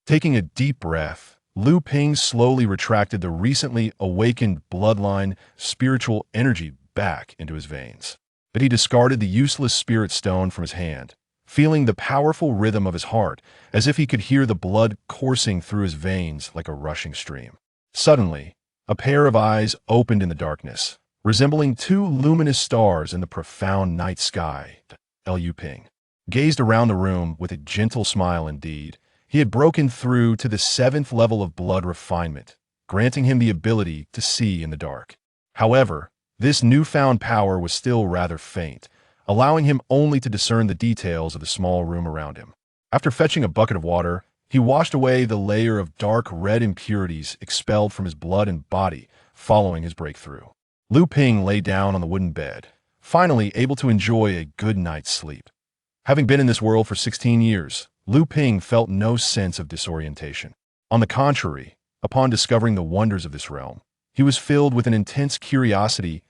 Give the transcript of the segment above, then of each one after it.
Taking a deep breath, Lu Ping slowly retracted the recently awakened bloodline spiritual energy back into his veins. But he discarded the useless spirit stone from his hand, feeling the powerful rhythm of his heart as if he could hear the blood coursing through his veins like a rushing stream. Suddenly, a pair of eyes opened in the darkness, resembling two luminous stars in the profound night sky. Lu Ping gazed around the room with a gentle smile. Indeed, he had broken through to the 7th level of blood refinement, granting him the ability to see in the dark. However, this newfound power was still rather faint, allowing him only to discern the details of the small room around him. After fetching a bucket of water, he washed away the layer of dark red impurities expelled from his blood and body following his breakthrough. Lu Ping lay down on the wooden bed, finally able to enjoy a good night's sleep. Having been in this world for 16 years, Lu Ping felt no sense of disorientation. On the contrary, upon discovering the wonders of this realm, he was filled with an intense curiosity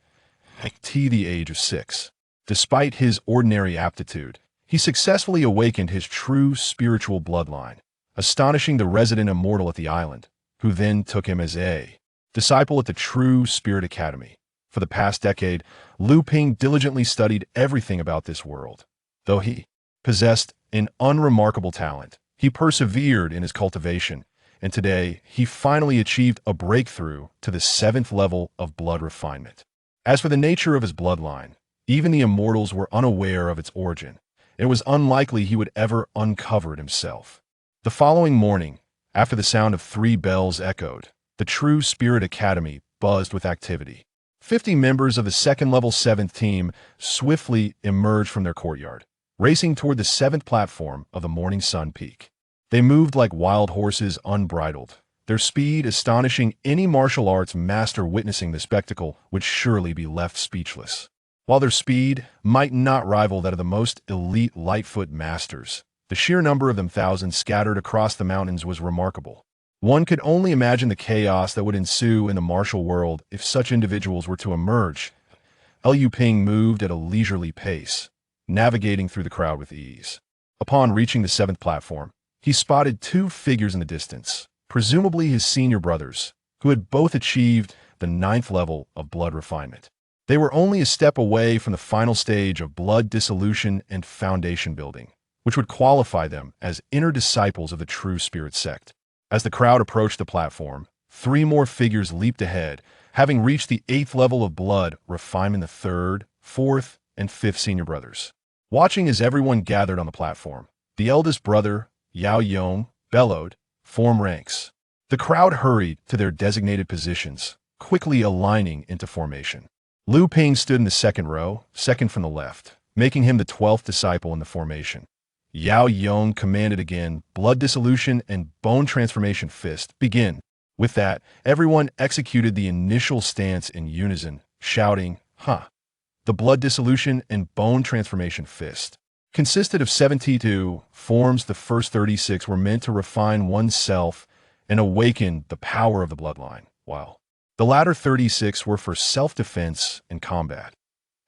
at the age of 6. Despite his ordinary aptitude, he successfully awakened his true spiritual bloodline, astonishing the resident immortal at the island, who then took him as a disciple at the True Spirit Academy. For the past decade, Lu Ping diligently studied everything about this world. Though he possessed an unremarkable talent, he persevered in his cultivation, and today he finally achieved a breakthrough to the 7th level of blood refinement. As for the nature of his bloodline, even the immortals were unaware of its origin. It was unlikely he would ever uncover it himself. The following morning, after the sound of 3 bells echoed, the True Spirit Academy buzzed with activity. 50 members of the 2nd level 7th team swiftly emerged from their courtyard, racing toward the 7th platform of the Morning Sun Peak. They moved like wild horses unbridled, their speed astonishing any martial arts master witnessing the spectacle would surely be left speechless. While their speed might not rival that of the most elite Lightfoot masters, the sheer number of them thousands scattered across the mountains was remarkable. One could only imagine the chaos that would ensue in the martial world if such individuals were to emerge. Lu Ping moved at a leisurely pace, navigating through the crowd with ease. Upon reaching the 7th platform, he spotted 2 figures in the distance, presumably his senior brothers, who had both achieved the 9th level of blood refinement. They were only a step away from the final stage of blood dissolution and foundation building, which would qualify them as inner disciples of the True Spirit Sect. As the crowd approached the platform, 3 more figures leaped ahead, having reached the 8th level of blood refinement. The 3rd, 4th, and 5th senior brothers. Watching as everyone gathered on the platform, the eldest brother, Yao Yong, bellowed, "Form ranks." The crowd hurried to their designated positions, quickly aligning into formation. Lu Ping stood in the 2nd row, second from the left, making him the 12th disciple in the formation. Yao Yong commanded again, blood dissolution and bone transformation fist, begin. With that, everyone executed the initial stance in unison, shouting, "Ha!" The blood dissolution and bone transformation fist consisted of 72 forms. The first 36 were meant to refine oneself and awaken the power of the bloodline, while the latter 36 were for self-defense and combat.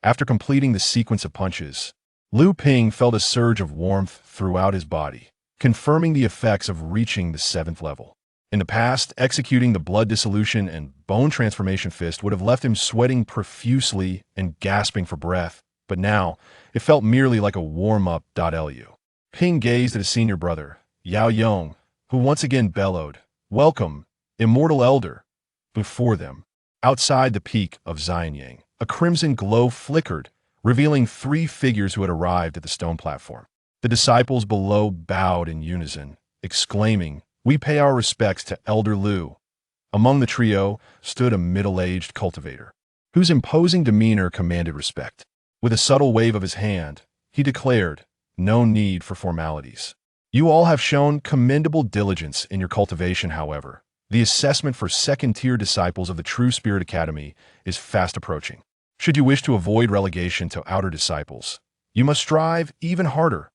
After completing the sequence of punches, Lu Ping felt a surge of warmth throughout his body, confirming the effects of reaching the 7th level. In the past, executing the blood dissolution and bone transformation fist would have left him sweating profusely and gasping for breath, but now it felt merely like a warm-up. Lu Ping gazed at his senior brother, Yao Yong, who once again bellowed, "Welcome, immortal elder." Before them, outside the peak of Xianyang, a crimson glow flickered, revealing 3 figures who had arrived at the stone platform. The disciples below bowed in unison, exclaiming, "We pay our respects to Elder Lu." Among the trio stood a middle-aged cultivator, whose imposing demeanor commanded respect. With a subtle wave of his hand, he declared, "No need for formalities. You all have shown commendable diligence in your cultivation. However, the assessment for 2nd-tier disciples of the True Spirit Academy is fast approaching. Should you wish to avoid relegation to outer disciples, you must strive even harder."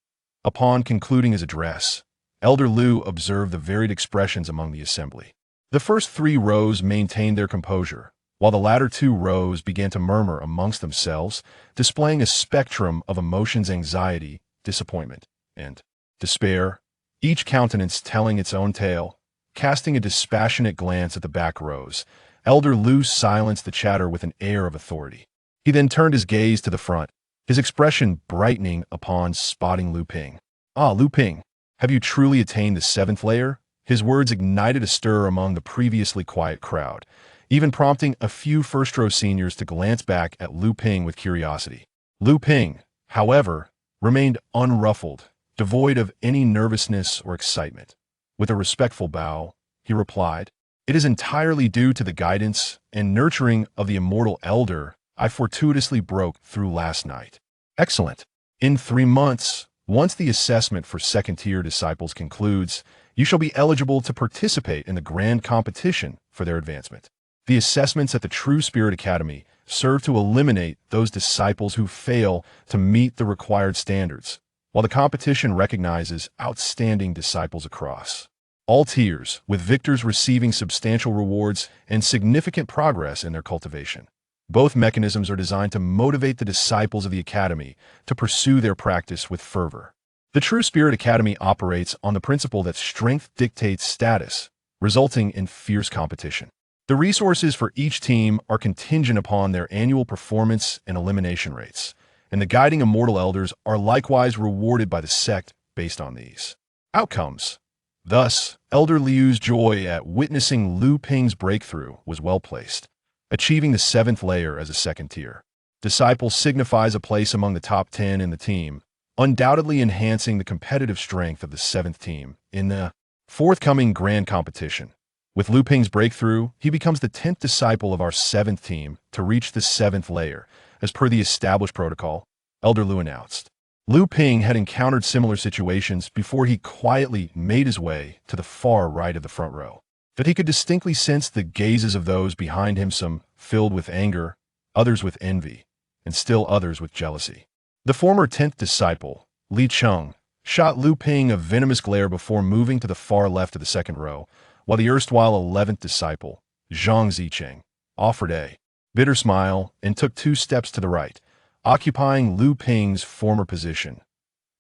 Upon concluding his address, Elder Lu observed the varied expressions among the assembly. The first 3 rows maintained their composure, while the latter 2 rows began to murmur amongst themselves, displaying a spectrum of emotions: anxiety, disappointment, and despair. each countenance telling its own tale. Casting a dispassionate glance at the back rows, Elder Lu silenced the chatter with an air of authority. He then turned his gaze to the front, his expression brightening upon spotting Lu Ping. "Ah, Lu Ping, have you truly attained the 7th layer?" His words ignited a stir among the previously quiet crowd, even prompting a few first-row seniors to glance back at Lu Ping with curiosity. Lu Ping, however, remained unruffled, devoid of any nervousness or excitement. With a respectful bow, he replied, "It is entirely due to the guidance and nurturing of the immortal elder I fortuitously broke through last night." "Excellent. In 3 months, once the assessment for second-tier disciples concludes, you shall be eligible to participate in the grand competition for their advancement. The assessments at the True Spirit Academy serve to eliminate those disciples who fail to meet the required standards, while the competition recognizes outstanding disciples across all tiers, with victors receiving substantial rewards and significant progress in their cultivation. Both mechanisms are designed to motivate the disciples of the Academy to pursue their practice with fervor. The True Spirit Academy operates on the principle that strength dictates status, resulting in fierce competition. The resources for each team are contingent upon their annual performance and elimination rates, and the guiding immortal elders are likewise rewarded by the sect based on these outcomes. Thus, Elder Liu's joy at witnessing Lu Ping's breakthrough was well placed. Achieving the 7th layer as a second-tier disciple signifies a place among the top 10 in the team, undoubtedly enhancing the competitive strength of the 7th team in the forthcoming grand competition. With Lu Ping's breakthrough, he becomes the 10th disciple of our 7th team to reach the 7th layer, as per the established protocol, Elder Lu announced. Lu Ping had encountered similar situations before he quietly made his way to the far right of the front row. But he could distinctly sense the gazes of those behind him, some filled with anger, others with envy, and still others with jealousy. The former 10th disciple, Li Cheng, shot Lu Ping a venomous glare before moving to the far left of the second row, while the erstwhile 11th disciple, Zhang Zicheng, offered a bitter smile and took 2 steps to the right, occupying Lu Ping's former position.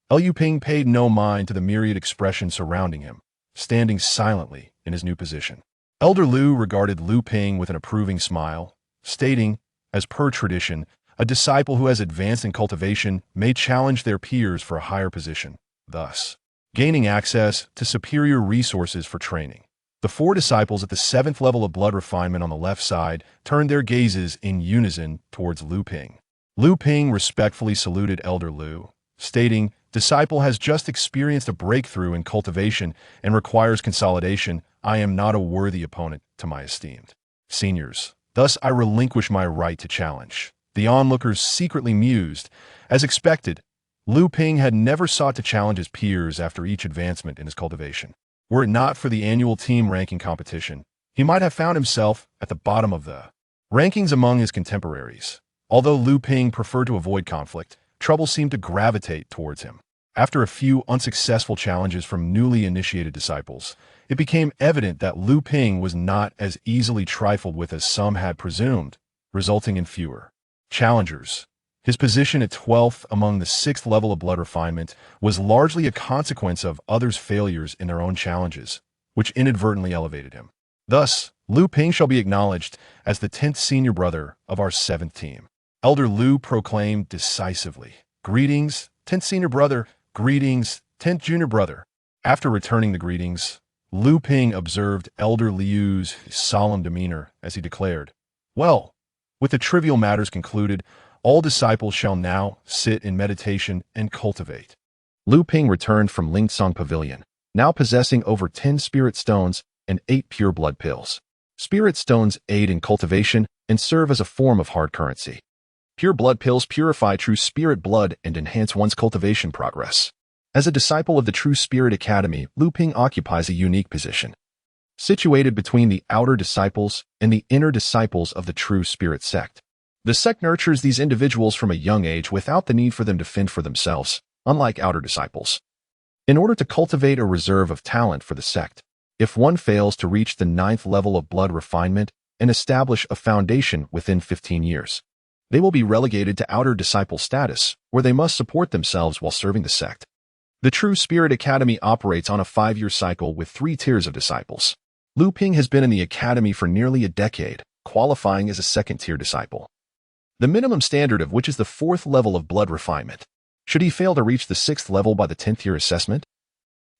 Lu Ping paid no mind to the myriad expressions surrounding him, standing silently in his new position. Elder Lu regarded Lu Ping with an approving smile, stating, as per tradition, a disciple who has advanced in cultivation may challenge their peers for a higher position, thus gaining access to superior resources for training. The 4 disciples at the 7th level of blood refinement on the left side turned their gazes in unison towards Lu Ping. Lu Ping respectfully saluted Elder Lu, stating, "Disciple has just experienced a breakthrough in cultivation and requires consolidation. I am not a worthy opponent to my esteemed seniors. Thus I relinquish my right to challenge." The onlookers secretly mused. As expected, Lu Ping had never sought to challenge his peers after each advancement in his cultivation. Were it not for the annual team ranking competition, he might have found himself at the bottom of the rankings among his contemporaries. Although Lu Ping preferred to avoid conflict, trouble seemed to gravitate towards him. After a few unsuccessful challenges from newly initiated disciples, it became evident that Lu Ping was not as easily trifled with as some had presumed, resulting in fewer challengers. His position at 12th among the 6th level of blood refinement was largely a consequence of others' failures in their own challenges, which inadvertently elevated him. Thus, Lu Ping shall be acknowledged as the 10th senior brother of our 7th team. Elder Lu proclaimed decisively, "Greetings, 10th senior brother. Greetings, 10th junior brother." After returning the greetings, Lu Ping observed Elder Liu's solemn demeanor as he declared, "Well, with the trivial matters concluded, all disciples shall now sit in meditation and cultivate." Lu Ping returned from Lingsong Pavilion, now possessing over 10 spirit stones and 8 pure blood pills. Spirit stones aid in cultivation and serve as a form of hard currency. Pure blood pills purify true spirit blood and enhance one's cultivation progress. As a disciple of the True Spirit Academy, Lu Ping occupies a unique position. Situated between the outer disciples and the inner disciples of the True Spirit Sect. The sect nurtures these individuals from a young age without the need for them to fend for themselves, unlike outer disciples. In order to cultivate a reserve of talent for the sect, if one fails to reach the 9th level of blood refinement and establish a foundation within 15 years, they will be relegated to outer disciple status, where they must support themselves while serving the sect. The True Spirit Academy operates on a 5-year cycle with 3 tiers of disciples. Luming has been in the academy for nearly a decade, qualifying as a 2nd-tier disciple, the minimum standard of which is the 4th level of blood refinement. Should he fail to reach the 6th level by the 10th-year assessment,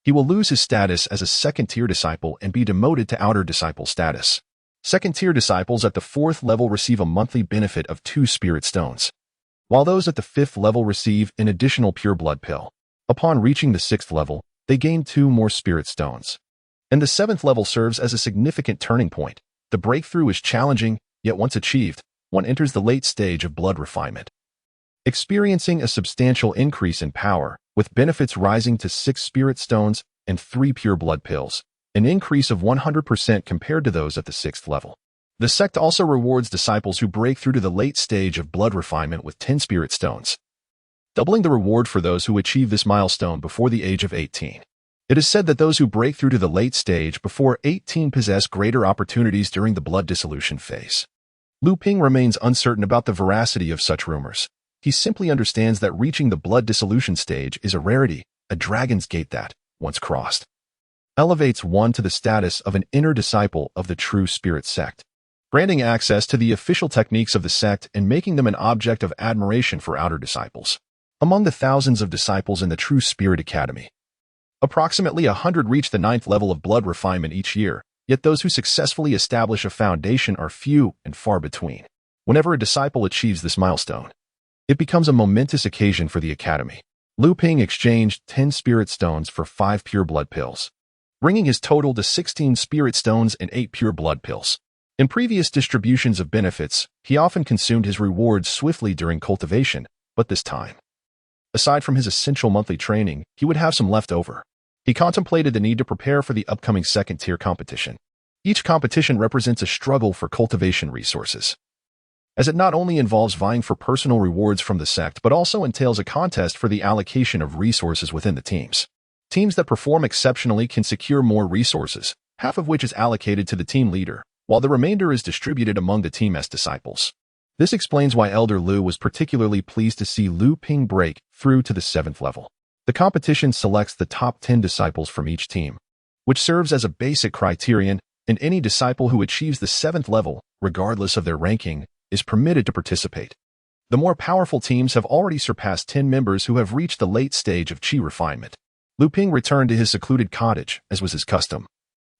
he will lose his status as a 2nd-tier disciple and be demoted to outer disciple status. 2nd-tier disciples at the 4th level receive a monthly benefit of 2 spirit stones, while those at the 5th level receive an additional pure blood pill. Upon reaching the 6th level, they gain 2 more spirit stones. And the 7th level serves as a significant turning point. The breakthrough is challenging, yet once achieved, one enters the late stage of blood refinement, experiencing a substantial increase in power, with benefits rising to 6 spirit stones and 3 pure blood pills, an increase of 100% compared to those at the 6th level. The sect also rewards disciples who break through to the late stage of blood refinement with 10 spirit stones, doubling the reward for those who achieve this milestone before the age of 18. It is said that those who break through to the late stage before 18 possess greater opportunities during the blood dissolution phase. Luming remains uncertain about the veracity of such rumors. He simply understands that reaching the blood dissolution stage is a rarity, a dragon's gate that, once crossed, elevates one to the status of an inner disciple of the True Spirit Sect, granting access to the official techniques of the sect and making them an object of admiration for outer disciples. Among the thousands of disciples in the True Spirit Academy, approximately 100 reach the 9th level of blood refinement each year, yet those who successfully establish a foundation are few and far between. Whenever a disciple achieves this milestone, it becomes a momentous occasion for the Academy. Luming exchanged 10 spirit stones for 5 pure blood pills, bringing his total to 16 spirit stones and 8 pure blood pills. In previous distributions of benefits, he often consumed his rewards swiftly during cultivation, but this time, aside from his essential monthly training, he would have some left over. He contemplated the need to prepare for the upcoming 2nd-tier competition. Each competition represents a struggle for cultivation resources, as it not only involves vying for personal rewards from the sect but also entails a contest for the allocation of resources within the teams. Teams that perform exceptionally can secure more resources, half of which is allocated to the team leader, while the remainder is distributed among the team's disciples. This explains why Elder Lu was particularly pleased to see Luming break through to the 7th level. The competition selects the top 10 disciples from each team, which serves as a basic criterion, and any disciple who achieves the 7th level, regardless of their ranking, is permitted to participate. The more powerful teams have already surpassed 10 members who have reached the late stage of chi refinement. Luming returned to his secluded cottage, as was his custom,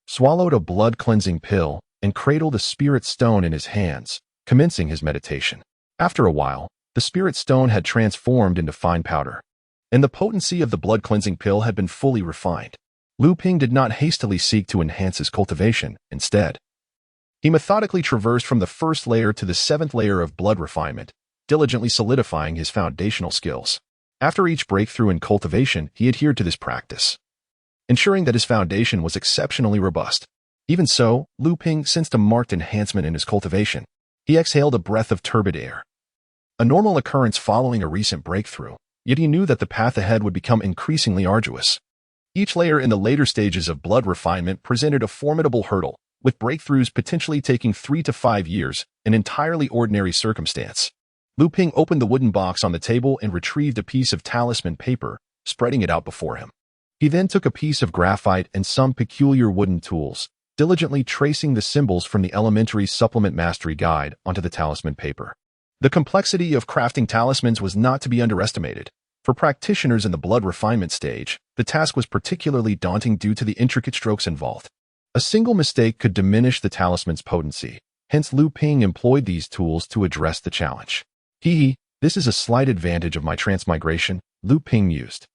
swallowed a blood-cleansing pill, and cradled a spirit stone in his hands, commencing his meditation. After a while, the spirit stone had transformed into fine powder, and the potency of the blood-cleansing pill had been fully refined. Luming did not hastily seek to enhance his cultivation. Instead, he methodically traversed from the 1st layer to the 7th layer of blood refinement, diligently solidifying his foundational skills. After each breakthrough in cultivation, he adhered to this practice, ensuring that his foundation was exceptionally robust. Even so, Luming sensed a marked enhancement in his cultivation. He exhaled a breath of turbid air, a normal occurrence following a recent breakthrough, yet he knew that the path ahead would become increasingly arduous. Each layer in the later stages of blood refinement presented a formidable hurdle, with breakthroughs potentially taking 3 to 5 years, an entirely ordinary circumstance. Luming opened the wooden box on the table and retrieved a piece of talisman paper, spreading it out before him. He then took a piece of graphite and some peculiar wooden tools, diligently tracing the symbols from the Elementary Supplement Mastery Guide onto the talisman paper. The complexity of crafting talismans was not to be underestimated. For practitioners in the blood refinement stage, the task was particularly daunting due to the intricate strokes involved. A single mistake could diminish the talisman's potency, hence Luming employed these tools to address the challenge. This is a slight advantage of my transmigration, Luming mused.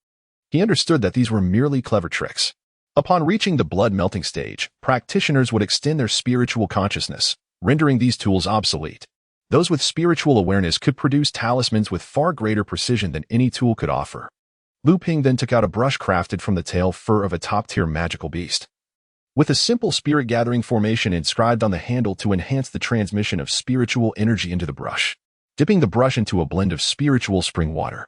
He understood that these were merely clever tricks. Upon reaching the blood melting stage, practitioners would extend their spiritual consciousness, rendering these tools obsolete. Those with spiritual awareness could produce talismans with far greater precision than any tool could offer. Luming then took out a brush crafted from the tail fur of a top-tier magical beast, with a simple spirit-gathering formation inscribed on the handle to enhance the transmission of spiritual energy into the brush. Dipping the brush into a blend of spiritual spring water,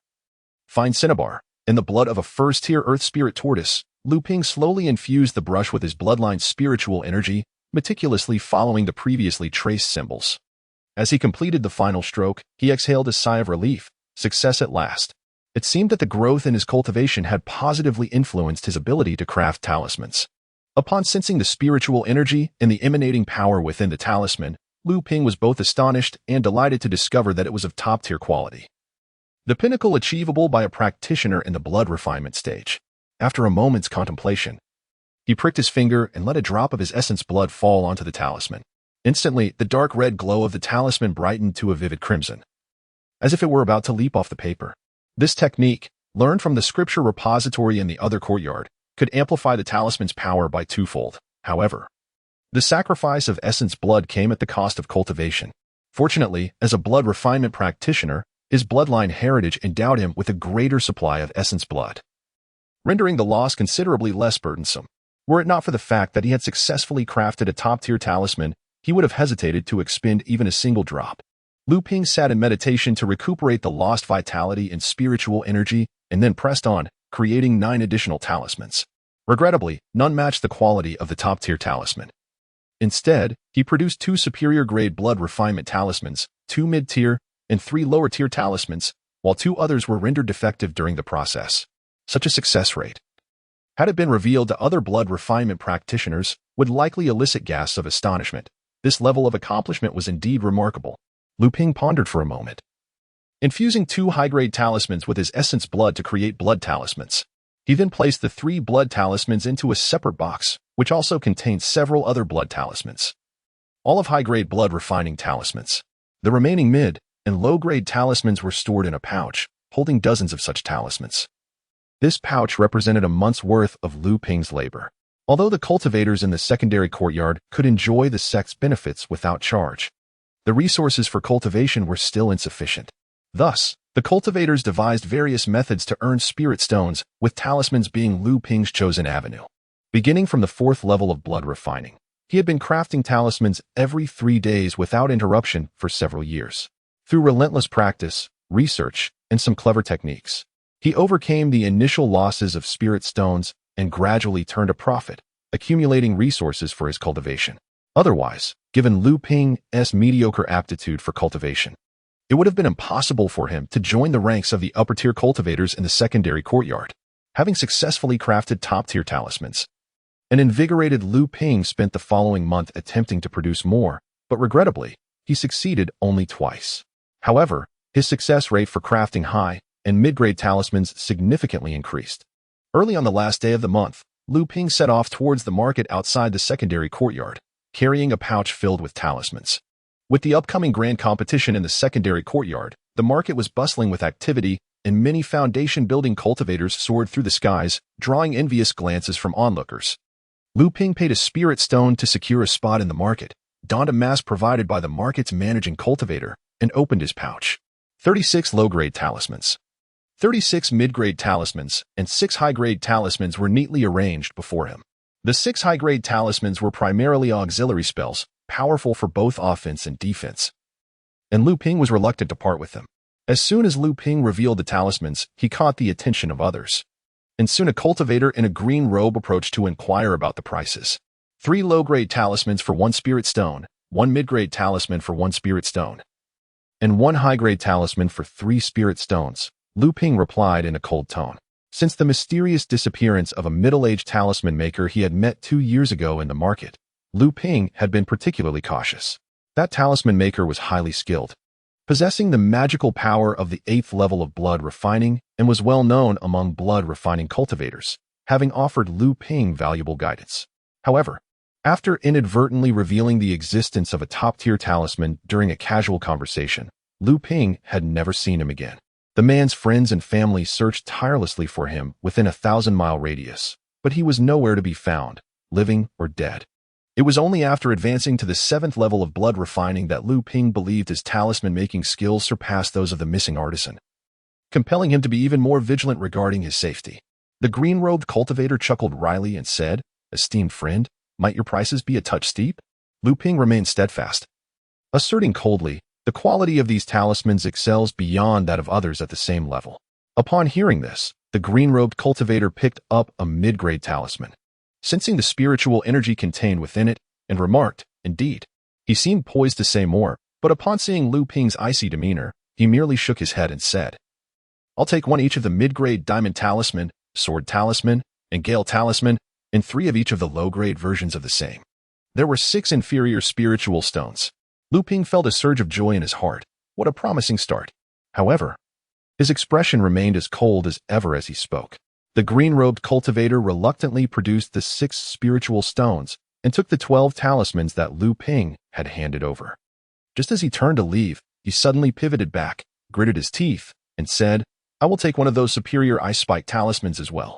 fine cinnabar, and the blood of a 1st-tier earth spirit tortoise, Luming slowly infused the brush with his bloodline's spiritual energy, meticulously following the previously traced symbols. As he completed the final stroke, he exhaled a sigh of relief. Success at last. It seemed that the growth in his cultivation had positively influenced his ability to craft talismans. Upon sensing the spiritual energy and the emanating power within the talisman, Luming was both astonished and delighted to discover that it was of top-tier quality. The pinnacle achievable by a practitioner in the blood refinement stage. After a moment's contemplation, he pricked his finger and let a drop of his essence blood fall onto the talisman. Instantly, the dark red glow of the talisman brightened to a vivid crimson, as if it were about to leap off the paper. This technique, learned from the scripture repository in the other courtyard, could amplify the talisman's power by twofold. However, the sacrifice of essence blood came at the cost of cultivation. Fortunately, as a blood refinement practitioner, his bloodline heritage endowed him with a greater supply of essence blood, rendering the loss considerably less burdensome. Were it not for the fact that he had successfully crafted a top-tier talisman, he would have hesitated to expend even a single drop. Luming sat in meditation to recuperate the lost vitality and spiritual energy, and then pressed on, creating 9 additional talismans. Regrettably, none matched the quality of the top-tier talisman. Instead, he produced 2 superior-grade blood refinement talismans, 2 mid-tier, and 3 lower-tier talismans, while 2 others were rendered defective during the process. Such a success rate, had it been revealed to other blood refinement practitioners, would likely elicit gasps of astonishment. This level of accomplishment was indeed remarkable. Luming pondered for a moment, infusing 2 high-grade talismans with his essence blood to create blood talismans. He then placed the 3 blood talismans into a separate box, which also contained several other blood talismans, all of high-grade blood refining talismans. The remaining mid and low-grade talismans were stored in a pouch, holding dozens of such talismans. This pouch represented a month's worth of Luming's labor. Although the cultivators in the secondary courtyard could enjoy the sect's benefits without charge, the resources for cultivation were still insufficient. Thus, the cultivators devised various methods to earn spirit stones, with talismans being Luming's chosen avenue. Beginning from the 4th level of blood refining, he had been crafting talismans every 3 days without interruption for several years. Through relentless practice, research, and some clever techniques, he overcame the initial losses of spirit stones and gradually turned a profit, accumulating resources for his cultivation. Otherwise, given Luming's mediocre aptitude for cultivation, it would have been impossible for him to join the ranks of the upper-tier cultivators in the secondary courtyard. Having successfully crafted top-tier talismans, an invigorated Luming spent the following month attempting to produce more, but regrettably, he succeeded only twice. However, his success rate for crafting high and mid-grade talismans significantly increased. Early on the last day of the month, Luming set off towards the market outside the secondary courtyard, carrying a pouch filled with talismans. With the upcoming grand competition in the secondary courtyard, the market was bustling with activity, and many foundation-building cultivators soared through the skies, drawing envious glances from onlookers. Luming paid a spirit stone to secure a spot in the market, donned a mask provided by the market's managing cultivator, and opened his pouch. 36 low-grade talismans, 36 mid-grade talismans, and 6 high-grade talismans were neatly arranged before him. The 6 high-grade talismans were primarily auxiliary spells, powerful for both offense and defense, and Luming was reluctant to part with them. As soon as Luming revealed the talismans, he caught the attention of others, and soon a cultivator in a green robe approached to inquire about the prices. 3 low-grade talismans for 1 spirit stone, 1 mid-grade talisman for 1 spirit stone, and 1 high-grade talisman for 3 spirit stones. Luming replied in a cold tone. Since the mysterious disappearance of a middle-aged talisman maker he had met 2 years ago in the market, Luming had been particularly cautious. That talisman maker was highly skilled, possessing the magical power of the 8th level of blood refining, and was well known among blood refining cultivators, having offered Luming valuable guidance. However, after inadvertently revealing the existence of a top-tier talisman during a casual conversation, Luming had never seen him again. The man's friends and family searched tirelessly for him within a 1,000-mile radius, but he was nowhere to be found, living or dead. It was only after advancing to the 7th level of blood refining that Luming believed his talisman-making skills surpassed those of the missing artisan, compelling him to be even more vigilant regarding his safety. The green-robed cultivator chuckled wryly and said, "Esteemed friend, might your prices be a touch steep?" Luming remained steadfast, asserting coldly, "The quality of these talismans excels beyond that of others at the same level." Upon hearing this, the green-robed cultivator picked up a mid-grade talisman, sensing the spiritual energy contained within it, and remarked, "Indeed." He seemed poised to say more, but upon seeing Luming's icy demeanor, he merely shook his head and said, I'll take one each of the mid-grade diamond talisman, sword talisman, and gale talisman, and 3 of each of the low-grade versions of the same. There were 6 inferior spiritual stones. Luming felt a surge of joy in his heart. What a promising start. However, his expression remained as cold as ever as he spoke. The green-robed cultivator reluctantly produced the 6 spiritual stones and took the 12 talismans that Luming had handed over. Just as he turned to leave, he suddenly pivoted back, gritted his teeth, and said, "I will take one of those superior ice spike talismans as well.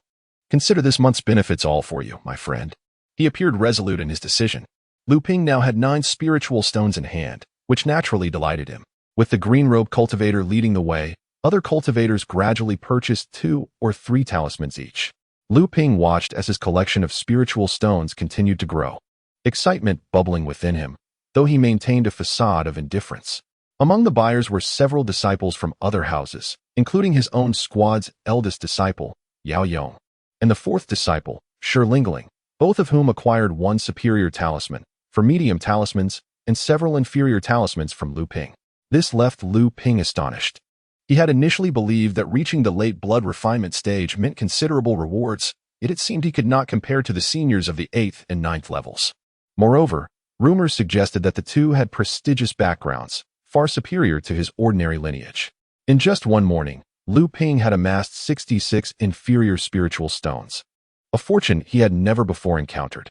Consider this month's benefits all for you, my friend." He appeared resolute in his decision. Luming now had 9 spiritual stones in hand, which naturally delighted him. With the green-robed cultivator leading the way, other cultivators gradually purchased 2 or 3 talismans each. Luming watched as his collection of spiritual stones continued to grow, excitement bubbling within him, though he maintained a facade of indifference. Among the buyers were several disciples from other houses, including his own squad's eldest disciple, Yao Yong, and the 4th disciple, Zhenling, both of whom acquired 1 superior talisman, for medium talismans, and several inferior talismans from Luming. This left Luming astonished. He had initially believed that reaching the late blood refinement stage meant considerable rewards, yet it seemed he could not compare to the seniors of the 8th and 9th levels. Moreover, rumors suggested that the two had prestigious backgrounds, far superior to his ordinary lineage. In just one morning, Luming had amassed 66 inferior spiritual stones, a fortune he had never before encountered.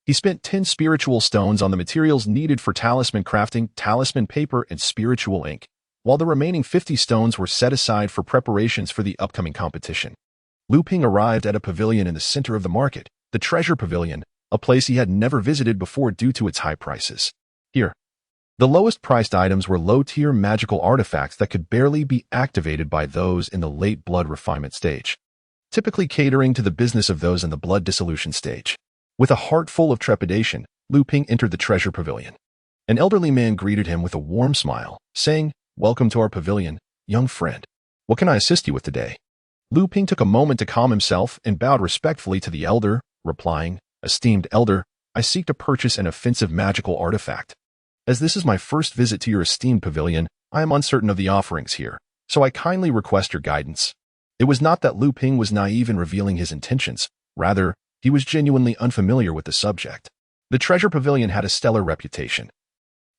He spent 10 spiritual stones on the materials needed for talisman crafting, talisman paper, and spiritual ink, while the remaining 50 stones were set aside for preparations for the upcoming competition. Luming arrived at a pavilion in the center of the market, the Treasure Pavilion, a place he had never visited before due to its high prices. Here, the lowest-priced items were low-tier magical artifacts that could barely be activated by those in the late blood refinement stage, typically catering to the business of those in the blood dissolution stage. With a heart full of trepidation, Luming entered the Treasure Pavilion. An elderly man greeted him with a warm smile, saying, "Welcome to our pavilion, young friend. What can I assist you with today?" Luming took a moment to calm himself and bowed respectfully to the elder, replying, "Esteemed elder, I seek to purchase an offensive magical artifact. As this is my first visit to your esteemed pavilion, I am uncertain of the offerings here, so I kindly request your guidance." It was not that Luming was naive in revealing his intentions. Rather, he was genuinely unfamiliar with the subject. The Treasure Pavilion had a stellar reputation,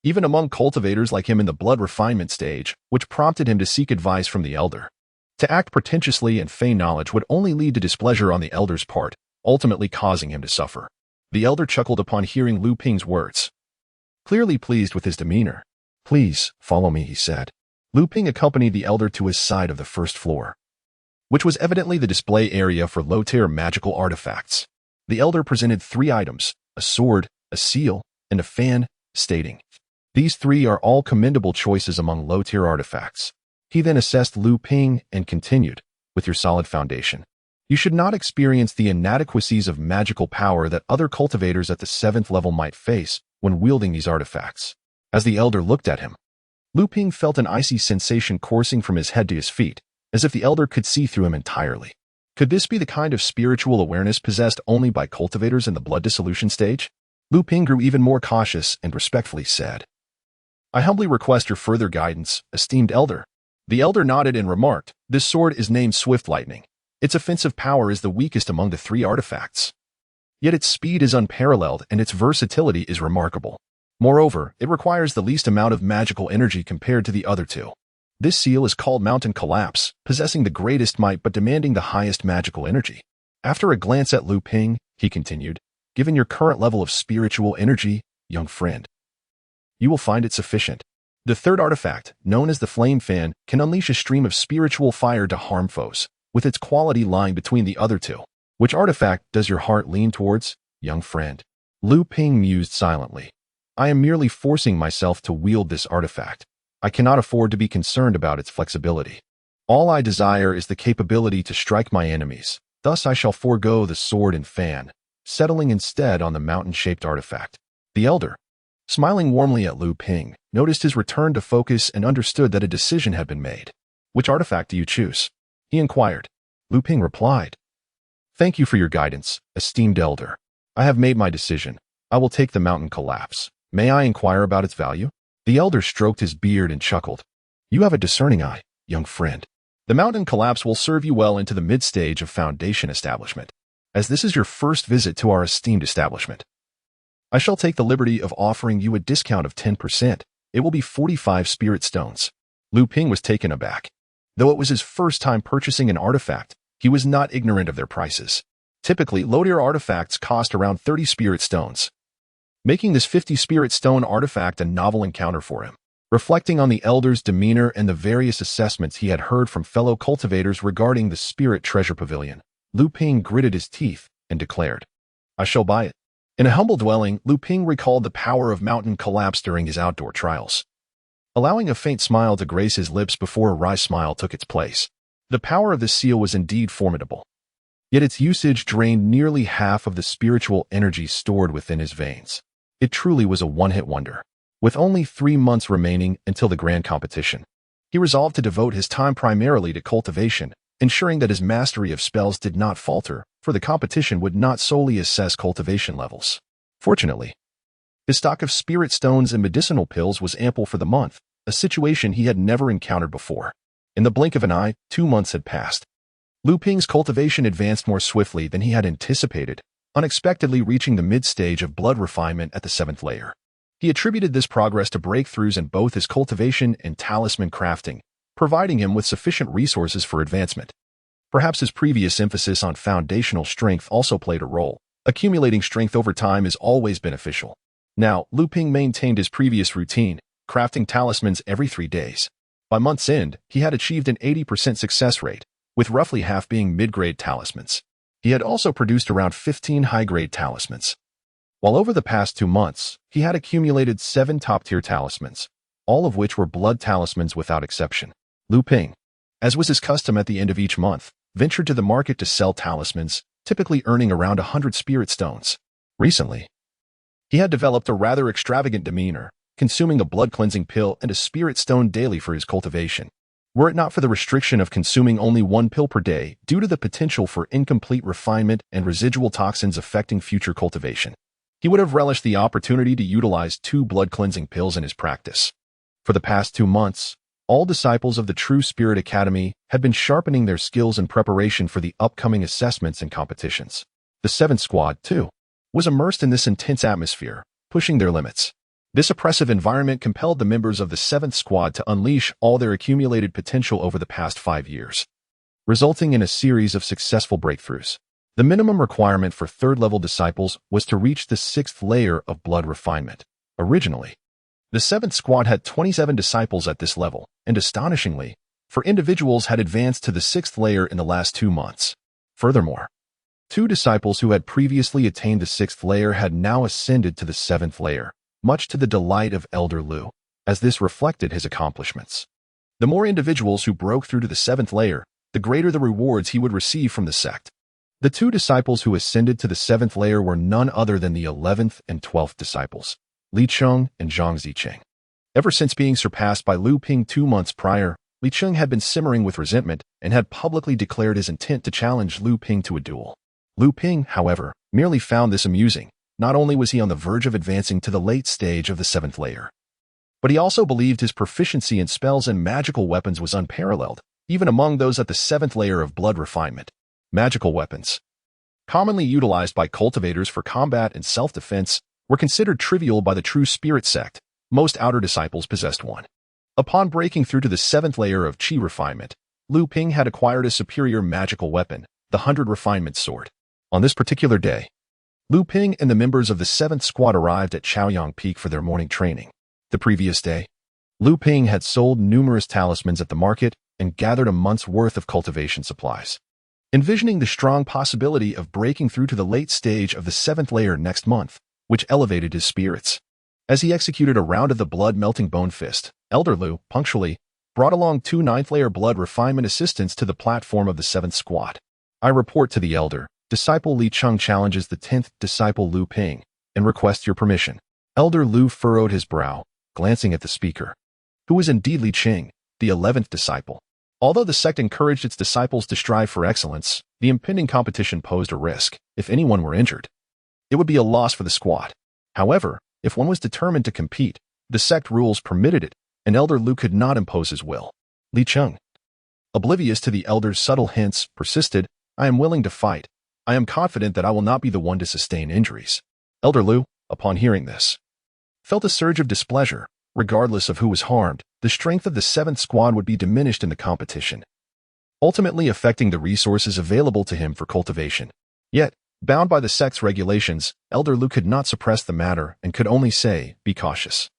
even among cultivators like him in the blood refinement stage, which prompted him to seek advice from the elder. To act pretentiously and feign knowledge would only lead to displeasure on the elder's part, ultimately causing him to suffer. The elder chuckled upon hearing Luming's words, clearly pleased with his demeanor. "Please, follow me," he said. Luming accompanied the elder to his side of the first floor, which was evidently the display area for low-tier magical artifacts. The elder presented 3 items, a sword, a seal, and a fan, stating, "These 3 are all commendable choices among low-tier artifacts." He then assessed Luming and continued, "With your solid foundation, you should not experience the inadequacies of magical power that other cultivators at the 7th level might face when wielding these artifacts." As the elder looked at him, Luming felt an icy sensation coursing from his head to his feet, as if the elder could see through him entirely. Could this be the kind of spiritual awareness possessed only by cultivators in the blood dissolution stage? Luming grew even more cautious and respectfully said, "I humbly request your further guidance, esteemed elder." The elder nodded and remarked, "This sword is named Swift Lightning. Its offensive power is the weakest among the 3 artifacts. Yet its speed is unparalleled and its versatility is remarkable. Moreover, it requires the least amount of magical energy compared to the other 2. This seal is called Mountain Collapse, possessing the greatest might but demanding the highest magical energy." After a glance at Luming, he continued, "Given your current level of spiritual energy, young friend, you will find it sufficient. The 3rd artifact, known as the Flame Fan, can unleash a stream of spiritual fire to harm foes, with its quality lying between the other 2. Which artifact does your heart lean towards, young friend?" Luming mused silently. "I am merely forcing myself to wield this artifact. I cannot afford to be concerned about its flexibility. All I desire is the capability to strike my enemies. Thus I shall forego the sword and fan, settling instead on the mountain-shaped artifact." The elder, smiling warmly at Luming, noticed his return to focus and understood that a decision had been made. "Which artifact do you choose?" he inquired. Luming replied, "Thank you for your guidance, esteemed elder. I have made my decision. I will take the Mountain Collapse. May I inquire about its value?" The elder stroked his beard and chuckled. "You have a discerning eye, young friend. The mountain collapse will serve you well into the mid-stage of foundation establishment, as this is your first visit to our esteemed establishment. I shall take the liberty of offering you a discount of 10%. It will be 45 spirit stones. Lu Ping was taken aback. Though it was his first time purchasing an artifact, he was not ignorant of their prices. Typically, low-tier artifacts cost around 30 spirit stones, making this 50 spirit stone artifact a novel encounter for him. Reflecting on the elder's demeanor and the various assessments he had heard from fellow cultivators regarding the spirit treasure pavilion, Lu Ping gritted his teeth and declared, "I shall buy it." In a humble dwelling, Lu Ping recalled the power of mountain collapse during his outdoor trials, allowing a faint smile to grace his lips before a wry smile took its place. The power of this seal was indeed formidable, yet its usage drained nearly half of the spiritual energy stored within his veins. It truly was a one-hit wonder. With only 3 months remaining until the grand competition, he resolved to devote his time primarily to cultivation, ensuring that his mastery of spells did not falter, for the competition would not solely assess cultivation levels. Fortunately, his stock of spirit stones and medicinal pills was ample for the month, a situation he had never encountered before. In the blink of an eye, 2 months had passed. Lu Ping's cultivation advanced more swiftly than he had anticipated, unexpectedly reaching the mid-stage of blood refinement at the 7th layer. He attributed this progress to breakthroughs in both his cultivation and talisman crafting, providing him with sufficient resources for advancement. Perhaps his previous emphasis on foundational strength also played a role. Accumulating strength over time is always beneficial. Now, Lu Ping maintained his previous routine, crafting talismans every 3 days. By month's end, he had achieved an 80% success rate, with roughly half being mid-grade talismans. He had also produced around 15 high-grade talismans. While over the past 2 months, he had accumulated 7 top-tier talismans, all of which were blood talismans without exception. Lu Ping, as was his custom at the end of each month, ventured to the market to sell talismans, typically earning around 100 spirit stones. Recently, he had developed a rather extravagant demeanor, consuming a blood-cleansing pill and a spirit stone daily for his cultivation. Were it not for the restriction of consuming only 1 pill per day due to the potential for incomplete refinement and residual toxins affecting future cultivation, he would have relished the opportunity to utilize 2 blood-cleansing pills in his practice. For the past 2 months, all disciples of the True Spirit Academy had been sharpening their skills in preparation for the upcoming assessments and competitions. The 7th Squad, too, was immersed in this intense atmosphere, pushing their limits. This oppressive environment compelled the members of the 7th Squad to unleash all their accumulated potential over the past 5 years, resulting in a series of successful breakthroughs. The minimum requirement for 3rd-level disciples was to reach the 6th layer of blood refinement. Originally, the 7th Squad had 27 disciples at this level, and astonishingly, for individuals had advanced to the 6th layer in the last 2 months. Furthermore, 2 disciples who had previously attained the 6th layer had now ascended to the 7th layer, much to the delight of Elder Lu, as this reflected his accomplishments. The more individuals who broke through to the 7th layer, the greater the rewards he would receive from the sect. The 2 disciples who ascended to the 7th layer were none other than the 11th and 12th disciples, Li Cheng and Zhang Zicheng. Ever since being surpassed by Lu Ping 2 months prior, Li Cheng had been simmering with resentment and had publicly declared his intent to challenge Lu Ping to a duel. Lu Ping, however, merely found this amusing. Not only was he on the verge of advancing to the late stage of the 7th layer, but he also believed his proficiency in spells and magical weapons was unparalleled, even among those at the 7th layer of blood refinement. Magical weapons, commonly utilized by cultivators for combat and self-defense, were considered trivial by the True Spirit Sect. Most outer disciples possessed one. Upon breaking through to the 7th layer of Qi refinement, Lu Ping had acquired a superior magical weapon, the 100 Refinement Sword. On this particular day, Lu Ping and the members of the 7th Squad arrived at Chaoyang Peak for their morning training. The previous day, Lu Ping had sold numerous talismans at the market and gathered a month's worth of cultivation supplies. Envisioning the strong possibility of breaking through to the late stage of the 7th layer next month, which elevated his spirits. As he executed a round of the blood-melting bone fist, Elder Lu, punctually, brought along 2 9th-layer blood refinement assistants to the platform of the 7th Squad. I report to the Elder. Disciple Li Cheng challenges the 10th disciple Lu Ping and requests your permission. Elder Lu furrowed his brow, glancing at the speaker, who was indeed Li Cheng, the 11th disciple. Although the sect encouraged its disciples to strive for excellence, the impending competition posed a risk. If anyone were injured, it would be a loss for the squad. However, if one was determined to compete, the sect rules permitted it, and Elder Lu could not impose his will. Li Cheng, oblivious to the elder's subtle hints, persisted, "I am willing to fight. I am confident that I will not be the one to sustain injuries." Elder Lu, upon hearing this, felt a surge of displeasure. Regardless of who was harmed, the strength of the 7th squad would be diminished in the competition, ultimately affecting the resources available to him for cultivation. Yet, bound by the sect's regulations, Elder Lu could not suppress the matter and could only say, "Be cautious.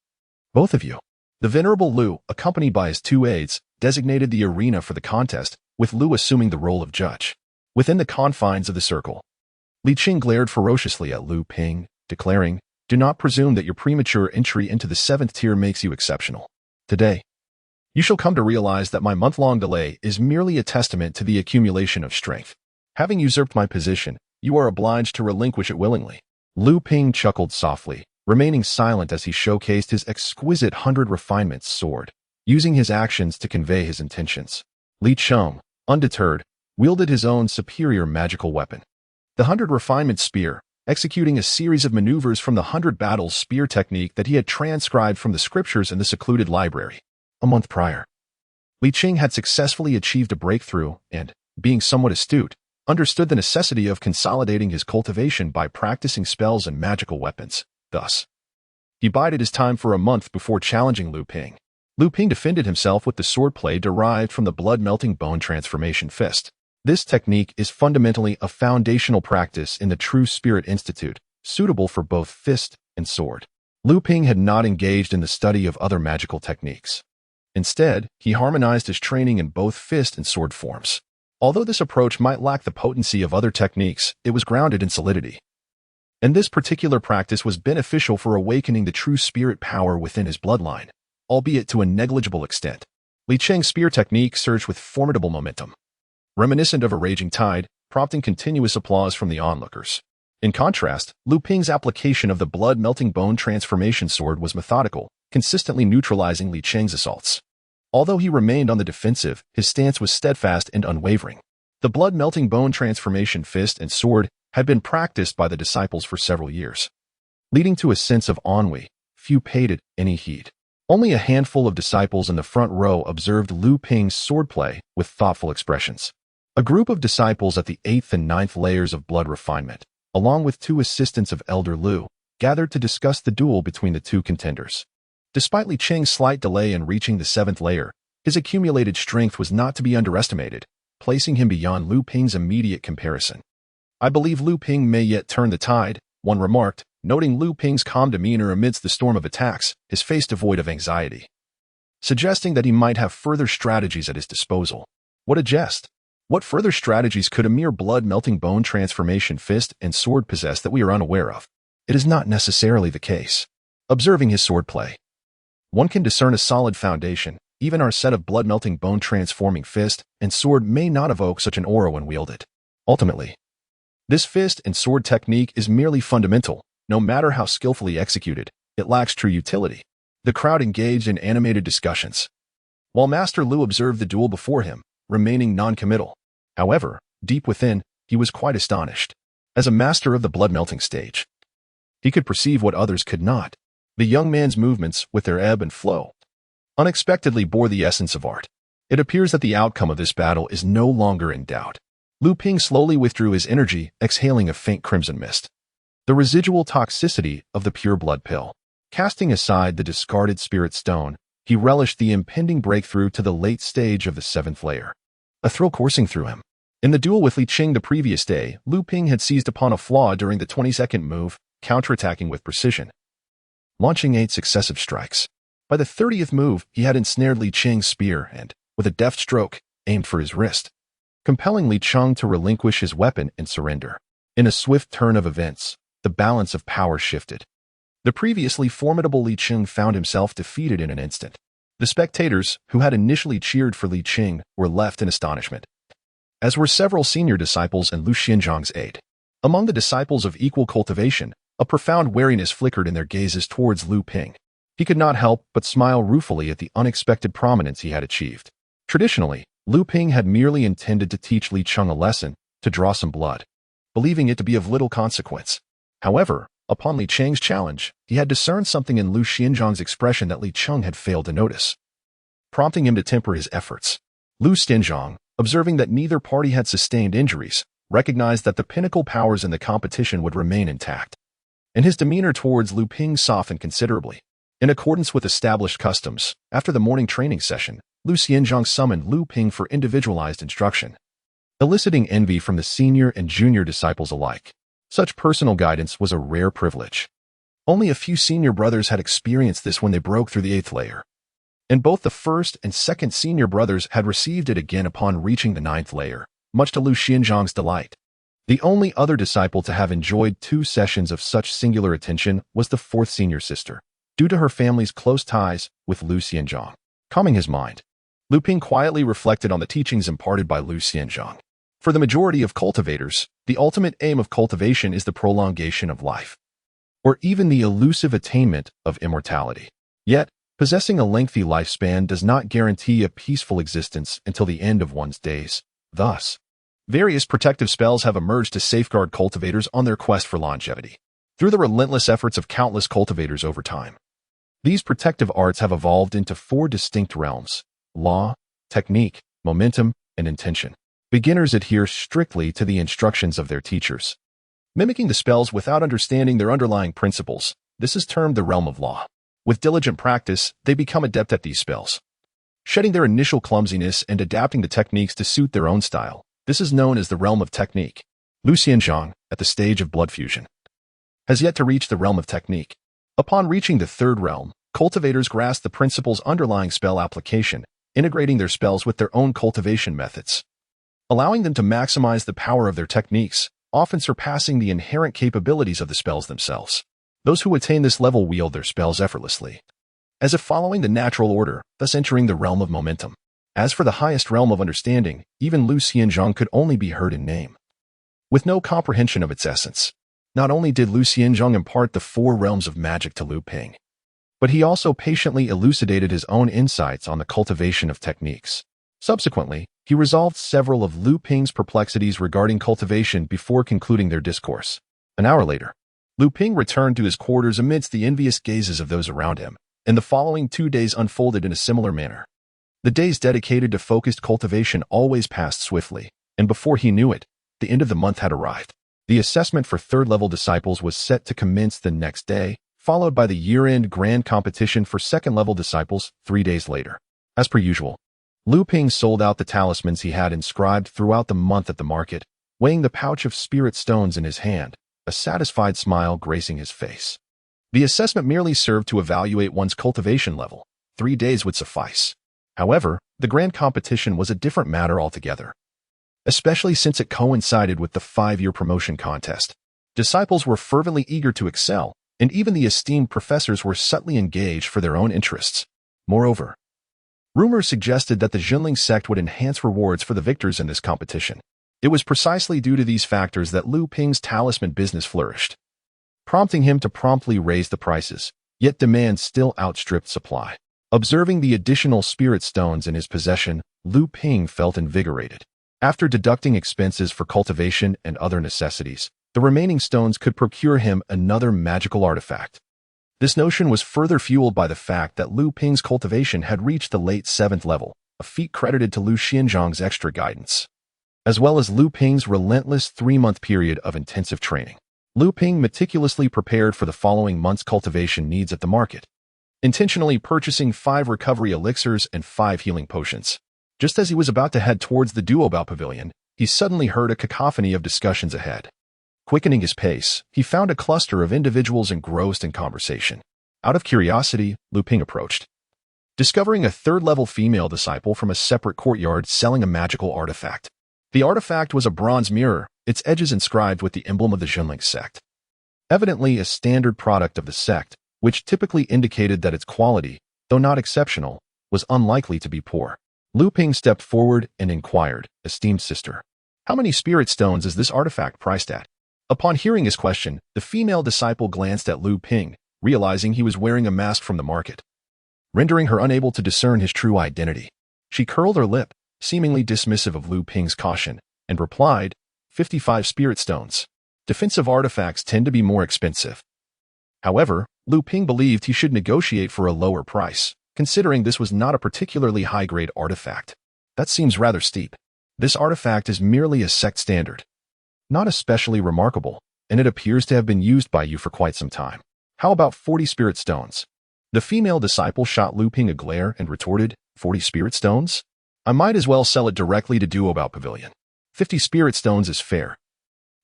Both of you." The venerable Lu, accompanied by his 2 aides, designated the arena for the contest, with Lu assuming the role of judge. Within the confines of the circle, Li Qing glared ferociously at Lu Ping, declaring, "Do not presume that your premature entry into the 7th tier makes you exceptional. Today, you shall come to realize that my month-long delay is merely a testament to the accumulation of strength. Having usurped my position, you are obliged to relinquish it willingly." Lu Ping chuckled softly, remaining silent as he showcased his exquisite 100 refinements sword, using his actions to convey his intentions. Li Cheng, undeterred, wielded his own superior magical weapon, the 100 refinement spear, executing a series of maneuvers from the 100 battles spear technique that he had transcribed from the scriptures in the secluded library. A month prior, Li Qing had successfully achieved a breakthrough and, being somewhat astute, understood the necessity of consolidating his cultivation by practicing spells and magical weapons. Thus, he bided his time for a month before challenging Lu Ping. Lu Ping defended himself with the swordplay derived from the blood-melting bone transformation fist. This technique is fundamentally a foundational practice in the True Spirit Institute, suitable for both fist and sword. Lu Ping had not engaged in the study of other magical techniques. Instead, he harmonized his training in both fist and sword forms. Although this approach might lack the potency of other techniques, it was grounded in solidity. And this particular practice was beneficial for awakening the true spirit power within his bloodline, albeit to a negligible extent. Li Cheng's spear technique surged with formidable momentum, reminiscent of a raging tide, prompting continuous applause from the onlookers. In contrast, Lu Ping's application of the blood-melting bone transformation sword was methodical, consistently neutralizing Li Cheng's assaults. Although he remained on the defensive, his stance was steadfast and unwavering. The blood-melting bone transformation fist and sword had been practiced by the disciples for several years, leading to a sense of ennui. Few paid it any heed. Only a handful of disciples in the front row observed Lu Ping's swordplay with thoughtful expressions. A group of disciples at the 8th and 9th layers of blood refinement, along with 2 assistants of Elder Lu, gathered to discuss the duel between the 2 contenders. Despite Li Cheng's slight delay in reaching the 7th layer, his accumulated strength was not to be underestimated, placing him beyond Lu Ping's immediate comparison. "I believe Lu Ping may yet turn the tide," one remarked, noting Lu Ping's calm demeanor amidst the storm of attacks, his face devoid of anxiety, suggesting that he might have further strategies at his disposal. What a jest! What further strategies could a mere blood-melting bone transformation fist and sword possess that we are unaware of? It is not necessarily the case. Observing his swordplay, one can discern a solid foundation. Even our set of blood-melting bone transforming fist and sword may not evoke such an aura when wielded. Ultimately, this fist and sword technique is merely fundamental. No matter how skillfully executed, it lacks true utility. The crowd engaged in animated discussions, while Master Lu observed the duel before him, remaining non-committal. However, deep within, he was quite astonished. As a master of the blood-melting stage, he could perceive what others could not. The young man's movements, with their ebb and flow, unexpectedly bore the essence of art. It appears that the outcome of this battle is no longer in doubt. Lu Ping slowly withdrew his energy, exhaling a faint crimson mist, the residual toxicity of the pure blood pill. Casting aside the discarded spirit stone, he relished the impending breakthrough to the late stage of the 7th layer. A thrill coursing through him. In the duel with Li Qing the previous day, Lu Ping had seized upon a flaw during the 22nd move, counterattacking with precision, launching 8 successive strikes. By the 30th move, he had ensnared Li Qing's spear and, with a deft stroke, aimed for his wrist, compelling Li Qing to relinquish his weapon and surrender. In a swift turn of events, the balance of power shifted. The previously formidable Li Qing found himself defeated in an instant. The spectators, who had initially cheered for Li Qing, were left in astonishment, as were several senior disciples and Lu Xianzhang's aide. Among the disciples of equal cultivation, a profound wariness flickered in their gazes towards Lu Ping. He could not help but smile ruefully at the unexpected prominence he had achieved. Traditionally, Lu Ping had merely intended to teach Li Qing a lesson, to draw some blood, believing it to be of little consequence. However, upon Li Qing's challenge, he had discerned something in Lu Xianzhang's expression that Li Qing had failed to notice, prompting him to temper his efforts. Lu Xianzhang, observing that neither party had sustained injuries, recognized that the pinnacle powers in the competition would remain intact. And his demeanor towards Lu Ping softened considerably. In accordance with established customs, after the morning training session, Lu Xianzhang summoned Lu Ping for individualized instruction, eliciting envy from the senior and junior disciples alike. Such personal guidance was a rare privilege. Only a few senior brothers had experienced this when they broke through the 8th layer. And both the first and second senior brothers had received it again upon reaching the 9th layer, much to Lu Xianzhang's delight. The only other disciple to have enjoyed 2 sessions of such singular attention was the 4th senior sister, due to her family's close ties with Lu Xianzhang. Calming his mind, Lu Ping quietly reflected on the teachings imparted by Lu Xianzhang. For the majority of cultivators, the ultimate aim of cultivation is the prolongation of life, or even the elusive attainment of immortality. Yet, possessing a lengthy lifespan does not guarantee a peaceful existence until the end of one's days. Thus, various protective spells have emerged to safeguard cultivators on their quest for longevity. Through the relentless efforts of countless cultivators over time, these protective arts have evolved into 4 distinct realms: law, technique, momentum, and intention. Beginners adhere strictly to the instructions of their teachers, mimicking the spells without understanding their underlying principles. This is termed the realm of law. With diligent practice, they become adept at these spells, shedding their initial clumsiness and adapting the techniques to suit their own style. This is known as the realm of technique. Lu Xianzhang, at the stage of blood fusion, has yet to reach the realm of technique. Upon reaching the 3rd realm, cultivators grasp the principles underlying spell application, integrating their spells with their own cultivation methods, allowing them to maximize the power of their techniques, often surpassing the inherent capabilities of the spells themselves. Those who attain this level wield their spells effortlessly, as if following the natural order, thus entering the realm of momentum. As for the highest realm of understanding, even Lu Xianzhang could only be heard in name, with no comprehension of its essence. Not only did Lu Xianzhang impart the 4 realms of magic to Lu Ping, but he also patiently elucidated his own insights on the cultivation of techniques. Subsequently, he resolved several of Lu Ping's perplexities regarding cultivation before concluding their discourse. An hour later, Lu Ping returned to his quarters amidst the envious gazes of those around him, and the following 2 days unfolded in a similar manner. The days dedicated to focused cultivation always passed swiftly, and before he knew it, the end of the month had arrived. The assessment for 3rd-level disciples was set to commence the next day, followed by the year-end grand competition for 2nd-level disciples 3 days later. As per usual, Lu Ping sold out the talismans he had inscribed throughout the month at the market, weighing the pouch of spirit stones in his hand, a satisfied smile gracing his face. The assessment merely served to evaluate one's cultivation level. 3 days would suffice. However, the grand competition was a different matter altogether, especially since it coincided with the 5-year promotion contest. Disciples were fervently eager to excel, and even the esteemed professors were subtly engaged for their own interests. Moreover, rumors suggested that the Zhenling Sect would enhance rewards for the victors in this competition. It was precisely due to these factors that Lu Ping's talisman business flourished, prompting him to promptly raise the prices, yet demand still outstripped supply. Observing the additional spirit stones in his possession, Lu Ping felt invigorated. After deducting expenses for cultivation and other necessities, the remaining stones could procure him another magical artifact. This notion was further fueled by the fact that Lu Ping's cultivation had reached the late 7th level, a feat credited to Lu Xianzhang's extra guidance, as well as Lu Ping's relentless 3-month period of intensive training. Lu Ping meticulously prepared for the following month's cultivation needs at the market, intentionally purchasing 5 recovery elixirs and 5 healing potions. Just as he was about to head towards the Duobao Pavilion, he suddenly heard a cacophony of discussions ahead. Quickening his pace, he found a cluster of individuals engrossed in conversation. Out of curiosity, Lu Ping approached, discovering a 3rd-level female disciple from a separate courtyard selling a magical artifact. The artifact was a bronze mirror, its edges inscribed with the emblem of the Zhenling Sect. Evidently a standard product of the sect, which typically indicated that its quality, though not exceptional, was unlikely to be poor. Lu Ping stepped forward and inquired, "Esteemed sister, how many spirit stones is this artifact priced at?" Upon hearing his question, the female disciple glanced at Lu Ping, realizing he was wearing a mask from the market, rendering her unable to discern his true identity. She curled her lip, seemingly dismissive of Lu Ping's caution, and replied, 55 spirit stones. Defensive artifacts tend to be more expensive. However, Lu Ping believed he should negotiate for a lower price, considering this was not a particularly high-grade artifact. That seems rather steep. This artifact is merely a sect standard. Not especially remarkable, and it appears to have been used by you for quite some time. How about 40 spirit stones? The female disciple shot Luming a glare and retorted, 40 spirit stones? I might as well sell it directly to Duobout Pavilion. 50 spirit stones is fair.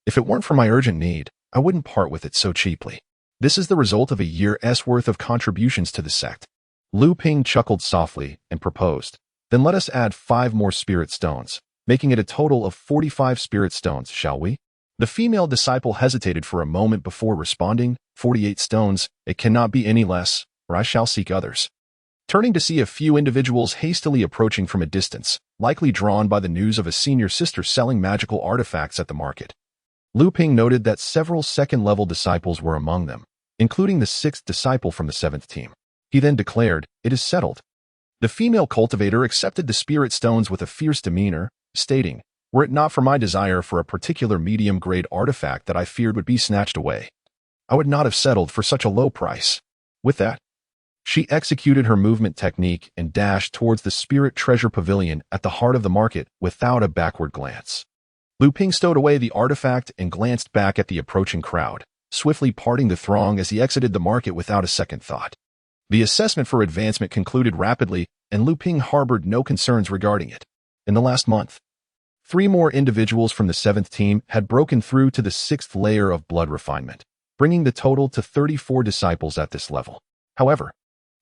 If it weren't for my urgent need, I wouldn't part with it so cheaply. This is the result of a year's worth of contributions to the sect. Luming chuckled softly and proposed, then let us add 5 more spirit stones, making it a total of 45 spirit stones, shall we? The female disciple hesitated for a moment before responding, 48 stones, it cannot be any less, or I shall seek others. Turning to see a few individuals hastily approaching from a distance, likely drawn by the news of a senior sister selling magical artifacts at the market. Luming noted that several second-level disciples were among them, including the 6th disciple from the 7th team. He then declared, it is settled. The female cultivator accepted the spirit stones with a fierce demeanor, stating, were it not for my desire for a particular medium-grade artifact that I feared would be snatched away, I would not have settled for such a low price. With that, she executed her movement technique and dashed towards the spirit treasure pavilion at the heart of the market without a backward glance. Luming stowed away the artifact and glanced back at the approaching crowd, swiftly parting the throng as he exited the market without a second thought. The assessment for advancement concluded rapidly, and Luming harbored no concerns regarding it. In the last month, 3 more individuals from the 7th team had broken through to the 6th layer of blood refinement, bringing the total to 34 disciples at this level. However,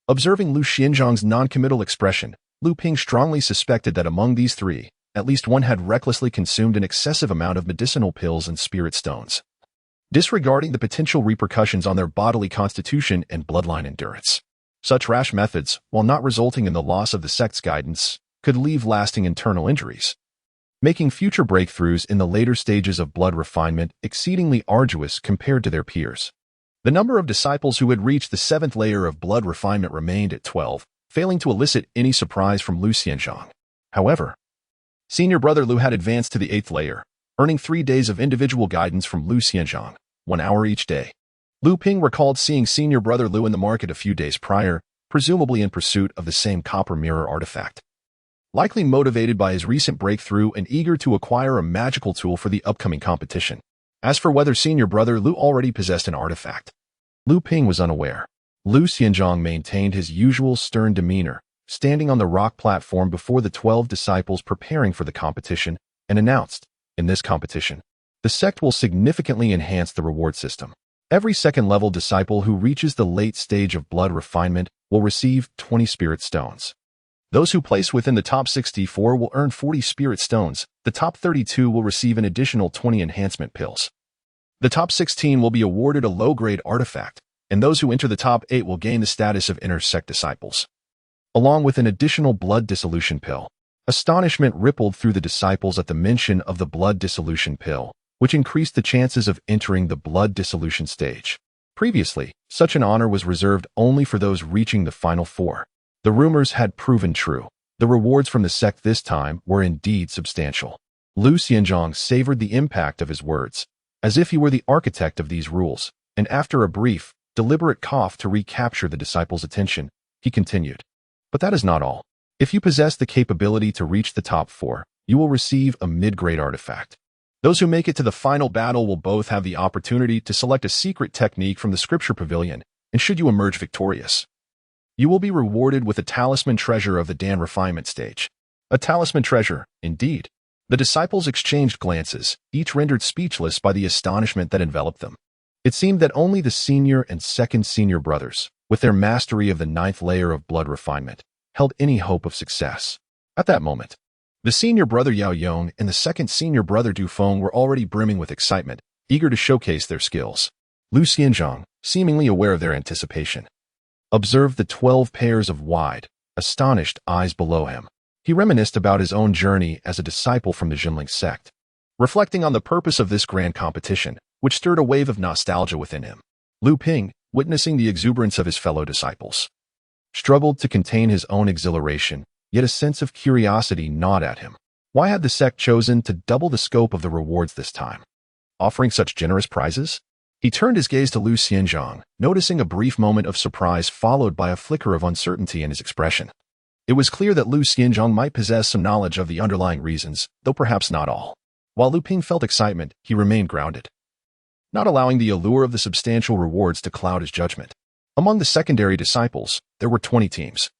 observing Lu Xianzhang's non-committal expression, Luming strongly suspected that among these 3, at least one had recklessly consumed an excessive amount of medicinal pills and spirit stones, disregarding the potential repercussions on their bodily constitution and bloodline endurance. Such rash methods, while not resulting in the loss of the sect's guidance, could leave lasting internal injuries, making future breakthroughs in the later stages of blood refinement exceedingly arduous compared to their peers. The number of disciples who had reached the 7th layer of blood refinement remained at 12, failing to elicit any surprise from Lu Xianzhang. However, Senior Brother Lu had advanced to the 8th layer, earning 3 days of individual guidance from Lu Xianzhang, 1 hour each day. Luming recalled seeing Senior Brother Lu in the market a few days prior, presumably in pursuit of the same copper mirror artifact. Likely motivated by his recent breakthrough and eager to acquire a magical tool for the upcoming competition. As for whether Senior Brother Lu already possessed an artifact, Luming was unaware. Lu Xianzhang maintained his usual stern demeanor, standing on the rock platform before the 12 disciples preparing for the competition, and announced, in this competition, the sect will significantly enhance the reward system. Every second-level disciple who reaches the late stage of blood refinement will receive 20 spirit stones. Those who place within the top 64 will earn 40 spirit stones. The top 32 will receive an additional 20 enhancement pills. The top 16 will be awarded a low-grade artifact, and those who enter the top 8 will gain the status of inner sect disciples, along with an additional blood dissolution pill. Astonishment rippled through the disciples at the mention of the blood dissolution pill, which increased the chances of entering the blood dissolution stage. Previously, such an honor was reserved only for those reaching the final 4. The rumors had proven true. The rewards from the sect this time were indeed substantial. Lu Xianzhang savored the impact of his words, as if he were the architect of these rules, and after a brief, deliberate cough to recapture the disciples' attention, he continued. But that is not all. If you possess the capability to reach the top 4, you will receive a mid-grade artifact. Those who make it to the final battle will both have the opportunity to select a secret technique from the scripture pavilion, and should you emerge victorious, you will be rewarded with a talisman treasure of the Dan refinement stage. A talisman treasure, indeed. The disciples exchanged glances, each rendered speechless by the astonishment that enveloped them. It seemed that only the senior and second senior brothers, with their mastery of the 9th layer of blood refinement, held any hope of success. At that moment, the senior brother Yao Yong and the second senior brother Du Feng were already brimming with excitement, eager to showcase their skills. Lu Xianzhang, seemingly aware of their anticipation, observed the 12 pairs of wide, astonished eyes below him. He reminisced about his own journey as a disciple from the Zhenling Sect, reflecting on the purpose of this grand competition, which stirred a wave of nostalgia within him. Luming, witnessing the exuberance of his fellow disciples, struggled to contain his own exhilaration, yet a sense of curiosity gnawed at him. Why had the sect chosen to double the scope of the rewards this time, offering such generous prizes? He turned his gaze to Lu Xianzhang, noticing a brief moment of surprise followed by a flicker of uncertainty in his expression. It was clear that Lu Xianzhong might possess some knowledge of the underlying reasons, though perhaps not all. While Lu Ping felt excitement, he remained grounded, not allowing the allure of the substantial rewards to cloud his judgment. Among the secondary disciples, there were 20 teams.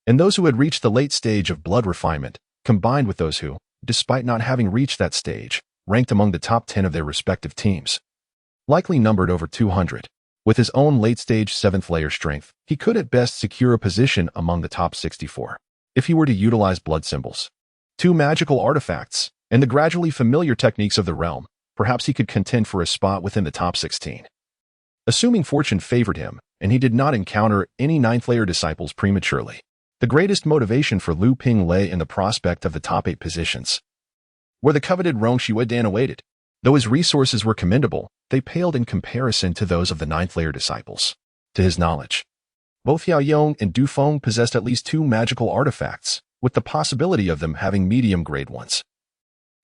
And those who had reached the late stage of blood refinement, combined with those who, despite not having reached that stage, ranked among the top 10 of their respective teams, likely numbered over 200. With his own late-stage 7th layer strength, he could at best secure a position among the top 64. If he were to utilize blood symbols, 2 magical artifacts, and the gradually familiar techniques of the realm, perhaps he could contend for a spot within the top 16. Assuming fortune favored him, and he did not encounter any 9th layer disciples prematurely, the greatest motivation for Lu Ping lay in the prospect of the top 8 positions, where the coveted Rong Xuedan awaited. Though his resources were commendable, they paled in comparison to those of the 9th layer disciples. To his knowledge, both Yao Yong and Du Feng possessed at least 2 magical artifacts, with the possibility of them having medium-grade ones.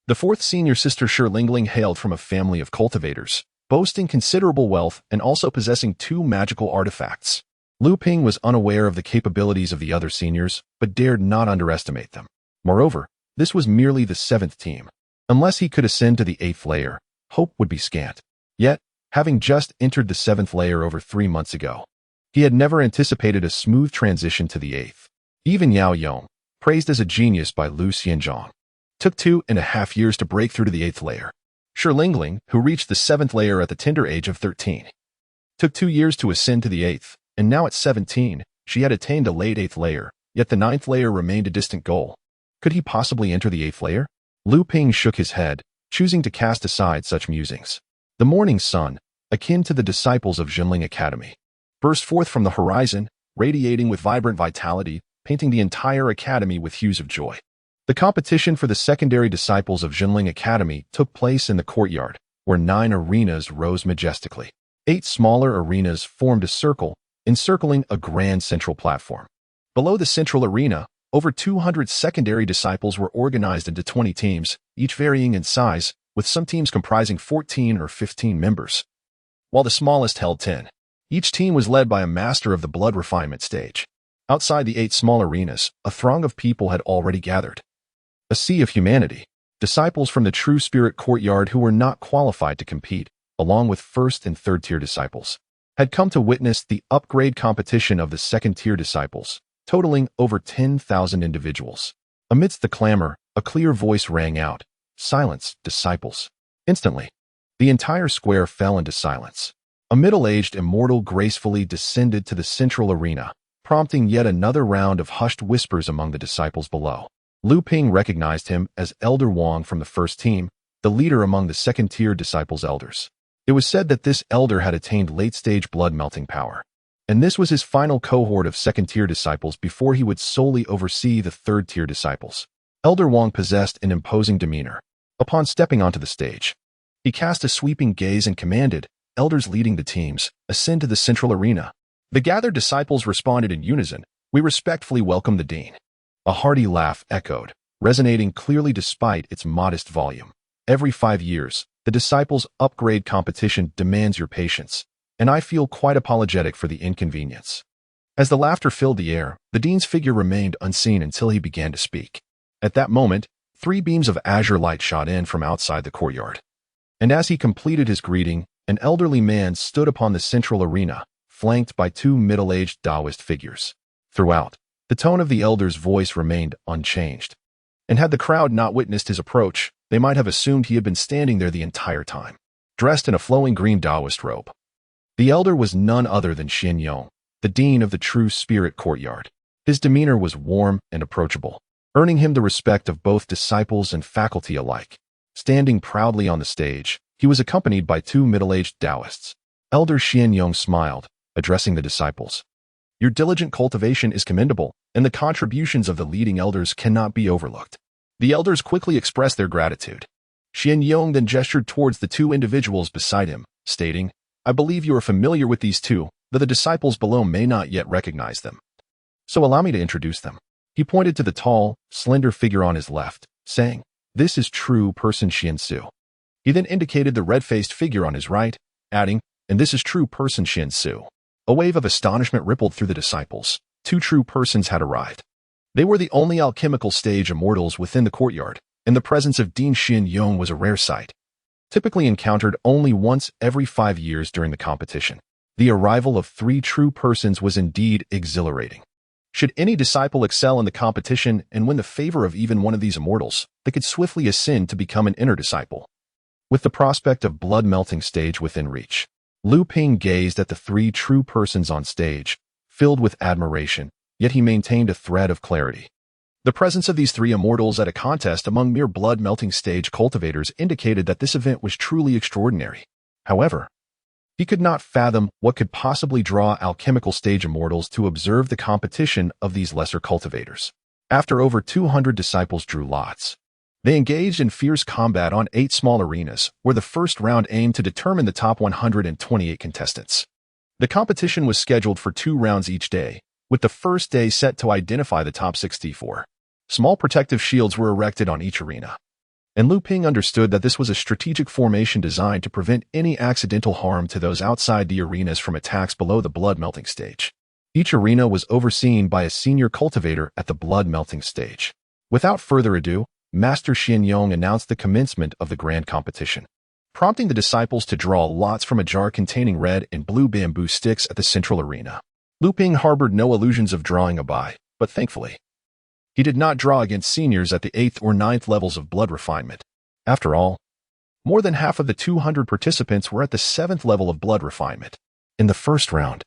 The 4th senior sister Zhenling hailed from a family of cultivators, boasting considerable wealth and also possessing 2 magical artifacts. Lu Ping was unaware of the capabilities of the other seniors, but dared not underestimate them. Moreover, this was merely the 7th team. Unless he could ascend to the 8th layer, hope would be scant. Yet, having just entered the 7th layer over 3 months ago, he had never anticipated a smooth transition to the 8th. Even Yao Yong, praised as a genius by Lu Xianzhong, took 2.5 years to break through to the 8th layer. Zhenling, who reached the 7th layer at the tender age of 13, took 2 years to ascend to the 8th, and now at 17, she had attained a late 8th layer, yet the 9th layer remained a distant goal. Could he possibly enter the 8th layer? Lu Ping shook his head, choosing to cast aside such musings. The morning sun, akin to the disciples of Zhenling Academy, burst forth from the horizon, radiating with vibrant vitality, painting the entire academy with hues of joy. The competition for the secondary disciples of Zhenling Academy took place in the courtyard, where 9 arenas rose majestically. 8 smaller arenas formed a circle, encircling a grand central platform. Below the central arena, over 200 secondary disciples were organized into 20 teams, each varying in size, with some teams comprising 14 or 15 members, while the smallest held 10. Each team was led by a master of the blood refinement stage. Outside the 8 small arenas, a throng of people had already gathered. A sea of humanity, disciples from the true spirit courtyard who were not qualified to compete, along with 1st and 3rd tier disciples, had come to witness the upgrade competition of the 2nd tier disciples, totaling over 10,000 individuals. Amidst the clamor, a clear voice rang out, "Silence, disciples." Instantly, the entire square fell into silence. A middle-aged immortal gracefully descended to the central arena, prompting yet another round of hushed whispers among the disciples below. Lu Ping recognized him as Elder Wang from the 1st team, the leader among the 2nd-tier disciples' elders. It was said that this elder had attained late-stage blood-melting power, and this was his final cohort of 2nd-tier disciples before he would solely oversee the 3rd-tier disciples. Elder Wang possessed an imposing demeanor. Upon stepping onto the stage, he cast a sweeping gaze and commanded, "Elders leading the teams, ascend to the central arena." The gathered disciples responded in unison, "We respectfully welcome the dean." A hearty laugh echoed, resonating clearly despite its modest volume. Every 5 years, the disciples' upgrade competition demands your patience, and I feel quite apologetic for the inconvenience. As the laughter filled the air, the dean's figure remained unseen until he began to speak. At that moment, 3 beams of azure light shot in from outside the courtyard. And as he completed his greeting, an elderly man stood upon the central arena, flanked by 2 middle-aged Taoist figures. Throughout, the tone of the elder's voice remained unchanged. And had the crowd not witnessed his approach, they might have assumed he had been standing there the entire time, dressed in a flowing green Taoist robe. The elder was none other than Xian Yong, the dean of the True Spirit Courtyard. His demeanor was warm and approachable, earning him the respect of both disciples and faculty alike. Standing proudly on the stage, he was accompanied by 2 middle-aged Taoists. Elder Xian Yong smiled, addressing the disciples. "Your diligent cultivation is commendable, and the contributions of the leading elders cannot be overlooked." The elders quickly expressed their gratitude. Xian Yong then gestured towards the 2 individuals beside him, stating, "I believe you are familiar with these 2, though the disciples below may not yet recognize them. So allow me to introduce them." He pointed to the tall, slender figure on his left, saying, "This is true person Xian Su." He then indicated the red-faced figure on his right, adding, "And this is true person Xian Su." A wave of astonishment rippled through the disciples. 2 true persons had arrived. They were the only alchemical stage immortals within the courtyard, and the presence of Din Xin Yong was a rare sight, typically encountered only once every 5 years during the competition. The arrival of 3 true persons was indeed exhilarating. Should any disciple excel in the competition and win the favor of even one of these immortals, they could swiftly ascend to become an inner disciple. With the prospect of blood-melting stage within reach, Lu Ping gazed at the 3 true persons on stage, filled with admiration, yet he maintained a thread of clarity. The presence of these 3 immortals at a contest among mere blood-melting stage cultivators indicated that this event was truly extraordinary. However, he could not fathom what could possibly draw alchemical stage immortals to observe the competition of these lesser cultivators. After over 200 disciples drew lots, they engaged in fierce combat on 8 small arenas, where the first round aimed to determine the top 128 contestants. The competition was scheduled for 2 rounds each day, with the first day set to identify the top 64. Small protective shields were erected on each arena, and Lu Ping understood that this was a strategic formation designed to prevent any accidental harm to those outside the arenas from attacks below the blood-melting stage. Each arena was overseen by a senior cultivator at the blood-melting stage. Without further ado, Master Xin Yong announced the commencement of the grand competition, prompting the disciples to draw lots from a jar containing red and blue bamboo sticks at the central arena. Lu Ping harbored no illusions of drawing a buy, but thankfully, he did not draw against seniors at the 8th or 9th levels of blood refinement. After all, more than half of the 200 participants were at the 7th level of blood refinement. In the first round,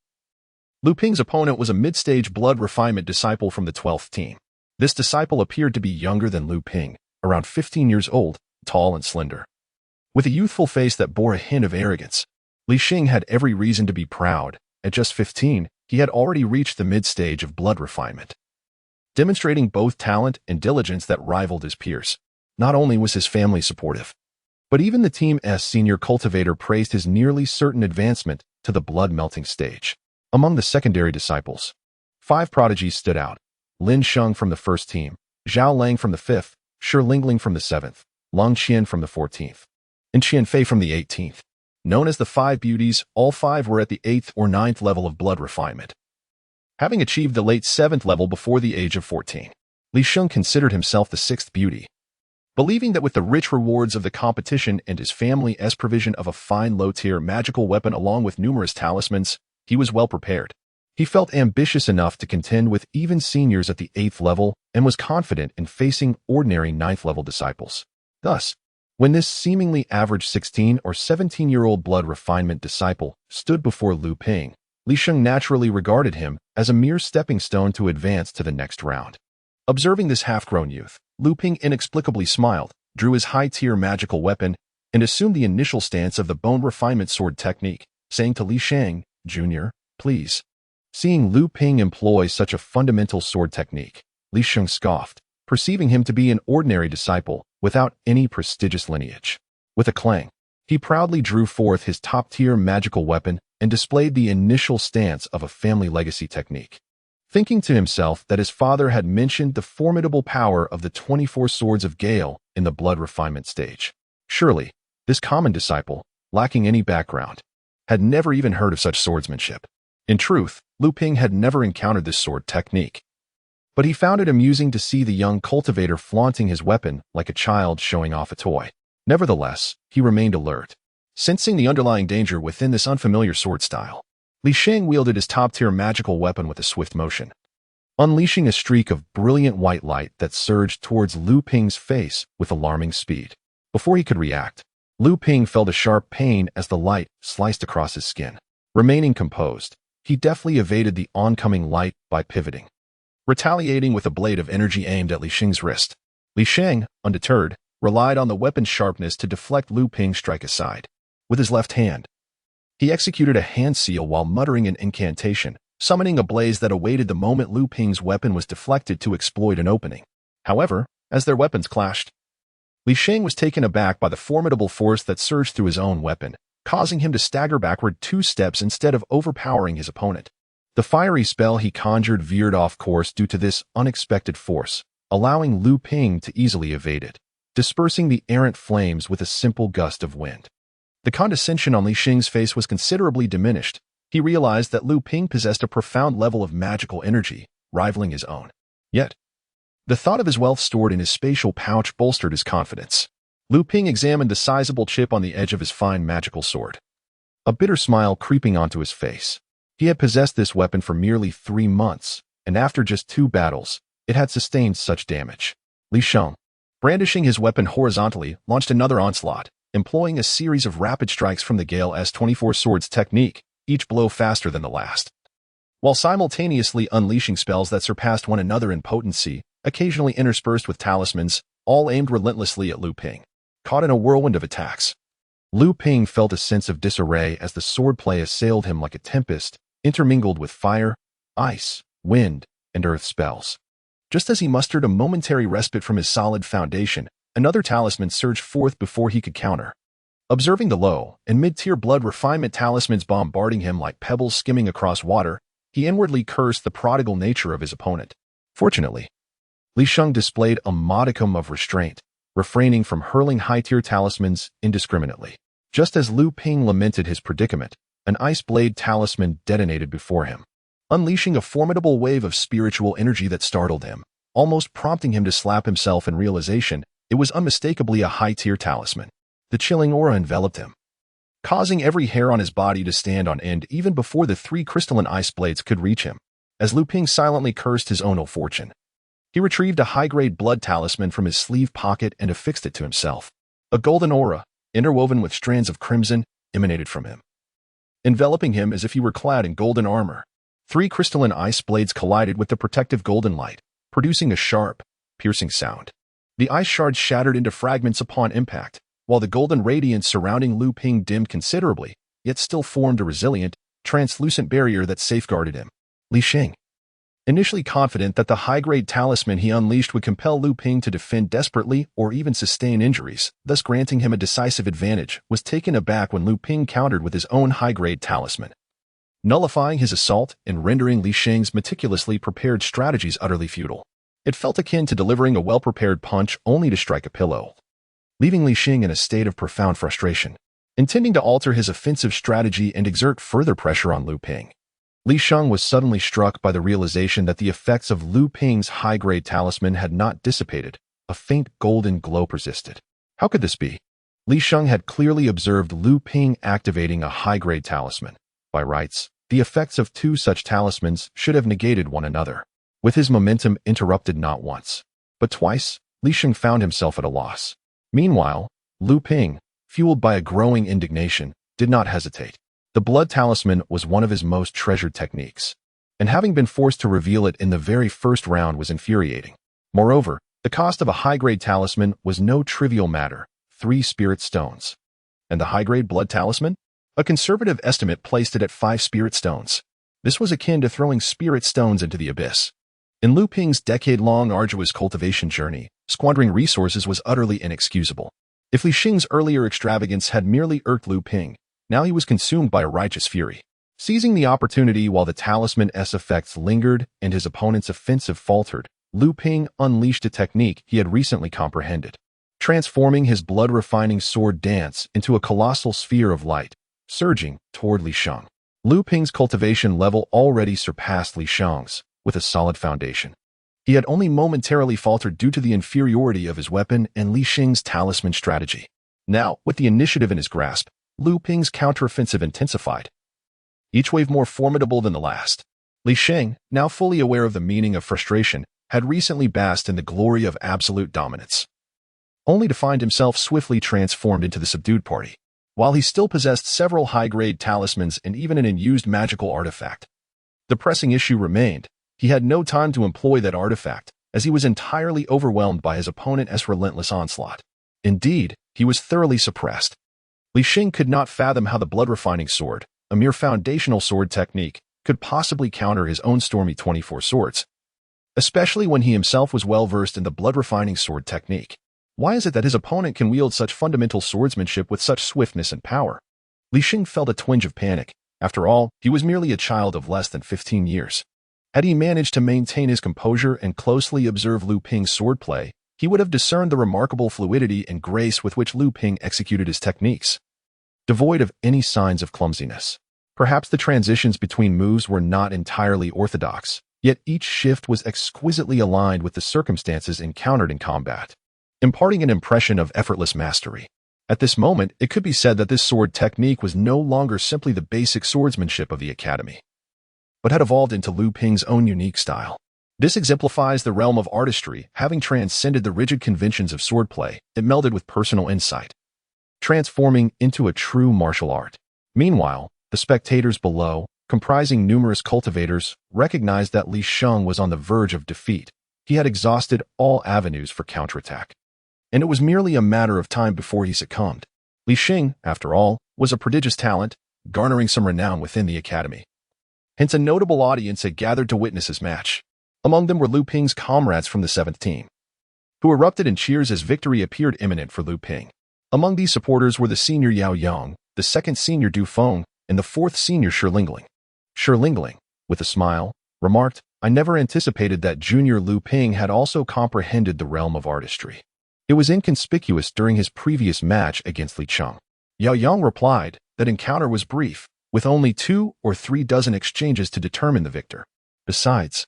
Lu Ping's opponent was a mid-stage blood refinement disciple from the 12th team. This disciple appeared to be younger than Lu Ping, around 15 years old, tall and slender. With a youthful face that bore a hint of arrogance, Li Xing had every reason to be proud. At just 15, he had already reached the mid-stage of blood refinement, demonstrating both talent and diligence that rivaled his peers. Not only was his family supportive, but even the team's senior cultivator praised his nearly certain advancement to the blood-melting stage. Among the secondary disciples, 5 prodigies stood out: Lin Sheng from the 1st team, Zhao Lang from the 5th, Shi Lingling from the 7th, Long Qian from the 14th, and Qian Fei from the 18th. Known as the 5 beauties, all 5 were at the 8th or 9th level of blood refinement, having achieved the late 7th level before the age of 14. Li Sheng considered himself the 6th beauty, believing that with the rich rewards of the competition and his family's provision of a fine low-tier magical weapon along with numerous talismans, he was well prepared. He felt ambitious enough to contend with even seniors at the 8th level and was confident in facing ordinary 9th level disciples. Thus, when this seemingly average 16 or 17-year-old blood refinement disciple stood before Lu Ping, Li Sheng naturally regarded him as a mere stepping stone to advance to the next round. Observing this half-grown youth, Lu Ping inexplicably smiled, drew his high-tier magical weapon, and assumed the initial stance of the bone refinement sword technique, saying to Li Sheng, "Junior, please." Seeing Lu Ping employ such a fundamental sword technique, Li Sheng scoffed, perceiving him to be an ordinary disciple without any prestigious lineage. With a clang, he proudly drew forth his top-tier magical weapon and displayed the initial stance of a family legacy technique. Thinking to himself that his father had mentioned the formidable power of the 24 swords of Gale in the blood refinement stage, surely this common disciple, lacking any background, had never even heard of such swordsmanship. In truth, Lu Ping had never encountered this sword technique, but he found it amusing to see the young cultivator flaunting his weapon like a child showing off a toy. Nevertheless, he remained alert, sensing the underlying danger within this unfamiliar sword style. Li Sheng wielded his top-tier magical weapon with a swift motion, unleashing a streak of brilliant white light that surged towards Lu Ping's face with alarming speed. Before he could react, Lu Ping felt a sharp pain as the light sliced across his skin. Remaining composed, he deftly evaded the oncoming light by pivoting, retaliating with a blade of energy aimed at Li Sheng's wrist. Li Sheng, undeterred, relied on the weapon's sharpness to deflect Lu Ping's strike aside. With his left hand, he executed a hand seal while muttering an incantation, summoning a blaze that awaited the moment Lu Ping's weapon was deflected to exploit an opening. However, as their weapons clashed, Li Sheng was taken aback by the formidable force that surged through his own weapon, causing him to stagger backward 2 steps instead of overpowering his opponent. The fiery spell he conjured veered off course due to this unexpected force, allowing Lu Ping to easily evade it, dispersing the errant flames with a simple gust of wind. The condescension on Li Sheng's face was considerably diminished. He realized that Lu Ping possessed a profound level of magical energy, rivaling his own. Yet, The thought of his wealth stored in his spatial pouch bolstered his confidence. Luming examined the sizable chip on the edge of his fine magical sword, a bitter smile creeping onto his face. He had possessed this weapon for merely 3 months, and after just 2 battles, it had sustained such damage. Li Sheng, brandishing his weapon horizontally, launched another onslaught, employing a series of rapid strikes from the Gale S24 sword's technique, each blow faster than the last, while simultaneously unleashing spells that surpassed one another in potency, occasionally interspersed with talismans, all aimed relentlessly at Luming. Caught in a whirlwind of attacks, Luming felt a sense of disarray as the swordplay assailed him like a tempest, intermingled with fire, ice, wind, and earth spells. Just as he mustered a momentary respite from his solid foundation, another talisman surged forth before he could counter. Observing the low and mid-tier blood refinement talismans bombarding him like pebbles skimming across water, he inwardly cursed the prodigal nature of his opponent. Fortunately, Li Sheng displayed a modicum of restraint, refraining from hurling high-tier talismans indiscriminately. Just as Luming lamented his predicament, an ice blade talisman detonated before him, unleashing a formidable wave of spiritual energy that startled him, almost prompting him to slap himself in realization it was unmistakably a high-tier talisman. The chilling aura enveloped him, causing every hair on his body to stand on end even before the 3 crystalline ice blades could reach him. As Luming silently cursed his own ill fortune, he retrieved a high-grade blood talisman from his sleeve pocket and affixed it to himself. A golden aura, interwoven with strands of crimson, emanated from him, enveloping him as if he were clad in golden armor. 3 crystalline ice blades collided with the protective golden light, producing a sharp, piercing sound. The ice shards shattered into fragments upon impact, while the golden radiance surrounding Luming dimmed considerably, yet still formed a resilient, translucent barrier that safeguarded him. Li Sheng, initially confident that the high-grade talisman he unleashed would compel Luming to defend desperately or even sustain injuries, thus granting him a decisive advantage, was taken aback when Luming countered with his own high-grade talisman, nullifying his assault and rendering Li Sheng's meticulously prepared strategies utterly futile. It felt akin to delivering a well-prepared punch only to strike a pillow, leaving Li Sheng in a state of profound frustration. Intending to alter his offensive strategy and exert further pressure on Luming, Li Sheng was suddenly struck by the realization that the effects of Luming's high-grade talisman had not dissipated. A faint golden glow persisted. How could this be? Li Sheng had clearly observed Luming activating a high-grade talisman. By rights, the effects of 2 such talismans should have negated one another. With his momentum interrupted not once, but twice, Li Sheng found himself at a loss. Meanwhile, Luming, fueled by a growing indignation, did not hesitate. The blood talisman was one of his most treasured techniques, and having been forced to reveal it in the very first round was infuriating. Moreover, the cost of a high-grade talisman was no trivial matter, 3 spirit stones. And the high-grade blood talisman? A conservative estimate placed it at 5 spirit stones. This was akin to throwing spirit stones into the abyss. In Luming's decade-long arduous cultivation journey, squandering resources was utterly inexcusable. If Li Sheng's earlier extravagance had merely irked Luming, now he was consumed by a righteous fury. Seizing the opportunity while the talisman's effects lingered and his opponent's offensive faltered, Luming unleashed a technique he had recently comprehended, transforming his blood-refining sword dance into a colossal sphere of light, surging toward Li Sheng. Luming's cultivation level already surpassed Li Sheng's, with a solid foundation. He had only momentarily faltered due to the inferiority of his weapon and Li Sheng's talisman strategy. Now, with the initiative in his grasp, Luming's counteroffensive intensified, each wave more formidable than the last. Li Sheng, now fully aware of the meaning of frustration, had recently basked in the glory of absolute dominance, only to find himself swiftly transformed into the subdued party. While he still possessed several high-grade talismans and even an unused magical artifact, the pressing issue remained. He had no time to employ that artifact, as he was entirely overwhelmed by his opponent's relentless onslaught. Indeed, he was thoroughly suppressed. Li Sheng could not fathom how the blood-refining sword, a mere foundational sword technique, could possibly counter his own stormy 24 swords, especially when he himself was well-versed in the blood-refining sword technique. Why is it that his opponent can wield such fundamental swordsmanship with such swiftness and power? Li Sheng felt a twinge of panic. After all, he was merely a child of less than 15 years. Had he managed to maintain his composure and closely observe Luming's swordplay, he would have discerned the remarkable fluidity and grace with which Luming executed his techniques, devoid of any signs of clumsiness. Perhaps the transitions between moves were not entirely orthodox, Yet each shift was exquisitely aligned with the circumstances encountered in combat, imparting an impression of effortless mastery. At this moment, it could be said that this sword technique was no longer simply the basic swordsmanship of the Academy, but had evolved into Lu Ping's own unique style. This exemplifies the realm of artistry, having transcended the rigid conventions of swordplay. It melded with personal insight, transforming into a true martial art. Meanwhile, the spectators below, comprising numerous cultivators, recognized that Li Sheng was on the verge of defeat. He had exhausted all avenues for counterattack, and it was merely a matter of time before he succumbed. Li Sheng, after all, was a prodigious talent, garnering some renown within the Academy. Hence, a notable audience had gathered to witness his match. Among them were Lu Ping's comrades from the 7th team, who erupted in cheers as victory appeared imminent for Lu Ping. Among these supporters were the senior Yao Yang, the 2nd senior Du Feng, and the 4th senior Shilingling. Shilingling, with a smile, remarked, "I never anticipated that junior Lu Ping had also comprehended the realm of artistry. It was inconspicuous during his previous match against Li Cheng." Yao Yang replied, "That encounter was brief, with only 2 or 3 dozen exchanges to determine the victor. Besides,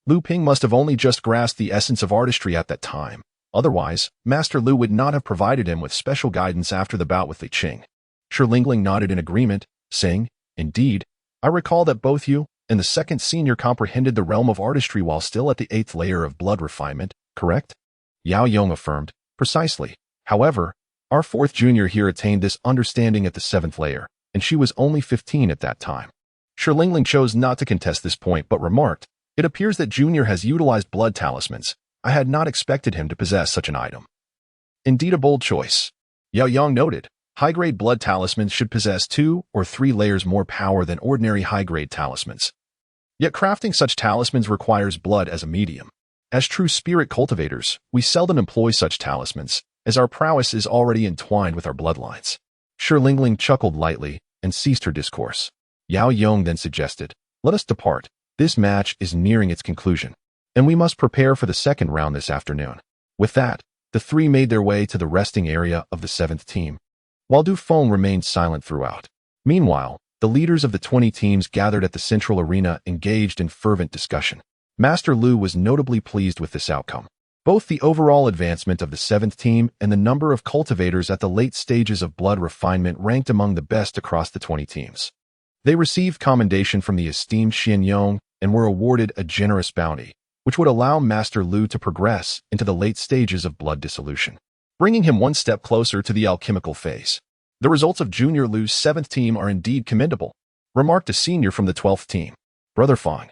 Lu Ping must have only just grasped the essence of artistry at that time. Otherwise, Master Lu would not have provided him with special guidance after the bout with Li Cheng." Shilingling nodded in agreement, saying, "Indeed, I recall that both you and the 2nd senior comprehended the realm of artistry while still at the 8th layer of blood refinement, correct?" Yao Yang affirmed, "Precisely. However, our 4th junior here attained this understanding at the 7th layer, and she was only 15 at that time." Shilingling chose not to contest this point but remarked, "It appears that Junior has utilized blood talismans. I had not expected him to possess such an item." "Indeed a bold choice." Yao Yang noted, "High-grade blood talismans should possess 2 or 3 layers more power than ordinary high-grade talismans. Yet crafting such talismans requires blood as a medium. As true spirit cultivators, we seldom employ such talismans, as our prowess is already entwined with our bloodlines." Shilingling chuckled lightly and ceased her discourse. Yao Yang then suggested, "Let us depart. This match is nearing its conclusion, and we must prepare for the 2nd round this afternoon." With that, the 3 made their way to the resting area of the 7th team, while Du Feng remained silent throughout. Meanwhile, the leaders of the 20 teams gathered at the central arena engaged in fervent discussion. Master Lu was notably pleased with this outcome. Both the overall advancement of the 7th team and the number of cultivators at the late stages of blood refinement ranked among the best across the 20 teams. They received commendation from the esteemed Xian Yong and were awarded a generous bounty, which would allow Master Lu to progress into the late stages of blood dissolution, bringing him one step closer to the alchemical phase. "The results of Junior Lu's 7th team are indeed commendable," remarked a senior from the 12th team. "Brother Feng,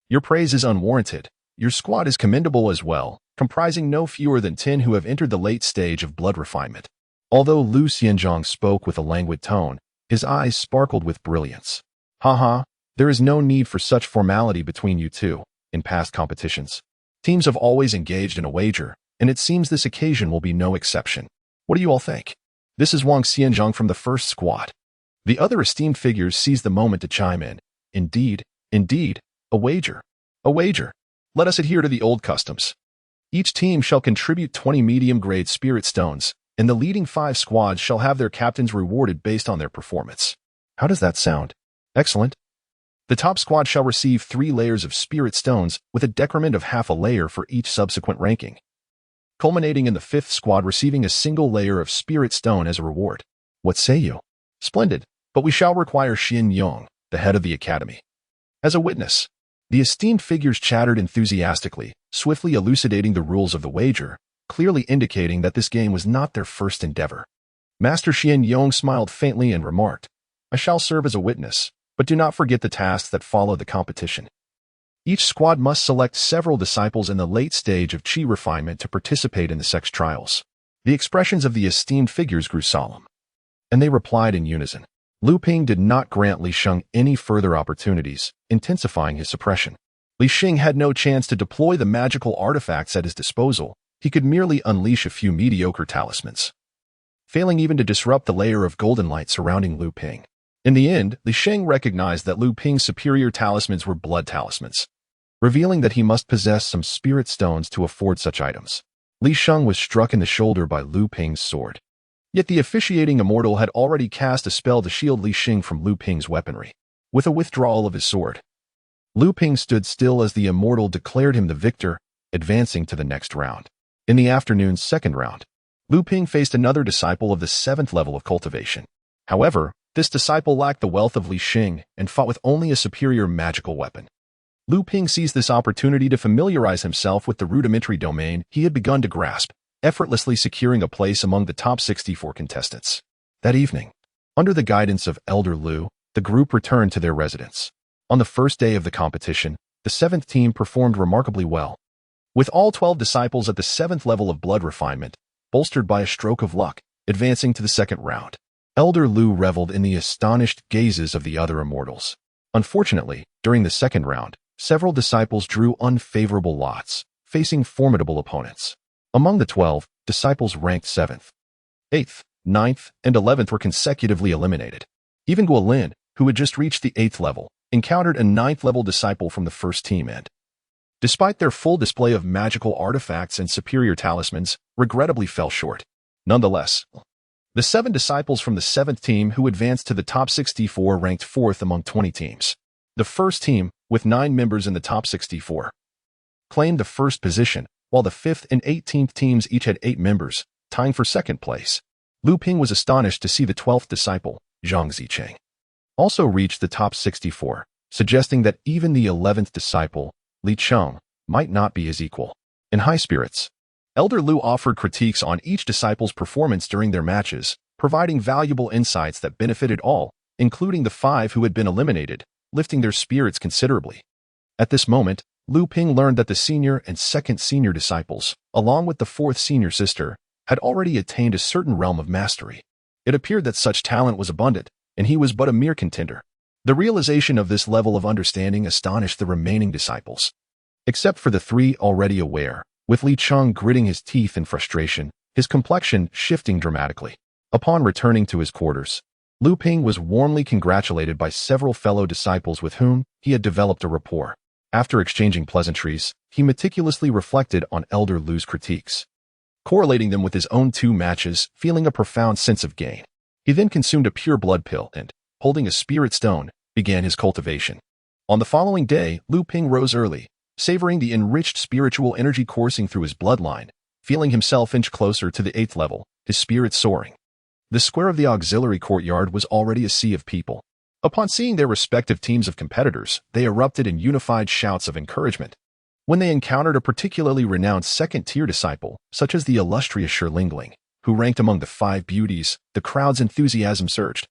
your praise is unwarranted. Your squad is commendable as well, comprising no fewer than 10 who have entered the late stage of blood refinement." Although Lu Xianzhong spoke with a languid tone, his eyes sparkled with brilliance. "Haha, there is no need for such formality between you two. In past competitions, teams have always engaged in a wager, and it seems this occasion will be no exception. What do you all think?" This is Wang Xianzhong from the 1st squad. The other esteemed figures seized the moment to chime in. Indeed, a wager. A wager. Let us adhere to the old customs. Each team shall contribute 20 medium-grade spirit stones, and the leading 5 squads shall have their captains rewarded based on their performance. How does that sound? Excellent. The top squad shall receive 3 layers of spirit stones with a decrement of half a layer for each subsequent ranking, culminating in the 5th squad receiving a single layer of spirit stone as a reward. What say you? Splendid, but we shall require Xian Yong, the head of the Academy, as a witness. The esteemed figures chattered enthusiastically, swiftly elucidating the rules of the wager, clearly indicating that this game was not their first endeavor. Master Xian Yong smiled faintly and remarked, "I shall serve as a witness, but do not forget the tasks that follow the competition. Each squad must select several disciples in the late stage of chi refinement to participate in the sex trials." The expressions of the esteemed figures grew solemn, and they replied in unison. Lu Ping did not grant Li Sheng any further opportunities, intensifying his suppression. Li Sheng had no chance to deploy the magical artifacts at his disposal. He could merely unleash a few mediocre talismans, failing even to disrupt the layer of golden light surrounding Lu Ping. In the end, Li Sheng recognized that Lu Ping's superior talismans were blood talismans, revealing that he must possess some spirit stones to afford such items. Li Sheng was struck in the shoulder by Lu Ping's sword. Yet the officiating immortal had already cast a spell to shield Li Sheng from Lu Ping's weaponry. With a withdrawal of his sword, Lu Ping stood still as the immortal declared him the victor, advancing to the next round. In the afternoon's second round, Lu Ping faced another disciple of the 7th level of cultivation. However, this disciple lacked the wealth of Li Xing and fought with only a superior magical weapon. Lu Ping seized this opportunity to familiarize himself with the rudimentary domain he had begun to grasp, effortlessly securing a place among the top 64 contestants. That evening, under the guidance of Elder Lu, the group returned to their residence. On the first day of the competition, the 7th team performed remarkably well. With all 12 disciples at the 7th level of blood refinement, bolstered by a stroke of luck, advancing to the second round, Elder Lu reveled in the astonished gazes of the other immortals. Unfortunately, during the second round, several disciples drew unfavorable lots, facing formidable opponents. Among the 12, disciples ranked 7th, 8th, 9th, and 11th were consecutively eliminated. Even Guolin, who had just reached the 8th level, encountered a 9th level disciple from the first team and, despite their full display of magical artifacts and superior talismans, regrettably fell short. Nonetheless, the 7 disciples from the 7th team who advanced to the top 64 ranked 4th among 20 teams. The first team, with 9 members in the top 64, claimed the first position, while the 5th and 18th teams each had 8 members, tying for second place. Lu Ping was astonished to see the 12th disciple, Zhang Zicheng, also reach the top 64, suggesting that even the 11th disciple, Li Cheng, might not be his equal. In high spirits, Elder Lu offered critiques on each disciple's performance during their matches, providing valuable insights that benefited all, including the 5 who had been eliminated, lifting their spirits considerably. At this moment, Lu Ping learned that the senior and second senior disciples, along with the 4th senior sister, had already attained a certain realm of mastery. It appeared that such talent was abundant, and he was but a mere contender. The realization of this level of understanding astonished the remaining disciples. Except for the 3 already aware, with Li Cheng gritting his teeth in frustration, his complexion shifting dramatically. Upon returning to his quarters, Lu Ping was warmly congratulated by several fellow disciples with whom he had developed a rapport. After exchanging pleasantries, he meticulously reflected on Elder Lu's critiques, correlating them with his own 2 matches, feeling a profound sense of gain. He then consumed a pure blood pill and, holding a spirit stone, began his cultivation. On the following day, Lu Ping rose early, savoring the enriched spiritual energy coursing through his bloodline, feeling himself inch closer to the 8th level, his spirit soaring. The square of the auxiliary courtyard was already a sea of people. Upon seeing their respective teams of competitors, they erupted in unified shouts of encouragement. When they encountered a particularly renowned second-tier disciple, such as the illustrious Zhenling, who ranked among the 5 beauties, the crowd's enthusiasm surged,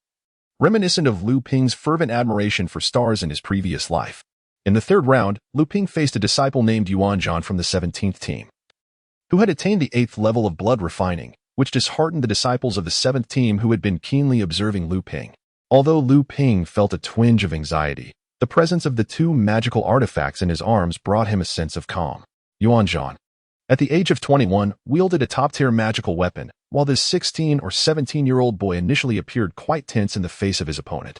reminiscent of Lu Ping's fervent admiration for stars in his previous life. In the third round, Lu Ping faced a disciple named Yuan Zhan from the 17th team, who had attained the 8th level of blood refining, which disheartened the disciples of the 7th team who had been keenly observing Lu Ping. Although Lu Ping felt a twinge of anxiety, the presence of the 2 magical artifacts in his arms brought him a sense of calm. Yuan Zhan, at the age of 21, wielded a top-tier magical weapon, while this 16 or 17-year-old boy initially appeared quite tense in the face of his opponent.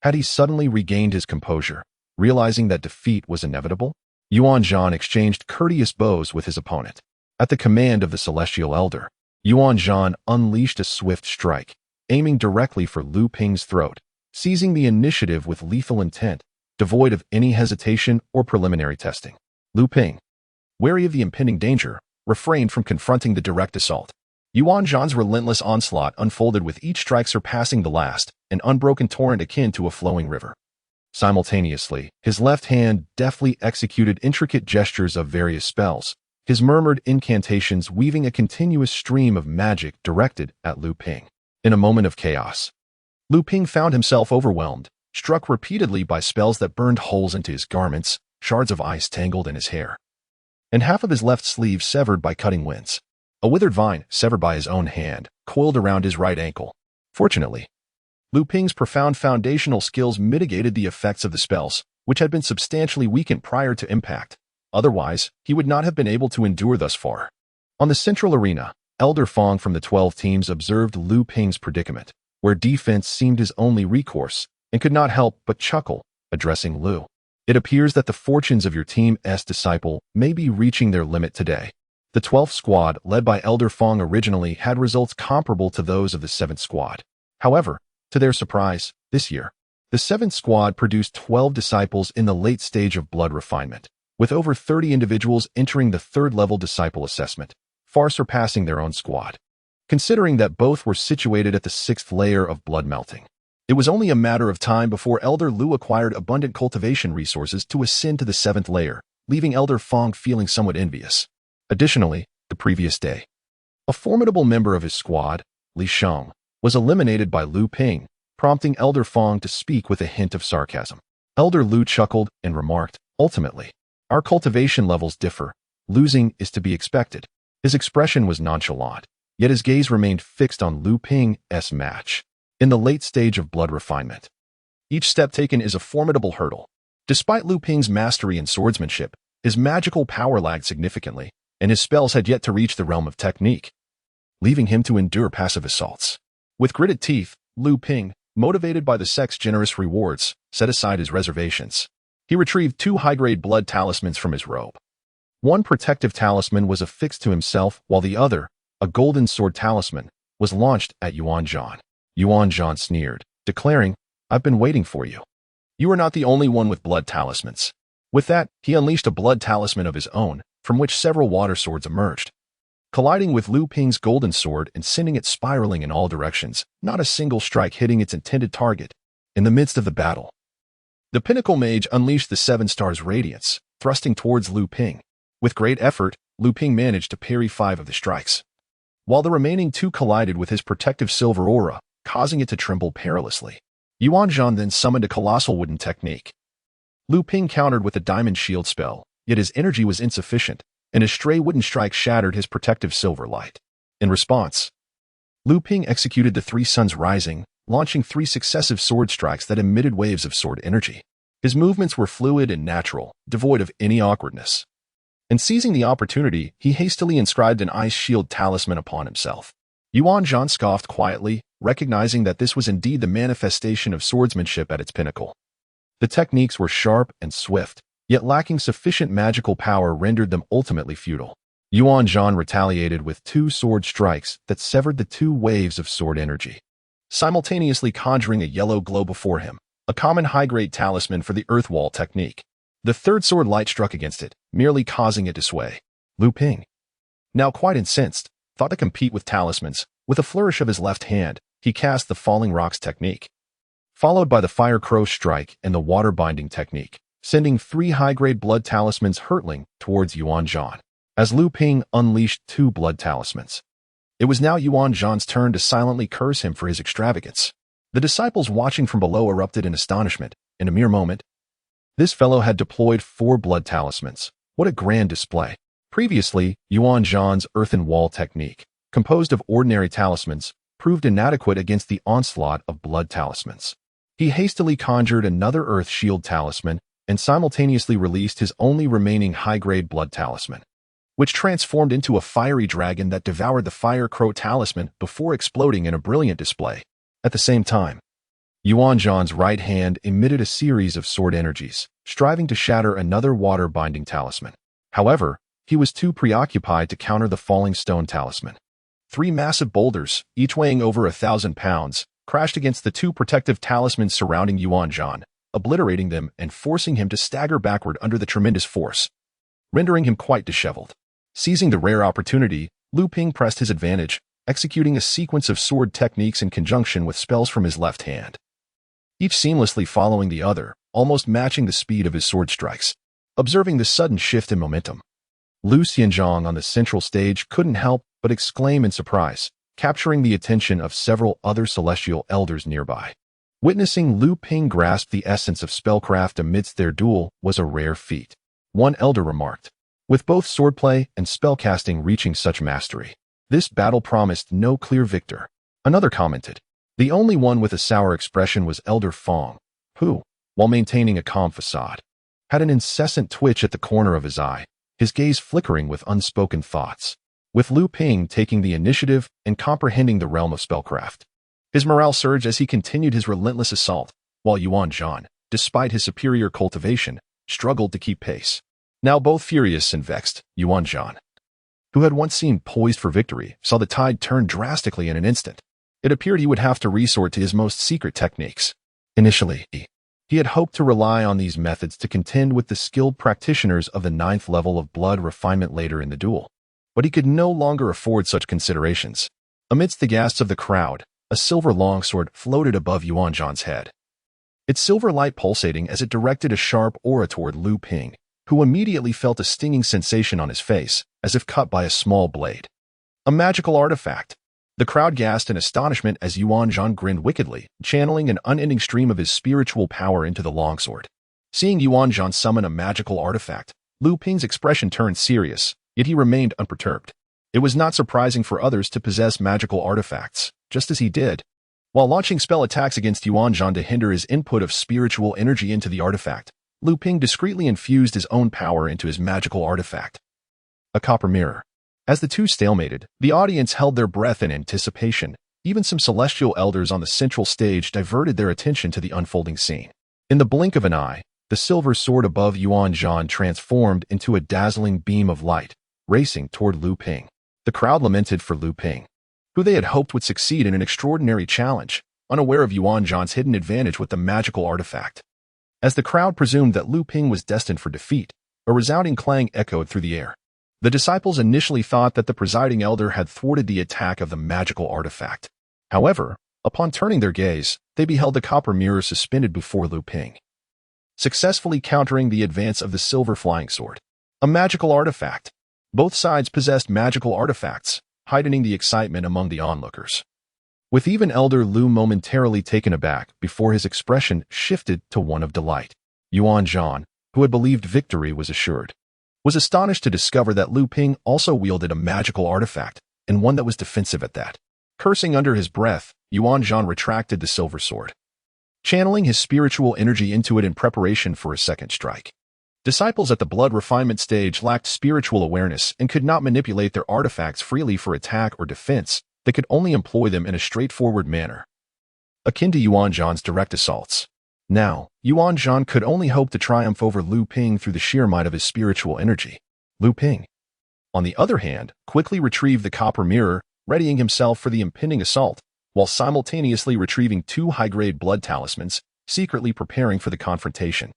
Had he suddenly regained his composure, realizing that defeat was inevitable? Yuan Zhan exchanged courteous bows with his opponent. At the command of the Celestial Elder, Yuan Zhan unleashed a swift strike, aiming directly for Lu Ping's throat, seizing the initiative with lethal intent, devoid of any hesitation or preliminary testing. Lu Ping, wary of the impending danger, refrained from confronting the direct assault. Yuan Zhan's relentless onslaught unfolded with each strike surpassing the last, an unbroken torrent akin to a flowing river. Simultaneously, his left hand deftly executed intricate gestures of various spells, his murmured incantations weaving a continuous stream of magic directed at Lu Ping. In a moment of chaos, Lu Ping found himself overwhelmed, struck repeatedly by spells that burned holes into his garments, shards of ice tangled in his hair, and half of his left sleeve severed by cutting winds. A withered vine, severed by his own hand, coiled around his right ankle. Fortunately, Lu Ping's profound foundational skills mitigated the effects of the spells, which had been substantially weakened prior to impact. Otherwise, he would not have been able to endure thus far. On the central arena, Elder Fong from the 12 teams observed Lu Ping's predicament, where defense seemed his only recourse, and could not help but chuckle, addressing Lu. It appears that the fortunes of your team's disciple may be reaching their limit today. The 12th squad, led by Elder Fong originally, had results comparable to those of the 7th squad. However, to their surprise, this year, The seventh squad produced 12 disciples in the late stage of blood refinement, with over 30 individuals entering the third-level disciple assessment, far surpassing their own squad. Considering that both were situated at the sixth layer of blood melting, it was only a matter of time before Elder Lu acquired abundant cultivation resources to ascend to the seventh layer, leaving Elder Fong feeling somewhat envious. Additionally, the previous day, a formidable member of his squad, Li Sheng, was eliminated by Lu Ping, prompting Elder Fong to speak with a hint of sarcasm. Elder Lu chuckled and remarked, "Ultimately, our cultivation levels differ. Losing is to be expected." His expression was nonchalant, yet his gaze remained fixed on Lu Ping's match. In the late stage of blood refinement, each step taken is a formidable hurdle. Despite Lu Ping's mastery in swordsmanship, his magical power lagged significantly, and his spells had yet to reach the realm of technique, leaving him to endure passive assaults. With gritted teeth, Lu Ping, motivated by the sect's generous rewards, set aside his reservations. He retrieved 2 high-grade blood talismans from his robe. One protective talisman was affixed to himself, while the other, a golden sword talisman, was launched at Yuan Zhan. Yuan Zhan sneered, declaring, "I've been waiting for you. You are not the only one with blood talismans." With that, he unleashed a blood talisman of his own, from which several water swords emerged, colliding with Lu Ping's golden sword and sending it spiraling in all directions, not a single strike hitting its intended target. In the midst of the battle, the pinnacle mage unleashed the 7 stars radiance, thrusting towards Lu Ping. With great effort, Lu Ping managed to parry 5 of the strikes, while the remaining 2 collided with his protective silver aura, causing it to tremble perilously. Yuan Zhan then summoned a colossal wooden technique. Lu Ping countered with a diamond shield spell, yet his energy was insufficient, and a stray wooden strike shattered his protective silver light. In response, Lu Ping executed the 3 suns rising, launching 3 successive sword strikes that emitted waves of sword energy. His movements were fluid and natural, devoid of any awkwardness. And seizing the opportunity, he hastily inscribed an ice shield talisman upon himself. Yuan Zhan scoffed quietly, recognizing that this was indeed the manifestation of swordsmanship at its pinnacle. The techniques were sharp and swift, yet lacking sufficient magical power rendered them ultimately futile. Yuan Zhan retaliated with 2 sword strikes that severed the 2 waves of sword energy, simultaneously conjuring a yellow glow before him, a common high-grade talisman for the earth wall technique. The 3rd sword light struck against it, merely causing it to sway. Lu Ping, now quite incensed, thought to compete with talismans. With a flourish of his left hand, he cast the falling rocks technique, followed by the fire crow strike and the water binding technique, sending 3 high-grade blood talismans hurtling towards Yuan Zhan. As Lu Ping unleashed 2 blood talismans, it was now Yuan Zhan's turn to silently curse him for his extravagance. The disciples watching from below erupted in astonishment. In a mere moment, this fellow had deployed 4 blood talismans. What a grand display! Previously, Yuan Zhan's earthen wall technique, composed of ordinary talismans, proved inadequate against the onslaught of blood talismans. He hastily conjured another earth shield talisman and simultaneously released his only remaining high-grade blood talisman, which transformed into a fiery dragon that devoured the fire crow talisman before exploding in a brilliant display. At the same time, Yuan Zhan's right hand emitted a series of sword energies, striving to shatter another water-binding talisman. However, he was too preoccupied to counter the falling stone talisman. 3 massive boulders, each weighing over 1,000 pounds, crashed against the 2 protective talismans surrounding Yuan Zhan, obliterating them and forcing him to stagger backward under the tremendous force, rendering him quite disheveled. Seizing the rare opportunity, Lu Ping pressed his advantage, executing a sequence of sword techniques in conjunction with spells from his left hand, each seamlessly following the other, almost matching the speed of his sword strikes. Observing this sudden shift in momentum, Lu Xianzhong on the central stage couldn't help but exclaim in surprise, capturing the attention of several other celestial elders nearby. Witnessing Lu Ping grasp the essence of spellcraft amidst their duel was a rare feat. One elder remarked, with both swordplay and spellcasting reaching such mastery, this battle promised no clear victor. Another commented, the only one with a sour expression was Elder Fong, who, while maintaining a calm facade, had an incessant twitch at the corner of his eye, his gaze flickering with unspoken thoughts. With Lu Ping taking the initiative and comprehending the realm of spellcraft, his morale surged as he continued his relentless assault, while Yuan Zhan, despite his superior cultivation, struggled to keep pace. Now both furious and vexed, Yuan Zhan, who had once seemed poised for victory, saw the tide turn drastically in an instant. It appeared he would have to resort to his most secret techniques. Initially, he had hoped to rely on these methods to contend with the skilled practitioners of the 9th level of blood refinement later in the duel, but he could no longer afford such considerations. Amidst the gasps of the crowd, a silver longsword floated above Yuan Zhan's head, its silver light pulsating as it directed a sharp aura toward Lu Ping, who immediately felt a stinging sensation on his face, as if cut by a small blade. A magical artifact. The crowd gasped in astonishment as Yuan Zhan grinned wickedly, channeling an unending stream of his spiritual power into the longsword. Seeing Yuan Zhan summon a magical artifact, Lu Ping's expression turned serious, yet he remained unperturbed. It was not surprising for others to possess magical artifacts, just as he did. While launching spell attacks against Yuan Zhan to hinder his input of spiritual energy into the artifact, Lu Ping discreetly infused his own power into his magical artifact. A copper mirror. As the two stalemated, the audience held their breath in anticipation. Even some celestial elders on the central stage diverted their attention to the unfolding scene. In the blink of an eye, the silver sword above Yuan Zhan transformed into a dazzling beam of light, racing toward Lu Ping. The crowd lamented for Lu Ping, who they had hoped would succeed in an extraordinary challenge, unaware of Yuan Zhan's hidden advantage with the magical artifact. As the crowd presumed that Lu Ping was destined for defeat, a resounding clang echoed through the air. The disciples initially thought that the presiding elder had thwarted the attack of the magical artifact. However, upon turning their gaze, they beheld the copper mirror suspended before Lu Ping, successfully countering the advance of the silver flying sword. A magical artifact. Both sides possessed magical artifacts, heightening the excitement among the onlookers. With even Elder Lu momentarily taken aback before his expression shifted to one of delight, Yuan Zhan, who had believed victory was assured, was astonished to discover that Lu Ping also wielded a magical artifact, and one that was defensive at that. Cursing under his breath, Yuan Zhan retracted the silver sword, channeling his spiritual energy into it in preparation for a second strike. Disciples at the blood refinement stage lacked spiritual awareness and could not manipulate their artifacts freely for attack or defense. They could only employ them in a straightforward manner, akin to Yuan Zhan's direct assaults. Now, Yuan Zhan could only hope to triumph over Lu Ping through the sheer might of his spiritual energy. Lu Ping, on the other hand, quickly retrieved the copper mirror, readying himself for the impending assault, while simultaneously retrieving 2 high-grade blood talismans, secretly preparing for the confrontation.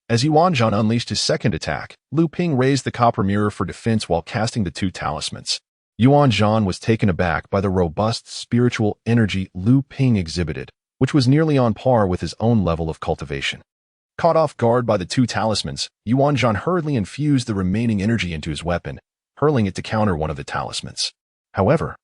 As Yuan Zhan unleashed his second attack, Lu Ping raised the copper mirror for defense while casting the 2 talismans. Yuan Zhan was taken aback by the robust spiritual energy Lu Ping exhibited, which was nearly on par with his own level of cultivation. Caught off guard by the 2 talismans, Yuan Zhan hurriedly infused the remaining energy into his weapon, hurling it to counter one of the talismans. However,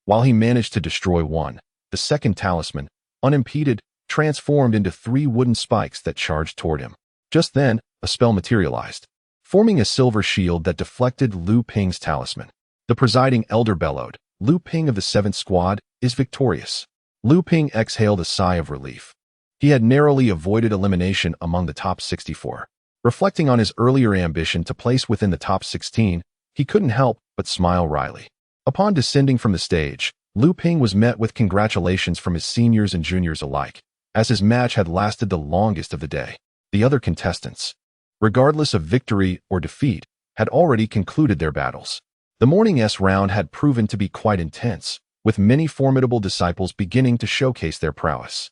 while he managed to destroy one, the second talisman, unimpeded, transformed into 3 wooden spikes that charged toward him. Just then, a spell materialized, forming a silver shield that deflected Lu Ping's talisman. The presiding elder bellowed, "Lu Ping of the 7th Squad is victorious." Lu Ping exhaled a sigh of relief. He had narrowly avoided elimination among the top 64. Reflecting on his earlier ambition to place within the top 16, he couldn't help but smile wryly. Upon descending from the stage, Lu Ping was met with congratulations from his seniors and juniors alike, as his match had lasted the longest of the day. The other contestants, regardless of victory or defeat, had already concluded their battles. The morning's round had proven to be quite intense, with many formidable disciples beginning to showcase their prowess.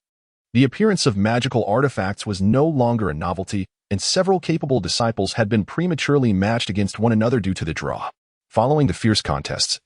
The appearance of magical artifacts was no longer a novelty, and several capable disciples had been prematurely matched against one another due to the draw. Following the fierce contests,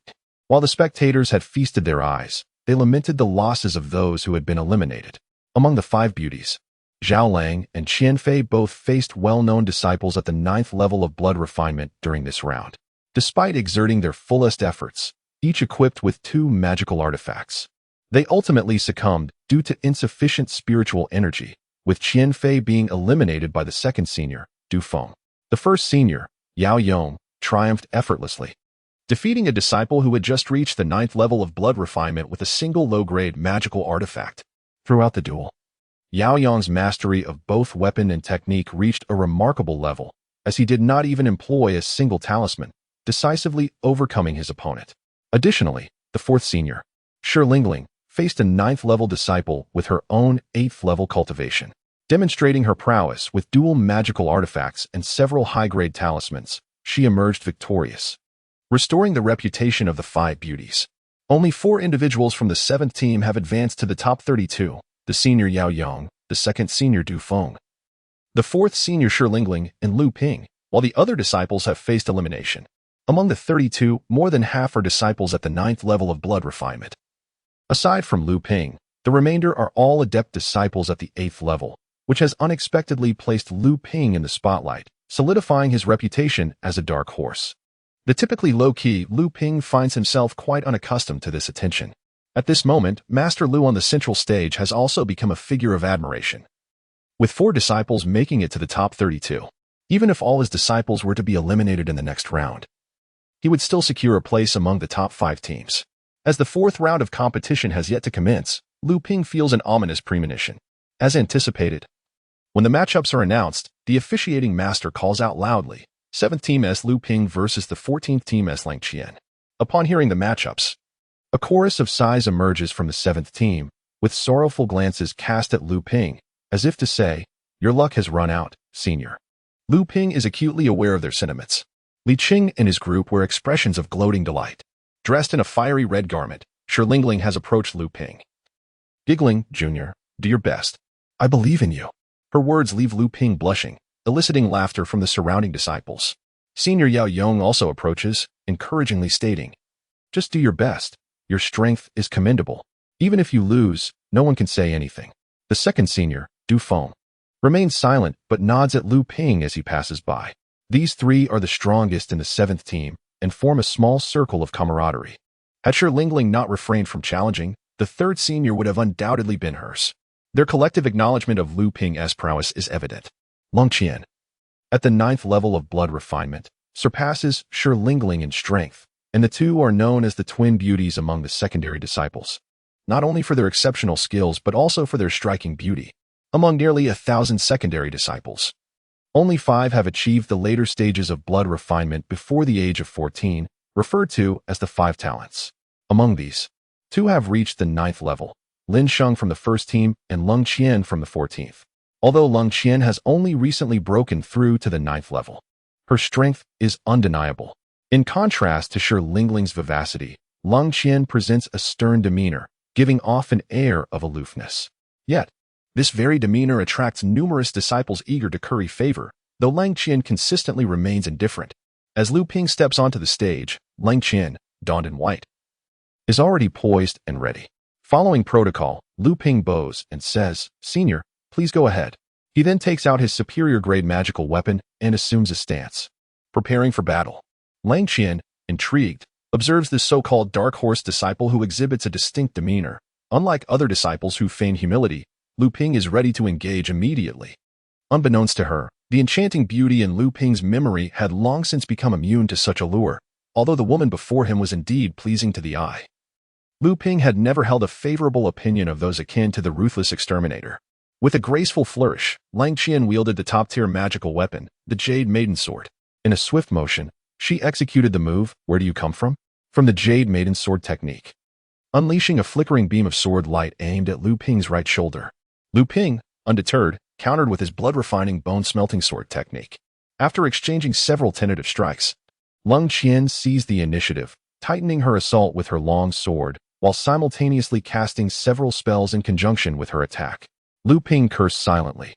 while the spectators had feasted their eyes, they lamented the losses of those who had been eliminated. Among the 5 beauties, Zhao Lang and Qianfei both faced well-known disciples at the 9th level of blood refinement during this round. Despite exerting their fullest efforts, each equipped with 2 magical artifacts, they ultimately succumbed due to insufficient spiritual energy, with Qianfei being eliminated by the second senior, Du Feng. The first senior, Yao Yong, triumphed effortlessly, defeating a disciple who had just reached the 9th level of blood refinement with a single low-grade magical artifact. Throughout the duel, Yao Yong's mastery of both weapon and technique reached a remarkable level, as he did not even employ a single talisman, decisively overcoming his opponent. Additionally, the 4th senior, Zhenling, faced a 9th level disciple with her own 8th level cultivation. Demonstrating her prowess with dual magical artifacts and several high-grade talismans, she emerged victorious, restoring the reputation of the 5 beauties. Only 4 individuals from the 7th team have advanced to the top 32, the senior Yao Yong, the second senior Du Feng, the fourth senior Shilingling, and Lu Ping, while the other disciples have faced elimination. Among the 32, more than half are disciples at the 9th level of blood refinement. Aside from Lu Ping, the remainder are all adept disciples at the 8th level, which has unexpectedly placed Lu Ping in the spotlight, solidifying his reputation as a dark horse. The typically low-key Lu Ping finds himself quite unaccustomed to this attention. At this moment, Master Lu on the central stage has also become a figure of admiration, with 4 disciples making it to the top 32. Even if all his disciples were to be eliminated in the next round, he would still secure a place among the top 5 teams. As the 4th round of competition has yet to commence, Lu Ping feels an ominous premonition. As anticipated, when the matchups are announced, the officiating master calls out loudly, 7th Team S Lu Ping versus the 14th Team S Lang Qian. Upon hearing the matchups, a chorus of sighs emerges from the 7th team, with sorrowful glances cast at Lu Ping, as if to say, "Your luck has run out, senior." Lu Ping is acutely aware of their sentiments. Li Qing and his group were expressions of gloating delight. Dressed in a fiery red garment, Shilingling has approached Lu Ping. Giggling, "Junior, do your best. I believe in you." Her words leave Lu Ping blushing, eliciting laughter from the surrounding disciples. Senior Yao Yong also approaches, encouragingly stating, "Just do your best. Your strength is commendable. Even if you lose, no one can say anything." The second senior, Du Feng, remains silent but nods at Lu Ping as he passes by. These 3 are the strongest in the 7th team and form a small circle of camaraderie. Had Shilingling not refrained from challenging, the 3rd senior would have undoubtedly been hers. Their collective acknowledgement of Lu Ping's prowess is evident. Lang Qian, at the 9th level of blood refinement, surpasses Shilingling in strength, and the 2 are known as the twin beauties among the secondary disciples, not only for their exceptional skills but also for their striking beauty. Among nearly 1,000 secondary disciples, only 5 have achieved the later stages of blood refinement before the age of 14, referred to as the 5 talents. Among these, 2 have reached the 9th level, Lin Sheng from the 1st team and Lang Qian from the 14th. Although Lang Qian has only recently broken through to the 9th level, her strength is undeniable. In contrast to Shiling's vivacity, Lang Qian presents a stern demeanor, giving off an air of aloofness. Yet, this very demeanor attracts numerous disciples eager to curry favor, though Lang Qian consistently remains indifferent. As Lu Ping steps onto the stage, Lang Qian, donned in white, is already poised and ready. Following protocol, Lu Ping bows and says, "Senior, please go ahead." He then takes out his superior-grade magical weapon and assumes a stance, preparing for battle. Lang Qian, intrigued, observes this so-called dark horse disciple who exhibits a distinct demeanor. Unlike other disciples who feign humility, Lu Ping is ready to engage immediately. Unbeknownst to her, the enchanting beauty in Lu Ping's memory had long since become immune to such allure, although the woman before him was indeed pleasing to the eye. Lu Ping had never held a favorable opinion of those akin to the ruthless exterminator. With a graceful flourish, Lang Qian wielded the top-tier magical weapon, the Jade Maiden Sword. In a swift motion, she executed the move, "Where do you come from?" from the Jade Maiden Sword technique, unleashing a flickering beam of sword light aimed at Lu Ping's right shoulder. Lu Ping, undeterred, countered with his blood-refining bone-smelting sword technique. After exchanging several tentative strikes, Lang Qian seized the initiative, tightening her assault with her long sword, while simultaneously casting several spells in conjunction with her attack. Lu Ping cursed silently,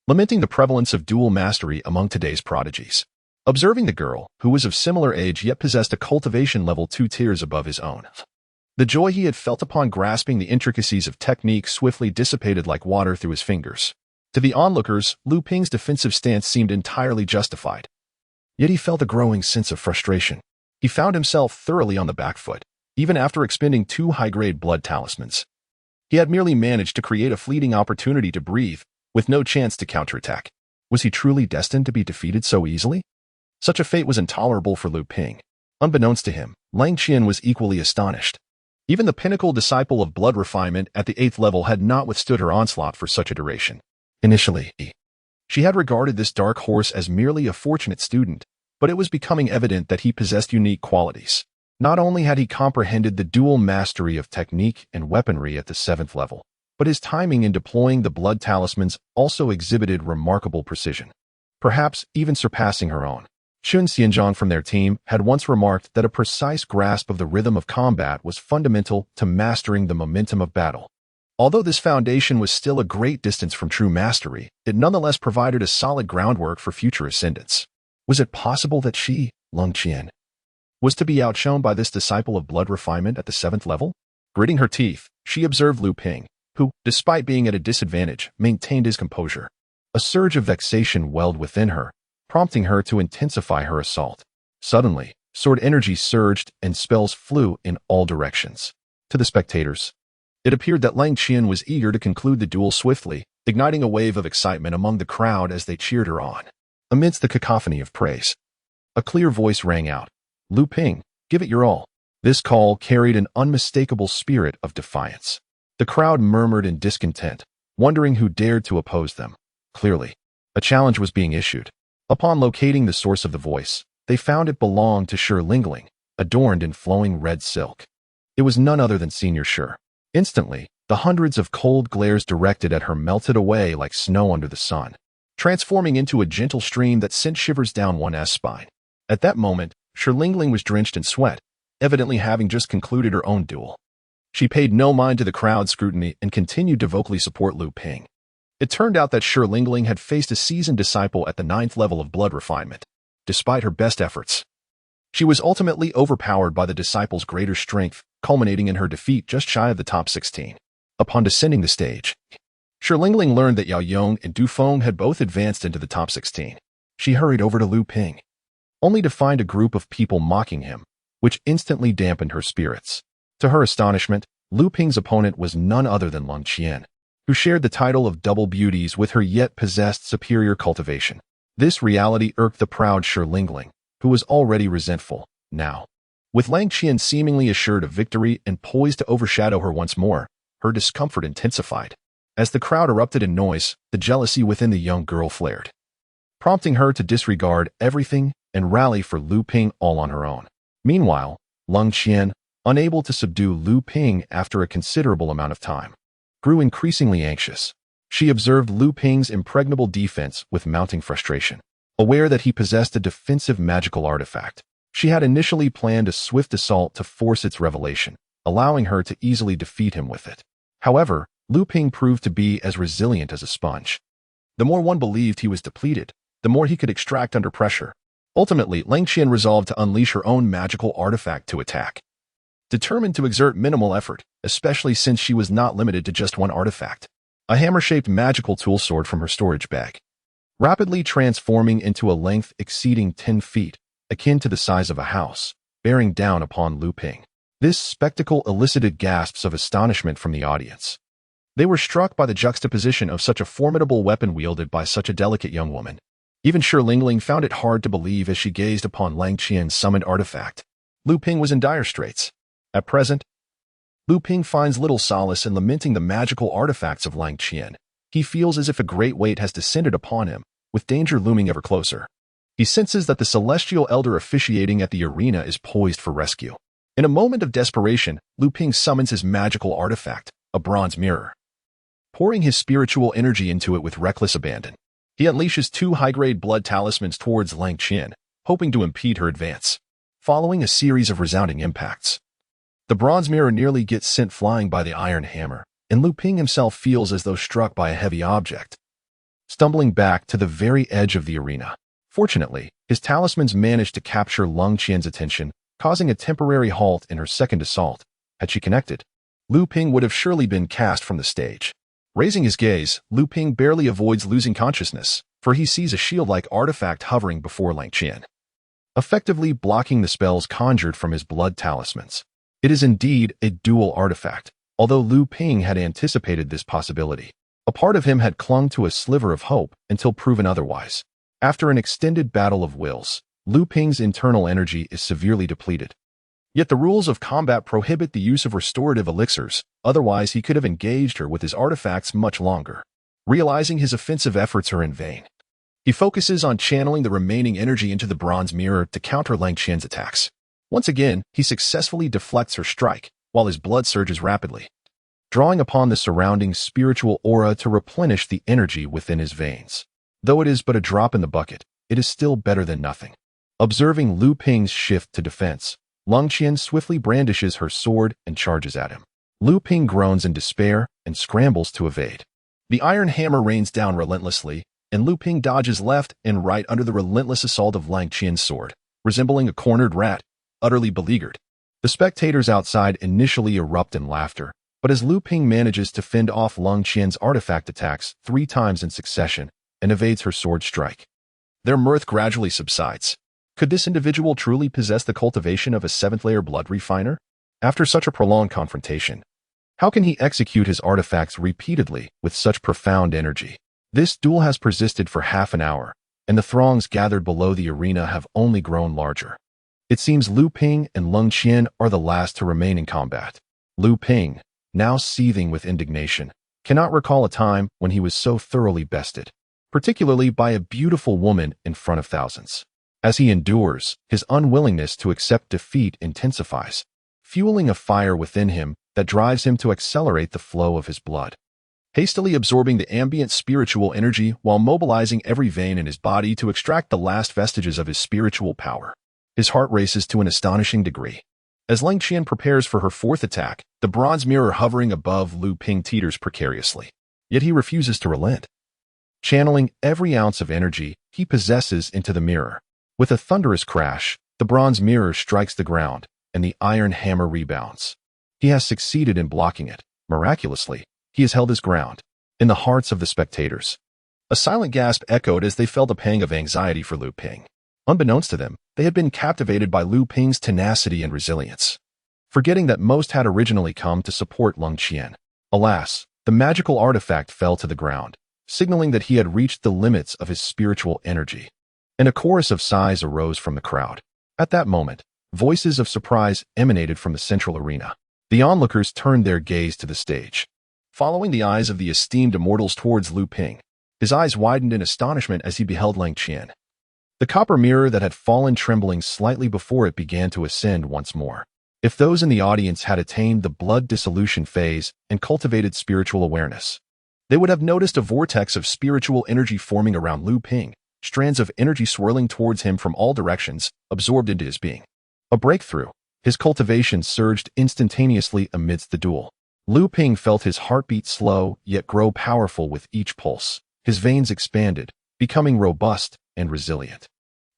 lamenting the prevalence of dual mastery among today's prodigies. Observing the girl, who was of similar age yet possessed a cultivation level 2 tiers above his own, the joy he had felt upon grasping the intricacies of technique swiftly dissipated like water through his fingers. To the onlookers, Lu Ping's defensive stance seemed entirely justified. Yet he felt a growing sense of frustration. He found himself thoroughly on the back foot, even after expending 2 high-grade blood talismans. He had merely managed to create a fleeting opportunity to breathe, with no chance to counterattack. Was he truly destined to be defeated so easily? Such a fate was intolerable for Lu Ping. Unbeknownst to him, Lang Qian was equally astonished. Even the pinnacle disciple of blood refinement at the 8th level had not withstood her onslaught for such a duration. Initially, she had regarded this dark horse as merely a fortunate student, but it was becoming evident that he possessed unique qualities. Not only had he comprehended the dual mastery of technique and weaponry at the 7th level, but his timing in deploying the blood talismans also exhibited remarkable precision, perhaps even surpassing her own. Xun Xianzhang from their team had once remarked that a precise grasp of the rhythm of combat was fundamental to mastering the momentum of battle. Although this foundation was still a great distance from true mastery, it nonetheless provided a solid groundwork for future ascendance. Was it possible that she, Lung Qian, was to be outshone by this disciple of blood refinement at the 7th level? Gritting her teeth, she observed Lu Ping, who, despite being at a disadvantage, maintained his composure. A surge of vexation welled within her, prompting her to intensify her assault. Suddenly, sword energy surged and spells flew in all directions. To the spectators, it appeared that Lang Qian was eager to conclude the duel swiftly, igniting a wave of excitement among the crowd as they cheered her on. Amidst the cacophony of praise, a clear voice rang out, "Lu Ping, give it your all." This call carried an unmistakable spirit of defiance. The crowd murmured in discontent, wondering who dared to oppose them. Clearly, a challenge was being issued. Upon locating the source of the voice, they found it belonged to Zhenling, adorned in flowing red silk. It was none other than Senior Shi. Instantly, the hundreds of cold glares directed at her melted away like snow under the sun, transforming into a gentle stream that sent shivers down one's spine. At that moment, Zhenling was drenched in sweat, evidently having just concluded her own duel. She paid no mind to the crowd's scrutiny and continued to vocally support Lu Ping. It turned out that Zhenling had faced a seasoned disciple at the 9th level of blood refinement. Despite her best efforts, she was ultimately overpowered by the disciple's greater strength, culminating in her defeat just shy of the top 16. Upon descending the stage, Zhenling learned that Yao Yong and Du Feng had both advanced into the top 16. She hurried over to Lu Ping, only to find a group of people mocking him, which instantly dampened her spirits. To her astonishment, Lu Ping's opponent was none other than Lung Qian, who shared the title of Double Beauties with her yet possessed superior cultivation. This reality irked the proud Zhenling, who was already resentful. Now, with Lang Qian seemingly assured of victory and poised to overshadow her once more, her discomfort intensified. As the crowd erupted in noise, the jealousy within the young girl flared, prompting her to disregard everything and rally for Lu Ping all on her own. Meanwhile, Lung Qian, unable to subdue Lu Ping after a considerable amount of time, grew increasingly anxious. She observed Lu Ping's impregnable defense with mounting frustration. Aware that he possessed a defensive magical artifact, she had initially planned a swift assault to force its revelation, allowing her to easily defeat him with it. However, Lu Ping proved to be as resilient as a sponge. The more one believed he was depleted, the more he could extract under pressure. Ultimately, Lang Qian resolved to unleash her own magical artifact to attack. Determined to exert minimal effort, especially since she was not limited to just one artifact, a hammer-shaped magical tool sword from her storage bag, rapidly transforming into a length exceeding 10 feet, akin to the size of a house, bearing down upon Lu Ping. This spectacle elicited gasps of astonishment from the audience. They were struck by the juxtaposition of such a formidable weapon wielded by such a delicate young woman. Even Zhenling found it hard to believe as she gazed upon Lang Qian's summoned artifact. Lu Ping was in dire straits. At present, Lu Ping finds little solace in lamenting the magical artifacts of Lang Qian. He feels as if a great weight has descended upon him, with danger looming ever closer. He senses that the celestial elder officiating at the arena is poised for rescue. In a moment of desperation, Lu Ping summons his magical artifact, a bronze mirror, pouring his spiritual energy into it with reckless abandon. He unleashes 2 high-grade blood talismans towards Lang Qian, hoping to impede her advance. Following a series of resounding impacts, the bronze mirror nearly gets sent flying by the iron hammer, and Lu Ping himself feels as though struck by a heavy object, stumbling back to the very edge of the arena. Fortunately, his talismans managed to capture Lung Qian's attention, causing a temporary halt in her second assault. Had she connected, Lu Ping would have surely been cast from the stage. Raising his gaze, Lu Ping barely avoids losing consciousness, for he sees a shield-like artifact hovering before Lang Qian, effectively blocking the spells conjured from his blood talismans. It is indeed a dual artifact, although Lu Ping had anticipated this possibility. A part of him had clung to a sliver of hope until proven otherwise. After an extended battle of wills, Lu Ping's internal energy is severely depleted. Yet the rules of combat prohibit the use of restorative elixirs, otherwise he could have engaged her with his artifacts much longer. Realizing his offensive efforts are in vain, he focuses on channeling the remaining energy into the bronze mirror to counter Lang Qian's attacks. Once again, he successfully deflects her strike, while his blood surges rapidly, drawing upon the surrounding spiritual aura to replenish the energy within his veins. Though it is but a drop in the bucket, it is still better than nothing. Observing Lu Ping's shift to defense, Lung Qian swiftly brandishes her sword and charges at him. Lu Ping groans in despair and scrambles to evade. The iron hammer rains down relentlessly, and Lu Ping dodges left and right under the relentless assault of Lang Qian's sword, resembling a cornered rat, utterly beleaguered. The spectators outside initially erupt in laughter, but as Lu Ping manages to fend off Lang Qian's artifact attacks 3 times in succession and evades her sword strike, their mirth gradually subsides. Could this individual truly possess the cultivation of a 7th-layer blood refiner? After such a prolonged confrontation, how can he execute his artifacts repeatedly with such profound energy? This duel has persisted for half an hour, and the throngs gathered below the arena have only grown larger. It seems Lu Ping and Lang Qian are the last to remain in combat. Lu Ping, now seething with indignation, cannot recall a time when he was so thoroughly bested, particularly by a beautiful woman in front of thousands. As he endures, his unwillingness to accept defeat intensifies, fueling a fire within him that drives him to accelerate the flow of his blood. Hastily absorbing the ambient spiritual energy while mobilizing every vein in his body to extract the last vestiges of his spiritual power, his heart races to an astonishing degree. As Lang Qian prepares for her 4th attack, the bronze mirror hovering above Lu Ping teeters precariously. Yet he refuses to relent. Channeling every ounce of energy he possesses into the mirror. With a thunderous crash, the bronze mirror strikes the ground, and the iron hammer rebounds. He has succeeded in blocking it. Miraculously, he has held his ground. In the hearts of the spectators, a silent gasp echoed as they felt a pang of anxiety for Lu Ping. Unbeknownst to them, they had been captivated by Lu Ping's tenacity and resilience, forgetting that most had originally come to support Lang Qian. Alas, the magical artifact fell to the ground, signaling that he had reached the limits of his spiritual energy. And a chorus of sighs arose from the crowd. At that moment, voices of surprise emanated from the central arena. The onlookers turned their gaze to the stage. Following the eyes of the esteemed immortals towards Lu Ping, his eyes widened in astonishment as he beheld Lang Qian. The copper mirror that had fallen trembling slightly before it began to ascend once more. If those in the audience had attained the blood dissolution phase and cultivated spiritual awareness, they would have noticed a vortex of spiritual energy forming around Lu Ping, strands of energy swirling towards him from all directions, absorbed into his being. A breakthrough. His cultivation surged instantaneously amidst the duel. Lu Ping felt his heartbeat slow yet grow powerful with each pulse. His veins expanded, becoming robust and resilient.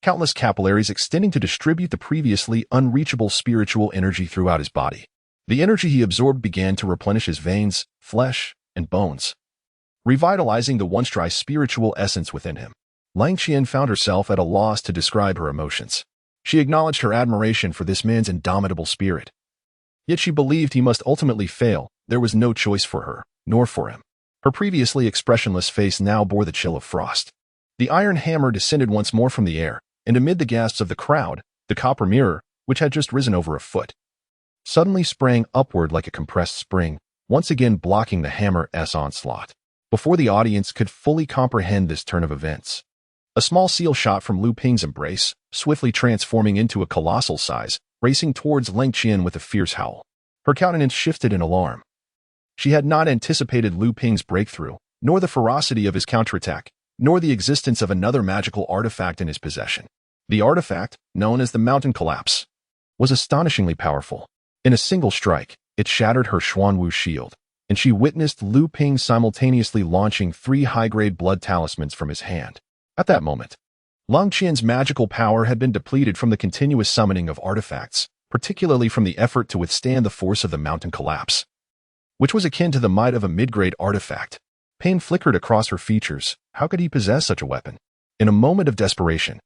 Countless capillaries extending to distribute the previously unreachable spiritual energy throughout his body. The energy he absorbed began to replenish his veins, flesh, and bones, revitalizing the once dry spiritual essence within him. Lang Qian found herself at a loss to describe her emotions. She acknowledged her admiration for this man's indomitable spirit. Yet she believed he must ultimately fail. There was no choice for her, nor for him. Her previously expressionless face now bore the chill of frost. The iron hammer descended once more from the air, and amid the gasps of the crowd, the copper mirror, which had just risen over a foot, suddenly sprang upward like a compressed spring, once again blocking the hammer's onslaught. Before the audience could fully comprehend this turn of events, a small seal shot from Lu Ping's embrace, swiftly transforming into a colossal size, racing towards Lang Qian with a fierce howl. Her countenance shifted in alarm. She had not anticipated Lu Ping's breakthrough, nor the ferocity of his counterattack, nor the existence of another magical artifact in his possession. The artifact, known as the Mountain Collapse, was astonishingly powerful. In a single strike, it shattered her Xuanwu shield, and she witnessed Lu Ping simultaneously launching 3 high-grade blood talismans from his hand. At that moment, Lang Qian's magical power had been depleted from the continuous summoning of artifacts, particularly from the effort to withstand the force of the Mountain Collapse, which was akin to the might of a mid-grade artifact. Pain flickered across her features. How could he possess such a weapon? In a moment of desperation,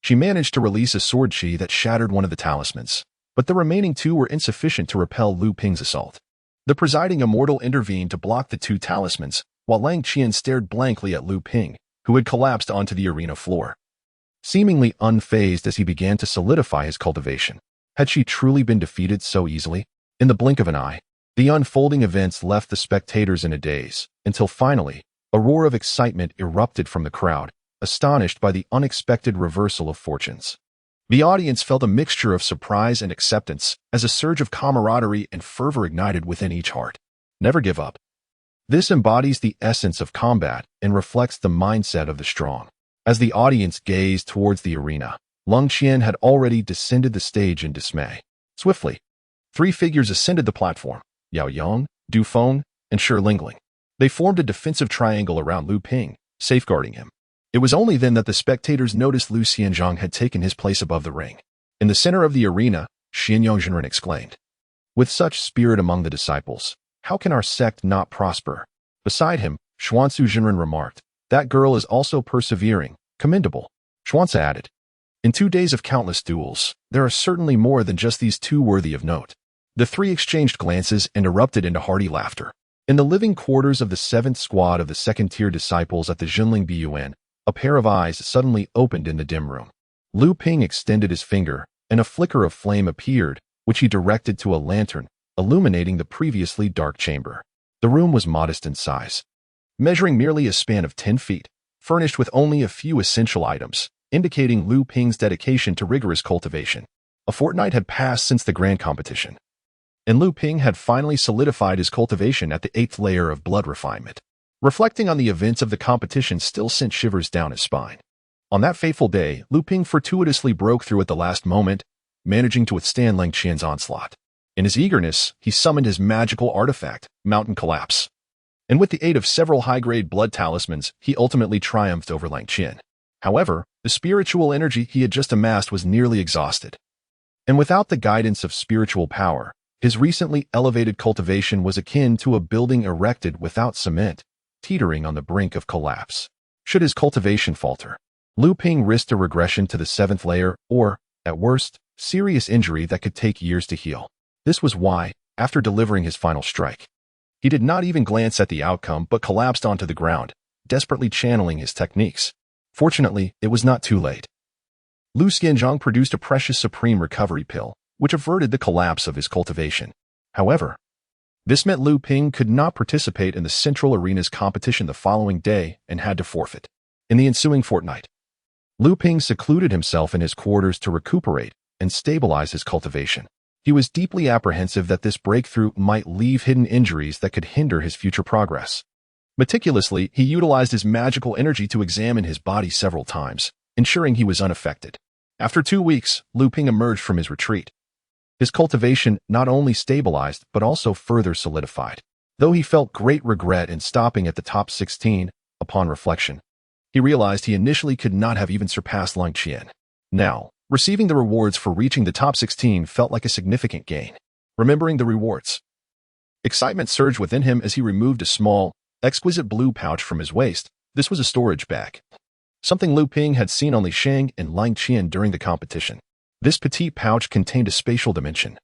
she managed to release a sword chi that shattered one of the talismans, but the remaining 2 were insufficient to repel Lu Ping's assault. The presiding immortal intervened to block the 2 talismans, while Lang Qian stared blankly at Lu Ping, who had collapsed onto the arena floor, seemingly unfazed as he began to solidify his cultivation. Had she truly been defeated so easily? In the blink of an eye, the unfolding events left the spectators in a daze, until finally, a roar of excitement erupted from the crowd, astonished by the unexpected reversal of fortunes. The audience felt a mixture of surprise and acceptance as a surge of camaraderie and fervor ignited within each heart. Never give up. This embodies the essence of combat and reflects the mindset of the strong. As the audience gazed towards the arena, Lang Qian had already descended the stage in dismay. Swiftly, 3 figures ascended the platform, Yao Yong, Du Feng, and Shi Lingling. They formed a defensive triangle around Lu Ping, safeguarding him. It was only then that the spectators noticed Lu Xianzhang had taken his place above the ring. In the center of the arena, Xianyang Zhenren exclaimed, "With such spirit among the disciples, how can our sect not prosper?" Beside him, Xuanzu Zhenren remarked, "That girl is also persevering, commendable." Xuanzi added, "In 2 days of countless duels, there are certainly more than just these two worthy of note." The three exchanged glances and erupted into hearty laughter. In the living quarters of the 7th squad of the second-tier disciples at the Zhenling Bun, a pair of eyes suddenly opened in the dim room. Lu Ping extended his finger, and a flicker of flame appeared, which he directed to a lantern, illuminating the previously dark chamber. The room was modest in size, measuring merely a span of 10 feet, furnished with only a few essential items, indicating Lu Ping's dedication to rigorous cultivation. A fortnight had passed since the grand competition, and Lu Ping had finally solidified his cultivation at the 8th layer of blood refinement. Reflecting on the events of the competition still sent shivers down his spine. On that fateful day, Lu Ping fortuitously broke through at the last moment, managing to withstand Lang Qian's onslaught. In his eagerness, he summoned his magical artifact, Mountain Collapse. And with the aid of several high-grade blood talismans, he ultimately triumphed over Lang Qian. However, the spiritual energy he had just amassed was nearly exhausted. And without the guidance of spiritual power, his recently elevated cultivation was akin to a building erected without cement, teetering on the brink of collapse. Should his cultivation falter, Lu Ping risked a regression to the 7th layer or, at worst, serious injury that could take years to heal. This was why, after delivering his final strike, he did not even glance at the outcome but collapsed onto the ground, desperately channeling his techniques. Fortunately, it was not too late. Lu Xianzhang produced a precious supreme recovery pill, which averted the collapse of his cultivation. However, this meant Lu Ping could not participate in the Central Arena's competition the following day and had to forfeit. In the ensuing fortnight, Lu Ping secluded himself in his quarters to recuperate and stabilize his cultivation. He was deeply apprehensive that this breakthrough might leave hidden injuries that could hinder his future progress. Meticulously, he utilized his magical energy to examine his body several times, ensuring he was unaffected. After 2 weeks, Lu Ping emerged from his retreat. His cultivation not only stabilized but also further solidified. Though he felt great regret in stopping at the top 16, upon reflection, he realized he initially could not have even surpassed Lang Qian. Now, receiving the rewards for reaching the top 16 felt like a significant gain. Remembering the rewards, excitement surged within him as he removed a small, exquisite blue pouch from his waist. This was a storage bag, something Lu Ping had seen on Li Shang and Lang Qian during the competition. This petite pouch contained a spatial dimension,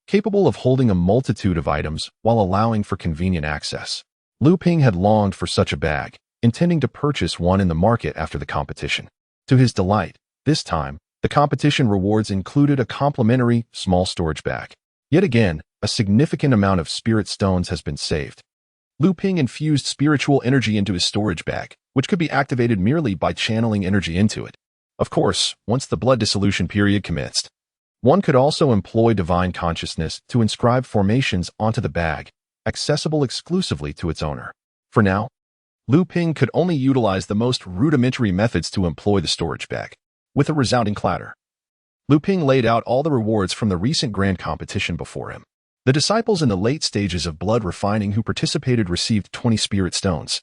capable of holding a multitude of items while allowing for convenient access. Lu Ping had longed for such a bag, intending to purchase one in the market after the competition. To his delight, this time, the competition rewards included a complimentary, small storage bag. Yet again, a significant amount of spirit stones has been saved. Lu Ping infused spiritual energy into his storage bag, which could be activated merely by channeling energy into it. Of course, once the blood dissolution period commenced, one could also employ divine consciousness to inscribe formations onto the bag, accessible exclusively to its owner. For now, Lu Ping could only utilize the most rudimentary methods to employ the storage bag. With a resounding clatter, Lu Ping laid out all the rewards from the recent grand competition before him. The disciples in the late stages of blood refining who participated received 20 spirit stones,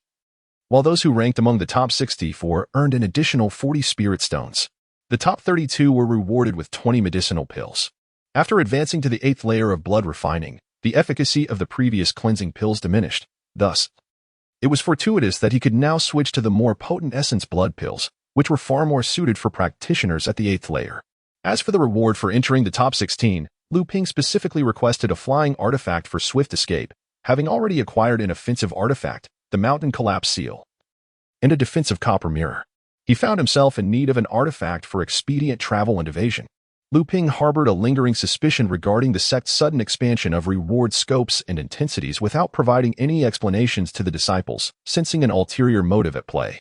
while those who ranked among the top 64 earned an additional 40 spirit stones. The top 32 were rewarded with 20 medicinal pills. After advancing to the 8th layer of blood refining, the efficacy of the previous cleansing pills diminished. Thus, it was fortuitous that he could now switch to the more potent essence blood pills, which were far more suited for practitioners at the 8th layer. As for the reward for entering the top 16, Lu Ping specifically requested a flying artifact for swift escape, having already acquired an offensive artifact, the Mountain Collapse Seal, and a defensive copper mirror. He found himself in need of an artifact for expedient travel and evasion. Lu Ping harbored a lingering suspicion regarding the sect's sudden expansion of reward scopes and intensities without providing any explanations to the disciples, sensing an ulterior motive at play.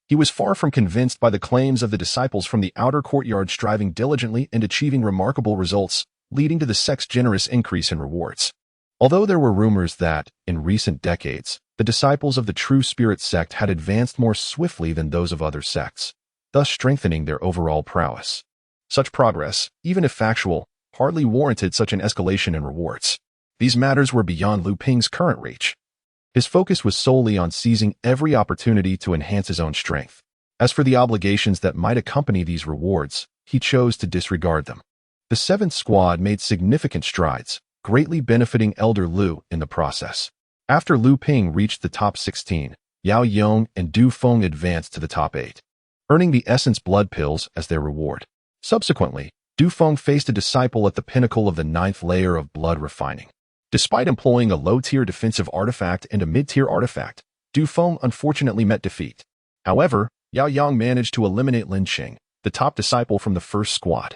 He was far from convinced by the claims of the disciples from the outer courtyard striving diligently and achieving remarkable results, leading to the sect's generous increase in rewards. Although there were rumors that, in recent decades, the disciples of the True Spirit sect had advanced more swiftly than those of other sects, thus strengthening their overall prowess. Such progress, even if factual, hardly warranted such an escalation in rewards. these matters were beyond Lu Ping's current reach. His focus was solely on seizing every opportunity to enhance his own strength. As for the obligations that might accompany these rewards, he chose to disregard them. The 7th squad made significant strides, greatly benefiting Elder Lu in the process. After Lu Ping reached the top 16, Yao Yong and Du Feng advanced to the top 8, earning the Essence Blood Pills as their reward. Subsequently, Du Feng faced a disciple at the pinnacle of the 9th layer of blood refining. Despite employing a low-tier defensive artifact and a mid-tier artifact, Du Feng unfortunately met defeat. However, Yao Yang managed to eliminate Lin Qing, the top disciple from the 1st squad,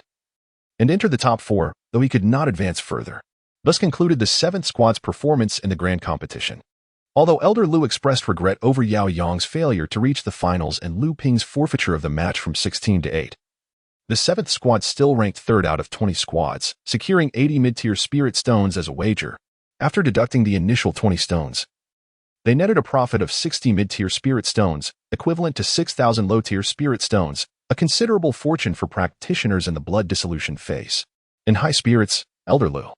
and entered the top 4, though he could not advance further. Thus concluded the 7th squad's performance in the grand competition. Although Elder Lu expressed regret over Yao Yang's failure to reach the finals and Lu Ping's forfeiture of the match from 16 to 8, the 7th squad still ranked 3rd out of 20 squads, securing 80 mid-tier spirit stones as a wager. After deducting the initial 20 stones, they netted a profit of 60 mid-tier spirit stones, equivalent to 6,000 low-tier spirit stones, a considerable fortune for practitioners in the blood dissolution phase. In high spirits, Elder Lu,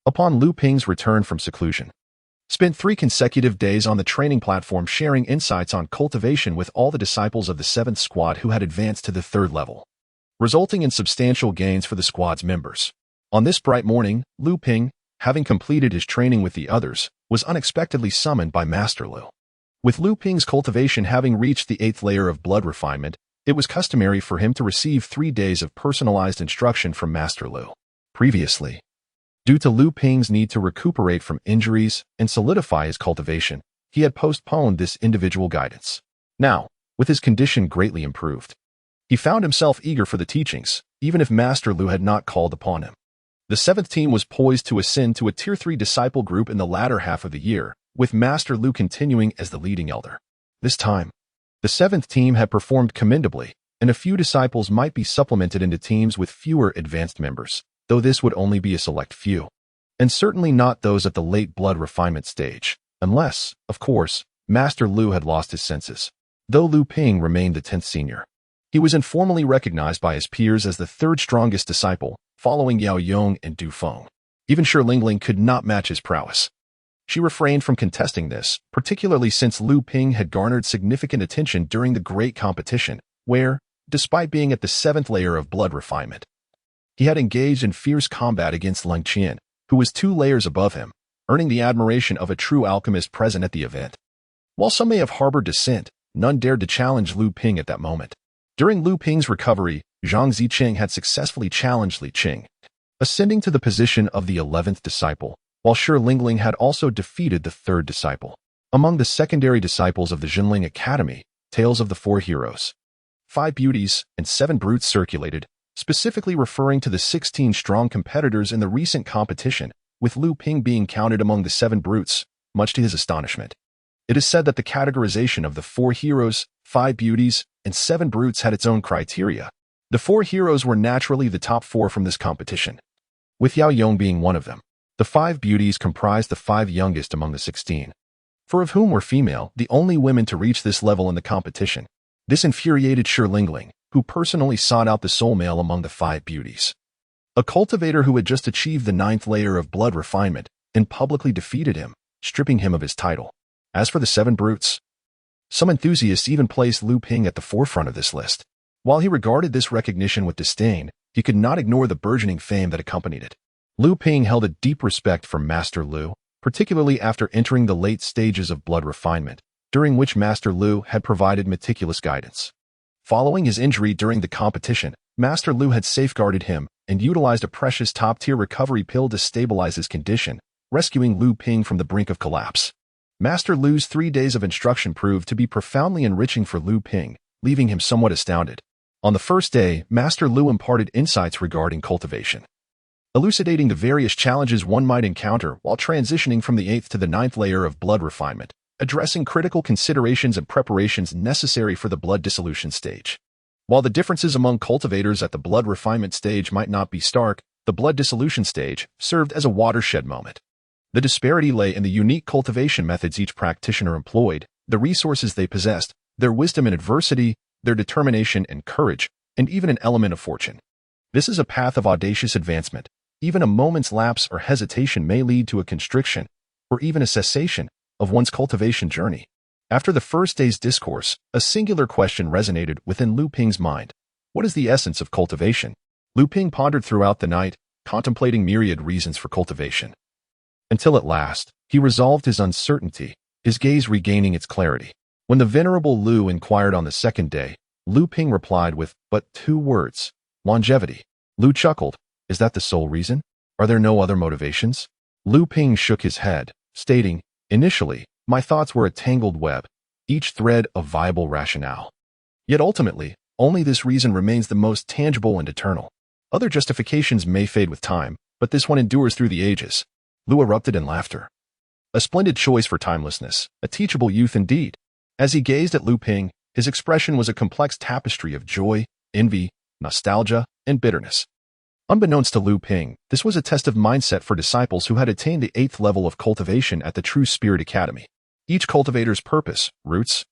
upon Lu Ping's return from seclusion, spent 3 consecutive days on the training platform sharing insights on cultivation with all the disciples of the 7th squad who had advanced to the 3rd level, resulting in substantial gains for the squad's members. On this bright morning, Lu Ping, having completed his training with the others, was unexpectedly summoned by Master Lu. With Lu Ping's cultivation having reached the 8th layer of blood refinement, it was customary for him to receive 3 days of personalized instruction from Master Lu. Previously, due to Lu Ping's need to recuperate from injuries and solidify his cultivation, he had postponed this individual guidance. Now, with his condition greatly improved, he found himself eager for the teachings, even if Master Lu had not called upon him. The 7th team was poised to ascend to a Tier 3 disciple group in the latter half of the year, with Master Lu continuing as the leading elder. This time, the 7th team had performed commendably, and a few disciples might be supplemented into teams with fewer advanced members, though this would only be a select few, and certainly not those at the late blood refinement stage, unless, of course, Master Lu had lost his senses. Though Lu Ping remained the 10th senior, he was informally recognized by his peers as the 3rd strongest disciple, following Yao Yong and Du Feng. Even Zhenling could not match his prowess. She refrained from contesting this, particularly since Lu Ping had garnered significant attention during the great competition, where, despite being at the 7th layer of blood refinement, he had engaged in fierce combat against Lin Qing, who was 2 layers above him, earning the admiration of a true alchemist present at the event. While some may have harbored dissent, none dared to challenge Lu Ping at that moment. During Lu Ping's recovery, Zhang Ziqing had successfully challenged Li Qing, ascending to the position of the 11th disciple, while Zhenling had also defeated the 3rd disciple. Among the secondary disciples of the Zhenling Academy, tales of the 4 heroes, 5 beauties, and 7 brutes circulated, specifically referring to the 16 strong competitors in the recent competition, with Lu Ping being counted among the 7 brutes, much to his astonishment. It is said that the categorization of the 4 heroes, 5 beauties, and 7 brutes had its own criteria. The 4 heroes were naturally the top 4 from this competition, with Yao Yong being one of them. The 5 beauties comprised the 5 youngest among the 16, 4 of whom were female, the only women to reach this level in the competition. This infuriated Zhenling, who personally sought out the sole male among the 5 beauties, a cultivator who had just achieved the 9th layer of blood refinement, and publicly defeated him, stripping him of his title. As for the 7 brutes, some enthusiasts even placed Lu Ping at the forefront of this list. While he regarded this recognition with disdain, he could not ignore the burgeoning fame that accompanied it. Lu Ping held a deep respect for Master Lu, particularly after entering the late stages of blood refinement, during which Master Lu had provided meticulous guidance. Following his injury during the competition, Master Lu had safeguarded him and utilized a precious top-tier recovery pill to stabilize his condition, rescuing Lu Ping from the brink of collapse. Master Lu's 3 days of instruction proved to be profoundly enriching for Lu Ping, leaving him somewhat astounded. On the first day, Master Lu imparted insights regarding cultivation, elucidating the various challenges one might encounter while transitioning from the 8th to the 9th layer of blood refinement, addressing critical considerations and preparations necessary for the blood dissolution stage. While the differences among cultivators at the blood refinement stage might not be stark, the blood dissolution stage served as a watershed moment. The disparity lay in the unique cultivation methods each practitioner employed, the resources they possessed, their wisdom in adversity, their determination and courage, and even an element of fortune. This is a path of audacious advancement, even a moment's lapse or hesitation may lead to a constriction, or even a cessation, of one's cultivation journey. After the first day's discourse, a singular question resonated within Lu Ping's mind. What is the essence of cultivation? Lu Ping pondered throughout the night, contemplating myriad reasons for cultivation. Until at last, he resolved his uncertainty, his gaze regaining its clarity. When the venerable Lu inquired on the second day, Lu Ping replied with but 2 words, longevity. Lu chuckled. Is that the sole reason? Are there no other motivations? Lu Ping shook his head, stating, initially, my thoughts were a tangled web, each thread a viable rationale. Yet ultimately, only this reason remains the most tangible and eternal. Other justifications may fade with time, but this one endures through the ages. Lu erupted in laughter. A splendid choice for timelessness, a teachable youth indeed. As he gazed at Lu Ping, his expression was a complex tapestry of joy, envy, nostalgia, and bitterness. Unbeknownst to Lu Ping, this was a test of mindset for disciples who had attained the 8th level of cultivation at the True Spirit Academy. Each cultivator's purpose, roots,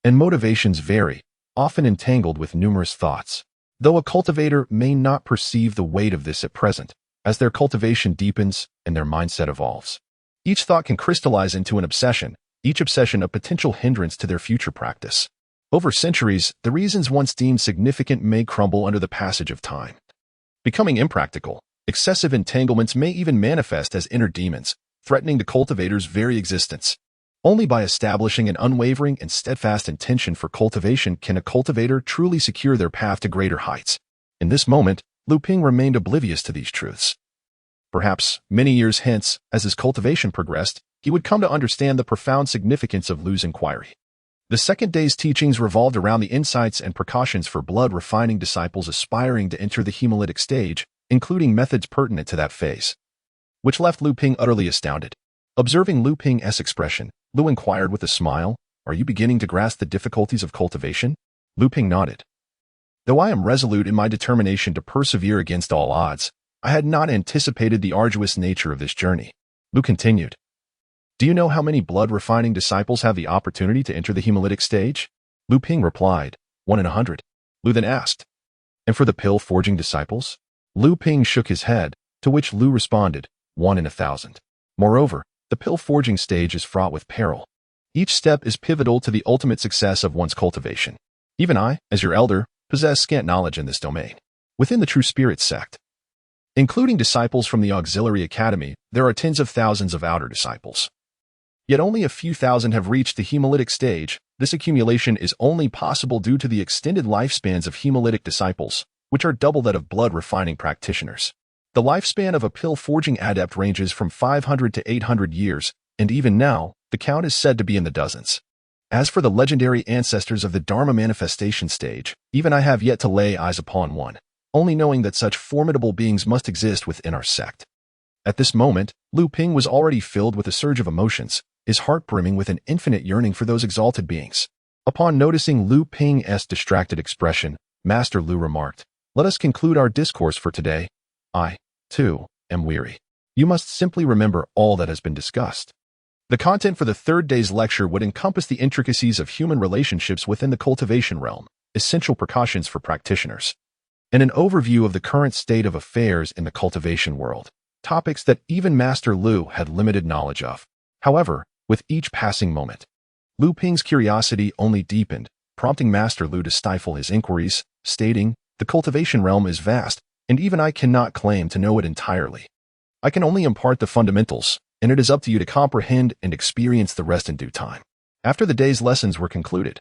and motivations vary, often entangled with numerous thoughts. Though a cultivator may not perceive the weight of this at present, as their cultivation deepens and their mindset evolves. Each thought can crystallize into an obsession, each obsession a potential hindrance to their future practice. Over centuries, the reasons once deemed significant may crumble under the passage of time. Becoming impractical, excessive entanglements may even manifest as inner demons, threatening the cultivator's very existence. Only by establishing an unwavering and steadfast intention for cultivation can a cultivator truly secure their path to greater heights. In this moment, Lu Ping remained oblivious to these truths. Perhaps, many years hence, as his cultivation progressed, he would come to understand the profound significance of Lu's inquiry. The second day's teachings revolved around the insights and precautions for blood-refining disciples aspiring to enter the hemolytic stage, including methods pertinent to that phase, which left Lu Ping utterly astounded. Observing Lu Ping's expression, Lu inquired with a smile, "Are you beginning to grasp the difficulties of cultivation?" Lu Ping nodded. "Though I am resolute in my determination to persevere against all odds, I had not anticipated the arduous nature of this journey." Lu continued, "Do you know how many blood-refining disciples have the opportunity to enter the hemolytic stage?" Lu Ping replied, 1 in 100. Lu then asked, "And for the pill-forging disciples?" Lu Ping shook his head, to which Lu responded, 1 in 1,000. Moreover, the pill-forging stage is fraught with peril. Each step is pivotal to the ultimate success of one's cultivation. Even I, as your elder, possess scant knowledge in this domain. Within the True Spirit Sect, including disciples from the Auxiliary Academy, there are tens of thousands of outer disciples. Yet only a few thousand have reached the hemolytic stage. This accumulation is only possible due to the extended lifespans of hemolytic disciples, which are double that of blood-refining practitioners. The lifespan of a pill-forging adept ranges from 500 to 800 years, and even now, the count is said to be in the dozens. As for the legendary ancestors of the Dharma manifestation stage, even I have yet to lay eyes upon one, only knowing that such formidable beings must exist within our sect. At this moment, Lu Ping was already filled with a surge of emotions, his heart brimming with an infinite yearning for those exalted beings. Upon noticing Lu Ping's distracted expression, Master Lu remarked, "Let us conclude our discourse for today. I, too, am weary. You must simply remember all that has been discussed." The content for the third day's lecture would encompass the intricacies of human relationships within the cultivation realm, essential precautions for practitioners, and an overview of the current state of affairs in the cultivation world, topics that even Master Lu had limited knowledge of. However, with each passing moment, Lu Ping's curiosity only deepened, prompting Master Lu to stifle his inquiries, stating, "The cultivation realm is vast, and even I cannot claim to know it entirely. I can only impart the fundamentals, and it is up to you to comprehend and experience the rest in due time." After the day's lessons were concluded,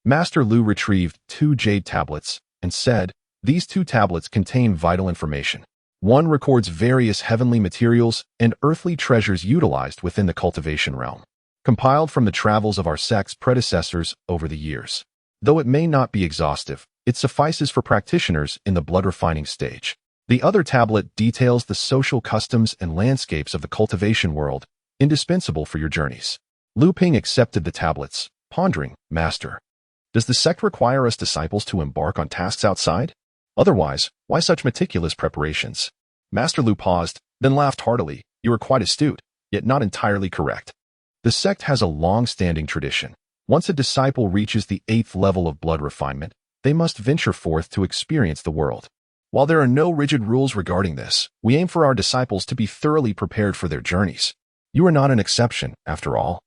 Master Lu retrieved 2 jade tablets and said, "These 2 tablets contain vital information. One records various heavenly materials and earthly treasures utilized within the cultivation realm, compiled from the travels of our sect's predecessors over the years. Though it may not be exhaustive, it suffices for practitioners in the blood-refining stage. The other tablet details the social customs and landscapes of the cultivation world, indispensable for your journeys." Lu Ping accepted the tablets, pondering, "Master, does the sect require us disciples to embark on tasks outside? Otherwise, why such meticulous preparations?" Master Lu paused, then laughed heartily. "You are quite astute, yet not entirely correct. The sect has a long-standing tradition. Once a disciple reaches the 8th level of blood refinement, they must venture forth to experience the world. While there are no rigid rules regarding this, we aim for our disciples to be thoroughly prepared for their journeys. You are not an exception, after all.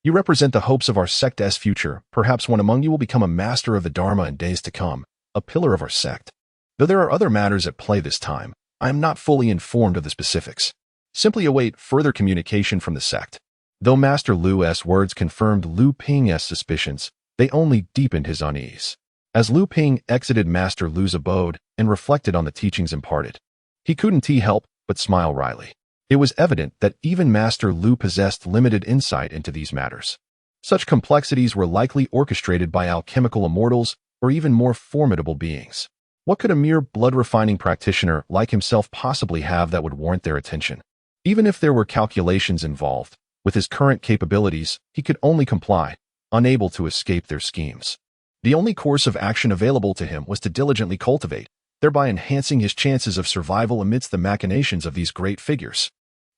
You represent the hopes of our sect's future. Perhaps one among you will become a master of the Dharma in days to come, a pillar of our sect. Though there are other matters at play this time, I am not fully informed of the specifics. Simply await further communication from the sect. Though Master Lu's words confirmed Lu Ping's suspicions, they only deepened his unease. As Lu Ping exited Master Lu's abode and reflected on the teachings imparted, he couldn't help but smile wryly. It was evident that even Master Lu possessed limited insight into these matters. Such complexities were likely orchestrated by alchemical immortals or even more formidable beings. What could a mere blood-refining practitioner like himself possibly have that would warrant their attention? Even if there were calculations involved, with his current capabilities, he could only comply, unable to escape their schemes. The only course of action available to him was to diligently cultivate, thereby enhancing his chances of survival amidst the machinations of these great figures.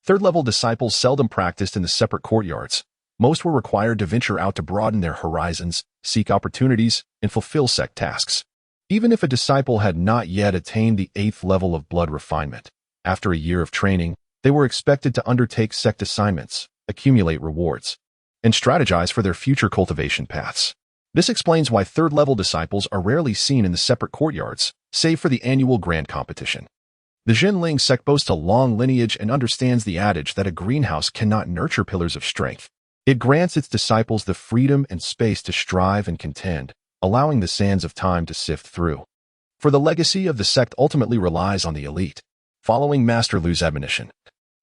Third-level disciples seldom practiced in the separate courtyards. Most were required to venture out to broaden their horizons, seek opportunities, and fulfill sect tasks. Even if a disciple had not yet attained the 8th level of blood refinement, after a year of training, they were expected to undertake sect assignments, accumulate rewards, and strategize for their future cultivation paths. This explains why third-level disciples are rarely seen in the separate courtyards, save for the annual grand competition. The Zhenling Sect boasts a long lineage and understands the adage that a greenhouse cannot nurture pillars of strength. It grants its disciples the freedom and space to strive and contend, allowing the sands of time to sift through. For the legacy of the sect ultimately relies on the elite. Following Master Lu's admonition,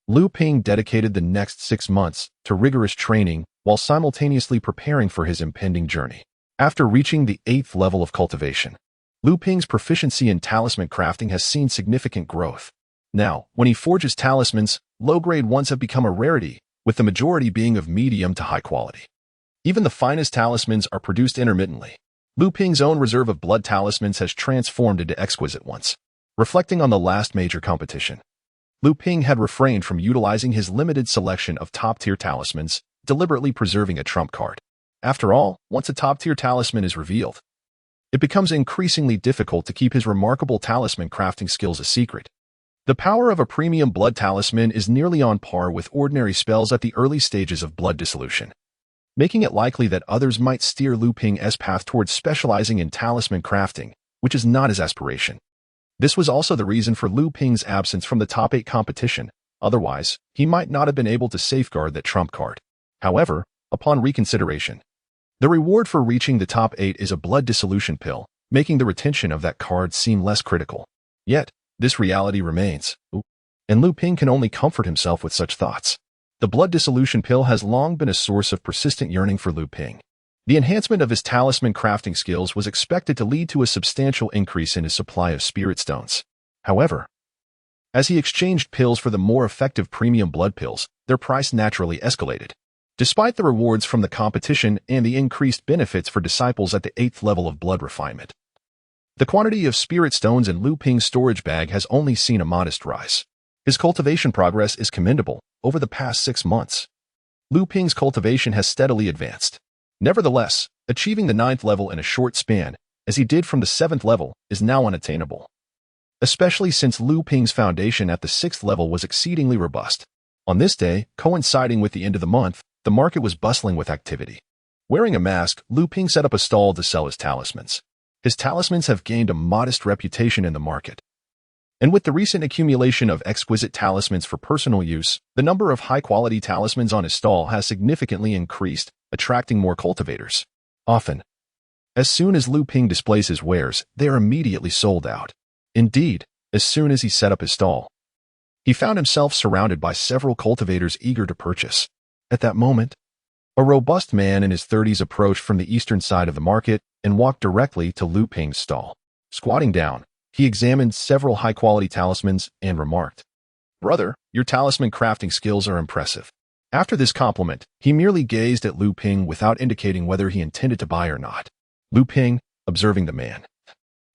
Lu Ping dedicated the next 6 months to rigorous training while simultaneously preparing for his impending journey. After reaching the 8th level of cultivation, Lu Ping's proficiency in talisman crafting has seen significant growth. Now, when he forges talismans, low-grade ones have become a rarity, with the majority being of medium to high quality. Even the finest talismans are produced intermittently. Lu Ping's own reserve of blood talismans has transformed into exquisite ones. Reflecting on the last major competition, Lu Ping had refrained from utilizing his limited selection of top-tier talismans, deliberately preserving a trump card. After all, once a top-tier talisman is revealed, it becomes increasingly difficult to keep his remarkable talisman crafting skills a secret. The power of a premium blood talisman is nearly on par with ordinary spells at the early stages of blood dissolution, making it likely that others might steer Lu Ping's path towards specializing in talisman crafting, which is not his aspiration. This was also the reason for Lu Ping's absence from the top 8 competition. Otherwise, he might not have been able to safeguard that trump card. However, upon reconsideration, the reward for reaching the top 8 is a blood dissolution pill, making the retention of that card seem less critical. Yet, this reality remains, and Lu Ping can only comfort himself with such thoughts. The blood dissolution pill has long been a source of persistent yearning for Lu Ping. The enhancement of his talisman crafting skills was expected to lead to a substantial increase in his supply of spirit stones. However, as he exchanged pills for the more effective premium blood pills, their price naturally escalated. Despite the rewards from the competition and the increased benefits for disciples at the 8th level of blood refinement, the quantity of spirit stones in Lu Ping's storage bag has only seen a modest rise. His cultivation progress is commendable. Over the past 6 months, Lu Ping's cultivation has steadily advanced. Nevertheless, achieving the 9th level in a short span, as he did from the 7th level, is now unattainable, especially since Lu Ping's foundation at the 6th level was exceedingly robust. On this day, coinciding with the end of the month, the market was bustling with activity. Wearing a mask, Lu Ping set up a stall to sell his talismans. His talismans have gained a modest reputation in the market, and with the recent accumulation of exquisite talismans for personal use, the number of high-quality talismans on his stall has significantly increased, attracting more cultivators. Often, as soon as Lu Ping displays his wares, they are immediately sold out. Indeed, as soon as he set up his stall, he found himself surrounded by several cultivators eager to purchase. At that moment, a robust man in his 30s approached from the eastern side of the market and walked directly to Lu Ping's stall. Squatting down, he examined several high-quality talismans and remarked, "Brother, your talisman crafting skills are impressive." After this compliment, he merely gazed at Lu Ping without indicating whether he intended to buy or not. Lu Ping, observing the man,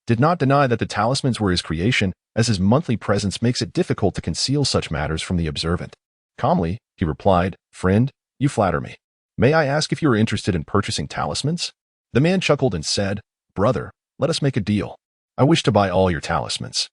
did not deny that the talismans were his creation, as his monthly presence makes it difficult to conceal such matters from the observant. Calmly, he replied, "Friend, you flatter me. May I ask if you are interested in purchasing talismans?" The man chuckled and said, "Brother, let us make a deal. I wish to buy all your talismans.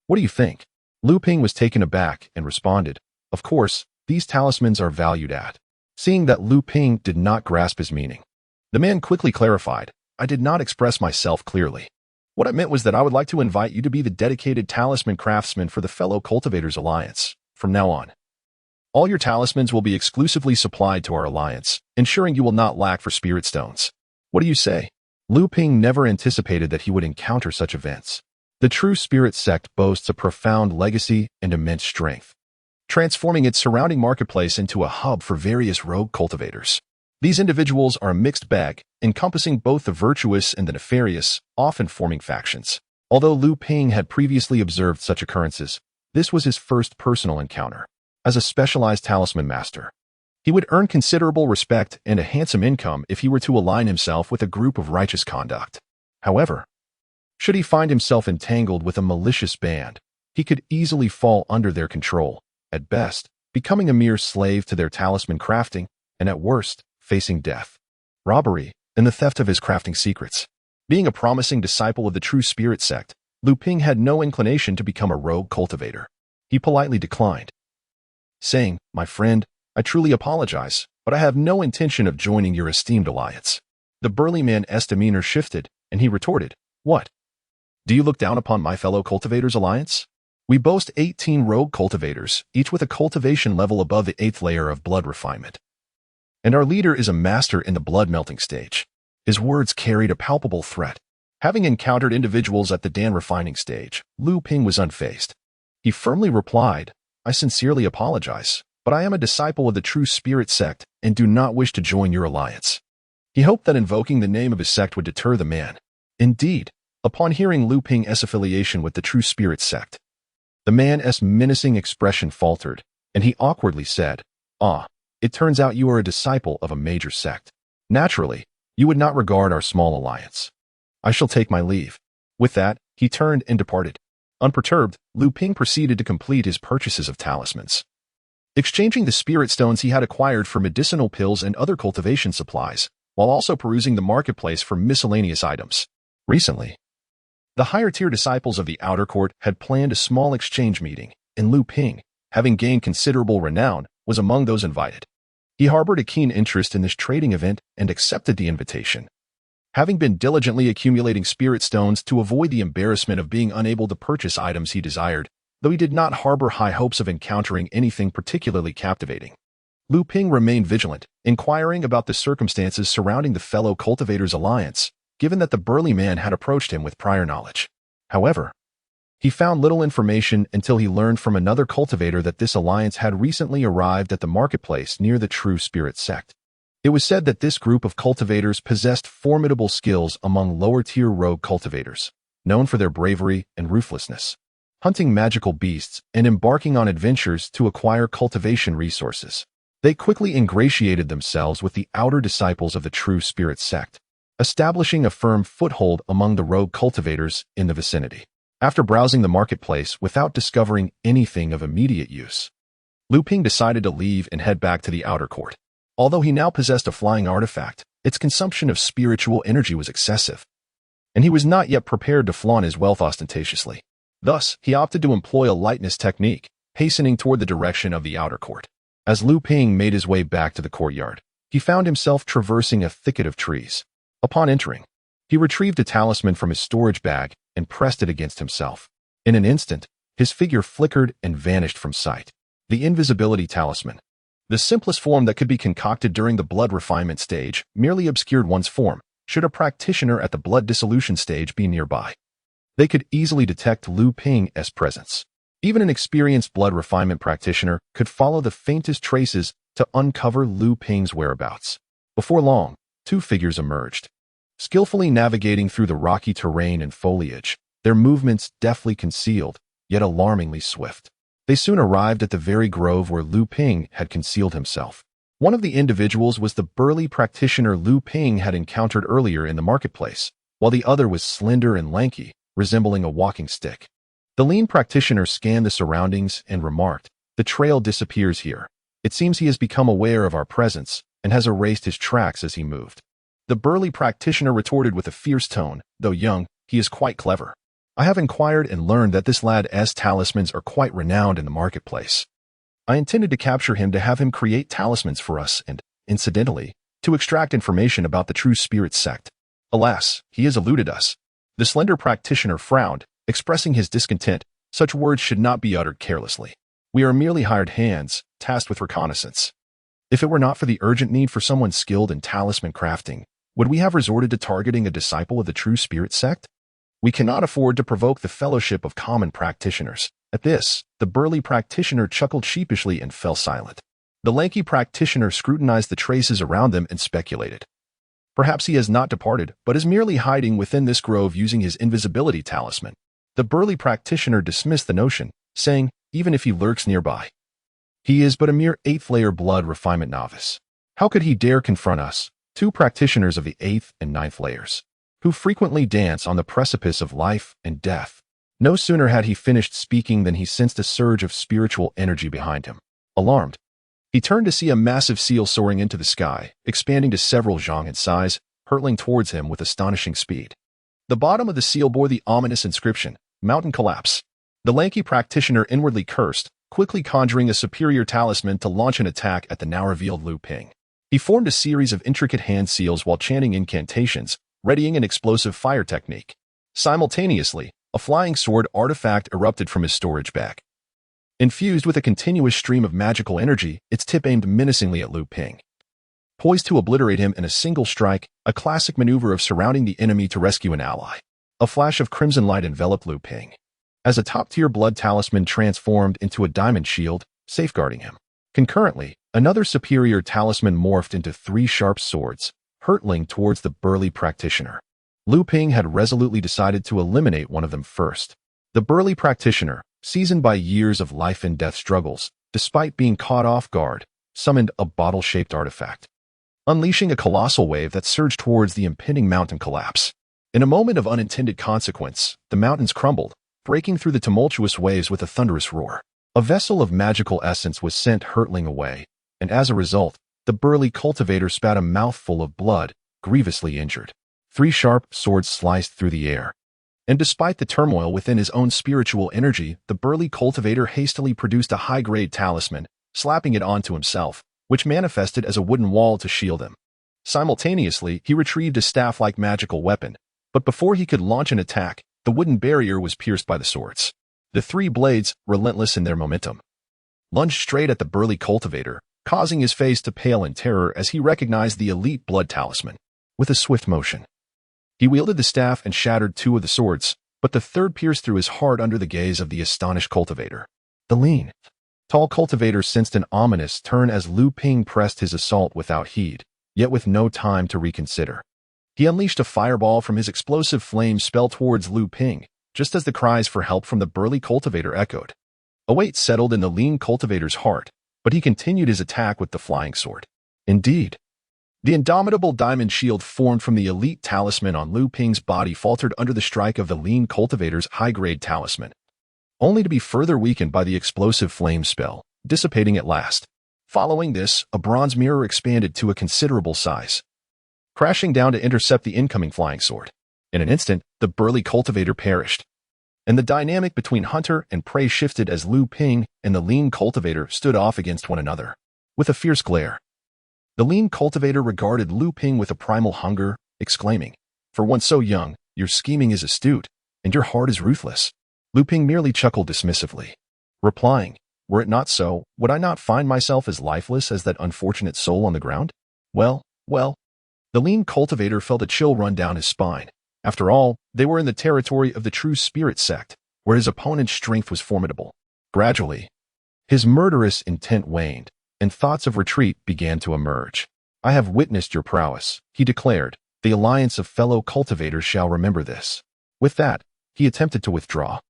What do you think? Luming was taken aback and responded, of course, these talismans are valued at. Seeing that Luming did not grasp his meaning, the man quickly clarified, I did not express myself clearly. What I meant was that I would like to invite you to be the dedicated talisman craftsman for the fellow Cultivators Alliance. From now on, all your talismans will be exclusively supplied to our alliance, ensuring you will not lack for spirit stones. What do you say? Luming never anticipated that he would encounter such events. The true Spirit Sect boasts a profound legacy and immense strength, transforming its surrounding marketplace into a hub for various rogue cultivators. These individuals are a mixed bag, encompassing both the virtuous and the nefarious, often forming factions. Although Luming had previously observed such occurrences, this was his first personal encounter. As a specialized talisman master, he would earn considerable respect and a handsome income if he were to align himself with a group of righteous conduct. However, should he find himself entangled with a malicious band, he could easily fall under their control, at best, becoming a mere slave to their talisman crafting, and at worst, facing death, robbery, and the theft of his crafting secrets. Being a promising disciple of the true Spirit Sect, Luming had no inclination to become a rogue cultivator. He politely declined, saying, my friend, I truly apologize, but I have no intention of joining your esteemed alliance. The burly man's demeanor shifted, and he retorted, what? Do you look down upon my fellow Cultivators Alliance? We boast 18 rogue cultivators, each with a cultivation level above the 8th layer of blood refinement. And our leader is a master in the blood melting stage. His words carried a palpable threat. Having encountered individuals at the Dan refining stage, Luming was unfazed. He firmly replied, I sincerely apologize, but I am a disciple of the true Spirit Sect and do not wish to join your alliance. He hoped that invoking the name of his sect would deter the man. Indeed, upon hearing Luming's affiliation with the true Spirit Sect, the man's menacing expression faltered, and he awkwardly said, it turns out you are a disciple of a major sect. Naturally, you would not regard our small alliance. I shall take my leave. With that, he turned and departed. Unperturbed, Luming proceeded to complete his purchases of talismans, exchanging the spirit stones he had acquired for medicinal pills and other cultivation supplies, while also perusing the marketplace for miscellaneous items. Recently, the higher-tier disciples of the Outer Court had planned a small exchange meeting, and Luming, having gained considerable renown, was among those invited. He harbored a keen interest in this trading event and accepted the invitation. Having been diligently accumulating spirit stones to avoid the embarrassment of being unable to purchase items he desired, though he did not harbor high hopes of encountering anything particularly captivating, Luming remained vigilant, inquiring about the circumstances surrounding the fellow Cultivators Alliance, given that the burly man had approached him with prior knowledge. However, he found little information until he learned from another cultivator that this alliance had recently arrived at the marketplace near the true Spirit Sect. It was said that this group of cultivators possessed formidable skills among lower-tier rogue cultivators, known for their bravery and ruthlessness, hunting magical beasts and embarking on adventures to acquire cultivation resources. They quickly ingratiated themselves with the outer disciples of the true Spirit Sect, establishing a firm foothold among the rogue cultivators in the vicinity. After browsing the marketplace without discovering anything of immediate use, Luming decided to leave and head back to the Outer Court. Although he now possessed a flying artifact, its consumption of spiritual energy was excessive, and he was not yet prepared to flaunt his wealth ostentatiously. Thus, he opted to employ a lightness technique, hastening toward the direction of the Outer Court. As Luming made his way back to the courtyard, he found himself traversing a thicket of trees. Upon entering, he retrieved a talisman from his storage bag and pressed it against himself. In an instant, his figure flickered and vanished from sight. The invisibility talisman, the simplest form that could be concocted during the blood refinement stage, merely obscured one's form, should a practitioner at the blood dissolution stage be nearby. They could easily detect Luming's presence. Even an experienced blood refinement practitioner could follow the faintest traces to uncover Luming's whereabouts. Before long, two figures emerged, skillfully navigating through the rocky terrain and foliage, their movements deftly concealed, yet alarmingly swift. They soon arrived at the very grove where Luming had concealed himself. One of the individuals was the burly practitioner Luming had encountered earlier in the marketplace, while the other was slender and lanky, resembling a walking stick. The lean practitioner scanned the surroundings and remarked, "The trail disappears here. It seems he has become aware of our presence and has erased his tracks as he moved." The burly practitioner retorted with a fierce tone, "Though young, he is quite clever. I have inquired and learned that this lad's talismans are quite renowned in the marketplace. I intended to capture him to have him create talismans for us and, incidentally, to extract information about the true spirit sect. Alas, he has eluded us. The slender practitioner frowned, expressing his discontent. Such words should not be uttered carelessly. We are merely hired hands, tasked with reconnaissance. If it were not for the urgent need for someone skilled in talisman crafting, would we have resorted to targeting a disciple of the true spirit sect? We cannot afford to provoke the fellowship of common practitioners. At this, the burly practitioner chuckled sheepishly and fell silent. The lanky practitioner scrutinized the traces around them and speculated. Perhaps he has not departed, but is merely hiding within this grove using his invisibility talisman. The burly practitioner dismissed the notion, saying, even if he lurks nearby, he is but a mere 8th-layer blood refinement novice. How could he dare confront us, 2 practitioners of the 8th and 9th layers, who frequently dance on the precipice of life and death? No sooner had he finished speaking than he sensed a surge of spiritual energy behind him. Alarmed, he turned to see a massive seal soaring into the sky, expanding to several zhang in size, hurtling towards him with astonishing speed. The bottom of the seal bore the ominous inscription, Mountain Collapse. The lanky practitioner inwardly cursed, quickly conjuring a superior talisman to launch an attack at the now-revealed Luming. He formed a series of intricate hand seals while chanting incantations, readying an explosive fire technique. Simultaneously, a flying sword artifact erupted from his storage bag. Infused with a continuous stream of magical energy, its tip aimed menacingly at Luming. Poised to obliterate him in a single strike, a classic maneuver of surrounding the enemy to rescue an ally. A flash of crimson light enveloped Luming, as a top-tier blood talisman transformed into a diamond shield, safeguarding him. Concurrently, another superior talisman morphed into 3 sharp swords, hurtling towards the burly practitioner. Luming had resolutely decided to eliminate one of them first. The burly practitioner, seasoned by years of life and death struggles, despite being caught off guard, summoned a bottle-shaped artifact, unleashing a colossal wave that surged towards the impending mountain collapse. In a moment of unintended consequence, the mountains crumbled, breaking through the tumultuous waves with a thunderous roar. A vessel of magical essence was sent hurtling away, and as a result, the burly cultivator spat a mouthful of blood, grievously injured. 3 sharp swords sliced through the air. And despite the turmoil within his own spiritual energy, the burly cultivator hastily produced a high-grade talisman, slapping it onto himself, which manifested as a wooden wall to shield him. Simultaneously, he retrieved a staff-like magical weapon, but before he could launch an attack, the wooden barrier was pierced by the swords. The 3 blades, relentless in their momentum, lunged straight at the burly cultivator, causing his face to pale in terror as he recognized the elite blood talisman. With a swift motion, he wielded the staff and shattered 2 of the swords, but the third pierced through his heart under the gaze of the astonished cultivator. The lean, tall cultivator sensed an ominous turn as Luming pressed his assault without heed, yet with no time to reconsider. He unleashed a fireball from his explosive flame spell towards Luming, just as the cries for help from the burly cultivator echoed. A weight settled in the lean cultivator's heart, but he continued his attack with the flying sword. Indeed, the indomitable diamond shield formed from the elite talisman on Luming's body faltered under the strike of the lean cultivator's high-grade talisman, only to be further weakened by the explosive flame spell, dissipating at last. Following this, a bronze mirror expanded to a considerable size, crashing down to intercept the incoming flying sword. In an instant, the burly cultivator perished, and the dynamic between hunter and prey shifted as Luming and the lean cultivator stood off against one another. With a fierce glare, the lean cultivator regarded Luming with a primal hunger, exclaiming, "For one so young, your scheming is astute, and your heart is ruthless." Luming merely chuckled dismissively, replying, "Were it not so, would I not find myself as lifeless as that unfortunate soul on the ground?" Well. The lean cultivator felt a chill run down his spine. After all, they were in the territory of the true spirit sect, where his opponent's strength was formidable. Gradually, his murderous intent waned, and thoughts of retreat began to emerge. "I have witnessed your prowess," he declared. "The alliance of fellow cultivators shall remember this." With that, he attempted to withdraw.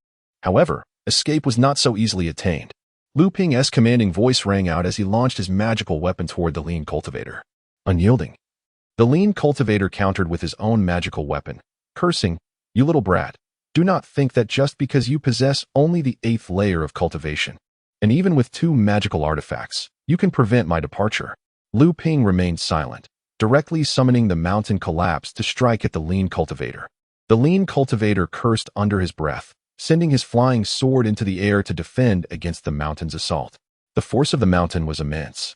However, escape was not so easily attained. Luming's commanding voice rang out as he launched his magical weapon toward the lean cultivator. Unyielding, the lean cultivator countered with his own magical weapon, cursing, "You little brat, do not think that just because you possess only the 8th layer of cultivation, and even with 2 magical artifacts, you can prevent my departure." Luming remained silent, directly summoning the mountain collapse to strike at the lean cultivator. The lean cultivator cursed under his breath, sending his flying sword into the air to defend against the mountain's assault. The force of the mountain was immense,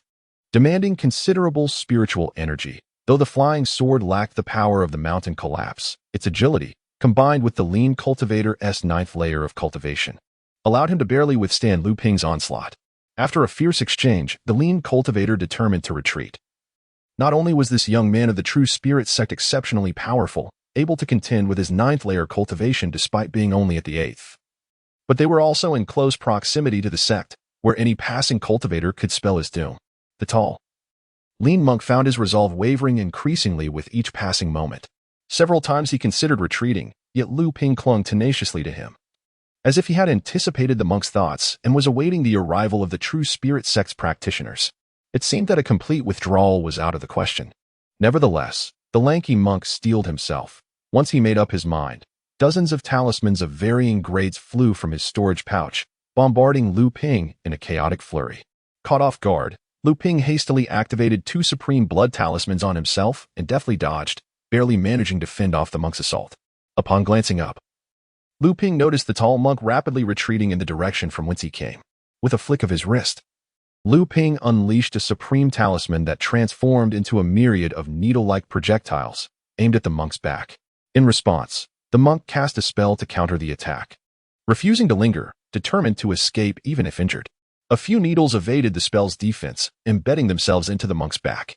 demanding considerable spiritual energy. Though the flying sword lacked the power of the mountain collapse, its agility, combined with the lean cultivator's ninth layer of cultivation, allowed him to barely withstand Lu Ping's onslaught. After a fierce exchange, the lean cultivator determined to retreat. Not only was this young man of the true spirit sect exceptionally powerful, able to contend with his ninth layer cultivation despite being only at the eighth, but they were also in close proximity to the sect, where any passing cultivator could spell his doom. The tall, lean monk found his resolve wavering increasingly with each passing moment. Several times he considered retreating, yet Lu Ping clung tenaciously to him, as if he had anticipated the monk's thoughts and was awaiting the arrival of the true spirit sect's practitioners. It seemed that a complete withdrawal was out of the question. Nevertheless, the lanky monk steeled himself. Once he made up his mind, dozens of talismans of varying grades flew from his storage pouch, bombarding Lu Ping in a chaotic flurry. Caught off guard, Lu Ping hastily activated 2 supreme blood talismans on himself and deftly dodged, barely managing to fend off the monk's assault. Upon glancing up, Lu Ping noticed the tall monk rapidly retreating in the direction from whence he came. With a flick of his wrist, Lu Ping unleashed a supreme talisman that transformed into a myriad of needle-like projectiles aimed at the monk's back. In response, the monk cast a spell to counter the attack, refusing to linger, determined to escape even if injured. A few needles evaded the spell's defense, embedding themselves into the monk's back.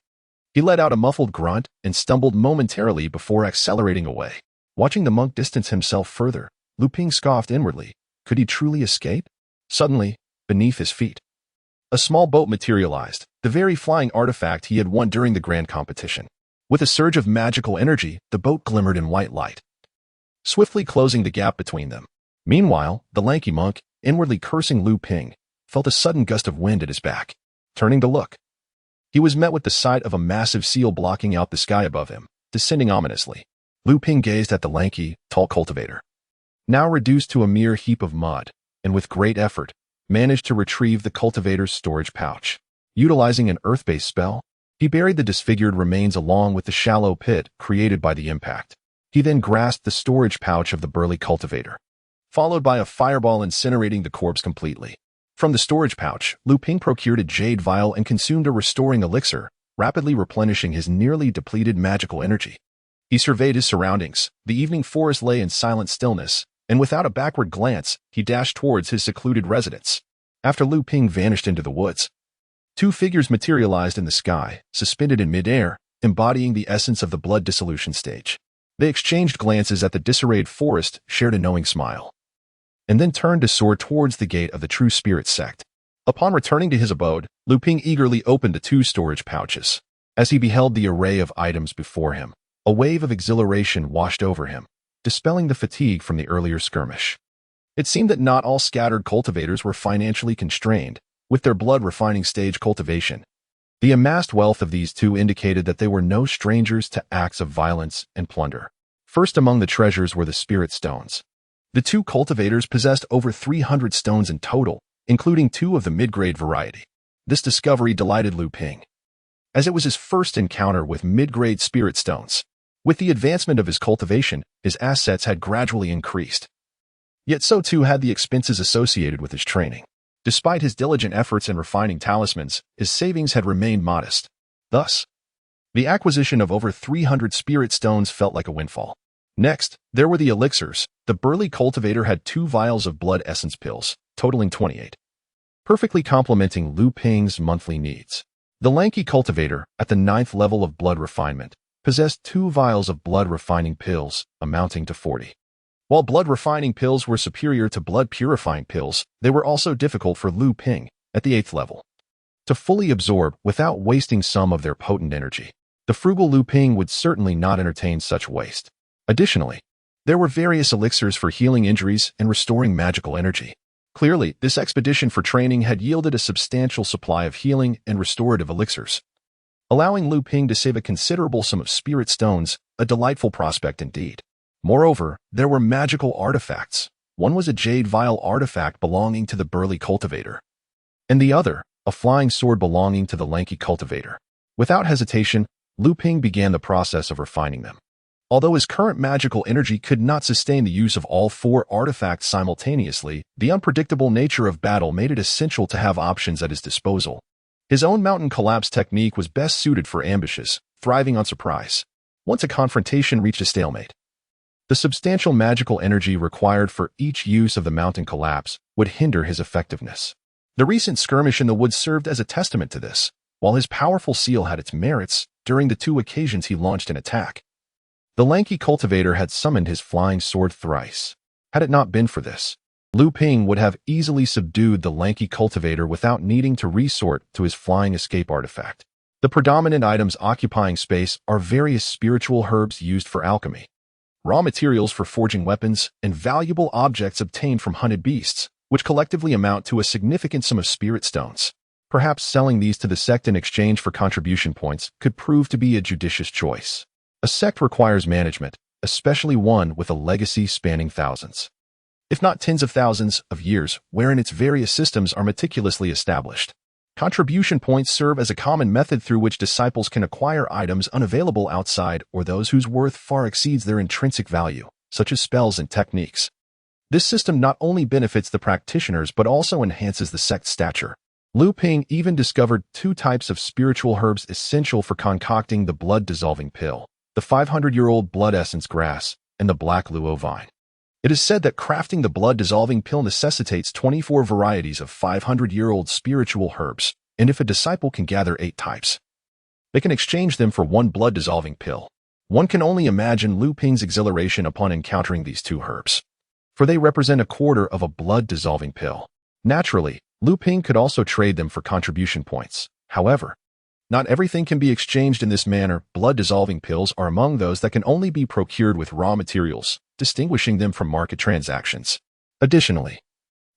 He let out a muffled grunt and stumbled momentarily before accelerating away. Watching the monk distance himself further, Lu Ping scoffed inwardly. Could he truly escape? Suddenly, beneath his feet, a small boat materialized, the very flying artifact he had won during the grand competition. With a surge of magical energy, the boat glimmered in white light, swiftly closing the gap between them. Meanwhile, the lanky monk, inwardly cursing Lu Ping, felt a sudden gust of wind at his back. Turning to look, he was met with the sight of a massive seal blocking out the sky above him, descending ominously. Lu Ping gazed at the lanky, tall cultivator, now reduced to a mere heap of mud, and with great effort, managed to retrieve the cultivator's storage pouch. Utilizing an earth-based spell, he buried the disfigured remains along with the shallow pit created by the impact. He then grasped the storage pouch of the burly cultivator, followed by a fireball incinerating the corpse completely. From the storage pouch, Lu Ping procured a jade vial and consumed a restoring elixir, rapidly replenishing his nearly depleted magical energy. He surveyed his surroundings. The evening forest lay in silent stillness, and without a backward glance, he dashed towards his secluded residence. After Lu Ping vanished into the woods, 2 figures materialized in the sky, suspended in midair, embodying the essence of the blood dissolution stage. They exchanged glances at the disarrayed forest, shared a knowing smile, and then turned to soar towards the gate of the true spirit sect. Upon returning to his abode, Lu Ping eagerly opened the 2 storage pouches. As he beheld the array of items before him, a wave of exhilaration washed over him, dispelling the fatigue from the earlier skirmish. It seemed that not all scattered cultivators were financially constrained, with their blood-refining stage cultivation. The amassed wealth of these 2 indicated that they were no strangers to acts of violence and plunder. First among the treasures were the spirit stones. The 2 cultivators possessed over 300 stones in total, including 2 of the mid-grade variety. This discovery delighted Lu Ping, as it was his first encounter with mid-grade spirit stones. With the advancement of his cultivation, his assets had gradually increased. Yet so too had the expenses associated with his training. Despite his diligent efforts in refining talismans, his savings had remained modest. Thus, the acquisition of over 300 spirit stones felt like a windfall. Next, there were the elixirs. The burly cultivator had 2 vials of blood essence pills, totaling 28, perfectly complementing Lu Ping's monthly needs. The lanky cultivator, at the 9th level of blood refinement, possessed 2 vials of blood refining pills, amounting to 40. While blood refining pills were superior to blood purifying pills, they were also difficult for Lu Ping, at the 8th level, to fully absorb without wasting some of their potent energy. The frugal Lu Ping would certainly not entertain such waste. Additionally, there were various elixirs for healing injuries and restoring magical energy. Clearly, this expedition for training had yielded a substantial supply of healing and restorative elixirs, allowing Lu Ping to save a considerable sum of spirit stones, a delightful prospect indeed. Moreover, there were magical artifacts. One was a jade vial artifact belonging to the burly cultivator, and the other, a flying sword belonging to the lanky cultivator. Without hesitation, Lu Ping began the process of refining them. Although his current magical energy could not sustain the use of all 4 artifacts simultaneously, the unpredictable nature of battle made it essential to have options at his disposal. His own mountain collapse technique was best suited for ambushes, thriving on surprise. Once a confrontation reached a stalemate, the substantial magical energy required for each use of the mountain collapse would hinder his effectiveness. The recent skirmish in the woods served as a testament to this. While his powerful seal had its merits, during the 2 occasions he launched an attack, the lanky cultivator had summoned his flying sword thrice. Had it not been for this, Luming would have easily subdued the lanky cultivator without needing to resort to his flying escape artifact. The predominant items occupying space are various spiritual herbs used for alchemy, raw materials for forging weapons, and valuable objects obtained from hunted beasts, which collectively amount to a significant sum of spirit stones. Perhaps selling these to the sect in exchange for contribution points could prove to be a judicious choice. A sect requires management, especially one with a legacy spanning thousands, if not tens of thousands, of years, wherein its various systems are meticulously established. Contribution points serve as a common method through which disciples can acquire items unavailable outside or those whose worth far exceeds their intrinsic value, such as spells and techniques. This system not only benefits the practitioners but also enhances the sect's stature. Luming even discovered 2 types of spiritual herbs essential for concocting the blood-dissolving pill: the 500-year-old blood essence grass and the black luo vine. It is said that crafting the blood-dissolving pill necessitates 24 varieties of 500-year-old spiritual herbs, and if a disciple can gather 8 types, they can exchange them for 1 blood-dissolving pill. One can only imagine Luming's exhilaration upon encountering these 2 herbs, for they represent a quarter of a blood-dissolving pill. Naturally, Luming could also trade them for contribution points. However, not everything can be exchanged in this manner. Blood-dissolving pills are among those that can only be procured with raw materials, distinguishing them from market transactions. Additionally,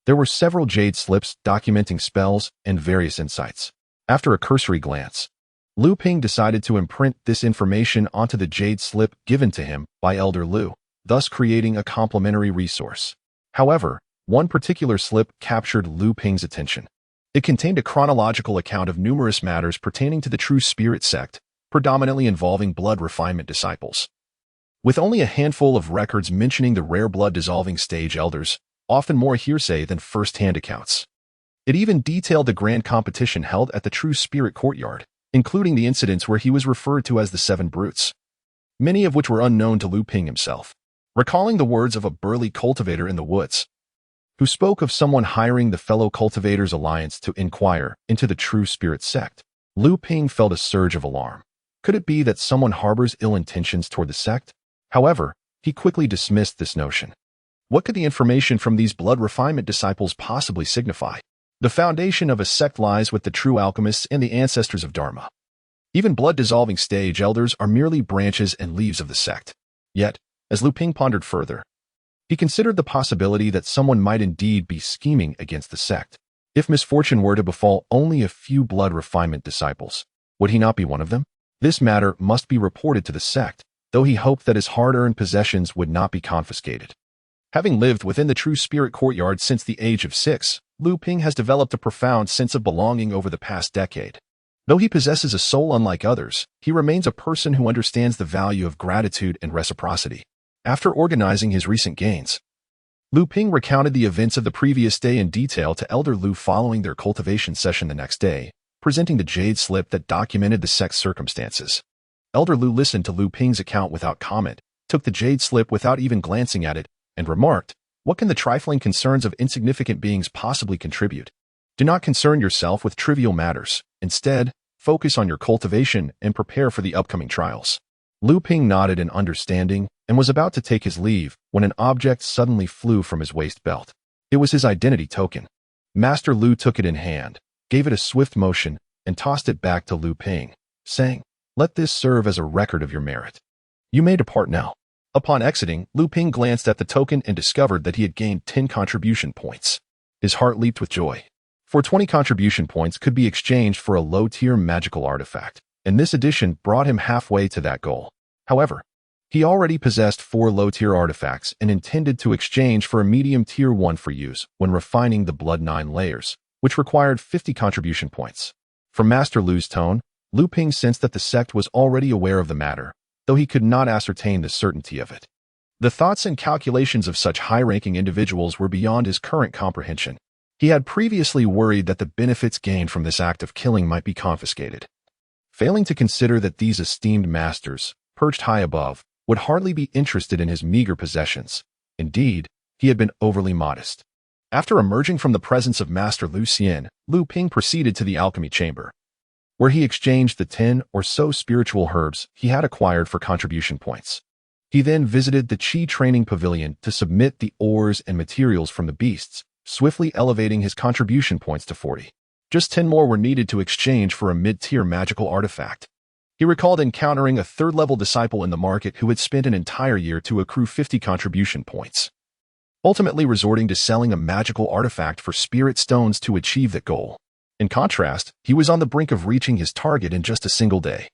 there were several jade slips documenting spells and various insights. After a cursory glance, Luming decided to imprint this information onto the jade slip given to him by Elder Lu, thus creating a complementary resource. However, one particular slip captured Luming's attention. It contained a chronological account of numerous matters pertaining to the True Spirit Sect, predominantly involving blood refinement disciples. With only a handful of records mentioning the rare blood-dissolving stage elders, often more hearsay than first-hand accounts. It even detailed the grand competition held at the True Spirit Courtyard, including the incidents where he was referred to as the 7 Brutes, many of which were unknown to Luming himself. Recalling the words of a burly cultivator in the woods, who spoke of someone hiring the fellow cultivators' alliance to inquire into the True Spirit Sect, Luming felt a surge of alarm. Could it be that someone harbors ill intentions toward the sect? However, he quickly dismissed this notion. What could the information from these blood refinement disciples possibly signify? The foundation of a sect lies with the true alchemists and the ancestors of Dharma. Even blood-dissolving stage elders are merely branches and leaves of the sect. Yet, as Luming pondered further, he considered the possibility that someone might indeed be scheming against the sect. If misfortune were to befall only a few blood refinement disciples, would he not be one of them? This matter must be reported to the sect, though he hoped that his hard-earned possessions would not be confiscated. Having lived within the True Spirit Courtyard since the age of 6, Luming has developed a profound sense of belonging over the past decade. Though he possesses a soul unlike others, he remains a person who understands the value of gratitude and reciprocity. After organizing his recent gains, Luming recounted the events of the previous day in detail to Elder Lu following their cultivation session the next day, presenting the jade slip that documented the sect's circumstances. Elder Lu listened to Luming's account without comment, took the jade slip without even glancing at it, and remarked, "What can the trifling concerns of insignificant beings possibly contribute? Do not concern yourself with trivial matters. Instead, focus on your cultivation and prepare for the upcoming trials." Luming nodded in understanding and was about to take his leave when an object suddenly flew from his waist belt. It was his identity token. Master Lu took it in hand, gave it a swift motion, and tossed it back to Luming, saying, "Let this serve as a record of your merit. You may depart now." Upon exiting, Luming glanced at the token and discovered that he had gained 10 contribution points. His heart leaped with joy. For 20 contribution points could be exchanged for a low-tier magical artifact, and this addition brought him halfway to that goal. However, he already possessed 4 low-tier artifacts and intended to exchange for a medium-tier one for use when refining the Blood 9 layers, which required 50 contribution points. From Master Lu's tone, Luming sensed that the sect was already aware of the matter, though he could not ascertain the certainty of it. The thoughts and calculations of such high-ranking individuals were beyond his current comprehension. He had previously worried that the benefits gained from this act of killing might be confiscated, failing to consider that these esteemed masters, perched high above, would hardly be interested in his meager possessions. Indeed, he had been overly modest. After emerging from the presence of Master Lu Xian, Lu Ping proceeded to the alchemy chamber, where he exchanged the 10 or so spiritual herbs he had acquired for contribution points. He then visited the Qi training pavilion to submit the ores and materials from the beasts, swiftly elevating his contribution points to 40. Just 10 more were needed to exchange for a mid-tier magical artifact. He recalled encountering a third-level disciple in the market who had spent an entire year to accrue 50 contribution points, ultimately resorting to selling a magical artifact for spirit stones to achieve that goal. In contrast, he was on the brink of reaching his target in just a single day.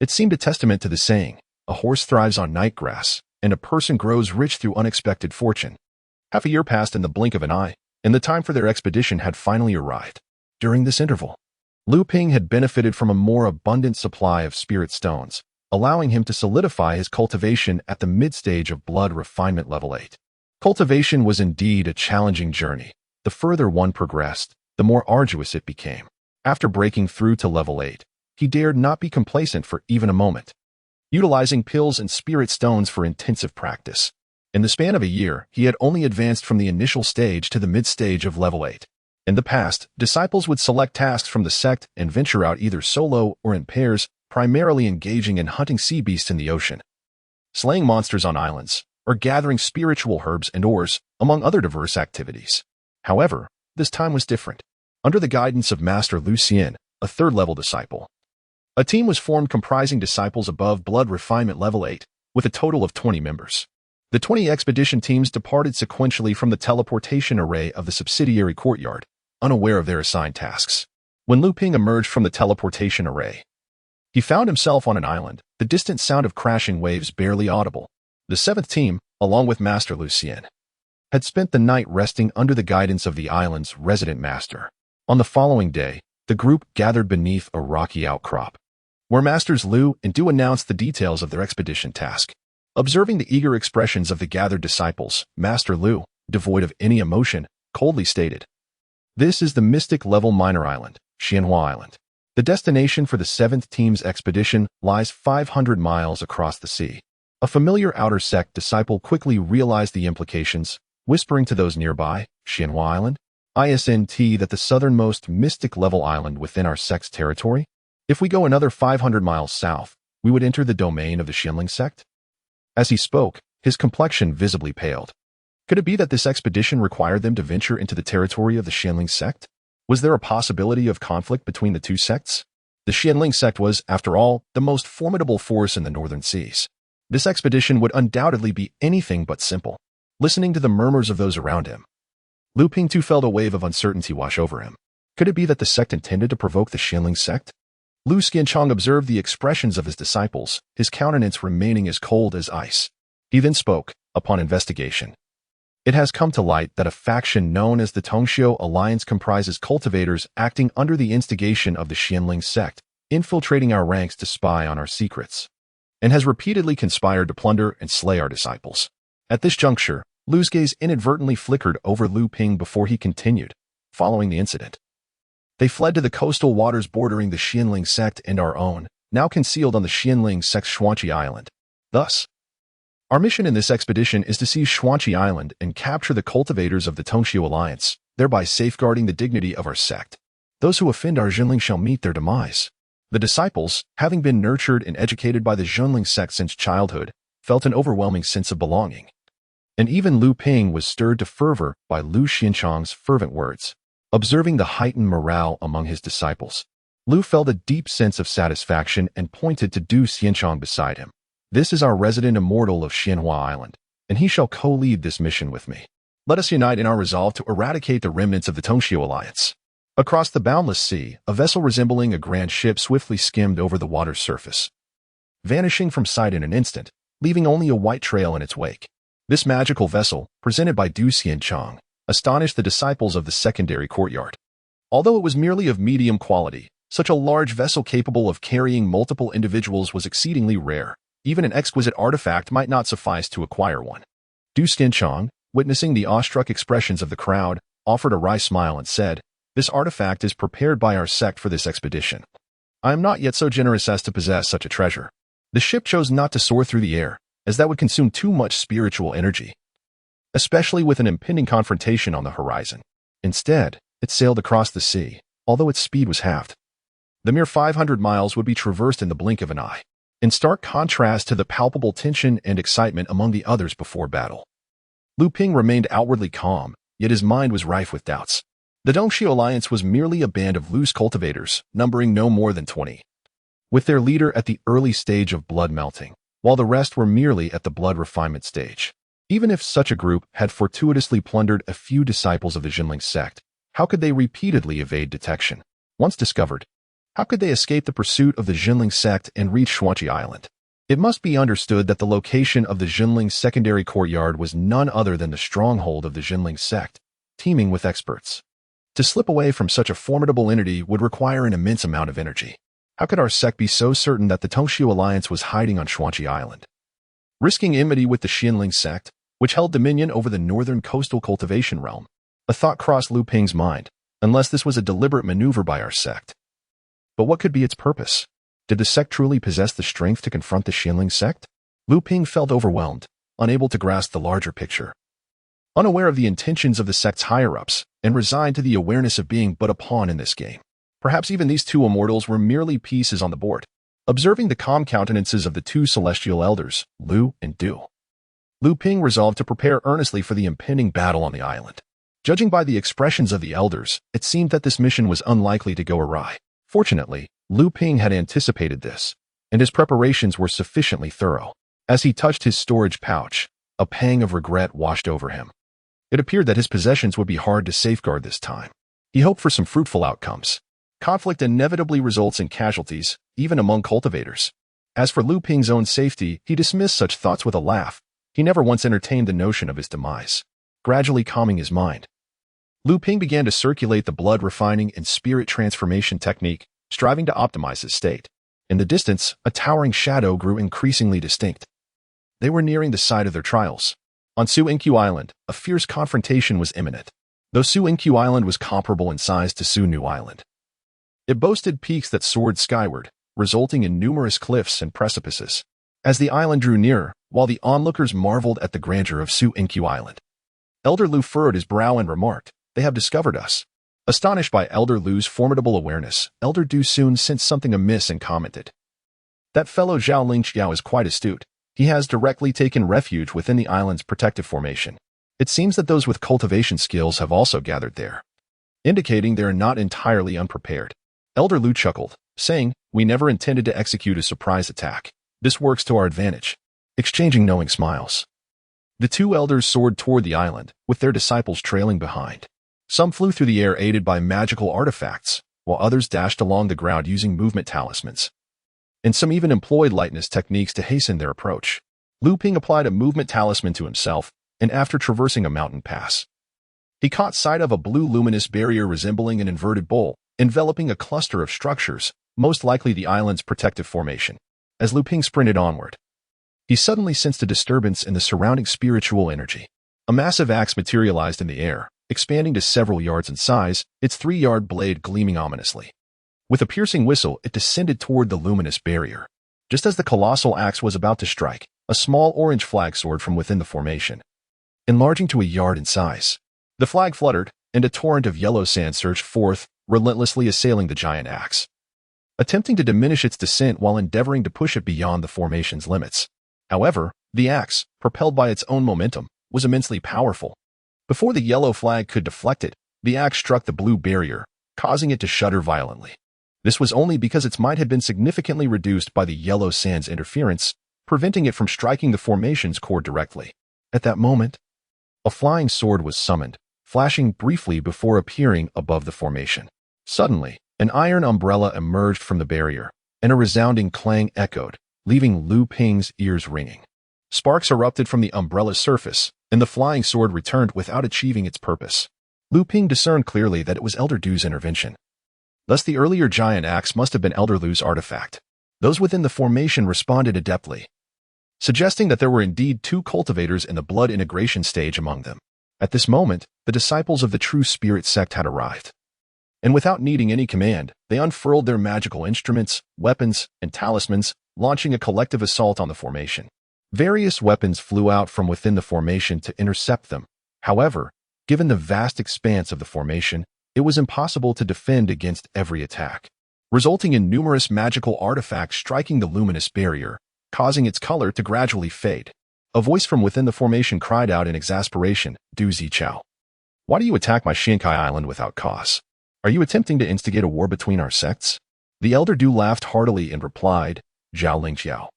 It seemed a testament to the saying, "A horse thrives on night grass, and a person grows rich through unexpected fortune." Half a year passed in the blink of an eye, and the time for their expedition had finally arrived. During this interval, Lu Ping had benefited from a more abundant supply of spirit stones, allowing him to solidify his cultivation at the mid-stage of blood refinement level 8. Cultivation was indeed a challenging journey. The further one progressed, the more arduous it became. After breaking through to level 8, he dared not be complacent for even a moment, utilizing pills and spirit stones for intensive practice. In the span of a year, he had only advanced from the initial stage to the mid-stage of level 8. In the past, disciples would select tasks from the sect and venture out either solo or in pairs, primarily engaging in hunting sea beasts in the ocean, slaying monsters on islands, or gathering spiritual herbs and ores, among other diverse activities. However, this time was different. Under the guidance of Master Lu Xian, a third-level disciple, a team was formed comprising disciples above blood refinement level 8, with a total of 20 members. The 20 expedition teams departed sequentially from the teleportation array of the subsidiary courtyard, unaware of their assigned tasks. When Lu Ping emerged from the teleportation array, he found himself on an island, the distant sound of crashing waves barely audible. The 7th team, along with Master Lu Xian, had spent the night resting under the guidance of the island's resident master. On the following day, the group gathered beneath a rocky outcrop, where Masters Lu and Du announced the details of their expedition task. Observing the eager expressions of the gathered disciples, Master Lu, devoid of any emotion, coldly stated, "This is the mystic-level minor island, Xianhua Island. The destination for the 7th team's expedition lies 500 miles across the sea." A familiar outer sect disciple quickly realized the implications, whispering to those nearby, "Xianhua Island? Isn't that the southernmost mystic-level island within our sect's territory? If we go another 500 miles south, we would enter the domain of the Zhenling Sect?" As he spoke, his complexion visibly paled. Could it be that this expedition required them to venture into the territory of the Zhenling Sect? Was there a possibility of conflict between the two sects? The Zhenling Sect was, after all, the most formidable force in the northern seas. This expedition would undoubtedly be anything but simple. Listening to the murmurs of those around him, Lu Ping too felt a wave of uncertainty wash over him. Could it be that the sect intended to provoke the Zhenling Sect? Lu Xianchong observed the expressions of his disciples, his countenance remaining as cold as ice. He then spoke, upon investigation. "It has come to light that a faction known as the Tongxiu Alliance comprises cultivators acting under the instigation of the Zhenling Sect, infiltrating our ranks to spy on our secrets, and has repeatedly conspired to plunder and slay our disciples." At this juncture, Lu's gaze inadvertently flickered over Lu Ping before he continued. Following the incident, they fled to the coastal waters bordering the Zhenling Sect and our own, now concealed on the Zhenling Sect's Xuanqi Island. Thus, our mission in this expedition is to seize Xuanqi Island and capture the cultivators of the Tongxiu Alliance, thereby safeguarding the dignity of our sect. Those who offend our Zhenling shall meet their demise. The disciples, having been nurtured and educated by the Zhenling Sect since childhood, felt an overwhelming sense of belonging. And even Lu Ping was stirred to fervor by Lu Xianchong's fervent words. Observing the heightened morale among his disciples, Lu felt a deep sense of satisfaction and pointed to Du Xianchong beside him. "This is our resident immortal of Xianhua Island, and he shall co-lead this mission with me. Let us unite in our resolve to eradicate the remnants of the Tongxiu Alliance." Across the boundless sea, a vessel resembling a grand ship swiftly skimmed over the water's surface, vanishing from sight in an instant, leaving only a white trail in its wake. This magical vessel, presented by Du Xianchong, astonished the disciples of the secondary courtyard. Although it was merely of medium quality, such a large vessel capable of carrying multiple individuals was exceedingly rare. Even an exquisite artifact might not suffice to acquire one. Du Stinchong, witnessing the awestruck expressions of the crowd, offered a wry smile and said, "This artifact is prepared by our sect for this expedition. I am not yet so generous as to possess such a treasure." The ship chose not to soar through the air, as that would consume too much spiritual energy, especially with an impending confrontation on the horizon. Instead, it sailed across the sea, although its speed was halved. The mere 500 miles would be traversed in the blink of an eye, in stark contrast to the palpable tension and excitement among the others before battle. Luming remained outwardly calm, yet his mind was rife with doubts. The Dongxi Alliance was merely a band of loose cultivators, numbering no more than 20, with their leader at the early stage of blood melting, while the rest were merely at the blood refinement stage. Even if such a group had fortuitously plundered a few disciples of the Zhenling Sect, how could they repeatedly evade detection? Once discovered, how could they escape the pursuit of the Zhenling Sect and reach Shuanqi Island? It must be understood that the location of the Zhenling secondary courtyard was none other than the stronghold of the Zhenling Sect, teeming with experts. To slip away from such a formidable entity would require an immense amount of energy. How could our sect be so certain that the Dongxi Alliance was hiding on Shuanqi Island? Risking enmity with the Zhenling Sect, which held dominion over the northern coastal cultivation realm, a thought crossed Luming's mind, unless this was a deliberate maneuver by our sect. But what could be its purpose? Did the sect truly possess the strength to confront the Zhenling Sect? Luming felt overwhelmed, unable to grasp the larger picture. Unaware of the intentions of the sect's higher-ups, and resigned to the awareness of being but a pawn in this game. Perhaps even these two immortals were merely pieces on the board. Observing the calm countenances of the two celestial elders, Lu and Du, Luming resolved to prepare earnestly for the impending battle on the island. Judging by the expressions of the elders, it seemed that this mission was unlikely to go awry. Fortunately, Luming had anticipated this, and his preparations were sufficiently thorough. As he touched his storage pouch, a pang of regret washed over him. It appeared that his possessions would be hard to safeguard this time. He hoped for some fruitful outcomes. Conflict inevitably results in casualties, even among cultivators. As for Luming's own safety, he dismissed such thoughts with a laugh. He never once entertained the notion of his demise. Gradually calming his mind, Luming began to circulate the blood refining and spirit transformation technique, striving to optimize his state. In the distance, a towering shadow grew increasingly distinct. They were nearing the site of their trials. On Su-Inku Island, a fierce confrontation was imminent. Though Su-Inku Island was comparable in size to Su-Nu Island, it boasted peaks that soared skyward, resulting in numerous cliffs and precipices. As the island drew nearer, while the onlookers marveled at the grandeur of Su-Inku Island, Elder Lu furrowed his brow and remarked, "They have discovered us." Astonished by Elder Lu's formidable awareness, Elder Du soon sensed something amiss and commented, "That fellow Zhenling Xiao is quite astute. He has directly taken refuge within the island's protective formation. It seems that those with cultivation skills have also gathered there, indicating they are not entirely unprepared." Elder Lu chuckled, saying, "We never intended to execute a surprise attack. This works to our advantage." Exchanging knowing smiles, the two elders soared toward the island, with their disciples trailing behind. Some flew through the air aided by magical artifacts, while others dashed along the ground using movement talismans. And some even employed lightness techniques to hasten their approach. Luming applied a movement talisman to himself, and after traversing a mountain pass, he caught sight of a blue luminous barrier resembling an inverted bowl, enveloping a cluster of structures, most likely the island's protective formation. As Luming sprinted onward, he suddenly sensed a disturbance in the surrounding spiritual energy. A massive axe materialized in the air, expanding to several yards in size, its 3-yard blade gleaming ominously. With a piercing whistle, it descended toward the luminous barrier. Just as the colossal axe was about to strike, a small orange flag soared from within the formation, enlarging to a yard in size. The flag fluttered, and a torrent of yellow sand surged forth, relentlessly assailing the giant axe, attempting to diminish its descent while endeavoring to push it beyond the formation's limits. However, the axe, propelled by its own momentum, was immensely powerful. Before the yellow flag could deflect it, the axe struck the blue barrier, causing it to shudder violently. This was only because its might had been significantly reduced by the yellow sand's interference, preventing it from striking the formation's core directly. At that moment, a flying sword was summoned, flashing briefly before appearing above the formation. Suddenly, an iron umbrella emerged from the barrier, and a resounding clang echoed, leaving Luming's ears ringing. Sparks erupted from the umbrella's surface, and the flying sword returned without achieving its purpose. Luming discerned clearly that it was Elder Du's intervention. Thus the earlier giant axe must have been Elder Lu's artifact. Those within the formation responded adeptly, suggesting that there were indeed two cultivators in the blood integration stage among them. At this moment, the disciples of the true spirit sect had arrived. And without needing any command, they unfurled their magical instruments, weapons, and talismans, launching a collective assault on the formation. Various weapons flew out from within the formation to intercept them. However, given the vast expanse of the formation, it was impossible to defend against every attack, resulting in numerous magical artifacts striking the luminous barrier, causing its color to gradually fade. A voice from within the formation cried out in exasperation, "Du Zichao, why do you attack my Shinkai island without cause? Are you attempting to instigate a war between our sects?" The elder Du laughed heartily and replied, "Zhenling Xiao,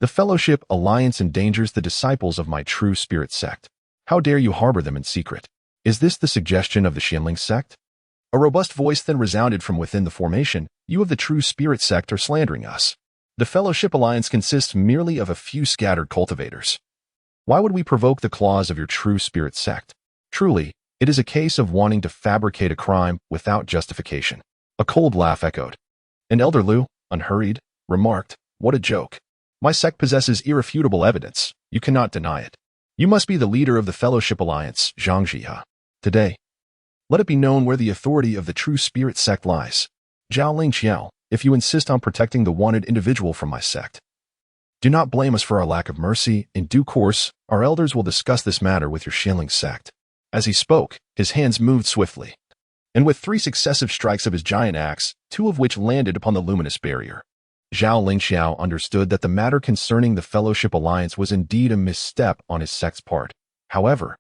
the Fellowship Alliance endangers the disciples of my true spirit sect. How dare you harbor them in secret? Is this the suggestion of the Zhenling Sect?" A robust voice then resounded from within the formation, "You of the true spirit sect are slandering us. The Fellowship Alliance consists merely of a few scattered cultivators. Why would we provoke the claws of your true spirit sect? Truly, it is a case of wanting to fabricate a crime without justification." A cold laugh echoed. And Elder Lu, unhurried, remarked, "What a joke. My sect possesses irrefutable evidence. You cannot deny it. You must be the leader of the Fellowship Alliance, Zhang Jia. Today, let it be known where the authority of the true spirit sect lies. Zhenling Xiao, if you insist on protecting the wanted individual from my sect, do not blame us for our lack of mercy. In due course, our elders will discuss this matter with your Zhenling Sect." As he spoke, his hands moved swiftly, and with 3 successive strikes of his giant axe, 2 of which landed upon the luminous barrier, Zhao Lingxiao understood that the matter concerning the Fellowship Alliance was indeed a misstep on his sect's part. However,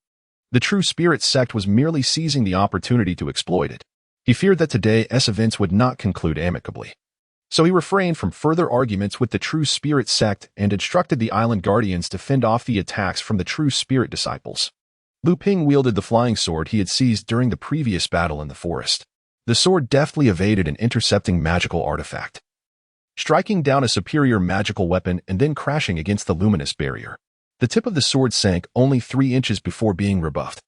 the true spirit sect was merely seizing the opportunity to exploit it. He feared that today's events would not conclude amicably. So he refrained from further arguments with the true spirit sect and instructed the island guardians to fend off the attacks from the true spirit disciples. Luming wielded the flying sword he had seized during the previous battle in the forest. The sword deftly evaded an intercepting magical artifact, striking down a superior magical weapon and then crashing against the luminous barrier. The tip of the sword sank only 3 inches before being rebuffed,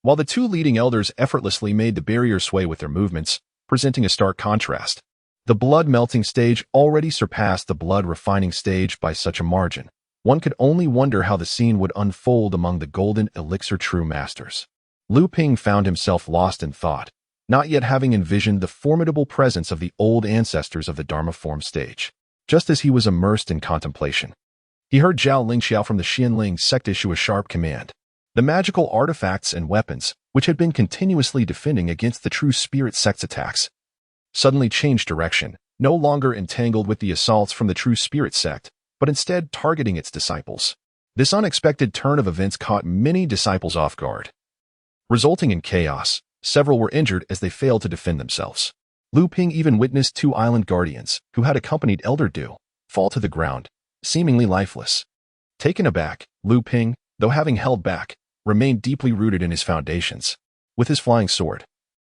while the 2 leading elders effortlessly made the barrier sway with their movements, presenting a stark contrast. The blood-melting stage already surpassed the blood-refining stage by such a margin. One could only wonder how the scene would unfold among the golden elixir true masters. Luming found himself lost in thought, not yet having envisioned the formidable presence of the old ancestors of the Dharma form stage. Just as he was immersed in contemplation, he heard Zhao Lingxiao from the Zhenling Sect issue a sharp command. The magical artifacts and weapons, which had been continuously defending against the true spirit sect's attacks, suddenly changed direction, no longer entangled with the assaults from the true spirit sect, but instead targeting its disciples. This unexpected turn of events caught many disciples off guard, resulting in chaos. Several were injured as they failed to defend themselves. Luming even witnessed 2 island guardians, who had accompanied Elder Du, fall to the ground, seemingly lifeless. Taken aback, Luming, though having held back, remained deeply rooted in his foundations. With his flying sword,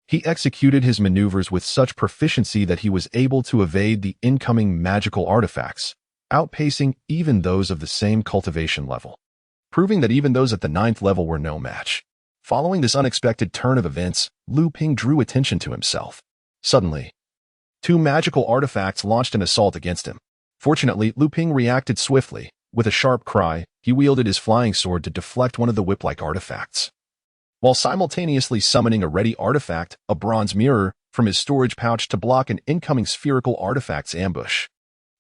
he executed his maneuvers with such proficiency that he was able to evade the incoming magical artifacts, outpacing even those of the same cultivation level, proving that even those at the 9th level were no match. Following this unexpected turn of events, Luming drew attention to himself. Suddenly, 2 magical artifacts launched an assault against him. Fortunately, Luming reacted swiftly. With a sharp cry, he wielded his flying sword to deflect one of the whip-like artifacts, while simultaneously summoning a ready artifact, a bronze mirror, from his storage pouch to block an incoming spherical artifact's ambush.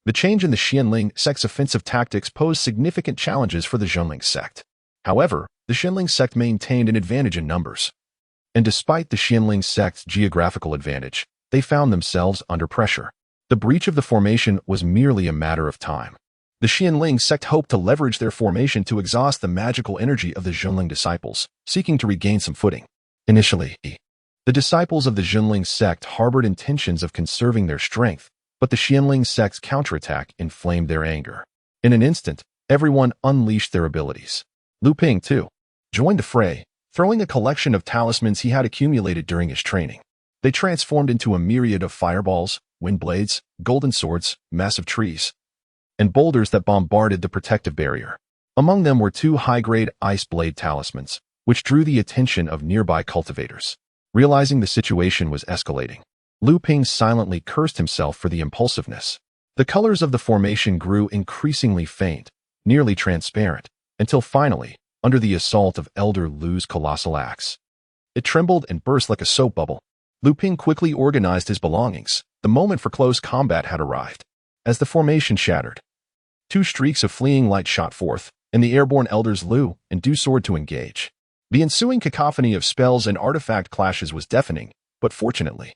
The change in the Zhenling Sect's offensive tactics posed significant challenges for the Zhenling Sect. However, the Zhenling Sect maintained an advantage in numbers. And despite the Zhenling Sect's geographical advantage, they found themselves under pressure. The breach of the formation was merely a matter of time. The Zhenling Sect hoped to leverage their formation to exhaust the magical energy of the Zhenling disciples, seeking to regain some footing. Initially, the disciples of the Zhenling Sect harbored intentions of conserving their strength, but the Zhenling Sect's counterattack inflamed their anger. In an instant, everyone unleashed their abilities. Luming, too, joined the fray, throwing a collection of talismans he had accumulated during his training. They transformed into a myriad of fireballs, wind blades, golden swords, massive trees, and boulders that bombarded the protective barrier. Among them were 2 high-grade ice blade talismans, which drew the attention of nearby cultivators. Realizing the situation was escalating, Luming silently cursed himself for the impulsiveness. The colors of the formation grew increasingly faint, nearly transparent, until finally, under the assault of Elder Lu's colossal axe, it trembled and burst like a soap bubble. Luming quickly organized his belongings. The moment for close combat had arrived. As the formation shattered, two streaks of fleeing light shot forth, and the airborne elders Lu and Du soared to engage. The ensuing cacophony of spells and artifact clashes was deafening, but fortunately,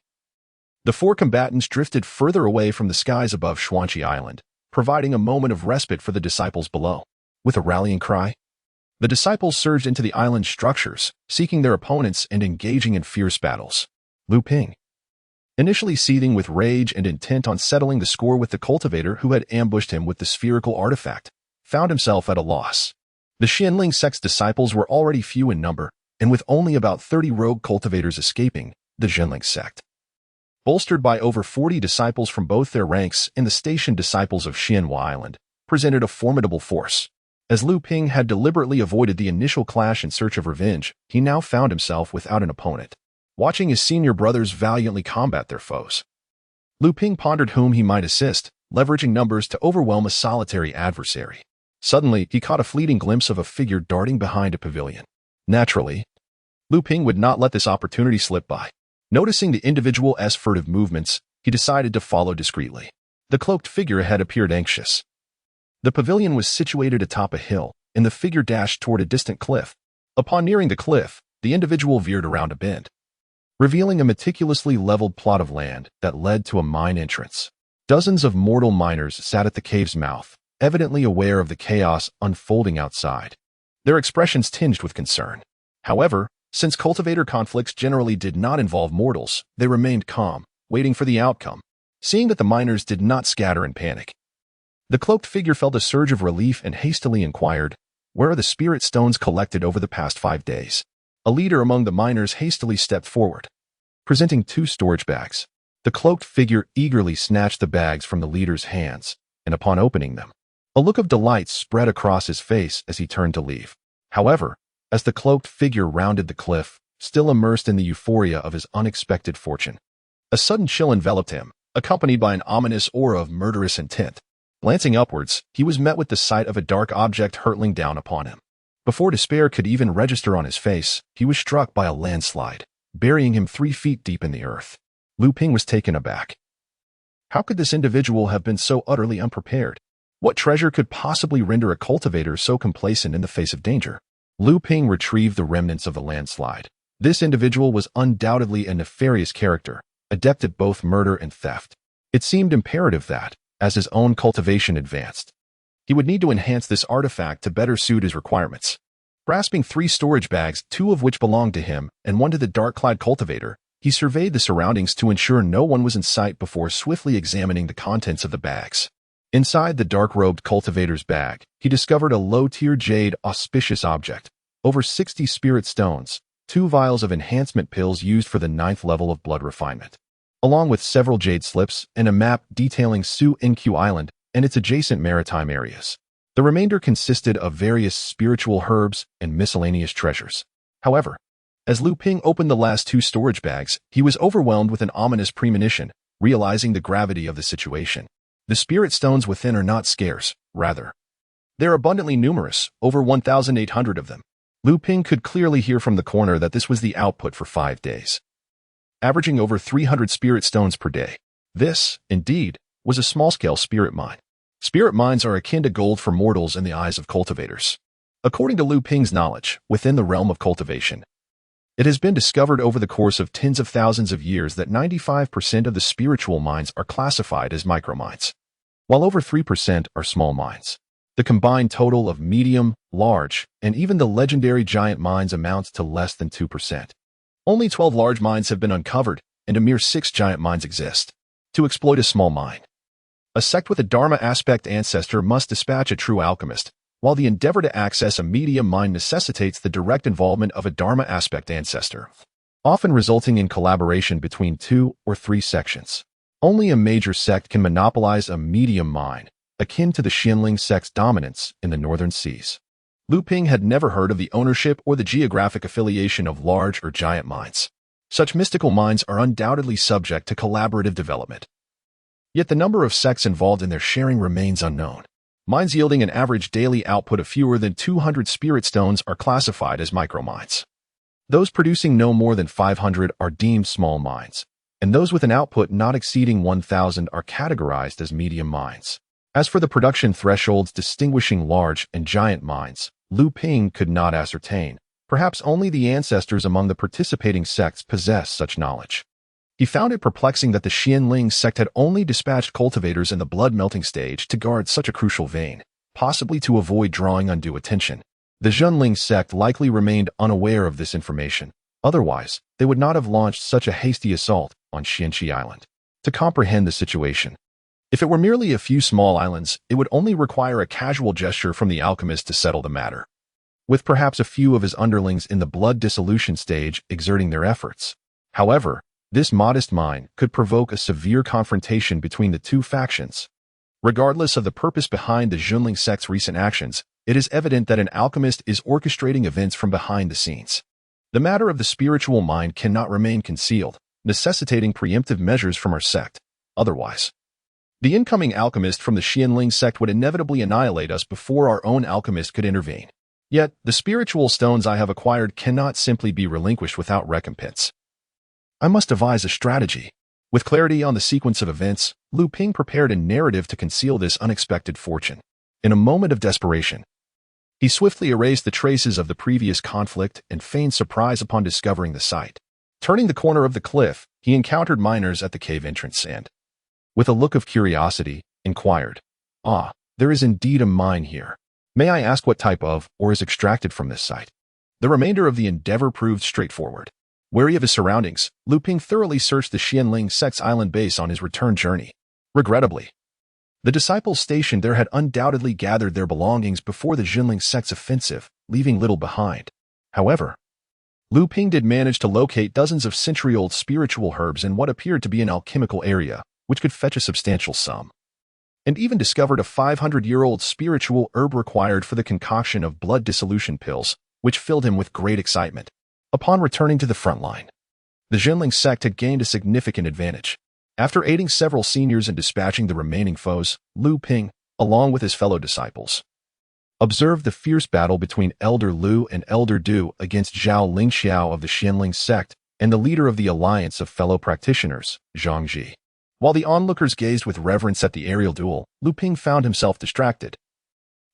the four combatants drifted further away from the skies above Xuanqi Island, providing a moment of respite for the disciples below. With a rallying cry, the disciples surged into the island's structures, seeking their opponents and engaging in fierce battles. Luming, initially seething with rage and intent on settling the score with the cultivator who had ambushed him with the spherical artifact, found himself at a loss. The Zhenling Sect's disciples were already few in number, and with only about 30 rogue cultivators escaping, the Zhenling Sect, bolstered by over 40 disciples from both their ranks and the stationed disciples of Xianhua Island, presented a formidable force. As Luming had deliberately avoided the initial clash in search of revenge, he now found himself without an opponent. Watching his senior brothers valiantly combat their foes, Luming pondered whom he might assist, leveraging numbers to overwhelm a solitary adversary. Suddenly, he caught a fleeting glimpse of a figure darting behind a pavilion. Naturally, Luming would not let this opportunity slip by. Noticing the individual's furtive movements, he decided to follow discreetly. The cloaked figure had appeared anxious. The pavilion was situated atop a hill, and the figure dashed toward a distant cliff. Upon nearing the cliff, the individual veered around a bend, revealing a meticulously leveled plot of land that led to a mine entrance. Dozens of mortal miners sat at the cave's mouth, evidently aware of the chaos unfolding outside, their expressions tinged with concern. However, since cultivator conflicts generally did not involve mortals, they remained calm, waiting for the outcome. Seeing that the miners did not scatter in panic, the cloaked figure felt a surge of relief and hastily inquired, "Where are the spirit stones collected over the past 5 days?" A leader among the miners hastily stepped forward, presenting 2 storage bags. The cloaked figure eagerly snatched the bags from the leader's hands, and upon opening them, a look of delight spread across his face as he turned to leave. However, as the cloaked figure rounded the cliff, still immersed in the euphoria of his unexpected fortune, a sudden chill enveloped him, accompanied by an ominous aura of murderous intent. Glancing upwards, he was met with the sight of a dark object hurtling down upon him. Before despair could even register on his face, he was struck by a landslide, burying him 3 feet deep in the earth. Luming was taken aback. How could this individual have been so utterly unprepared? What treasure could possibly render a cultivator so complacent in the face of danger? Luming retrieved the remnants of the landslide. This individual was undoubtedly a nefarious character, adept at both murder and theft. It seemed imperative that, as his own cultivation advanced, he would need to enhance this artifact to better suit his requirements. Grasping 3 storage bags, 2 of which belonged to him and 1 to the dark-clad cultivator, he surveyed the surroundings to ensure no one was in sight before swiftly examining the contents of the bags. Inside the dark-robed cultivator's bag, he discovered a low-tier jade auspicious object, over 60 spirit stones, 2 vials of enhancement pills used for the 9th level of blood refinement, along with several jade slips and a map detailing Su-Nq Island and its adjacent maritime areas. The remainder consisted of various spiritual herbs and miscellaneous treasures. However, as Luming opened the last 2 storage bags, he was overwhelmed with an ominous premonition, realizing the gravity of the situation. The spirit stones within are not scarce, rather, they're abundantly numerous, over 1,800 of them. Luming could clearly hear from the corner that this was the output for 5 days, averaging over 300 spirit stones per day. This, indeed, was a small-scale spirit mine. Spirit mines are akin to gold for mortals in the eyes of cultivators. According to Luming's knowledge, within the realm of cultivation, it has been discovered over the course of tens of thousands of years that 95% of the spiritual mines are classified as micromines, while over 3% are small mines. The combined total of medium, large, and even the legendary giant mines amounts to less than 2%. Only 12 large mines have been uncovered, and a mere 6 giant mines exist. To exploit a small mine, a sect with a Dharma aspect ancestor must dispatch a true alchemist, while the endeavor to access a medium mine necessitates the direct involvement of a Dharma aspect ancestor, often resulting in collaboration between 2 or 3 sections. Only a major sect can monopolize a medium mine, akin to the Zhenling Sect's dominance in the northern seas. Luming had never heard of the ownership or the geographic affiliation of large or giant mines. Such mystical mines are undoubtedly subject to collaborative development. Yet the number of sects involved in their sharing remains unknown. Mines yielding an average daily output of fewer than 200 spirit stones are classified as micromines. Those producing no more than 500 are deemed small mines, and those with an output not exceeding 1,000 are categorized as medium mines. As for the production thresholds distinguishing large and giant mines, Luming could not ascertain. Perhaps only the ancestors among the participating sects possess such knowledge. He found it perplexing that the Zhenling Sect had only dispatched cultivators in the blood-melting stage to guard such a crucial vein, possibly to avoid drawing undue attention. The Zhenling Sect likely remained unaware of this information. Otherwise, they would not have launched such a hasty assault on Xianxi Island. To comprehend the situation, if it were merely a few small islands, it would only require a casual gesture from the alchemist to settle the matter, with perhaps a few of his underlings in the blood dissolution stage exerting their efforts. However, this modest mine could provoke a severe confrontation between the two factions. Regardless of the purpose behind the Zhenling Sect's recent actions, it is evident that an alchemist is orchestrating events from behind the scenes. The matter of the spiritual mine cannot remain concealed, necessitating preemptive measures from our sect. Otherwise, the incoming alchemist from the Zhenling Sect would inevitably annihilate us before our own alchemist could intervene. Yet, the spiritual stones I have acquired cannot simply be relinquished without recompense. I must devise a strategy. With clarity on the sequence of events, Luming prepared a narrative to conceal this unexpected fortune. In a moment of desperation, he swiftly erased the traces of the previous conflict and feigned surprise upon discovering the site. Turning the corner of the cliff, he encountered miners at the cave entrance and, with a look of curiosity, inquired, "Ah, there is indeed a mine here. May I ask what type of ore is extracted from this site?" The remainder of the endeavor proved straightforward. Wary of his surroundings, Luming thoroughly searched the Zhenling Sect's island base on his return journey. Regrettably, the disciples stationed there had undoubtedly gathered their belongings before the Zhenling Sect's offensive, leaving little behind. However, Luming did manage to locate dozens of century-old spiritual herbs in what appeared to be an alchemical area, which could fetch a substantial sum, and even discovered a 500-year-old spiritual herb required for the concoction of blood dissolution pills, which filled him with great excitement. Upon returning to the front line, the Zhenling Sect had gained a significant advantage. After aiding several seniors in dispatching the remaining foes, Luming, along with his fellow disciples, observed the fierce battle between Elder Lu and Elder Du against Zhao Lingxiao of the Zhenling Sect and the leader of the alliance of fellow practitioners, Zhang Ji. While the onlookers gazed with reverence at the aerial duel, Luming found himself distracted.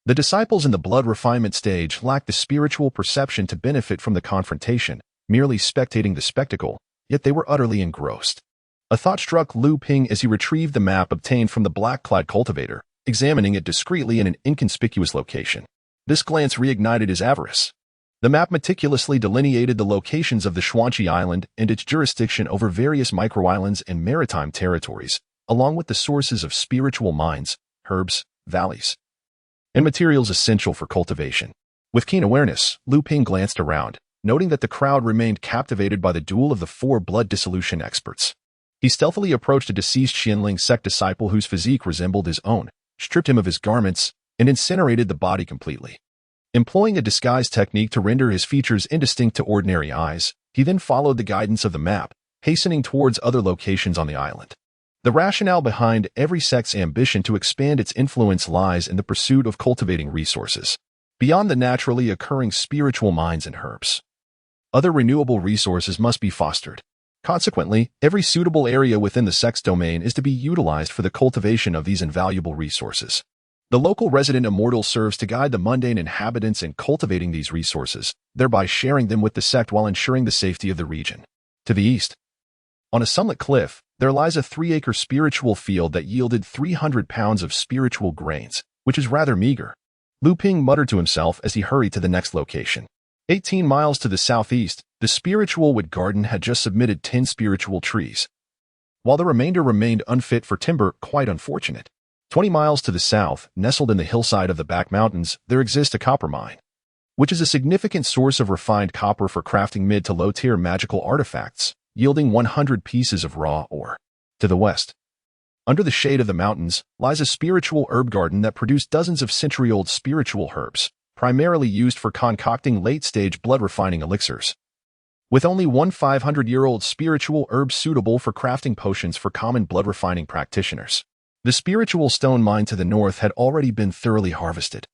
The disciples in the blood refinement stage lacked the spiritual perception to benefit from the confrontation, merely spectating the spectacle, yet they were utterly engrossed. A thought struck Luming as he retrieved the map obtained from the black-clad cultivator, examining it discreetly in an inconspicuous location. This glance reignited his avarice. The map meticulously delineated the locations of the Xianxi Island and its jurisdiction over various micro-islands and maritime territories, along with the sources of spiritual mines, herbs, valleys, and materials essential for cultivation. With keen awareness, Luming glanced around, noting that the crowd remained captivated by the duel of the four blood dissolution experts. He stealthily approached a deceased Zhenling Sect disciple whose physique resembled his own, stripped him of his garments, and incinerated the body completely. Employing a disguise technique to render his features indistinct to ordinary eyes, he then followed the guidance of the map, hastening towards other locations on the island. The rationale behind every sect's ambition to expand its influence lies in the pursuit of cultivating resources beyond the naturally occurring spiritual mines and herbs. Other renewable resources must be fostered. Consequently, every suitable area within the sect's domain is to be utilized for the cultivation of these invaluable resources. The local resident immortal serves to guide the mundane inhabitants in cultivating these resources, thereby sharing them with the sect while ensuring the safety of the region. To the east, on a sunlit cliff, there lies a 3-acre spiritual field that yielded 300 pounds of spiritual grains, which is rather meager. Luming muttered to himself as he hurried to the next location. 18 miles to the southeast, the spiritual wood garden had just submitted 10 spiritual trees, while the remainder remained unfit for timber. Quite unfortunate. 20 miles to the south, nestled in the hillside of the back mountains, there exists a copper mine, which is a significant source of refined copper for crafting mid to low-tier magical artifacts, yielding 100 pieces of raw ore. To the west, under the shade of the mountains, lies a spiritual herb garden that produced dozens of century-old spiritual herbs, primarily used for concocting late-stage blood-refining elixirs. With only one 500-year-old spiritual herb suitable for crafting potions for common blood-refining practitioners. The spiritual stone mine to the north had already been thoroughly harvested,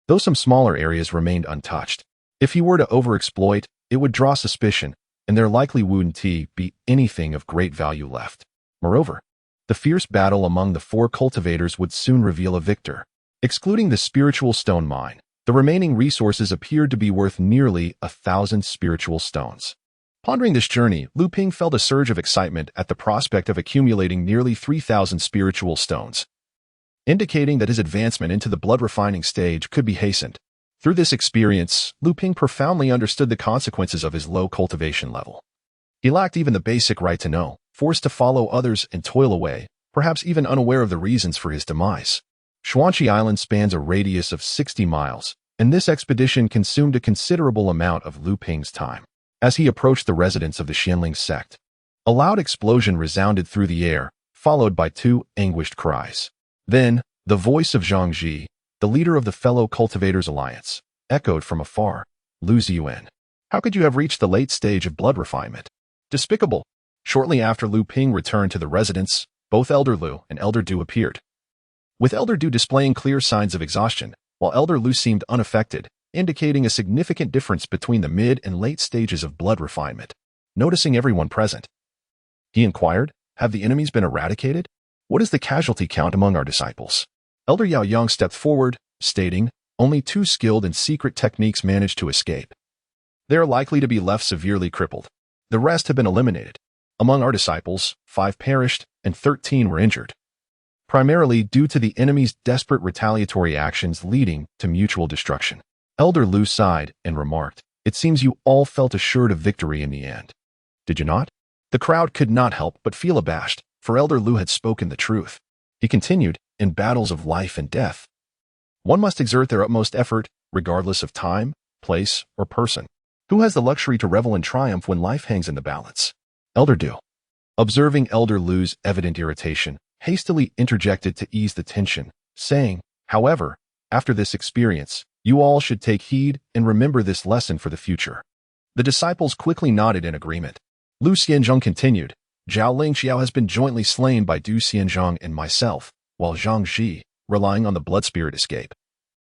though some smaller areas remained untouched. If he were to overexploit, it would draw suspicion, and there likely wouldn't be anything of great value left. Moreover, the fierce battle among the four cultivators would soon reveal a victor. Excluding the spiritual stone mine, the remaining resources appeared to be worth nearly 1,000 spiritual stones. Pondering this journey, Luming felt a surge of excitement at the prospect of accumulating nearly 3,000 spiritual stones, indicating that his advancement into the blood-refining stage could be hastened. Through this experience, Luming profoundly understood the consequences of his low cultivation level. He lacked even the basic right to know, forced to follow others and toil away, perhaps even unaware of the reasons for his demise. Xuanqi Island spans a radius of 60 miles, and this expedition consumed a considerable amount of Luming's time. As he approached the residence of the Zhenling Sect, a loud explosion resounded through the air, followed by two anguished cries. Then, the voice of Zhang Ji, the leader of the fellow cultivators' alliance, echoed from afar. Lu Ziyuan, how could you have reached the late stage of blood refinement? Despicable! Shortly after Luming returned to the residence, both Elder Lu and Elder Du appeared, with Elder Du displaying clear signs of exhaustion, while Elder Lu seemed unaffected, indicating a significant difference between the mid and late stages of blood refinement. Noticing everyone present, he inquired, have the enemies been eradicated? What is the casualty count among our disciples? Elder Yao Yang stepped forward, stating, only 2 skilled in secret techniques managed to escape. They are likely to be left severely crippled. The rest have been eliminated. Among our disciples, 5 perished and 13 were injured, primarily due to the enemy's desperate retaliatory actions leading to mutual destruction. Elder Lu sighed and remarked, it seems you all felt assured of victory in the end. Did you not? The crowd could not help but feel abashed, for Elder Lu had spoken the truth. He continued, in battles of life and death, one must exert their utmost effort, regardless of time, place, or person. Who has the luxury to revel in triumph when life hangs in the balance? Elder Du, observing Elder Lu's evident irritation, hastily interjected to ease the tension, saying, however, after this experience, you all should take heed and remember this lesson for the future. The disciples quickly nodded in agreement. Lu Xianzhong continued, Zhao Lingxiao has been jointly slain by Du Xianzhong and myself, while Zhang Ji, relying on the blood spirit escape,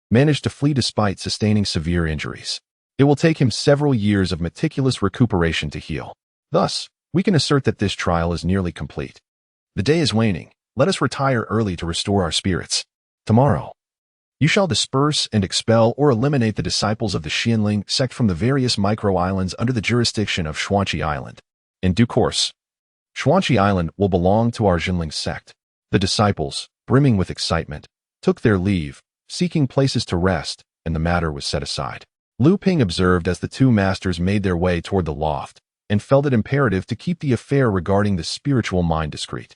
managed to flee despite sustaining severe injuries. It will take him several years of meticulous recuperation to heal. Thus, we can assert that this trial is nearly complete. The day is waning. Let us retire early to restore our spirits. Tomorrow, you shall disperse and expel or eliminate the disciples of the Zhenling Sect from the various micro-islands under the jurisdiction of Xuanqi Island. In due course, Xuanqi Island will belong to our Zhenling Sect. The disciples, brimming with excitement, took their leave, seeking places to rest, and the matter was set aside. Luming observed as the 2 masters made their way toward the loft, and felt it imperative to keep the affair regarding the spiritual mind discreet.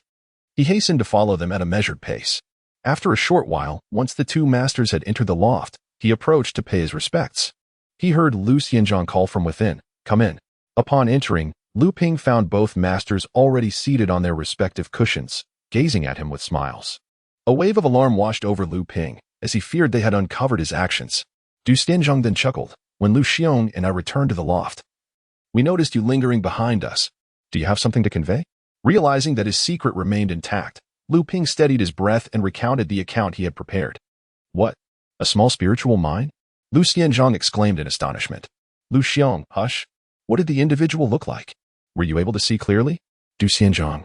He hastened to follow them at a measured pace. After a short while, once the 2 masters had entered the loft, he approached to pay his respects. He heard Lu Xianzhong call from within, come in. Upon entering, Luming found both masters already seated on their respective cushions, gazing at him with smiles. A wave of alarm washed over Luming, as he feared they had uncovered his actions. Du Xianzhong then chuckled, when Lu Xiong and I returned to the loft. We noticed you lingering behind us. Do you have something to convey? Realizing that his secret remained intact, Luming steadied his breath and recounted the account he had prepared. What? A small spiritual mine? Lu Xianzhong exclaimed in astonishment. Lu Xiong, hush. What did the individual look like? Were you able to see clearly? Du Xianzhong,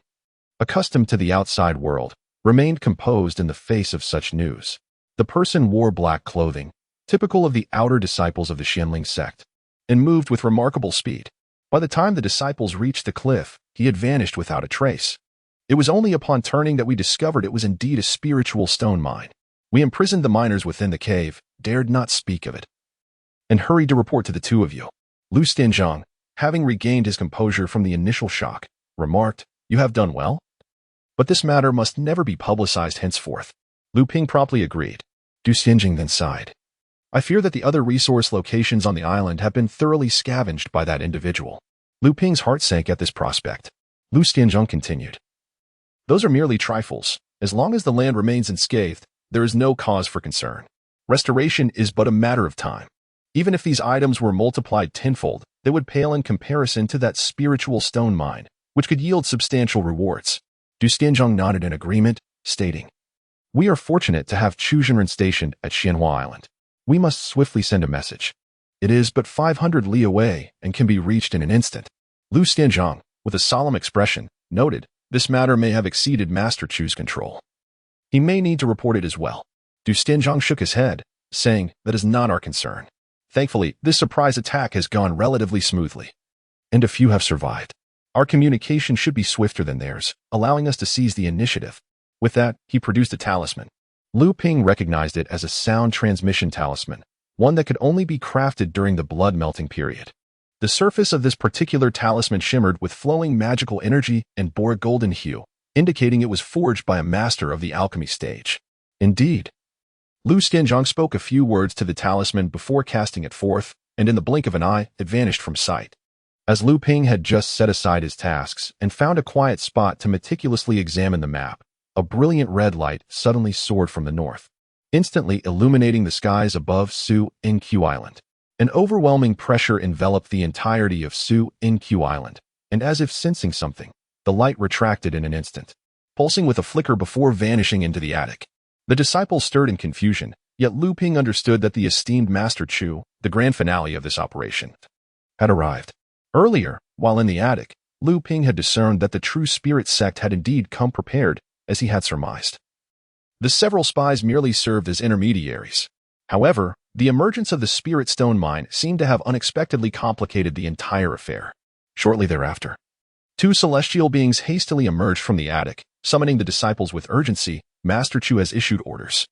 accustomed to the outside world, remained composed in the face of such news. The person wore black clothing, typical of the outer disciples of the Zhenling Sect, and moved with remarkable speed. By the time the disciples reached the cliff, he had vanished without a trace. It was only upon turning that we discovered it was indeed a spiritual stone mine. We imprisoned the miners within the cave, dared not speak of it, and hurried to report to the 2 of you. Lu Xianzhong, having regained his composure from the initial shock, remarked, you have done well. But this matter must never be publicized henceforth. Luming promptly agreed. Du Xianzhong then sighed. I fear that the other resource locations on the island have been thoroughly scavenged by that individual. Luming's heart sank at this prospect. Lu Xianzhong continued. Those are merely trifles. As long as the land remains unscathed, there is no cause for concern. Restoration is but a matter of time. Even if these items were multiplied tenfold, they would pale in comparison to that spiritual stone mine, which could yield substantial rewards. Du Xianzhong nodded in agreement, stating, We are fortunate to have Chu Zhenren stationed at Xianhua Island. We must swiftly send a message. It is but 500 li away and can be reached in an instant. Lu Stanzhong, with a solemn expression, noted, this matter may have exceeded Master Chu's control. He may need to report it as well. Du Stanzhong shook his head, saying, that is not our concern. Thankfully, this surprise attack has gone relatively smoothly. And a few have survived. Our communication should be swifter than theirs, allowing us to seize the initiative. With that, he produced a talisman. Lu Ping recognized it as a sound transmission talisman, one that could only be crafted during the blood-melting period. The surface of this particular talisman shimmered with flowing magical energy and bore a golden hue, indicating it was forged by a master of the alchemy stage. Indeed. Lu Stanzhong spoke a few words to the talisman before casting it forth, and in the blink of an eye, it vanished from sight. As Lu Ping had just set aside his tasks and found a quiet spot to meticulously examine the map, a brilliant red light suddenly soared from the north, instantly illuminating the skies above Su Inq Island. An overwhelming pressure enveloped the entirety of Su Inq Island, and as if sensing something, the light retracted in an instant, pulsing with a flicker before vanishing into the attic. The disciples stirred in confusion, yet Lu Ping understood that the esteemed Master Chu, the grand finale of this operation, had arrived. Earlier, while in the attic, Lu Ping had discerned that the true spirit sect had indeed come prepared, as he had surmised. The several spies merely served as intermediaries. However, the emergence of the spirit stone mine seemed to have unexpectedly complicated the entire affair. Shortly thereafter, two celestial beings hastily emerged from the attic, summoning the disciples with urgency. Master Chu has issued orders.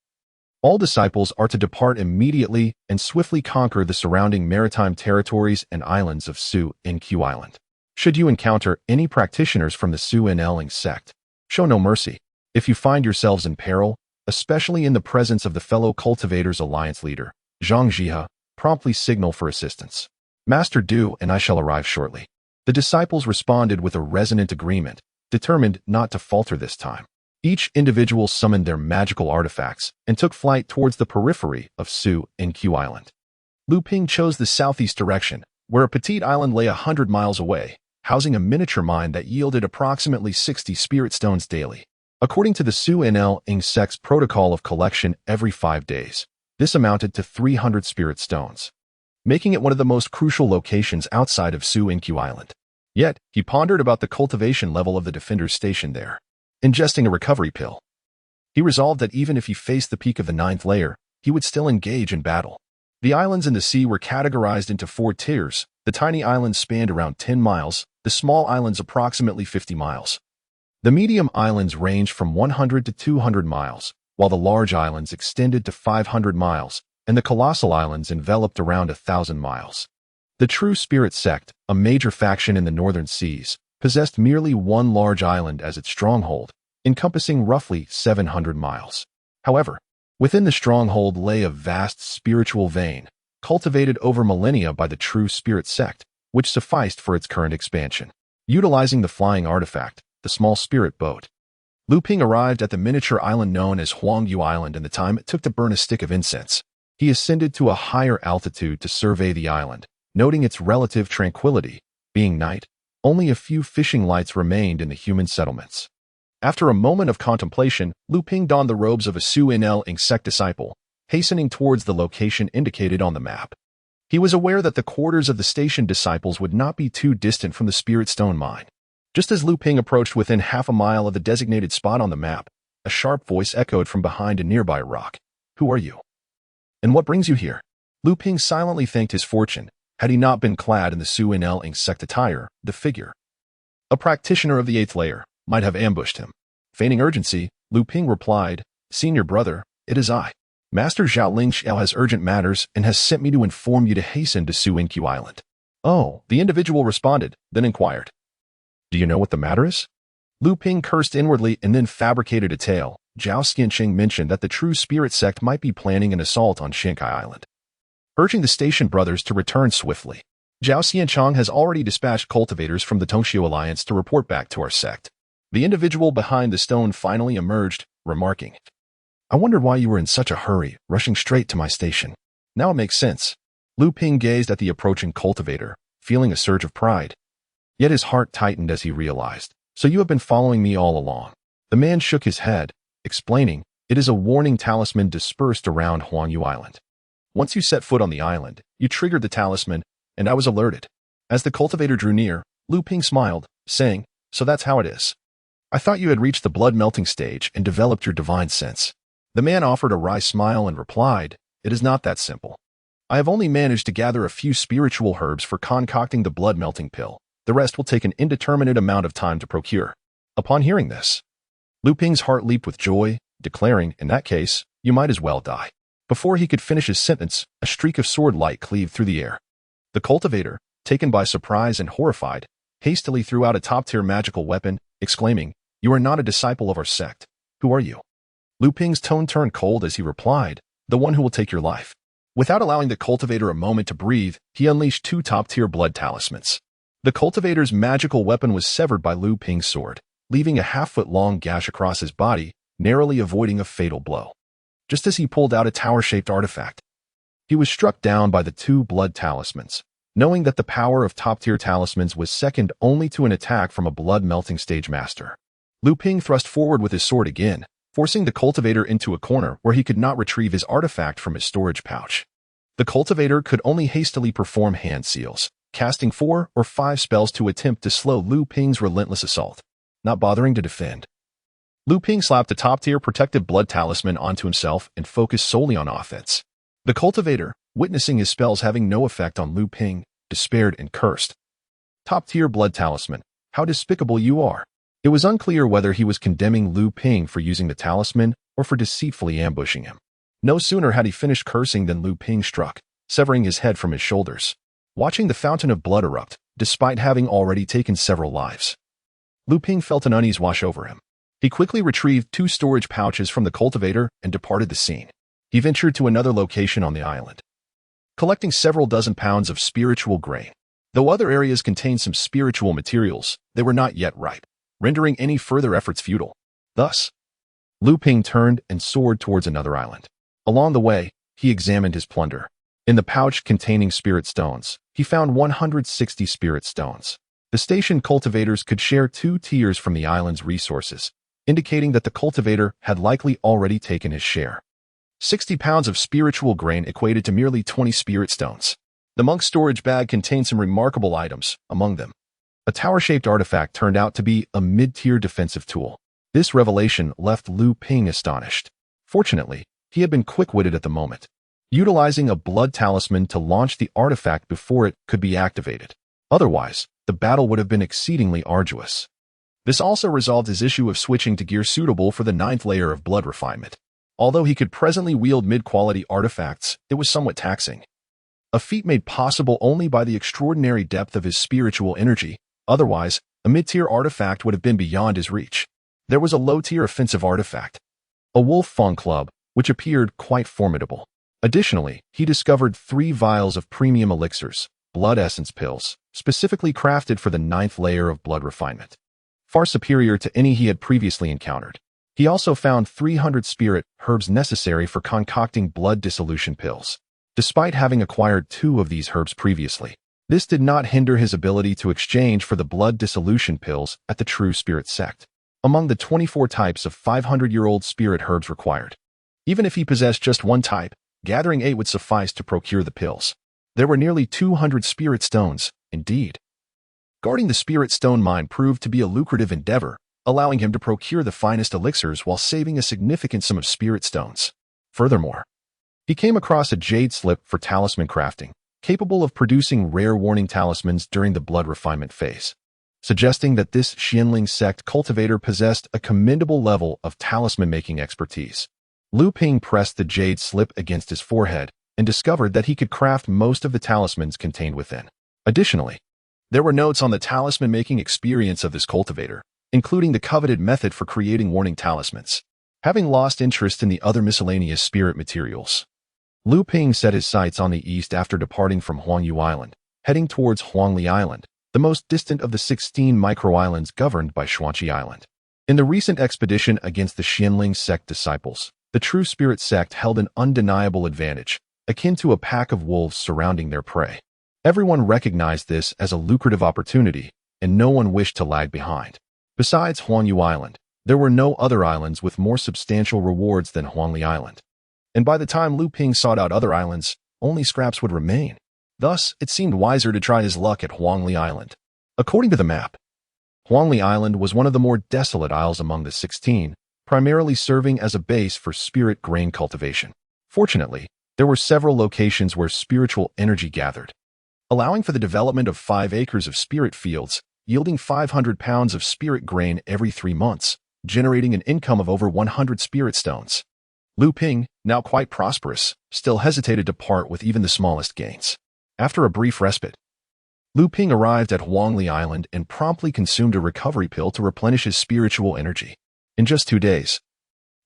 All disciples are to depart immediately and swiftly conquer the surrounding maritime territories and islands of Su Inq Island. Should you encounter any practitioners from the Zhenling Sect, show no mercy. If you find yourselves in peril, especially in the presence of the fellow cultivators alliance leader, Zhang Jia, promptly signal for assistance. Master Du and I shall arrive shortly. The disciples responded with a resonant agreement, determined not to falter this time. Each individual summoned their magical artifacts and took flight towards the periphery of Su Inq Island. Lu Ping chose the southeast direction, where a petite island lay 100 miles away, housing a miniature mine that yielded approximately 60 spirit stones daily. According to the Zhenling Sect's protocol of collection every 5 days, this amounted to 300 spirit stones, making it one of the most crucial locations outside of Su Inq Island. Yet, he pondered about the cultivation level of the defenders stationed there. Ingesting a recovery pill, he resolved that even if he faced the peak of the 9th layer, he would still engage in battle. The islands in the sea were categorized into 4 tiers. The tiny islands spanned around 10 miles, the small islands approximately 50 miles. The medium islands ranged from 100 to 200 miles, while the large islands extended to 500 miles, and the colossal islands enveloped around 1,000 miles. The true spirit sect, a major faction in the northern seas, possessed merely one large island as its stronghold, encompassing roughly 700 miles. However, within the stronghold lay a vast spiritual vein, cultivated over millennia by the true spirit sect, which sufficed for its current expansion. Utilizing the flying artifact, the small spirit boat, Lu Ping arrived at the miniature island known as Huangyu Island in the time it took to burn a stick of incense. He ascended to a higher altitude to survey the island, noting its relative tranquility. Being night, only a few fishing lights remained in the human settlements. After a moment of contemplation, Lu Ping donned the robes of a Zhenling Sect disciple, hastening towards the location indicated on the map. He was aware that the quarters of the stationed disciples would not be too distant from the spirit stone mine. Just as Lu Ping approached within half a mile of the designated spot on the map, a sharp voice echoed from behind a nearby rock. "Who are you? And what brings you here?" Lu Ping silently thanked his fortune. Had he not been clad in the Zhenling Sect attire, the figure, a practitioner of the 8th layer, might have ambushed him. Feigning urgency, Lu Ping replied, "Senior brother, it is I. Master Zhenling Sect has urgent matters and has sent me to inform you to hasten to Su Inq Island." "Oh," the individual responded, then inquired, "Do you know what the matter is?" Lu Ping cursed inwardly and then fabricated a tale. Zhao Xianqing mentioned that the true spirit sect might be planning an assault on Shanghai Island, urging the station brothers to return swiftly. Zhao Xianchang has already dispatched cultivators from the Tongxiu Alliance to report back to our sect. The individual behind the stone finally emerged, remarking, "I wondered why you were in such a hurry, rushing straight to my station. Now it makes sense." Lu Ping gazed at the approaching cultivator, feeling a surge of pride. Yet his heart tightened as he realized, "So you have been following me all along." The man shook his head, explaining, It is a warning talisman dispersed around Huangyu Island. Once you set foot on the island, you triggered the talisman, and I was alerted. As the cultivator drew near, Lu Ping smiled, saying, "So that's how it is. I thought you had reached the blood-melting stage and developed your divine sense." The man offered a wry smile and replied, "It is not that simple. I have only managed to gather a few spiritual herbs for concocting the blood-melting pill. The rest will take an indeterminate amount of time to procure." Upon hearing this, Lu Ping's heart leaped with joy, declaring, "In that case, you might as well die." Before he could finish his sentence, a streak of sword light cleaved through the air. The cultivator, taken by surprise and horrified, hastily threw out a top-tier magical weapon, exclaiming, "You are not a disciple of our sect. Who are you?" Lu Ping's tone turned cold as he replied, "The one who will take your life." Without allowing the cultivator a moment to breathe, he unleashed two top-tier blood talismans. The cultivator's magical weapon was severed by Lu Ping's sword, leaving a half-foot-long gash across his body, narrowly avoiding a fatal blow. Just as he pulled out a tower-shaped artifact, he was struck down by the two blood talismans, knowing that the power of top-tier talismans was second only to an attack from a blood-melting stage master. Lu Ping thrust forward with his sword again, forcing the cultivator into a corner where he could not retrieve his artifact from his storage pouch. The cultivator could only hastily perform hand seals, casting 4 or 5 spells to attempt to slow Lu Ping's relentless assault, not bothering to defend. Lu Ping slapped a top-tier protective blood talisman onto himself and focused solely on offense. The cultivator, witnessing his spells having no effect on Lu Ping, despaired and cursed. "Top-tier blood talisman, how despicable you are." It was unclear whether he was condemning Lu Ping for using the talisman or for deceitfully ambushing him. No sooner had he finished cursing than Lu Ping struck, severing his head from his shoulders. Watching the fountain of blood erupt, despite having already taken several lives, Lu Ping felt an unease wash over him. He quickly retrieved 2 storage pouches from the cultivator and departed the scene. He ventured to another location on the island, collecting several dozen pounds of spiritual grain. Though other areas contained some spiritual materials, they were not yet ripe, rendering any further efforts futile. Thus, Lu Ping turned and soared towards another island. Along the way, he examined his plunder. In the pouch containing spirit stones, he found 160 spirit stones. The station cultivators could share 2 tiers from the island's resources, indicating that the cultivator had likely already taken his share. 60 pounds of spiritual grain equated to merely 20 spirit stones. The monk's storage bag contained some remarkable items, among them a tower-shaped artifact turned out to be a mid-tier defensive tool. This revelation left Lu Ping astonished. Fortunately, he had been quick-witted at the moment, utilizing a blood talisman to launch the artifact before it could be activated. Otherwise, the battle would have been exceedingly arduous. This also resolved his issue of switching to gear suitable for the 9th layer of blood refinement. Although he could presently wield mid-quality artifacts, it was somewhat taxing. A feat made possible only by the extraordinary depth of his spiritual energy. Otherwise, a mid-tier artifact would have been beyond his reach. There was a low-tier offensive artifact, a wolf fang club, which appeared quite formidable. Additionally, he discovered 3 vials of premium elixirs, blood essence pills, specifically crafted for the 9th layer of blood refinement, far superior to any he had previously encountered. He also found 300 spirit herbs necessary for concocting blood dissolution pills. Despite having acquired 2 of these herbs previously, this did not hinder his ability to exchange for the blood dissolution pills at the True Spirit Sect, among the 24 types of 500-year-old spirit herbs required. Even if he possessed just one type, gathering 8 would suffice to procure the pills. There were nearly 200 spirit stones, indeed. Guarding the spirit stone mine proved to be a lucrative endeavor, allowing him to procure the finest elixirs while saving a significant sum of spirit stones. Furthermore, he came across a jade slip for talisman crafting, capable of producing rare warning talismans during the blood refinement phase, suggesting that this Zhenling Sect cultivator possessed a commendable level of talisman-making expertise. Lu Ping pressed the jade slip against his forehead and discovered that he could craft most of the talismans contained within. Additionally, there were notes on the talisman-making experience of this cultivator, including the coveted method for creating warning talismans. Having lost interest in the other miscellaneous spirit materials, Lu Ping set his sights on the east after departing from Huangyu Island, heading towards Huangli Island, the most distant of the 16 micro-islands governed by Xuanqi Island. In the recent expedition against the Zhenling Sect disciples, the True Spirit Sect held an undeniable advantage, akin to a pack of wolves surrounding their prey. Everyone recognized this as a lucrative opportunity, and no one wished to lag behind. Besides Huangyu Island, There were no other islands with more substantial rewards than Huangli Island. And by the time Luming sought out other islands, only scraps would remain. Thus, it seemed wiser to try his luck at Huangli Island. According to the map, Huangli Island was one of the more desolate isles among the 16, primarily serving as a base for spirit grain cultivation. Fortunately, there were several locations where spiritual energy gathered, allowing for the development of 5 acres of spirit fields, yielding 500 pounds of spirit grain every 3 months, generating an income of over 100 spirit stones. Luming, now quite prosperous, still hesitated to part with even the smallest gains. After a brief respite, Luming arrived at Huangli Island and promptly consumed a recovery pill to replenish his spiritual energy. In just 2 days,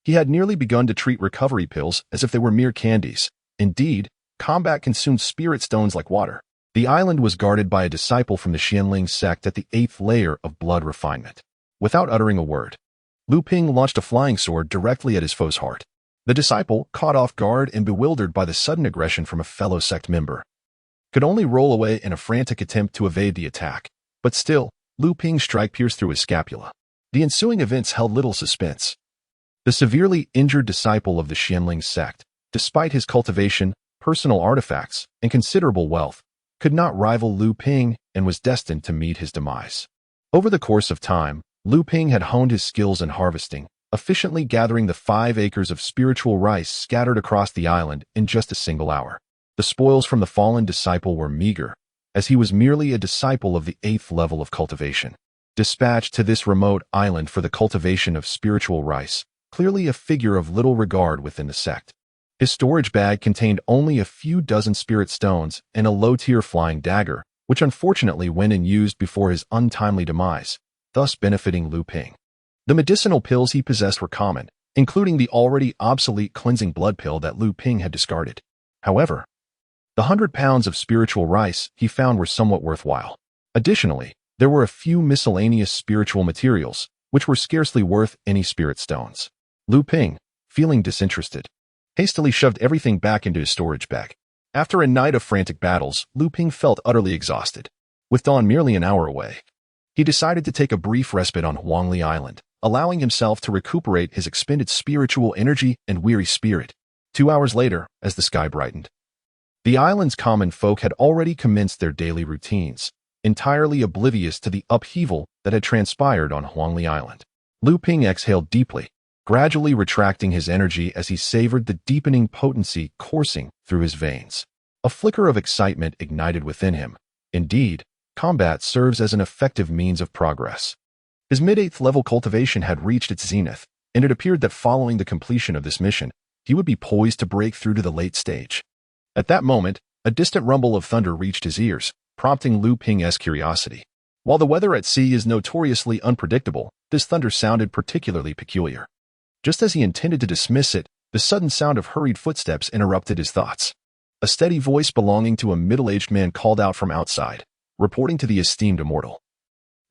he had nearly begun to treat recovery pills as if they were mere candies. Indeed, combat consumed spirit stones like water. The island was guarded by a disciple from the Zhenling Sect at the 8th layer of blood refinement. Without uttering a word, Luming launched a flying sword directly at his foe's heart. The disciple, caught off guard and bewildered by the sudden aggression from a fellow sect member, could only roll away in a frantic attempt to evade the attack. But still, Luming's strike pierced through his scapula. The ensuing events held little suspense. The severely injured disciple of the Zhenling Sect, despite his cultivation, personal artifacts, and considerable wealth, could not rival Luming and was destined to meet his demise. Over the course of time, Luming had honed his skills in harvesting, efficiently gathering the 5 acres of spiritual rice scattered across the island in just a single hour. The spoils from the fallen disciple were meager, as he was merely a disciple of the 8th level of cultivation. Dispatched to this remote island for the cultivation of spiritual rice, clearly a figure of little regard within the sect. His storage bag contained only a few dozen spirit stones and a low-tier flying dagger, which unfortunately went unused before his untimely demise, thus benefiting Luming. The medicinal pills he possessed were common, including the already obsolete cleansing blood pill that Luming had discarded. However, the 100 pounds of spiritual rice he found were somewhat worthwhile. Additionally, there were a few miscellaneous spiritual materials, which were scarcely worth any spirit stones. Luming, feeling disinterested, hastily shoved everything back into his storage bag. After a night of frantic battles, Luming felt utterly exhausted. With dawn merely an hour away, he decided to take a brief respite on Huangli Island, allowing himself to recuperate his expended spiritual energy and weary spirit. 2 hours later, as the sky brightened, the island's common folk had already commenced their daily routines, entirely oblivious to the upheaval that had transpired on Huangli Island. Luming exhaled deeply, gradually retracting his energy as he savored the deepening potency coursing through his veins. A flicker of excitement ignited within him. Indeed, combat serves as an effective means of progress. His mid-8th level cultivation had reached its zenith, and it appeared that following the completion of this mission, he would be poised to break through to the late stage. At that moment, a distant rumble of thunder reached his ears, prompting Luming's curiosity. While the weather at sea is notoriously unpredictable, this thunder sounded particularly peculiar. Just as he intended to dismiss it, the sudden sound of hurried footsteps interrupted his thoughts. A steady voice belonging to a middle-aged man called out from outside, reporting to the esteemed immortal.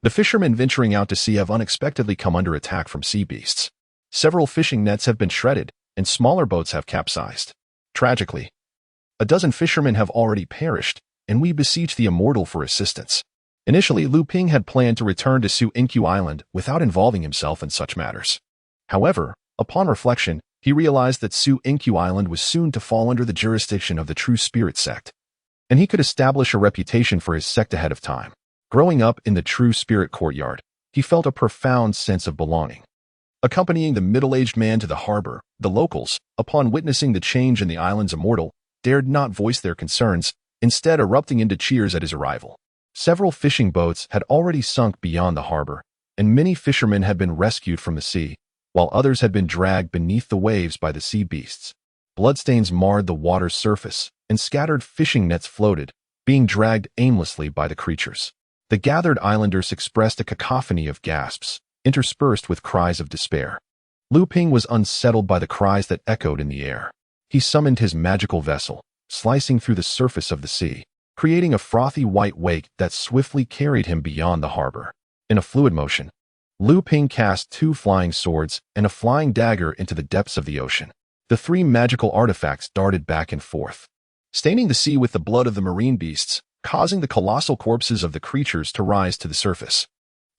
The fishermen venturing out to sea have unexpectedly come under attack from sea beasts. Several fishing nets have been shredded, and smaller boats have capsized. Tragically, a dozen fishermen have already perished, and we beseech the immortal for assistance. Initially, Luming had planned to return to Zhenling Island without involving himself in such matters. However, upon reflection, he realized that Zhenling Island was soon to fall under the jurisdiction of the True Spirit Sect, and he could establish a reputation for his sect ahead of time. Growing up in the True Spirit courtyard, he felt a profound sense of belonging. Accompanying the middle-aged man to the harbor, the locals, upon witnessing the change in the island's immortal, dared not voice their concerns, instead erupting into cheers at his arrival. Several fishing boats had already sunk beyond the harbor, and many fishermen had been rescued from the sea, while others had been dragged beneath the waves by the sea beasts. Bloodstains marred the water's surface, and scattered fishing nets floated, being dragged aimlessly by the creatures. The gathered islanders expressed a cacophony of gasps, interspersed with cries of despair. Luming was unsettled by the cries that echoed in the air. He summoned his magical vessel, slicing through the surface of the sea, creating a frothy white wake that swiftly carried him beyond the harbor. In a fluid motion, Luming cast 2 flying swords and a flying dagger into the depths of the ocean. The 3 magical artifacts darted back and forth, staining the sea with the blood of the marine beasts, causing the colossal corpses of the creatures to rise to the surface.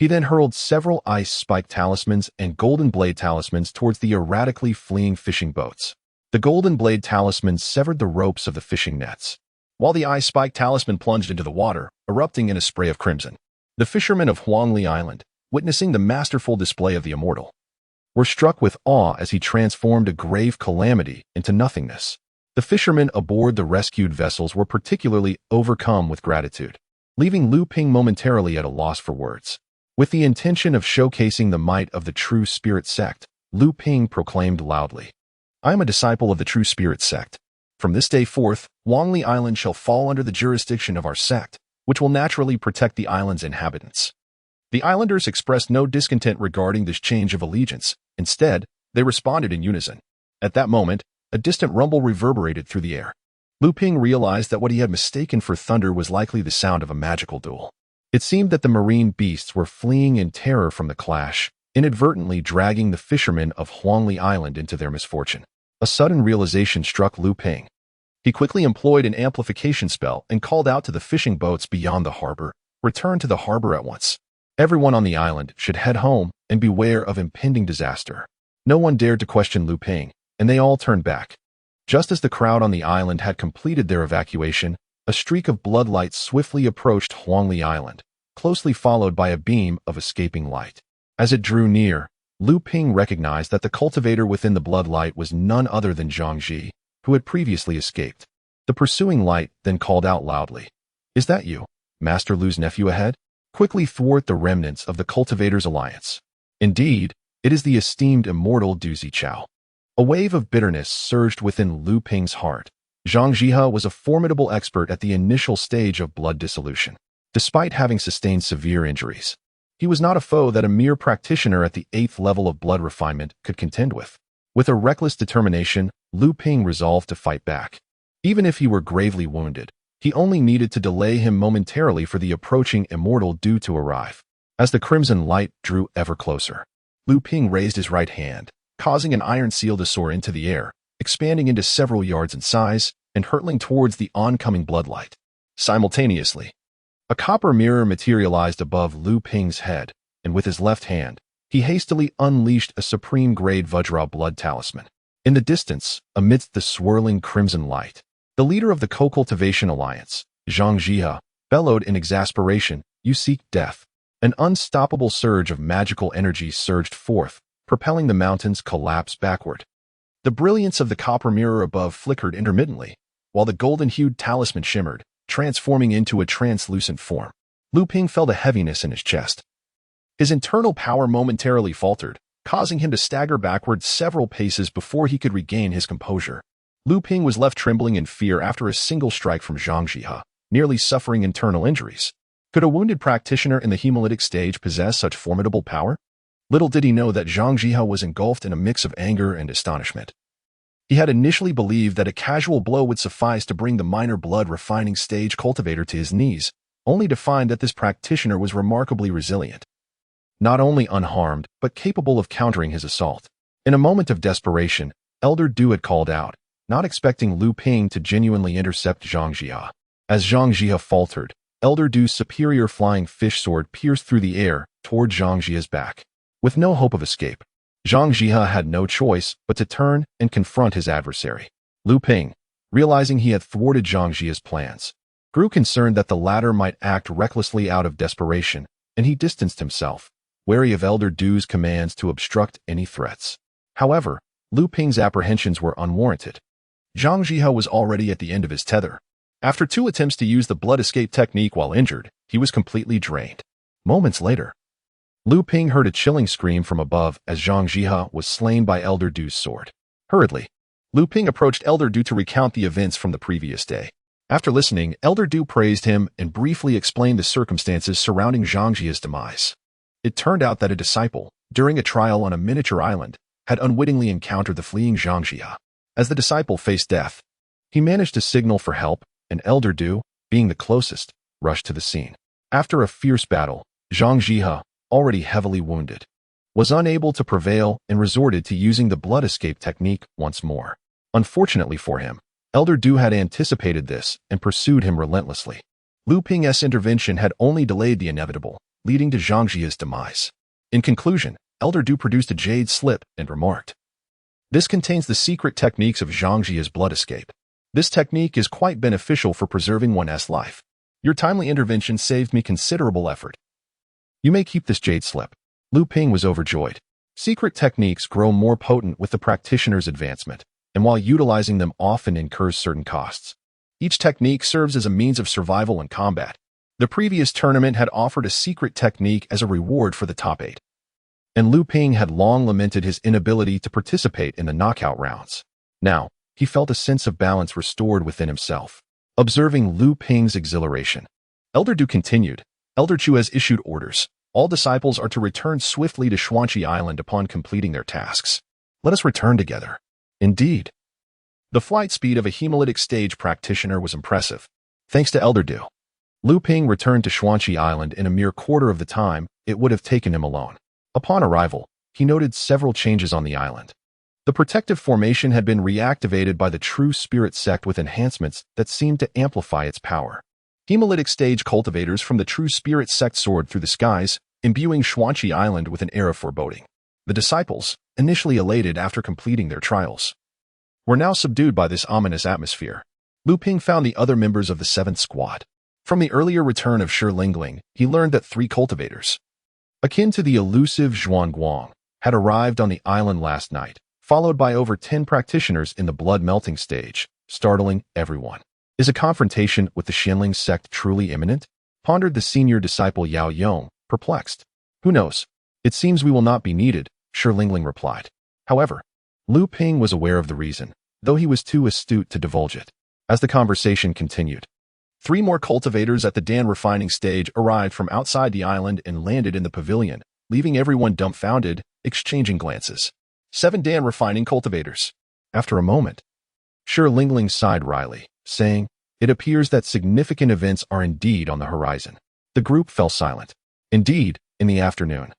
He then hurled several ice spike talismans and golden blade talismans towards the erratically fleeing fishing boats. The golden blade talismans severed the ropes of the fishing nets, while the ice spike talisman plunged into the water, erupting in a spray of crimson. The fishermen of Huangli Island, witnessing the masterful display of the immortal, were struck with awe as he transformed a grave calamity into nothingness. The fishermen aboard the rescued vessels were particularly overcome with gratitude, leaving Lu Ping momentarily at a loss for words. With the intention of showcasing the might of the True Spirit Sect, Lu Ping proclaimed loudly, "I am a disciple of the True Spirit Sect. From this day forth, Huangli Island shall fall under the jurisdiction of our sect, which will naturally protect the island's inhabitants." The islanders expressed no discontent regarding this change of allegiance. Instead, they responded in unison. At that moment, a distant rumble reverberated through the air. Lu Ping realized that what he had mistaken for thunder was likely the sound of a magical duel. It seemed that the marine beasts were fleeing in terror from the clash, inadvertently dragging the fishermen of Huangli Island into their misfortune. A sudden realization struck Lu Ping. He quickly employed an amplification spell and called out to the fishing boats beyond the harbor, "Return to the harbor at once. Everyone on the island should head home and beware of impending disaster." No one dared to question Lu Ping, and they all turned back. Just as the crowd on the island had completed their evacuation, a streak of bloodlight swiftly approached Huangli Island, closely followed by a beam of escaping light. As it drew near, Lu Ping recognized that the cultivator within the bloodlight was none other than Zhang Ji, who had previously escaped. The pursuing light then called out loudly, "Is that you, Master Lu's nephew ahead? Quickly thwart the remnants of the cultivator's alliance." Indeed, it is the esteemed immortal Du Zichao. A wave of bitterness surged within Lu Ping's heart. Zhang Jihe was a formidable expert at the initial stage of blood dissolution. Despite having sustained severe injuries, he was not a foe that a mere practitioner at the 8th level of blood refinement could contend with. With a reckless determination, Lu Ping resolved to fight back. Even if he were gravely wounded, he only needed to delay him momentarily for the approaching immortal Du to arrive. As the crimson light drew ever closer, Lu Ping raised his right hand, causing an iron seal to soar into the air, expanding into several yards in size and hurtling towards the oncoming bloodlight. Simultaneously, a copper mirror materialized above Lu Ping's head, and with his left hand, he hastily unleashed a supreme-grade Vajra blood talisman. In the distance, amidst the swirling crimson light, the leader of the Co-Cultivation Alliance, Zhang Jihe, bellowed in exasperation, "You seek death." An unstoppable surge of magical energy surged forth, propelling the mountains collapse backward. The brilliance of the copper mirror above flickered intermittently, while the golden-hued talisman shimmered, transforming into a translucent form. Lu Ping felt a heaviness in his chest. His internal power momentarily faltered, causing him to stagger backward several paces before he could regain his composure. Lu Ping was left trembling in fear after a single strike from Zhang Jihe, nearly suffering internal injuries. Could a wounded practitioner in the hemolytic stage possess such formidable power? Little did he know that Zhang Jihe was engulfed in a mix of anger and astonishment. He had initially believed that a casual blow would suffice to bring the minor blood refining stage cultivator to his knees, only to find that this practitioner was remarkably resilient. Not only unharmed, but capable of countering his assault. In a moment of desperation, Elder Du had called out, not expecting Lu Ping to genuinely intercept Zhang Jihe. As Zhang Jihe faltered, Elder Du's superior flying fish sword pierced through the air toward Zhang Jihe's back. With no hope of escape, Zhang Jihe had no choice but to turn and confront his adversary. Lu Ping, realizing he had thwarted Zhang Jihe's plans, grew concerned that the latter might act recklessly out of desperation, and he distanced himself, wary of Elder Du's commands to obstruct any threats. However, Lu Ping's apprehensions were unwarranted. Zhang Jihe was already at the end of his tether. After 2 attempts to use the blood escape technique while injured, he was completely drained. Moments later, Lu Ping heard a chilling scream from above as Zhang Jihe was slain by Elder Du's sword. Hurriedly, Lu Ping approached Elder Du to recount the events from the previous day. After listening, Elder Du praised him and briefly explained the circumstances surrounding Zhang Jihe's demise. It turned out that a disciple, during a trial on a miniature island, had unwittingly encountered the fleeing Zhang Jihe. As the disciple faced death, he managed to signal for help, and Elder Du, being the closest, rushed to the scene. After a fierce battle, Zhang Jihe, already heavily wounded, was unable to prevail and resorted to using the blood escape technique once more. Unfortunately for him, Elder Du had anticipated this and pursued him relentlessly. Lu Ping's intervention had only delayed the inevitable, leading to Zhangjia's demise. In conclusion, Elder Du produced a jade slip and remarked, "This contains the secret techniques of Zhangjia's blood escape. This technique is quite beneficial for preserving one's life. Your timely intervention saved me considerable effort. You may keep this jade slip." Lu Ping was overjoyed. Secret techniques grow more potent with the practitioner's advancement, and while utilizing them often incurs certain costs. Each technique serves as a means of survival in combat. The previous tournament had offered a secret technique as a reward for the top 8. And Lu Ping had long lamented his inability to participate in the knockout rounds. Now, he felt a sense of balance restored within himself. Observing Lu Ping's exhilaration, Elder Du continued, "Elder Chu has issued orders. All disciples are to return swiftly to Xuanqi Island upon completing their tasks. Let us return together." Indeed. The flight speed of a hemolytic stage practitioner was impressive. Thanks to Elder Du, Lu Ping returned to Xuanqi Island in a mere quarter of the time it would have taken him alone. Upon arrival, he noted several changes on the island. The protective formation had been reactivated by the True Spirit Sect with enhancements that seemed to amplify its power. Hemolytic stage cultivators from the True Spirit Sect soared through the skies, imbuing Xuanqi Island with an air of foreboding. The disciples, initially elated after completing their trials, were now subdued by this ominous atmosphere. Lu Ping found the other members of the 7th Squad. From the earlier return of Zhenling, he learned that 3 cultivators, akin to the elusive Zhuan Guang, had arrived on the island last night, followed by over 10 practitioners in the blood-melting stage, startling everyone. Is a confrontation with the Zhenling Sect truly imminent? Pondered the senior disciple Yao Yong, perplexed. Who knows? It seems we will not be needed, Zhenling replied. However, Lu Ping was aware of the reason, though he was too astute to divulge it. As the conversation continued, 3 more cultivators at the Dan refining stage arrived from outside the island and landed in the pavilion, leaving everyone dumbfounded, exchanging glances. 7 Dan refining cultivators. After a moment, Zhenling sighed wryly, saying, "It appears that significant events are indeed on the horizon." The group fell silent. Indeed, in the afternoon,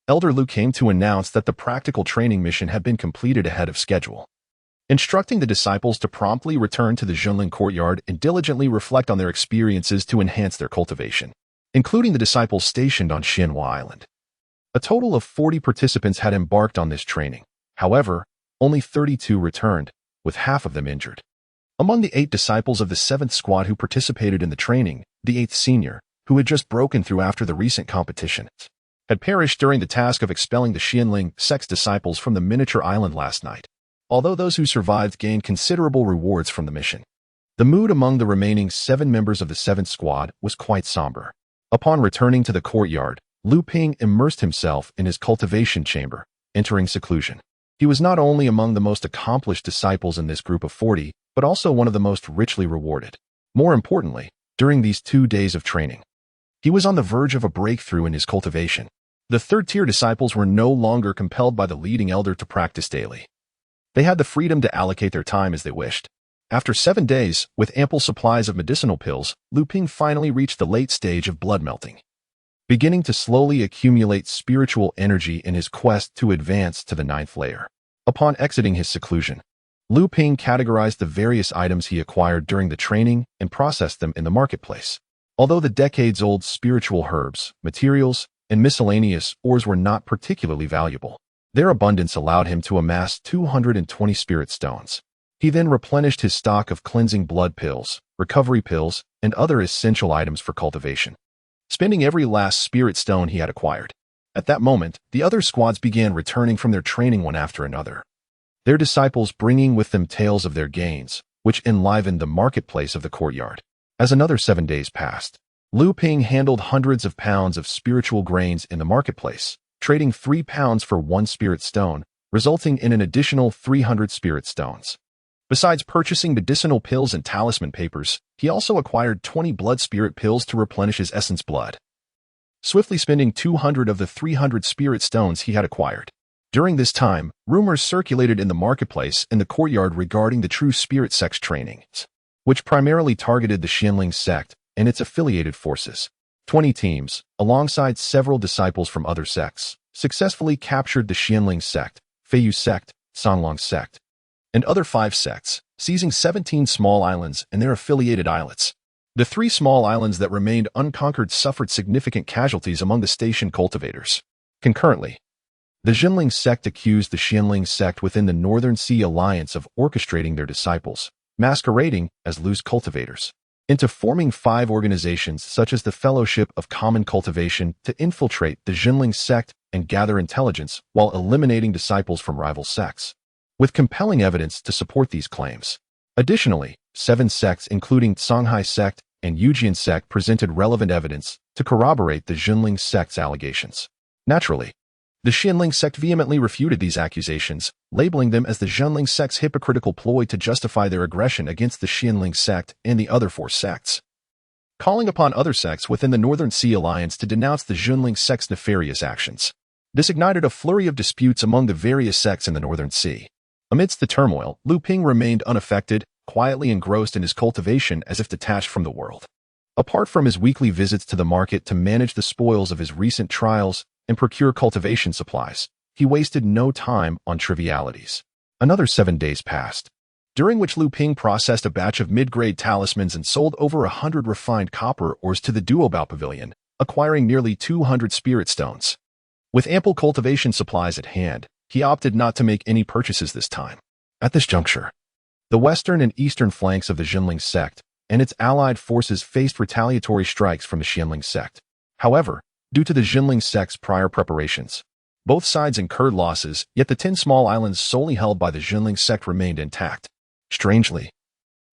Elder Lu came to announce that the practical training mission had been completed ahead of schedule, instructing the disciples to promptly return to the Zhenling courtyard and diligently reflect on their experiences to enhance their cultivation, including the disciples stationed on Xianhua Island. A total of 40 participants had embarked on this training. However, only 32 returned, with half of them injured. Among the 8 disciples of the 7th Squad who participated in the training, the 8th senior, who had just broken through after the recent competition, had perished during the task of expelling the Zhenling Sect's disciples from the miniature island last night. Although those who survived gained considerable rewards from the mission, the mood among the remaining 7 members of the 7th Squad was quite somber. Upon returning to the courtyard, Lu Ping immersed himself in his cultivation chamber, entering seclusion. He was not only among the most accomplished disciples in this group of 40, but also one of the most richly rewarded. More importantly, during these 2 days of training, he was on the verge of a breakthrough in his cultivation. The 3rd-tier disciples were no longer compelled by the leading elder to practice daily. They had the freedom to allocate their time as they wished. After 7 days, with ample supplies of medicinal pills, Lu Ping finally reached the late stage of blood melting, beginning to slowly accumulate spiritual energy in his quest to advance to the 9th layer. Upon exiting his seclusion, Lu Ping categorized the various items he acquired during the training and processed them in the marketplace. Although the decades-old spiritual herbs, materials, and miscellaneous ores were not particularly valuable, their abundance allowed him to amass 220 spirit stones. He then replenished his stock of cleansing blood pills, recovery pills, and other essential items for cultivation, spending every last spirit stone he had acquired. At that moment, the other squads began returning from their training one after another, their disciples bringing with them tales of their gains, which enlivened the marketplace of the courtyard. As another 7 days passed, Lu Ping handled hundreds of pounds of spiritual grains in the marketplace, trading 3 pounds for 1 spirit stone, resulting in an additional 300 spirit stones. Besides purchasing medicinal pills and talisman papers, he also acquired 20 blood spirit pills to replenish his essence blood, swiftly spending 200 of the 300 spirit stones he had acquired. During this time, rumors circulated in the marketplace and the courtyard regarding the True Spirit Sect's training, which primarily targeted the Zhenling Sect and its affiliated forces. 20 teams, alongside several disciples from other sects, successfully captured the Zhenling Sect, Feiyu Sect, Sanlong Sect, and other 5 sects, seizing 17 small islands and their affiliated islets. The three small islands that remained unconquered suffered significant casualties among the station cultivators. Concurrently, the Zhenling Sect accused the Zhenling Sect within the Northern Sea Alliance of orchestrating their disciples, masquerading as loose cultivators, into forming 5 organizations such as the Fellowship of Common Cultivation to infiltrate the Zhenling Sect and gather intelligence while eliminating disciples from rival sects, with compelling evidence to support these claims. Additionally, 7 sects including Songhai Sect and Yujian Sect presented relevant evidence to corroborate the Zhenling Sect's allegations. Naturally, the Zhenling Sect vehemently refuted these accusations, labeling them as the Zhenling Sect's hypocritical ploy to justify their aggression against the Zhenling Sect and the other 4 sects, calling upon other sects within the Northern Sea Alliance to denounce the Zhenling Sect's nefarious actions. This ignited a flurry of disputes among the various sects in the Northern Sea. Amidst the turmoil, Luming remained unaffected, quietly engrossed in his cultivation as if detached from the world. Apart from his weekly visits to the market to manage the spoils of his recent trials and procure cultivation supplies, he wasted no time on trivialities. Another 7 days passed, during which Luming processed a batch of mid-grade talismans and sold over 100 refined copper ores to the Duobao Pavilion, acquiring nearly 200 spirit stones. With ample cultivation supplies at hand, he opted not to make any purchases this time. At this juncture, the western and eastern flanks of the Zhenling Sect and its allied forces faced retaliatory strikes from the Zhenling Sect. However, due to the Zhenling Sect's prior preparations, both sides incurred losses, yet the 10 small islands solely held by the Zhenling Sect remained intact. Strangely,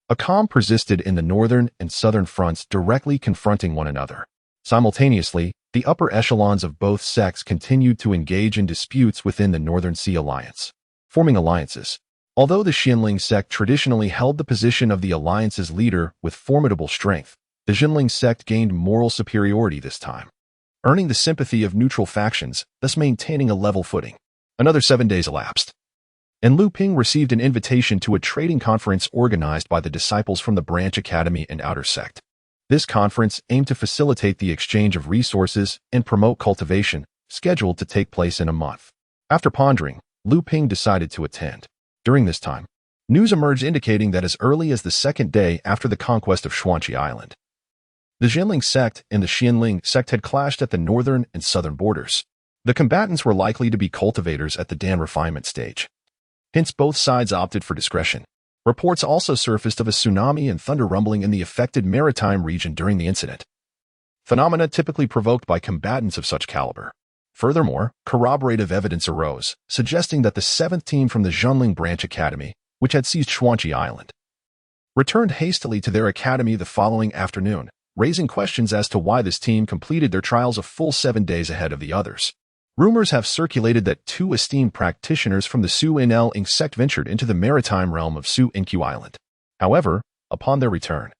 a calm persisted in the northern and southern fronts directly confronting one another. Simultaneously, the upper echelons of both sects continued to engage in disputes within the Northern Sea Alliance, forming alliances. Although the Zhenling Sect traditionally held the position of the alliance's leader with formidable strength, the Zhenling Sect gained moral superiority this time, earning the sympathy of neutral factions, thus maintaining a level footing. Another 7 days elapsed, and Luming received an invitation to a trading conference organized by the disciples from the Branch Academy and Outer Sect. This conference aimed to facilitate the exchange of resources and promote cultivation, scheduled to take place in a month. After pondering, Luming decided to attend. During this time, news emerged indicating that as early as the 2nd day after the conquest of Xuanqi Island, the Zhenling Sect and the Zhenling Sect had clashed at the northern and southern borders. The combatants were likely to be cultivators at the Dan refinement stage. Hence, both sides opted for discretion. Reports also surfaced of a tsunami and thunder rumbling in the affected maritime region during the incident, phenomena typically provoked by combatants of such caliber. Furthermore, corroborative evidence arose, suggesting that the 7th team from the Zhenling Branch Academy, which had seized Xuanqi Island, returned hastily to their academy the following afternoon, raising questions as to why this team completed their trials a full 7 days ahead of the others. Rumors have circulated that 2 esteemed practitioners from the Zhenling Sect ventured into the maritime realm of Zhenling Island. However, upon their return,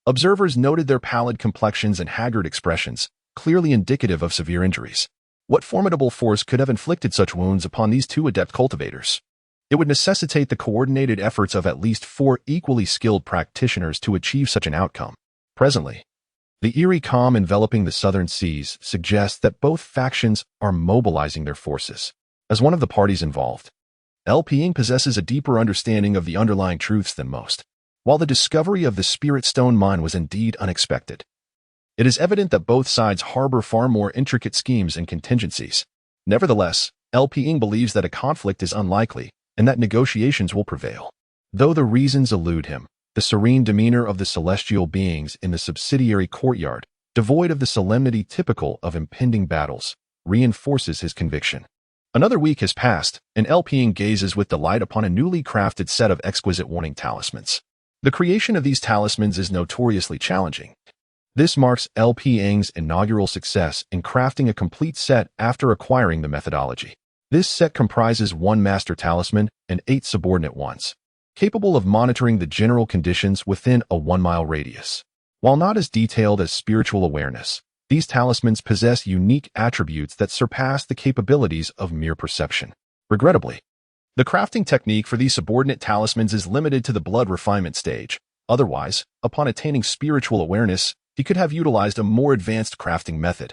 observers noted their pallid complexions and haggard expressions, clearly indicative of severe injuries. What formidable force could have inflicted such wounds upon these 2 adept cultivators? It would necessitate the coordinated efforts of at least 4 equally skilled practitioners to achieve such an outcome. Presently, the eerie calm enveloping the southern seas suggests that both factions are mobilizing their forces. As one of the parties involved, Luming possesses a deeper understanding of the underlying truths than most. While the discovery of the Spirit Stone mine was indeed unexpected, it is evident that both sides harbor far more intricate schemes and contingencies. Nevertheless, Luming believes that a conflict is unlikely and that negotiations will prevail. Though the reasons elude him, the serene demeanor of the celestial beings in the subsidiary courtyard, devoid of the solemnity typical of impending battles, reinforces his conviction. Another week has passed, and Luming gazes with delight upon a newly crafted set of exquisite warning talismans. The creation of these talismans is notoriously challenging. This marks Luming's inaugural success in crafting a complete set after acquiring the methodology. This set comprises 1 master talisman and 8 subordinate ones, capable of monitoring the general conditions within a 1-mile radius. While not as detailed as spiritual awareness, these talismans possess unique attributes that surpass the capabilities of mere perception. Regrettably, the crafting technique for these subordinate talismans is limited to the blood refinement stage. Otherwise, upon attaining spiritual awareness, he could have utilized a more advanced crafting method,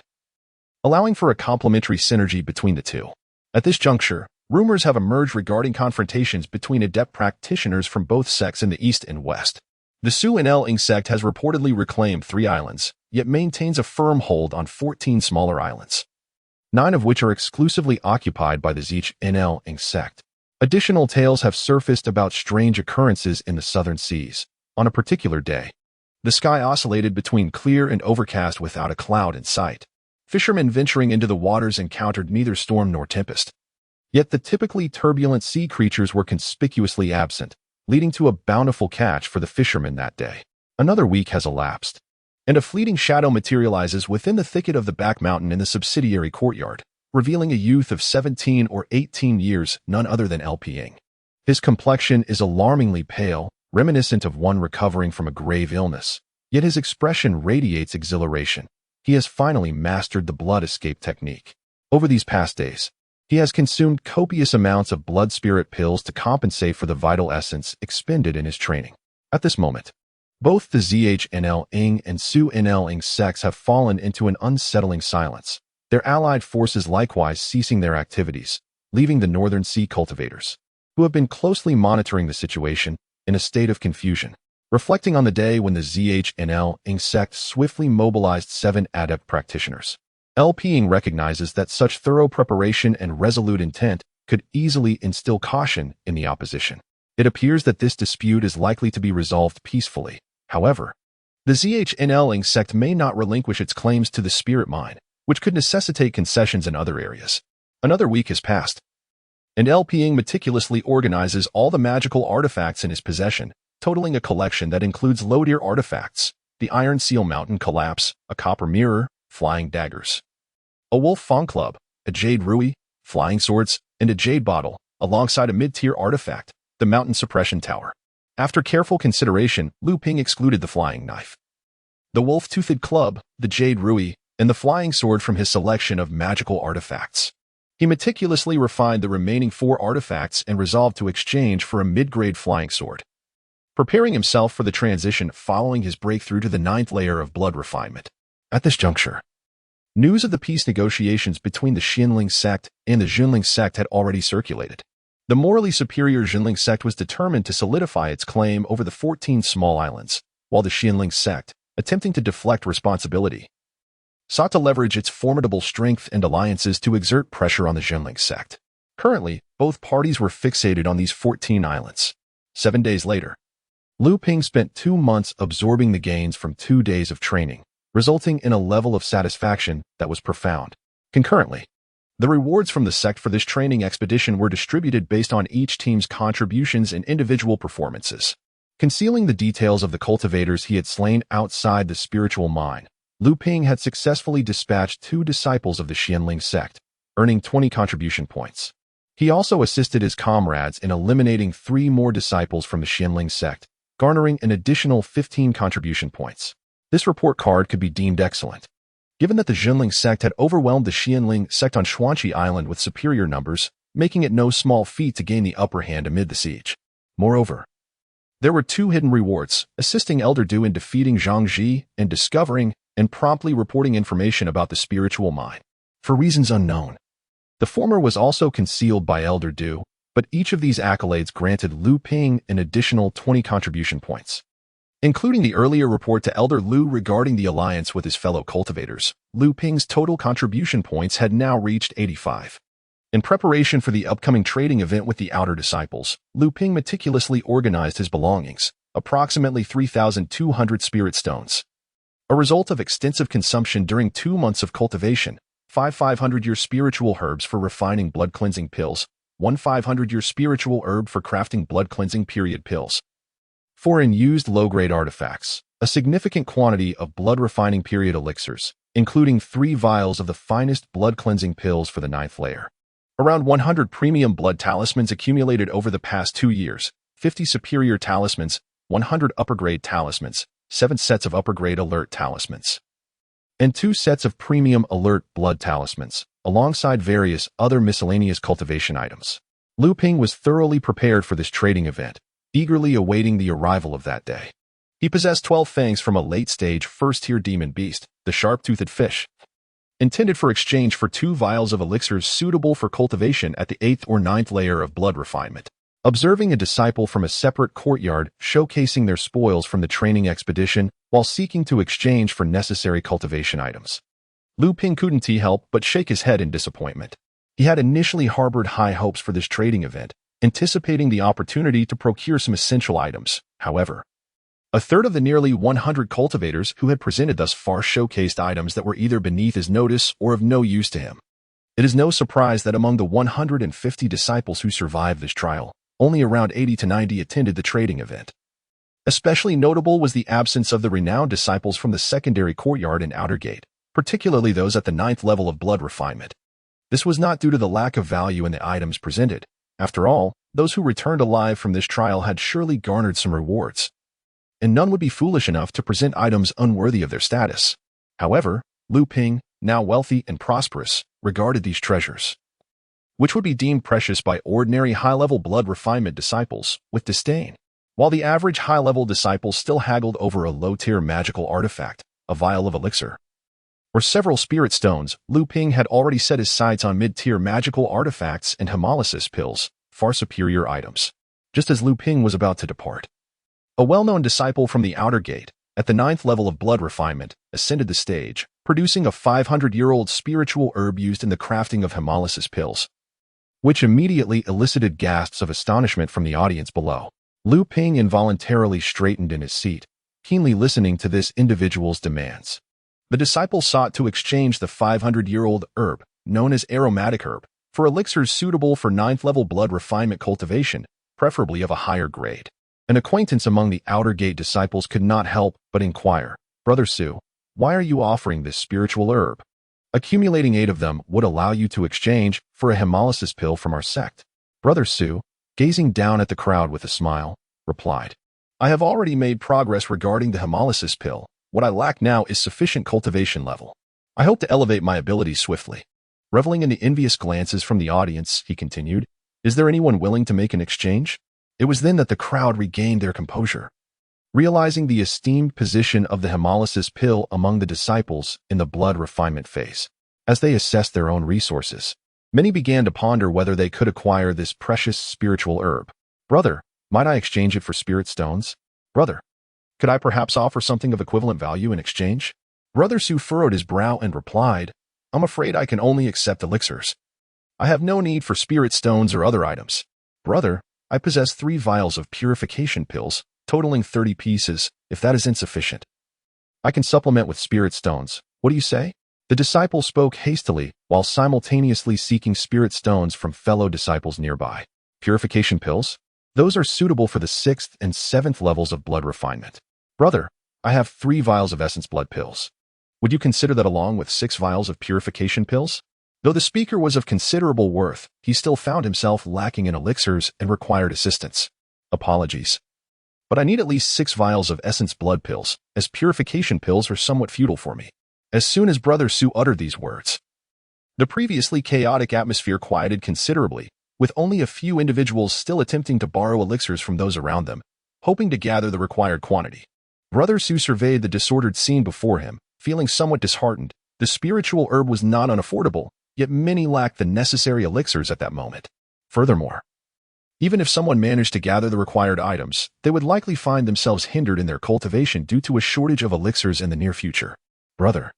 allowing for a complementary synergy between the 2. At this juncture, rumors have emerged regarding confrontations between adept practitioners from both sects in the east and west. The Zhenling Sect has reportedly reclaimed 3 islands, yet maintains a firm hold on 14 smaller islands, 9 of which are exclusively occupied by the Zhenling Sect. Additional tales have surfaced about strange occurrences in the southern seas. On a particular day, the sky oscillated between clear and overcast without a cloud in sight. Fishermen venturing into the waters encountered neither storm nor tempest. Yet the typically turbulent sea creatures were conspicuously absent, leading to a bountiful catch for the fishermen that day. Another week has elapsed, and a fleeting shadow materializes within the thicket of the back mountain in the subsidiary courtyard, revealing a youth of 17 or 18 years, none other than Luming. His complexion is alarmingly pale, reminiscent of one recovering from a grave illness, yet his expression radiates exhilaration. He has finally mastered the blood escape technique. Over these past days, he has consumed copious amounts of blood spirit pills to compensate for the vital essence expended in his training. At this moment, both the Zhenling and Zhenling sects have fallen into an unsettling silence, their allied forces likewise ceasing their activities, leaving the Northern Sea cultivators, who have been closely monitoring the situation, in a state of confusion. Reflecting on the day when the Zhenling sect swiftly mobilized 7 adept practitioners, Luming recognizes that such thorough preparation and resolute intent could easily instill caution in the opposition. It appears that this dispute is likely to be resolved peacefully. However, the Zhenling sect may not relinquish its claims to the spirit mine, which could necessitate concessions in other areas. Another week has passed, and Luming meticulously organizes all the magical artifacts in his possession, totaling a collection that includes low-tier artifacts, the Iron Seal Mountain Collapse, a copper mirror, flying daggers, a wolf fang club, a jade rui, flying swords, and a jade bottle, alongside a mid-tier artifact, the Mountain Suppression Tower. After careful consideration, Luming excluded the flying knife, the wolf-toothed club, the jade rui, and the flying sword from his selection of magical artifacts. He meticulously refined the remaining 4 artifacts and resolved to exchange for a mid-grade flying sword, preparing himself for the transition following his breakthrough to the 9th layer of blood refinement. At this juncture, news of the peace negotiations between the Zhenling Sect and the Zhenling Sect had already circulated. The morally superior Zhenling Sect was determined to solidify its claim over the 14 small islands, while the Zhenling Sect, attempting to deflect responsibility, sought to leverage its formidable strength and alliances to exert pressure on the Zhenling Sect. Currently, both parties were fixated on these 14 islands. 7 days later, Luming spent 2 months absorbing the gains from 2 days of training, resulting in a level of satisfaction that was profound. Concurrently, the rewards from the sect for this training expedition were distributed based on each team's contributions and individual performances. Concealing the details of the cultivators he had slain outside the spiritual mine, Luming had successfully dispatched 2 disciples of the Zhenling Sect, earning 20 contribution points. He also assisted his comrades in eliminating 3 more disciples from the Zhenling Sect, garnering an additional 15 contribution points. This report card could be deemed excellent, given that the Zhenling Sect had overwhelmed the Zhenling Sect on Xuanqi Island with superior numbers, making it no small feat to gain the upper hand amid the siege. Moreover, there were 2 hidden rewards, assisting Elder Du in defeating Zhang Ji and discovering and promptly reporting information about the spiritual mine. For reasons unknown, the former was also concealed by Elder Du, but each of these accolades granted Luming an additional 20 contribution points. Including the earlier report to Elder Lu regarding the alliance with his fellow cultivators, Luming's total contribution points had now reached 85. In preparation for the upcoming trading event with the Outer Disciples, Luming meticulously organized his belongings, approximately 3,200 spirit stones, a result of extensive consumption during 2 months of cultivation, 5 500-year spiritual herbs for refining blood-cleansing pills, 1 500-year spiritual herb for crafting blood-cleansing period pills, 4 unused low-grade artifacts, a significant quantity of blood-refining period elixirs, including 3 vials of the finest blood-cleansing pills for the 9th layer, around 100 premium blood talismans accumulated over the past 2 years, 50 superior talismans, 100 upper-grade talismans, 7 sets of upper-grade alert talismans, and 2 sets of premium alert blood talismans, alongside various other miscellaneous cultivation items. Luming was thoroughly prepared for this trading event, eagerly awaiting the arrival of that day. He possessed 12 fangs from a late-stage first-tier demon beast, the sharp-toothed fish, intended for exchange for 2 vials of elixirs suitable for cultivation at the 8th or 9th layer of blood refinement. observing a disciple from a separate courtyard showcasing their spoils from the training expedition while seeking to exchange for necessary cultivation items. Lu Ping couldn't help but shake his head in disappointment. He had initially harbored high hopes for this trading event, anticipating the opportunity to procure some essential items. However, a third of the nearly 100 cultivators who had presented thus far showcased items that were either beneath his notice or of no use to him. It is no surprise that among the 150 disciples who survived this trial, only around 80 to 90 attended the trading event. Especially notable was the absence of the renowned disciples from the secondary courtyard and outer gate, particularly those at the 9th level of blood refinement. This was not due to the lack of value in the items presented. After all, those who returned alive from this trial had surely garnered some rewards, and none would be foolish enough to present items unworthy of their status. However, Lu Ping, now wealthy and prosperous, regarded these treasures, which would be deemed precious by ordinary high-level blood refinement disciples, with disdain, while the average high-level disciple still haggled over a low-tier magical artifact, a vial of elixir, or several spirit stones. Lu Ping had already set his sights on mid-tier magical artifacts and hemolysis pills, far superior items. Just as Lu Ping was about to depart, a well-known disciple from the outer gate, at the 9th level of blood refinement, ascended the stage, producing a 500-year-old spiritual herb used in the crafting of hemolysis pills, which immediately elicited gasps of astonishment from the audience below. Lu Ping involuntarily straightened in his seat, keenly listening to this individual's demands. The disciple sought to exchange the 500-year-old herb, known as aromatic herb, for elixirs suitable for 9th level blood refinement cultivation, preferably of a higher grade. An acquaintance among the outer gate disciples could not help but inquire, "Brother Su, why are you offering this spiritual herb? Accumulating 8 of them would allow you to exchange for a hemolysis pill from our sect." Brother Su, gazing down at the crowd with a smile, replied, "I have already made progress regarding the hemolysis pill. What I lack now is sufficient cultivation level. I hope to elevate my abilities swiftly." Reveling in the envious glances from the audience, he continued, "Is there anyone willing to make an exchange?" It was then that the crowd regained their composure. Realizing the esteemed position of the hemolysis pill among the disciples in the blood refinement phase, as they assessed their own resources, many began to ponder whether they could acquire this precious spiritual herb. "Brother, might I exchange it for spirit stones? Brother, could I perhaps offer something of equivalent value in exchange?" Brother Su furrowed his brow and replied, "I'm afraid I can only accept elixirs. I have no need for spirit stones or other items. Brother, I possess 3 vials of purification pills, totaling 30 pieces, if that is insufficient. I can supplement with spirit stones. What do you say?" The disciple spoke hastily, while simultaneously seeking spirit stones from fellow disciples nearby. "Purification pills? Those are suitable for the 6th and 7th levels of blood refinement. Brother, I have 3 vials of essence blood pills. Would you consider that along with 6 vials of purification pills?" Though the speaker was of considerable worth, he still found himself lacking in elixirs and required assistance. "Apologies, but I need at least 6 vials of essence blood pills, as purification pills are somewhat futile for me." As soon as Brother Su uttered these words, the previously chaotic atmosphere quieted considerably, with only a few individuals still attempting to borrow elixirs from those around them, hoping to gather the required quantity. Brother Su surveyed the disordered scene before him, feeling somewhat disheartened. The spiritual herb was not unaffordable, yet many lacked the necessary elixirs at that moment. Furthermore, even if someone managed to gather the required items, they would likely find themselves hindered in their cultivation due to a shortage of elixirs in the near future. "Brother,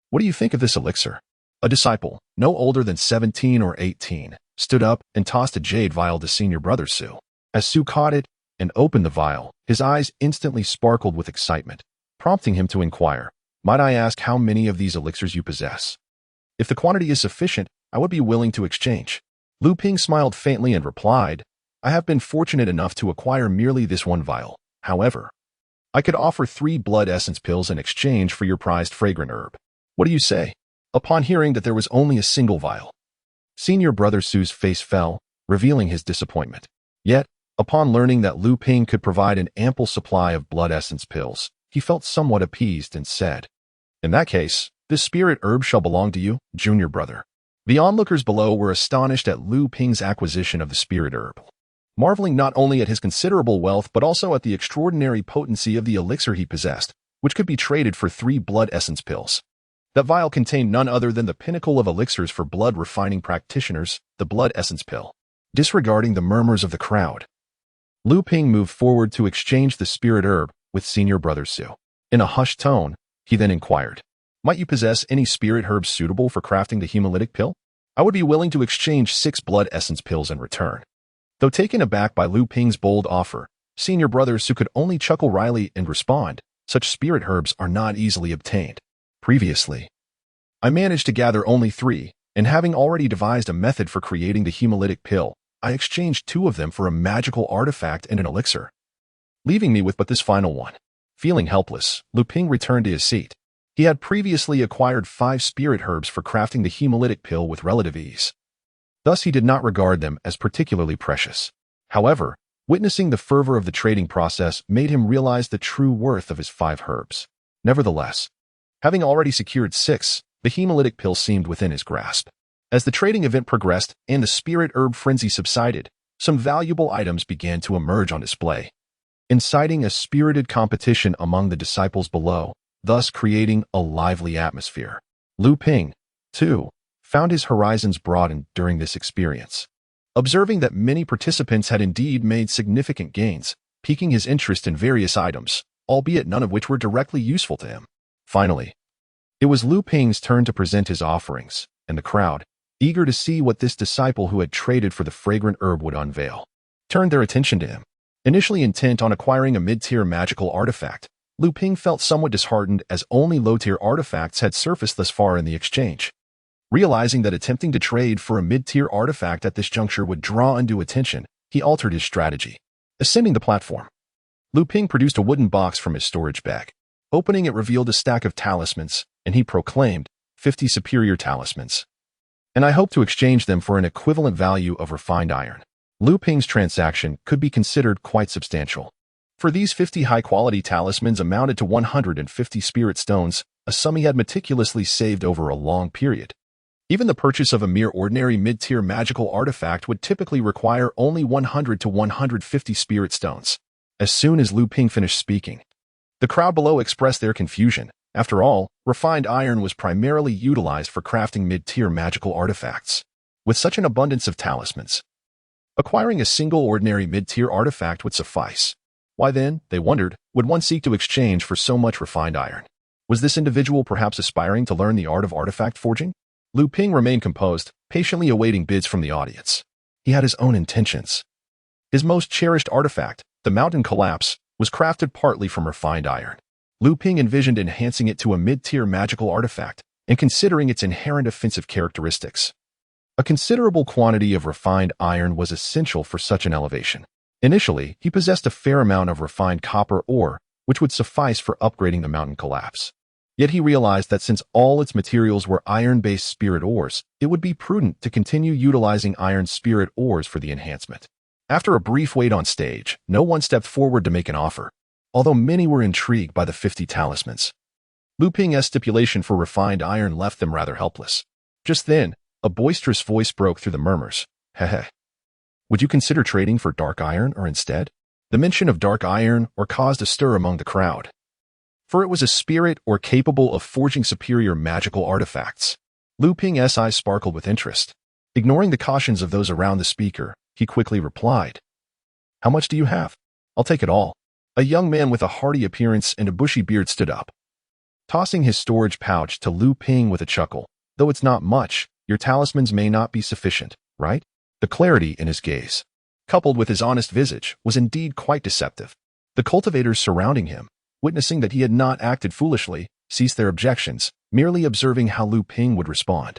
what do you think of this elixir?" A disciple, no older than 17 or 18, stood up and tossed a jade vial to senior Brother Su. As Su caught it and opened the vial, his eyes instantly sparkled with excitement, prompting him to inquire, "Might I ask how many of these elixirs you possess? If the quantity is sufficient, I would be willing to exchange." Lu Ping smiled faintly and replied, "I have been fortunate enough to acquire merely this 1 vial. However, I could offer 3 blood essence pills in exchange for your prized fragrant herb. What do you say?" Upon hearing that there was only a single vial, senior Brother Su's face fell, revealing his disappointment. Yet, upon learning that Lu Ping could provide an ample supply of blood essence pills, he felt somewhat appeased and said, "In that case, this spirit herb shall belong to you, junior brother." The onlookers below were astonished at Lu Ping's acquisition of the spirit herb, marveling not only at his considerable wealth but also at the extraordinary potency of the elixir he possessed, which could be traded for 3 blood essence pills. That vial contained none other than the pinnacle of elixirs for blood refining practitioners, the blood essence pill. disregarding the murmurs of the crowd. Luming moved forward to exchange the spirit herb with Senior Brother Su. In a hushed tone, he then inquired, "Might you possess any spirit herbs suitable for crafting the hemolytic pill? I would be willing to exchange 6 blood essence pills in return." Though taken aback by Luming's bold offer, Senior Brother Su could only chuckle wryly and respond, "Such spirit herbs are not easily obtained. Previously, I managed to gather only 3, and having already devised a method for creating the hemolytic pill, I exchanged 2 of them for a magical artifact and an elixir, leaving me with but this final one." Feeling helpless, Luming returned to his seat. He had previously acquired 5 spirit herbs for crafting the hemolytic pill with relative ease. Thus he did not regard them as particularly precious. However, witnessing the fervor of the trading process made him realize the true worth of his 5 herbs. Nevertheless, having already secured 6, the hemolytic pill seemed within his grasp. As the trading event progressed and the spirit herb frenzy subsided, some valuable items began to emerge on display, inciting a spirited competition among the disciples below, thus creating a lively atmosphere. Luming, too, found his horizons broadened during this experience, observing that many participants had indeed made significant gains, piquing his interest in various items, albeit none of which were directly useful to him. Finally, it was Luming's turn to present his offerings, and the crowd, eager to see what this disciple who had traded for the fragrant herb would unveil, turned their attention to him. Initially intent on acquiring a mid-tier magical artifact, Luming felt somewhat disheartened as only low-tier artifacts had surfaced thus far in the exchange. Realizing that attempting to trade for a mid-tier artifact at this juncture would draw undue attention, he altered his strategy. Ascending the platform, Luming produced a wooden box from his storage bag. Opening it revealed a stack of talismans, and he proclaimed, 50 superior talismans. And I hope to exchange them for an equivalent value of refined iron. Luming's transaction could be considered quite substantial. For these 50 high-quality talismans amounted to 150 spirit stones, a sum he had meticulously saved over a long period. Even the purchase of a mere ordinary mid-tier magical artifact would typically require only 100 to 150 spirit stones. As soon as Luming finished speaking, the crowd below expressed their confusion. After all, refined iron was primarily utilized for crafting mid-tier magical artifacts. With such an abundance of talismans, acquiring a single ordinary mid-tier artifact would suffice. Why then, they wondered, would one seek to exchange for so much refined iron? Was this individual perhaps aspiring to learn the art of artifact forging? Luming remained composed, patiently awaiting bids from the audience. He had his own intentions. His most cherished artifact, the mountain collapse, was crafted partly from refined iron. Luming envisioned enhancing it to a mid-tier magical artifact and considering its inherent offensive characteristics. A considerable quantity of refined iron was essential for such an elevation. Initially, he possessed a fair amount of refined copper ore, which would suffice for upgrading the mountain collapse. Yet he realized that since all its materials were iron-based spirit ores, it would be prudent to continue utilizing iron spirit ores for the enhancement. After a brief wait on stage, no one stepped forward to make an offer, although many were intrigued by the 50 talismans. Luming's stipulation for refined iron left them rather helpless. Just then, a boisterous voice broke through the murmurs. "Heh. Would you consider trading for dark iron or instead?" The mention of dark iron or caused a stir among the crowd, for it was a spirit or capable of forging superior magical artifacts. Luming's eyes sparkled with interest. Ignoring the cautions of those around the speaker, he quickly replied, "How much do you have? I'll take it all." A young man with a hearty appearance and a bushy beard stood up, tossing his storage pouch to Luming with a chuckle. "Though it's not much, your talismans may not be sufficient, right?" The clarity in his gaze, coupled with his honest visage, was indeed quite deceptive. The cultivators surrounding him, witnessing that he had not acted foolishly, ceased their objections, merely observing how Luming would respond.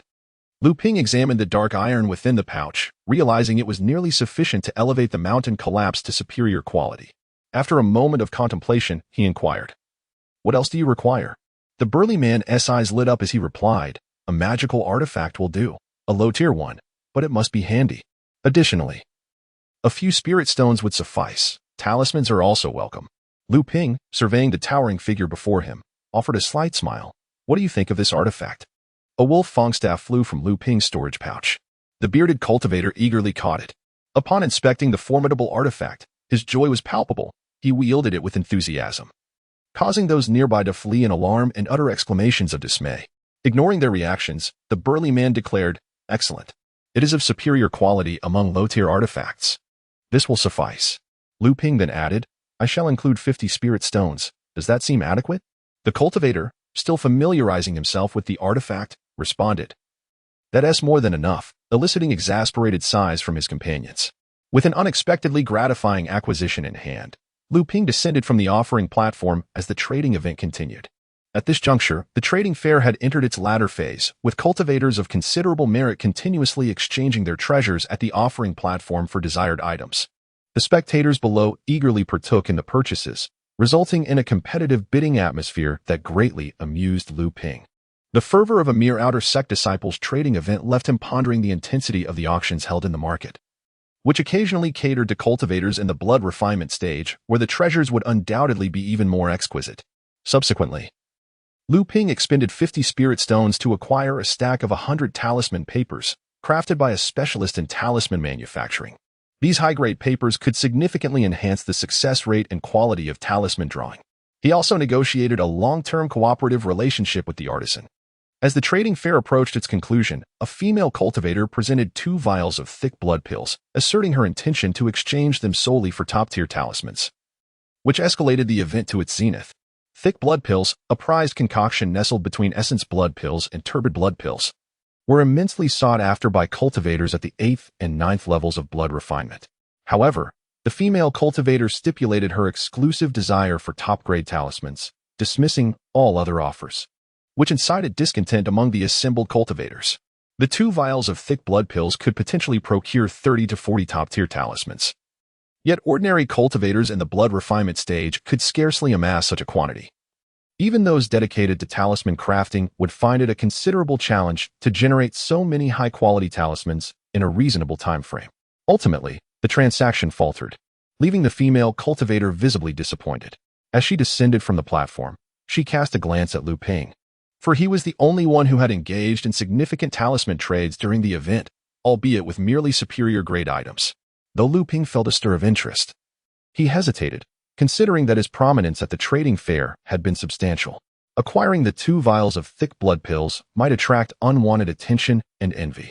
Luming examined the dark iron within the pouch, realizing it was nearly sufficient to elevate the mountain collapse to superior quality. After a moment of contemplation, he inquired, "What else do you require?" The burly man's eyes lit up as he replied, "A magical artifact will do, a low-tier one, but it must be handy. Additionally, a few spirit stones would suffice. Talismans are also welcome." Luming, surveying the towering figure before him, offered a slight smile. "What do you think of this artifact?" A wolf fong staff flew from Luming's storage pouch. The bearded cultivator eagerly caught it. Upon inspecting the formidable artifact, his joy was palpable. He wielded it with enthusiasm, causing those nearby to flee in alarm and utter exclamations of dismay. Ignoring their reactions, the burly man declared, "Excellent. It is of superior quality among low-tier artifacts. This will suffice. Luming then added, I shall include 50 spirit stones. Does that seem adequate? The cultivator, still familiarizing himself with the artifact, responded. That's more than enough, eliciting exasperated sighs from his companions. With an unexpectedly gratifying acquisition in hand, Luming descended from the offering platform as the trading event continued. At this juncture, the trading fair had entered its latter phase, with cultivators of considerable merit continuously exchanging their treasures at the offering platform for desired items. The spectators below eagerly partook in the purchases, resulting in a competitive bidding atmosphere that greatly amused Luming. The fervor of a mere outer sect disciples trading event left him pondering the intensity of the auctions held in the market, which occasionally catered to cultivators in the blood refinement stage, where the treasures would undoubtedly be even more exquisite. Subsequently, Luming expended 50 spirit stones to acquire a stack of 100 talisman papers, crafted by a specialist in talisman manufacturing. These high-grade papers could significantly enhance the success rate and quality of talisman drawing. He also negotiated a long-term cooperative relationship with the artisan. As the trading fair approached its conclusion, a female cultivator presented 2 vials of thick blood pills, asserting her intention to exchange them solely for top-tier talismans, which escalated the event to its zenith. Thick blood pills, a prized concoction nestled between essence blood pills and turbid blood pills, were immensely sought after by cultivators at the 8th and 9th levels of blood refinement. However, the female cultivator stipulated her exclusive desire for top-grade talismans, dismissing all other offers, which incited discontent among the assembled cultivators. The 2 vials of thick blood pills could potentially procure 30 to 40 top-tier talismans. Yet ordinary cultivators in the blood refinement stage could scarcely amass such a quantity. Even those dedicated to talisman crafting would find it a considerable challenge to generate so many high-quality talismans in a reasonable time frame. Ultimately, the transaction faltered, leaving the female cultivator visibly disappointed. As she descended from the platform, she cast a glance at Luming, for he was the only one who had engaged in significant talisman trades during the event, albeit with merely superior grade items. Though Luming felt a stir of interest, he hesitated, considering that his prominence at the trading fair had been substantial. Acquiring the 2 vials of thick blood pills might attract unwanted attention and envy.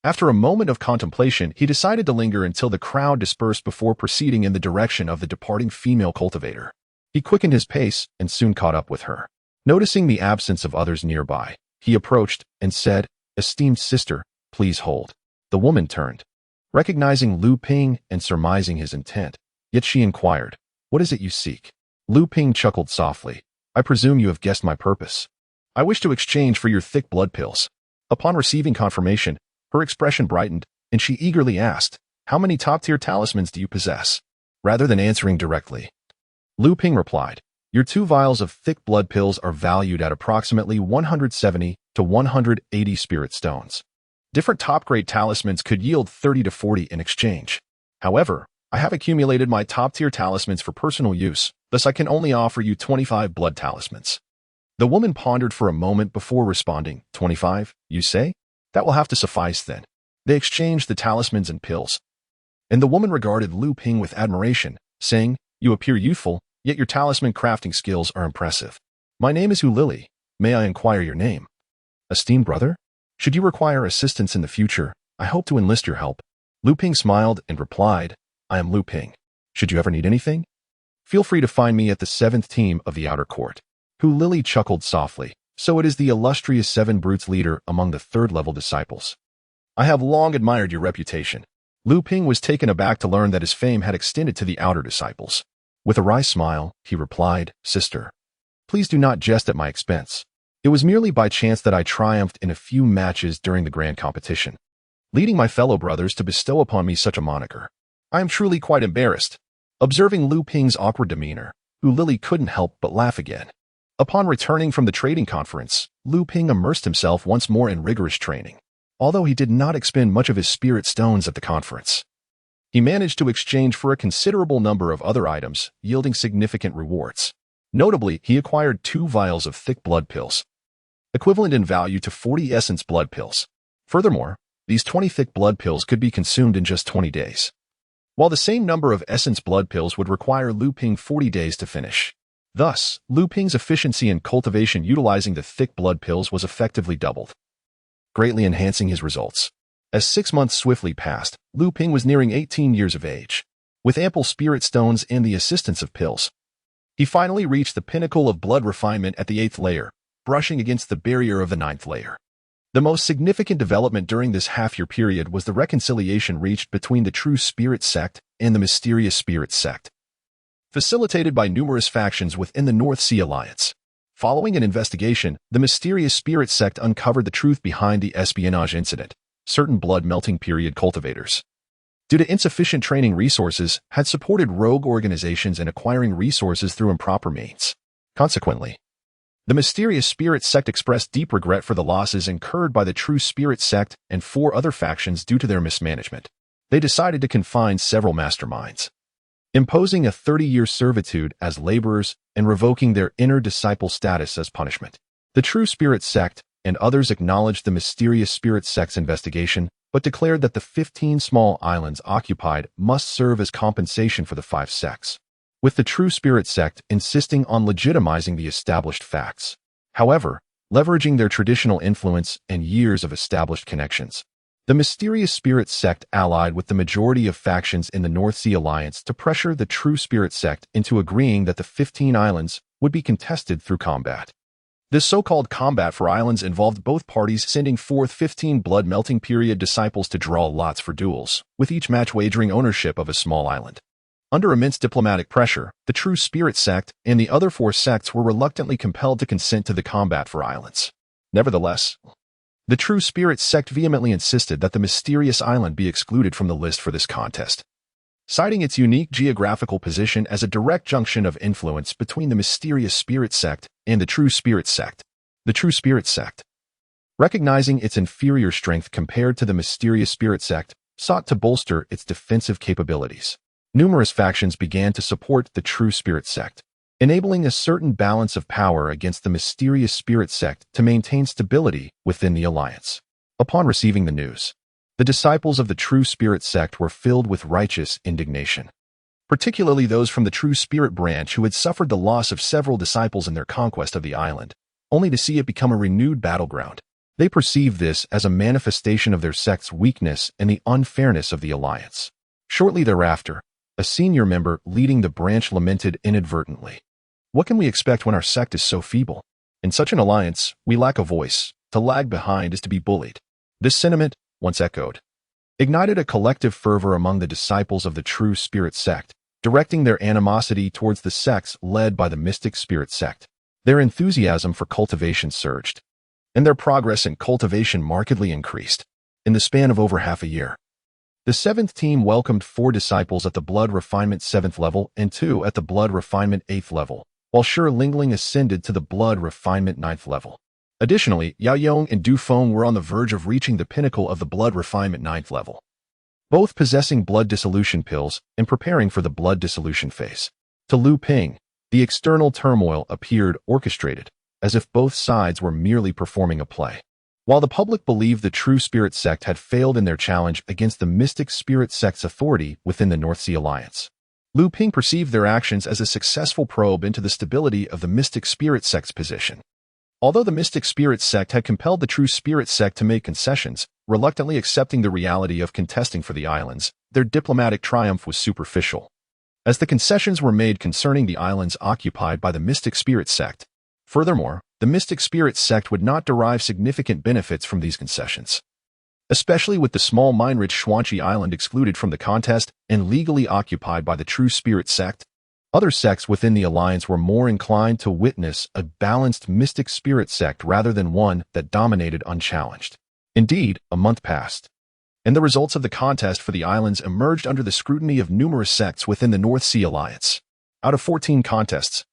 After a moment of contemplation, he decided to linger until the crowd dispersed before proceeding in the direction of the departing female cultivator. He quickened his pace and soon caught up with her. Noticing the absence of others nearby, he approached and said, "Esteemed sister, please hold." The woman turned, recognizing Luming and surmising his intent, yet she inquired, "What is it you seek?" Luming chuckled softly, "I presume you have guessed my purpose. I wish to exchange for your thick blood pills." Upon receiving confirmation, her expression brightened, and she eagerly asked, "How many top-tier talismans do you possess?" Rather than answering directly, Luming replied, "Your 2 vials of thick blood pills are valued at approximately 170 to 180 spirit stones. Different top-grade talismans could yield 30 to 40 in exchange. However, I have accumulated my top-tier talismans for personal use, thus I can only offer you 25 blood talismans." The woman pondered for a moment before responding, 25, you say? That will have to suffice then." They exchanged the talismans and pills, and the woman regarded Luming with admiration, saying, "You appear youthful, yet your talisman crafting skills are impressive. My name is Lily. May I inquire your name?" "Esteemed brother? Should you require assistance in the future, I hope to enlist your help." Luming smiled and replied, "I am Luming. Should you ever need anything, feel free to find me at the 7th team of the outer court." Lily chuckled softly, "So it is the illustrious 7 Brutes leader among the 3rd-level disciples. I have long admired your reputation." Luming was taken aback to learn that his fame had extended to the outer disciples. With a wry smile, he replied, "Sister, please do not jest at my expense. It was merely by chance that I triumphed in a few matches during the grand competition, leading my fellow brothers to bestow upon me such a moniker. I am truly quite embarrassed." Observing Luming's awkward demeanor, Lily couldn't help but laugh again. Upon returning from the trading conference, Luming immersed himself once more in rigorous training. Although he did not expend much of his spirit stones at the conference, he managed to exchange for a considerable number of other items, yielding significant rewards. Notably, he acquired 2 vials of thick blood pills, equivalent in value to 40 essence blood pills. Furthermore, these 20 thick blood pills could be consumed in just 20 days, while the same number of essence blood pills would require Luming 40 days to finish. Thus, Luming's efficiency in cultivation utilizing the thick blood pills was effectively doubled, greatly enhancing his results. As 6 months swiftly passed, Luming was nearing 18 years of age. With ample spirit stones and the assistance of pills, he finally reached the pinnacle of blood refinement at the 8th layer, brushing against the barrier of the 9th layer. The most significant development during this half-year period was the reconciliation reached between the True Spirit Sect and the Mysterious Spirit Sect, facilitated by numerous factions within the North Sea Alliance. Following an investigation, the Mysterious Spirit Sect uncovered the truth behind the espionage incident. Certain blood-melting period cultivators, due to insufficient training resources, had supported rogue organizations in acquiring resources through improper means. Consequently, the Mysterious Spirit Sect expressed deep regret for the losses incurred by the True Spirit Sect and 4 other factions due to their mismanagement. They decided to confine several masterminds, imposing a 30-year servitude as laborers and revoking their inner disciple status as punishment. The True Spirit Sect and others acknowledged the Mysterious Spirit Sect's investigation, but declared that the 15 small islands occupied must serve as compensation for the 5 sects, with the True Spirit Sect insisting on legitimizing the established facts. However, leveraging their traditional influence and years of established connections, the Mysterious Spirit Sect allied with the majority of factions in the North Sea Alliance to pressure the True Spirit Sect into agreeing that the 15 islands would be contested through combat. This so-called combat for islands involved both parties sending forth 15 blood-melting period disciples to draw lots for duels, with each match wagering ownership of a small island. Under immense diplomatic pressure, the True Spirit Sect and the other 4 sects were reluctantly compelled to consent to the combat for islands. Nevertheless, the True Spirit Sect vehemently insisted that the mysterious island be excluded from the list for this contest, citing its unique geographical position as a direct junction of influence between the Mysterious Spirit Sect and the True Spirit Sect. The True Spirit Sect, recognizing its inferior strength compared to the Mysterious Spirit Sect, sought to bolster its defensive capabilities. Numerous factions began to support the True Spirit Sect, enabling a certain balance of power against the Mysterious Spirit Sect to maintain stability within the alliance. Upon receiving the news, the disciples of the True Spirit Sect were filled with righteous indignation, particularly those from the True Spirit branch who had suffered the loss of several disciples in their conquest of the island, only to see it become a renewed battleground. They perceived this as a manifestation of their sect's weakness and the unfairness of the alliance. Shortly thereafter, a senior member leading the branch lamented inadvertently, "What can we expect when our sect is so feeble? In such an alliance, we lack a voice. To lag behind is to be bullied." This sentiment, once echoed, ignited a collective fervor among the disciples of the True Spirit Sect, directing their animosity towards the sects led by the Mystic Spirit Sect. Their enthusiasm for cultivation surged, and their progress in cultivation markedly increased. In the span of over half a year, the 7th team welcomed 4 disciples at the Blood Refinement 7th level and 2 at the Blood Refinement 8th level, while Lingling ascended to the Blood Refinement 9th level. Additionally, Yao Yong and Du Feng were on the verge of reaching the pinnacle of the Blood Refinement 9th level, both possessing blood dissolution pills and preparing for the blood dissolution phase. To Luming, the external turmoil appeared orchestrated, as if both sides were merely performing a play. While the public believed the True Spirit Sect had failed in their challenge against the Mystic Spirit Sect's authority within the North Sea Alliance, Luming perceived their actions as a successful probe into the stability of the Mystic Spirit Sect's position. Although the Mystic Spirit Sect had compelled the True Spirit Sect to make concessions, reluctantly accepting the reality of contesting for the islands, their diplomatic triumph was superficial, as the concessions were made concerning the islands occupied by the Mystic Spirit Sect. Furthermore, the Mystic Spirit Sect would not derive significant benefits from these concessions, especially with the small mine-rich Xuanqi Island excluded from the contest and legally occupied by the True Spirit Sect. Other sects within the alliance were more inclined to witness a balanced Mystic Spirit Sect rather than one that dominated unchallenged. Indeed, a month passed, and the results of the contest for the islands emerged under the scrutiny of numerous sects within the North Sea Alliance. Out of 14 contests,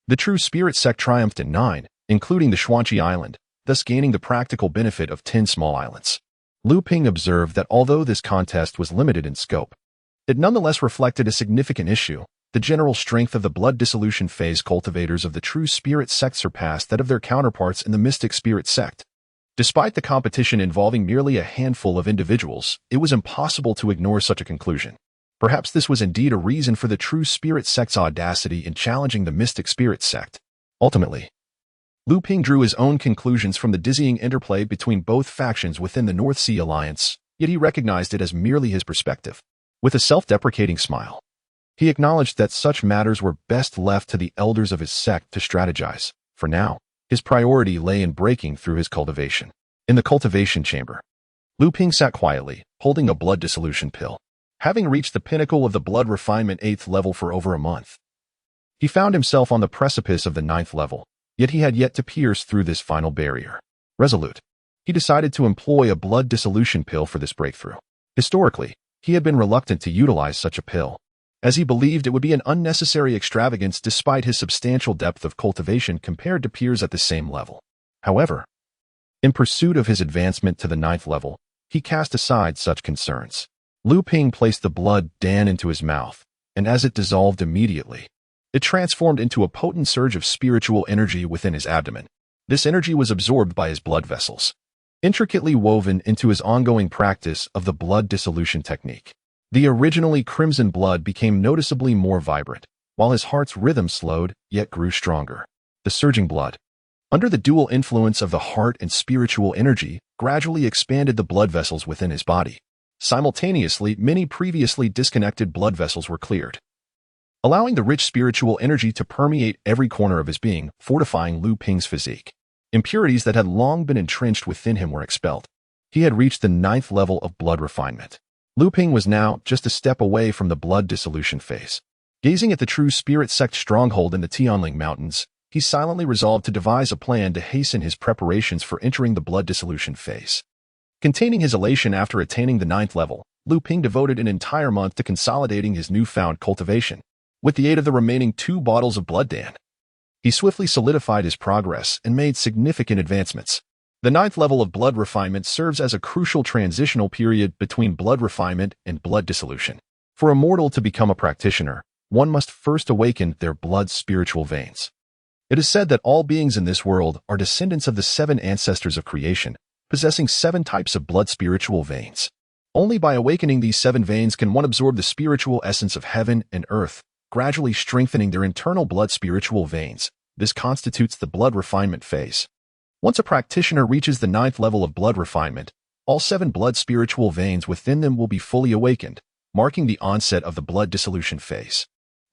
the True Spirit Sect triumphed in 9, including the Xuanqi Island, thus gaining the practical benefit of 10 small islands. Luming observed that although this contest was limited in scope, it nonetheless reflected a significant issue. The general strength of the blood dissolution phase cultivators of the True Spirit Sect surpassed that of their counterparts in the Mystic Spirit Sect. Despite the competition involving merely a handful of individuals, it was impossible to ignore such a conclusion. Perhaps this was indeed a reason for the True Spirit Sect's audacity in challenging the Mystic Spirit Sect. Ultimately, Luming drew his own conclusions from the dizzying interplay between both factions within the North Sea Alliance, yet he recognized it as merely his perspective. With a self-deprecating smile, he acknowledged that such matters were best left to the elders of his sect to strategize. For now, his priority lay in breaking through his cultivation. In the cultivation chamber, Luming sat quietly, holding a blood dissolution pill. Having reached the pinnacle of the blood refinement 8th level for over a month, he found himself on the precipice of the 9th level, yet he had yet to pierce through this final barrier. Resolute, he decided to employ a blood dissolution pill for this breakthrough. Historically, he had been reluctant to utilize such a pill, as he believed it would be an unnecessary extravagance despite his substantial depth of cultivation compared to peers at the same level. However, in pursuit of his advancement to the 9th level, he cast aside such concerns. Luming placed the blood dan into his mouth, and as it dissolved immediately, it transformed into a potent surge of spiritual energy within his abdomen. This energy was absorbed by his blood vessels, intricately woven into his ongoing practice of the blood dissolution technique. The originally crimson blood became noticeably more vibrant, while his heart's rhythm slowed yet grew stronger. The surging blood, under the dual influence of the heart and spiritual energy, gradually expanded the blood vessels within his body. Simultaneously, many previously disconnected blood vessels were cleared, allowing the rich spiritual energy to permeate every corner of his being, fortifying Luming's physique. Impurities that had long been entrenched within him were expelled. He had reached the 9th level of blood refinement. Luming was now just a step away from the blood dissolution phase. Gazing at the true Spirit Sect stronghold in the Zhenling Mountains, he silently resolved to devise a plan to hasten his preparations for entering the blood dissolution phase. Containing his elation after attaining the 9th level, Luming devoted an entire month to consolidating his newfound cultivation. With the aid of the remaining 2 bottles of blood dan, he swiftly solidified his progress and made significant advancements. The 9th level of blood refinement serves as a crucial transitional period between blood refinement and blood dissolution. For a mortal to become a practitioner, one must first awaken their blood's spiritual veins. It is said that all beings in this world are descendants of the 7 ancestors of creation, possessing 7 types of blood spiritual veins. Only by awakening these 7 veins can one absorb the spiritual essence of heaven and earth, gradually strengthening their internal blood spiritual veins. This constitutes the blood refinement phase. Once a practitioner reaches the 9th level of blood refinement, all 7 blood spiritual veins within them will be fully awakened, marking the onset of the blood dissolution phase.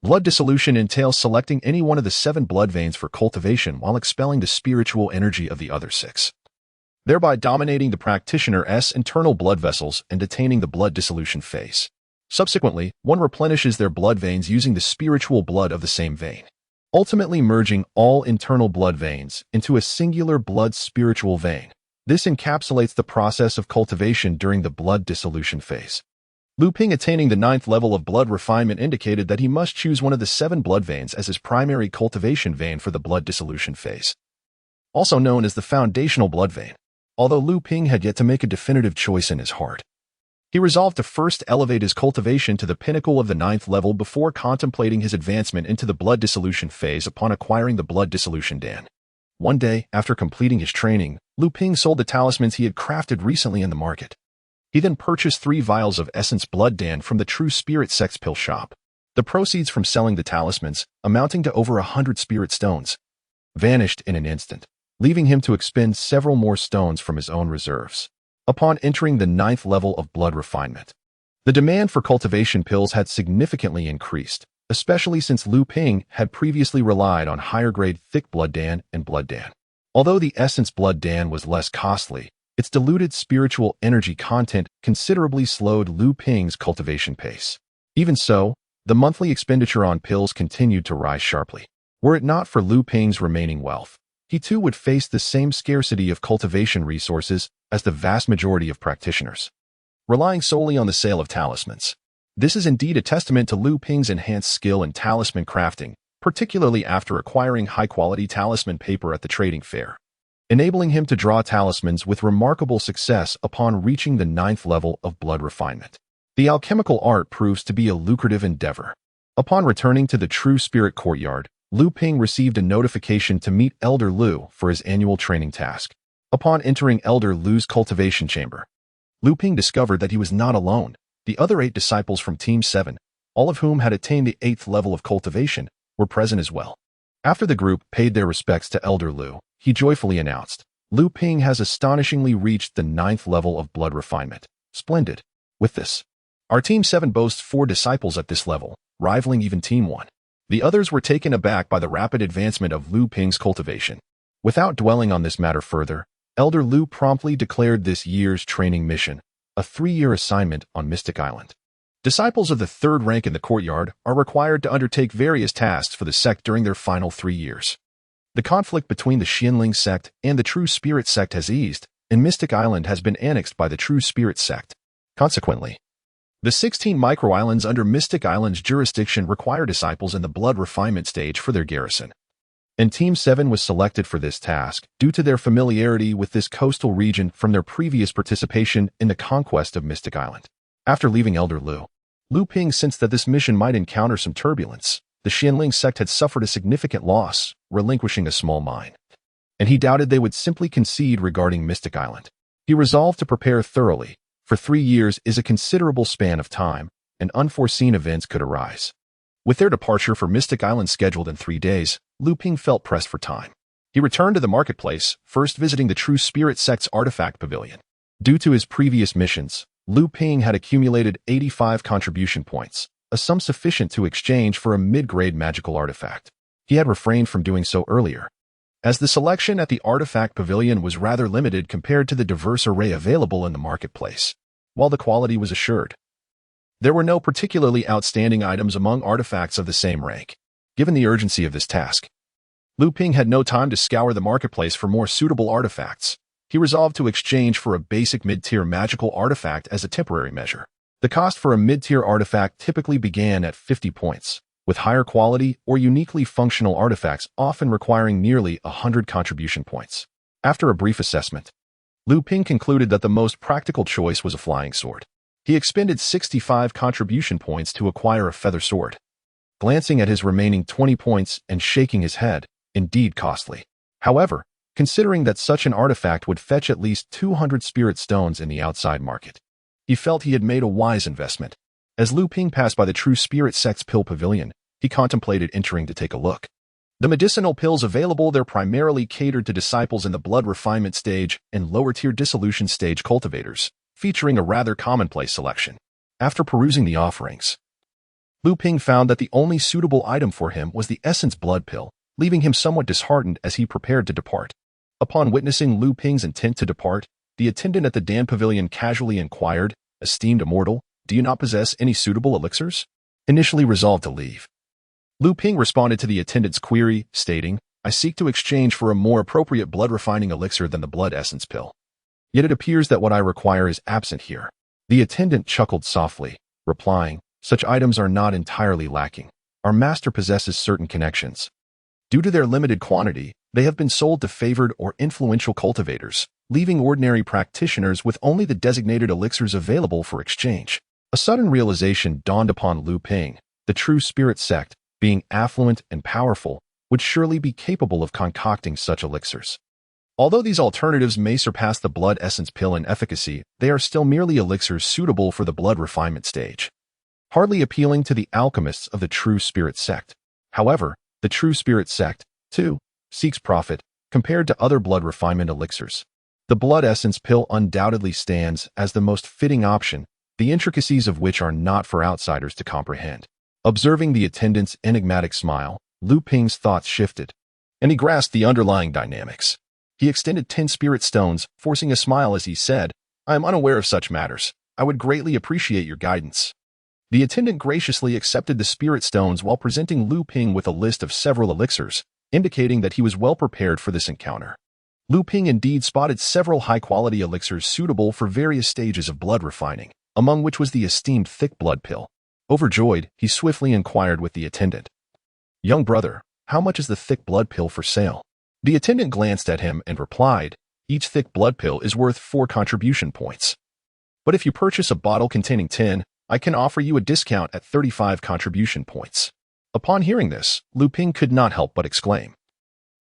Blood dissolution entails selecting any one of the 7 blood veins for cultivation while expelling the spiritual energy of the other 6, thereby dominating the practitioner's internal blood vessels and attaining the blood dissolution phase. Subsequently, one replenishes their blood veins using the spiritual blood of the same vein, ultimately merging all internal blood veins into a singular blood spiritual vein. This encapsulates the process of cultivation during the blood dissolution phase. Luming attaining the 9th level of blood refinement indicated that he must choose one of the 7 blood veins as his primary cultivation vein for the blood dissolution phase, also known as the foundational blood vein. Although Luming had yet to make a definitive choice in his heart, he resolved to first elevate his cultivation to the pinnacle of the 9th level before contemplating his advancement into the blood dissolution phase upon acquiring the blood dissolution dan. One day, after completing his training, Luming sold the talismans he had crafted recently in the market. He then purchased 3 vials of Essence Blood Dan from the True Spirit Sect's pill shop. The proceeds from selling the talismans, amounting to over 100 spirit stones, vanished in an instant, leaving him to expend several more stones from his own reserves. Upon entering the 9th level of blood refinement, the demand for cultivation pills had significantly increased, especially since Luming had previously relied on higher-grade thick blood dan and blood dan. Although the Essence Blood Dan was less costly, its diluted spiritual energy content considerably slowed Luming's cultivation pace. Even so, the monthly expenditure on pills continued to rise sharply. Were it not for Luming's remaining wealth, he too would face the same scarcity of cultivation resources as the vast majority of practitioners, relying solely on the sale of talismans. This is indeed a testament to Luming's enhanced skill in talisman crafting, particularly after acquiring high-quality talisman paper at the trading fair, enabling him to draw talismans with remarkable success upon reaching the 9th level of blood refinement. The alchemical art proves to be a lucrative endeavor. Upon returning to the True Spirit Courtyard, Luming received a notification to meet Elder Lu for his annual training task. Upon entering Elder Lu's cultivation chamber, Luming discovered that he was not alone. The other 8 disciples from Team 7, all of whom had attained the 8th level of cultivation, were present as well. After the group paid their respects to Elder Lu, he joyfully announced, "Luming has astonishingly reached the 9th level of blood refinement. Splendid. With this, our Team 7 boasts 4 disciples at this level, rivaling even Team 1. The others were taken aback by the rapid advancement of Lu Ping's cultivation. Without dwelling on this matter further, Elder Lu promptly declared this year's training mission a 3-year assignment on Mystic Island. Disciples of the 3rd rank in the courtyard are required to undertake various tasks for the sect during their final 3 years. The conflict between the Zhenling Sect and the True Spirit Sect has eased, and Mystic Island has been annexed by the True Spirit Sect. Consequently, the 16 micro-islands under Mystic Island's jurisdiction require disciples in the blood refinement stage for their garrison. And Team 7 was selected for this task due to their familiarity with this coastal region from their previous participation in the conquest of Mystic Island. After leaving Elder Lu, Lu Ping sensed that this mission might encounter some turbulence. The Zhenling Sect had suffered a significant loss, relinquishing a small mine, and he doubted they would simply concede regarding Mystic Island. He resolved to prepare thoroughly, for 3 years is a considerable span of time, and unforeseen events could arise. With their departure for Mystic Island scheduled in 3 days, Lu Ping felt pressed for time. He returned to the marketplace, first visiting the True Spirit Sect's artifact pavilion. Due to his previous missions, Lu Ping had accumulated 85 contribution points, a sum sufficient to exchange for a mid-grade magical artifact. He had refrained from doing so earlier, as the selection at the artifact pavilion was rather limited compared to the diverse array available in the marketplace. While the quality was assured, there were no particularly outstanding items among artifacts of the same rank. Given the urgency of this task, Lu Ping had no time to scour the marketplace for more suitable artifacts. He resolved to exchange for a basic mid-tier magical artifact as a temporary measure. The cost for a mid-tier artifact typically began at 50 points, with higher quality or uniquely functional artifacts often requiring nearly 100 contribution points. After a brief assessment, Lu Ping concluded that the most practical choice was a flying sword. He expended 65 contribution points to acquire a feather sword. Glancing at his remaining 20 points and shaking his head, indeed costly. However, considering that such an artifact would fetch at least 200 spirit stones in the outside market, he felt he had made a wise investment. As Lu Ping passed by the True Spirit Sect's pill pavilion, he contemplated entering to take a look. The medicinal pills available there primarily catered to disciples in the blood refinement stage and lower-tier dissolution stage cultivators, featuring a rather commonplace selection. After perusing the offerings, Lu Ping found that the only suitable item for him was the Essence Blood Pill, leaving him somewhat disheartened as he prepared to depart. Upon witnessing Lu Ping's intent to depart, the attendant at the Dan Pavilion casually inquired, "Esteemed immortal, do you not possess any suitable elixirs?" Initially resolved to leave, Lu Ping responded to the attendant's query, stating, "I seek to exchange for a more appropriate blood-refining elixir than the Blood Essence Pill. Yet it appears that what I require is absent here." The attendant chuckled softly, replying, "Such items are not entirely lacking. Our master possesses certain connections. Due to their limited quantity, they have been sold to favored or influential cultivators, leaving ordinary practitioners with only the designated elixirs available for exchange." A sudden realization dawned upon Lu Ping. The True Spirit Sect, being affluent and powerful, would surely be capable of concocting such elixirs. Although these alternatives may surpass the Blood Essence Pill in efficacy, they are still merely elixirs suitable for the blood refinement stage, hardly appealing to the alchemists of the True Spirit Sect. However, the True Spirit Sect, too, seeks profit compared to other blood refinement elixirs. The Blood Essence Pill undoubtedly stands as the most fitting option, the intricacies of which are not for outsiders to comprehend. Observing the attendant's enigmatic smile, Lu Ping's thoughts shifted, and he grasped the underlying dynamics. He extended 10 spirit stones, forcing a smile as he said, "I am unaware of such matters. I would greatly appreciate your guidance." The attendant graciously accepted the spirit stones while presenting Lu Ping with a list of several elixirs, indicating that he was well prepared for this encounter. Lu Ping indeed spotted several high-quality elixirs suitable for various stages of blood refining, among which was the esteemed thick blood pill. Overjoyed, he swiftly inquired with the attendant, "Young brother, how much is the thick blood pill for sale?" The attendant glanced at him and replied, "Each thick blood pill is worth 4 contribution points. But if you purchase a bottle containing 10, I can offer you a discount at 35 contribution points." Upon hearing this, Lu Ping could not help but exclaim,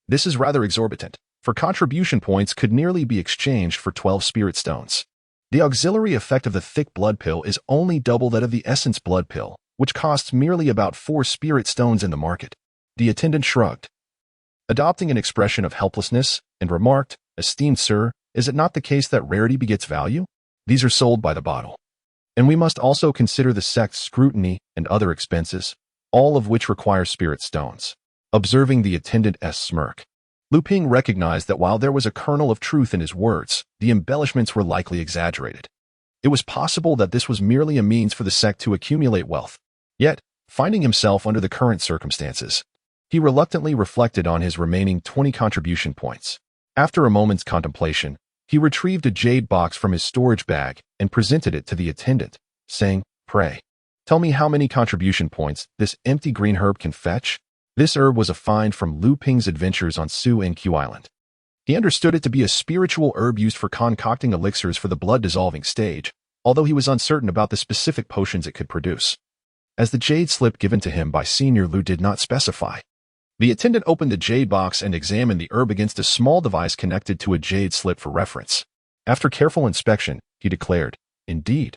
"This is rather exorbitant, for contribution points could nearly be exchanged for 12 spirit stones. The auxiliary effect of the thick blood pill is only double that of the essence blood pill, which costs merely about 4 spirit stones in the market." The attendant shrugged, adopting an expression of helplessness, and remarked, "Esteemed sir, is it not the case that rarity begets value? These are sold by the bottle. And we must also consider the sect's scrutiny and other expenses, all of which require spirit stones. Observing the attendant's smirk, Luming recognized that while there was a kernel of truth in his words, the embellishments were likely exaggerated. It was possible that this was merely a means for the sect to accumulate wealth. Yet, finding himself under the current circumstances, he reluctantly reflected on his remaining 20 contribution points. After a moment's contemplation, he retrieved a jade box from his storage bag and presented it to the attendant, saying, "Pray, tell me how many contribution points this empty green herb can fetch." This herb was a find from Luming's adventures on Su-Q Island. He understood it to be a spiritual herb used for concocting elixirs for the blood-dissolving stage, although he was uncertain about the specific potions it could produce. As the jade slip given to him by Senior Lu did not specify, the attendant opened the jade box and examined the herb against a small device connected to a jade slip for reference. After careful inspection, he declared, "Indeed.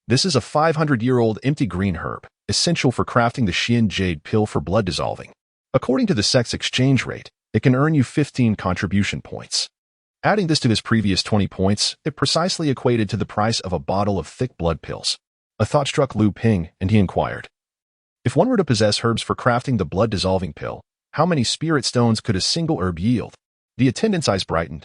This is a 500-year-old empty green herb, essential for crafting the Xian jade pill for blood dissolving. According to the sect's exchange rate, it can earn you 15 contribution points." Adding this to his previous 20 points, it precisely equated to the price of a bottle of thick blood pills. A thought struck Luming, and he inquired, "If one were to possess herbs for crafting the blood-dissolving pill, how many spirit stones could a single herb yield?" The attendant's eyes brightened.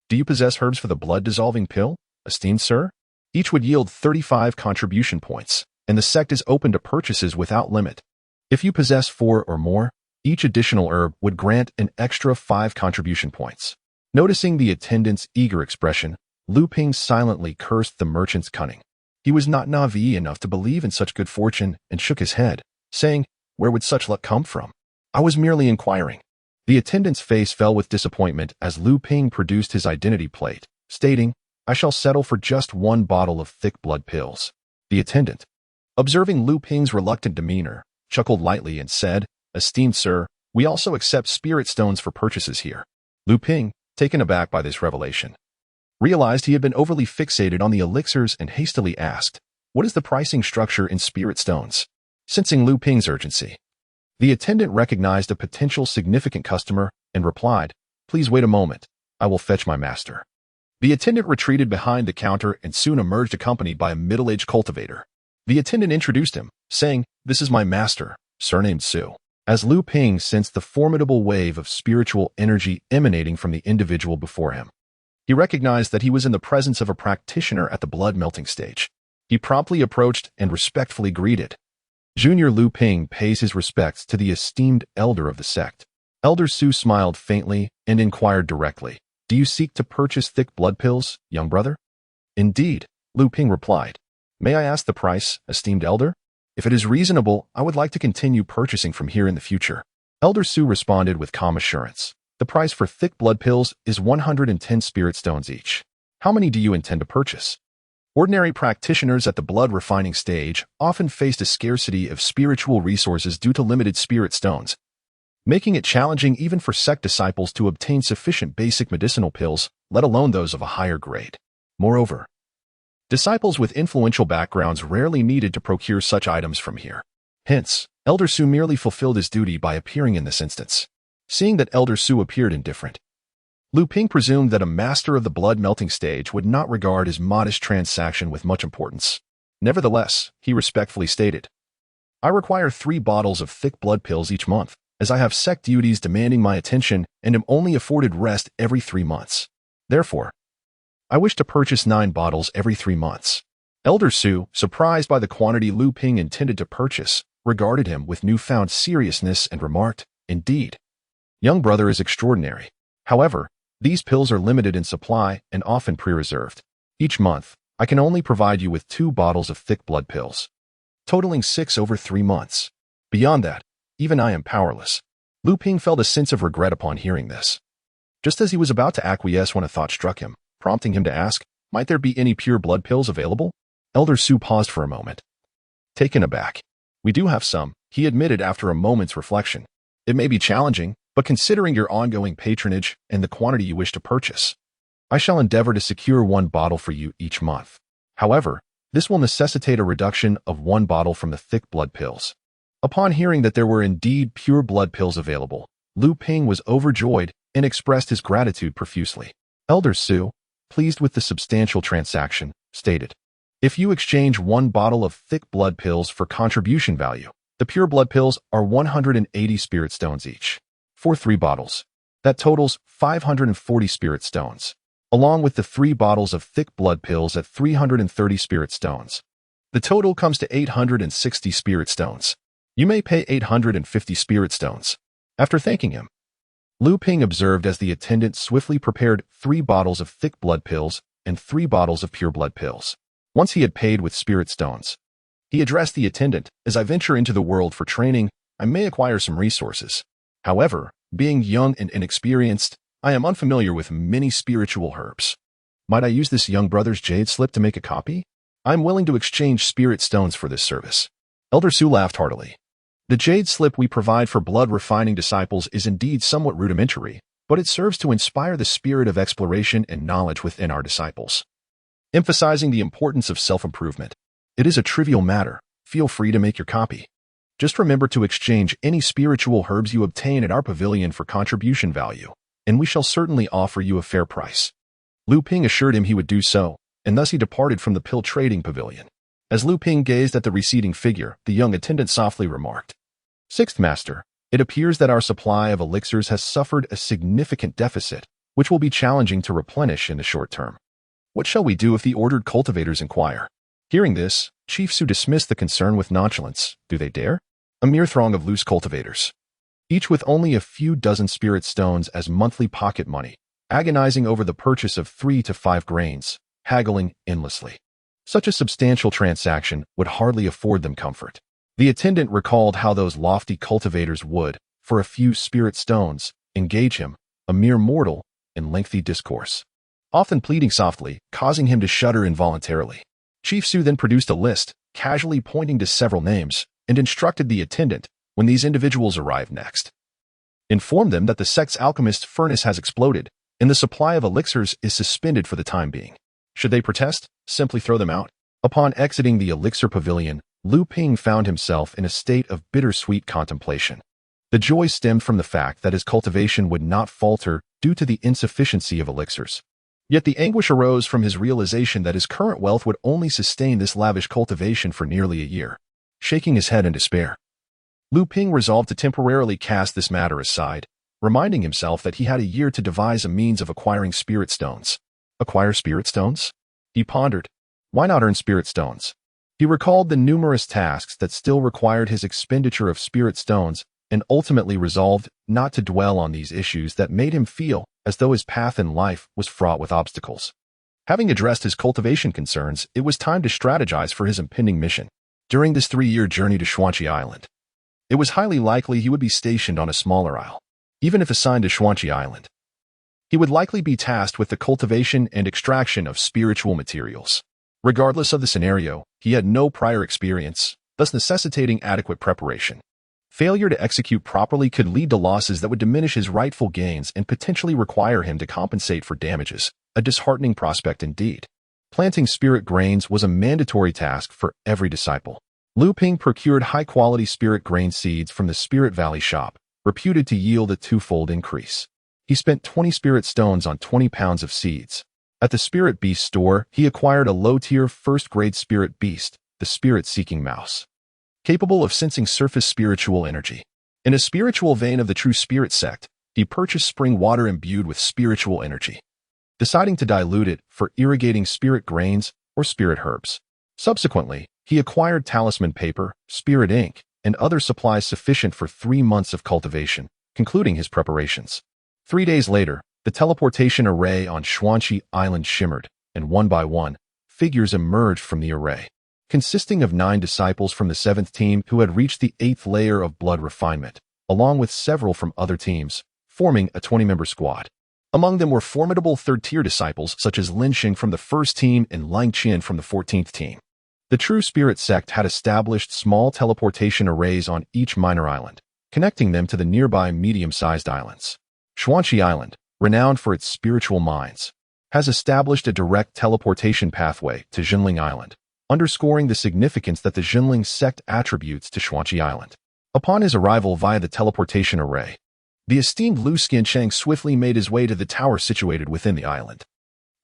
"Do you possess herbs for the blood-dissolving pill, esteemed sir? Each would yield 35 contribution points, and the sect is open to purchases without limit. If you possess 4 or more, each additional herb would grant an extra 5 contribution points." Noticing the attendant's eager expression, Luming silently cursed the merchant's cunning. He was not naive enough to believe in such good fortune and shook his head, saying, "Where would such luck come from? I was merely inquiring." The attendant's face fell with disappointment as Luming produced his identity plate, stating, "I shall settle for just 1 bottle of thick blood pills." The attendant, observing Luming's reluctant demeanor, chuckled lightly and said, "Esteemed sir, we also accept spirit stones for purchases here." Luming, taken aback by this revelation, realized he had been overly fixated on the elixirs and hastily asked, "What is the pricing structure in spirit stones?" Sensing Luming's urgency, the attendant recognized a potential significant customer and replied, "Please wait a moment. I will fetch my master." The attendant retreated behind the counter and soon emerged accompanied by a middle-aged cultivator. The attendant introduced him, saying, "This is my master, surnamed Su." As Luming sensed the formidable wave of spiritual energy emanating from the individual before him, he recognized that he was in the presence of a practitioner at the blood-melting stage. He promptly approached and respectfully greeted. Junior Luming pays his respects to the esteemed elder of the sect. Elder Su smiled faintly and inquired directly, "Do you seek to purchase thick blood pills, young brother?" "Indeed," Luming replied. "May I ask the price, esteemed elder? If it is reasonable, I would like to continue purchasing from here in the future." Elder Su responded with calm assurance. "The price for thick blood pills is 110 spirit stones each. How many do you intend to purchase?" Ordinary practitioners at the blood refining stage often faced a scarcity of spiritual resources due to limited spirit stones, making it challenging even for sect disciples to obtain sufficient basic medicinal pills, let alone those of a higher grade. Moreover, disciples with influential backgrounds rarely needed to procure such items from here. Hence, Elder Su merely fulfilled his duty by appearing in this instance. Seeing that Elder Su appeared indifferent, Luming presumed that a master of the blood-melting stage would not regard his modest transaction with much importance. Nevertheless, he respectfully stated, "I require 3 bottles of thick blood pills each month, as I have sect duties demanding my attention and am only afforded rest every 3 months. Therefore, I wish to purchase 9 bottles every 3 months. Elder Su, surprised by the quantity Luming intended to purchase, regarded him with newfound seriousness and remarked, "Indeed, young brother is extraordinary. However, these pills are limited in supply and often pre-reserved. Each month, I can only provide you with 2 bottles of thick blood pills, totaling 6 over 3 months. Beyond that, even I am powerless." Luming felt a sense of regret upon hearing this. Just as he was about to acquiesce when a thought struck him, prompting him to ask, "Might there be any pure blood pills available?" Elder Su paused for a moment. Taken aback, "We do have some," he admitted after a moment's reflection. "It may be challenging, but considering your ongoing patronage and the quantity you wish to purchase, I shall endeavor to secure 1 bottle for you each month. However, this will necessitate a reduction of 1 bottle from the thick blood pills." Upon hearing that there were indeed pure blood pills available, Luming was overjoyed and expressed his gratitude profusely. "Elder Su, pleased with the substantial transaction, stated, "If you exchange 1 bottle of thick blood pills for contribution value, the pure blood pills are 180 spirit stones each. For 3 bottles. That totals 540 spirit stones, along with the 3 bottles of thick blood pills at 330 spirit stones. The total comes to 860 spirit stones. You may pay 850 spirit stones." After thanking him, Luming observed as the attendant swiftly prepared 3 bottles of thick blood pills and 3 bottles of pure blood pills. Once he had paid with spirit stones, he addressed the attendant, "As I venture into the world for training, I may acquire some resources. However, being young and inexperienced, I am unfamiliar with many spiritual herbs. Might I use this young brother's jade slip to make a copy? I am willing to exchange spirit stones for this service." Elder Su laughed heartily. "The jade slip we provide for blood-refining disciples is indeed somewhat rudimentary, but it serves to inspire the spirit of exploration and knowledge within our disciples, emphasizing the importance of self-improvement. It is a trivial matter. Feel free to make your copy. Just remember to exchange any spiritual herbs you obtain at our pavilion for contribution value, and we shall certainly offer you a fair price." Luming assured him he would do so, and thus he departed from the pill trading pavilion. As Luming gazed at the receding figure, the young attendant softly remarked, "Sixth Master, it appears that our supply of elixirs has suffered a significant deficit, which will be challenging to replenish in the short term. What shall we do if the ordered cultivators inquire?" Hearing this, Chief Su dismissed the concern with nonchalance. Do they dare? A mere throng of loose cultivators, each with only a few dozen spirit stones as monthly pocket money, agonizing over the purchase of 3 to 5 grains, haggling endlessly. Such a substantial transaction would hardly afford them comfort. The attendant recalled how those lofty cultivators would, for a few spirit stones, engage him, a mere mortal, in lengthy discourse, often pleading softly, causing him to shudder involuntarily. Chief Su then produced a list, casually pointing to several names, and instructed the attendant, when these individuals arrive next, inform them that the sect's alchemist furnace has exploded, and the supply of elixirs is suspended for the time being. Should they protest, simply throw them out. Upon exiting the elixir pavilion, Luming found himself in a state of bittersweet contemplation. The joy stemmed from the fact that his cultivation would not falter due to the insufficiency of elixirs. Yet the anguish arose from his realization that his current wealth would only sustain this lavish cultivation for nearly a year. Shaking his head in despair, Luming resolved to temporarily cast this matter aside, reminding himself that he had a year to devise a means of acquiring spirit stones. Acquire spirit stones? He pondered. Why not earn spirit stones? He recalled the numerous tasks that still required his expenditure of spirit stones and ultimately resolved not to dwell on these issues that made him feel as though his path in life was fraught with obstacles. Having addressed his cultivation concerns, it was time to strategize for his impending mission. During this 3-year journey to Xuanqi Island, it was highly likely he would be stationed on a smaller isle. Even if assigned to Xuanqi Island, he would likely be tasked with the cultivation and extraction of spiritual materials. Regardless of the scenario, he had no prior experience, thus necessitating adequate preparation. Failure to execute properly could lead to losses that would diminish his rightful gains and potentially require him to compensate for damages, a disheartening prospect indeed. Planting spirit grains was a mandatory task for every disciple. Luming procured high-quality spirit grain seeds from the Spirit Valley shop, reputed to yield a 2-fold increase. He spent 20 spirit stones on 20 pounds of seeds. At the Spirit Beast store, he acquired a low-tier first-grade spirit beast, the spirit-seeking mouse, capable of sensing surface spiritual energy. In a spiritual vein of the true Spirit Sect, he purchased spring water imbued with spiritual energy, deciding to dilute it for irrigating spirit grains or spirit herbs. Subsequently, he acquired talisman paper, spirit ink, and other supplies sufficient for 3 months of cultivation, concluding his preparations. 3 days later, the teleportation array on Xuanqi Island shimmered, and one by one, figures emerged from the array, consisting of 9 disciples from the 7th team who had reached the 8th layer of blood refinement, along with several from other teams, forming a 20-member squad. Among them were formidable 3rd-tier disciples such as Linxing from the 1st team and Lang Qian from the 14th team. The True Spirit Sect had established small teleportation arrays on each minor island, connecting them to the nearby medium-sized islands. Xuanqi Island, renowned for its spiritual mines, has established a direct teleportation pathway to Zhenling Island, underscoring the significance that the Zhenling Sect attributes to Xuanqi Island. Upon his arrival via the teleportation array, the esteemed Lu Skiancheng swiftly made his way to the tower situated within the island.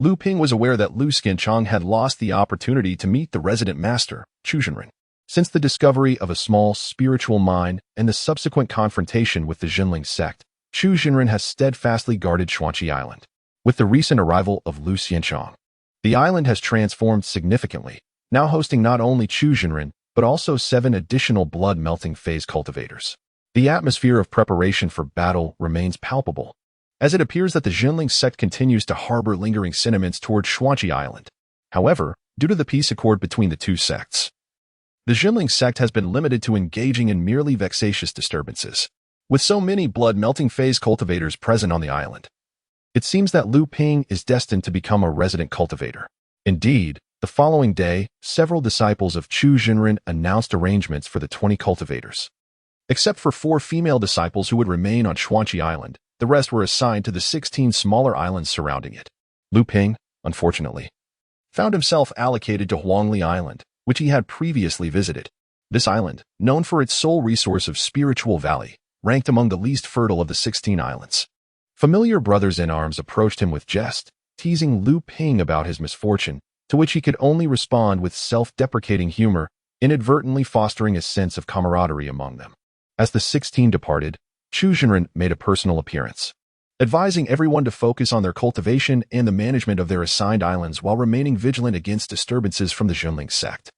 Lu Ping was aware that Lu Xianchong had lost the opportunity to meet the resident master, Chu Zhenren. Since the discovery of a small spiritual mine and the subsequent confrontation with the Zhenling Sect, Chu Zhenren has steadfastly guarded Xuanqi Island. With the recent arrival of Lu Xianchong, the island has transformed significantly, now hosting not only Chu Zhenren, but also 7 additional blood-melting phase cultivators. The atmosphere of preparation for battle remains palpable, as it appears that the Zhenling Sect continues to harbor lingering sentiments toward Xuanqi Island. However, due to the peace accord between the two sects, the Zhenling Sect has been limited to engaging in merely vexatious disturbances. With so many blood-melting phase cultivators present on the island, it seems that Lu Ping is destined to become a resident cultivator. Indeed, the following day, several disciples of Chu Zhenren announced arrangements for the 20 cultivators. Except for 4 female disciples who would remain on Xuanqi Island, the rest were assigned to the 16 smaller islands surrounding it. Lu Ping, unfortunately, found himself allocated to Huangli Island, which he had previously visited. This island, known for its sole resource of Spiritual Valley, ranked among the least fertile of the 16 islands. Familiar brothers-in-arms approached him with jest, teasing Lu Ping about his misfortune, to which he could only respond with self-deprecating humor, inadvertently fostering a sense of camaraderie among them. As the 16 departed, Chu Zhenren made a personal appearance, advising everyone to focus on their cultivation and the management of their assigned islands while remaining vigilant against disturbances from the Zhenling Sect.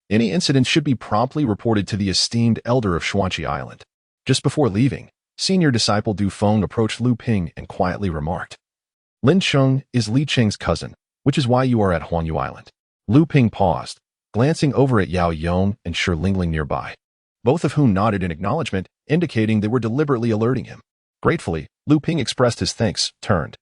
Any incidents should be promptly reported to the esteemed elder of Xuanqi Island. Just before leaving, senior disciple Du Feng approached Lu Ping and quietly remarked, "Lin Cheng is Li Cheng's cousin, which is why you are at Huangyu Island." Lu Ping paused, glancing over at Yao Yong and Shi Lingling nearby, both of whom nodded in acknowledgement, indicating they were deliberately alerting him. Gratefully, Lu Ping expressed his thanks, turned,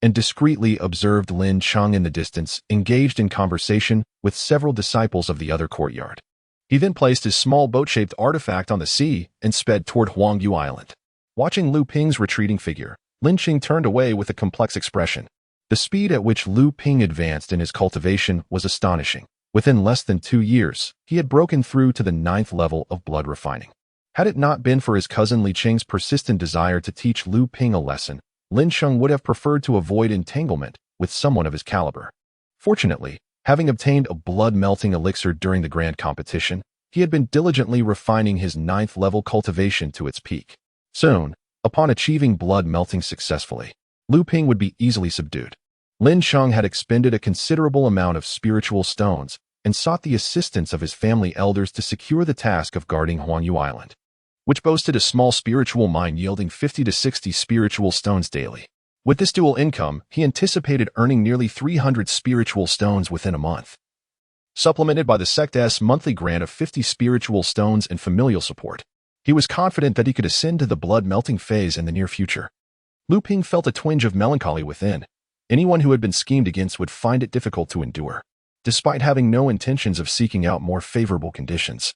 and discreetly observed Lin Cheng in the distance, engaged in conversation with several disciples of the other courtyard. He then placed his small boat-shaped artifact on the sea and sped toward Huangyu Island. Watching Lu Ping's retreating figure, Lin Cheng turned away with a complex expression. The speed at which Lu Ping advanced in his cultivation was astonishing. Within less than 2 years, he had broken through to the 9th level of blood refining. Had it not been for his cousin Li Cheng's persistent desire to teach Lu Ping a lesson, Lin Cheng would have preferred to avoid entanglement with someone of his caliber. Fortunately, having obtained a blood-melting elixir during the grand competition, he had been diligently refining his 9th level cultivation to its peak. Soon, upon achieving blood-melting successfully, Lu Ping would be easily subdued. Lin Cheng had expended a considerable amount of spiritual stones and sought the assistance of his family elders to secure the task of guarding Huangyu Island, which boasted a small spiritual mine yielding 50 to 60 spiritual stones daily. With this dual income, he anticipated earning nearly 300 spiritual stones within a month, supplemented by the sect's monthly grant of 50 spiritual stones and familial support. He was confident that he could ascend to the blood-melting phase in the near future. Lu Ping felt a twinge of melancholy within. Anyone who had been schemed against would find it difficult to endure, despite having no intentions of seeking out more favorable conditions.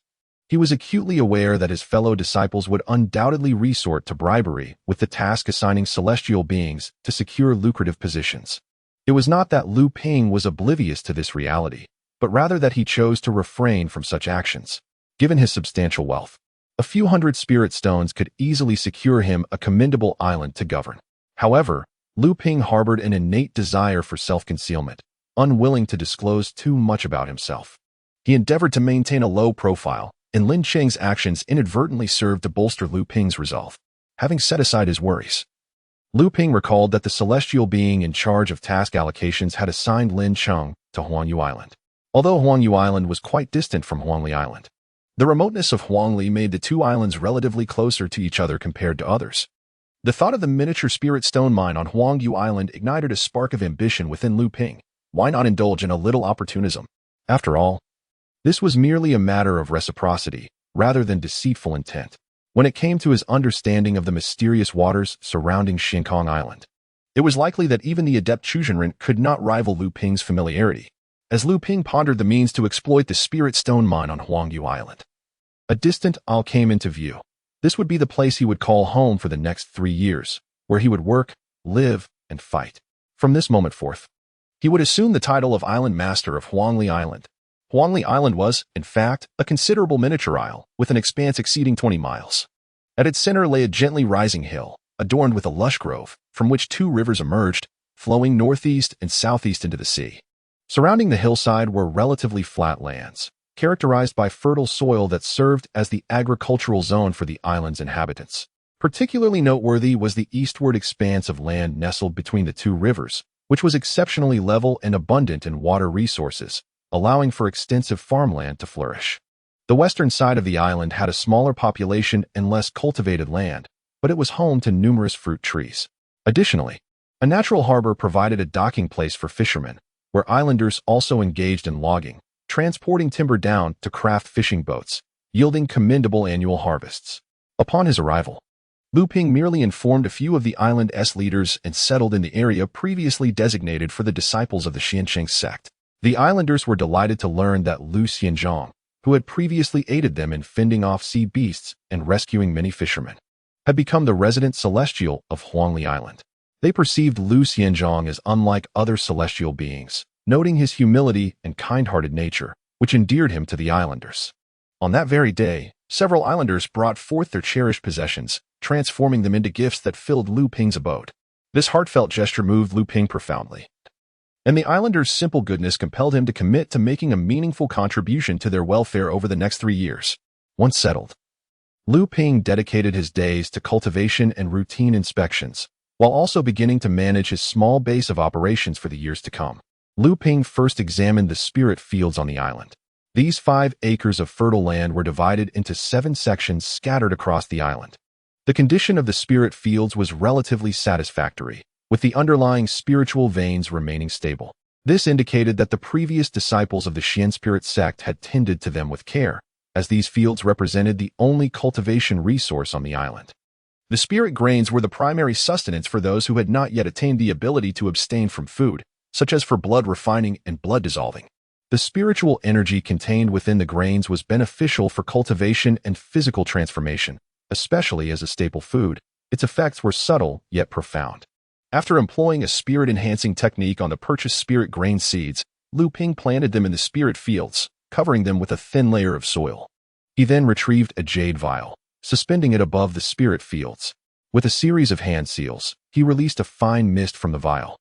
He was acutely aware that his fellow disciples would undoubtedly resort to bribery with the task assigning celestial beings to secure lucrative positions. It was not that Lu Ping was oblivious to this reality, but rather that he chose to refrain from such actions. Given his substantial wealth, a few hundred spirit stones could easily secure him a commendable island to govern. However, Lu Ping harbored an innate desire for self-concealment, unwilling to disclose too much about himself. He endeavored to maintain a low profile, and Lin Cheng's actions inadvertently served to bolster Lu Ping's resolve. Having set aside his worries, Lu Ping recalled that the celestial being in charge of task allocations had assigned Lin Cheng to Huangyu Island. Although Huangyu Island was quite distant from Huangli Island, the remoteness of Huangli made the two islands relatively closer to each other compared to others. The thought of the miniature spirit stone mine on Huangyu Island ignited a spark of ambition within Lu Ping. Why not indulge in a little opportunism? After all, this was merely a matter of reciprocity, rather than deceitful intent. When it came to his understanding of the mysterious waters surrounding Shinkong Island, it was likely that even the adept Chu Zhenren could not rival Lu Ping's familiarity. As Lu Ping pondered the means to exploit the spirit stone mine on Huangyu Island, a distant isle came into view. This would be the place he would call home for the next 3 years, where he would work, live, and fight. From this moment forth, he would assume the title of Island Master of Huangli Island. Huangli Island was, in fact, a considerable miniature isle, with an expanse exceeding 20 miles. At its center lay a gently rising hill, adorned with a lush grove, from which 2 rivers emerged, flowing northeast and southeast into the sea. Surrounding the hillside were relatively flat lands, characterized by fertile soil that served as the agricultural zone for the island's inhabitants. Particularly noteworthy was the eastward expanse of land nestled between the two rivers, which was exceptionally level and abundant in water resources, allowing for extensive farmland to flourish. The western side of the island had a smaller population and less cultivated land, but it was home to numerous fruit trees. Additionally, a natural harbor provided a docking place for fishermen, where islanders also engaged in logging, transporting timber down to craft fishing boats, yielding commendable annual harvests. Upon his arrival, Luming merely informed a few of the island's leaders and settled in the area previously designated for the disciples of the Zhenling Sect. The islanders were delighted to learn that Lu Xianzhong, who had previously aided them in fending off sea beasts and rescuing many fishermen, had become the resident celestial of Huangli Island. They perceived Lu Xianzhong as unlike other celestial beings, noting his humility and kind-hearted nature, which endeared him to the islanders. On that very day, several islanders brought forth their cherished possessions, transforming them into gifts that filled Luming's abode. This heartfelt gesture moved Luming profoundly, and the islanders' simple goodness compelled him to commit to making a meaningful contribution to their welfare over the next 3 years. Once settled, Luming dedicated his days to cultivation and routine inspections, while also beginning to manage his small base of operations for the years to come. Luming first examined the spirit fields on the island. These 5 acres of fertile land were divided into 7 sections scattered across the island. The condition of the spirit fields was relatively satisfactory, with the underlying spiritual veins remaining stable. This indicated that the previous disciples of the Zhenling Spirit Sect had tended to them with care, as these fields represented the only cultivation resource on the island. The spirit grains were the primary sustenance for those who had not yet attained the ability to abstain from food, such as for blood refining and blood dissolving. The spiritual energy contained within the grains was beneficial for cultivation and physical transformation, especially as a staple food. Its effects were subtle yet profound. After employing a spirit-enhancing technique on the purchased spirit grain seeds, Luming planted them in the spirit fields, covering them with a thin layer of soil. He then retrieved a jade vial, suspending it above the spirit fields. With a series of hand seals, he released a fine mist from the vial,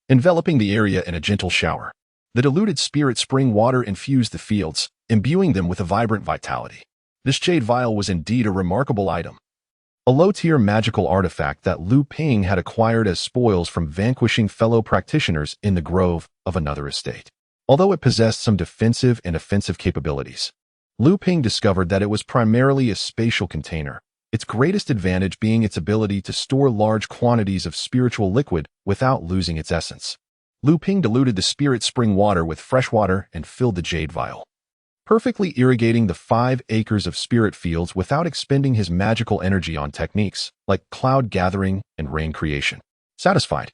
enveloping the area in a gentle shower. The diluted spirit spring water infused the fields, imbuing them with a vibrant vitality. This jade vial was indeed a remarkable item, a low-tier magical artifact that Luming had acquired as spoils from vanquishing fellow practitioners in the grove of another estate. Although it possessed some defensive and offensive capabilities, Luming discovered that it was primarily a spatial container, its greatest advantage being its ability to store large quantities of spiritual liquid without losing its essence. Luming diluted the spirit spring water with fresh water and filled the jade vial, perfectly irrigating the 5 acres of spirit fields without expending his magical energy on techniques like cloud gathering and rain creation. Satisfied,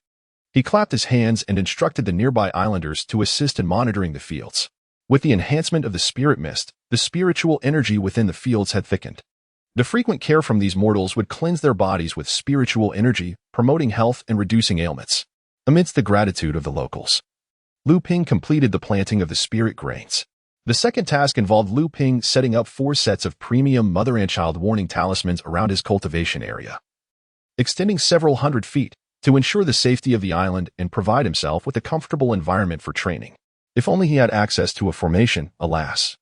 he clapped his hands and instructed the nearby islanders to assist in monitoring the fields. With the enhancement of the spirit mist, the spiritual energy within the fields had thickened. The frequent care from these mortals would cleanse their bodies with spiritual energy, promoting health and reducing ailments. Amidst the gratitude of the locals, Luming completed the planting of the spirit grains. The second task involved Luming setting up 4 sets of premium mother and child warning talismans around his cultivation area, extending several hundred feet, to ensure the safety of the island and provide himself with a comfortable environment for training. If only he had access to a formation, alas.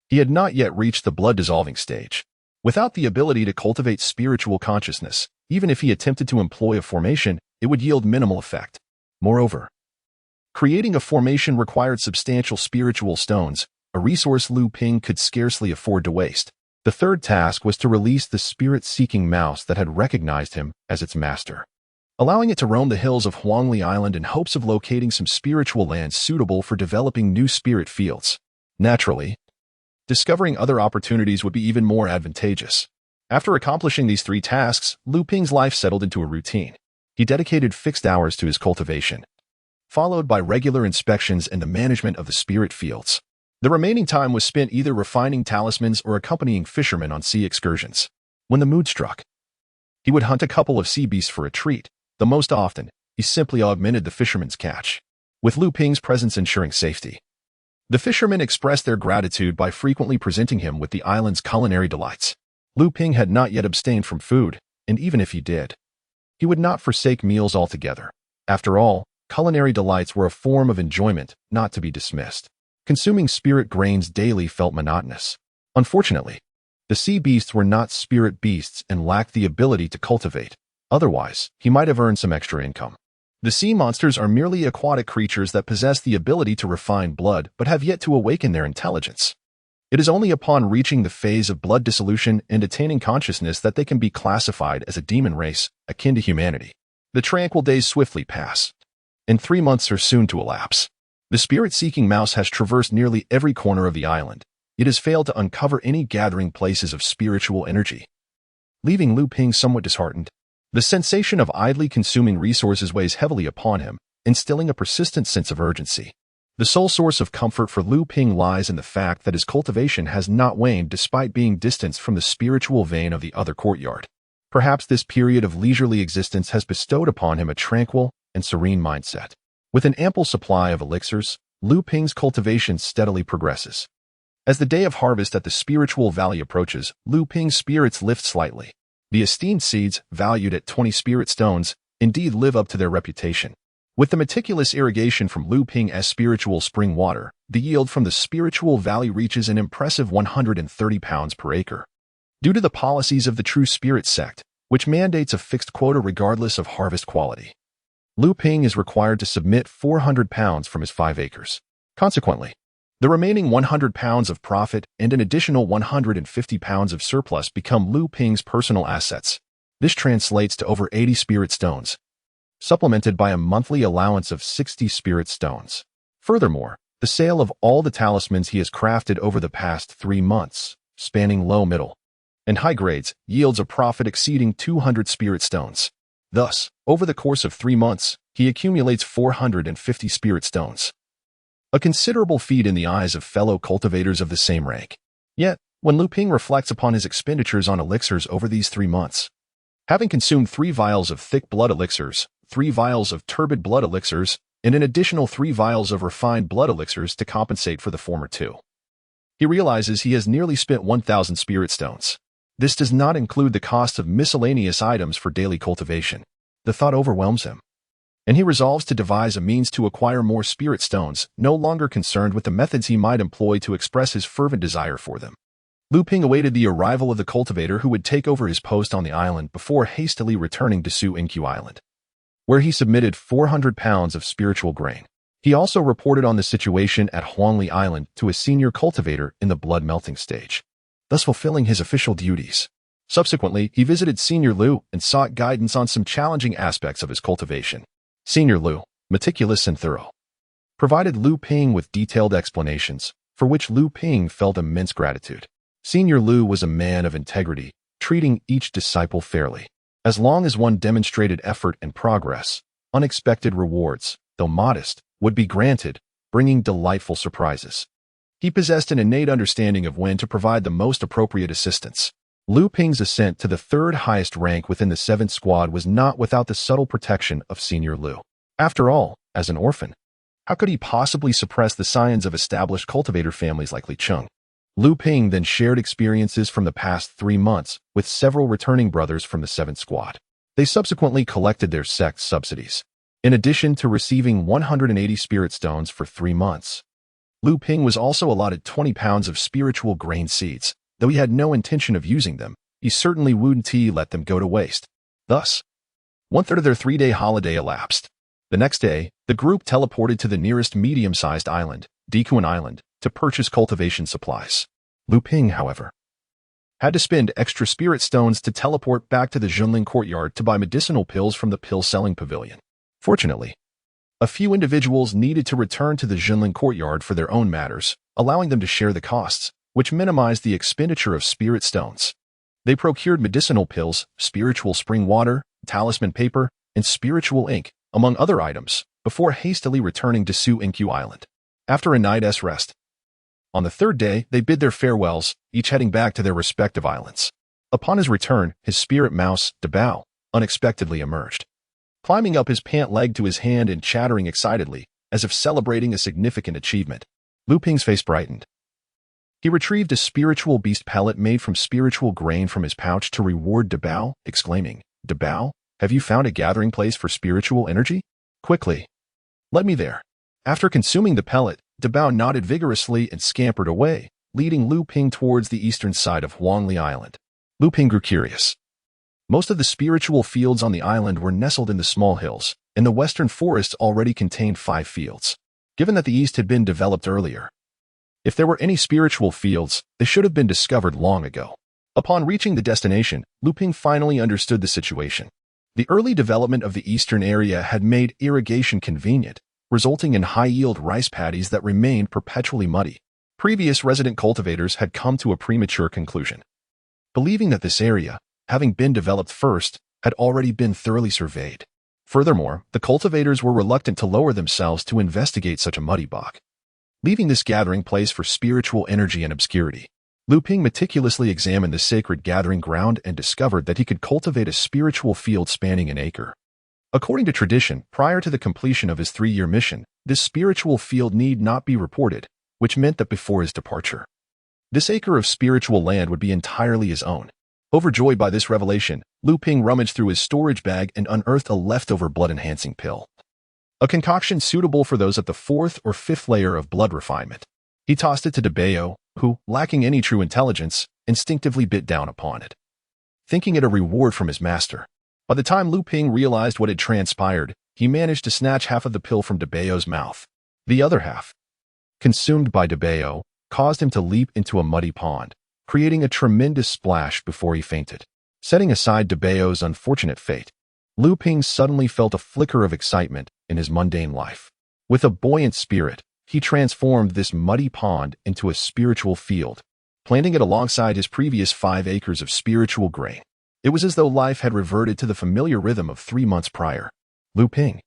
He had not yet reached the blood-dissolving stage. Without the ability to cultivate spiritual consciousness, even if he attempted to employ a formation, it would yield minimal effect. Moreover, creating a formation required substantial spiritual stones, a resource Luming could scarcely afford to waste. The third task was to release the spirit-seeking mouse that had recognized him as its master, allowing it to roam the hills of Huangli Island in hopes of locating some spiritual land suitable for developing new spirit fields. Naturally, discovering other opportunities would be even more advantageous. After accomplishing these 3 tasks, Luming's life settled into a routine. He dedicated fixed hours to his cultivation, followed by regular inspections and the management of the spirit fields. The remaining time was spent either refining talismans or accompanying fishermen on sea excursions. When the mood struck, he would hunt a couple of sea beasts for a treat, though most often, he simply augmented the fisherman's catch, with Luming's presence ensuring safety. The fishermen expressed their gratitude by frequently presenting him with the island's culinary delights. Luming had not yet abstained from food, and even if he did, he would not forsake meals altogether. After all, culinary delights were a form of enjoyment not to be dismissed. Consuming spirit grains daily felt monotonous. Unfortunately, the sea beasts were not spirit beasts and lacked the ability to cultivate. Otherwise, he might have earned some extra income. The sea monsters are merely aquatic creatures that possess the ability to refine blood but have yet to awaken their intelligence. It is only upon reaching the phase of blood dissolution and attaining consciousness that they can be classified as a demon race, akin to humanity. The tranquil days swiftly pass, and 3 months are soon to elapse. The spirit-seeking mouse has traversed nearly every corner of the island. It has failed to uncover any gathering places of spiritual energy, leaving Luming somewhat disheartened. The sensation of idly consuming resources weighs heavily upon him, instilling a persistent sense of urgency. The sole source of comfort for Luming lies in the fact that his cultivation has not waned despite being distanced from the spiritual vein of the other courtyard. Perhaps this period of leisurely existence has bestowed upon him a tranquil and serene mindset. With an ample supply of elixirs, Luming's cultivation steadily progresses. As the day of harvest at the spiritual valley approaches, Luming's spirits lift slightly. The esteemed seeds, valued at 20 spirit stones, indeed live up to their reputation. With the meticulous irrigation from Luming's spiritual spring water, the yield from the spiritual valley reaches an impressive 130 pounds per acre. Due to the policies of the true spirit sect, which mandates a fixed quota regardless of harvest quality, Luming is required to submit 400 pounds from his 5 acres. Consequently, the remaining 100 pounds of profit and an additional 150 pounds of surplus become Luming's personal assets. This translates to over 80 spirit stones, supplemented by a monthly allowance of 60 spirit stones. Furthermore, the sale of all the talismans he has crafted over the past 3 months, spanning low, middle, and high grades, yields a profit exceeding 200 spirit stones. Thus, over the course of 3 months, he accumulates 450 spirit stones. A considerable feat in the eyes of fellow cultivators of the same rank. Yet, when Luming reflects upon his expenditures on elixirs over these 3 months, having consumed 3 vials of thick blood elixirs, 3 vials of turbid blood elixirs, and an additional 3 vials of refined blood elixirs to compensate for the former 2, he realizes he has nearly spent 1,000 spirit stones. This does not include the cost of miscellaneous items for daily cultivation. The thought overwhelms him, and he resolves to devise a means to acquire more spirit stones, no longer concerned with the methods he might employ to express his fervent desire for them. Luming awaited the arrival of the cultivator who would take over his post on the island before hastily returning to Intrigue Island, where he submitted 400 pounds of spiritual grain. He also reported on the situation at Huangli Island to a senior cultivator in the blood-melting stage, thus fulfilling his official duties. Subsequently, he visited Senior Lu and sought guidance on some challenging aspects of his cultivation. Senior Lu, meticulous and thorough, provided Luming with detailed explanations, for which Luming felt immense gratitude. Senior Lu was a man of integrity, treating each disciple fairly. As long as one demonstrated effort and progress, unexpected rewards, though modest, would be granted, bringing delightful surprises. He possessed an innate understanding of when to provide the most appropriate assistance. Luming's ascent to the 3rd highest rank within the 7th squad was not without the subtle protection of Senior Lu. After all, as an orphan, how could he possibly suppress the scions of established cultivator families like Li Cheng? Luming then shared experiences from the past 3 months with several returning brothers from the 7th squad. They subsequently collected their sect subsidies. In addition to receiving 180 spirit stones for 3 months, Luming was also allotted 20 pounds of spiritual grain seeds. Though he had no intention of using them, he certainly wouldn't let them go to waste. Thus, 1/3 of their 3-day holiday elapsed. The next day, the group teleported to the nearest medium-sized island, Dekuan Island, to purchase cultivation supplies. Luming, however, had to spend extra spirit stones to teleport back to the Zhenling courtyard to buy medicinal pills from the pill-selling pavilion. Fortunately, a few individuals needed to return to the Zhenling courtyard for their own matters, allowing them to share the costs, which minimized the expenditure of spirit stones. They procured medicinal pills, spiritual spring water, talisman paper, and spiritual ink, among other items, before hastily returning to Intrigue Island. After a night's rest, on the 3rd day, they bid their farewells, each heading back to their respective islands. Upon his return, his spirit mouse, Dabao, unexpectedly emerged, climbing up his pant leg to his hand and chattering excitedly, as if celebrating a significant achievement. Luming's face brightened. He retrieved a spiritual beast pellet made from spiritual grain from his pouch to reward Dabao, exclaiming, "Dabao, have you found a gathering place for spiritual energy? Quickly, Let me there. After consuming the pellet, Dabao nodded vigorously and scampered away, leading Lu Ping towards the eastern side of Huangli Island. Lu Ping grew curious. Most of the spiritual fields on the island were nestled in the small hills, and the western forests already contained 5 fields, given that the east had been developed earlier. If there were any spiritual fields, they should have been discovered long ago. Upon reaching the destination, Lu Ping finally understood the situation. The early development of the eastern area had made irrigation convenient, resulting in high-yield rice paddies that remained perpetually muddy. Previous resident cultivators had come to a premature conclusion, believing that this area, having been developed first, had already been thoroughly surveyed. Furthermore, the cultivators were reluctant to lower themselves to investigate such a muddy bog, leaving this gathering place for spiritual energy and obscurity. Lu Ping meticulously examined the sacred gathering ground and discovered that he could cultivate a spiritual field spanning an acre. According to tradition, prior to the completion of his 3-year mission, this spiritual field need not be reported, which meant that before his departure, this acre of spiritual land would be entirely his own. Overjoyed by this revelation, Lu Ping rummaged through his storage bag and unearthed a leftover blood-enhancing pill, a concoction suitable for those at the 4th or 5th layer of blood refinement. He tossed it to Dabao, who, lacking any true intelligence, instinctively bit down upon it, thinking it a reward from his master. By the time Lu Ping realized what had transpired, he managed to snatch half of the pill from Dabao's mouth. The other half, consumed by Dabao, caused him to leap into a muddy pond, creating a tremendous splash before he fainted. Setting aside Dabao's unfortunate fate, Lu Ping suddenly felt a flicker of excitement in his mundane life. With a buoyant spirit, he transformed this muddy pond into a spiritual field, planting it alongside his previous 5 acres of spiritual grain. It was as though life had reverted to the familiar rhythm of 3 months prior. Lu Ping,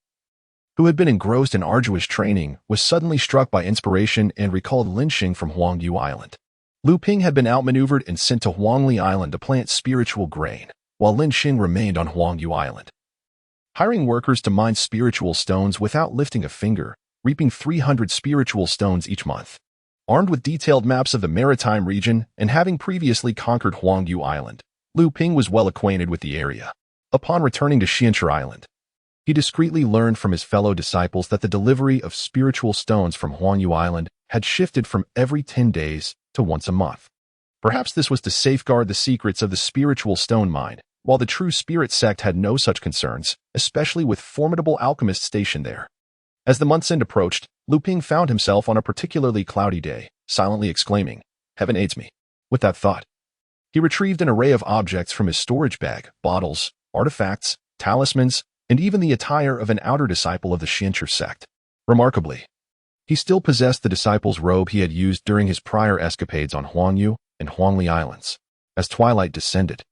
who had been engrossed in arduous training, was suddenly struck by inspiration and recalled Linxing from Huangyu Island. Lu Ping had been outmaneuvered and sent to Huangli Island to plant spiritual grain, while Linxing remained on Huangyu Island, hiring workers to mine spiritual stones without lifting a finger, reaping 300 spiritual stones each month. Armed with detailed maps of the maritime region and having previously conquered Huangyu Island, Lu Ping was well acquainted with the area. Upon returning to Xianchi Island, he discreetly learned from his fellow disciples that the delivery of spiritual stones from Huangyu Island had shifted from every 10 days to once a month. Perhaps this was to safeguard the secrets of the spiritual stone mine, while the true spirit sect had no such concerns, especially with formidable alchemists stationed there. As the month's end approached, Lu Ping found himself on a particularly cloudy day, silently exclaiming, "Heaven aids me." With that thought, he retrieved an array of objects from his storage bag, bottles, artifacts, talismans, and even the attire of an outer disciple of the Zhenling Sect. Remarkably, he still possessed the disciple's robe he had used during his prior escapades on Huangyu and Huangli Islands. As twilight descended,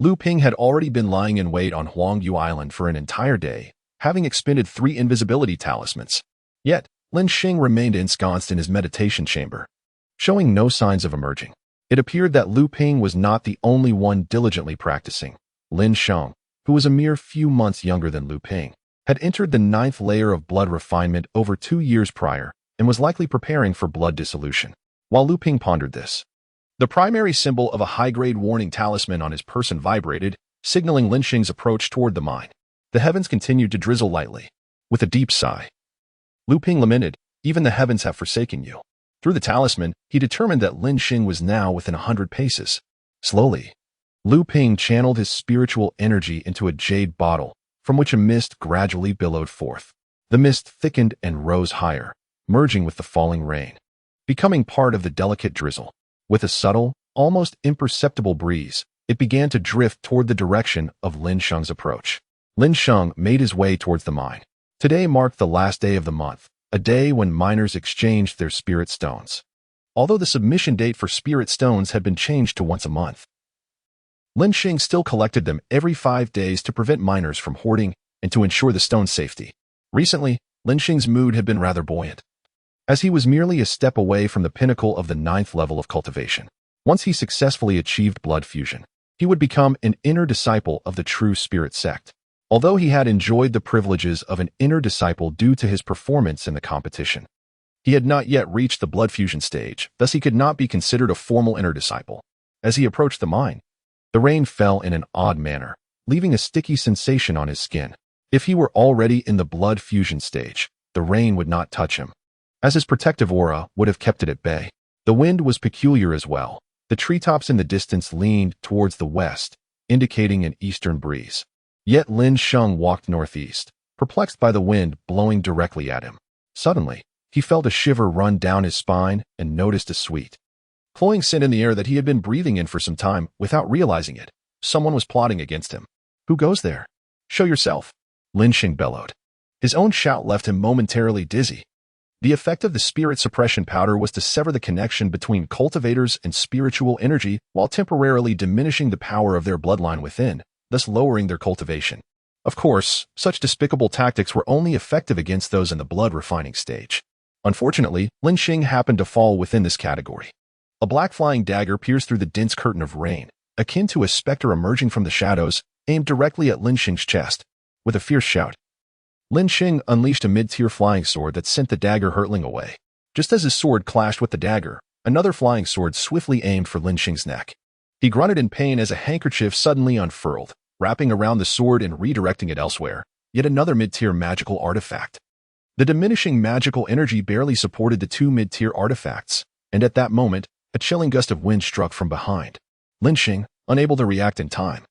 Lu Ping had already been lying in wait on Huangyu Island for an entire day, having expended 3 invisibility talismans. Yet, Linxing remained ensconced in his meditation chamber, showing no signs of emerging. It appeared that Lu Ping was not the only one diligently practicing. Lin Sheng, who was a mere few months younger than Lu Ping, had entered the 9th layer of blood refinement over 2 years prior and was likely preparing for blood dissolution. While Lu Ping pondered this, the primary symbol of a high-grade warning talisman on his person vibrated, signaling Linxing's approach toward the mine. The heavens continued to drizzle lightly. With a deep sigh, Lu Ping lamented, "Even the heavens have forsaken you." Through the talisman, he determined that Linxing was now within 100 paces. Slowly, Lu Ping channeled his spiritual energy into a jade bottle, from which a mist gradually billowed forth. The mist thickened and rose higher, merging with the falling rain, becoming part of the delicate drizzle. With a subtle, almost imperceptible breeze, it began to drift toward the direction of Lin Sheng's approach. Lin Sheng made his way towards the mine. Today marked the last day of the month, a day when miners exchanged their spirit stones. Although the submission date for spirit stones had been changed to once a month, Lin Sheng still collected them every 5 days to prevent miners from hoarding and to ensure the stone's safety. Recently, Lin Sheng's mood had been rather buoyant, as he was merely a step away from the pinnacle of the 9th level of cultivation. Once he successfully achieved blood fusion, he would become an inner disciple of the true spirit sect. Although he had enjoyed the privileges of an inner disciple due to his performance in the competition, he had not yet reached the blood fusion stage, thus he could not be considered a formal inner disciple. As he approached the mine, the rain fell in an odd manner, leaving a sticky sensation on his skin. If he were already in the blood fusion stage, the rain would not touch him, as his protective aura would have kept it at bay. The wind was peculiar as well. The treetops in the distance leaned towards the west, indicating an eastern breeze. Yet Lin Sheng walked northeast, perplexed by the wind blowing directly at him. Suddenly, he felt a shiver run down his spine and noticed a sweet, cloying scent in the air that he had been breathing in for some time without realizing it. Someone was plotting against him. "Who goes there? Show yourself," Lin Sheng bellowed. His own shout left him momentarily dizzy. The effect of the spirit suppression powder was to sever the connection between cultivators and spiritual energy while temporarily diminishing the power of their bloodline within, thus lowering their cultivation. Of course, such despicable tactics were only effective against those in the blood refining stage. Unfortunately, Lin Sheng happened to fall within this category. A black flying dagger pierced through the dense curtain of rain, akin to a specter emerging from the shadows, aimed directly at Lin Sheng's chest. With a fierce shout, Lin Sheng unleashed a mid-tier flying sword that sent the dagger hurtling away. Just as his sword clashed with the dagger, another flying sword swiftly aimed for Lin Sheng's neck. He grunted in pain as a handkerchief suddenly unfurled, wrapping around the sword and redirecting it elsewhere. Yet another mid-tier magical artifact. The diminishing magical energy barely supported the two mid-tier artifacts, and at that moment, a chilling gust of wind struck from behind. Lin Sheng, unable to react in time,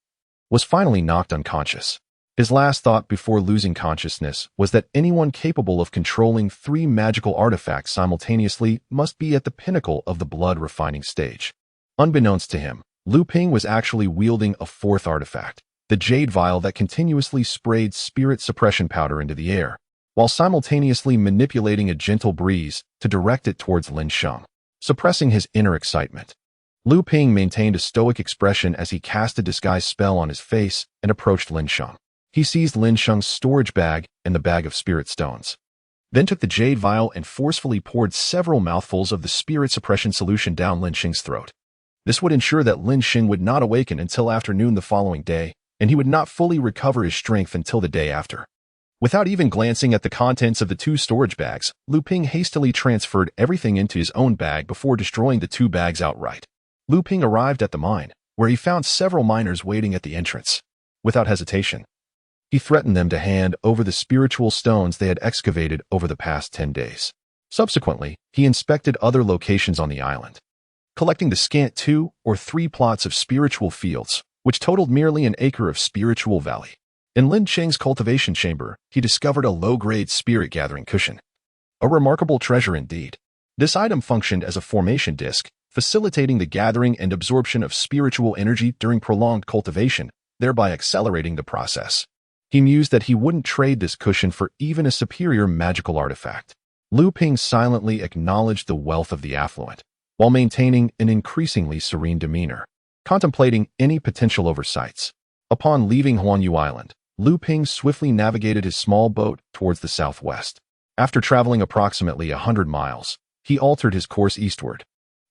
was finally knocked unconscious. His last thought before losing consciousness was that anyone capable of controlling three magical artifacts simultaneously must be at the pinnacle of the blood refining stage. Unbeknownst to him, Luming was actually wielding a fourth artifact, the jade vial that continuously sprayed spirit suppression powder into the air, while simultaneously manipulating a gentle breeze to direct it towards Lin Sheng, suppressing his inner excitement. Luming maintained a stoic expression as he cast a disguise spell on his face and approached Lin Sheng. He seized Lin Sheng's storage bag and the bag of spirit stones, then took the jade vial and forcefully poured several mouthfuls of the spirit suppression solution down Lin Sheng's throat. This would ensure that Lin Sheng would not awaken until afternoon the following day, and he would not fully recover his strength until the day after. Without even glancing at the contents of the two storage bags, Luming hastily transferred everything into his own bag before destroying the two bags outright. Luming arrived at the mine, where he found several miners waiting at the entrance. Without hesitation, he threatened them to hand over the spiritual stones they had excavated over the past 10 days. Subsequently, he inspected other locations on the island, collecting the scant 2 or 3 plots of spiritual fields, which totaled merely an acre of spiritual valley. In Lin Sheng's cultivation chamber, he discovered a low-grade spirit-gathering cushion. A remarkable treasure indeed. This item functioned as a formation disc, facilitating the gathering and absorption of spiritual energy during prolonged cultivation, thereby accelerating the process. He mused that he wouldn't trade this cushion for even a superior magical artifact. Luming silently acknowledged the wealth of the affluent, while maintaining an increasingly serene demeanor, contemplating any potential oversights. Upon leaving Huanyu Island, Luming swiftly navigated his small boat towards the southwest. After traveling approximately 100 miles, he altered his course eastward,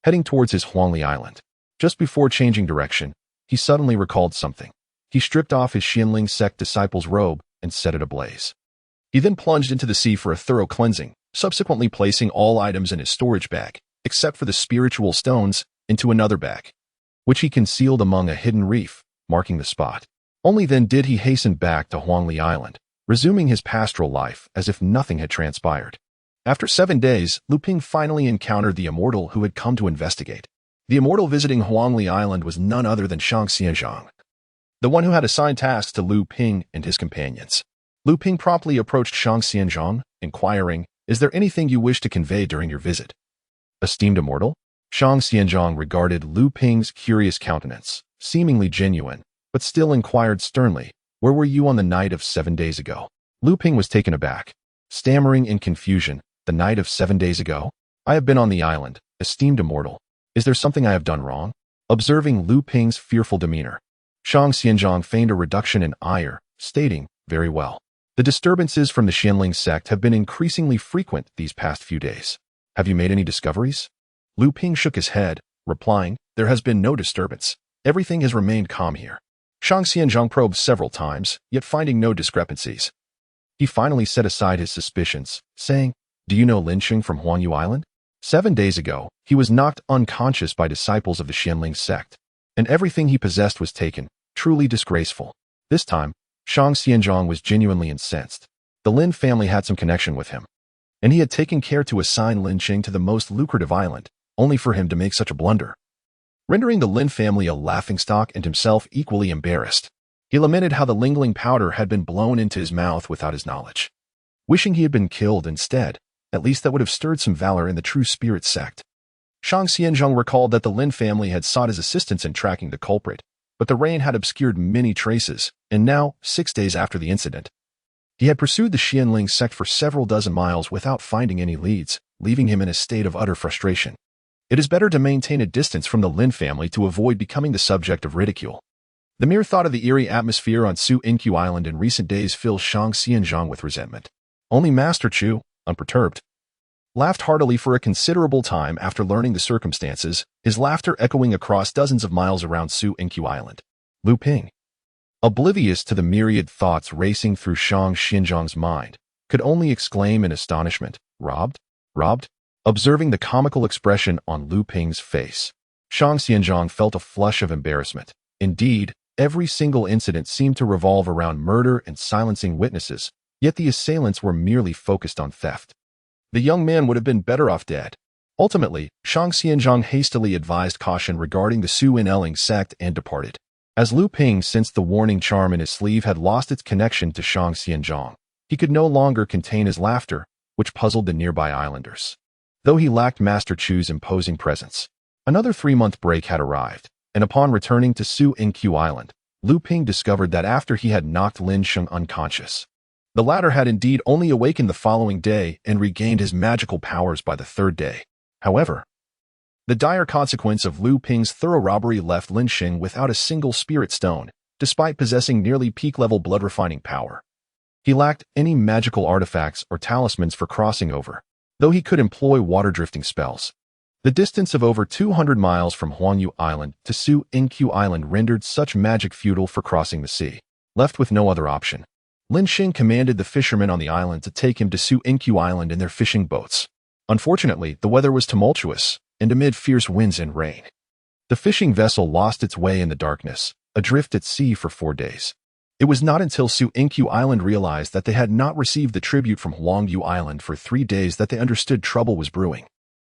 heading towards his Huangli Island. Just before changing direction, he suddenly recalled something. He stripped off his Zhenling Sect disciple's robe and set it ablaze. He then plunged into the sea for a thorough cleansing, subsequently placing all items in his storage bag, except for the spiritual stones, into another bag, which he concealed among a hidden reef, marking the spot. Only then did he hasten back to Huangli Island, resuming his pastoral life as if nothing had transpired. After 7 days, Luming finally encountered the immortal who had come to investigate. The immortal visiting Huangli Island was none other than Shang Xianzhang, the one who had assigned tasks to Luming and his companions. Luming promptly approached Shang Xianzhang, inquiring, "Is there anything you wish to convey during your visit?" Esteemed immortal? Shang Xianzhang regarded Luming's curious countenance, seemingly genuine, but still inquired sternly, "Where were you on the night of 7 days ago?" Luming was taken aback, stammering in confusion, "The night of 7 days ago? I have been on the island, esteemed immortal. Is there something I have done wrong?" Observing Luming's fearful demeanor, Shang Xianzhang feigned a reduction in ire, stating, "Very well. The disturbances from the Zhenling Sect have been increasingly frequent these past few days. Have you made any discoveries?" Luming shook his head, replying, "There has been no disturbance. Everything has remained calm here." Shang Xianzhang probed several times, yet finding no discrepancies. He finally set aside his suspicions, saying, "Do you know Lin Sheng from Huanyu Island? 7 days ago, he was knocked unconscious by disciples of the Zhenling Sect, and everything he possessed was taken. Truly disgraceful." This time, Shang Xianzhang was genuinely incensed. The Lin family had some connection with him. and he had taken care to assign Lin Xing to the most lucrative island, only for him to make such a blunder, rendering the Lin family a laughingstock and himself equally embarrassed. He lamented how the Lingling powder had been blown into his mouth without his knowledge, wishing he had been killed instead. At least that would have stirred some valor in the true spirit sect. Shang Xianzhong recalled that the Lin family had sought his assistance in tracking the culprit, but the rain had obscured many traces, and now, 6 days after the incident, he had pursued the Zhenling Sect for several dozen miles without finding any leads, leaving him in a state of utter frustration. It is better to maintain a distance from the Lin family to avoid becoming the subject of ridicule. The mere thought of the eerie atmosphere on Su Inqiu Island in recent days fills Shang Xianzhong with resentment. Only Master Chu, unperturbed, laughed heartily for a considerable time after learning the circumstances, his laughter echoing across dozens of miles around Su Inqiu Island. Luming, oblivious to the myriad thoughts racing through Shang Xianzhong's mind, could only exclaim in astonishment, "Robbed? Robbed?" Observing the comical expression on Luming's face, Shang Xianzhong felt a flush of embarrassment. Indeed, every single incident seemed to revolve around murder and silencing witnesses, yet the assailants were merely focused on theft. The young man would have been better off dead. Ultimately, Shang Xianzhong hastily advised caution regarding the Zhenling Sect and departed. As Luming sensed the warning charm in his sleeve had lost its connection to Shang Xianzhong, he could no longer contain his laughter, which puzzled the nearby islanders. Though he lacked Master Chu's imposing presence, another 3-month break had arrived, and upon returning to Su Inqiu Island, Luming discovered that after he had knocked Lin Xing unconscious, the latter had indeed only awakened the following day and regained his magical powers by the 3rd day. However, the dire consequence of Luming's thorough robbery left Lin Xing without a single spirit stone, despite possessing nearly peak-level blood-refining power. He lacked any magical artifacts or talismans for crossing over, though he could employ water-drifting spells. The distance of over 200 miles from Huangyu Island to Su Inqiu Island rendered such magic futile for crossing the sea. Left with no other option, Lin Xing commanded the fishermen on the island to take him to Su Inqiu Island in their fishing boats. Unfortunately, the weather was tumultuous, and amid fierce winds and rain, the fishing vessel lost its way in the darkness, adrift at sea for 4 days. It was not until Su Inqiu Island realized that they had not received the tribute from Huangyu Island for 3 days that they understood trouble was brewing.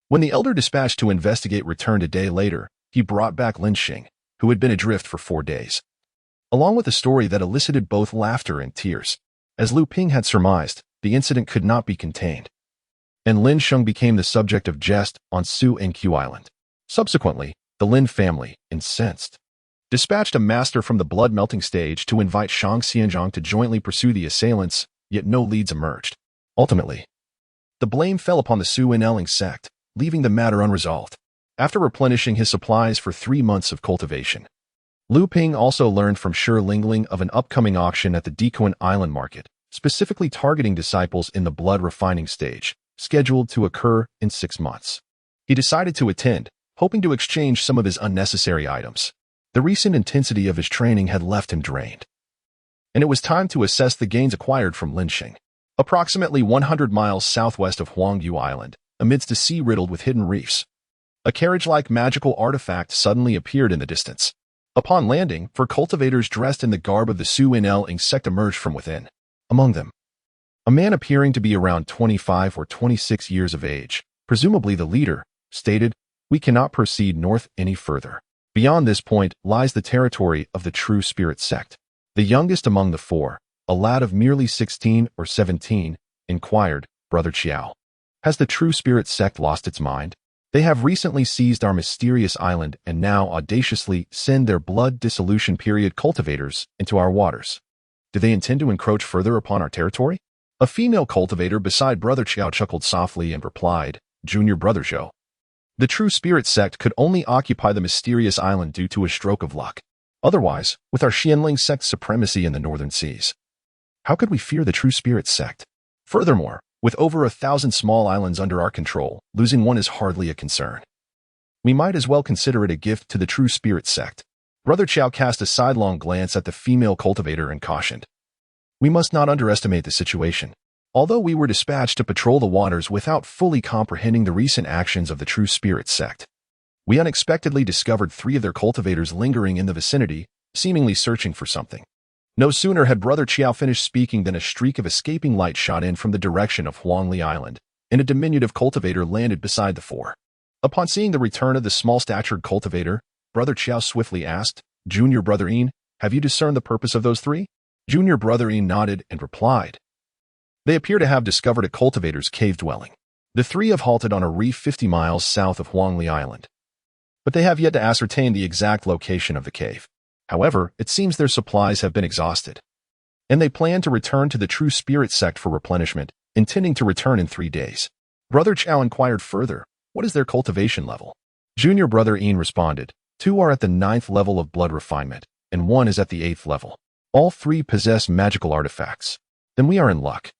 When the elder dispatched to investigate returned a day later, he brought back Lin Xing, who had been adrift for 4 days, along with a story that elicited both laughter and tears. As Luming had surmised, the incident could not be contained, and Lin Xing became the subject of jest on Su Inqiu Island. Subsequently, the Lin family, incensed, dispatched a master from the blood-melting stage to invite Shang Xianzhong to jointly pursue the assailants, yet no leads emerged. Ultimately, the blame fell upon the Zhenling Sect, leaving the matter unresolved. After replenishing his supplies for 3 months of cultivation, Luming also learned from Shi Lingling of an upcoming auction at the Dequan Island market, specifically targeting disciples in the blood-refining stage, scheduled to occur in 6 months. He decided to attend, hoping to exchange some of his unnecessary items. The recent intensity of his training had left him drained, and it was time to assess the gains acquired from Lin Xing. Approximately 100 miles southwest of Huangyu Island, amidst a sea riddled with hidden reefs, a carriage-like magical artifact suddenly appeared in the distance. Upon landing, 4 cultivators dressed in the garb of the Zhenling Sect emerged from within. Among them, a man appearing to be around 25 or 26 years of age, presumably the leader, stated, "We cannot proceed north any further. Beyond this point lies the territory of the true spirit sect." The youngest among the 4, a lad of merely 16 or 17, inquired, "Brother Chiao, has the true spirit sect lost its mind? They have recently seized our mysterious island and now audaciously send their blood dissolution period cultivators into our waters. Do they intend to encroach further upon our territory?" A female cultivator beside Brother Chiao chuckled softly and replied, "Junior Brother Zhou, the true spirit sect could only occupy the mysterious island due to a stroke of luck. Otherwise, with our Zhenling Sect's supremacy in the northern seas, how could we fear the true spirit sect? Furthermore, with over 1,000 small islands under our control, losing one is hardly a concern. We might as well consider it a gift to the true spirit sect." Brother Chiao cast a sidelong glance at the female cultivator and cautioned, "We must not underestimate the situation. Although we were dispatched to patrol the waters without fully comprehending the recent actions of the true spirit sect, we unexpectedly discovered 3 of their cultivators lingering in the vicinity, seemingly searching for something." No sooner had Brother Chiao finished speaking than a streak of escaping light shot in from the direction of Huangli Island, and a diminutive cultivator landed beside the four. Upon seeing the return of the small-statured cultivator, Brother Qiao swiftly asked, "Junior Brother Yin, have you discerned the purpose of those three?" Junior Brother Yin nodded and replied, "They appear to have discovered a cultivator's cave dwelling. The three have halted on a reef 50 miles south of Huangli Island, but they have yet to ascertain the exact location of the cave. However, it seems their supplies have been exhausted, and they plan to return to the True Spirit Sect for replenishment, intending to return in 3 days." Brother Qiao inquired further, "What is their cultivation level?" Junior Brother Yin responded, "Two are at the 9th level of blood refinement, and one is at the 8th level. All three possess magical artifacts." "Then we are in luck,"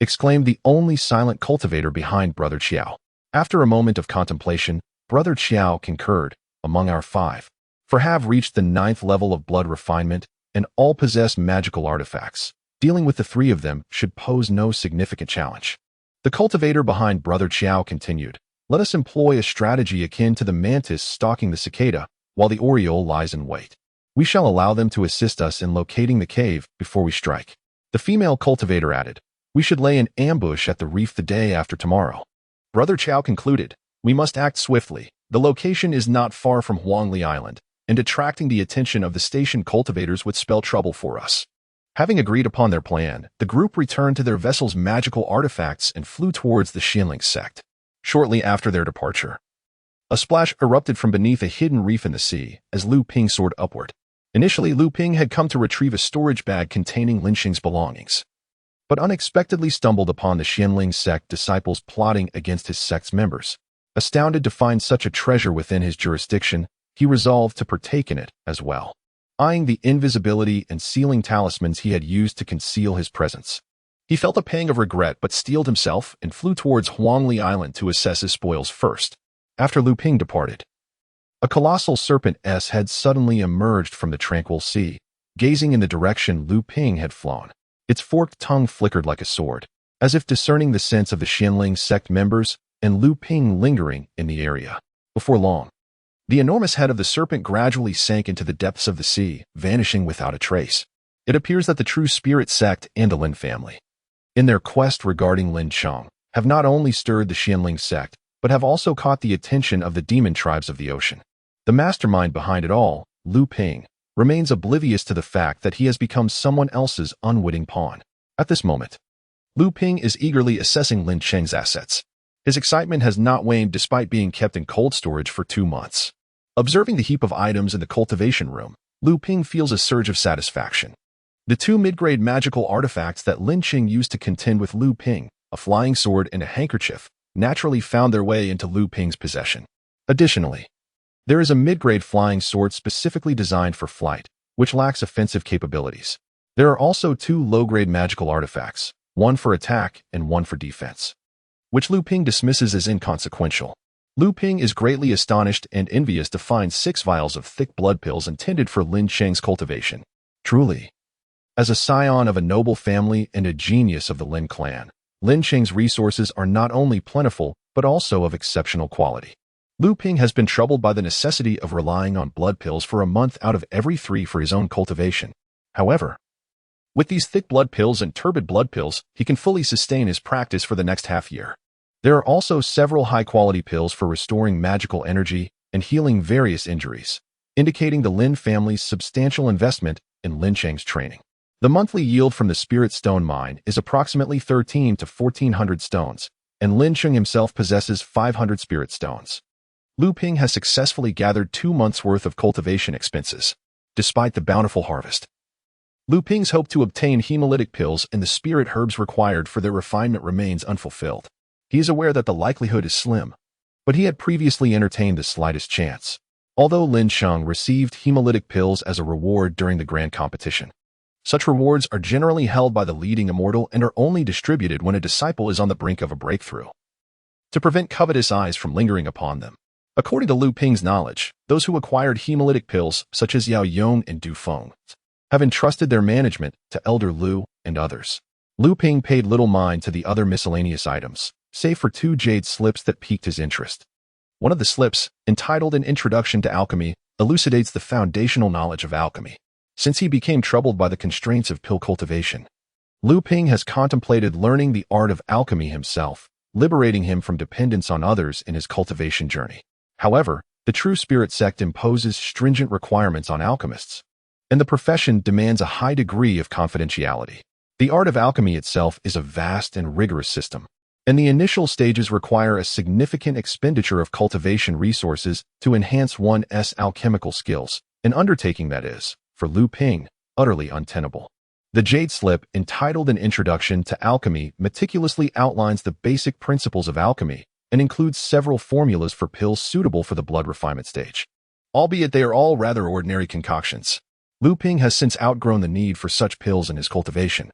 exclaimed the only silent cultivator behind Brother Qiao. After a moment of contemplation, Brother Qiao concurred, "Among our 5, for have reached the 9th level of blood refinement, and all possess magical artifacts. Dealing with the 3 of them should pose no significant challenge." The cultivator behind Brother Qiao continued, "Let us employ a strategy akin to the mantis stalking the cicada, while the oriole lies in wait. We shall allow them to assist us in locating the cave before we strike." The female cultivator added, "We should lay an ambush at the reef the day after tomorrow." Brother Qiao concluded, "We must act swiftly. The location is not far from Huangli Island, and attracting the attention of the station cultivators would spell trouble for us." Having agreed upon their plan, the group returned to their vessel's magical artifacts and flew towards the Zhenling Sect. Shortly after their departure, a splash erupted from beneath a hidden reef in the sea as Lu Ping soared upward. Initially, Lu Ping had come to retrieve a storage bag containing Linxing's belongings, but unexpectedly stumbled upon the Zhenling Sect disciples plotting against his sect's members. Astounded to find such a treasure within his jurisdiction, he resolved to partake in it as well. Eyeing the invisibility and sealing talismans he had used to conceal his presence, he felt a pang of regret but steeled himself and flew towards Huangli Island to assess his spoils first. After Lu Ping departed, a colossal serpent's head suddenly emerged from the tranquil sea, gazing in the direction Lu Ping had flown. Its forked tongue flickered like a sword, as if discerning the sense of the Zhenling Sect members and Lu Ping lingering in the area. Before long, the enormous head of the serpent gradually sank into the depths of the sea, vanishing without a trace. It appears that the True Spirit Sect and the Lin family, in their quest regarding Lin Cheng, have not only stirred the Zhenling Sect, but have also caught the attention of the demon tribes of the ocean. The mastermind behind it all, Lu Ping, remains oblivious to the fact that he has become someone else's unwitting pawn. At this moment, Lu Ping is eagerly assessing Lin Cheng's assets. His excitement has not waned despite being kept in cold storage for 2 months. Observing the heap of items in the cultivation room, Lu Ping feels a surge of satisfaction. The 2 mid-grade magical artifacts that Lin Cheng used to contend with Lu Ping, a flying sword and a handkerchief, naturally found their way into Lu Ping's possession. Additionally, there is a mid-grade flying sword specifically designed for flight, which lacks offensive capabilities. There are also 2 low-grade magical artifacts, one for attack and one for defense, which Lu Ping dismisses as inconsequential. Lu Ping is greatly astonished and envious to find 6 vials of thick blood pills intended for Lin Cheng's cultivation. Truly, as a scion of a noble family and a genius of the Lin clan, Lin Cheng's resources are not only plentiful, but also of exceptional quality. Lu Ping has been troubled by the necessity of relying on blood pills for a month out of every 3 for his own cultivation. However, with these thick blood pills and turbid blood pills, he can fully sustain his practice for the next half year. There are also several high-quality pills for restoring magical energy and healing various injuries, indicating the Lin family's substantial investment in Lin Cheng's training. The monthly yield from the Spirit Stone mine is approximately 13 to 1400 stones, and Lin Cheng himself possesses 500 Spirit Stones. Lu Ping has successfully gathered 2 months' worth of cultivation expenses. Despite the bountiful harvest, Lu Ping's hope to obtain hemolytic pills and the spirit herbs required for their refinement remains unfulfilled. He is aware that the likelihood is slim, but he had previously entertained the slightest chance. Although Lin Cheng received hemolytic pills as a reward during the grand competition, such rewards are generally held by the leading immortal and are only distributed when a disciple is on the brink of a breakthrough, to prevent covetous eyes from lingering upon them. According to Lu Ping's knowledge, those who acquired hemolytic pills, such as Yao Yong and Du Feng, have entrusted their management to Elder Lu and others. Lu Ping paid little mind to the other miscellaneous items, save for 2 jade slips that piqued his interest. One of the slips, entitled An Introduction to Alchemy, elucidates the foundational knowledge of alchemy. Since he became troubled by the constraints of pill cultivation, Lu Ping has contemplated learning the art of alchemy himself, liberating him from dependence on others in his cultivation journey. However, the True Spirit Sect imposes stringent requirements on alchemists, and the profession demands a high degree of confidentiality. The art of alchemy itself is a vast and rigorous system, and the initial stages require a significant expenditure of cultivation resources to enhance one's alchemical skills, an undertaking that is, for Lu Ping, utterly untenable. The Jade Slip, entitled An Introduction to Alchemy, meticulously outlines the basic principles of alchemy and includes several formulas for pills suitable for the blood refinement stage. Albeit they are all rather ordinary concoctions, Lu Ping has since outgrown the need for such pills in his cultivation.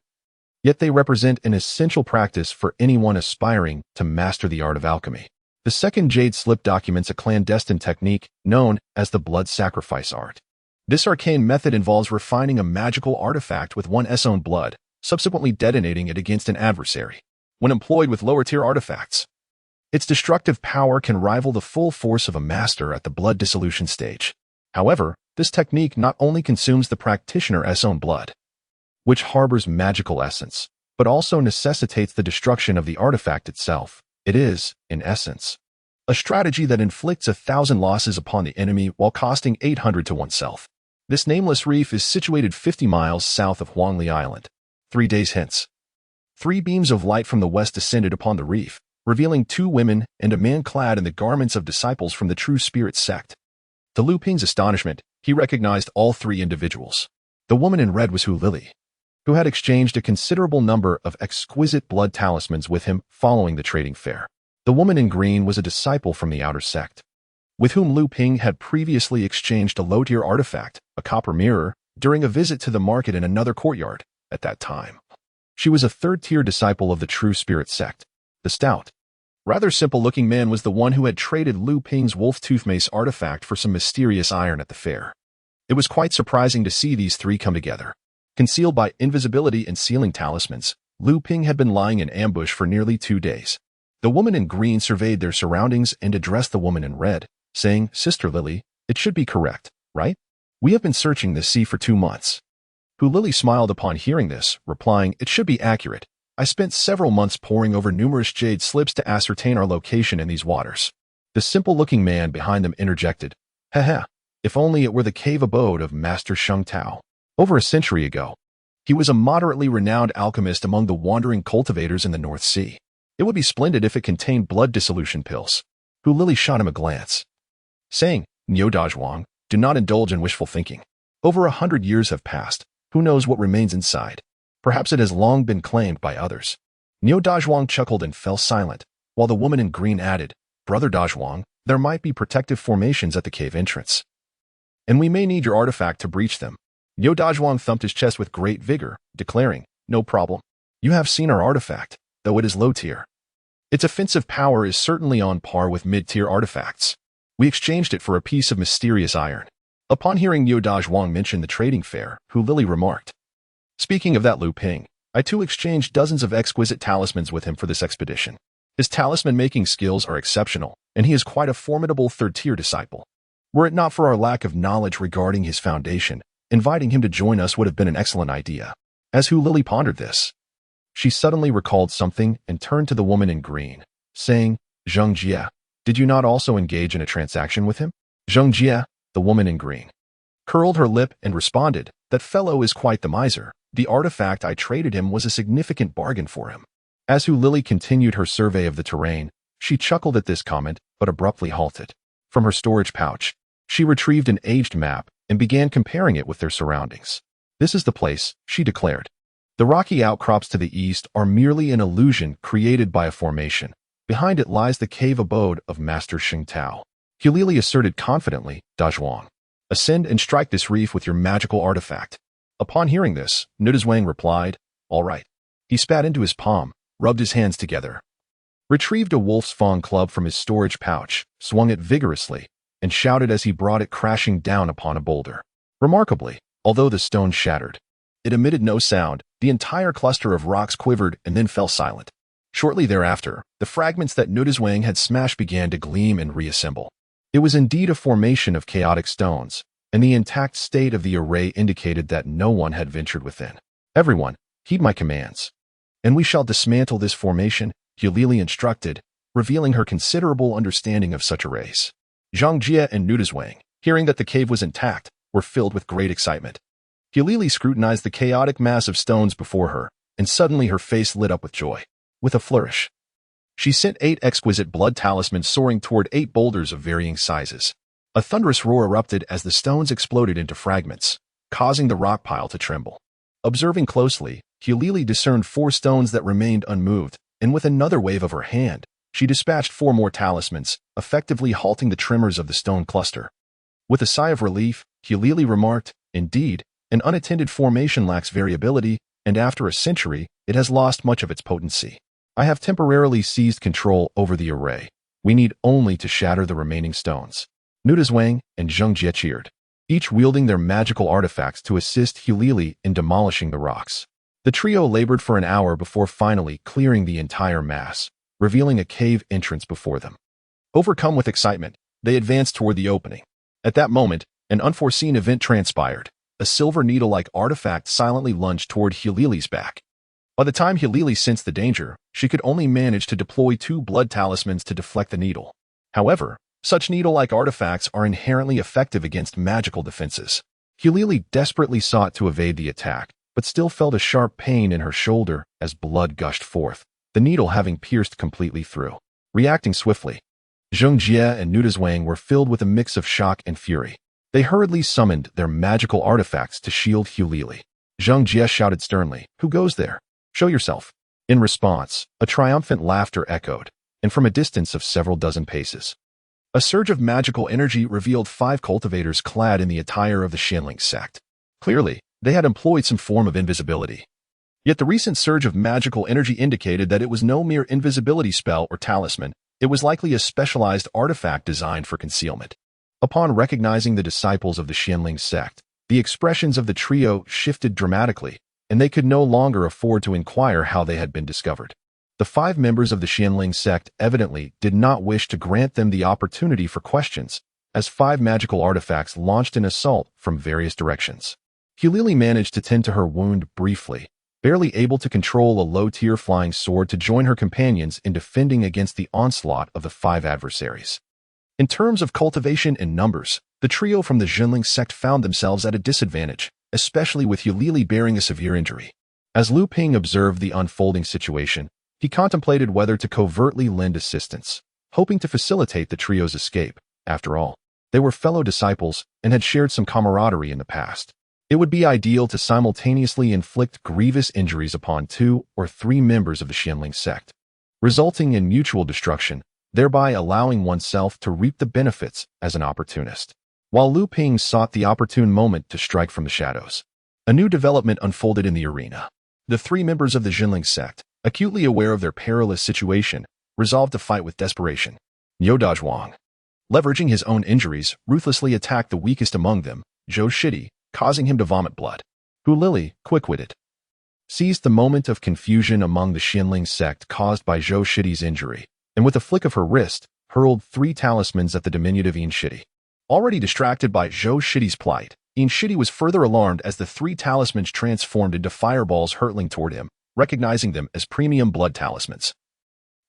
Yet they represent an essential practice for anyone aspiring to master the art of alchemy. The second Jade Slip documents a clandestine technique known as the blood sacrifice art. This arcane method involves refining a magical artifact with one's own blood, subsequently detonating it against an adversary. When employed with lower-tier artifacts, its destructive power can rival the full force of a master at the blood dissolution stage. However, this technique not only consumes the practitioner's own blood, which harbors magical essence, but also necessitates the destruction of the artifact itself. It is, in essence, a strategy that inflicts 1,000 losses upon the enemy while costing 800 to oneself. This nameless reef is situated 50 miles south of Huangli Island. 3 days hence, 3 beams of light from the west descended upon the reef, revealing 2 women and a man clad in the garments of disciples from the True Spirit Sect. To Lu Ping's astonishment, he recognized all 3 individuals. The woman in red was Hu Lili, who had exchanged a considerable number of exquisite blood talismans with him following the trading fair. The woman in green was a disciple from the outer sect, with whom Lu Ping had previously exchanged a low-tier artifact, a copper mirror, during a visit to the market in another courtyard. At that time, she was a 3rd-tier disciple of the True Spirit Sect. The stout, rather simple-looking man was the one who had traded Lu Ping's wolf tooth mace artifact for some mysterious iron at the fair. It was quite surprising to see these 3 come together. Concealed by invisibility and sealing talismans, Lu Ping had been lying in ambush for nearly 2 days. The woman in green surveyed their surroundings and addressed the woman in red, saying, "Sister Lily, it should be correct, right? We have been searching this sea for 2 months." Hu Lili smiled upon hearing this, replying, "It should be accurate. I spent several months poring over numerous jade slips to ascertain our location in these waters." The simple-looking man behind them interjected, "Haha, if only it were the cave abode of Master Sheng Tao. Over a century ago, he was a moderately renowned alchemist among the wandering cultivators in the North Sea. It would be splendid if it contained blood dissolution pills." Hu Lili shot him a glance, saying, "Niu Dazhuang, do not indulge in wishful thinking. Over 100 years have passed. Who knows what remains inside? Perhaps it has long been claimed by others." Niu Dazhuang chuckled and fell silent, while the woman in green added, "Brother Dazhuang, there might be protective formations at the cave entrance, and we may need your artifact to breach them." Niu Dazhuang thumped his chest with great vigor, declaring, "No problem. You have seen our artifact, though it is low tier. Its offensive power is certainly on par with mid-tier artifacts. We exchanged it for a piece of mysterious iron." Upon hearing Niu Dazhuang mention the trading fair, Hu Lili remarked, "Speaking of that Lu Ping, I too exchanged dozens of exquisite talismans with him for this expedition. His talisman-making skills are exceptional, and he is quite a formidable 3rd-tier disciple. Were it not for our lack of knowledge regarding his foundation, inviting him to join us would have been an excellent idea." As Hu Lili pondered this, she suddenly recalled something and turned to the woman in green, saying, "Zheng Jie, did you not also engage in a transaction with him?" Zheng Jie, the woman in green, curled her lip and responded, "That fellow is quite the miser. The artifact I traded him was a significant bargain for him." As Hu Lili continued her survey of the terrain, she chuckled at this comment, but abruptly halted. From her storage pouch, she retrieved an aged map and began comparing it with their surroundings. "This is the place," she declared. "The rocky outcrops to the east are merely an illusion created by a formation. Behind it lies the cave abode of Master Sheng Tao." Hu Lili asserted confidently, "Dazhuang, ascend and strike this reef with your magical artifact." Upon hearing this, Nudazwang replied, "All right." He spat into his palm, rubbed his hands together, retrieved a wolf's fawn club from his storage pouch, swung it vigorously, and shouted as he brought it crashing down upon a boulder. Remarkably, although the stone shattered, it emitted no sound. The entire cluster of rocks quivered and then fell silent. Shortly thereafter, the fragments that Nudazwang had smashed began to gleam and reassemble. It was indeed a formation of chaotic stones, and the intact state of the array indicated that no one had ventured within. "Everyone, heed my commands, and we shall dismantle this formation Hu Lili instructed, revealing her considerable understanding of such arrays. Zhang Jie and Nudazwang, hearing that the cave was intact, were filled with great excitement. Hu Lili scrutinized the chaotic mass of stones before her, and suddenly her face lit up with joy. With a flourish, she sent 8 exquisite blood talismans soaring toward 8 boulders of varying sizes. A thunderous roar erupted as the stones exploded into fragments, causing the rock pile to tremble. Observing closely, Hu Lili discerned 4 stones that remained unmoved, and with another wave of her hand, she dispatched 4 more talismans, effectively halting the tremors of the stone cluster. With a sigh of relief, Hu Lili remarked, "Indeed, an unattended formation lacks variability, and after a century, it has lost much of its potency. I have temporarily seized control over the array. We need only to shatter the remaining stones." Nudazwang and Zheng Jie cheered, each wielding their magical artifacts to assist Hu Lili in demolishing the rocks. The trio labored for an hour before finally clearing the entire mass, revealing a cave entrance before them. Overcome with excitement, they advanced toward the opening. At that moment, an unforeseen event transpired. A silver needle-like artifact silently lunged toward Hu Lili's back. By the time Hu Lili sensed the danger, she could only manage to deploy 2 blood talismans to deflect the needle. However, such needle-like artifacts are inherently effective against magical defenses. Hu Lili desperately sought to evade the attack, but still felt a sharp pain in her shoulder as blood gushed forth, the needle having pierced completely through. Reacting swiftly, Zheng Jie and Nudazwang were filled with a mix of shock and fury. They hurriedly summoned their magical artifacts to shield Hu Lili. Zheng Jie shouted sternly, "Who goes there? Show yourself." In response, a triumphant laughter echoed, and from a distance of several dozen paces, a surge of magical energy revealed 5 cultivators clad in the attire of the Zhenling Sect. Clearly, they had employed some form of invisibility. Yet the recent surge of magical energy indicated that it was no mere invisibility spell or talisman. It was likely a specialized artifact designed for concealment. Upon recognizing the disciples of the Zhenling Sect, the expressions of the trio shifted dramatically, and they could no longer afford to inquire how they had been discovered. The 5 members of the Zhenling Sect evidently did not wish to grant them the opportunity for questions, as 5 magical artifacts launched an assault from various directions. Hu Lili managed to tend to her wound briefly, barely able to control a low-tier flying sword to join her companions in defending against the onslaught of the 5 adversaries. In terms of cultivation and numbers, the trio from the Zhenling Sect found themselves at a disadvantage, especially with Hu Lili bearing a severe injury. As Luming observed the unfolding situation, he contemplated whether to covertly lend assistance, hoping to facilitate the trio's escape. After all, they were fellow disciples and had shared some camaraderie in the past. It would be ideal to simultaneously inflict grievous injuries upon 2 or 3 members of the Zhenling Sect, resulting in mutual destruction, thereby allowing oneself to reap the benefits as an opportunist. While Luming sought the opportune moment to strike from the shadows, a new development unfolded in the arena. The 3 members of the Zhenling Sect, acutely aware of their perilous situation, resolved to fight with desperation. Nudazwang, leveraging his own injuries, ruthlessly attacked the weakest among them, Zhou Shidi, causing him to vomit blood. Hu Lili, quick-witted, seized the moment of confusion among the Zhenling Sect caused by Zhou Shidi's injury, and with a flick of her wrist, hurled 3 talismans at the diminutive Shidi. Already distracted by Zhou Shidi's plight, Shidi was further alarmed as the 3 talismans transformed into fireballs hurtling toward him, recognizing them as premium blood talismans,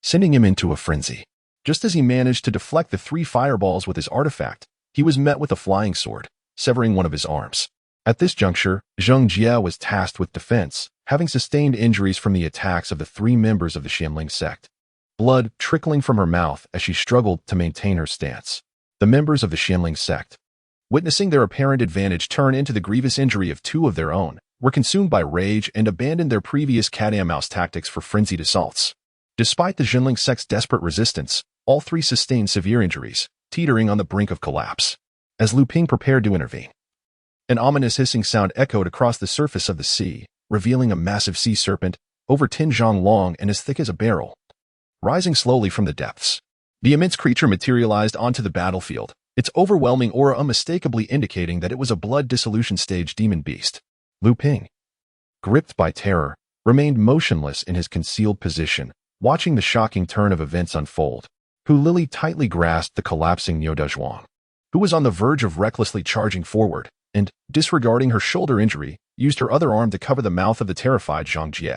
sending him into a frenzy. Just as he managed to deflect the 3 fireballs with his artifact, he was met with a flying sword, severing one of his arms. At this juncture, Zheng Jie was tasked with defense, having sustained injuries from the attacks of the 3 members of the Zhenling Sect, blood trickling from her mouth as she struggled to maintain her stance. The members of the Zhenling Sect, witnessing their apparent advantage turn into the grievous injury of 2 of their own, were consumed by rage and abandoned their previous cat-and-mouse tactics for frenzied assaults. Despite the Zhenling Sect's desperate resistance, all 3 sustained severe injuries, teetering on the brink of collapse. As Luming prepared to intervene, an ominous hissing sound echoed across the surface of the sea, revealing a massive sea serpent, over 10 zhang long and as thick as a barrel, rising slowly from the depths. The immense creature materialized onto the battlefield, its overwhelming aura unmistakably indicating that it was a blood dissolution stage demon beast. Luming, gripped by terror, remained motionless in his concealed position, watching the shocking turn of events unfold. Hu Lili tightly grasped the collapsing Nudazwang, who was on the verge of recklessly charging forward, and, disregarding her shoulder injury, used her other arm to cover the mouth of the terrified Zhang Jie,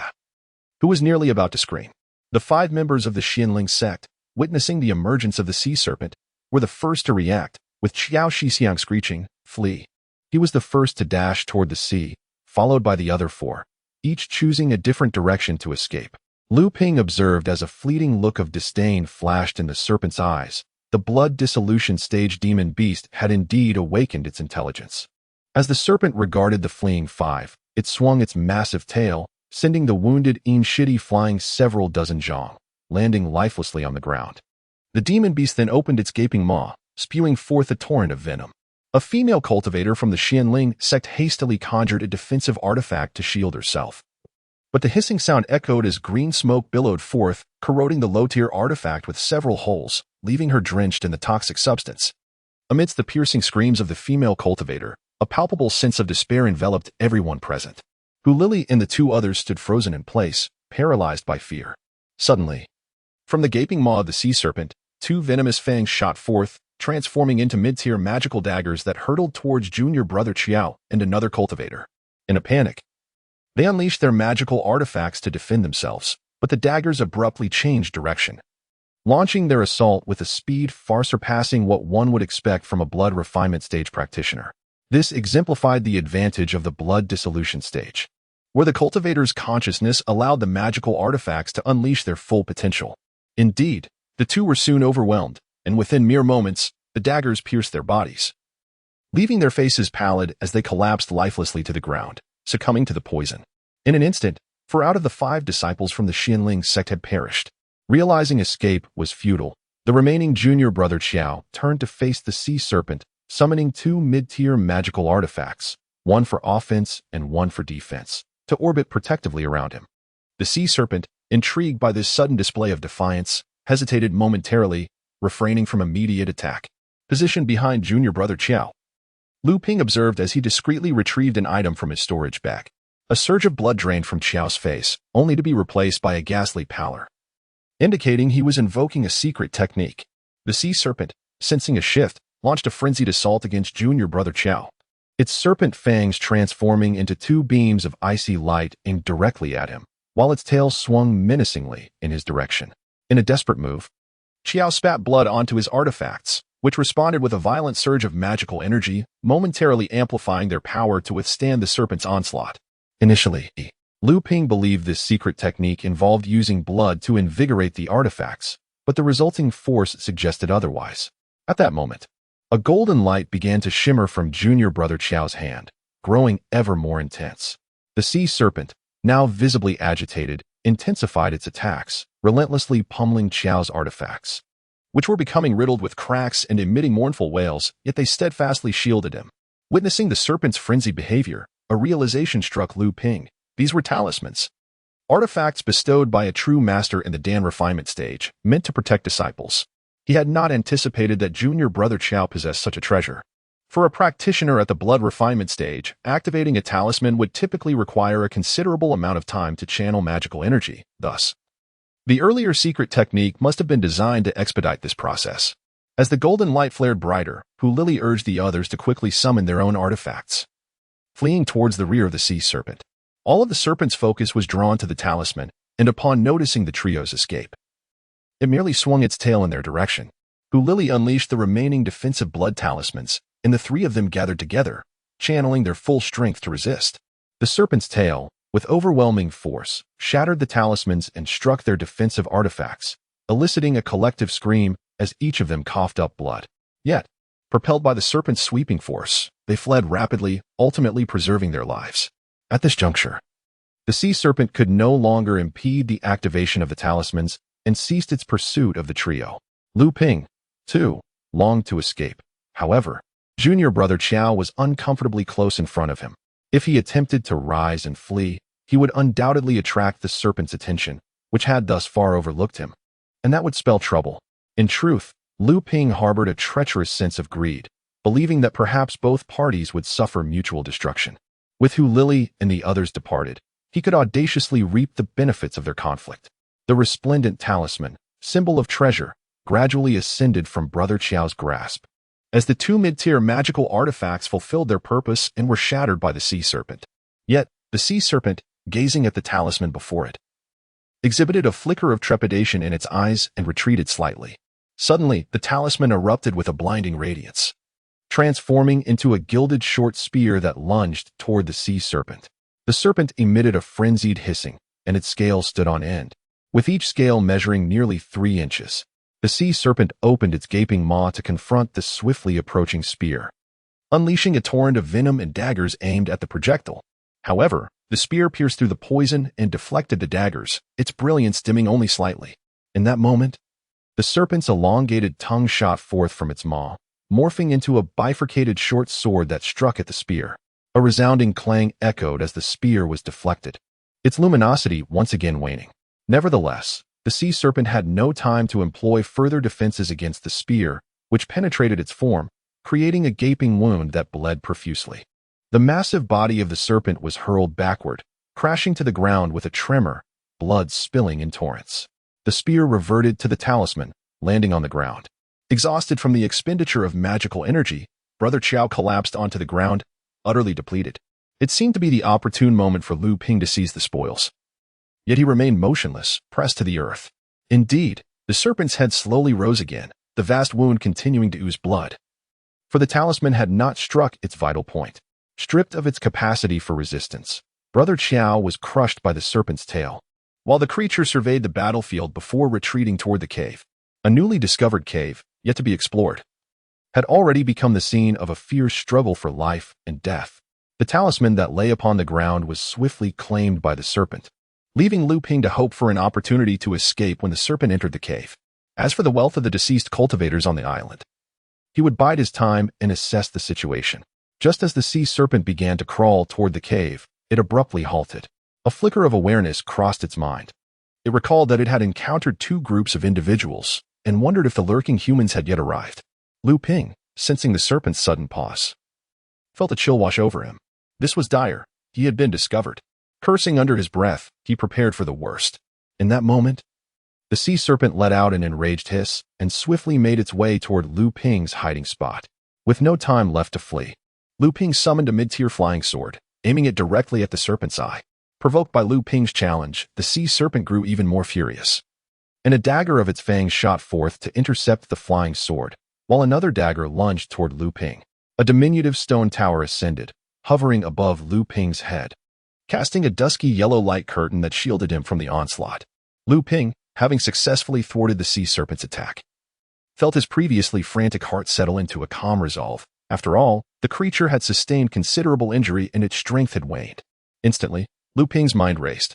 who was nearly about to scream. The 5 members of the Zhenling Sect, witnessing the emergence of the sea serpent, were the first to react, with Qiao Shixiang screeching, "Flee!" He was the first to dash toward the sea, followed by the other 4, each choosing a different direction to escape. Luming observed as a fleeting look of disdain flashed in the serpent's eyes. The blood dissolution stage demon beast had indeed awakened its intelligence. As the serpent regarded the fleeing 5, it swung its massive tail, sending the wounded Inshidi flying several dozen zhang, landing lifelessly on the ground. The demon beast then opened its gaping maw, spewing forth a torrent of venom. A female cultivator from the Zhenling Sect hastily conjured a defensive artifact to shield herself. But the hissing sound echoed as green smoke billowed forth, corroding the low-tier artifact with several holes, leaving her drenched in the toxic substance. Amidst the piercing screams of the female cultivator, a palpable sense of despair enveloped everyone present. Lily and the 2 others stood frozen in place, paralyzed by fear. Suddenly, from the gaping maw of the sea serpent, 2 venomous fangs shot forth, transforming into mid-tier magical daggers that hurtled towards junior brother Qiao and another cultivator. In a panic, they unleashed their magical artifacts to defend themselves, but the daggers abruptly changed direction, launching their assault with a speed far surpassing what one would expect from a blood refinement stage practitioner. This exemplified the advantage of the blood dissolution stage, where the cultivator's consciousness allowed the magical artifacts to unleash their full potential. Indeed, the 2 were soon overwhelmed, and within mere moments, the daggers pierced their bodies, leaving their faces pallid as they collapsed lifelessly to the ground, succumbing to the poison. In an instant, 4 out of the 5 disciples from the Zhenling Sect had perished. Realizing escape was futile, the remaining junior brother Qiao turned to face the sea serpent, summoning 2 mid-tier magical artifacts, one for offense and one for defense, to orbit protectively around him. The sea serpent, intrigued by this sudden display of defiance, hesitated momentarily, refraining from immediate attack. Positioned behind junior brother Qiao, Luming observed as he discreetly retrieved an item from his storage bag. A surge of blood drained from Qiao's face, only to be replaced by a ghastly pallor, indicating he was invoking a secret technique. The sea serpent, sensing a shift, launched a frenzied assault against junior brother Qiao, its serpent fangs transforming into 2 beams of icy light aimed directly at him, while its tail swung menacingly in his direction. In a desperate move, Qiao spat blood onto his artifacts, which responded with a violent surge of magical energy, momentarily amplifying their power to withstand the serpent's onslaught. Initially, Luming believed this secret technique involved using blood to invigorate the artifacts, but the resulting force suggested otherwise. At that moment, a golden light began to shimmer from junior brother Qiao's hand, growing ever more intense. The sea serpent, now visibly agitated, intensified its attacks, relentlessly pummeling Qiao's artifacts, which were becoming riddled with cracks and emitting mournful wails, yet they steadfastly shielded him. Witnessing the serpent's frenzied behavior, a realization struck Luming. These were talismans, artifacts bestowed by a true master in the Dan refinement stage, meant to protect disciples. He had not anticipated that junior brother Qiao possessed such a treasure. For a practitioner at the blood refinement stage, activating a talisman would typically require a considerable amount of time to channel magical energy. Thus, the earlier secret technique must have been designed to expedite this process. As the golden light flared brighter, Lily urged the others to quickly summon their own artifacts, fleeing towards the rear of the sea serpent. All of the serpent's focus was drawn to the talisman, and upon noticing the trio's escape, it merely swung its tail in their direction. Lily unleashed the remaining defensive blood talismans, and the 3 of them gathered together, channeling their full strength to resist. The serpent's tail, with overwhelming force, shattered the talismans and struck their defensive artifacts, eliciting a collective scream as each of them coughed up blood. Yet, propelled by the serpent's sweeping force, they fled rapidly, ultimately preserving their lives. At this juncture, the sea serpent could no longer impede the activation of the talismans and ceased its pursuit of the trio. Luming, too, longed to escape. However, junior brother Qiao was uncomfortably close in front of him. If he attempted to rise and flee, he would undoubtedly attract the serpent's attention, which had thus far overlooked him, and that would spell trouble. In truth, Luming harbored a treacherous sense of greed, believing that perhaps both parties would suffer mutual destruction. With Lily and the others departed, he could audaciously reap the benefits of their conflict. The resplendent talisman, symbol of treasure, gradually ascended from brother Qiao's grasp, as the 2 mid-tier magical artifacts fulfilled their purpose and were shattered by the sea serpent. Yet, the sea serpent, gazing at the talisman before it, exhibited a flicker of trepidation in its eyes and retreated slightly. Suddenly, the talisman erupted with a blinding radiance, transforming into a gilded short spear that lunged toward the sea serpent. The serpent emitted a frenzied hissing, and its scales stood on end, with each scale measuring nearly 3 inches. The sea serpent opened its gaping maw to confront the swiftly approaching spear, unleashing a torrent of venom and daggers aimed at the projectile. However, the spear pierced through the poison and deflected the daggers, its brilliance dimming only slightly. In that moment, the serpent's elongated tongue shot forth from its maw, morphing into a bifurcated short sword that struck at the spear. A resounding clang echoed as the spear was deflected, its luminosity once again waning. Nevertheless, the sea serpent had no time to employ further defenses against the spear, which penetrated its form, creating a gaping wound that bled profusely. The massive body of the serpent was hurled backward, crashing to the ground with a tremor, blood spilling in torrents. The spear reverted to the talisman, landing on the ground. Exhausted from the expenditure of magical energy, Brother Qiao collapsed onto the ground, utterly depleted. It seemed to be the opportune moment for Lu Ping to seize the spoils. Yet he remained motionless, pressed to the earth. Indeed, the serpent's head slowly rose again, the vast wound continuing to ooze blood. For the talisman had not struck its vital point. Stripped of its capacity for resistance, Brother Qiao was crushed by the serpent's tail. While the creature surveyed the battlefield before retreating toward the cave, a newly discovered cave, yet to be explored, had already become the scene of a fierce struggle for life and death. The talisman that lay upon the ground was swiftly claimed by the serpent, leaving Lu Ping to hope for an opportunity to escape when the serpent entered the cave. As for the wealth of the deceased cultivators on the island, he would bide his time and assess the situation. Just as the sea serpent began to crawl toward the cave, it abruptly halted. A flicker of awareness crossed its mind. It recalled that it had encountered 2 groups of individuals and wondered if the lurking humans had yet arrived. Lu Ping, sensing the serpent's sudden pause, felt a chill wash over him. This was dire. He had been discovered. Cursing under his breath, he prepared for the worst. In that moment, the sea serpent let out an enraged hiss and swiftly made its way toward Lu Ping's hiding spot. With no time left to flee, Lu Ping summoned a mid-tier flying sword, aiming it directly at the serpent's eye. Provoked by Lu Ping's challenge, the sea serpent grew even more furious, and a dagger of its fangs shot forth to intercept the flying sword, while another dagger lunged toward Lu Ping. A diminutive stone tower ascended, hovering above Lu Ping's head, casting a dusky yellow light curtain that shielded him from the onslaught. Lu Ping, having successfully thwarted the sea serpent's attack, felt his previously frantic heart settle into a calm resolve. After all, the creature had sustained considerable injury and its strength had waned. Instantly, Lu Ping's mind raced,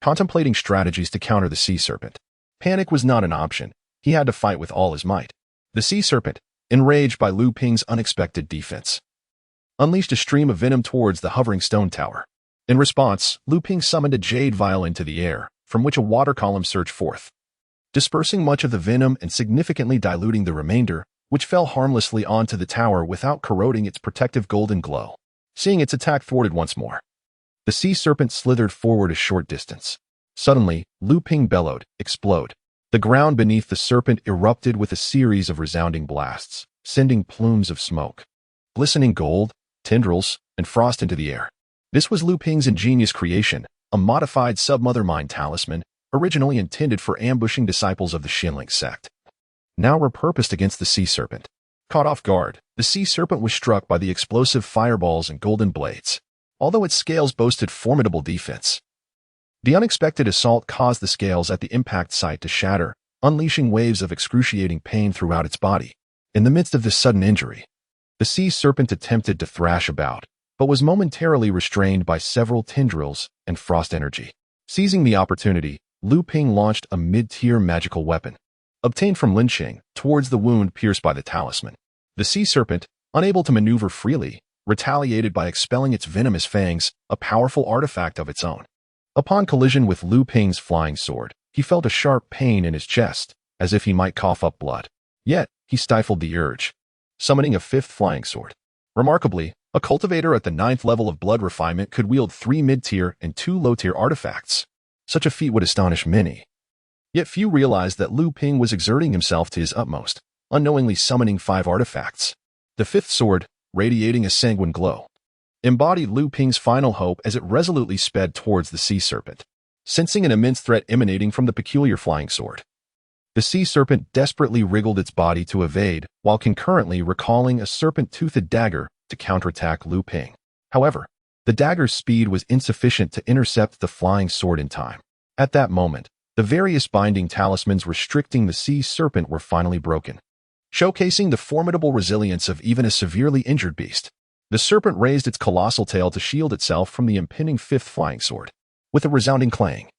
contemplating strategies to counter the sea serpent. Panic was not an option. He had to fight with all his might. The sea serpent, enraged by Lu Ping's unexpected defense, unleashed a stream of venom towards the hovering stone tower. In response, Lu Ping summoned a jade vial into the air, from which a water column surged forth, dispersing much of the venom and significantly diluting the remainder, which fell harmlessly onto the tower without corroding its protective golden glow. Seeing its attack thwarted once more, the sea serpent slithered forward a short distance. Suddenly, Lu Ping bellowed, "Explode!" The ground beneath the serpent erupted with a series of resounding blasts, sending plumes of smoke, glistening gold, tendrils, and frost into the air. This was Lu Ping's ingenious creation, a modified submother mind talisman, originally intended for ambushing disciples of the Zhenling Sect, now repurposed against the sea serpent. Caught off guard, the sea serpent was struck by the explosive fireballs and golden blades. Although its scales boasted formidable defense, the unexpected assault caused the scales at the impact site to shatter, unleashing waves of excruciating pain throughout its body. In the midst of this sudden injury, the sea serpent attempted to thrash about, but was momentarily restrained by several tendrils and frost energy. Seizing the opportunity, Lu Ping launched a mid-tier magical weapon, obtained from Linqing, towards the wound pierced by the talisman. The sea serpent, unable to maneuver freely, retaliated by expelling its venomous fangs, a powerful artifact of its own. Upon collision with Lu Ping's flying sword, he felt a sharp pain in his chest, as if he might cough up blood. Yet, he stifled the urge, summoning a 5th flying sword. Remarkably, a cultivator at the 9th level of blood refinement could wield 3 mid-tier and 2 low-tier artifacts. Such a feat would astonish many. Yet few realized that Lu Ping was exerting himself to his utmost, unknowingly summoning 5 artifacts. The 5th sword, radiating a sanguine glow, embodied Lu Ping's final hope as it resolutely sped towards the sea serpent. sensing an immense threat emanating from the peculiar flying sword. The sea serpent desperately wriggled its body to evade, while concurrently recalling a serpent-toothed dagger to counterattack Lu Ping. However, the dagger's speed was insufficient to intercept the flying sword in time. At that moment, the various binding talismans restricting the sea serpent were finally broken, showcasing the formidable resilience of even a severely injured beast. The serpent raised its colossal tail to shield itself from the impending fifth flying sword. With a resounding clang,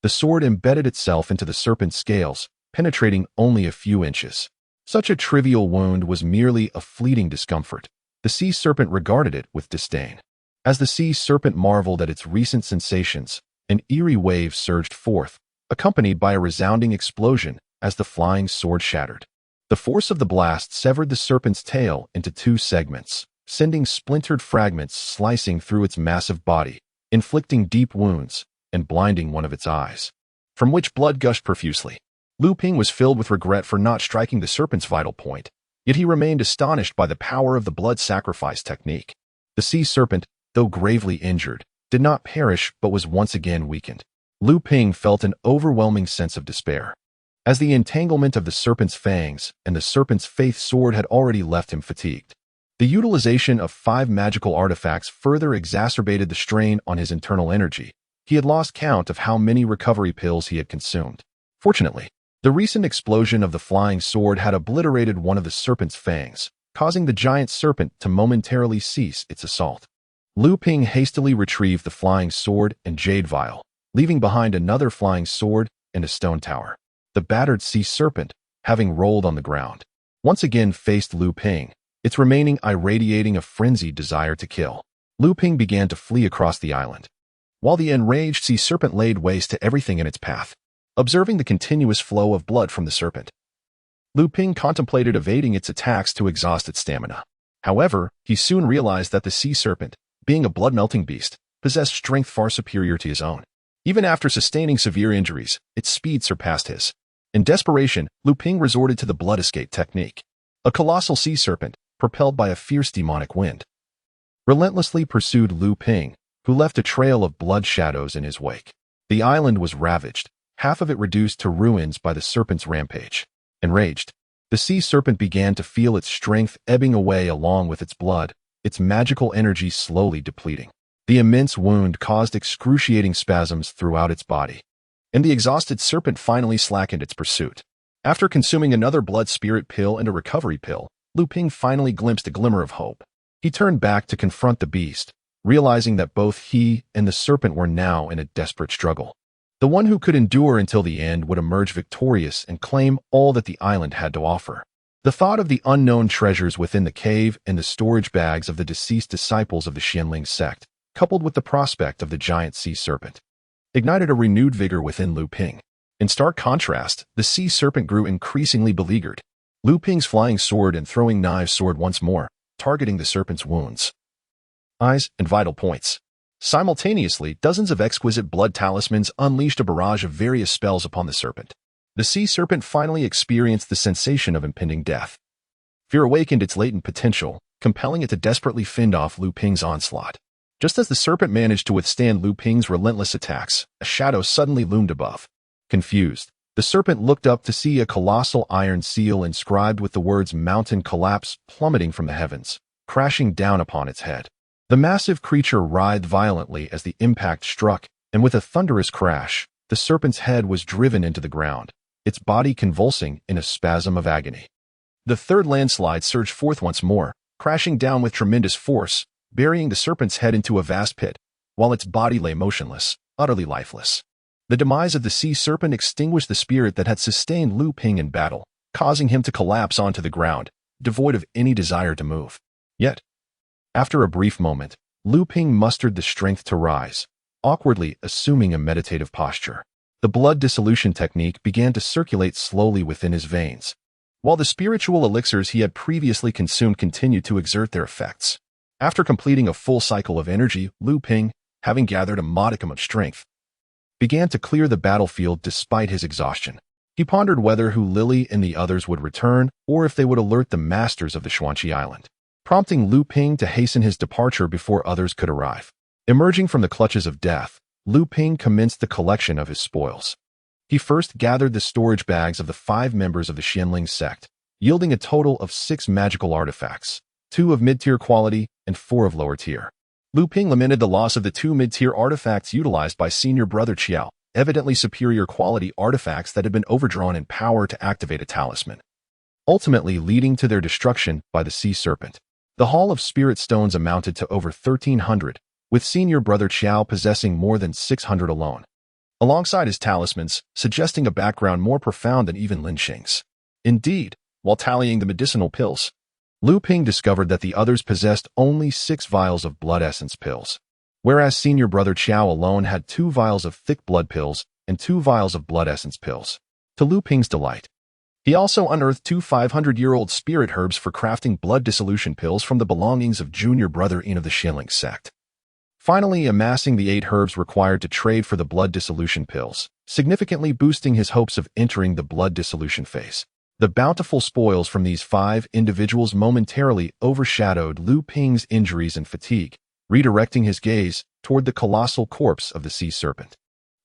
the sword embedded itself into the serpent's scales, penetrating only a few inches. Such a trivial wound was merely a fleeting discomfort. The sea serpent regarded it with disdain. As the sea serpent marveled at its recent sensations, an eerie wave surged forth, accompanied by a resounding explosion as the flying sword shattered. The force of the blast severed the serpent's tail into two segments, sending splintered fragments slicing through its massive body, inflicting deep wounds and blinding one of its eyes, from which blood gushed profusely. Lu Ping was filled with regret for not striking the serpent's vital point, yet he remained astonished by the power of the blood sacrifice technique. The sea serpent, though gravely injured, did not perish but was once again weakened. Lu Ping felt an overwhelming sense of despair, as the entanglement of the serpent's fangs and the serpent's faith sword had already left him fatigued. The utilization of 5 magical artifacts further exacerbated the strain on his internal energy. He had lost count of how many recovery pills he had consumed. Fortunately, the recent explosion of the flying sword had obliterated one of the serpent's fangs, causing the giant serpent to momentarily cease its assault. Lu Ping hastily retrieved the flying sword and jade vial, leaving behind another flying sword and a stone tower. The battered sea serpent, having rolled on the ground, once again faced Lu Ping, its remaining eye radiating a frenzied desire to kill. Lu Ping began to flee across the island, while the enraged sea serpent laid waste to everything in its path. Observing the continuous flow of blood from the serpent, Lu Ping contemplated evading its attacks to exhaust its stamina. However, he soon realized that the sea serpent, being a blood-melting beast, possessed strength far superior to his own. Even after sustaining severe injuries, its speed surpassed his. In desperation, Lu Ping resorted to the blood escape technique. A colossal sea serpent, propelled by a fierce demonic wind, relentlessly pursued Lu Ping, who left a trail of blood shadows in his wake. The island was ravaged, half of it reduced to ruins by the serpent's rampage. Enraged, the sea serpent began to feel its strength ebbing away along with its blood, its magical energy slowly depleting. The immense wound caused excruciating spasms throughout its body, and the exhausted serpent finally slackened its pursuit. After consuming another blood spirit pill and a recovery pill, Lu Ping finally glimpsed a glimmer of hope. He turned back to confront the beast, realizing that both he and the serpent were now in a desperate struggle. The one who could endure until the end would emerge victorious and claim all that the island had to offer. The thought of the unknown treasures within the cave and the storage bags of the deceased disciples of the Zhenling Sect, coupled with the prospect of the giant sea serpent, ignited a renewed vigor within Lu Ping. In stark contrast, the sea serpent grew increasingly beleaguered. Lu Ping's flying sword and throwing knives soared once more, targeting the serpent's wounds, eyes, and vital points. Simultaneously, dozens of exquisite blood talismans unleashed a barrage of various spells upon the serpent. The sea serpent finally experienced the sensation of impending death. Fear awakened its latent potential, compelling it to desperately fend off Lu Ping's onslaught. Just as the serpent managed to withstand Lu Ping's relentless attacks, a shadow suddenly loomed above. Confused, the serpent looked up to see a colossal iron seal inscribed with the words "Mountain Collapse" plummeting from the heavens, crashing down upon its head. The massive creature writhed violently as the impact struck, and with a thunderous crash, the serpent's head was driven into the ground, its body convulsing in a spasm of agony. The third landslide surged forth once more, crashing down with tremendous force, burying the serpent's head into a vast pit, while its body lay motionless, utterly lifeless. The demise of the sea serpent extinguished the spirit that had sustained Lu Ping in battle, causing him to collapse onto the ground, devoid of any desire to move. Yet, after a brief moment, Lu Ping mustered the strength to rise, awkwardly assuming a meditative posture. The blood dissolution technique began to circulate slowly within his veins, while the spiritual elixirs he had previously consumed continued to exert their effects. After completing a full cycle of energy, Lu Ping, having gathered a modicum of strength, began to clear the battlefield despite his exhaustion. He pondered whether Hu Lily and the others would return, or if they would alert the masters of the Xuanqi Island, prompting Lu Ping to hasten his departure before others could arrive. Emerging from the clutches of death, Luming commenced the collection of his spoils. He first gathered the storage bags of the 5 members of the Zhenling Sect, yielding a total of 6 magical artifacts, 2 of mid-tier quality and 4 of lower tier. Luming lamented the loss of the 2 mid-tier artifacts utilized by senior brother Qiao, evidently superior quality artifacts that had been overdrawn in power to activate a talisman, ultimately leading to their destruction by the sea serpent. The haul of spirit stones amounted to over 1,300, with senior brother Qiao possessing more than 600 alone, alongside his talismans, suggesting a background more profound than even Lin Xing's. Indeed, while tallying the medicinal pills, Luming discovered that the others possessed only 6 vials of blood essence pills, whereas senior brother Qiao alone had 2 vials of thick blood pills and 2 vials of blood essence pills. To Luming's delight, he also unearthed 2 500-year-old spirit herbs for crafting blood dissolution pills from the belongings of junior brother In of the Zhenling Sect. Finally amassing the 8 herbs required to trade for the blood dissolution pills, significantly boosting his hopes of entering the blood dissolution phase. The bountiful spoils from these 5 individuals momentarily overshadowed Luming's injuries and fatigue, redirecting his gaze toward the colossal corpse of the sea serpent.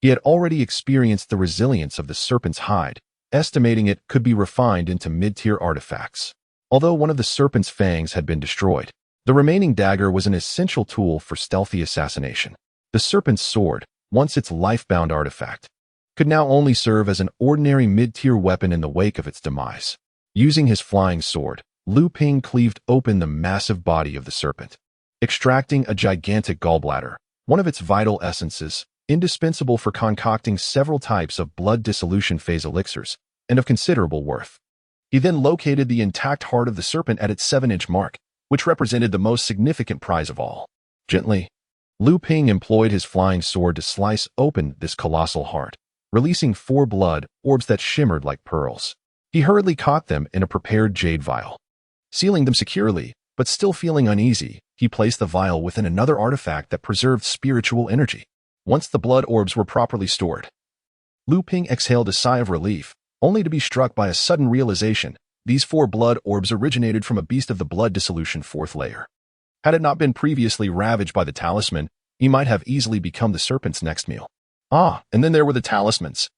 He had already experienced the resilience of the serpent's hide, estimating it could be refined into mid-tier artifacts. Although one of the serpent's fangs had been destroyed, the remaining dagger was an essential tool for stealthy assassination. The serpent's sword, once its life-bound artifact, could now only serve as an ordinary mid-tier weapon in the wake of its demise. Using his flying sword, Luming cleaved open the massive body of the serpent, extracting a gigantic gallbladder, one of its vital essences, indispensable for concocting several types of blood dissolution phase elixirs, and of considerable worth. He then located the intact heart of the serpent at its 7-inch mark, which represented the most significant prize of all. Gently, Luming employed his flying sword to slice open this colossal heart, releasing 4 blood orbs that shimmered like pearls. He hurriedly caught them in a prepared jade vial. Sealing them securely, but still feeling uneasy, he placed the vial within another artifact that preserved spiritual energy. Once the blood orbs were properly stored, Luming exhaled a sigh of relief, only to be struck by a sudden realization. These 4 blood orbs originated from a beast of the blood dissolution 4th layer. Had it not been previously ravaged by the talisman, he might have easily become the serpent's next meal. And then there were the talismans.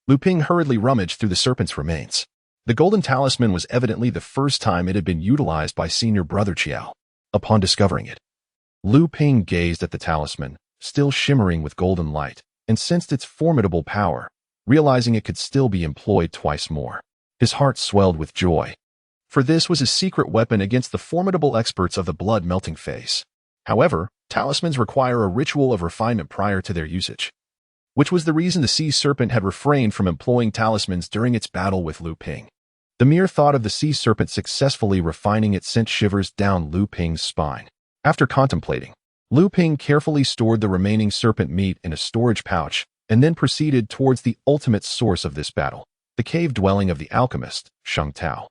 Luming hurriedly rummaged through the serpent's remains. The golden talisman was evidently the first time it had been utilized by senior brother Qiao. Upon discovering it, Luming gazed at the talisman, still shimmering with golden light, and sensed its formidable power, realizing it could still be employed twice more. His heart swelled with joy, for this was his secret weapon against the formidable experts of the blood-melting phase. However, talismans require a ritual of refinement prior to their usage, which was the reason the sea serpent had refrained from employing talismans during its battle with Luming. The mere thought of the sea serpent successfully refining it sent shivers down Luming's spine. After contemplating, Luming carefully stored the remaining serpent meat in a storage pouch and then proceeded towards the ultimate source of this battle, the cave dwelling of the alchemist, Sheng Tao.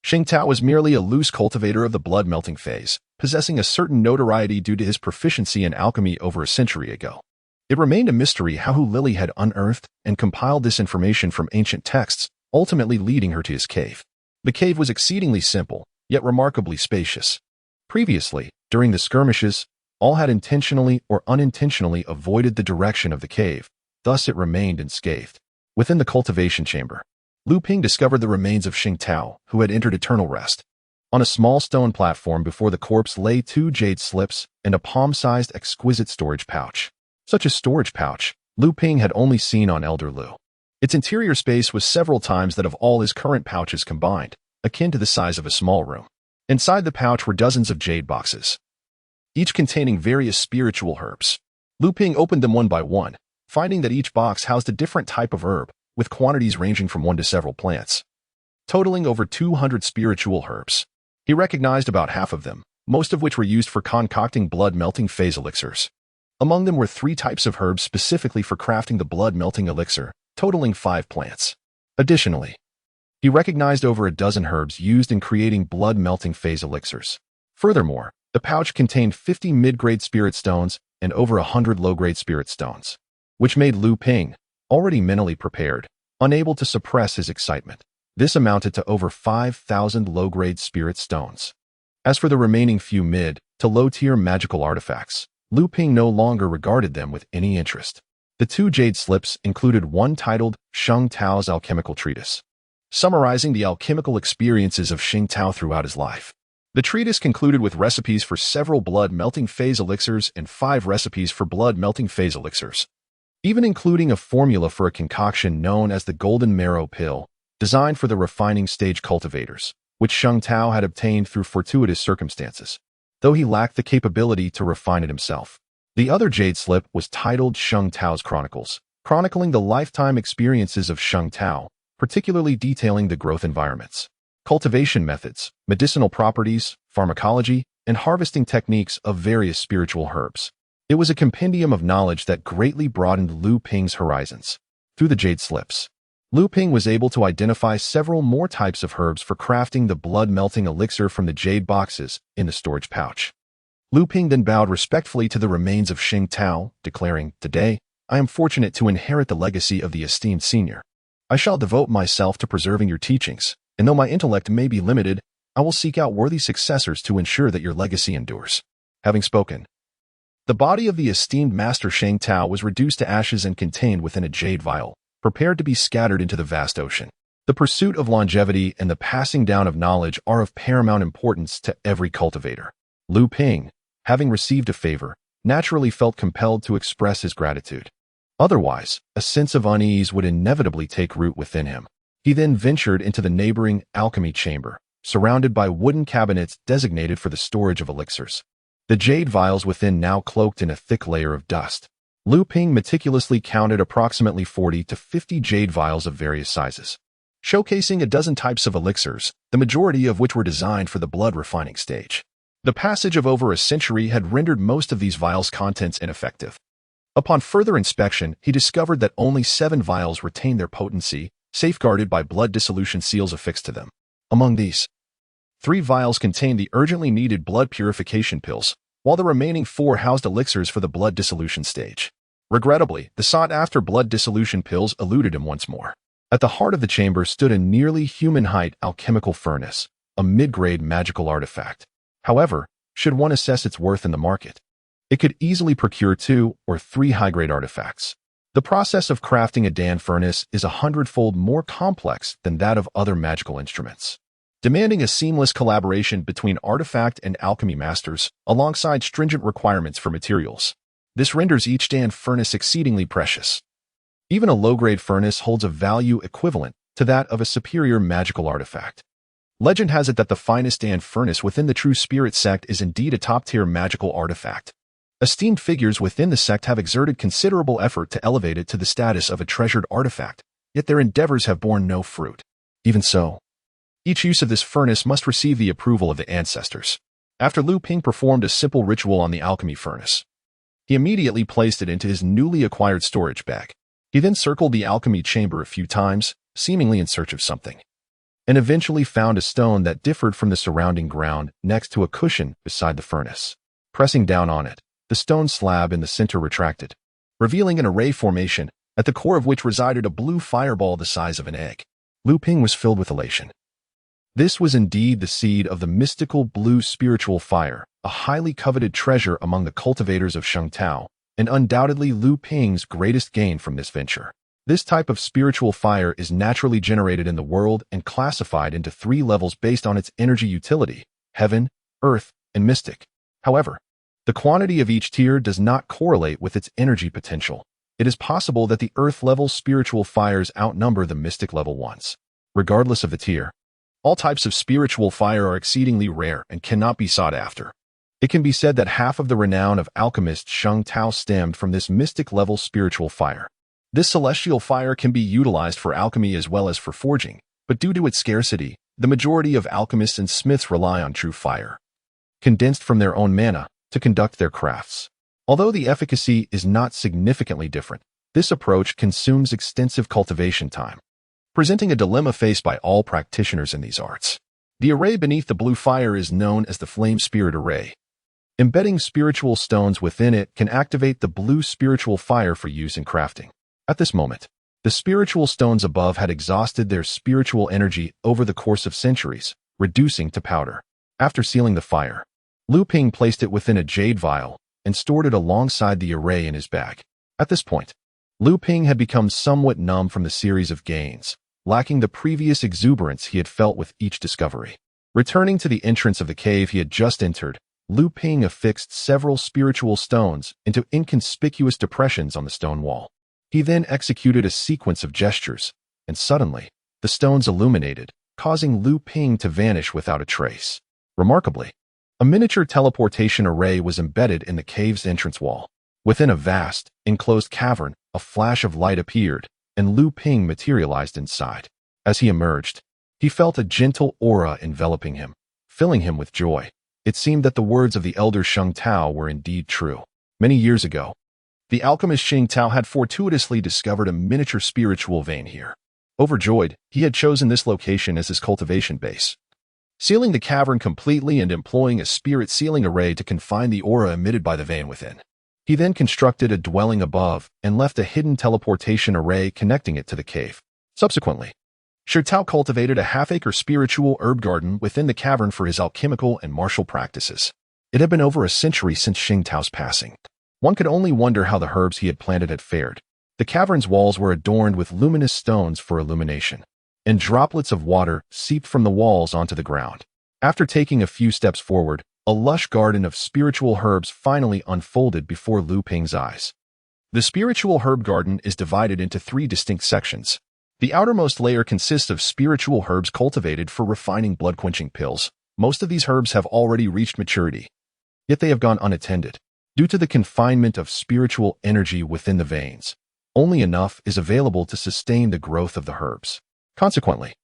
Sheng Tao was merely a loose cultivator of the blood-melting phase, possessing a certain notoriety due to his proficiency in alchemy over a century ago. It remained a mystery how Lily had unearthed and compiled this information from ancient texts, ultimately leading her to his cave. The cave was exceedingly simple, yet remarkably spacious. Previously, during the skirmishes, all had intentionally or unintentionally avoided the direction of the cave, thus it remained unscathed. Within the cultivation chamber, Luming discovered the remains of Sheng Tao, who had entered eternal rest. On a small stone platform before the corpse lay 2 jade slips and a palm-sized exquisite storage pouch. Such a storage pouch, Luming had only seen on Elder Lu. Its interior space was several times that of all his current pouches combined, akin to the size of a small room. Inside the pouch were dozens of jade boxes, each containing various spiritual herbs. Luming opened them one by one, finding that each box housed a different type of herb, with quantities ranging from 1 to several plants, totaling over 200 spiritual herbs. He recognized about half of them, most of which were used for concocting blood-melting phase elixirs. Among them were 3 types of herbs specifically for crafting the blood-melting elixir, totaling 5 plants. Additionally, he recognized over a dozen herbs used in creating blood-melting phase elixirs. Furthermore, the pouch contained 50 mid-grade spirit stones and over 100 low-grade spirit stones, which made Luming, already mentally prepared, unable to suppress his excitement. This amounted to over 5,000 low-grade spirit stones. As for the remaining few mid to low-tier magical artifacts, Luming no longer regarded them with any interest. The 2 jade slips included one titled Sheng Tao's Alchemical Treatise, summarizing the alchemical experiences of Sheng Tao throughout his life. The treatise concluded with recipes for several blood-melting phase elixirs and 5 recipes for blood-melting phase elixirs, even including a formula for a concoction known as the Golden Marrow Pill, designed for the refining stage cultivators, which Sheng Tao had obtained through fortuitous circumstances, though he lacked the capability to refine it himself. The other jade slip was titled Sheng Tao's Chronicles, chronicling the lifetime experiences of Sheng Tao, particularly detailing the growth environments, cultivation methods, medicinal properties, pharmacology, and harvesting techniques of various spiritual herbs. It was a compendium of knowledge that greatly broadened Lu Ping's horizons. Through the jade slips, Lu Ping was able to identify several more types of herbs for crafting the blood-melting elixir from the jade boxes in the storage pouch. Lu Ping then bowed respectfully to the remains of Sheng Tao, declaring, "Today, I am fortunate to inherit the legacy of the esteemed senior. I shall devote myself to preserving your teachings, and though my intellect may be limited, I will seek out worthy successors to ensure that your legacy endures." Having spoken, the body of the esteemed Master Sheng Tao was reduced to ashes and contained within a jade vial, prepared to be scattered into the vast ocean. The pursuit of longevity and the passing down of knowledge are of paramount importance to every cultivator. Lu Ping, having received a favor, naturally felt compelled to express his gratitude. Otherwise, a sense of unease would inevitably take root within him. He then ventured into the neighboring alchemy chamber, surrounded by wooden cabinets designated for the storage of elixirs, the jade vials within now cloaked in a thick layer of dust. Lu Ping meticulously counted approximately 40 to 50 jade vials of various sizes, showcasing a dozen types of elixirs, the majority of which were designed for the blood refining stage. The passage of over a century had rendered most of these vials' contents ineffective. Upon further inspection, he discovered that only 7 vials retained their potency, safeguarded by blood dissolution seals affixed to them. Among these, 3 vials contained the urgently needed blood purification pills, while the remaining 4 housed elixirs for the blood dissolution stage. Regrettably, the sought-after blood dissolution pills eluded him once more. At the heart of the chamber stood a nearly human-height alchemical furnace, a mid-grade magical artifact. However, should one assess its worth in the market, it could easily procure 2 or 3 high-grade artifacts. The process of crafting a Dan furnace is 100-fold more complex than that of other magical instruments, demanding a seamless collaboration between artifact and alchemy masters, alongside stringent requirements for materials. This renders each Dan furnace exceedingly precious. Even a low-grade furnace holds a value equivalent to that of a superior magical artifact. Legend has it that the finest Dan furnace within the True Spirit sect is indeed a top-tier magical artifact. Esteemed figures within the sect have exerted considerable effort to elevate it to the status of a treasured artifact, yet their endeavors have borne no fruit. Even so, each use of this furnace must receive the approval of the ancestors. After Lu Ping performed a simple ritual on the alchemy furnace, he immediately placed it into his newly acquired storage bag. He then circled the alchemy chamber a few times, seemingly in search of something, and eventually found a stone that differed from the surrounding ground next to a cushion beside the furnace. Pressing down on it, the stone slab in the center retracted, revealing an array formation, at the core of which resided a blue fireball the size of an egg. Lu Ping was filled with elation. This was indeed the seed of the mystical blue spiritual fire, a highly coveted treasure among the cultivators of Sheng Tao, and undoubtedly Lu Ping's greatest gain from this venture. This type of spiritual fire is naturally generated in the world and classified into 3 levels based on its energy utility: heaven, earth, and mystic. However, the quantity of each tier does not correlate with its energy potential. It is possible that the earth-level spiritual fires outnumber the mystic-level ones. Regardless of the tier, all types of spiritual fire are exceedingly rare and cannot be sought after. It can be said that half of the renown of alchemist Sheng Tao stemmed from this mystic-level spiritual fire. This celestial fire can be utilized for alchemy as well as for forging, but due to its scarcity, the majority of alchemists and smiths rely on true fire, condensed from their own mana, to conduct their crafts. Although the efficacy is not significantly different, this approach consumes extensive cultivation time, presenting a dilemma faced by all practitioners in these arts. The array beneath the blue fire is known as the Flame Spirit Array. Embedding spiritual stones within it can activate the blue spiritual fire for use in crafting. At this moment, the spiritual stones above had exhausted their spiritual energy over the course of centuries, reducing to powder. After sealing the fire, Lu Ping placed it within a jade vial and stored it alongside the array in his bag. At this point, Lu Ping had become somewhat numb from the series of gains, lacking the previous exuberance he had felt with each discovery. Returning to the entrance of the cave he had just entered, Lu Ping affixed several spiritual stones into inconspicuous depressions on the stone wall. He then executed a sequence of gestures, and suddenly, the stones illuminated, causing Lu Ping to vanish without a trace. Remarkably, a miniature teleportation array was embedded in the cave's entrance wall. Within a vast, enclosed cavern, a flash of light appeared, and Lu Ping materialized inside. As he emerged, he felt a gentle aura enveloping him, filling him with joy. It seemed that the words of the elder Sheng Tao were indeed true. Many years ago, the alchemist Sheng Tao had fortuitously discovered a miniature spiritual vein here. Overjoyed, he had chosen this location as his cultivation base. Sealing the cavern completely and employing a spirit sealing array to confine the aura emitted by the vein within. He then constructed a dwelling above and left a hidden teleportation array connecting it to the cave. Subsequently, Sheng Tao cultivated a half-acre spiritual herb garden within the cavern for his alchemical and martial practices. It had been over a century since Sheng Tao's passing. One could only wonder how the herbs he had planted had fared. The cavern's walls were adorned with luminous stones for illumination, and droplets of water seeped from the walls onto the ground. After taking a few steps forward, a lush garden of spiritual herbs finally unfolded before Lu Ping's eyes. The spiritual herb garden is divided into 3 distinct sections. The outermost layer consists of spiritual herbs cultivated for refining blood-quenching pills. Most of these herbs have already reached maturity, yet they have gone unattended. Due to the confinement of spiritual energy within the veins, only enough is available to sustain the growth of the herbs. Consequently,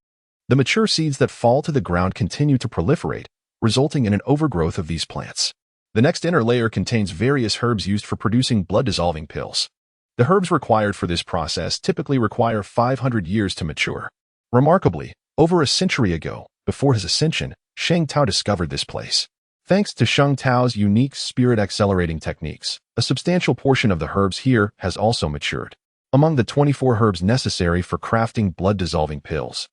the mature seeds that fall to the ground continue to proliferate, resulting in an overgrowth of these plants. The next inner layer contains various herbs used for producing blood-dissolving pills. The herbs required for this process typically require 500 years to mature. Remarkably, over a century ago, before his ascension, Sheng Tao discovered this place. Thanks to Sheng Tao's unique spirit-accelerating techniques, a substantial portion of the herbs here has also matured. Among the 24 herbs necessary for crafting blood-dissolving pills,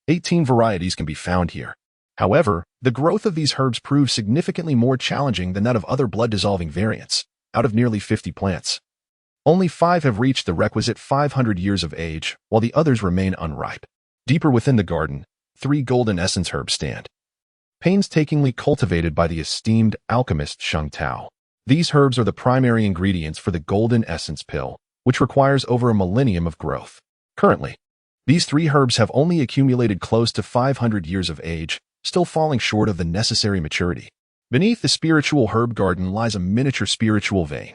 18 varieties can be found here. However, the growth of these herbs proves significantly more challenging than that of other blood-dissolving variants. Out of nearly 50 plants, only 5 have reached the requisite 500 years of age, while the others remain unripe. Deeper within the garden, 3 golden essence herbs stand, painstakingly cultivated by the esteemed alchemist Sheng Tao. These herbs are the primary ingredients for the golden essence pill, which requires over a millennium of growth. Currently, these 3 herbs have only accumulated close to 500 years of age, still falling short of the necessary maturity. Beneath the spiritual herb garden lies a miniature spiritual vein,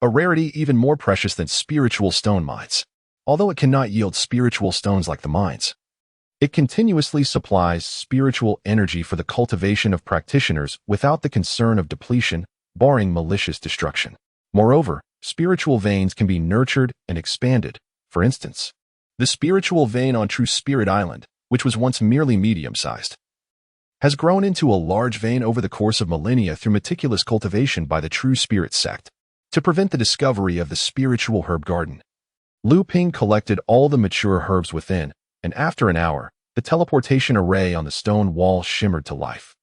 a rarity even more precious than spiritual stone mines. Although it cannot yield spiritual stones like the mines, it continuously supplies spiritual energy for the cultivation of practitioners without the concern of depletion, barring malicious destruction. Moreover, spiritual veins can be nurtured and expanded. For instance, the spiritual vein on True Spirit Island, which was once merely medium-sized, has grown into a large vein over the course of millennia through meticulous cultivation by the True Spirit Sect. To prevent the discovery of the spiritual herb garden, Lu Ping collected all the mature herbs within, and after an hour, the teleportation array on the stone wall shimmered to life,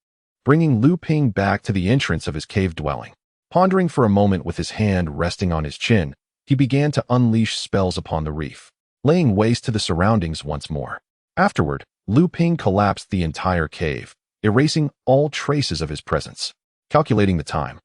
bringing Lu Ping back to the entrance of his cave dwelling. Pondering for a moment with his hand resting on his chin, he began to unleash spells upon the reef, laying waste to the surroundings once more. Afterward, Lu Ping collapsed the entire cave, erasing all traces of his presence. Calculating the time,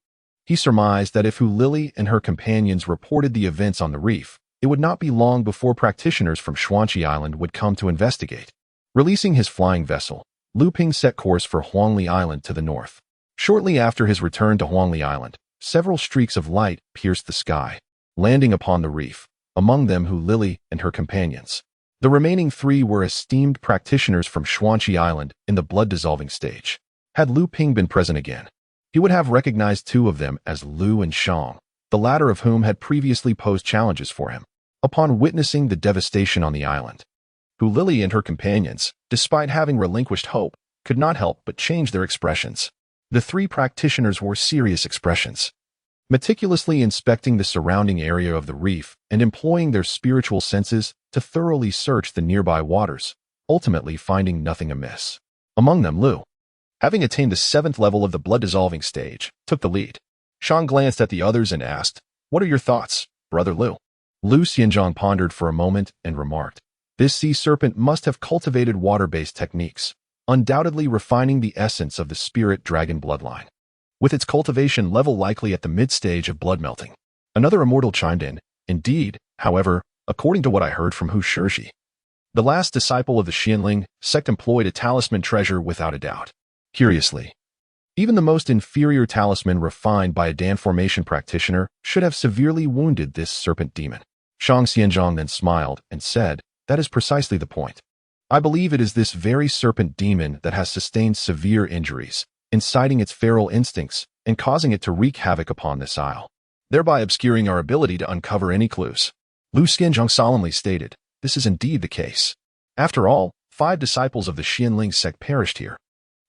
he surmised that if Hu Lily and her companions reported the events on the reef, it would not be long before practitioners from Xuanqi Island would come to investigate. Releasing his flying vessel, Lu Ping set course for Huangli Island to the north. Shortly after his return to Huangli Island, several streaks of light pierced the sky, landing upon the reef, among them Hu Lily and her companions. The remaining 3 were esteemed practitioners from Xuanqi Island in the blood-dissolving stage. Had Lu Ping been present again, he would have recognized 2 of them as Lu and Shang, the latter of whom had previously posed challenges for him. Upon witnessing the devastation on the island, Hu Lily and her companions, despite having relinquished hope, could not help but change their expressions. The 3 practitioners wore serious expressions, meticulously inspecting the surrounding area of the reef and employing their spiritual senses to thoroughly search the nearby waters, ultimately finding nothing amiss. Among them, Lu, having attained the 7th level of the blood-dissolving stage, took the lead. Shang glanced at the others and asked, "What are your thoughts, Brother Lu?" Lu Xianzhong pondered for a moment and remarked, "This sea serpent must have cultivated water-based techniques, undoubtedly refining the essence of the spirit dragon bloodline, with its cultivation level likely at the mid-stage of blood melting." Another immortal chimed in, "Indeed, however, according to what I heard from Hu Shizhi, the last disciple of the Zhenling Sect employed a talisman treasure without a doubt." Curiously, even the most inferior talisman refined by a Dan formation practitioner should have severely wounded this serpent demon. Shang Xianzhong then smiled and said, "That is precisely the point. I believe it is this very serpent demon that has sustained severe injuries, inciting its feral instincts and causing it to wreak havoc upon this isle, thereby obscuring our ability to uncover any clues." Lu Xianzhong solemnly stated, "This is indeed the case. After all, 5 disciples of the Zhenling Sect perished here.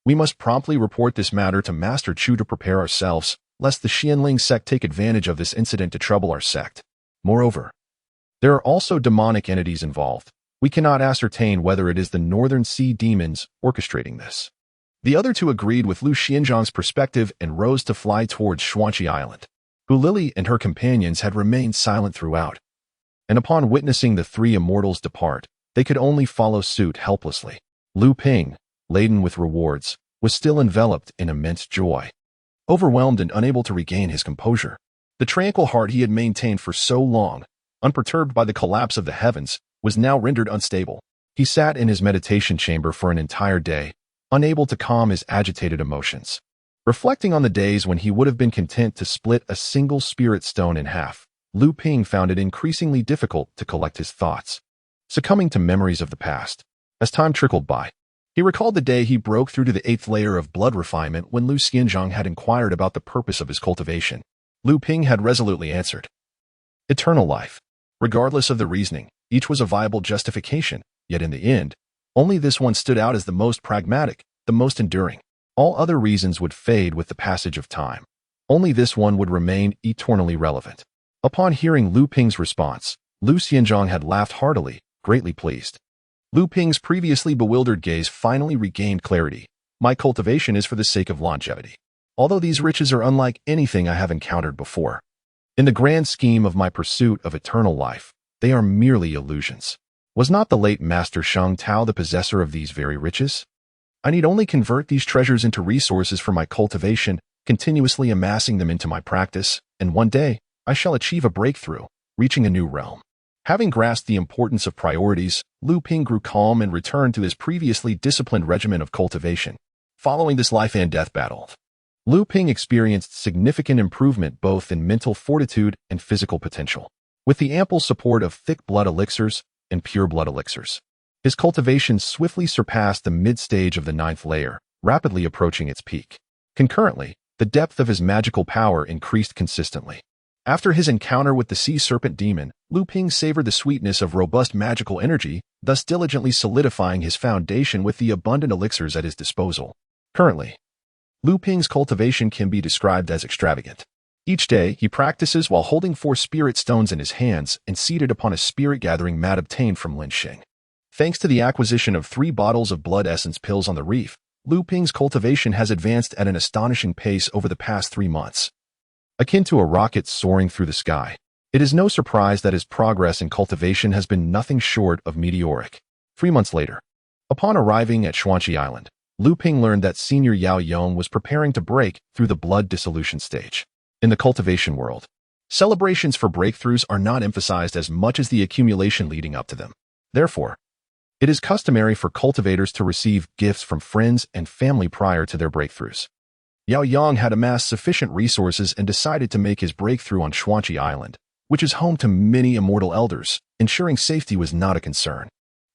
We must promptly report this matter to Master Chu to prepare ourselves, lest the Zhenling Sect take advantage of this incident to trouble our sect. Moreover, there are also demonic entities involved. We cannot ascertain whether it is the Northern Sea demons orchestrating this." The other two agreed with Lu Xianzhong's perspective and rose to fly towards Xuanqi Island. Hu Lili and her companions had remained silent throughout, and upon witnessing the 3 immortals depart, they could only follow suit helplessly. Lu Ping, laden with rewards, was still enveloped in immense joy, overwhelmed and unable to regain his composure. The tranquil heart he had maintained for so long, unperturbed by the collapse of the heavens, was now rendered unstable. He sat in his meditation chamber for an entire day, unable to calm his agitated emotions. Reflecting on the days when he would have been content to split a single spirit stone in half, Lu Ping found it increasingly difficult to collect his thoughts, succumbing to memories of the past. As time trickled by, he recalled the day he broke through to the 8th layer of blood refinement when Lu Xianzhong had inquired about the purpose of his cultivation. Lu Ping had resolutely answered, "Eternal life." Regardless of the reasoning, each was a viable justification, yet in the end, only this one stood out as the most pragmatic, the most enduring. All other reasons would fade with the passage of time. Only this one would remain eternally relevant. Upon hearing Lu Ping's response, Lu Xianzhong had laughed heartily, greatly pleased. Lu Ping's previously bewildered gaze finally regained clarity. "My cultivation is for the sake of longevity. Although these riches are unlike anything I have encountered before, in the grand scheme of my pursuit of eternal life, they are merely illusions. Was not the late Master Shang Tao the possessor of these very riches? I need only convert these treasures into resources for my cultivation, continuously amassing them into my practice, and one day, I shall achieve a breakthrough, reaching a new realm." Having grasped the importance of priorities, Lu Ping grew calm and returned to his previously disciplined regimen of cultivation. Following this life-and-death battle, Lu Ping experienced significant improvement both in mental fortitude and physical potential. With the ample support of thick blood elixirs and pure blood elixirs, his cultivation swiftly surpassed the mid-stage of the 9th layer, rapidly approaching its peak. Concurrently, the depth of his magical power increased consistently. After his encounter with the sea serpent demon, Lu Ping savored the sweetness of robust magical energy, thus diligently solidifying his foundation with the abundant elixirs at his disposal. Currently, Lu Ping's cultivation can be described as extravagant. Each day, he practices while holding 4 spirit stones in his hands and seated upon a spirit-gathering mat obtained from Lin Xing. Thanks to the acquisition of 3 bottles of blood essence pills on the reef, Lu Ping's cultivation has advanced at an astonishing pace over the past 3 months. Akin to a rocket soaring through the sky, it is no surprise that his progress in cultivation has been nothing short of meteoric. 3 months later, upon arriving at Xuanqi Island, Lu Ping learned that Senior Yao Yong was preparing to break through the blood dissolution stage. In the cultivation world, celebrations for breakthroughs are not emphasized as much as the accumulation leading up to them. Therefore, it is customary for cultivators to receive gifts from friends and family prior to their breakthroughs. Yao Yong had amassed sufficient resources and decided to make his breakthrough on Xuanqi Island, which is home to many immortal elders. Ensuring safety was not a concern.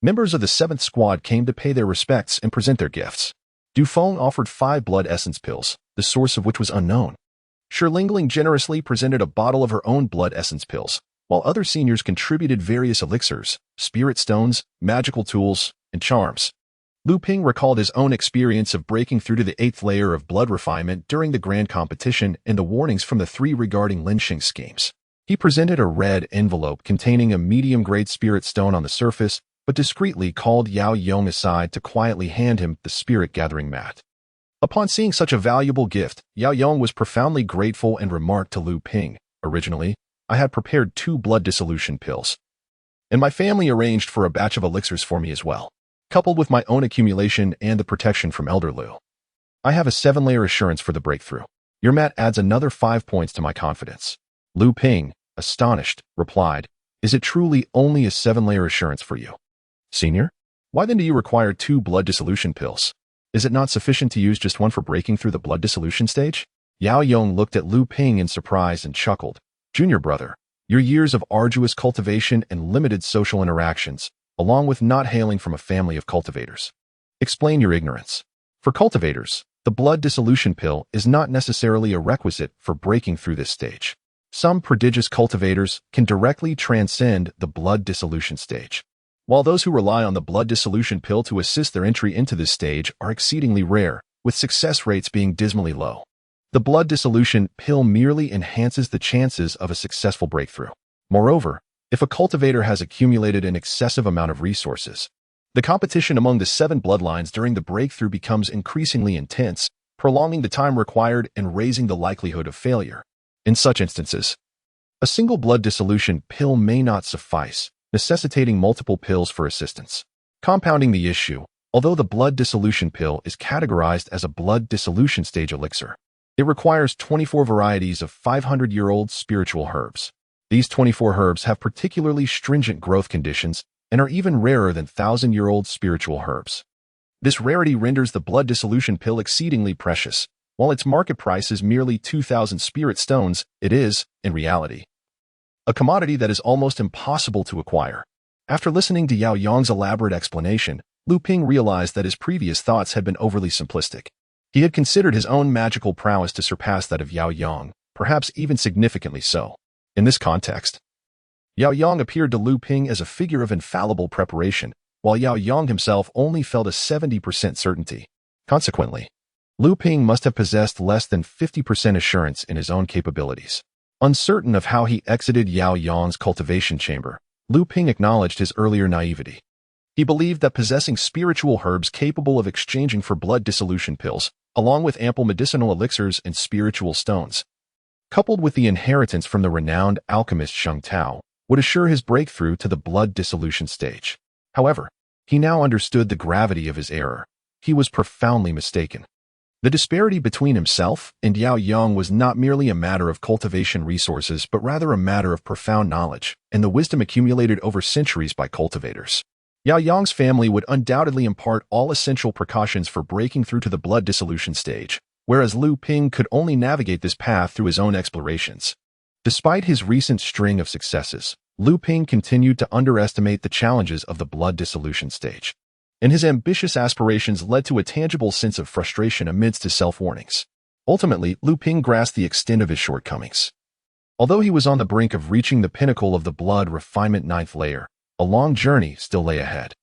Members of the 7th Squad came to pay their respects and present their gifts. Dufeng offered 5 blood essence pills, the source of which was unknown. Shilingling generously presented a bottle of her own blood essence pills, while other seniors contributed various elixirs, spirit stones, magical tools, and charms. Lu Ping recalled his own experience of breaking through to the 8th layer of blood refinement during the grand competition and the warnings from the 3 regarding Lin Xing schemes. He presented a red envelope containing a medium-grade spirit stone on the surface, but discreetly called Yao Yong aside to quietly hand him the spirit-gathering mat. Upon seeing such a valuable gift, Yao Yong was profoundly grateful and remarked to Lu Ping, "Originally, I had prepared 2 blood dissolution pills. And my family arranged for a batch of elixirs for me as well, coupled with my own accumulation and the protection from Elder Lu. I have a 7-layer assurance for the breakthrough. Your mat adds another 5 points to my confidence. Lu Ping, astonished, replied, Is it truly only a 7-layer assurance for you? Senior? Why then do you require 2 blood dissolution pills? Is it not sufficient to use just one for breaking through the blood dissolution stage? Yao Yong looked at Lu Ping in surprise and chuckled. Junior brother, your years of arduous cultivation and limited social interactions, along with not hailing from a family of cultivators. Explain your ignorance. For cultivators, the blood dissolution pill is not necessarily a requisite for breaking through this stage. Some prodigious cultivators can directly transcend the blood dissolution stage, while those who rely on the blood dissolution pill to assist their entry into this stage are exceedingly rare, with success rates being dismally low. The blood dissolution pill merely enhances the chances of a successful breakthrough. Moreover, if a cultivator has accumulated an excessive amount of resources, the competition among the 7 bloodlines during the breakthrough becomes increasingly intense, prolonging the time required and raising the likelihood of failure. In such instances, a single blood dissolution pill may not suffice, necessitating multiple pills for assistance. Compounding the issue, although the blood dissolution pill is categorized as a blood dissolution stage elixir, it requires 24 varieties of 500-year-old spiritual herbs. These 24 herbs have particularly stringent growth conditions and are even rarer than 1,000-year-old spiritual herbs. This rarity renders the blood dissolution pill exceedingly precious. While its market price is merely 2,000 spirit stones, it is, in reality, a commodity that is almost impossible to acquire. After listening to Yao Yong's elaborate explanation, Lu Ping realized that his previous thoughts had been overly simplistic. He had considered his own magical prowess to surpass that of Yao Yong, perhaps even significantly so. In this context, Yao Yong appeared to Lu Ping as a figure of infallible preparation, while Yao Yong himself only felt a 70% certainty. Consequently, Lu Ping must have possessed less than 50% assurance in his own capabilities. Uncertain of how he exited Yao Yong's cultivation chamber, Lu Ping acknowledged his earlier naivety. He believed that possessing spiritual herbs capable of exchanging for blood dissolution pills, along with ample medicinal elixirs and spiritual stones, coupled with the inheritance from the renowned alchemist Sheng Tao, would assure his breakthrough to the blood dissolution stage. However, he now understood the gravity of his error. He was profoundly mistaken. The disparity between himself and Yao Yong was not merely a matter of cultivation resources, but rather a matter of profound knowledge and the wisdom accumulated over centuries by cultivators. Yao Yong's family would undoubtedly impart all essential precautions for breaking through to the blood dissolution stage, whereas Lu Ping could only navigate this path through his own explorations. Despite his recent string of successes, Lu Ping continued to underestimate the challenges of the blood dissolution stage, and his ambitious aspirations led to a tangible sense of frustration amidst his self-warnings. Ultimately, Lu Ping grasped the extent of his shortcomings. Although he was on the brink of reaching the pinnacle of the blood refinement 9th layer, a long journey still lay ahead.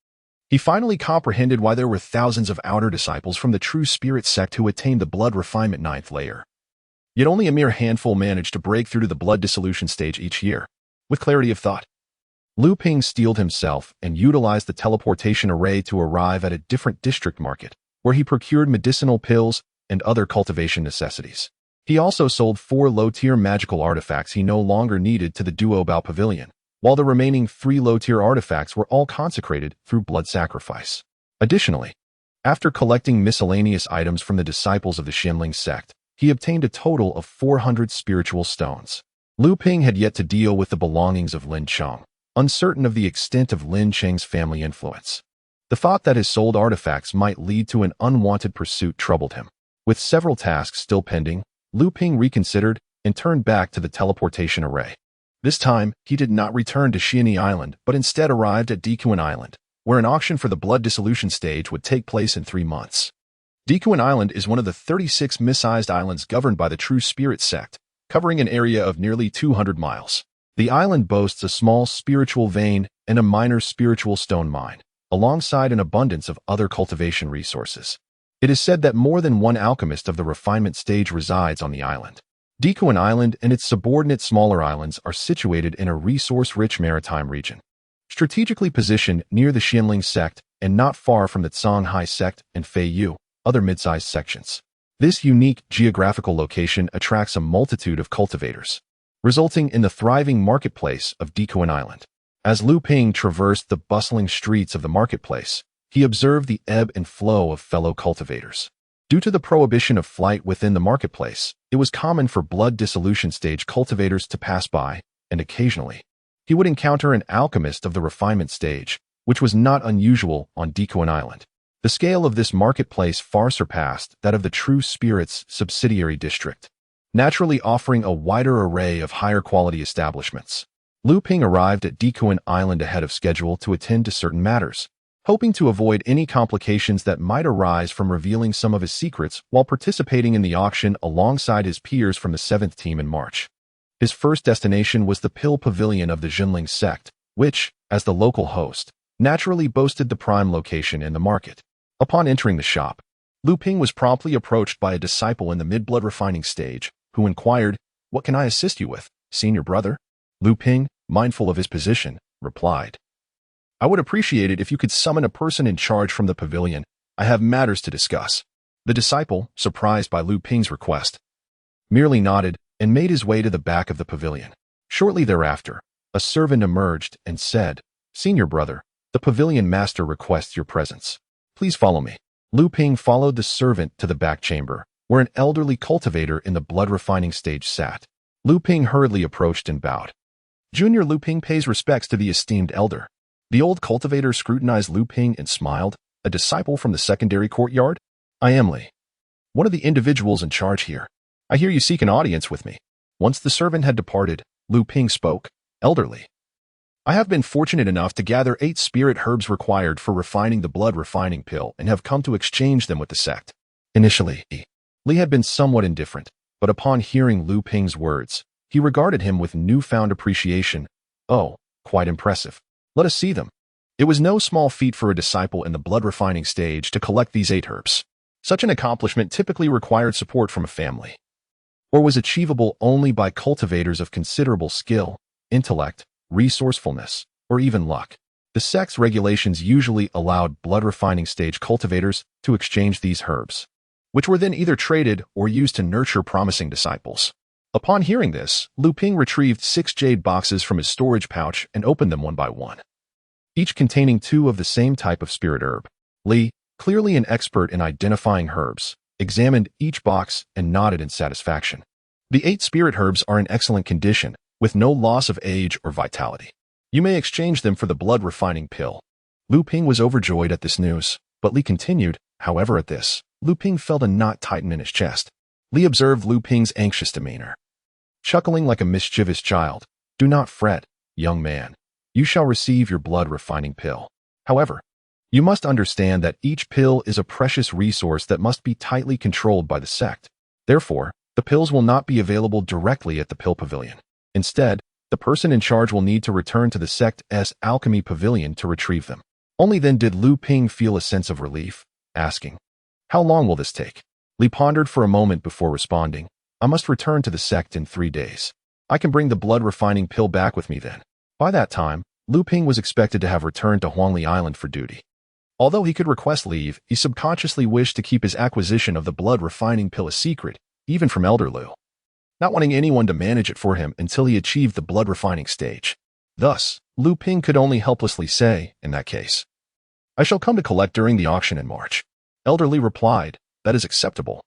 He finally comprehended why there were thousands of outer disciples from the true spirit sect who attained the blood refinement 9th layer. Yet only a mere handful managed to break through to the blood dissolution stage each year. With clarity of thought, Lu Ping steeled himself and utilized the teleportation array to arrive at a different district market, where he procured medicinal pills and other cultivation necessities. He also sold 4 low-tier magical artifacts he no longer needed to the Duo Bao Pavilion, while the remaining 3 low-tier artifacts were all consecrated through blood sacrifice. Additionally, after collecting miscellaneous items from the disciples of the Zhenling Sect, he obtained a total of 400 spiritual stones. Lu Ping had yet to deal with the belongings of Lin Cheng, uncertain of the extent of Lin Cheng's family influence. The thought that his sold artifacts might lead to an unwanted pursuit troubled him. With several tasks still pending, Lu Ping reconsidered and turned back to the teleportation array. This time, he did not return to Xianyi Island, but instead arrived at Dekuan Island, where an auction for the blood dissolution stage would take place in 3 months. Dekuan Island is one of the 36 mist-sized islands governed by the True Spirit Sect, covering an area of nearly 200 miles. The island boasts a small spiritual vein and a minor spiritual stone mine, alongside an abundance of other cultivation resources. It is said that more than one alchemist of the refinement stage resides on the island. Dekuan Island and its subordinate smaller islands are situated in a resource-rich maritime region, strategically positioned near the Zhenling Sect and not far from the Songhai Sect and Feiyu, other mid-sized sections. This unique geographical location attracts a multitude of cultivators. resulting in the thriving marketplace of Decoin Island. As Luming traversed the bustling streets of the marketplace, he observed the ebb and flow of fellow cultivators. Due to the prohibition of flight within the marketplace, it was common for blood dissolution stage cultivators to pass by, and occasionally, he would encounter an alchemist of the refinement stage, which was not unusual on Decoin Island. The scale of this marketplace far surpassed that of the True Spirit's subsidiary district, naturally offering a wider array of higher quality establishments. Luming arrived at Decoin Island ahead of schedule to attend to certain matters, hoping to avoid any complications that might arise from revealing some of his secrets while participating in the auction alongside his peers from the 7th team in March. His first destination was the Pill Pavilion of the Zhenling Sect, which, as the local host, naturally boasted the prime location in the market. Upon entering the shop, Luming was promptly approached by a disciple in the mid-blood refining stage, who inquired, "What can I assist you with, senior brother?" Luming, mindful of his position, replied, "I would appreciate it if you could summon a person in charge from the pavilion. I have matters to discuss." The disciple, surprised by Luming's request, merely nodded and made his way to the back of the pavilion. Shortly thereafter, a servant emerged and said, "Senior brother, the pavilion master requests your presence. Please follow me." Luming followed the servant to the back chamber, where an elderly cultivator in the blood refining stage sat. Luming hurriedly approached and bowed. Junior Luming pays respects to the esteemed elder. The old cultivator scrutinized Luming and smiled. "A disciple from the secondary courtyard? I am Li, one of the individuals in charge here. I hear you seek an audience with me." Once the servant had departed, Luming spoke, "Elderly, I have been fortunate enough to gather 8 spirit herbs required for refining the blood refining pill and have come to exchange them with the sect." Initially, Li had been somewhat indifferent, but upon hearing Luming's words, he regarded him with newfound appreciation. "Oh, quite impressive. Let us see them." It was no small feat for a disciple in the blood refining stage to collect these 8 herbs. Such an accomplishment typically required support from a family, or was achievable only by cultivators of considerable skill, intellect, resourcefulness, or even luck. The sect's regulations usually allowed blood refining stage cultivators to exchange these herbs, which were then either traded or used to nurture promising disciples. Upon hearing this, Luming retrieved 6 jade boxes from his storage pouch and opened them one by one, each containing 2 of the same type of spirit herb. Li, clearly an expert in identifying herbs, examined each box and nodded in satisfaction. The 8 spirit herbs are in excellent condition, with no loss of age or vitality. You may exchange them for the blood refining pill. Luming was overjoyed at this news, but Li continued. However, at this, Luming felt a knot tighten in his chest. Li observed Luming's anxious demeanor, chuckling like a mischievous child. "Do not fret, young man. You shall receive your blood refining pill. However, you must understand that each pill is a precious resource that must be tightly controlled by the sect. Therefore, the pills will not be available directly at the pill pavilion. Instead, the person in charge will need to return to the sect's alchemy pavilion to retrieve them." Only then did Luming feel a sense of relief, asking, "How long will this take?" Li pondered for a moment before responding, "I must return to the sect in 3 days. I can bring the blood refining pill back with me then." By that time, Luming was expected to have returned to Huangli Island for duty. Although he could request leave, he subconsciously wished to keep his acquisition of the blood refining pill a secret, even from Elder Lu, not wanting anyone to manage it for him until he achieved the blood refining stage. Thus, Luming could only helplessly say, in that case, "I shall come to collect during the auction in March." Elder Li replied, "That is acceptable.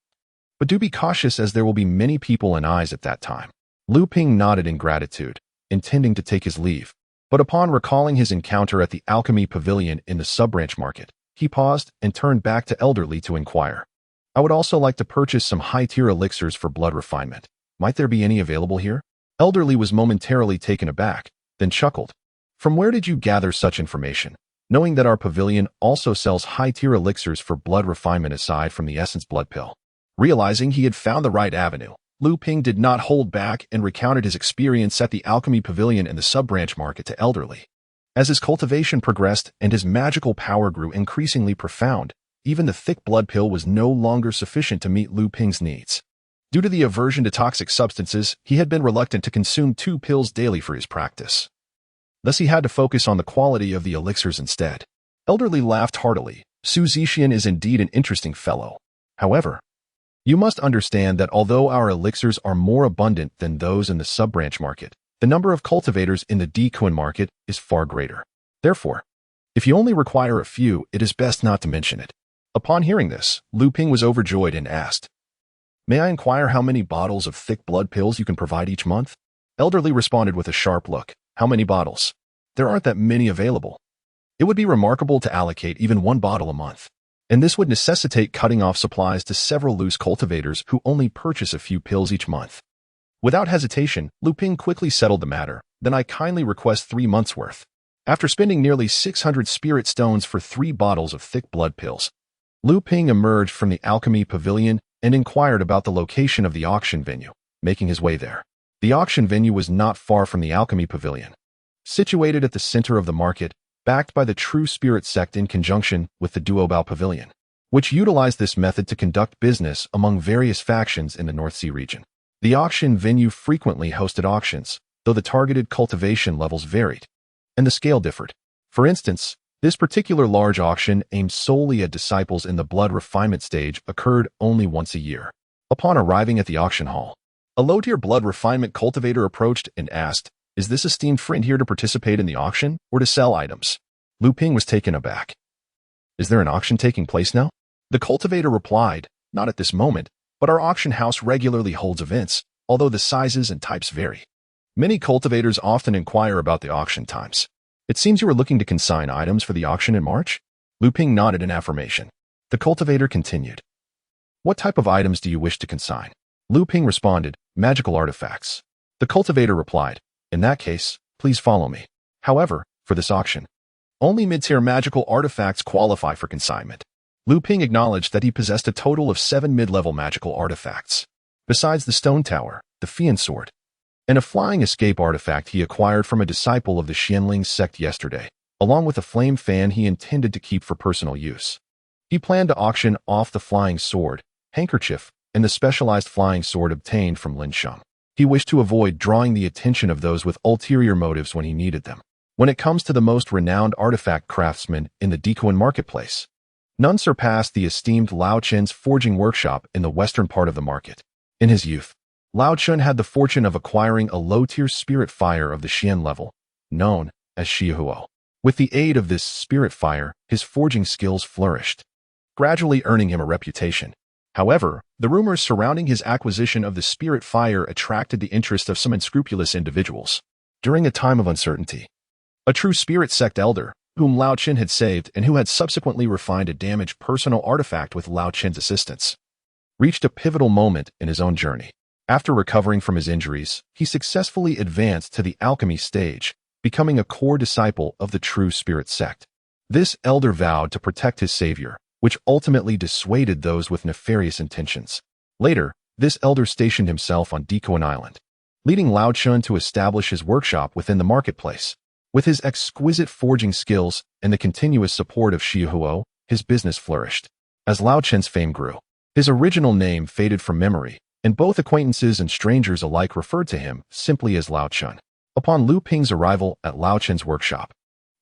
But do be cautious as there will be many people and eyes at that time." Luming nodded in gratitude, intending to take his leave. But upon recalling his encounter at the alchemy pavilion in the sub-branch market, he paused and turned back to Elder Li to inquire, "I would also like to purchase some high-tier elixirs for blood refinement. Might there be any available here?" Elder Li was momentarily taken aback, then chuckled. "From where did you gather such information, knowing that our pavilion also sells high-tier elixirs for blood refinement aside from the essence blood pill?" Realizing he had found the right avenue, Luming did not hold back and recounted his experience at the alchemy pavilion in the sub-branch market to Elder Li. As his cultivation progressed and his magical power grew increasingly profound, even the thick blood pill was no longer sufficient to meet Luming's needs. Due to the aversion to toxic substances, he had been reluctant to consume 2 pills daily for his practice. Thus he had to focus on the quality of the elixirs instead. Elder Li laughed heartily. "Su Zishian is indeed an interesting fellow. However, You must understand that although our elixirs are more abundant than those in the sub-branch market, the number of cultivators in the decoin market is far greater. Therefore, if you only require a few, it is best not to mention it. Upon hearing this, Luming was overjoyed and asked, "May I inquire how many bottles of thick blood pills you can provide each month?" Elderly responded with a sharp look, "How many bottles? There aren't that many available. It would be remarkable to allocate even one bottle a month, and this would necessitate cutting off supplies to several loose cultivators who only purchase a few pills each month." Without hesitation, Luming quickly settled the matter. "Then I kindly request 3 months' worth." After spending nearly 600 spirit stones for 3 bottles of thick blood pills, Luming emerged from the alchemy pavilion and inquired about the location of the auction venue, making his way there. The auction venue was not far from the alchemy pavilion. Situated at the center of the market, backed by the True Spirit Sect in conjunction with the Duobao Pavilion, which utilized this method to conduct business among various factions in the North Sea region. The auction venue frequently hosted auctions, though the targeted cultivation levels varied, and the scale differed. For instance, this particular large auction aimed solely at disciples in the blood refinement stage occurred only once a year. Upon arriving at the auction hall, a low-tier blood refinement cultivator approached and asked, "Is this esteemed friend here to participate in the auction or to sell items?" Luming was taken aback. "Is there an auction taking place now?" The cultivator replied, "Not at this moment, but our auction house regularly holds events, although the sizes and types vary. Many cultivators often inquire about the auction times. It seems you are looking to consign items for the auction in March?" Luming nodded in affirmation. The cultivator continued, "What type of items do you wish to consign?" Luming responded, "Magical artifacts." The cultivator replied, "In that case, please follow me. However, for this auction, only mid-tier magical artifacts qualify for consignment." Luming acknowledged that he possessed a total of 7 mid-level magical artifacts, besides the stone tower, the Fian sword, and a flying escape artifact he acquired from a disciple of the Zhenling Sect yesterday, along with a flame fan he intended to keep for personal use. He planned to auction off the flying sword, handkerchief, and the specialized flying sword obtained from Lin Sheng. He wished to avoid drawing the attention of those with ulterior motives when he needed them. When it comes to the most renowned artifact craftsmen in the decoin marketplace, none surpassed the esteemed Lao Chen's forging workshop in the western part of the market. In his youth, Lao Chen had the fortune of acquiring a low-tier spirit fire of the Xian level, known as Shihuo. With the aid of this spirit fire, his forging skills flourished, gradually earning him a reputation. However, the rumors surrounding his acquisition of the spirit fire attracted the interest of some unscrupulous individuals. During a time of uncertainty, a true spirit sect elder, whom Lao Chen had saved and who had subsequently refined a damaged personal artifact with Lao Chen's assistance, reached a pivotal moment in his own journey. After recovering from his injuries, he successfully advanced to the alchemy stage, becoming a core disciple of the True Spirit Sect. This elder vowed to protect his savior, which ultimately dissuaded those with nefarious intentions. Later, this elder stationed himself on Decoin Island, leading Lao Chen to establish his workshop within the marketplace. With his exquisite forging skills and the continuous support of Shihuo, his business flourished. As Lao Chen's fame grew, his original name faded from memory, and both acquaintances and strangers alike referred to him simply as Lao Chen. Upon Luming's arrival at Lao Chen's workshop,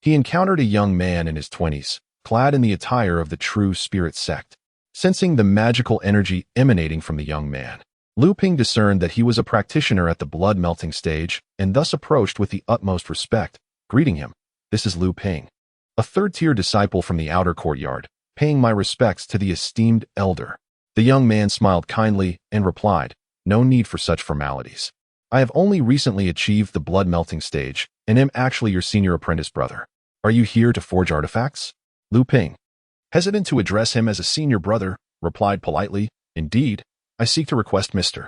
he encountered a young man in his 20s, clad in the attire of the True Spirit Sect. Sensing the magical energy emanating from the young man, Luming discerned that he was a practitioner at the blood-melting stage and thus approached with the utmost respect, greeting him. "This is Luming, a third-tier disciple from the outer courtyard, paying my respects to the esteemed elder." The young man smiled kindly and replied, "No need for such formalities. I have only recently achieved the blood-melting stage and am actually your senior apprentice brother. Are you here to forge artifacts?" Luming, hesitant to address him as a senior brother, replied politely, "Indeed, I seek to request Mr.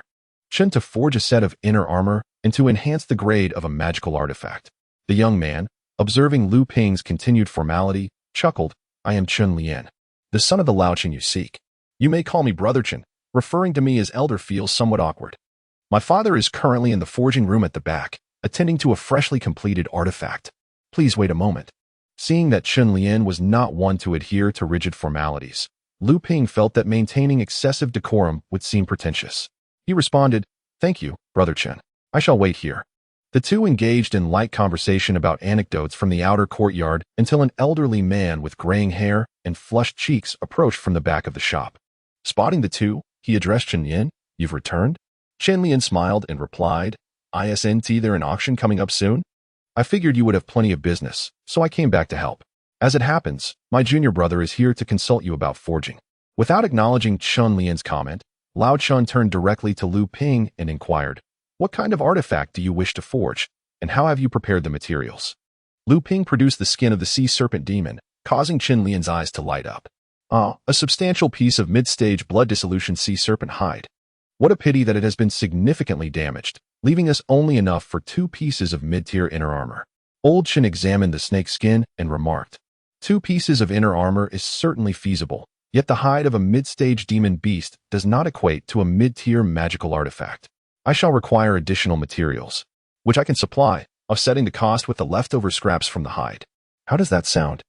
Chen to forge a set of inner armor and to enhance the grade of a magical artifact." The young man, observing Luming's continued formality, chuckled, "I am Chen Lian, the son of the Lao Chen you seek. You may call me Brother Chen. Referring to me as elder feels somewhat awkward. My father is currently in the forging room at the back, attending to a freshly completed artifact. Please wait a moment." Seeing that Chen Lian was not one to adhere to rigid formalities, Luming felt that maintaining excessive decorum would seem pretentious. He responded, "Thank you, Brother Chen. I shall wait here." The two engaged in light conversation about anecdotes from the outer courtyard until an elderly man with graying hair and flushed cheeks approached from the back of the shop. Spotting the two, He addressed Chenlian. You've returned? Chenlian smiled and replied, Isn't there an auction coming up soon? I figured you would have plenty of business, so I came back to help. As it happens, my junior brother is here to consult you about forging. Without acknowledging Chenlian's comment, Lao Chun turned directly to Lu Ping and inquired, What kind of artifact do you wish to forge, and how have you prepared the materials? Lu Ping produced the skin of the sea serpent demon, causing Chenlian's eyes to light up. A substantial piece of mid-stage blood dissolution sea serpent hide. What a pity that it has been significantly damaged, leaving us only enough for 2 pieces of mid-tier inner armor. Old Chen examined the snake skin and remarked, 2 pieces of inner armor is certainly feasible, yet the hide of a mid-stage demon beast does not equate to a mid-tier magical artifact. I shall require additional materials, which I can supply, offsetting the cost with the leftover scraps from the hide. How does that sound?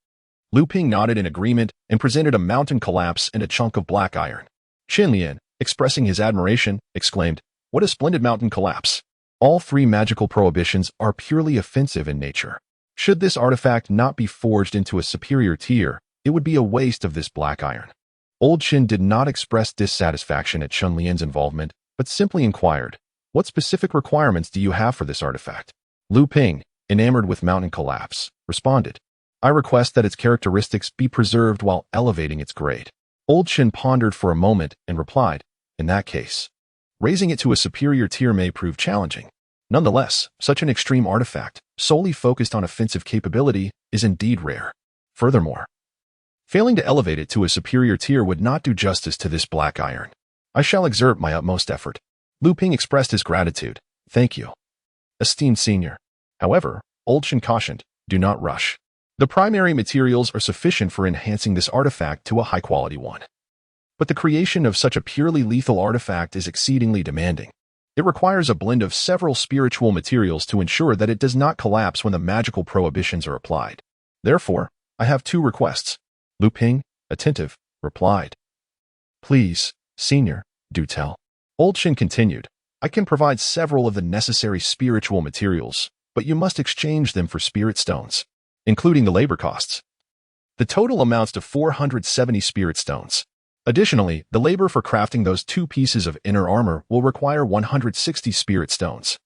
Lu Ping nodded in agreement and presented a mountain collapse and a chunk of black iron. Chenlian, expressing his admiration, exclaimed, What a splendid mountain collapse! All 3 magical prohibitions are purely offensive in nature. Should this artifact not be forged into a superior tier, it would be a waste of this black iron. Old Chen did not express dissatisfaction at Chenlian's involvement, but simply inquired, What specific requirements do you have for this artifact? Lu Ping, enamored with mountain collapse, responded, I request that its characteristics be preserved while elevating its grade. Old Chen pondered for a moment and replied, In that case, raising it to a superior tier may prove challenging. Nonetheless, such an extreme artifact, solely focused on offensive capability, is indeed rare. Furthermore, failing to elevate it to a superior tier would not do justice to this black iron. I shall exert my utmost effort. Lu Ping expressed his gratitude. Thank you, esteemed senior. However, Old Chen cautioned, Do not rush. The primary materials are sufficient for enhancing this artifact to a high-quality one. But the creation of such a purely lethal artifact is exceedingly demanding. It requires a blend of several spiritual materials to ensure that it does not collapse when the magical prohibitions are applied. Therefore, I have 2 requests. Lu Ping, attentive, replied. Please, senior, do tell. Old Chen continued, I can provide several of the necessary spiritual materials, but you must exchange them for spirit stones, including the labor costs. The total amounts to 470 spirit stones. Additionally, the labor for crafting those 2 pieces of inner armor will require 160 spirit stones,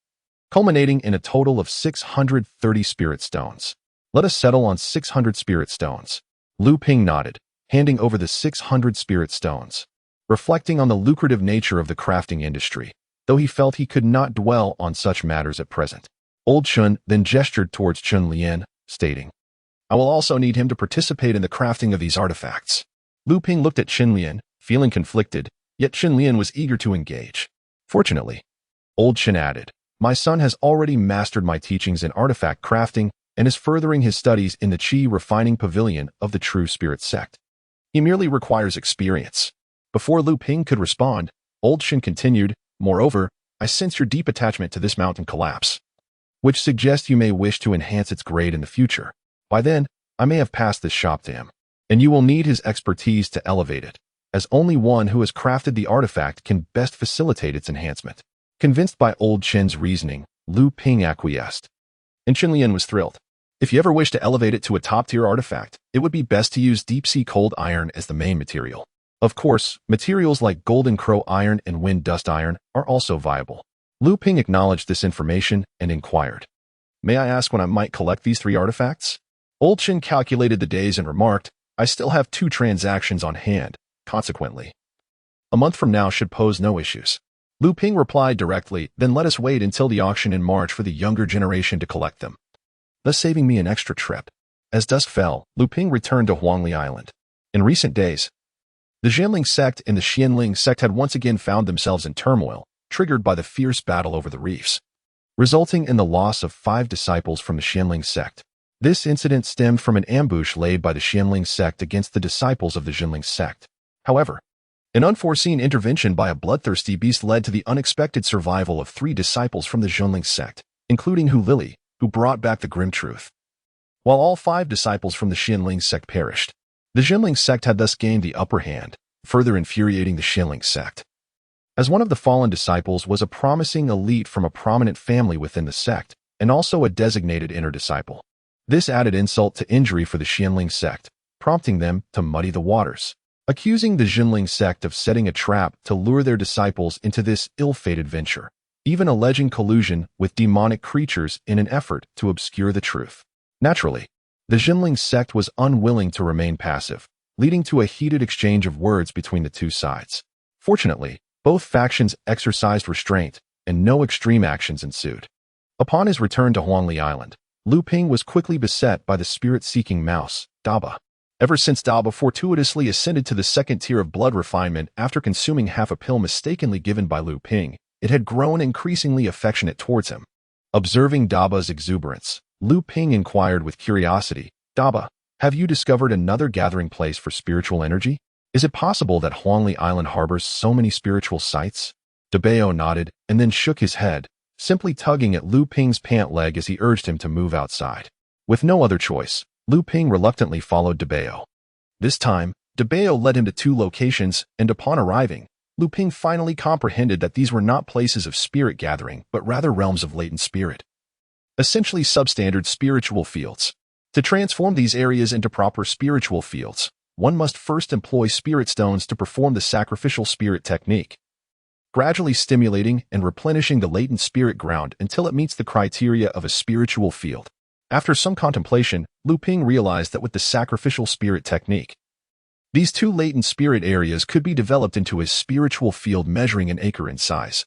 culminating in a total of 630 spirit stones. Let us settle on 600 spirit stones. Lu Ping nodded, handing over the 600 spirit stones, reflecting on the lucrative nature of the crafting industry, though he felt he could not dwell on such matters at present. Old Chen then gestured towards Chenlian, stating, I will also need him to participate in the crafting of these artifacts. Lu Ping looked at Chenlian, feeling conflicted, yet Chenlian was eager to engage. Fortunately, Old Chen added, My son has already mastered my teachings in artifact crafting and is furthering his studies in the Qi refining pavilion of the True Spirit Sect. He merely requires experience. Before Lu Ping could respond, Old Chen continued, Moreover, I sense your deep attachment to this mountain collapse, which suggests you may wish to enhance its grade in the future. By then, I may have passed this shop to him, and you will need his expertise to elevate it, as only one who has crafted the artifact can best facilitate its enhancement. Convinced by Old Chen's reasoning, Lu Ping acquiesced, and Chenlian was thrilled. If you ever wish to elevate it to a top-tier artifact, it would be best to use deep-sea cold iron as the main material. Of course, materials like golden crow iron and wind dust iron are also viable. Lu Ping acknowledged this information and inquired, May I ask when I might collect these 3 artifacts? Old Chen calculated the days and remarked, I still have 2 transactions on hand, consequently. A month from now should pose no issues. Lu Ping replied directly, Then let us wait until the auction in March for the younger generation to collect them, thus saving me an extra trip. As dusk fell, Lu Ping returned to Huangli Island. In recent days, the Zhenling Sect and the Zhenling Sect had once again found themselves in turmoil, triggered by the fierce battle over the reefs, resulting in the loss of 5 disciples from the Zhenling Sect. This incident stemmed from an ambush laid by the Zhenling Sect against the disciples of the Zhenling Sect. However, an unforeseen intervention by a bloodthirsty beast led to the unexpected survival of 3 disciples from the Zhenling Sect, including Hu Lili, who brought back the grim truth. While all 5 disciples from the Zhenling Sect perished, the Zhenling Sect had thus gained the upper hand, further infuriating the Zhenling Sect. As one of the fallen disciples was a promising elite from a prominent family within the sect, and also a designated inner disciple. This added insult to injury for the Zhenling Sect, prompting them to muddy the waters. accusing the Zhenling Sect of setting a trap to lure their disciples into this ill-fated venture, even alleging collusion with demonic creatures in an effort to obscure the truth. Naturally, the Zhenling Sect was unwilling to remain passive, leading to a heated exchange of words between the two sides. Fortunately, both factions exercised restraint, and no extreme actions ensued. Upon his return to Huangli Island, Luming was quickly beset by the spirit-seeking mouse, Daba. Ever since Daba fortuitously ascended to the second tier of blood refinement after consuming half a pill mistakenly given by Luming, it had grown increasingly affectionate towards him. Observing Daba's exuberance, Luming inquired with curiosity, "Daba, have you discovered another gathering place for spiritual energy? Is it possible that Huangli Island harbors so many spiritual sites?" Dabao nodded and then shook his head, simply tugging at Luming's pant leg as he urged him to move outside. With no other choice, Luming reluctantly followed Dabao. This time, Dabao led him to two locations, and upon arriving, Luming finally comprehended that these were not places of spirit gathering, but rather realms of latent spirit. Essentially substandard spiritual fields. To transform these areas into proper spiritual fields, one must first employ spirit stones to perform the sacrificial spirit technique, gradually stimulating and replenishing the latent spirit ground until it meets the criteria of a spiritual field. After some contemplation, Luming realized that with the sacrificial spirit technique, these two latent spirit areas could be developed into a spiritual field measuring an acre in size,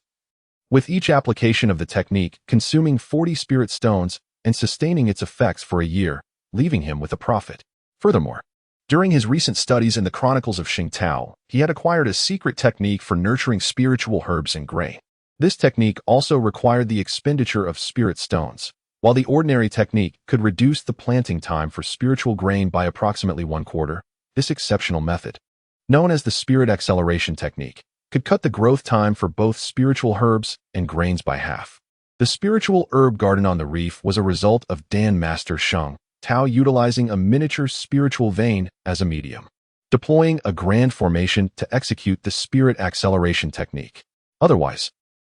with each application of the technique consuming 40 spirit stones and sustaining its effects for a year, leaving him with a profit. Furthermore, during his recent studies in the Chronicles of Xingtao, he had acquired a secret technique for nurturing spiritual herbs and grain. This technique also required the expenditure of spirit stones, while the ordinary technique could reduce the planting time for spiritual grain by approximately 1/4. This exceptional method, known as the spirit acceleration technique, could cut the growth time for both spiritual herbs and grains by half. The spiritual herb garden on the reef was a result of Dan Master Sheng Tao utilizing a miniature spiritual vein as a medium, deploying a grand formation to execute the spirit acceleration technique. Otherwise,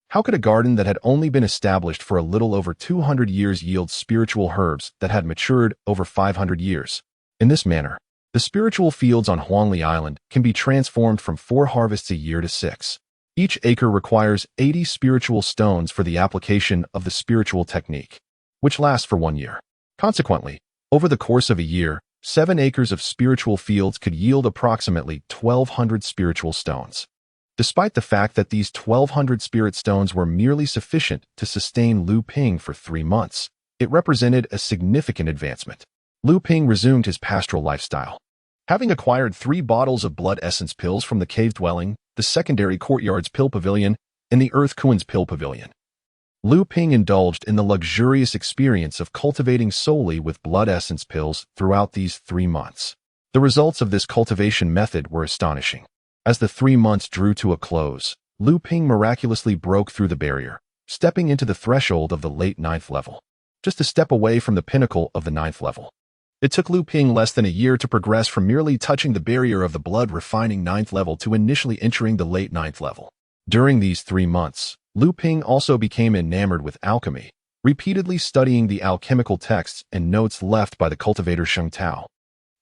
how could a garden that had only been established for a little over 200 years yield spiritual herbs that had matured over 500 years? In this manner, the spiritual fields on Huangli Island can be transformed from 4 harvests a year to 6. Each acre requires 80 spiritual stones for the application of the spiritual technique, which lasts for 1 year. Consequently, over the course of a year, 7 acres of spiritual fields could yield approximately 1,200 spiritual stones. Despite the fact that these 1,200 spirit stones were merely sufficient to sustain Luming for 3 months, it represented a significant advancement. Luming resumed his pastoral lifestyle. Having acquired 3 bottles of blood essence pills from the cave dwelling, the secondary courtyard's pill pavilion, and the Earth Kuan's pill pavilion, Luming indulged in the luxurious experience of cultivating solely with blood essence pills throughout these 3 months. The results of this cultivation method were astonishing. As the 3 months drew to a close, Luming miraculously broke through the barrier, stepping into the threshold of the late 9th level, just a step away from the pinnacle of the 9th level. It took Luming less than a year to progress from merely touching the barrier of the blood-refining 9th level to initially entering the late 9th level. During these 3 months, Luming also became enamored with alchemy, repeatedly studying the alchemical texts and notes left by the cultivator Xingtao,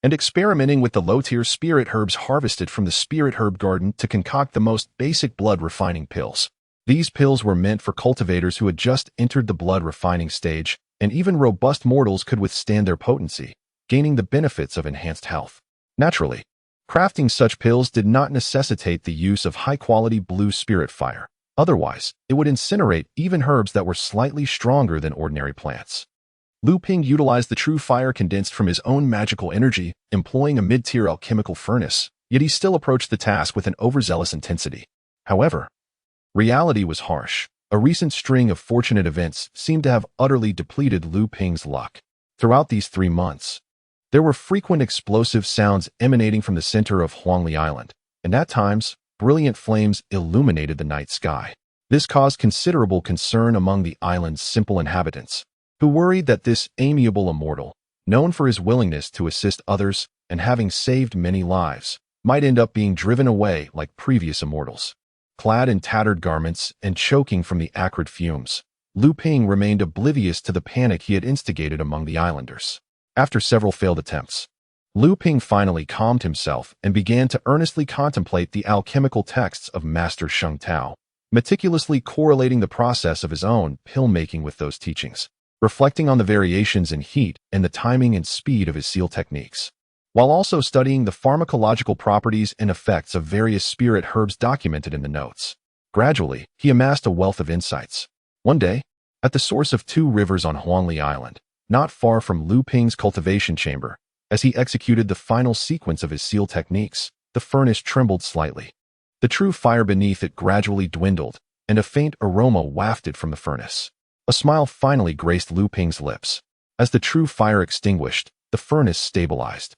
and experimenting with the low-tier spirit herbs harvested from the spirit herb garden to concoct the most basic blood-refining pills. These pills were meant for cultivators who had just entered the blood-refining stage, and even robust mortals could withstand their potency, gaining the benefits of enhanced health. Naturally, crafting such pills did not necessitate the use of high-quality blue spirit fire. Otherwise, it would incinerate even herbs that were slightly stronger than ordinary plants. Luming utilized the true fire condensed from his own magical energy, employing a mid-tier alchemical furnace, yet he still approached the task with an overzealous intensity. However, reality was harsh. A recent string of fortunate events seemed to have utterly depleted Luming's luck. Throughout these 3 months, there were frequent explosive sounds emanating from the center of Huangli Island, and at times, brilliant flames illuminated the night sky. This caused considerable concern among the island's simple inhabitants, who worried that this amiable immortal, known for his willingness to assist others and having saved many lives, might end up being driven away like previous immortals. Clad in tattered garments and choking from the acrid fumes, Luming remained oblivious to the panic he had instigated among the islanders. After several failed attempts, Ping finally calmed himself and began to earnestly contemplate the alchemical texts of Master Sheng Tao, meticulously correlating the process of his own pill-making with those teachings, reflecting on the variations in heat and the timing and speed of his seal techniques, while also studying the pharmacological properties and effects of various spirit herbs documented in the notes. Gradually, he amassed a wealth of insights. One day, at the source of 2 rivers on Huanli Island, not far from Ping's cultivation chamber, as he executed the final sequence of his seal techniques, the furnace trembled slightly. The true fire beneath it gradually dwindled, and a faint aroma wafted from the furnace. A smile finally graced Ping's lips. As the true fire extinguished, the furnace stabilized.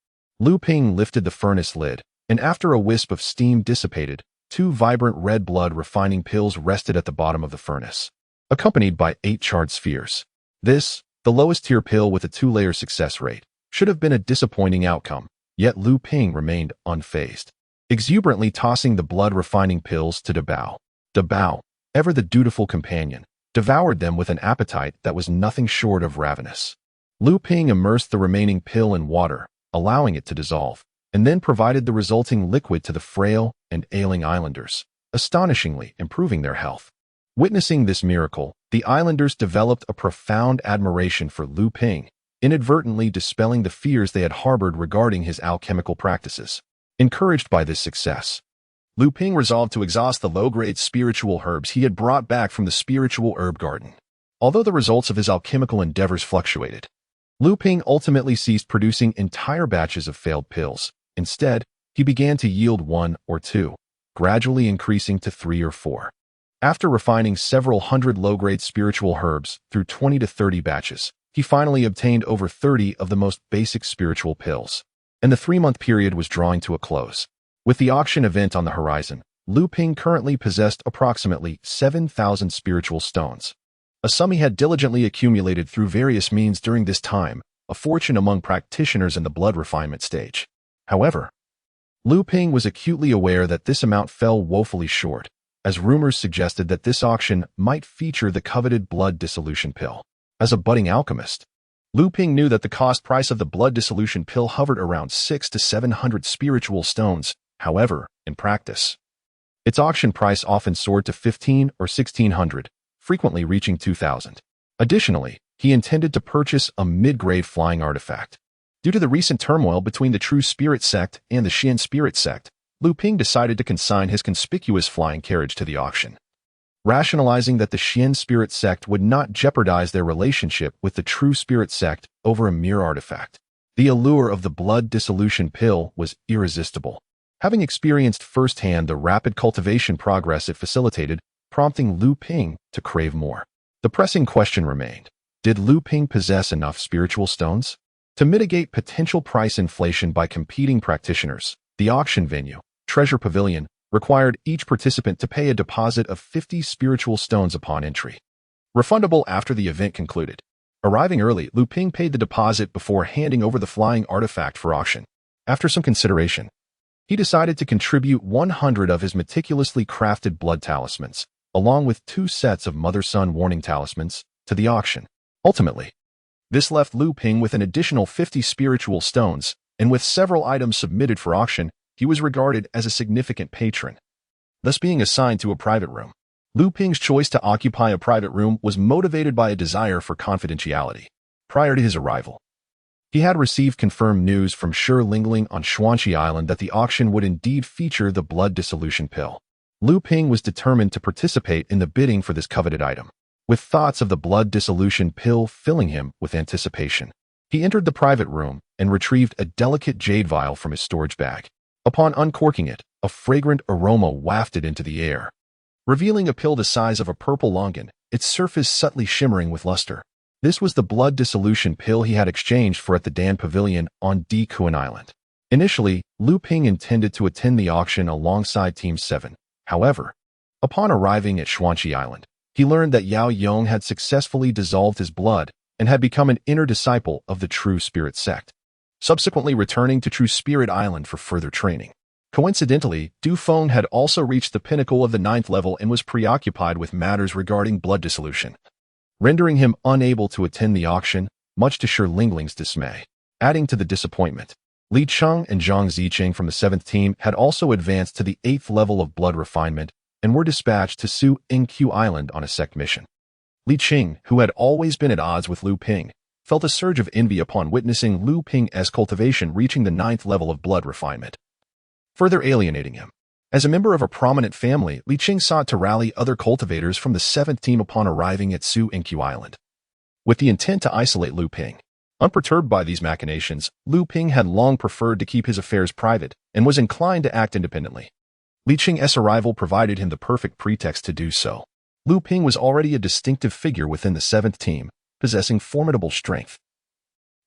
Ping lifted the furnace lid, and after a wisp of steam dissipated, 2 vibrant red blood refining pills rested at the bottom of the furnace, accompanied by 8 charred spheres. This, the lowest tier pill with a 2-layer success rate, should have been a disappointing outcome, yet Ping remained unfazed, exuberantly tossing the blood-refining pills to Dabao. Dabao, ever the dutiful companion, devoured them with an appetite that was nothing short of ravenous. Ping immersed the remaining pill in water, allowing it to dissolve, and then provided the resulting liquid to the frail and ailing islanders, astonishingly improving their health. Witnessing this miracle, the islanders developed a profound admiration for Ping, inadvertently dispelling the fears they had harbored regarding his alchemical practices. Encouraged by this success, Ping resolved to exhaust the low-grade spiritual herbs he had brought back from the spiritual herb garden. Although the results of his alchemical endeavors fluctuated, Ping ultimately ceased producing entire batches of failed pills. Instead, he began to yield 1 or 2, gradually increasing to 3 or 4. After refining several hundred low-grade spiritual herbs through 20 to 30 batches, he finally obtained over 30 of the most basic spiritual pills, and the 3-month period was drawing to a close. With the auction event on the horizon, Ping currently possessed approximately 7,000 spiritual stones, a sum he had diligently accumulated through various means during this time, a fortune among practitioners in the blood refinement stage. However, Ping was acutely aware that this amount fell woefully short, as rumors suggested that this auction might feature the coveted blood dissolution pill. As a budding alchemist, Ping knew that the cost price of the blood dissolution pill hovered around 600 to 700 spiritual stones. However, in practice, its auction price often soared to 15 or 1600, frequently reaching 2000. Additionally, he intended to purchase a mid-grade flying artifact. Due to the recent turmoil between the True Spirit Sect and the Xian Spirit Sect, Ping decided to consign his conspicuous flying carriage to the auction, rationalizing that the Xian Spirit Sect would not jeopardize their relationship with the True Spirit Sect over a mere artifact. The allure of the blood dissolution pill was irresistible. Having experienced firsthand the rapid cultivation progress it facilitated, prompting Ping to crave more. The pressing question remained: did Ping possess enough spiritual stones? To mitigate potential price inflation by competing practitioners, the auction venue, Treasure Pavilion, required each participant to pay a deposit of 50 spiritual stones upon entry, refundable after the event concluded. Arriving early, Ping paid the deposit before handing over the flying artifact for auction. After some consideration, he decided to contribute 100 of his meticulously crafted blood talismans, along with 2 sets of mother-son warning talismans, to the auction. Ultimately, this left Ping with an additional 50 spiritual stones, and with several items submitted for auction, he was regarded as a significant patron, thus being assigned to a private room. Ping's choice to occupy a private room was motivated by a desire for confidentiality. Prior to his arrival, he had received confirmed news from Zhenling on Xuanxi Island that the auction would indeed feature the blood dissolution pill. Ping was determined to participate in the bidding for this coveted item, with thoughts of the blood dissolution pill filling him with anticipation. He entered the private room and retrieved a delicate jade vial from his storage bag. Upon uncorking it, a fragrant aroma wafted into the air, revealing a pill the size of a purple longan, its surface subtly shimmering with luster. This was the blood dissolution pill he had exchanged for at the Dan Pavilion on Di Kuan Island. Initially, Ping intended to attend the auction alongside Team 7. However, upon arriving at Xuanxi Island, he learned that Yao Yong had successfully dissolved his blood and had become an inner disciple of the True Spirit Sect, subsequently returning to True Spirit Island for further training. Coincidentally, Du Feng had also reached the pinnacle of the 9th level and was preoccupied with matters regarding blood dissolution, rendering him unable to attend the auction, much to Zhenling's dismay. Adding to the disappointment, Li Cheng and Zhang Ziqing from the 7th team had also advanced to the 8th level of blood refinement and were dispatched to Su Inq Island on a sect mission. Li Qing, who had always been at odds with Lu Ping, felt a surge of envy upon witnessing Lu Ping's cultivation reaching the 9th level of blood refinement, further alienating him. As a member of a prominent family, Li Qing sought to rally other cultivators from the 7th team upon arriving at Su Inq Island, with the intent to isolate Lu Ping. Unperturbed by these machinations, Lu Ping had long preferred to keep his affairs private and was inclined to act independently. Li Qing's arrival provided him the perfect pretext to do so. Lu Ping was already a distinctive figure within the 7th team, possessing formidable strength.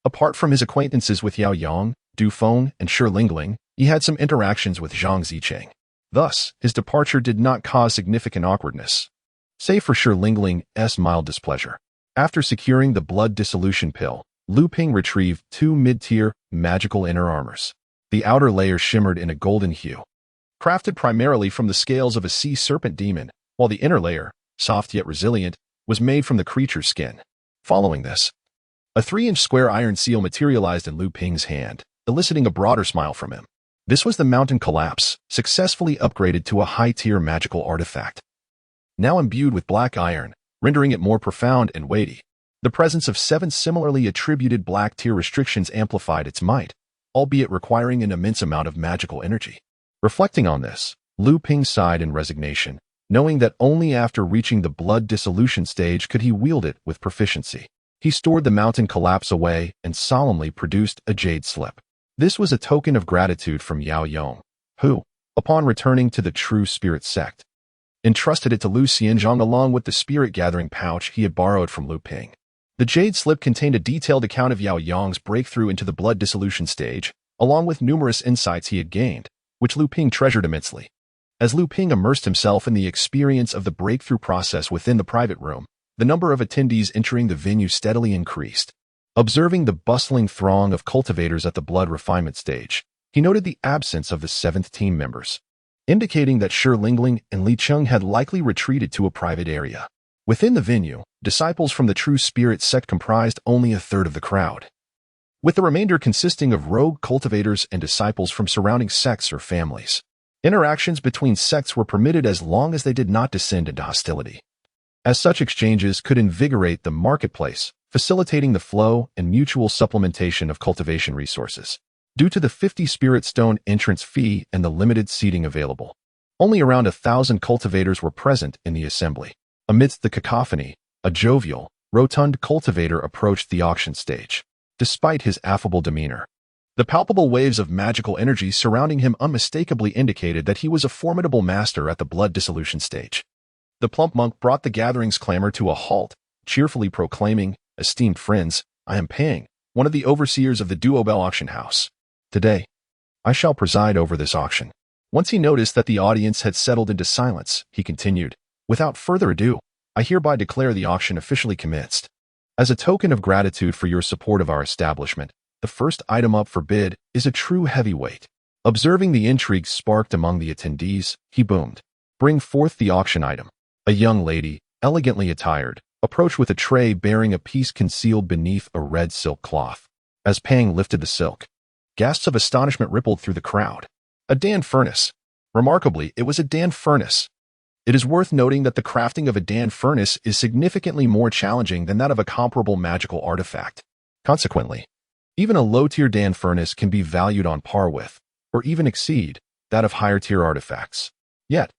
Apart from his acquaintances with Yao Yang, Du Feng, and Shi Lingling, he had some interactions with Zhang Ziqing. Thus, his departure did not cause significant awkwardness, save for Shi Lingling's mild displeasure. After securing the blood dissolution pill, Lu Ping retrieved 2 mid-tier magical inner armors. The outer layer shimmered in a golden hue, crafted primarily from the scales of a sea serpent demon, while the inner layer, soft yet resilient, was made from the creature's skin. Following this, a 3-inch square iron seal materialized in Lu Ping's hand, eliciting a broader smile from him. This was the mountain collapse, successfully upgraded to a high-tier magical artifact, now imbued with black iron, rendering it more profound and weighty. The presence of 7 similarly attributed black-tier restrictions amplified its might, albeit requiring an immense amount of magical energy. Reflecting on this, Lu Ping sighed in resignation, knowing that only after reaching the blood dissolution stage could he wield it with proficiency. He stored the mountain collapse away and solemnly produced a jade slip. This was a token of gratitude from Yao Yong, who, upon returning to the True Spirit Sect, entrusted it to Lu Xianzhang along with the spirit-gathering pouch he had borrowed from Lu Ping. The jade slip contained a detailed account of Yao Yong's breakthrough into the blood dissolution stage, along with numerous insights he had gained, which Lu Ping treasured immensely. As Lu Ping immersed himself in the experience of the breakthrough process within the private room, the number of attendees entering the venue steadily increased. Observing the bustling throng of cultivators at the blood refinement stage, he noted the absence of the 7th team members, indicating that Shi Lingling and Li Cheng had likely retreated to a private area. Within the venue, disciples from the True Spirit Sect comprised only a third of the crowd, with the remainder consisting of rogue cultivators and disciples from surrounding sects or families. Interactions between sects were permitted as long as they did not descend into hostility, as such exchanges could invigorate the marketplace, facilitating the flow and mutual supplementation of cultivation resources. Due to the 50 spirit stone entrance fee and the limited seating available, only around 1,000 cultivators were present in the assembly. Amidst the cacophony, a jovial, rotund cultivator approached the auction stage. Despite his affable demeanor, the palpable waves of magical energy surrounding him unmistakably indicated that he was a formidable master at the blood dissolution stage. The plump monk brought the gathering's clamor to a halt, cheerfully proclaiming, "Esteemed friends, I am Pang, one of the overseers of the Duobel auction house. Today, I shall preside over this auction." Once he noticed that the audience had settled into silence, he continued, "Without further ado, I hereby declare the auction officially commenced. As a token of gratitude for your support of our establishment, the first item up for bid is a true heavyweight." Observing the intrigue sparked among the attendees, he boomed, "Bring forth the auction item." A young lady, elegantly attired, approached with a tray bearing a piece concealed beneath a red silk cloth. As Pang lifted the silk, gasps of astonishment rippled through the crowd. A Dan furnace. Remarkably, it was a Dan furnace. It is worth noting that the crafting of a Dan furnace is significantly more challenging than that of a comparable magical artifact. Consequently, even a low-tier Dan furnace can be valued on par with, or even exceed, that of higher-tier artifacts. Yet,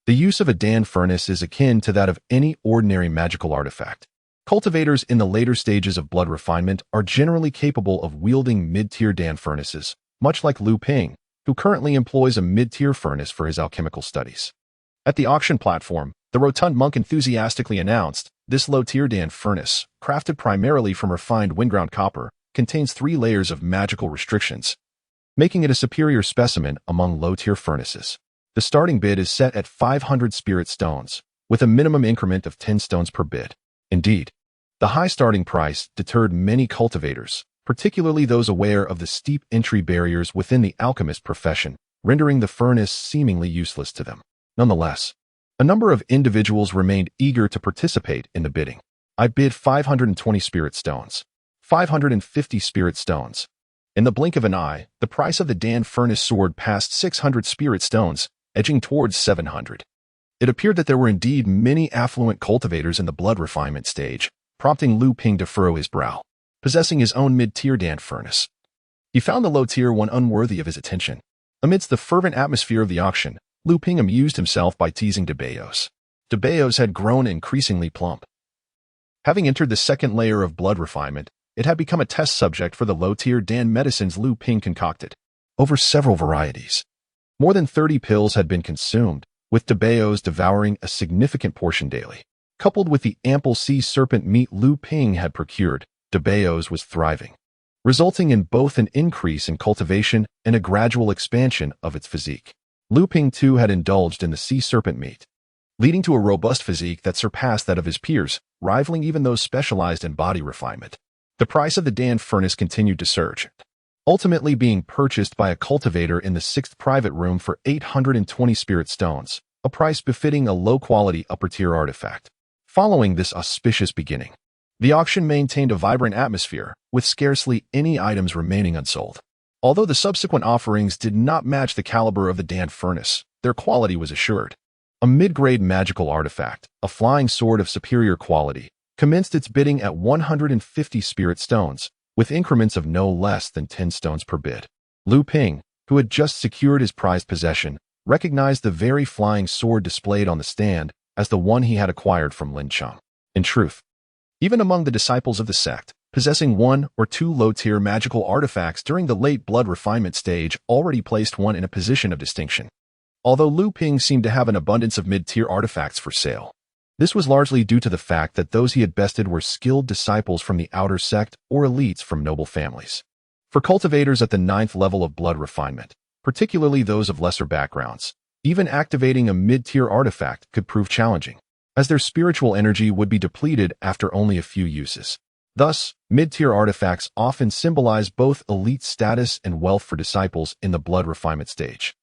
the use of a Dan furnace is akin to that of any ordinary magical artifact. Cultivators in the later stages of blood refinement are generally capable of wielding mid-tier Dan furnaces, much like Lu Ping, who currently employs a mid-tier furnace for his alchemical studies. At the auction platform, the rotund monk enthusiastically announced, "This low-tier Dan furnace, crafted primarily from refined wind-ground copper, contains 3 layers of magical restrictions, making it a superior specimen among low-tier furnaces. The starting bid is set at 500 spirit stones, with a minimum increment of 10 stones per bid." Indeed, the high starting price deterred many cultivators, particularly those aware of the steep entry barriers within the alchemist profession, rendering the furnace seemingly useless to them. Nonetheless, a number of individuals remained eager to participate in the bidding. "I bid 520 spirit stones, 550 spirit stones, In the blink of an eye, the price of the Dan Furnace sword passed 600 spirit stones, edging towards 700. It appeared that there were indeed many affluent cultivators in the blood refinement stage, prompting Lu Ping to furrow his brow. Possessing his own mid-tier Dan Furnace, he found the low-tier one unworthy of his attention. Amidst the fervent atmosphere of the auction, Lu Ping amused himself by teasing betrayals. Betrayals had grown increasingly plump. Having entered the second layer of blood refinement, it had become a test subject for the low-tier Dan medicines Lu Ping concocted. Over several varieties, more than 30 pills had been consumed, with betrayals devouring a significant portion daily. Coupled with the ample sea serpent meat Lu Ping had procured, betrayals was thriving, resulting in both an increase in cultivation and a gradual expansion of its physique. Lu Ping too had indulged in the sea serpent meat, leading to a robust physique that surpassed that of his peers, rivaling even those specialized in body refinement. The price of the Dan Furnace continued to surge, ultimately being purchased by a cultivator in the 6th private room for 820 spirit stones, a price befitting a low-quality upper-tier artifact. Following this auspicious beginning, the auction maintained a vibrant atmosphere, with scarcely any items remaining unsold. Although the subsequent offerings did not match the caliber of the Dan Furnace, their quality was assured. A mid-grade magical artifact, a flying sword of superior quality, commenced its bidding at 150 spirit stones, with increments of no less than 10 stones per bid. Lu Ping, who had just secured his prized possession, recognized the very flying sword displayed on the stand as the one he had acquired from Lin Cheng. In truth, even among the disciples of the sect, possessing one or two low-tier magical artifacts during the late blood refinement stage already placed one in a position of distinction. Although Lu Ping seemed to have an abundance of mid-tier artifacts for sale, this was largely due to the fact that those he had bested were skilled disciples from the outer sect or elites from noble families. For cultivators at the 9th level of blood refinement, particularly those of lesser backgrounds, even activating a mid-tier artifact could prove challenging, as their spiritual energy would be depleted after only a few uses. Thus, mid-tier artifacts often symbolize both elite status and wealth for disciples in the blood refinement stage.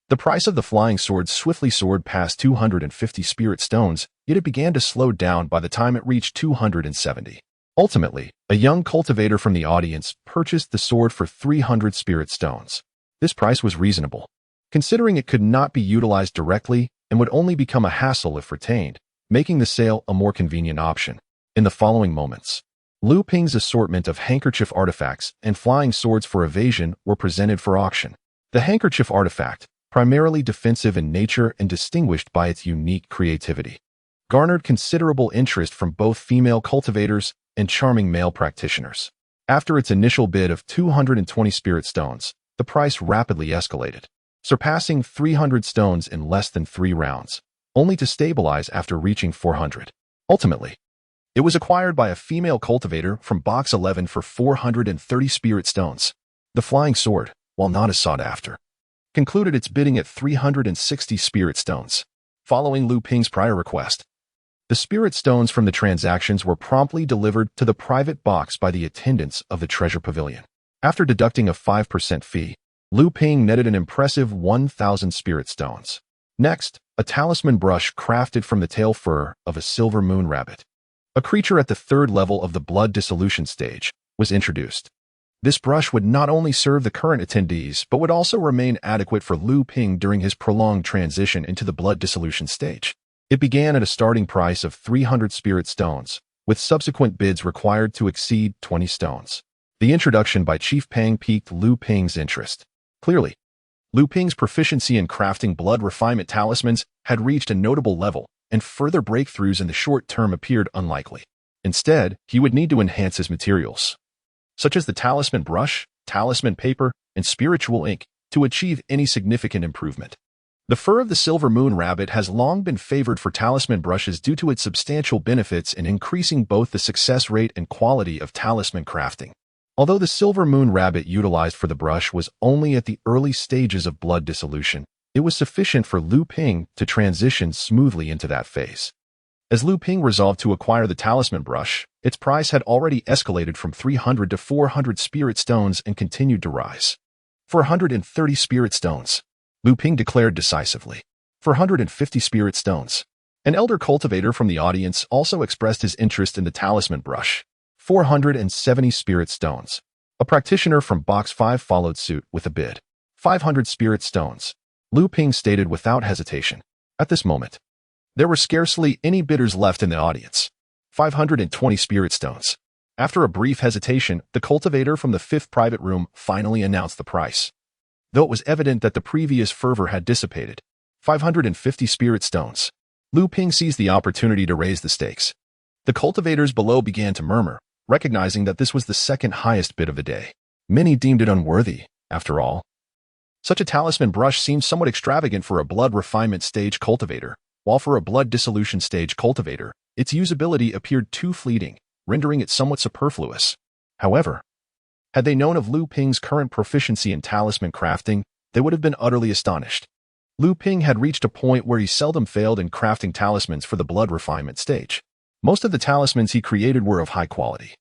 The price of the flying sword swiftly soared past 250 spirit stones, yet it began to slow down by the time it reached 270. Ultimately, a young cultivator from the audience purchased the sword for 300 spirit stones. This price was reasonable, considering it could not be utilized directly and would only become a hassle if retained, making the sale a more convenient option. In the following moments, Lu Ping's assortment of handkerchief artifacts and flying swords for evasion were presented for auction. The handkerchief artifact, primarily defensive in nature and distinguished by its unique creativity, garnered considerable interest from both female cultivators and charming male practitioners. After its initial bid of 220 spirit stones, the price rapidly escalated, surpassing 300 stones in less than 3 rounds, only to stabilize after reaching 400. Ultimately, it was acquired by a female cultivator from Box 11 for 430 spirit stones. The flying sword, while not as sought after, concluded its bidding at 360 spirit stones. Following Lu Ping's prior request, the spirit stones from the transactions were promptly delivered to the private box by the attendants of the treasure pavilion. After deducting a 5% fee, Lu Ping netted an impressive 1,000 spirit stones. Next, a talisman brush crafted from the tail fur of a silver moon rabbit, a creature at the 3rd level of the blood dissolution stage, was introduced. This brush would not only serve the current attendees, but would also remain adequate for Lu Ping during his prolonged transition into the blood dissolution stage. It began at a starting price of 300 spirit stones, with subsequent bids required to exceed 20 stones. The introduction by Chief Pang piqued Lu Ping's interest. Clearly, Lu Ping's proficiency in crafting blood refinement talismans had reached a notable level, and further breakthroughs in the short term appeared unlikely. Instead, he would need to enhance his materials, such as the talisman brush, talisman paper, and spiritual ink, to achieve any significant improvement. The fur of the silver moon rabbit has long been favored for talisman brushes due to its substantial benefits in increasing both the success rate and quality of talisman crafting. Although the silver moon rabbit utilized for the brush was only at the early stages of blood dissolution, it was sufficient for Lu Ping to transition smoothly into that phase. As Lu Ping resolved to acquire the talisman brush, its price had already escalated from 300 to 400 spirit stones and continued to rise. 430 spirit stones, Lu Ping declared decisively. 450 spirit stones. An elder cultivator from the audience also expressed his interest in the talisman brush. 470 spirit stones. A practitioner from Box 5 followed suit with a bid. 500 spirit stones. Lu Ping stated without hesitation. At this moment, there were scarcely any bidders left in the audience. 520 spirit stones. After a brief hesitation, the cultivator from the 5th private room finally announced the price. Though it was evident that the previous fervor had dissipated. 550 spirit stones. Lu Ping seized the opportunity to raise the stakes. The cultivators below began to murmur, recognizing that this was the second highest bid of the day. Many deemed it unworthy, after all. Such a talisman brush seemed somewhat extravagant for a blood refinement stage cultivator, while for a blood dissolution stage cultivator, its usability appeared too fleeting, rendering it somewhat superfluous. However, had they known of Lu Ping's current proficiency in talisman crafting, they would have been utterly astonished. Lu Ping had reached a point where he seldom failed in crafting talismans for the blood refinement stage. Most of the talismans he created were of high quality,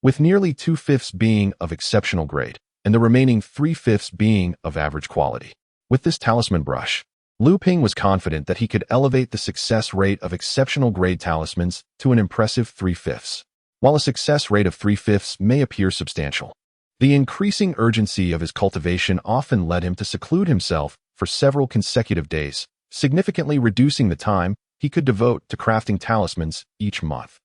with nearly 2/5 being of exceptional grade, and the remaining 3/5 being of average quality. With this talisman brush, Lu Ping was confident that he could elevate the success rate of exceptional grade talismans to an impressive 3/5. While a success rate of 3/5 may appear substantial, the increasing urgency of his cultivation often led him to seclude himself for several consecutive days, significantly reducing the time he could devote to crafting talismans each month.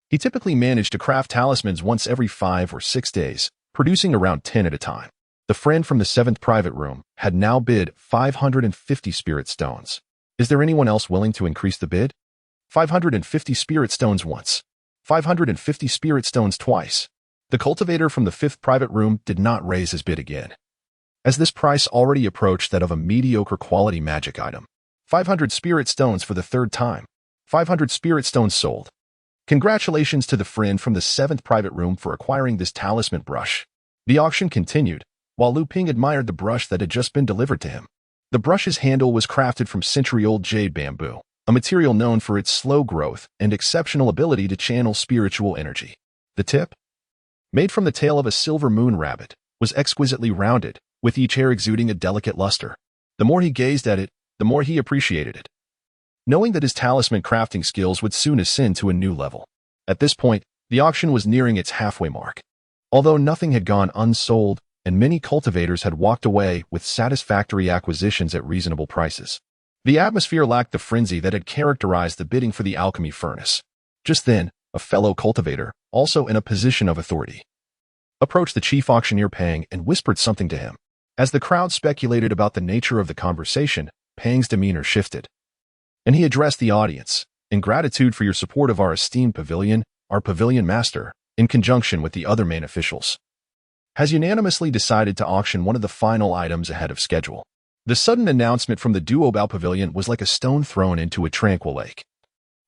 He typically managed to craft talismans once every 5 or 6 days, producing around 10 at a time. The friend from the 7th private room had now bid 550 spirit stones. Is there anyone else willing to increase the bid? 550 spirit stones once. 550 spirit stones twice. The cultivator from the 5th private room did not raise his bid again, as this price already approached that of a mediocre quality magic item. 500 spirit stones for the 3rd time. 500 spirit stones sold. Congratulations to the friend from the 7th private room for acquiring this talisman brush. The auction continued, while Lu Ping admired the brush that had just been delivered to him. The brush's handle was crafted from century-old jade bamboo, a material known for its slow growth and exceptional ability to channel spiritual energy. The tip, made from the tail of a silver moon rabbit, was exquisitely rounded, with each hair exuding a delicate luster. The more he gazed at it, the more he appreciated it, knowing that his talisman crafting skills would soon ascend to a new level. At this point, the auction was nearing its halfway mark. Although nothing had gone unsold, and many cultivators had walked away with satisfactory acquisitions at reasonable prices, the atmosphere lacked the frenzy that had characterized the bidding for the alchemy furnace. Just then, a fellow cultivator, also in a position of authority, approached the chief auctioneer Pang and whispered something to him. As the crowd speculated about the nature of the conversation, Pang's demeanor shifted, and he addressed the audience. In gratitude for your support of our esteemed pavilion, our pavilion master, in conjunction with the other main officials, has unanimously decided to auction one of the final items ahead of schedule. The sudden announcement from the Duobao Pavilion was like a stone thrown into a tranquil lake,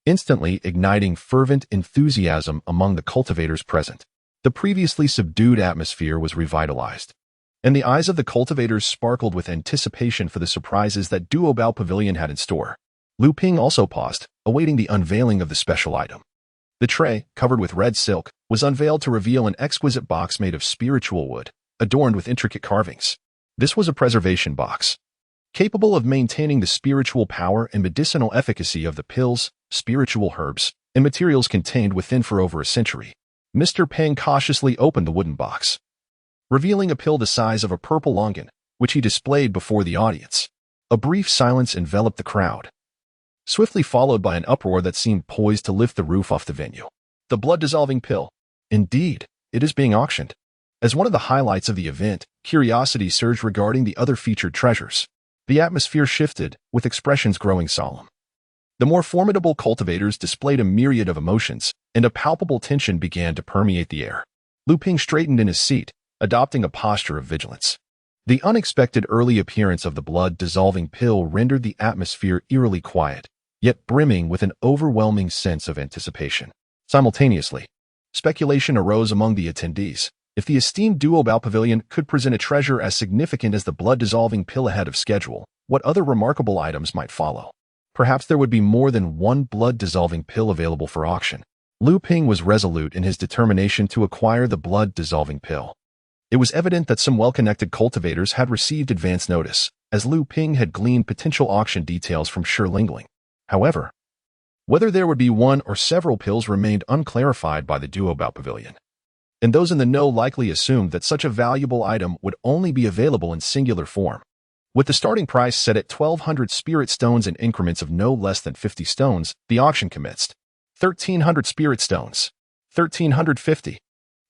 instantly igniting fervent enthusiasm among the cultivators present. The previously subdued atmosphere was revitalized, and the eyes of the cultivators sparkled with anticipation for the surprises that Duobao Pavilion had in store. Lu Ping also paused, awaiting the unveiling of the special item. The tray, covered with red silk, was unveiled to reveal an exquisite box made of spiritual wood, adorned with intricate carvings. This was a preservation box, capable of maintaining the spiritual power and medicinal efficacy of the pills, spiritual herbs, and materials contained within for over a century. Mr. Peng cautiously opened the wooden box, revealing a pill the size of a purple longan, which he displayed before the audience. A brief silence enveloped the crowd, swiftly followed by an uproar that seemed poised to lift the roof off the venue. The blood-dissolving pill. Indeed, it is being auctioned. As one of the highlights of the event, curiosity surged regarding the other featured treasures. The atmosphere shifted, with expressions growing solemn. The more formidable cultivators displayed a myriad of emotions, and a palpable tension began to permeate the air. Lu Ping straightened in his seat, adopting a posture of vigilance. The unexpected early appearance of the blood-dissolving pill rendered the atmosphere eerily quiet, yet brimming with an overwhelming sense of anticipation. Simultaneously, speculation arose among the attendees. If the esteemed Duobao Pavilion could present a treasure as significant as the blood-dissolving pill ahead of schedule, what other remarkable items might follow? Perhaps there would be more than one blood-dissolving pill available for auction. Lu Ping was resolute in his determination to acquire the blood-dissolving pill. It was evident that some well-connected cultivators had received advance notice, as Lu Ping had gleaned potential auction details from Zhenling. However, whether there would be one or several pills remained unclarified by the Duobao Pavilion. and those in the know likely assumed that such a valuable item would only be available in singular form. With the starting price set at 1,200 spirit stones in increments of no less than 50 stones, the auction commenced. 1,300 spirit stones. 1,350.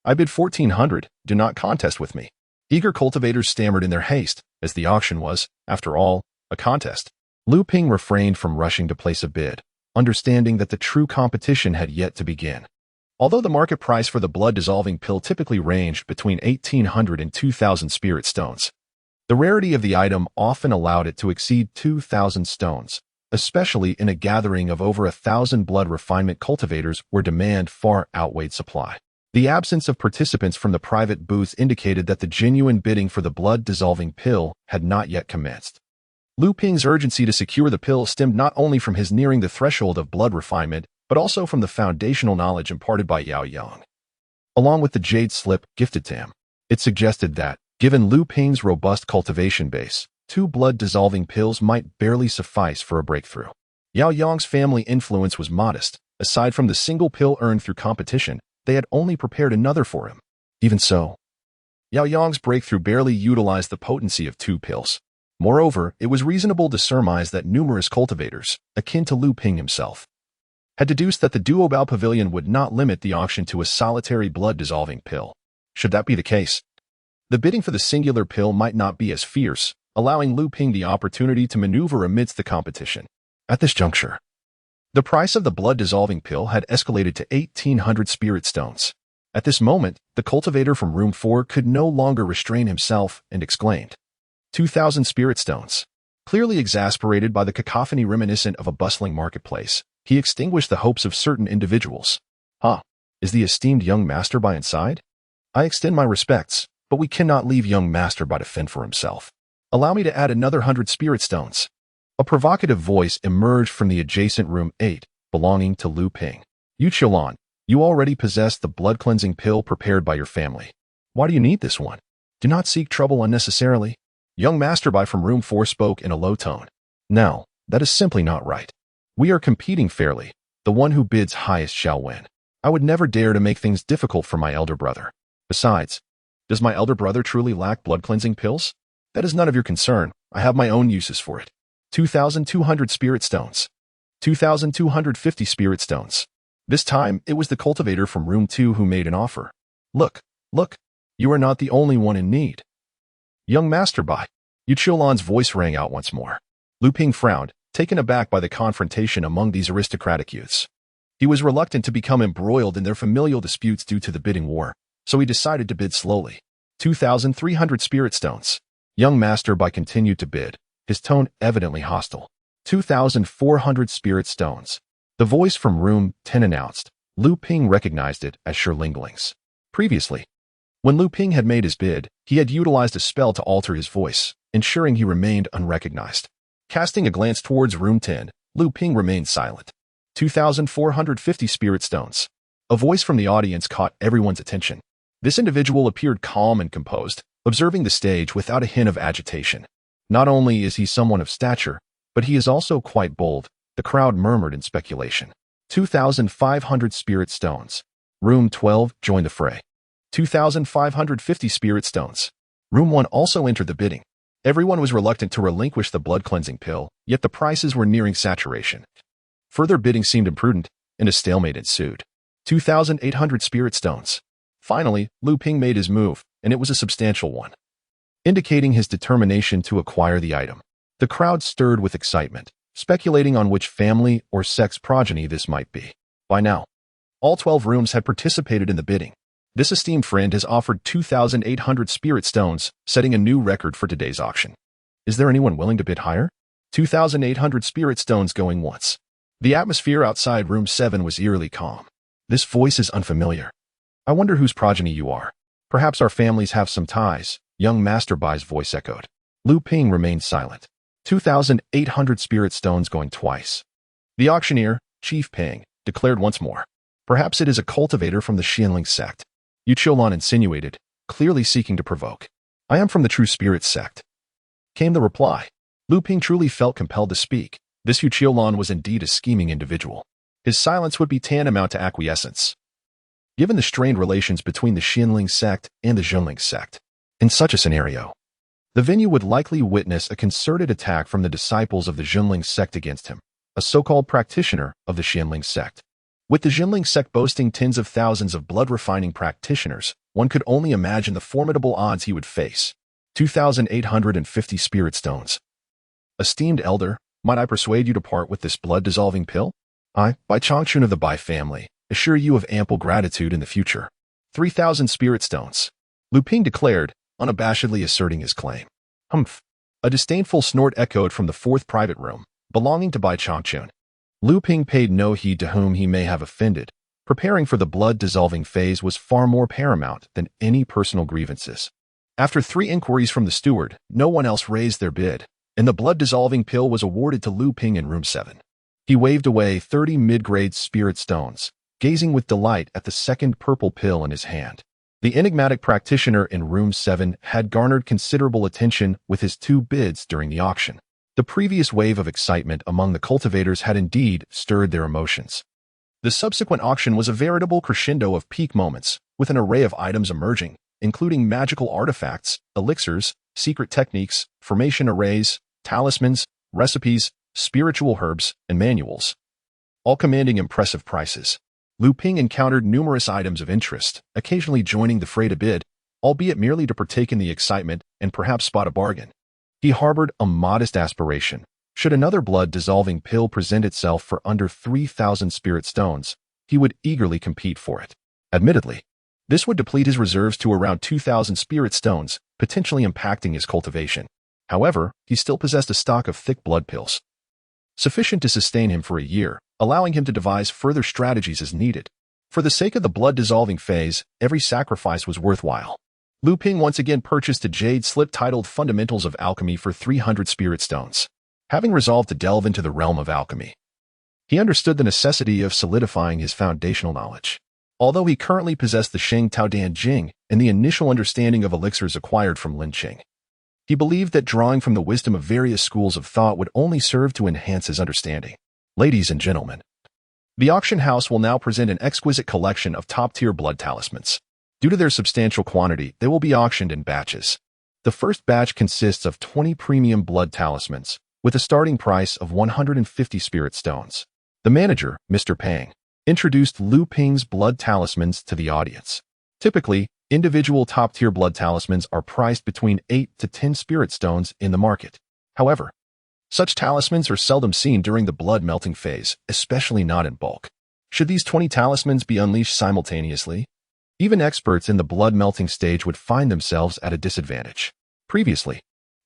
I bid 1,400, do not contest with me. Eager cultivators stammered in their haste, as the auction was, after all, a contest. Luming refrained from rushing to place a bid, understanding that the true competition had yet to begin. Although the market price for the blood-dissolving pill typically ranged between 1,800 and 2,000 spirit stones, the rarity of the item often allowed it to exceed 2,000 stones, especially in a gathering of over 1,000 blood refinement cultivators where demand far outweighed supply. The absence of participants from the private booths indicated that the genuine bidding for the blood-dissolving pill had not yet commenced. Luming's urgency to secure the pill stemmed not only from his nearing the threshold of blood refinement, but also from the foundational knowledge imparted by Yao Yang. Along with the jade slip gifted to him, it suggested that, given Luming's robust cultivation base, 2 blood-dissolving pills might barely suffice for a breakthrough. Yao Yang's family influence was modest. Aside from the single pill earned through competition, they had only prepared another for him. Even so, Yao Yang's breakthrough barely utilized the potency of 2 pills. Moreover, it was reasonable to surmise that numerous cultivators, akin to Luming himself, had deduced that the Duobao Pavilion would not limit the auction to a solitary blood-dissolving pill. Should that be the case, the bidding for the singular pill might not be as fierce, allowing Luming the opportunity to maneuver amidst the competition. At this juncture, the price of the blood-dissolving pill had escalated to 1,800 spirit stones. At this moment, the cultivator from room 4 could no longer restrain himself and exclaimed, 2,000 spirit stones. Clearly exasperated by the cacophony reminiscent of a bustling marketplace, he extinguished the hopes of certain individuals. Is the esteemed young master by inside? I extend my respects, but we cannot leave young master by to fend for himself. Allow me to add another 100 spirit stones. A provocative voice emerged from the adjacent room 8, belonging to Luming. Yu Qiulan, you already possess the blood-cleansing pill prepared by your family. Why do you need this one? Do not seek trouble unnecessarily. Young masterby from room 4 spoke in a low tone. Now, that is simply not right. We are competing fairly. The one who bids highest shall win. I would never dare to make things difficult for my elder brother. Besides, does my elder brother truly lack blood-cleansing pills? That is none of your concern. I have my own uses for it. 2,200 spirit stones. 2,250 spirit stones. This time, it was the cultivator from room 2 who made an offer. Look, you are not the only one in need. Young masterby. Yu Qiulan's voice rang out once more. Luming frowned, taken aback by the confrontation among these aristocratic youths. He was reluctant to become embroiled in their familial disputes due to the bidding war, so he decided to bid slowly. 2,300 spirit stones. Young masterby continued to bid, his tone evidently hostile. 2,400 spirit stones. The voice from room 10 announced. Luming recognized it as Zhenling. Previously, when Luming had made his bid, he had utilized a spell to alter his voice, ensuring he remained unrecognized. Casting a glance towards room 10, Luming remained silent. 2,450 spirit stones. A voice from the audience caught everyone's attention. This individual appeared calm and composed, observing the stage without a hint of agitation. Not only is he someone of stature, but he is also quite bold, the crowd murmured in speculation. 2,500 spirit stones. Room 12 joined the fray. 2,550 spirit stones. Room 1 also entered the bidding. Everyone was reluctant to relinquish the blood-cleansing pill, yet the prices were nearing saturation. Further bidding seemed imprudent, and a stalemate ensued. 2,800 spirit stones. Finally, Luming made his move, and it was a substantial one, indicating his determination to acquire the item. The crowd stirred with excitement, speculating on which family or sex progeny this might be. By now, all 12 rooms had participated in the bidding. This esteemed friend has offered 2,800 spirit stones, setting a new record for today's auction. Is there anyone willing to bid higher? 2,800 spirit stones going once. The atmosphere outside room 7 was eerily calm. This voice is unfamiliar. I wonder whose progeny you are. Perhaps our families have some ties, young masterby's voice echoed. Luming remained silent. 2,800 spirit stones going twice. The auctioneer, Chief Ping, declared once more. Perhaps it is a cultivator from the Zhenling Sect. Yu Qiulan insinuated, clearly seeking to provoke. I am from the True Spirit Sect, came the reply. Luming truly felt compelled to speak. This Yu Qiulan was indeed a scheming individual. His silence would be tantamount to acquiescence. given the strained relations between the Zhenling Sect and the Zhenling Sect. In such a scenario, the venue would likely witness a concerted attack from the disciples of the Zhenling Sect against him, a so-called practitioner of the Zhenling Sect. With the Zhenling Sect boasting tens of thousands of blood-refining practitioners, one could only imagine the formidable odds he would face. 2,850 spirit stones. Esteemed elder, might I persuade you to part with this blood-dissolving pill? I, by Changchun of the Bai family, assure you of ample gratitude in the future. 3,000 spirit stones. Luming declared, unabashedly asserting his claim. Humph. A disdainful snort echoed from the fourth private room, belonging to Bai Changchun. Luming paid no heed to whom he may have offended. Preparing for the blood-dissolving phase was far more paramount than any personal grievances. After 3 inquiries from the steward, no one else raised their bid, and the blood-dissolving pill was awarded to Luming in room 7. He waved away 30 mid-grade spirit stones, gazing with delight at the second purple pill in his hand. The enigmatic practitioner in room 7 had garnered considerable attention with his 2 bids during the auction. The previous wave of excitement among the cultivators had indeed stirred their emotions. The subsequent auction was a veritable crescendo of peak moments, with an array of items emerging, including magical artifacts, elixirs, secret techniques, formation arrays, talismans, recipes, spiritual herbs, and manuals, all commanding impressive prices. Luming encountered numerous items of interest, occasionally joining the fray to bid, albeit merely to partake in the excitement and perhaps spot a bargain. He harbored a modest aspiration. Should another blood-dissolving pill present itself for under 3,000 spirit stones, he would eagerly compete for it. Admittedly, this would deplete his reserves to around 2,000 spirit stones, potentially impacting his cultivation. However, he still possessed a stock of thick blood pills, sufficient to sustain him for a year, allowing him to devise further strategies as needed. For the sake of the blood-dissolving phase, every sacrifice was worthwhile. Luming once again purchased a jade slip titled Fundamentals of Alchemy for 300 spirit stones. Having resolved to delve into the realm of alchemy, he understood the necessity of solidifying his foundational knowledge. Although he currently possessed the Sheng Taodan Jing and the initial understanding of elixirs acquired from Lin Qing, he believed that drawing from the wisdom of various schools of thought would only serve to enhance his understanding. Ladies and gentlemen, the auction house will now present an exquisite collection of top-tier blood talismans. Due to their substantial quantity, they will be auctioned in batches. The first batch consists of 20 premium blood talismans, with a starting price of 150 spirit stones. The manager, Mr. Pang, introduced Luming's blood talismans to the audience. Typically, individual top-tier blood talismans are priced between 8 to 10 spirit stones in the market. However, such talismans are seldom seen during the blood-melting phase, especially not in bulk. Should these 20 talismans be unleashed simultaneously, even experts in the blood-melting stage would find themselves at a disadvantage. Previously,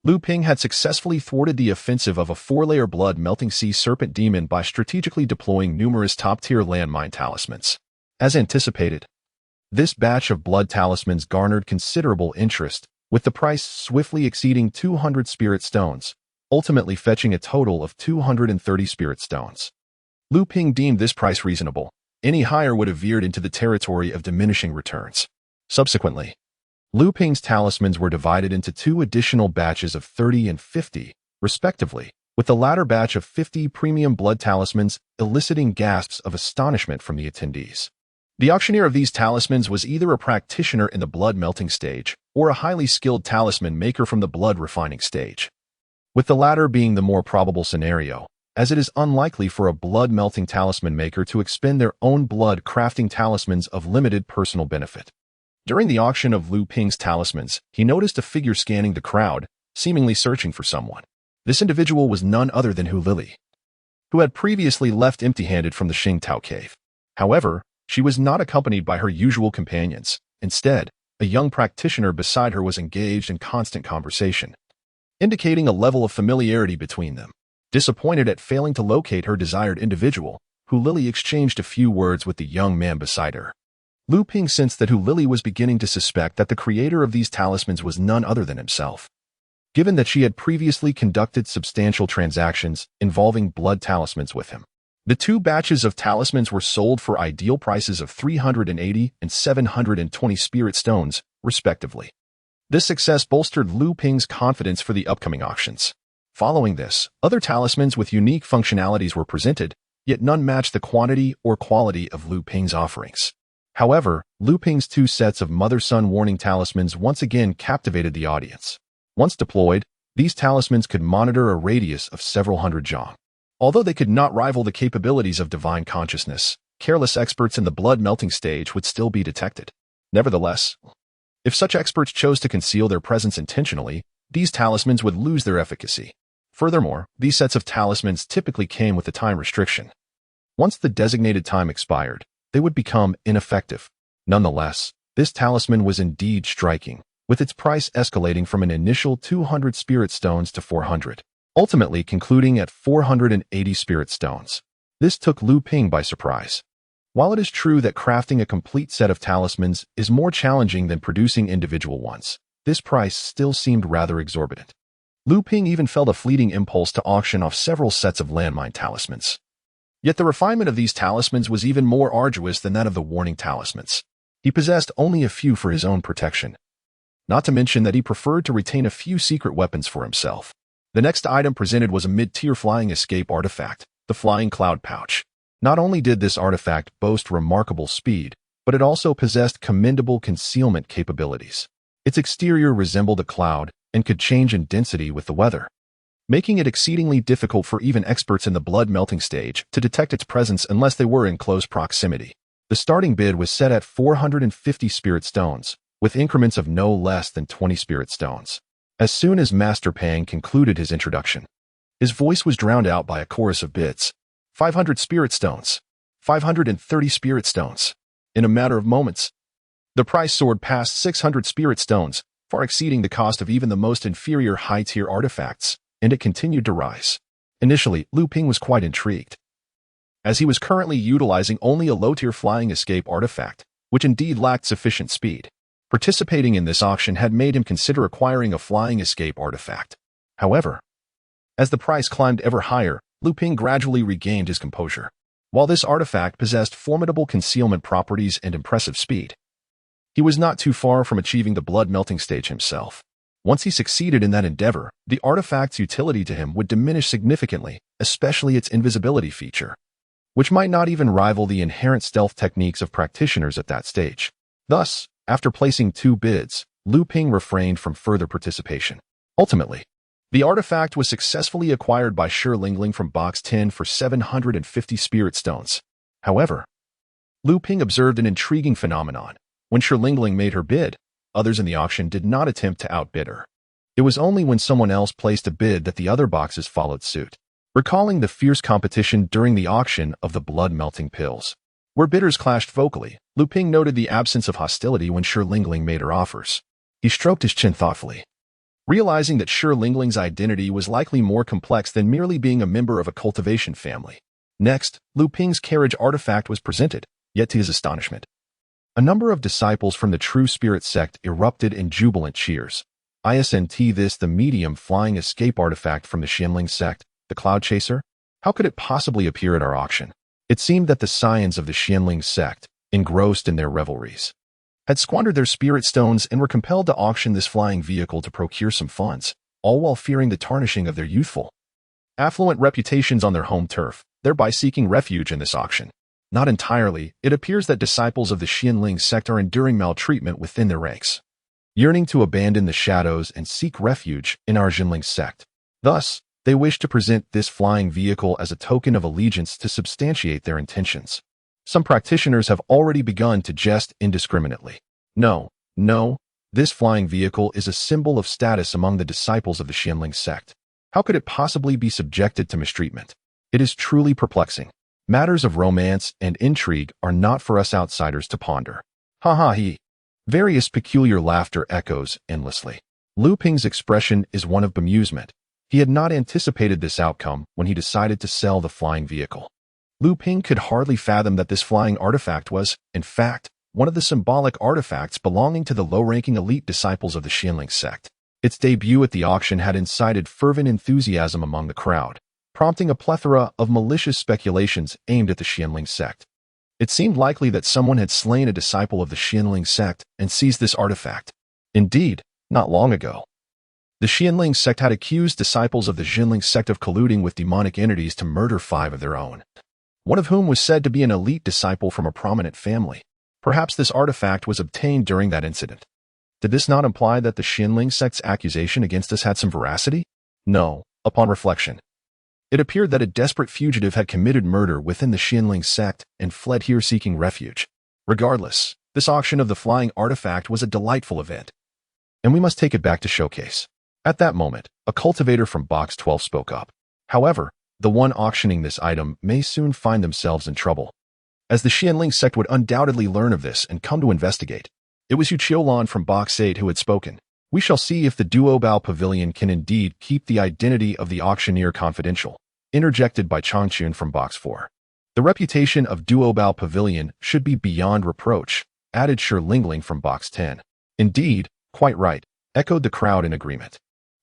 Luming had successfully thwarted the offensive of a 4-layer blood-melting sea serpent demon by strategically deploying numerous top-tier landmine talismans. As anticipated, this batch of blood talismans garnered considerable interest, with the price swiftly exceeding 200 spirit stones, ultimately fetching a total of 230 spirit stones. Luming deemed this price reasonable. Any higher would have veered into the territory of diminishing returns. Subsequently, Luming's talismans were divided into 2 additional batches of 30 and 50, respectively, with the latter batch of 50 premium blood talismans eliciting gasps of astonishment from the attendees. The auctioneer of these talismans was either a practitioner in the blood-melting stage or a highly skilled talisman maker from the blood-refining stage, with the latter being the more probable scenario, as it is unlikely for a blood-melting talisman maker to expend their own blood crafting talismans of limited personal benefit. During the auction of Luming's talismans, he noticed a figure scanning the crowd, seemingly searching for someone. This individual was none other than Hu Lili, who had previously left empty-handed from the Xing Tao cave. However, she was not accompanied by her usual companions. Instead, a young practitioner beside her was engaged in constant conversation, indicating a level of familiarity between them. Disappointed at failing to locate her desired individual, Hu Lili exchanged a few words with the young man beside her. Luming sensed that Hu Lili was beginning to suspect that the creator of these talismans was none other than himself, given that she had previously conducted substantial transactions involving blood talismans with him. The 2 batches of talismans were sold for ideal prices of 380 and 720 spirit stones, respectively. This success bolstered Luming's confidence for the upcoming auctions. Following this, other talismans with unique functionalities were presented, yet none matched the quantity or quality of Luming's offerings. However, Luping's two sets of mother-son warning talismans once again captivated the audience. Once deployed, these talismans could monitor a radius of several hundred zhang. Although they could not rival the capabilities of divine consciousness, careless experts in the blood-melting stage would still be detected. Nevertheless, if such experts chose to conceal their presence intentionally, these talismans would lose their efficacy. Furthermore, these sets of talismans typically came with a time restriction. Once the designated time expired, they would become ineffective. Nonetheless, this talisman was indeed striking, with its price escalating from an initial 200 spirit stones to 400, ultimately concluding at 480 spirit stones. This took Luping by surprise. While it is true that crafting a complete set of talismans is more challenging than producing individual ones, this price still seemed rather exorbitant. Luping even felt a fleeting impulse to auction off several sets of landmine talismans. Yet the refinement of these talismans was even more arduous than that of the warning talismans. He possessed only a few for his own protection. Not to mention that he preferred to retain a few secret weapons for himself. The next item presented was a mid-tier flying escape artifact, the Flying Cloud Pouch. Not only did this artifact boast remarkable speed, but it also possessed commendable concealment capabilities. Its exterior resembled a cloud and could change in density with the weather, making it exceedingly difficult for even experts in the blood-melting stage to detect its presence unless they were in close proximity. The starting bid was set at 450 spirit stones, with increments of no less than 20 spirit stones. As soon as Master Pang concluded his introduction, his voice was drowned out by a chorus of bids. 500 spirit stones. 530 spirit stones. In a matter of moments, the price soared past 600 spirit stones, far exceeding the cost of even the most inferior high-tier artifacts, and it continued to rise. Initially, Luping was quite intrigued, as he was currently utilizing only a low-tier flying escape artifact, which indeed lacked sufficient speed. Participating in this auction had made him consider acquiring a flying escape artifact. However, as the price climbed ever higher, Luping gradually regained his composure. While this artifact possessed formidable concealment properties and impressive speed, he was not too far from achieving the blood-melting stage himself. Once he succeeded in that endeavor, the artifact's utility to him would diminish significantly, especially its invisibility feature, which might not even rival the inherent stealth techniques of practitioners at that stage. Thus, after placing 2 bids, Luping refrained from further participation. Ultimately, the artifact was successfully acquired by Zhenling from Box 10 for 750 spirit stones. However, Luping observed an intriguing phenomenon. When Zhenling made her bid, others in the auction did not attempt to outbid her. It was only when someone else placed a bid that the other boxes followed suit. Recalling the fierce competition during the auction of the blood-melting pills, where bidders clashed vocally, Luping noted the absence of hostility when Zhenling made her offers. He stroked his chin thoughtfully, realizing that Zhenling's identity was likely more complex than merely being a member of a cultivation family. Next, Luping's carriage artifact was presented, yet to his astonishment, a number of disciples from the True Spirit Sect erupted in jubilant cheers. Isn't this the medium flying escape artifact from the Zhenling Sect, the Cloud Chaser? How could it possibly appear at our auction? It seemed that the scions of the Zhenling Sect, engrossed in their revelries, had squandered their spirit stones and were compelled to auction this flying vehicle to procure some funds, all while fearing the tarnishing of their youthful, affluent reputations on their home turf, thereby seeking refuge in this auction. Not entirely, it appears that disciples of the Zhenling Sect are enduring maltreatment within their ranks, yearning to abandon the shadows and seek refuge in our Zhenling Sect. Thus, they wish to present this flying vehicle as a token of allegiance to substantiate their intentions. Some practitioners have already begun to jest indiscriminately. No, this flying vehicle is a symbol of status among the disciples of the Zhenling Sect. How could it possibly be subjected to mistreatment? It is truly perplexing. Matters of romance and intrigue are not for us outsiders to ponder. Ha ha he. Various peculiar laughter echoes endlessly. Luping's expression is one of bemusement. He had not anticipated this outcome when he decided to sell the flying vehicle. Luping could hardly fathom that this flying artifact was, in fact, one of the symbolic artifacts belonging to the low-ranking elite disciples of the Zhenling Sect. Its debut at the auction had incited fervent enthusiasm among the crowd, prompting a plethora of malicious speculations aimed at the Zhenling Sect. It seemed likely that someone had slain a disciple of the Zhenling Sect and seized this artifact. Indeed, not long ago, the Zhenling Sect had accused disciples of the Zhenling Sect of colluding with demonic entities to murder 5 of their own, one of whom was said to be an elite disciple from a prominent family. Perhaps this artifact was obtained during that incident. Did this not imply that the Zhenling Sect's accusation against us had some veracity? No, upon reflection. It appeared that a desperate fugitive had committed murder within the Zhenling Sect and fled here seeking refuge. Regardless, this auction of the flying artifact was a delightful event, and we must take it back to showcase. At that moment, a cultivator from Box 12 spoke up. However, the one auctioning this item may soon find themselves in trouble, as the Zhenling Sect would undoubtedly learn of this and come to investigate. It was Yu Qiulan from Box 8 who had spoken. We shall see if the Duobao Pavilion can indeed keep the identity of the auctioneer confidential. Interjected by Changchun from Box 4. The reputation of Duobao Pavilion should be beyond reproach, added Lingling from Box 10. Indeed, quite right, echoed the crowd in agreement.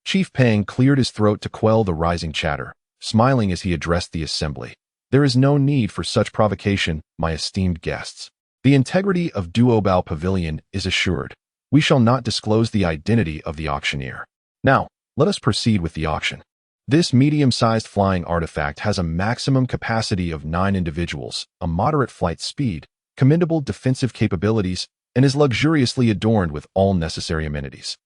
Chief Pang cleared his throat to quell the rising chatter, smiling as he addressed the assembly. There is no need for such provocation, my esteemed guests. The integrity of Duobao Pavilion is assured. We shall not disclose the identity of the auctioneer. Now, let us proceed with the auction. This medium-sized flying artifact has a maximum capacity of 9 individuals, a moderate flight speed, commendable defensive capabilities, and is luxuriously adorned with all necessary amenities,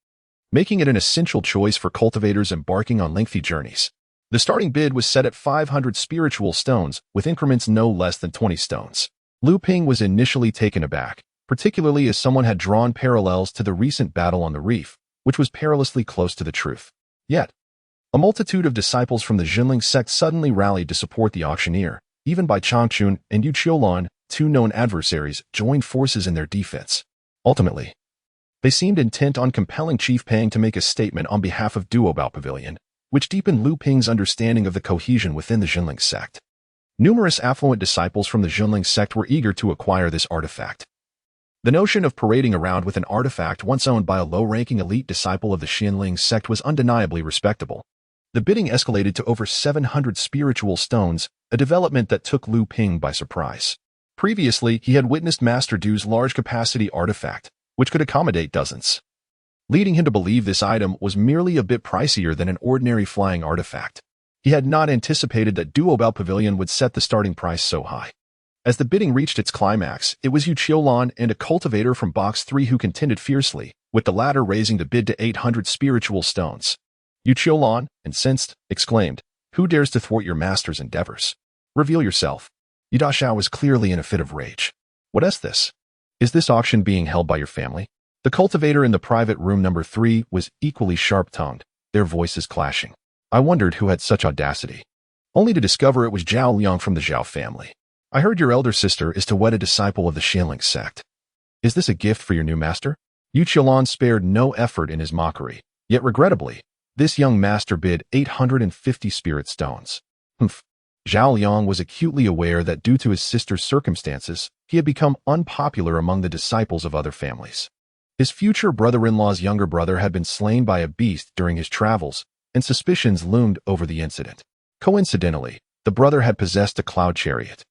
making it an essential choice for cultivators embarking on lengthy journeys. The starting bid was set at 500 spiritual stones, with increments no less than 20 stones. Luming was initially taken aback, particularly as someone had drawn parallels to the recent battle on the reef, which was perilously close to the truth. Yet, a multitude of disciples from the Zhenling Sect suddenly rallied to support the auctioneer. Even by Changchun and Yu Qiulan, 2 known adversaries, joined forces in their defense. Ultimately, they seemed intent on compelling Chief Pang to make a statement on behalf of Duobao Pavilion, which deepened Luming's understanding of the cohesion within the Zhenling Sect. Numerous affluent disciples from the Zhenling Sect were eager to acquire this artifact. The notion of parading around with an artifact once owned by a low-ranking elite disciple of the Zhenling Sect was undeniably respectable. The bidding escalated to over 700 spiritual stones, a development that took Luming by surprise. Previously, he had witnessed Master Du's large-capacity artifact, which could accommodate dozens, leading him to believe this item was merely a bit pricier than an ordinary flying artifact. He had not anticipated that Duobao Pavilion would set the starting price so high. As the bidding reached its climax, it was Yu Qiulan and a cultivator from Box 3 who contended fiercely, with the latter raising the bid to 800 spiritual stones. Yu Qiulan, incensed, exclaimed, "Who dares to thwart your master's endeavors? Reveal yourself." Yu Dashao was clearly in a fit of rage. "What is this? Is this auction being held by your family?" The cultivator in the private room number 3 was equally sharp-tongued, their voices clashing. I wondered who had such audacity, only to discover it was Zhao Liang from the Zhao family. "I heard your elder sister is to wed a disciple of the Zhenling Sect. Is this a gift for your new master?" Yu Qiulan spared no effort in his mockery, yet regrettably, this young master bid 850 spirit stones. Zhao Liang was acutely aware that due to his sister's circumstances, he had become unpopular among the disciples of other families. His future brother-in-law's younger brother had been slain by a beast during his travels, and suspicions loomed over the incident. Coincidentally, the brother had possessed a cloud chariot,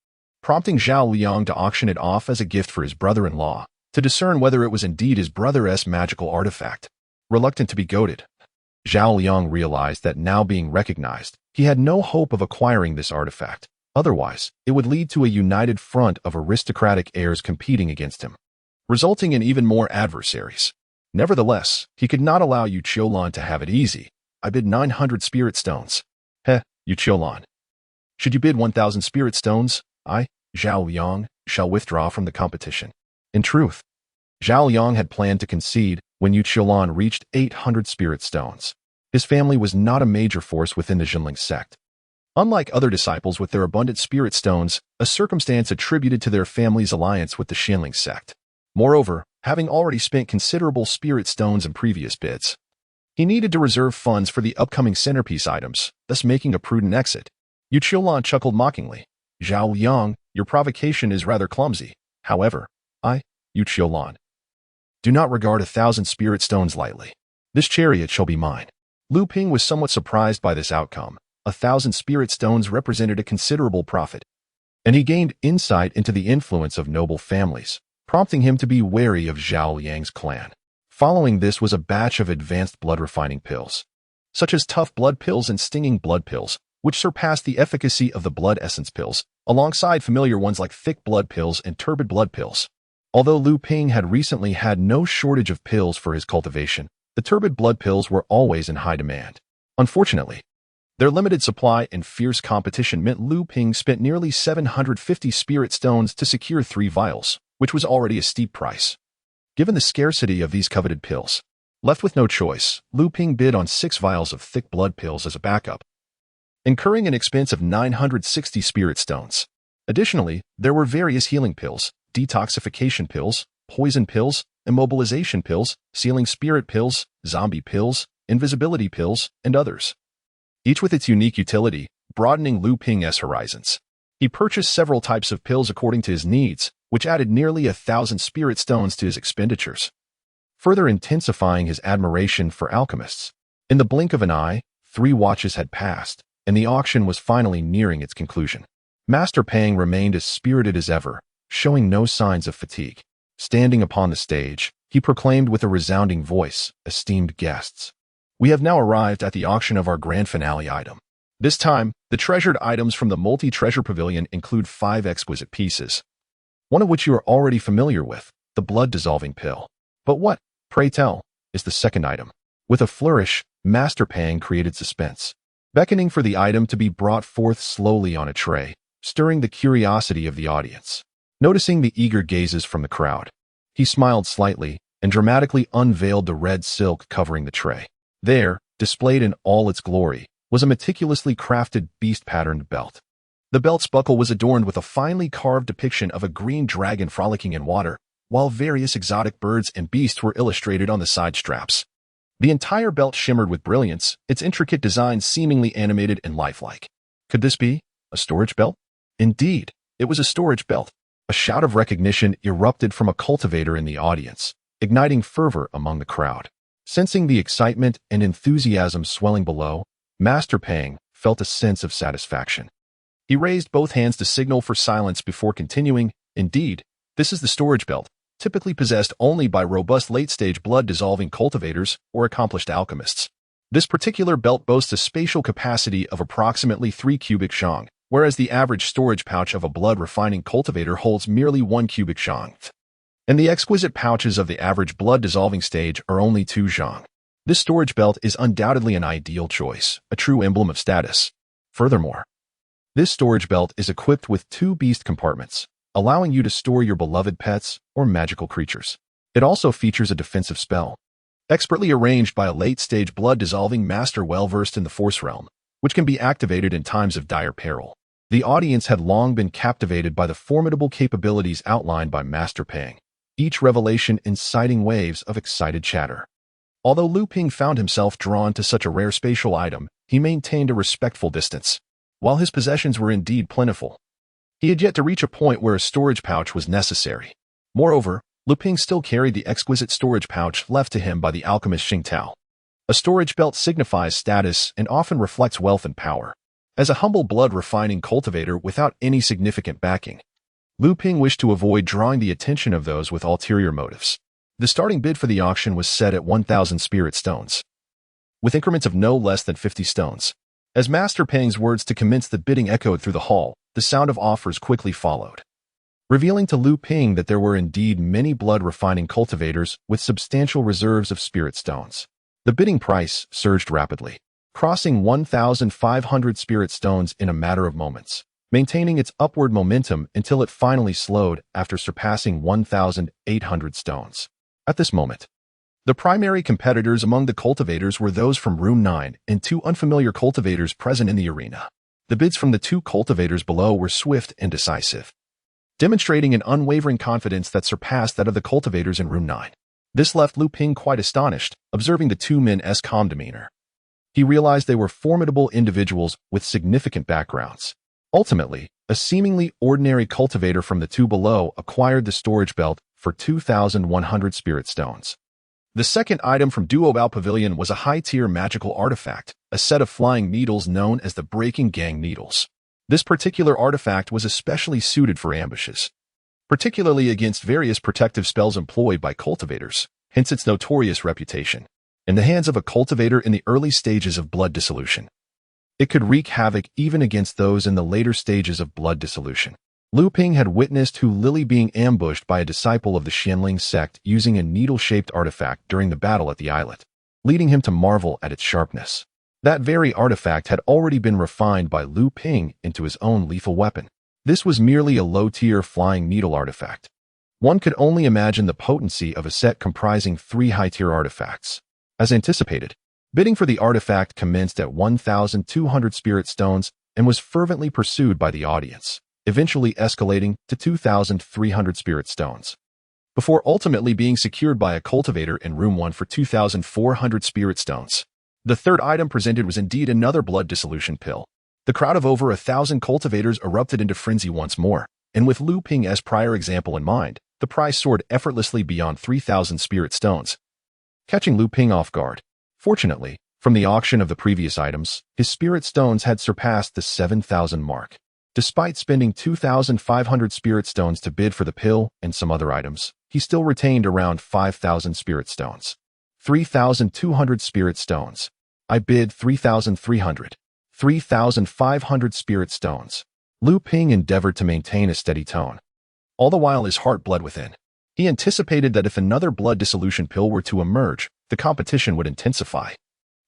prompting Zhao Liang to auction it off as a gift for his brother-in-law, to discern whether it was indeed his brother's magical artifact. Reluctant to be goaded, Zhao Liang realized that now being recognized, he had no hope of acquiring this artifact. Otherwise, it would lead to a united front of aristocratic heirs competing against him, resulting in even more adversaries. Nevertheless, he could not allow Yu Qiulan to have it easy. "I bid 900 spirit stones." Yu Qiulan. "Should you bid 1,000 spirit stones, I, Zhao Liang, shall withdraw from the competition." In truth, Zhao Liang had planned to concede when Yu Qiulan reached 800 spirit stones. His family was not a major force within the Zhenling Sect. Unlike other disciples with their abundant spirit stones, a circumstance attributed to their family's alliance with the Zhenling Sect. Moreover, having already spent considerable spirit stones in previous bids, he needed to reserve funds for the upcoming centerpiece items, thus making a prudent exit. Yu Qiulan chuckled mockingly. "Zhao Liang, your provocation is rather clumsy. However, I, Yu Qiulan, do not regard 1,000 spirit stones lightly. This chariot shall be mine." Luming was somewhat surprised by this outcome. 1,000 spirit stones represented a considerable profit, and he gained insight into the influence of noble families, prompting him to be wary of Zhao Liang's clan. Following this was a batch of advanced blood-refining pills, such as tough blood pills and stinging blood pills, which surpassed the efficacy of the blood essence pills, alongside familiar ones like thick blood pills and turbid blood pills. Although Lu Ping had recently had no shortage of pills for his cultivation, the turbid blood pills were always in high demand. Unfortunately, their limited supply and fierce competition meant Lu Ping spent nearly 750 spirit stones to secure 3 vials, which was already a steep price. Given the scarcity of these coveted pills, left with no choice, Lu Ping bid on 6 vials of thick blood pills as a backup, incurring an expense of 960 spirit stones. Additionally, there were various healing pills, detoxification pills, poison pills, immobilization pills, sealing spirit pills, zombie pills, invisibility pills, and others, each with its unique utility, broadening Lu Ping's horizons. He purchased several types of pills according to his needs, which added nearly 1,000 spirit stones to his expenditures, further intensifying his admiration for alchemists. In the blink of an eye, 3 watches had passed, and the auction was finally nearing its conclusion. Master Pang remained as spirited as ever, showing no signs of fatigue. Standing upon the stage, he proclaimed with a resounding voice, "Esteemed guests, we have now arrived at the auction of our grand finale item. This time, the treasured items from the multi-treasure pavilion include 5 exquisite pieces, one of which you are already familiar with, the blood-dissolving pill. But what, pray tell, is the second item?" With a flourish, Master Pang created suspense, beckoning for the item to be brought forth slowly on a tray, stirring the curiosity of the audience. Noticing the eager gazes from the crowd, he smiled slightly and dramatically unveiled the red silk covering the tray. There, displayed in all its glory, was a meticulously crafted beast-patterned belt. The belt's buckle was adorned with a finely carved depiction of a green dragon frolicking in water, while various exotic birds and beasts were illustrated on the side straps. The entire belt shimmered with brilliance, its intricate design seemingly animated and lifelike. Could this be a storage belt? Indeed, it was a storage belt. A shout of recognition erupted from a cultivator in the audience, igniting fervor among the crowd. Sensing the excitement and enthusiasm swelling below, Master Pang felt a sense of satisfaction. He raised both hands to signal for silence before continuing. Indeed, this is the storage belt, typically possessed only by robust late-stage blood-dissolving cultivators or accomplished alchemists. This particular belt boasts a spatial capacity of approximately 3 cubic zhang, whereas the average storage pouch of a blood-refining cultivator holds merely 1 cubic zhang, and the exquisite pouches of the average blood-dissolving stage are only 2 zhang. This storage belt is undoubtedly an ideal choice, a true emblem of status. Furthermore, this storage belt is equipped with 2 beast compartments, allowing you to store your beloved pets or magical creatures. It also features a defensive spell, expertly arranged by a late-stage blood-dissolving master well-versed in the Force realm, which can be activated in times of dire peril. The audience had long been captivated by the formidable capabilities outlined by Master Pang, each revelation inciting waves of excited chatter. Although Lu Ping found himself drawn to such a rare spatial item, he maintained a respectful distance. While his possessions were indeed plentiful, he had yet to reach a point where a storage pouch was necessary. Moreover, Lu Ping still carried the exquisite storage pouch left to him by the alchemist Xing Tao. A storage belt signifies status and often reflects wealth and power. As a humble blood-refining cultivator without any significant backing, Lu Ping wished to avoid drawing the attention of those with ulterior motives. The starting bid for the auction was set at 1,000 spirit stones, with increments of no less than 50 stones. As Master Pang's words to commence the bidding echoed through the hall, the sound of offers quickly followed, revealing to Lu Ping that there were indeed many blood-refining cultivators with substantial reserves of spirit stones. The bidding price surged rapidly, crossing 1,500 spirit stones in a matter of moments, maintaining its upward momentum until it finally slowed after surpassing 1,800 stones. At this moment, the primary competitors among the cultivators were those from Room 9 and 2 unfamiliar cultivators present in the arena. The bids from the 2 cultivators below were swift and decisive, demonstrating an unwavering confidence that surpassed that of the cultivators in Room 9. This left Lu Ping quite astonished, observing the 2 men's calm demeanor. He realized they were formidable individuals with significant backgrounds. Ultimately, a seemingly ordinary cultivator from the 2 below acquired the storage belt for 2,100 spirit stones. The second item from Duobao Pavilion was a high-tier magical artifact, a set of flying needles known as the Breaking Gang Needles. This particular artifact was especially suited for ambushes, particularly against various protective spells employed by cultivators, hence its notorious reputation. In the hands of a cultivator in the early stages of blood dissolution, it could wreak havoc even against those in the later stages of blood dissolution. Luming had witnessed Lily being ambushed by a disciple of the Zhenling Sect using a needle-shaped artifact during the battle at the islet, leading him to marvel at its sharpness. That very artifact had already been refined by Luming into his own lethal weapon. This was merely a low-tier flying needle artifact. One could only imagine the potency of a set comprising 3 high-tier artifacts. As anticipated, bidding for the artifact commenced at 1,200 spirit stones and was fervently pursued by the audience, eventually escalating to 2,300 spirit stones, before ultimately being secured by a cultivator in room 1 for 2,400 spirit stones. The third item presented was indeed another blood dissolution pill. The crowd of over 1,000 cultivators erupted into frenzy once more, and with Luming as prior example in mind, the price soared effortlessly beyond 3,000 spirit stones, catching Luming off guard. Fortunately, from the auction of the previous items, his spirit stones had surpassed the 7,000 mark. Despite spending 2,500 spirit stones to bid for the pill and some other items, he still retained around 5,000 spirit stones. 3,200 spirit stones. I bid 3,300. 3,500 spirit stones. Luming endeavored to maintain a steady tone. All the while his heart bled within. He anticipated that if another blood dissolution pill were to emerge, the competition would intensify,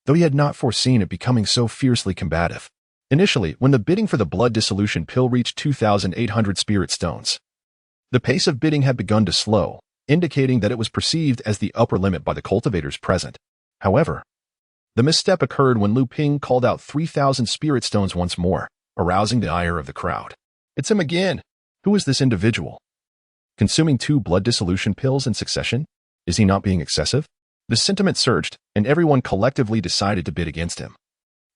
though he had not foreseen it becoming so fiercely combative. Initially, when the bidding for the blood dissolution pill reached 2,800 spirit stones, the pace of bidding had begun to slow, indicating that it was perceived as the upper limit by the cultivators present. However, the misstep occurred when Luming called out 3,000 spirit stones once more, arousing the ire of the crowd. It's him again! Who is this individual? Consuming 2 blood dissolution pills in succession? Is he not being excessive? The sentiment surged, and everyone collectively decided to bid against him.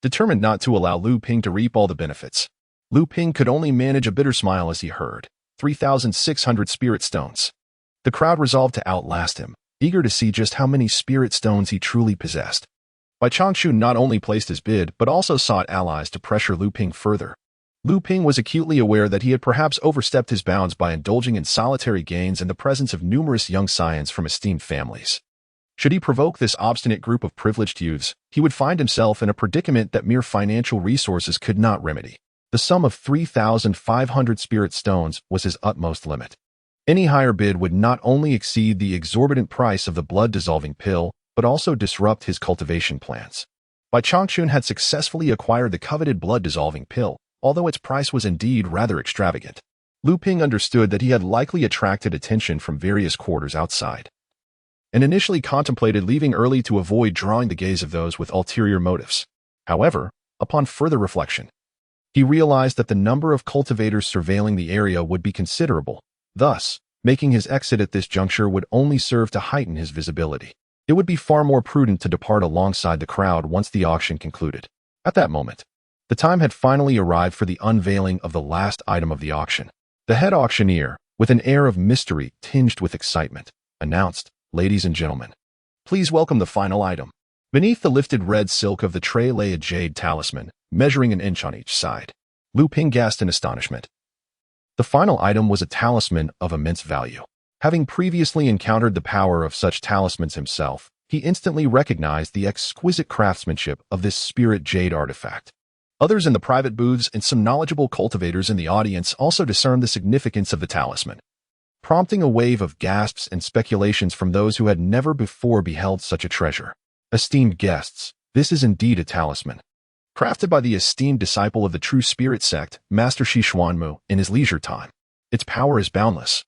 Determined not to allow Luming to reap all the benefits, Luming could only manage a bitter smile as he heard 3,600 spirit stones. The crowd resolved to outlast him, eager to see just how many spirit stones he truly possessed. Bai Changshu not only placed his bid but also sought allies to pressure Luming further. Luming was acutely aware that he had perhaps overstepped his bounds by indulging in solitary gains in the presence of numerous young scions from esteemed families. Should he provoke this obstinate group of privileged youths, he would find himself in a predicament that mere financial resources could not remedy. The sum of 3,500 spirit stones was his utmost limit. Any higher bid would not only exceed the exorbitant price of the blood-dissolving pill, but also disrupt his cultivation plans. Bai Changshu had successfully acquired the coveted blood-dissolving pill, although its price was indeed rather extravagant. Luming understood that he had likely attracted attention from various quarters outside, and initially contemplated leaving early to avoid drawing the gaze of those with ulterior motives. However, upon further reflection, he realized that the number of cultivators surveilling the area would be considerable. Thus, making his exit at this juncture would only serve to heighten his visibility. It would be far more prudent to depart alongside the crowd once the auction concluded. At that moment, the time had finally arrived for the unveiling of the last item of the auction. The head auctioneer, with an air of mystery tinged with excitement, announced, "Ladies and gentlemen, please welcome the final item." Beneath the lifted red silk of the tray lay a jade talisman, measuring an inch on each side. Luming gasped in astonishment. The final item was a talisman of immense value. Having previously encountered the power of such talismans himself, he instantly recognized the exquisite craftsmanship of this spirit jade artifact. Others in the private booths and some knowledgeable cultivators in the audience also discerned the significance of the talisman, prompting a wave of gasps and speculations from those who had never before beheld such a treasure. Esteemed guests, this is indeed a talisman, crafted by the esteemed disciple of the true spirit sect, Master Shi Xuanmu, in his leisure time. Its power is boundless,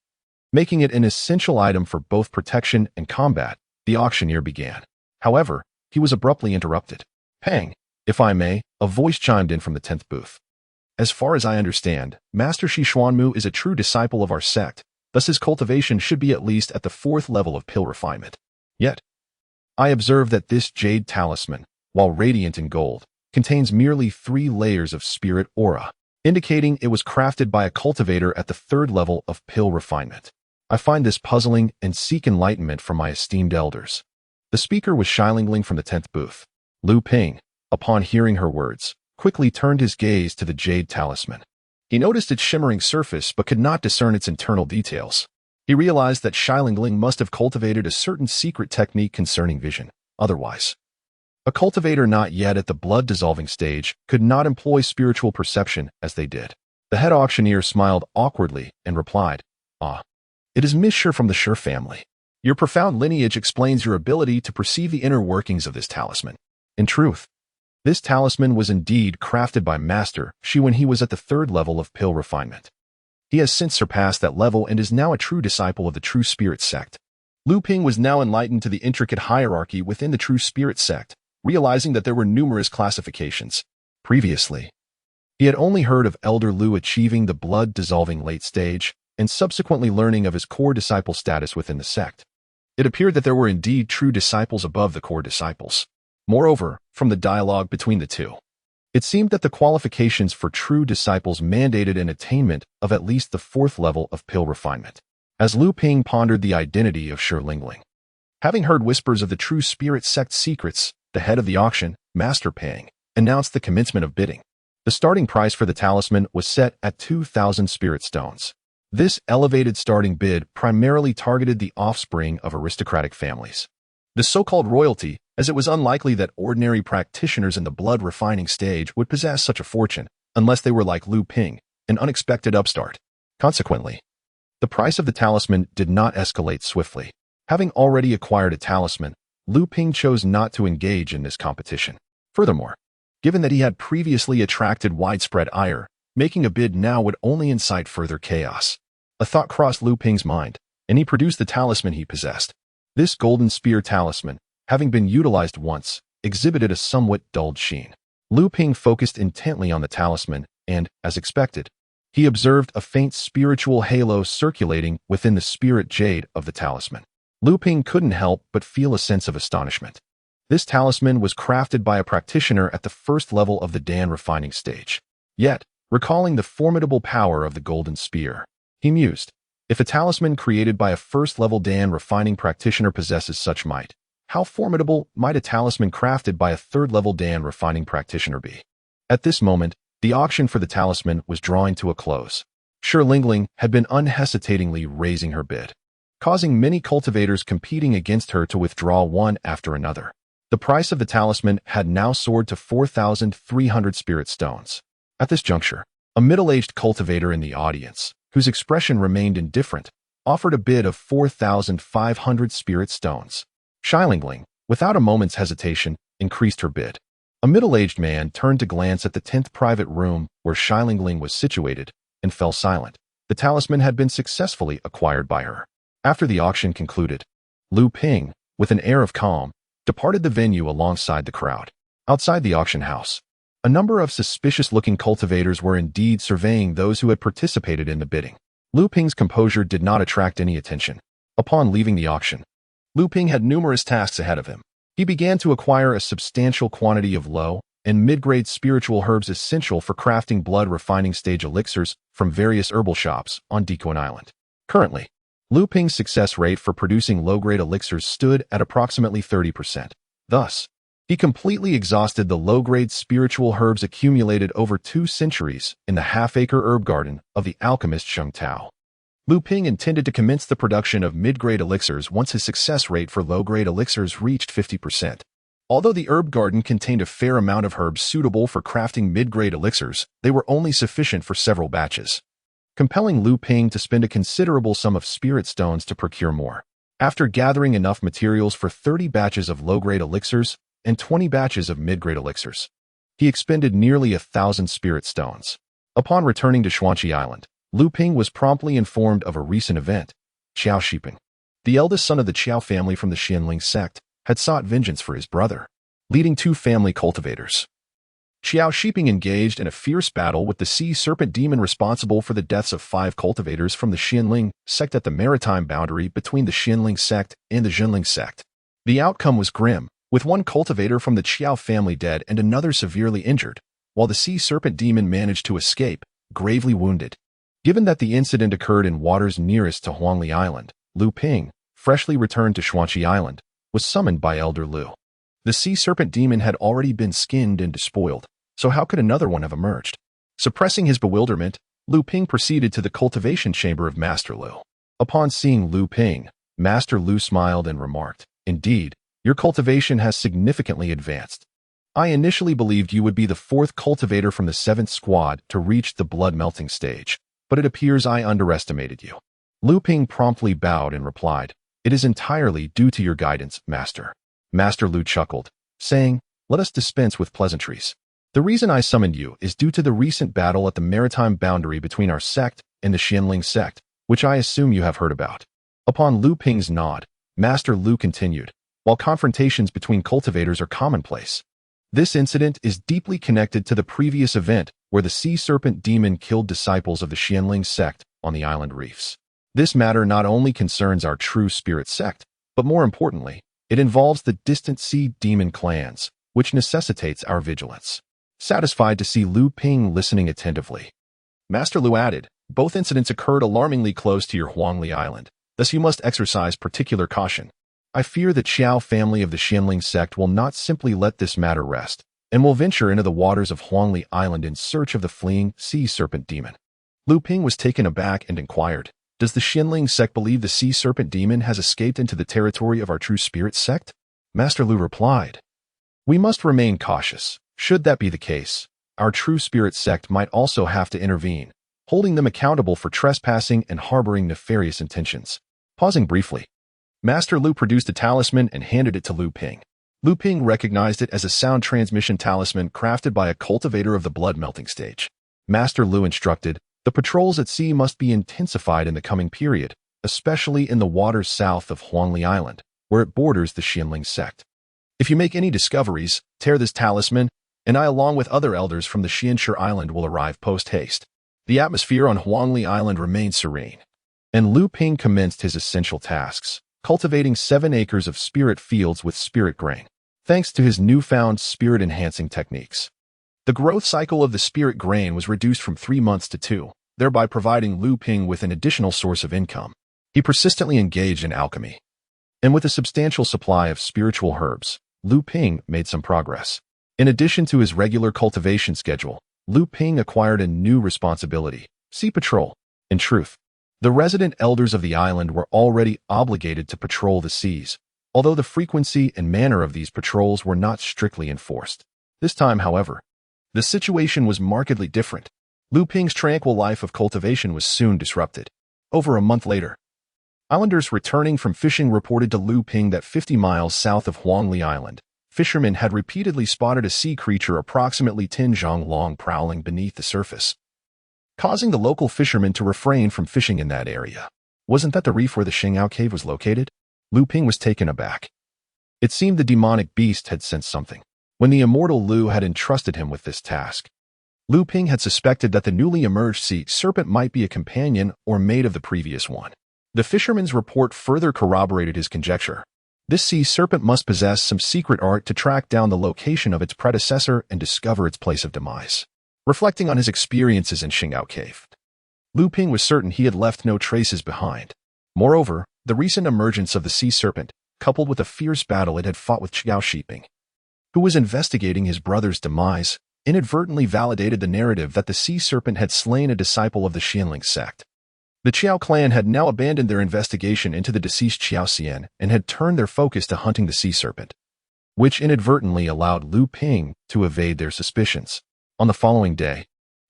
making it an essential item for both protection and combat. The auctioneer began. However, he was abruptly interrupted. "Pang, if I may," a voice chimed in from the 10th booth. "As far as I understand, Master Shi Xuanmu is a true disciple of our sect, thus his cultivation should be at least at the 4th level of pill refinement. Yet, I observe that this jade talisman, while radiant in gold, contains merely 3 layers of spirit aura, indicating it was crafted by a cultivator at the 3rd level of pill refinement. I find this puzzling and seek enlightenment from my esteemed elders." The speaker was Shilingling from the 10th booth. Luming, upon hearing her words, quickly turned his gaze to the jade talisman. He noticed its shimmering surface but could not discern its internal details. He realized that Shilingling must have cultivated a certain secret technique concerning vision. Otherwise, a cultivator not yet at the blood-dissolving stage could not employ spiritual perception as they did. The head auctioneer smiled awkwardly and replied, "Ah, it is Miss Sher from the Sher family. Your profound lineage explains your ability to perceive the inner workings of this talisman. In truth, this talisman was indeed crafted by Master Shi when he was at the third level of pill refinement. He has since surpassed that level and is now a true disciple of the True Spirit Sect." Luming was now enlightened to the intricate hierarchy within the True Spirit Sect, realizing that there were numerous classifications. Previously, he had only heard of Elder Lu achieving the blood-dissolving late stage and subsequently learning of his core disciple status within the sect. It appeared that there were indeed true disciples above the core disciples. Moreover, from the dialogue between the two, it seemed that the qualifications for true disciples mandated an attainment of at least the fourth level of pill refinement. As Luming pondered the identity of Zhenling, having heard whispers of the True Spirit Sect secrets, the head of the auction, Master Pang, announced the commencement of bidding. The starting price for the talisman was set at 2,000 spirit stones. This elevated starting bid primarily targeted the offspring of aristocratic families, the so-called royalty, as it was unlikely that ordinary practitioners in the blood-refining stage would possess such a fortune unless they were like Luming, an unexpected upstart. Consequently, the price of the talisman did not escalate swiftly. Having already acquired a talisman, Luming chose not to engage in this competition. Furthermore, given that he had previously attracted widespread ire, making a bid now would only incite further chaos. A thought crossed Luming's mind, and he produced the talisman he possessed. This golden spear talisman, having been utilized once, exhibited a somewhat dulled sheen. Luming focused intently on the talisman, and, as expected, he observed a faint spiritual halo circulating within the spirit jade of the talisman. Luming couldn't help but feel a sense of astonishment. This talisman was crafted by a practitioner at the first level of the Dan refining stage. Yet, recalling the formidable power of the golden spear, he mused, if a talisman created by a first-level Dan refining practitioner possesses such might, how formidable might a talisman crafted by a third-level Dan refining practitioner be? At this moment, the auction for the talisman was drawing to a close. Zhenling had been unhesitatingly raising her bid, causing many cultivators competing against her to withdraw one after another. The price of the talisman had now soared to 4,300 spirit stones. At this juncture, a middle-aged cultivator in the audience, whose expression remained indifferent, offered a bid of 4,500 spirit stones. Zhenling, without a moment's hesitation, increased her bid. A middle-aged man turned to glance at the 10th private room where Zhenling was situated and fell silent. The talisman had been successfully acquired by her. After the auction concluded, Luming, with an air of calm, departed the venue alongside the crowd. Outside the auction house, a number of suspicious-looking cultivators were indeed surveying those who had participated in the bidding. Luming's composure did not attract any attention. Upon leaving the auction, Luming had numerous tasks ahead of him. He began to acquire a substantial quantity of low and mid-grade spiritual herbs essential for crafting blood refining stage elixirs from various herbal shops on Decoin Island. Currently, Luming's success rate for producing low-grade elixirs stood at approximately 30%. Thus, he completely exhausted the low-grade spiritual herbs accumulated over 2 centuries in the half-acre herb garden of the alchemist Sheng Tao. Luming intended to commence the production of mid-grade elixirs once his success rate for low-grade elixirs reached 50%. Although the herb garden contained a fair amount of herbs suitable for crafting mid-grade elixirs, they were only sufficient for several batches, compelling Luming to spend a considerable sum of spirit stones to procure more. After gathering enough materials for 30 batches of low-grade elixirs and 20 batches of mid-grade elixirs, he expended nearly 1,000 spirit stones. Upon returning to Xuanqi Island, Luming was promptly informed of a recent event. Qiao Shiping, the eldest son of the Qiao family from the Zhenling Sect, had sought vengeance for his brother, leading 2 family cultivators. Qiao Shiping engaged in a fierce battle with the sea serpent demon responsible for the deaths of 5 cultivators from the Zhenling Sect at the maritime boundary between the Zhenling Sect and the Zhenling Sect. The outcome was grim, with 1 cultivator from the Qiao family dead and another severely injured, while the sea serpent demon managed to escape, gravely wounded. Given that the incident occurred in waters nearest to Huangli Island, Luming, freshly returned to Xuanqi Island, was summoned by Elder Lu. The sea serpent demon had already been skinned and despoiled, so how could another one have emerged? Suppressing his bewilderment, Luming proceeded to the cultivation chamber of Master Lu. Upon seeing Luming, Master Lu smiled and remarked, "Indeed, your cultivation has significantly advanced. I initially believed you would be the fourth cultivator from the 7th squad to reach the blood-melting stage, but it appears I underestimated you. Luming promptly bowed and replied, "It is entirely due to your guidance, Master." Master Lu chuckled, saying, "Let us dispense with pleasantries. The reason I summoned you is due to the recent battle at the maritime boundary between our sect and the Zhenling Sect, which I assume you have heard about." Upon Luming's nod, Master Lu continued, "While confrontations between cultivators are commonplace, this incident is deeply connected to the previous event where the sea serpent demon killed disciples of the Zhenling Sect on the island reefs. This matter not only concerns our true spirit sect, but more importantly, it involves the distant sea demon clans, which necessitates our vigilance." Satisfied to see Luming listening attentively, Master Lu added, "Both incidents occurred alarmingly close to your Huangli Island, thus you must exercise particular caution. I fear the Qiao family of the Zhenling Sect will not simply let this matter rest, and will venture into the waters of Huangli Island in search of the fleeing sea serpent demon." Luming was taken aback and inquired, "Does the Zhenling Sect believe the sea serpent demon has escaped into the territory of our true spirit sect?" Master Lu replied, "We must remain cautious. Should that be the case, our true spirit sect might also have to intervene, holding them accountable for trespassing and harboring nefarious intentions." Pausing briefly, Master Lu produced a talisman and handed it to Luming. Luming recognized it as a sound transmission talisman crafted by a cultivator of the blood-melting stage. Master Lu instructed, "The patrols at sea must be intensified in the coming period, especially in the waters south of Huangli Island, where it borders the Zhenling Sect. If you make any discoveries, tear this talisman, and I along with other elders from the Xianshi Island will arrive post-haste." The atmosphere on Huangli Island remained serene, and Luming commenced his essential tasks, cultivating 7 acres of spirit fields with spirit grain, thanks to his newfound spirit-enhancing techniques. The growth cycle of the spirit grain was reduced from 3 months to 2, thereby providing Luming with an additional source of income. He persistently engaged in alchemy, and with a substantial supply of spiritual herbs, Luming made some progress. In addition to his regular cultivation schedule, Luming acquired a new responsibility: sea patrol. In truth, the resident elders of the island were already obligated to patrol the seas, although the frequency and manner of these patrols were not strictly enforced. This time, however, the situation was markedly different. Luming's tranquil life of cultivation was soon disrupted. Over a month later, islanders returning from fishing reported to Luming that 50 miles south of Huangli Island, fishermen had repeatedly spotted a sea creature approximately 10 zhang long prowling beneath the surface, causing the local fishermen to refrain from fishing in that area. Wasn't that the reef where the Xingao cave was located? Luming was taken aback. It seemed the demonic beast had sensed something when the immortal Lu had entrusted him with this task. Luming had suspected that the newly emerged sea serpent might be a companion or mate of the previous one. The fisherman's report further corroborated his conjecture. This sea serpent must possess some secret art to track down the location of its predecessor and discover its place of demise. Reflecting on his experiences in Xingao Cave, Luming was certain he had left no traces behind. Moreover, the recent emergence of the sea serpent, coupled with a fierce battle it had fought with Qiao Shiping, who was investigating his brother's demise, inadvertently validated the narrative that the sea serpent had slain a disciple of the Zhenling Sect. The Qiao clan had now abandoned their investigation into the deceased Qiao Xian and had turned their focus to hunting the sea serpent, which inadvertently allowed Luming to evade their suspicions. On the following day,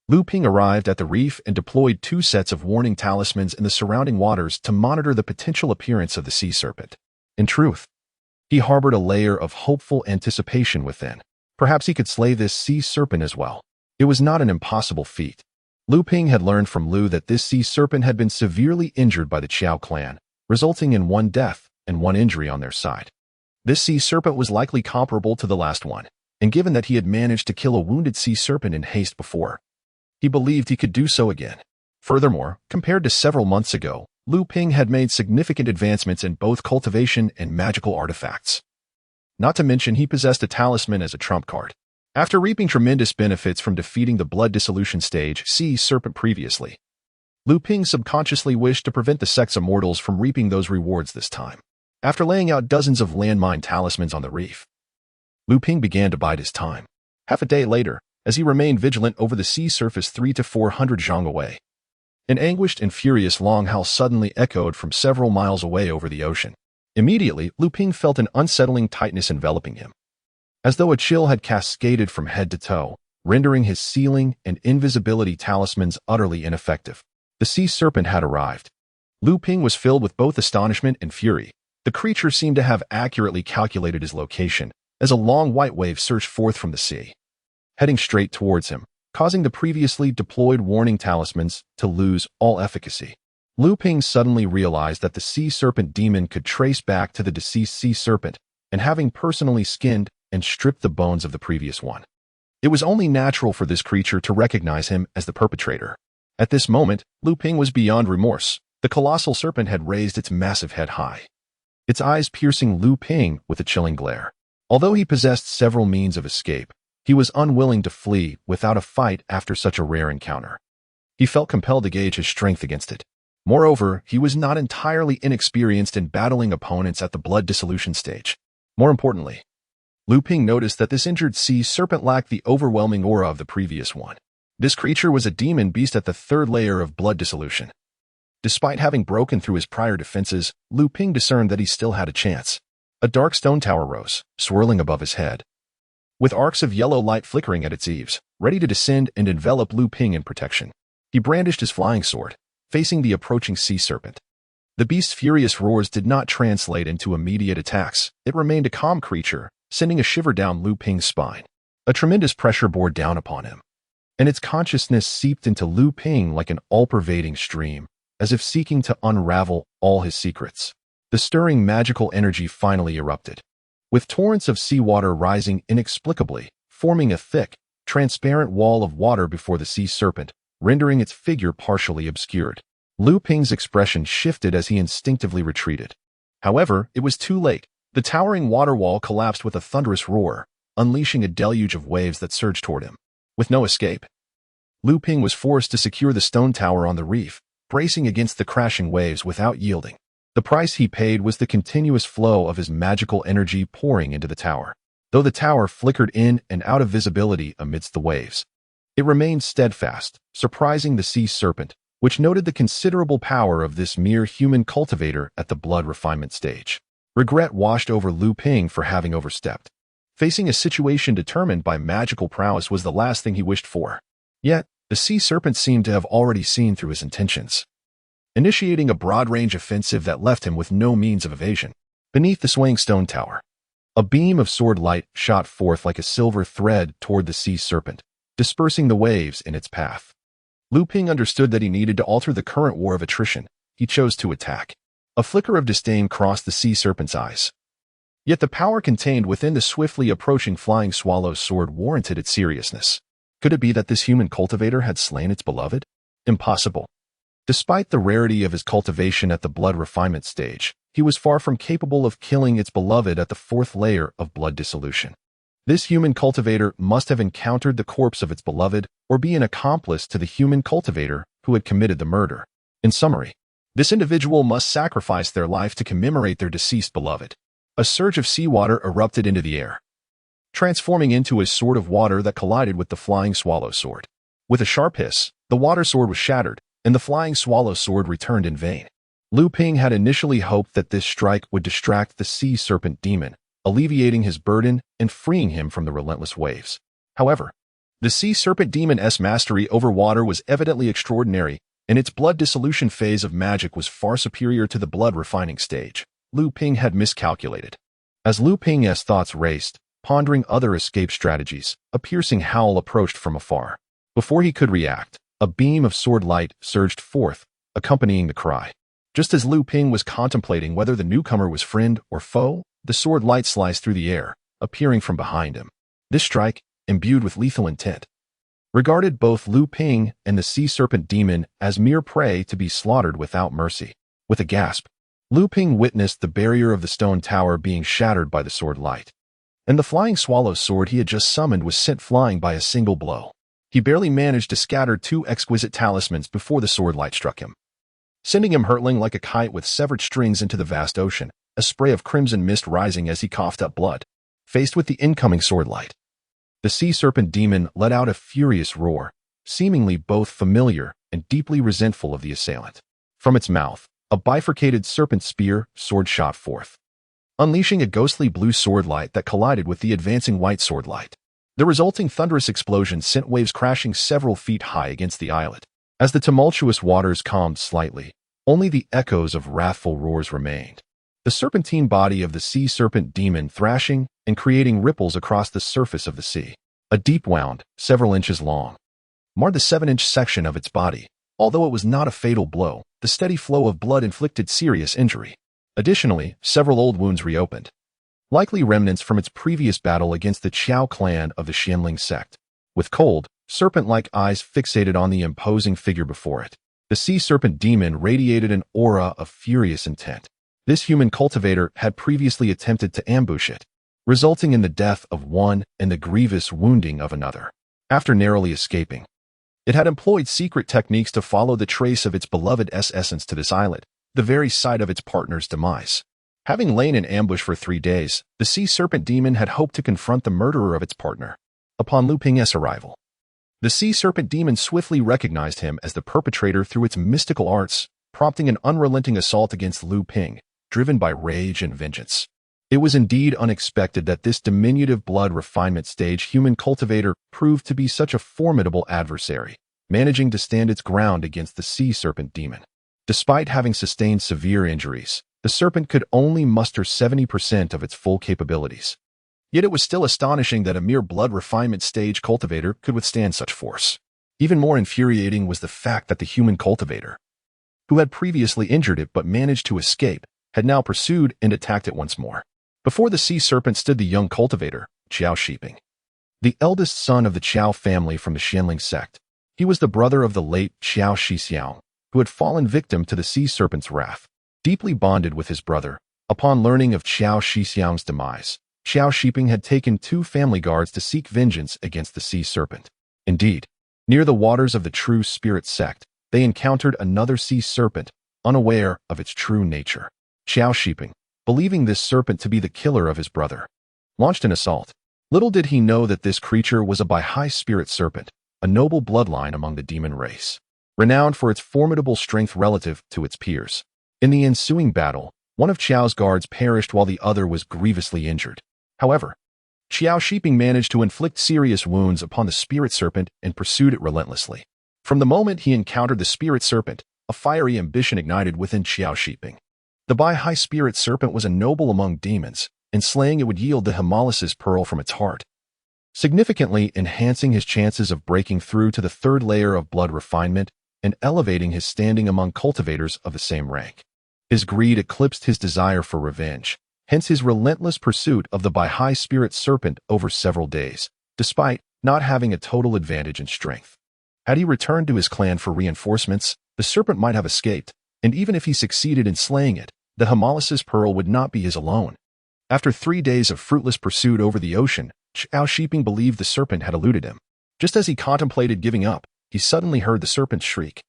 Luming arrived at the reef and deployed 2 sets of warning talismans in the surrounding waters to monitor the potential appearance of the sea serpent. In truth, he harbored a layer of hopeful anticipation within. Perhaps he could slay this sea serpent as well. It was not an impossible feat. Luming had learned from Lu that this sea serpent had been severely injured by the Qiao clan, resulting in 1 death and 1 injury on their side. This sea serpent was likely comparable to the last one, and given that he had managed to kill a wounded sea serpent in haste before, he believed he could do so again. Furthermore, compared to several months ago, Luming had made significant advancements in both cultivation and magical artifacts. Not to mention he possessed a talisman as a trump card. After reaping tremendous benefits from defeating the blood dissolution stage sea serpent previously, Luming subconsciously wished to prevent the sect's immortals from reaping those rewards this time. After laying out dozens of landmine talismans on the reef, Luming began to bide his time. Half a day later, as he remained vigilant over the sea surface 300 to 400 zhang away, an anguished and furious long howl suddenly echoed from several miles away over the ocean. Immediately, Luming felt an unsettling tightness enveloping him. as though a chill had cascaded from head to toe, rendering his sealing and invisibility talismans utterly ineffective. The sea serpent had arrived. Lu Ping was filled with both astonishment and fury. The creature seemed to have accurately calculated his location, as a long white wave surged forth from the sea, heading straight towards him, causing the previously deployed warning talismans to lose all efficacy. Lu Ping suddenly realized that the sea serpent demon could trace back to the deceased sea serpent, and having personally skinned and stripped the bones of the previous one. It was only natural for this creature to recognize him as the perpetrator. At this moment, Lu Ping was beyond remorse. The colossal serpent had raised its massive head high, its eyes piercing Lu Ping with a chilling glare. Although he possessed several means of escape, he was unwilling to flee without a fight after such a rare encounter. He felt compelled to gauge his strength against it. Moreover, he was not entirely inexperienced in battling opponents at the blood dissolution stage. More importantly, Lu Ping noticed that this injured sea serpent lacked the overwhelming aura of the previous one. This creature was a demon beast at the third layer of blood dissolution. Despite having broken through his prior defenses, Lu Ping discerned that he still had a chance. A dark stone tower rose, swirling above his head, with arcs of yellow light flickering at its eaves, ready to descend and envelop Lu Ping in protection. He brandished his flying sword, facing the approaching sea serpent. The beast's furious roars did not translate into immediate attacks. It remained a calm creature, sending a shiver down Lu Ping's spine. A tremendous pressure bore down upon him, and its consciousness seeped into Lu Ping like an all-pervading stream, as if seeking to unravel all his secrets. The stirring magical energy finally erupted, with torrents of seawater rising inexplicably, forming a thick, transparent wall of water before the sea serpent, rendering its figure partially obscured. Lu Ping's expression shifted as he instinctively retreated. However, it was too late. The towering water wall collapsed with a thunderous roar, unleashing a deluge of waves that surged toward him. With no escape, Lu Ping was forced to secure the stone tower on the reef, bracing against the crashing waves without yielding. The price he paid was the continuous flow of his magical energy pouring into the tower. Though the tower flickered in and out of visibility amidst the waves, it remained steadfast, surprising the sea serpent, which noted the considerable power of this mere human cultivator at the blood refinement stage. Regret washed over Lu Ping for having overstepped. Facing a situation determined by magical prowess was the last thing he wished for. Yet, the sea serpent seemed to have already seen through his intentions, initiating a broad-range offensive that left him with no means of evasion. Beneath the swaying stone tower, a beam of sword light shot forth like a silver thread toward the sea serpent, dispersing the waves in its path. Lu Ping understood that he needed to alter the current war of attrition. He chose to attack. A flicker of disdain crossed the sea serpent's eyes. Yet the power contained within the swiftly approaching flying swallow's sword warranted its seriousness. Could it be that this human cultivator had slain its beloved? Impossible. Despite the rarity of his cultivation at the blood refinement stage, he was far from capable of killing its beloved at the fourth layer of blood dissolution. This human cultivator must have encountered the corpse of its beloved or be an accomplice to the human cultivator who had committed the murder. In summary, this individual must sacrifice their life to commemorate their deceased beloved. A surge of seawater erupted into the air, transforming into a sword of water that collided with the flying swallow sword. With a sharp hiss, the water sword was shattered, and the flying swallow sword returned in vain. Lu Ping had initially hoped that this strike would distract the sea serpent demon, alleviating his burden and freeing him from the relentless waves. However, the sea serpent demon's mastery over water was evidently extraordinary, and its blood dissolution phase of magic was far superior to the blood refining stage. Lu Ping had miscalculated. As Lu Ping's thoughts raced, pondering other escape strategies, a piercing howl approached from afar. Before he could react, a beam of sword light surged forth, accompanying the cry. Just as Lu Ping was contemplating whether the newcomer was friend or foe, the sword light sliced through the air, appearing from behind him. This strike, imbued with lethal intent, regarded both Lu Ping and the sea serpent demon as mere prey to be slaughtered without mercy. With a gasp, Lu Ping witnessed the barrier of the stone tower being shattered by the sword light, and the flying swallow sword he had just summoned was sent flying by a single blow. He barely managed to scatter two exquisite talismans before the sword light struck him, sending him hurtling like a kite with severed strings into the vast ocean, a spray of crimson mist rising as he coughed up blood. Faced with the incoming sword light, the sea serpent demon let out a furious roar, seemingly both familiar and deeply resentful of the assailant. From its mouth, a bifurcated serpent spear sword shot forth, unleashing a ghostly blue sword light that collided with the advancing white sword light. The resulting thunderous explosion sent waves crashing several feet high against the islet. As the tumultuous waters calmed slightly, only the echoes of wrathful roars remained. The serpentine body of the sea serpent demon thrashing and creating ripples across the surface of the sea. A deep wound, several inches long, marred the 7-inch section of its body. Although it was not a fatal blow, the steady flow of blood inflicted serious injury. Additionally, several old wounds reopened, likely remnants from its previous battle against the Qiao clan of the Zhenling Sect. With cold, serpent-like eyes fixated on the imposing figure before it, the sea serpent demon radiated an aura of furious intent. This human cultivator had previously attempted to ambush it, resulting in the death of one and the grievous wounding of another. After narrowly escaping, it had employed secret techniques to follow the trace of its beloved essence to this islet, the very site of its partner's demise. Having lain in ambush for 3 days, the sea serpent demon had hoped to confront the murderer of its partner. Upon Luming's arrival, the sea serpent demon swiftly recognized him as the perpetrator through its mystical arts, prompting an unrelenting assault against Luming, driven by rage and vengeance. It was indeed unexpected that this diminutive blood refinement stage human cultivator proved to be such a formidable adversary, managing to stand its ground against the sea serpent demon. Despite having sustained severe injuries, the serpent could only muster 70% of its full capabilities. Yet it was still astonishing that a mere blood refinement stage cultivator could withstand such force. Even more infuriating was the fact that the human cultivator, who had previously injured it but managed to escape, had now pursued and attacked it once more. Before the sea serpent stood the young cultivator, Qiao Shiping, the eldest son of the Qiao family from the Zhenling Sect. He was the brother of the late Qiao Shixiang, who had fallen victim to the sea serpent's wrath. Deeply bonded with his brother, upon learning of Qiao Shixiang's demise, Qiao Shiping had taken 2 family guards to seek vengeance against the sea serpent. Indeed, near the waters of the true spirit sect, they encountered another sea serpent, unaware of its true nature. Qiao Shiping, believing this serpent to be the killer of his brother, launched an assault. Little did he know that this creature was a high spirit serpent, a noble bloodline among the demon race, renowned for its formidable strength relative to its peers. In the ensuing battle, one of Qiao's guards perished while the other was grievously injured. However, Qiao Shiping managed to inflict serious wounds upon the spirit serpent and pursued it relentlessly. From the moment he encountered the spirit serpent, a fiery ambition ignited within Qiao Shiping. The high spirit serpent was a noble among demons, and slaying it would yield the Himalayas pearl from its heart, significantly enhancing his chances of breaking through to the 3rd layer of blood refinement and elevating his standing among cultivators of the same rank. His greed eclipsed his desire for revenge, hence his relentless pursuit of the high spirit serpent over several days, despite not having a total advantage in strength. Had he returned to his clan for reinforcements, the serpent might have escaped, and even if he succeeded in slaying it, the Himalayas pearl would not be his alone. After 3 days of fruitless pursuit over the ocean, Qiao Shiping believed the serpent had eluded him. Just as he contemplated giving up, he suddenly heard the serpent's shriek,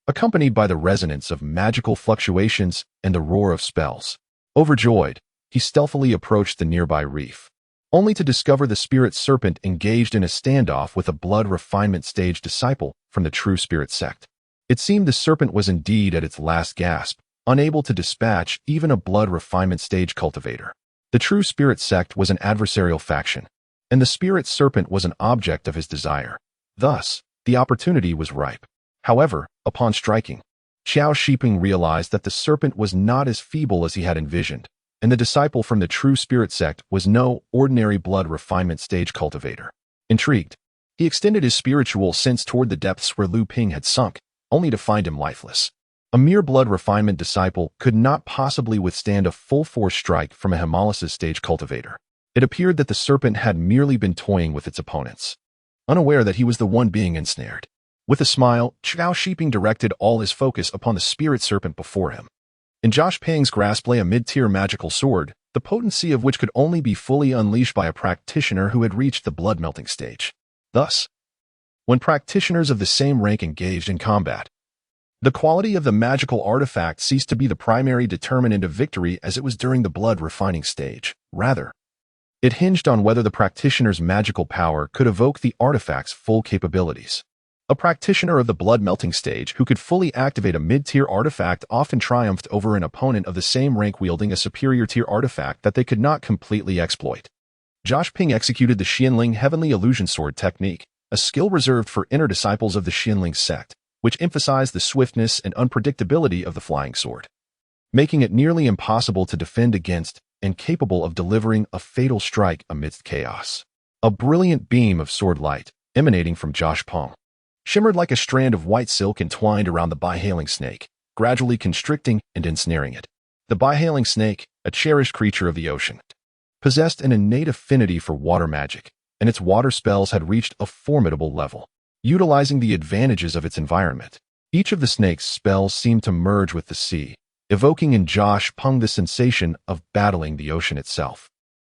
accompanied by the resonance of magical fluctuations and the roar of spells. Overjoyed, he stealthily approached the nearby reef, only to discover the spirit serpent engaged in a standoff with a blood refinement stage disciple from the true spirit sect. It seemed the serpent was indeed at its last gasp, unable to dispatch even a blood refinement stage cultivator. The true spirit sect was an adversarial faction, and the spirit serpent was an object of his desire. Thus, the opportunity was ripe. However, upon striking, Qiao Shiping realized that the serpent was not as feeble as he had envisioned, and the disciple from the true spirit sect was no ordinary blood refinement stage cultivator. Intrigued, he extended his spiritual sense toward the depths where Luming had sunk, only to find him lifeless. A mere blood refinement disciple could not possibly withstand a full-force strike from a Himalayas stage cultivator. It appeared that the serpent had merely been toying with its opponents, unaware that he was the one being ensnared. With a smile, Qiao Shiping directed all his focus upon the spirit serpent before him. In Josh Pang's grasp lay a mid-tier magical sword, the potency of which could only be fully unleashed by a practitioner who had reached the blood-melting stage. Thus, when practitioners of the same rank engaged in combat, the quality of the magical artifact ceased to be the primary determinant of victory as it was during the blood-refining stage. Rather, it hinged on whether the practitioner's magical power could evoke the artifact's full capabilities. A practitioner of the blood-melting stage who could fully activate a mid-tier artifact often triumphed over an opponent of the same rank wielding a superior-tier artifact that they could not completely exploit. Josh Ping executed the Zhenling Heavenly Illusion Sword technique, a skill reserved for inner disciples of the Zhenling Sect, which emphasized the swiftness and unpredictability of the flying sword, making it nearly impossible to defend against and capable of delivering a fatal strike amidst chaos. A brilliant beam of sword light, emanating from Josh Ping, shimmered like a strand of white silk entwined around the bihailing snake, gradually constricting and ensnaring it. The bihailing snake, a cherished creature of the ocean, possessed an innate affinity for water magic, and its water spells had reached a formidable level. Utilizing the advantages of its environment, each of the snake's spells seemed to merge with the sea, evoking in Josh Ping the sensation of battling the ocean itself.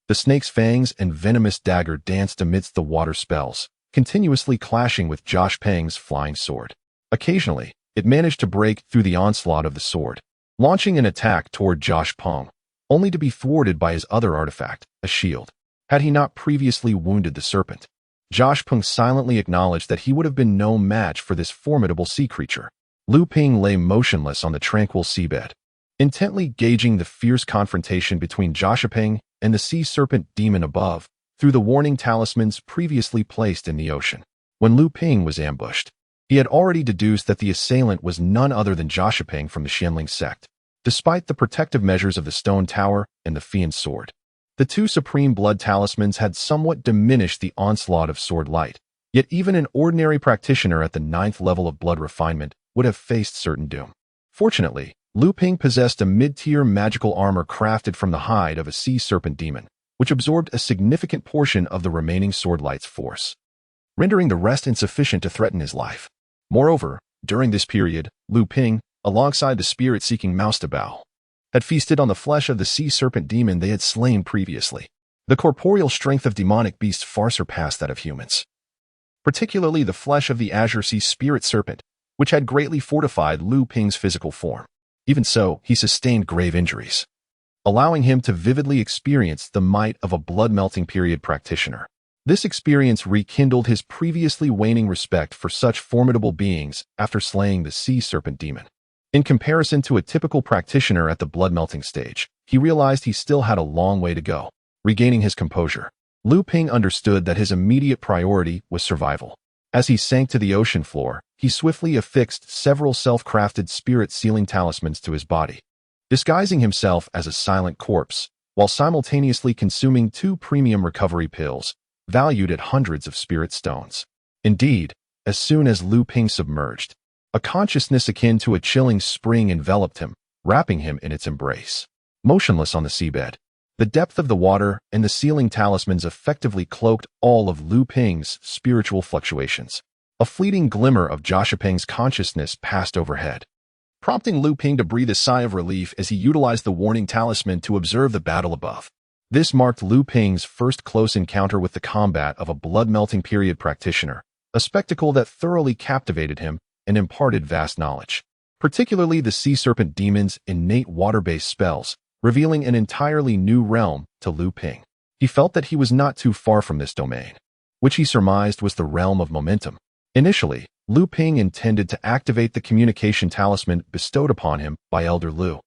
The snake's fangs and venomous dagger danced amidst the water spells, continuously clashing with Josh Ping's flying sword. Occasionally, it managed to break through the onslaught of the sword, launching an attack toward Josh Ping, only to be thwarted by his other artifact, a shield. Had he not previously wounded the serpent, Josh Ping silently acknowledged that he would have been no match for this formidable sea creature. Luming lay motionless on the tranquil seabed, intently gauging the fierce confrontation between Josh Ping and the sea serpent demon above through the warning talismans previously placed in the ocean. When Luming was ambushed, he had already deduced that the assailant was none other than Josh Ping from the Zhenling Sect. Despite the protective measures of the stone tower and the fiend's sword, the two supreme blood talismans had somewhat diminished the onslaught of sword light, yet even an ordinary practitioner at the 9th level of blood refinement would have faced certain doom. Fortunately, Luming possessed a mid-tier magical armor crafted from the hide of a sea serpent demon, which absorbed a significant portion of the remaining sword light's force, rendering the rest insufficient to threaten his life. Moreover, during this period, Luming, alongside the spirit-seeking Moustabow, had feasted on the flesh of the sea serpent demon they had slain previously. The corporeal strength of demonic beasts far surpassed that of humans, particularly the flesh of the azure sea spirit serpent, which had greatly fortified Luming's physical form. Even so, he sustained grave injuries, allowing him to vividly experience the might of a blood-melting period practitioner. This experience rekindled his previously waning respect for such formidable beings after slaying the sea serpent demon. In comparison to a typical practitioner at the blood-melting stage, he realized he still had a long way to go. Regaining his composure, Luming understood that his immediate priority was survival. As he sank to the ocean floor, he swiftly affixed several self-crafted spirit-sealing talismans to his body, disguising himself as a silent corpse, while simultaneously consuming 2 premium recovery pills, valued at hundreds of spirit stones. Indeed, as soon as Luming submerged, a consciousness akin to a chilling spring enveloped him, wrapping him in its embrace. Motionless on the seabed, the depth of the water and the sealing talismans effectively cloaked all of Luming's spiritual fluctuations. A fleeting glimmer of Josh Ping's consciousness passed overhead, prompting Luming to breathe a sigh of relief as he utilized the warning talisman to observe the battle above. This marked Luming's first close encounter with the combat of a blood-melting period practitioner, a spectacle that thoroughly captivated him and imparted vast knowledge, particularly the sea serpent demon's innate water-based spells, revealing an entirely new realm to Luming. He felt that he was not too far from this domain, which he surmised was the realm of momentum. Initially, Luming intended to activate the communication talisman bestowed upon him by Elder Lu.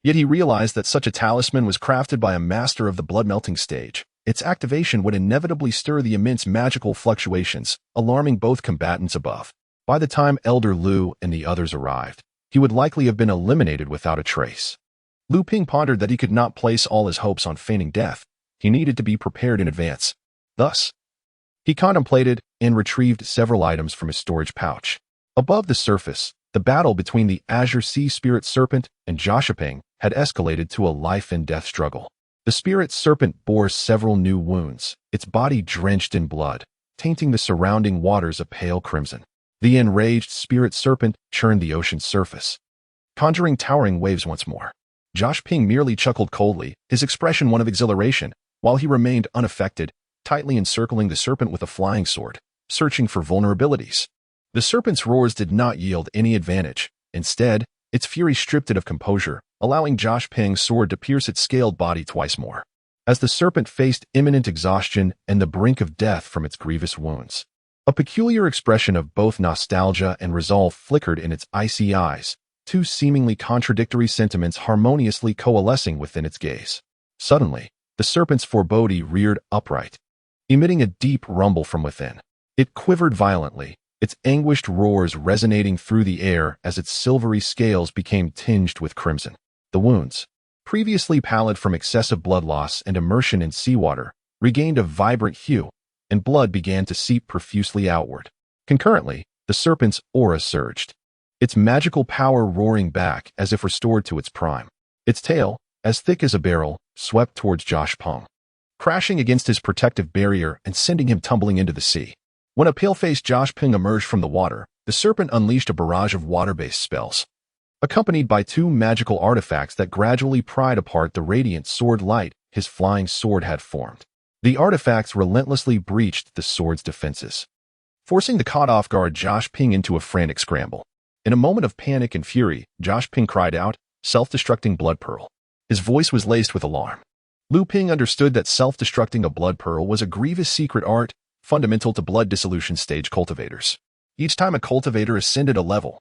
Yet he realized that such a talisman was crafted by a master of the blood-melting stage. Its activation would inevitably stir the immense magical fluctuations, alarming both combatants above. By the time Elder Lu and the others arrived, he would likely have been eliminated without a trace. Luming pondered that he could not place all his hopes on feigning death. He needed to be prepared in advance. Thus, he contemplated and retrieved several items from his storage pouch. Above the surface, the battle between the Azure Sea Spirit Serpent and Josh Ping had escalated to a life-and-death struggle. The Spirit Serpent bore several new wounds, its body drenched in blood, tainting the surrounding waters a pale crimson. The enraged Spirit Serpent churned the ocean's surface, conjuring towering waves once more. Josh Ping merely chuckled coldly, his expression one of exhilaration, while he remained unaffected, tightly encircling the serpent with a flying sword, searching for vulnerabilities. The serpent's roars did not yield any advantage. Instead, its fury stripped it of composure, allowing Josh Ping's sword to pierce its scaled body twice more. As the serpent faced imminent exhaustion and the brink of death from its grievous wounds, A peculiar expression of both nostalgia and resolve flickered in its icy eyes, two seemingly contradictory sentiments harmoniously coalescing within its gaze. Suddenly, the serpent's foreboding reared upright, emitting a deep rumble from within. It quivered violently, its anguished roars resonating through the air as its silvery scales became tinged with crimson. The wounds, previously pallid from excessive blood loss and immersion in seawater, regained a vibrant hue, and blood began to seep profusely outward. Concurrently, the serpent's aura surged, its magical power roaring back as if restored to its prime. Its tail, as thick as a barrel, swept towards Josh Peng, crashing against his protective barrier and sending him tumbling into the sea. When a pale-faced Josh Peng emerged from the water, the serpent unleashed a barrage of water-based spells, accompanied by two magical artifacts that gradually pried apart the radiant sword light his flying sword had formed. The artifacts relentlessly breached the sword's defenses, forcing the caught-off-guard Josh Peng into a frantic scramble. In a moment of panic and fury, Josh Peng cried out, "Self-destructing blood pearl." His voice was laced with alarm. Lu Ping understood that self-destructing a blood pearl was a grievous secret art fundamental to blood dissolution stage cultivators. Each time a cultivator ascended a level,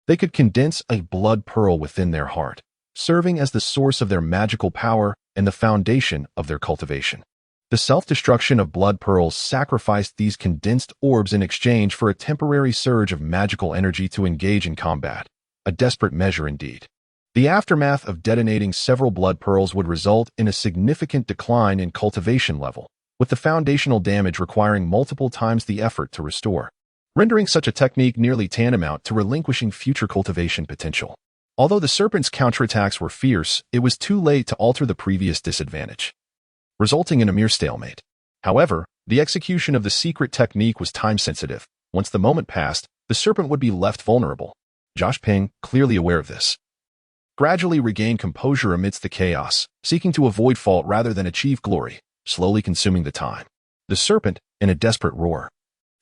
they could condense a blood pearl within their heart, serving as the source of their magical power and the foundation of their cultivation. The self-destruction of blood pearls sacrificed these condensed orbs in exchange for a temporary surge of magical energy to engage in combat, a desperate measure indeed. The aftermath of detonating several blood pearls would result in a significant decline in cultivation level, with the foundational damage requiring multiple times the effort to restore, rendering such a technique nearly tantamount to relinquishing future cultivation potential. Although the serpent's counterattacks were fierce, it was too late to alter the previous disadvantage, resulting in a mere stalemate. However, the execution of the secret technique was time-sensitive. Once the moment passed, the serpent would be left vulnerable. Josh Peng, clearly aware of this, gradually regained composure amidst the chaos, seeking to avoid fault rather than achieve glory, slowly consuming the time. The serpent, in a desperate roar,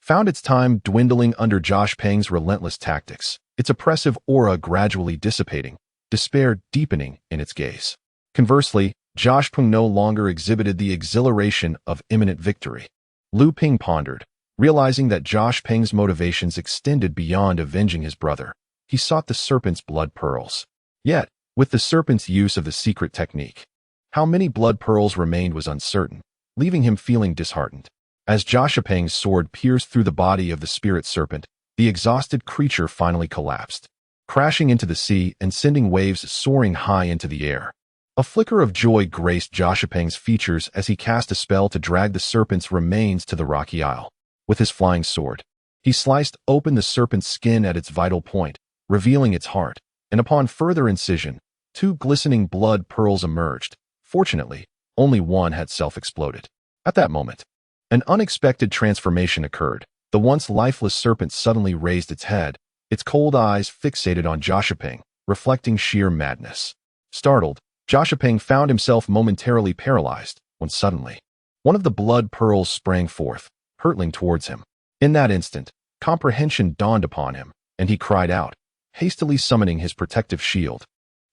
found its time dwindling under Josh Peng's relentless tactics, its oppressive aura gradually dissipating, despair deepening in its gaze. Conversely, Josh Peng no longer exhibited the exhilaration of imminent victory. Lu Ping pondered, realizing that Josh Peng's motivations extended beyond avenging his brother. He sought the serpent's blood pearls. Yet, with the serpent's use of the secret technique, how many blood pearls remained was uncertain, leaving him feeling disheartened. As Josh Peng's sword pierced through the body of the spirit serpent, the exhausted creature finally collapsed, crashing into the sea and sending waves soaring high into the air. A flicker of joy graced Josh Peng's features as he cast a spell to drag the serpent's remains to the rocky isle. With his flying sword, he sliced open the serpent's skin at its vital point, revealing its heart, and upon further incision, two glistening blood pearls emerged. Fortunately, only one had self-exploded. At that moment, an unexpected transformation occurred. The once lifeless serpent suddenly raised its head, its cold eyes fixated on Josh Peng, reflecting sheer madness. Startled, Josh Peng found himself momentarily paralyzed, when suddenly, one of the blood pearls sprang forth, hurtling towards him. In that instant, comprehension dawned upon him, and he cried out, hastily summoning his protective shield.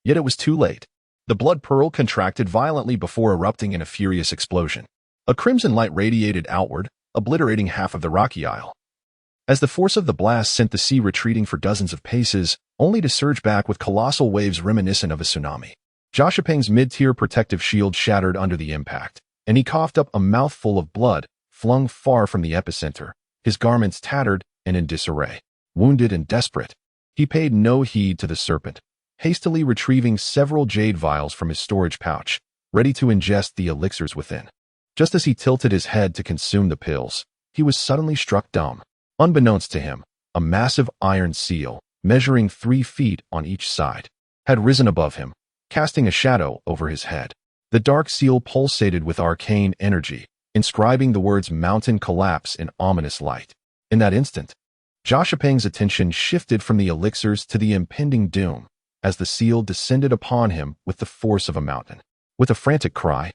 Yet it was too late. The blood pearl contracted violently before erupting in a furious explosion. A crimson light radiated outward, obliterating half of the rocky isle. As the force of the blast sent the sea retreating for dozens of paces, only to surge back with colossal waves reminiscent of a tsunami. Josh Peng's mid-tier protective shield shattered under the impact, and he coughed up a mouthful of blood, flung far from the epicenter, his garments tattered and in disarray. Wounded and desperate, he paid no heed to the serpent, hastily retrieving several jade vials from his storage pouch, ready to ingest the elixirs within. Just as he tilted his head to consume the pills, he was suddenly struck dumb. Unbeknownst to him, a massive iron seal, measuring 3 feet on each side, had risen above him, casting a shadow over his head. The dark seal pulsated with arcane energy, inscribing the words "Mountain Collapse" in ominous light. In that instant, Josh Peng's attention shifted from the elixirs to the impending doom, as the seal descended upon him with the force of a mountain. With a frantic cry,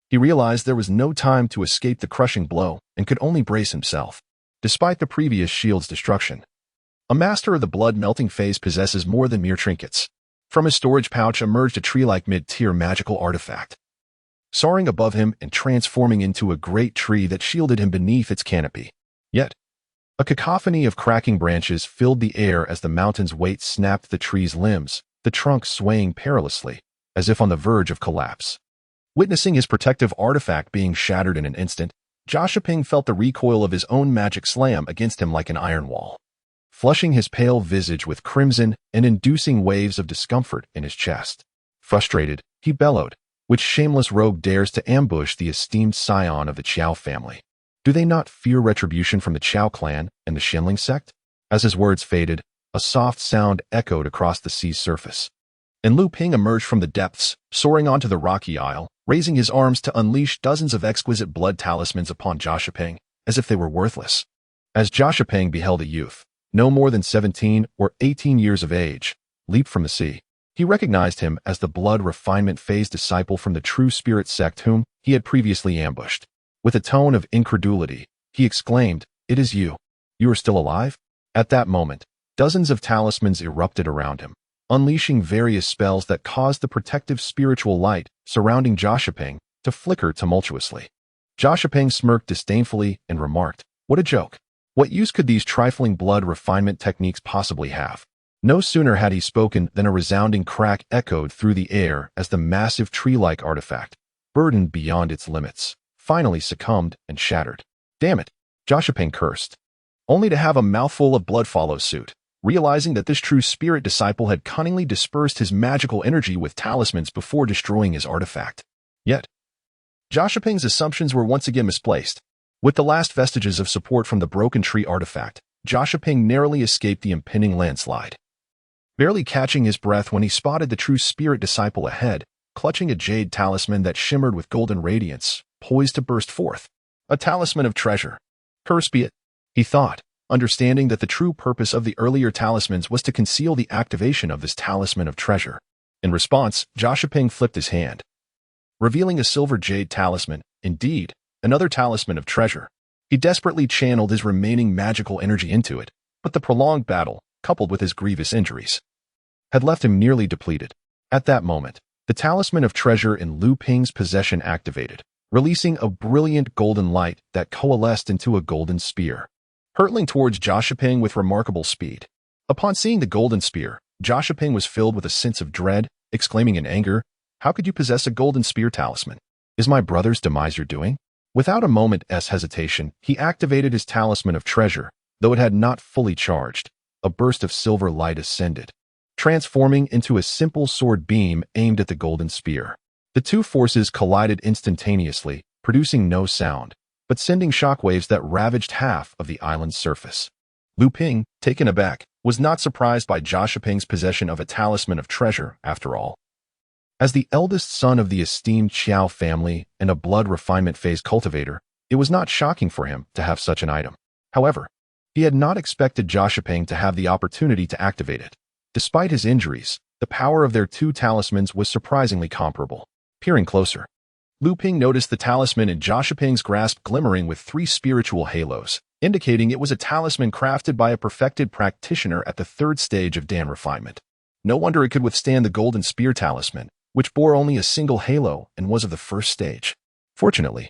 he realized there was no time to escape the crushing blow and could only brace himself. Despite the previous shield's destruction, a master of the blood-melting phase possesses more than mere trinkets. From his storage pouch emerged a tree-like mid-tier magical artifact, soaring above him and transforming into a great tree that shielded him beneath its canopy. Yet, A cacophony of cracking branches filled the air as the mountain's weight snapped the tree's limbs, the trunk swaying perilously, as if on the verge of collapse. Witnessing his protective artifact being shattered in an instant, Joshaping felt the recoil of his own magic slam against him like an iron wall, flushing his pale visage with crimson and inducing waves of discomfort in his chest. Frustrated, he bellowed, "Which shameless rogue dares to ambush the esteemed scion of the Qiao family? Do they not fear retribution from the Qiao clan and the Zhenling Sect?" As his words faded, a soft sound echoed across the sea's surface, and Luming emerged from the depths, soaring onto the rocky isle, raising his arms to unleash dozens of exquisite blood talismans upon Joshaping, as if they were worthless. As Joshaping beheld a youth, no more than 17 or 18 years of age, leap from the sea, he recognized him as the blood refinement phase disciple from the true spirit sect whom he had previously ambushed. With a tone of incredulity, he exclaimed, "It is you. You are still alive?" At that moment, dozens of talismans erupted around him, unleashing various spells that caused the protective spiritual light surrounding Joshaping to flicker tumultuously. Joshaping smirked disdainfully and remarked, "What a joke. What use could these trifling blood refinement techniques possibly have?" No sooner had he spoken than a resounding crack echoed through the air as the massive tree-like artifact, burdened beyond its limits, finally succumbed and shattered. "Damn it," Joshaping cursed, only to have a mouthful of blood follow suit, realizing that this true spirit disciple had cunningly dispersed his magical energy with talismans before destroying his artifact. Yet, Joshaping's assumptions were once again misplaced. With the last vestiges of support from the broken tree artifact, Joshaping narrowly escaped the impending landslide, barely catching his breath when he spotted the true spirit disciple ahead, clutching a jade talisman that shimmered with golden radiance, poised to burst forth. A talisman of treasure. Curse be it, he thought, understanding that the true purpose of the earlier talismans was to conceal the activation of this talisman of treasure. In response, Joshaping flipped his hand, revealing a silver jade talisman, indeed, another talisman of treasure. He desperately channeled his remaining magical energy into it, but the prolonged battle, coupled with his grievous injuries, had left him nearly depleted. At that moment, the talisman of treasure in Luming's possession activated, releasing a brilliant golden light that coalesced into a golden spear, hurtling towards Joshaping with remarkable speed. Upon seeing the golden spear, Joshaping was filled with a sense of dread, exclaiming in anger, "How could you possess a golden spear talisman? Is my brother's demise your doing?" Without a moment's hesitation, he activated his talisman of treasure, though it had not fully charged. A burst of silver light ascended, transforming into a simple sword beam aimed at the golden spear. The two forces collided instantaneously, producing no sound, but sending shockwaves that ravaged half of the island's surface. Luming, taken aback, was not surprised by Joshaping's possession of a talisman of treasure, after all. As the eldest son of the esteemed Qiao family and a blood refinement phase cultivator, it was not shocking for him to have such an item. However, he had not expected Joshaping to have the opportunity to activate it. Despite his injuries, the power of their two talismans was surprisingly comparable. Peering closer, Luming noticed the talisman in Joshaping's grasp glimmering with 3 spiritual halos, indicating it was a talisman crafted by a perfected practitioner at the 3rd stage of Dan refinement. No wonder it could withstand the golden spear talisman, which bore only a single halo and was of the 1st stage. Fortunately,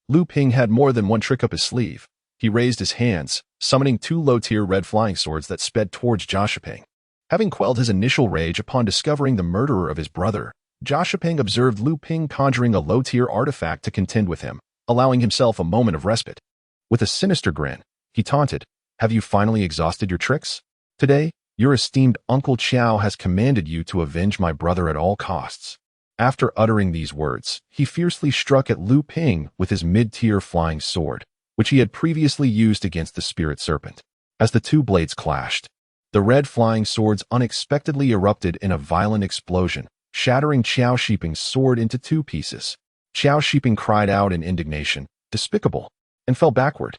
Luming had more than one trick up his sleeve. He raised his hands, summoning 2 low-tier red flying swords that sped towards Joshaping. Having quelled his initial rage upon discovering the murderer of his brother, Joshaping observed Luming conjuring a low-tier artifact to contend with him, allowing himself a moment of respite. With a sinister grin, he taunted, "Have you finally exhausted your tricks? Today, your esteemed Uncle Qiao has commanded you to avenge my brother at all costs." After uttering these words, he fiercely struck at Luming with his mid-tier flying sword, which he had previously used against the spirit serpent. As the 2 blades clashed, the red flying swords unexpectedly erupted in a violent explosion, shattering Joshaping's sword into 2 pieces. Joshaping cried out in indignation, "Despicable," and fell backward.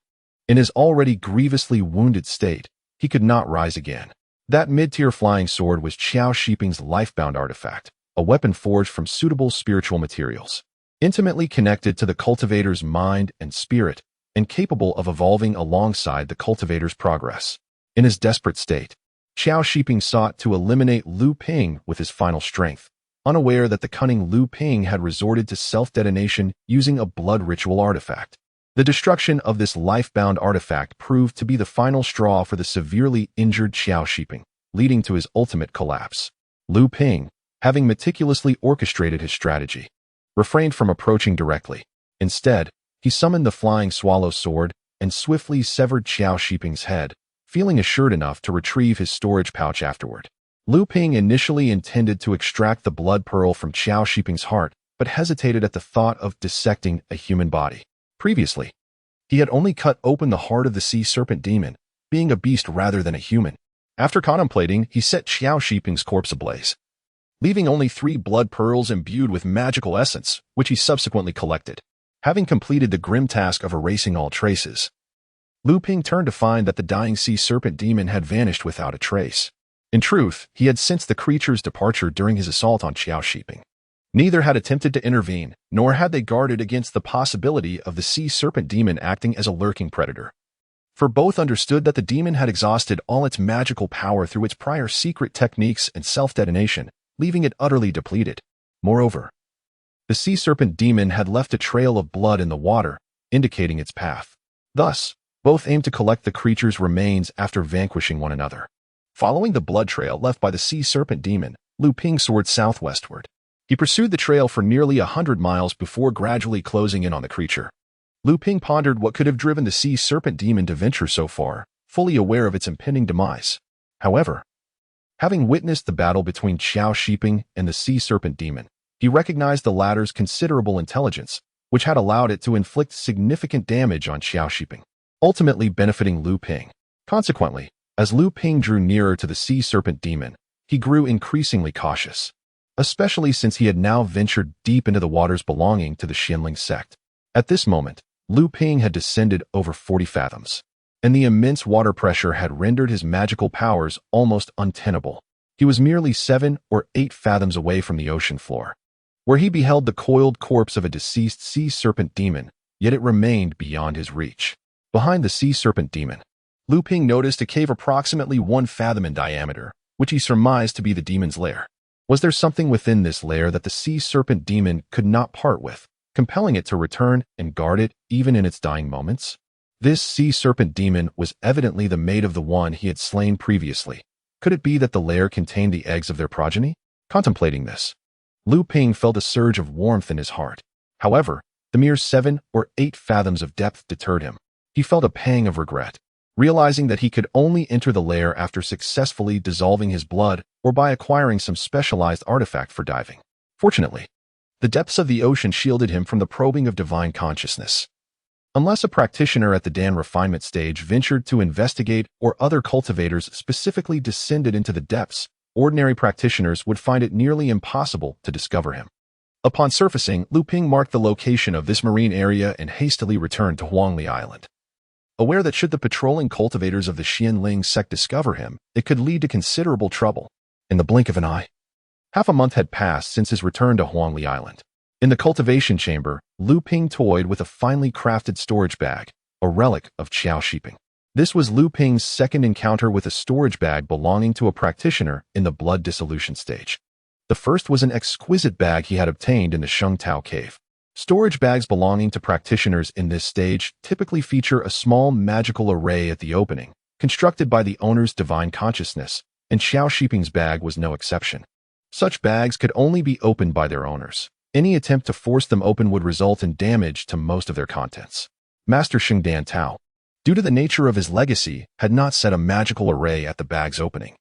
In his already grievously wounded state, he could not rise again. That mid-tier flying sword was Joshaping's lifebound artifact, a weapon forged from suitable spiritual materials, intimately connected to the cultivator's mind and spirit, and capable of evolving alongside the cultivator's progress. In his desperate state, Joshaping sought to eliminate Luming with his final strength, unaware that the cunning Luming had resorted to self-detonation using a blood ritual artifact. The destruction of this life-bound artifact proved to be the final straw for the severely injured Qiao Shiping, leading to his ultimate collapse. Lu Ping, having meticulously orchestrated his strategy, refrained from approaching directly. Instead, he summoned the flying swallow sword and swiftly severed Qiao Shiping's head, feeling assured enough to retrieve his storage pouch afterward. Lu Ping initially intended to extract the blood pearl from Qiao Shiping's heart, but hesitated at the thought of dissecting a human body. Previously, he had only cut open the heart of the sea serpent demon, being a beast rather than a human. After contemplating, he set Qiao Shiping's corpse ablaze, leaving only 3 blood pearls imbued with magical essence, which he subsequently collected. Having completed the grim task of erasing all traces, Lu Ping turned to find that the dying sea serpent demon had vanished without a trace. In truth, he had sensed the creature's departure during his assault on Qiao Shiping. Neither had attempted to intervene, nor had they guarded against the possibility of the sea serpent demon acting as a lurking predator. For both understood that the demon had exhausted all its magical power through its prior secret techniques and self-detonation, leaving it utterly depleted. Moreover, the sea serpent demon had left a trail of blood in the water, indicating its path. Thus, both aimed to collect the creature's remains after vanquishing one another. Following the blood trail left by the sea serpent demon, Lu Ping soared southwestward. He pursued the trail for nearly 100 miles before gradually closing in on the creature. Lu Ping pondered what could have driven the sea serpent demon to venture so far, fully aware of its impending demise. However, having witnessed the battle between Qiao Shiping and the sea serpent demon, he recognized the latter's considerable intelligence, which had allowed it to inflict significant damage on Qiao Shiping, ultimately benefiting Lu Ping. Consequently, as Lu Ping drew nearer to the sea serpent demon, he grew increasingly cautious, especially since he had now ventured deep into the waters belonging to the Zhenling Sect. At this moment, Lu Ping had descended over 40 fathoms, and the immense water pressure had rendered his magical powers almost untenable. He was merely 7 or 8 fathoms away from the ocean floor, where he beheld the coiled corpse of a deceased sea serpent demon, yet it remained beyond his reach. Behind the sea serpent demon, Lu Ping noticed a cave approximately 1 fathom in diameter, which he surmised to be the demon's lair. Was there something within this lair that the sea serpent demon could not part with, compelling it to return and guard it even in its dying moments? This sea serpent demon was evidently the mate of the one he had slain previously. Could it be that the lair contained the eggs of their progeny? Contemplating this, Lu Ping felt a surge of warmth in his heart. However, the mere 7 or 8 fathoms of depth deterred him. He felt a pang of regret, realizing that he could only enter the lair after successfully dissolving his blood or by acquiring some specialized artifact for diving. Fortunately, the depths of the ocean shielded him from the probing of divine consciousness. Unless a practitioner at the Dan refinement stage ventured to investigate or other cultivators specifically descended into the depths, ordinary practitioners would find it nearly impossible to discover him. Upon surfacing, Lu Ping marked the location of this marine area and hastily returned to Huangli Island, aware that should the patrolling cultivators of the Zhenling Sect discover him, it could lead to considerable trouble. In the blink of an eye, half a month had passed since his return to Huangli Island. In the cultivation chamber, Lu Ping toyed with a finely crafted storage bag, a relic of Qiao Shiping. This was Lu Ping's second encounter with a storage bag belonging to a practitioner in the blood dissolution stage. The first was an exquisite bag he had obtained in the Shengtao cave. Storage bags belonging to practitioners in this stage typically feature a small magical array at the opening, constructed by the owner's divine consciousness, and Qiao Shiping's bag was no exception. Such bags could only be opened by their owners. Any attempt to force them open would result in damage to most of their contents. Master Shengdan Tao, due to the nature of his legacy, had not set a magical array at the bag's opening,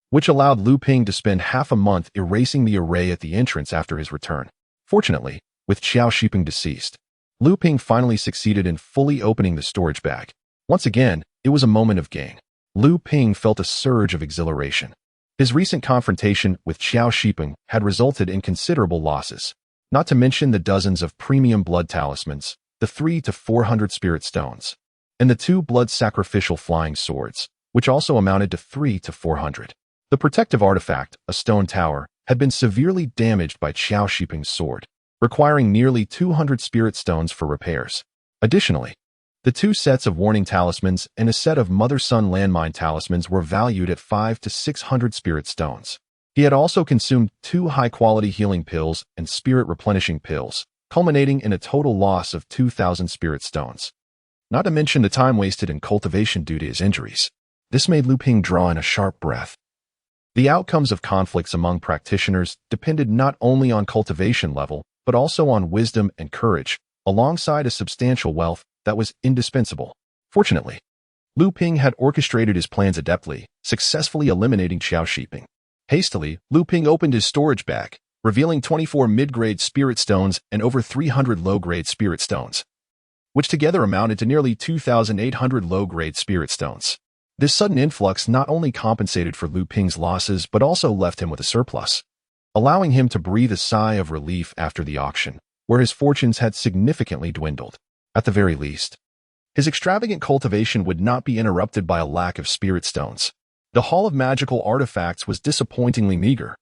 which allowed Lu Ping to spend half a month erasing the array at the entrance after his return. Fortunately, with Qiao Shiping deceased, Lu Ping finally succeeded in fully opening the storage bag. Once again, it was a moment of gain. Lu Ping felt a surge of exhilaration. His recent confrontation with Qiao Shiping had resulted in considerable losses, not to mention the dozens of premium blood talismans, the 300 to 400 spirit stones, and the 2 blood sacrificial flying swords, which also amounted to 300 to 400. The protective artifact, a stone tower, had been severely damaged by Qiao Shiping's sword, requiring nearly 200 spirit stones for repairs. Additionally, the 2 sets of warning talismans and a set of mother-son landmine talismans were valued at 500 to 600 spirit stones. He had also consumed 2 high-quality healing pills and spirit replenishing pills, culminating in a total loss of 2,000 spirit stones. not to mention the time wasted in cultivation due to his injuries. This made Luming draw in a sharp breath. The outcomes of conflicts among practitioners depended not only on cultivation level, but also on wisdom and courage, alongside a substantial wealth that was indispensable. Fortunately, Luming had orchestrated his plans adeptly, successfully eliminating Qiao Shiping. Hastily, Luming opened his storage bag, revealing 24 mid-grade spirit stones and over 300 low-grade spirit stones, which together amounted to nearly 2,800 low-grade spirit stones. This sudden influx not only compensated for Luming's losses but also left him with a surplus, allowing him to breathe a sigh of relief after the auction, where his fortunes had significantly dwindled. At the very least, his extravagant cultivation would not be interrupted by a lack of spirit stones. The Hall of Magical Artifacts was disappointingly meager.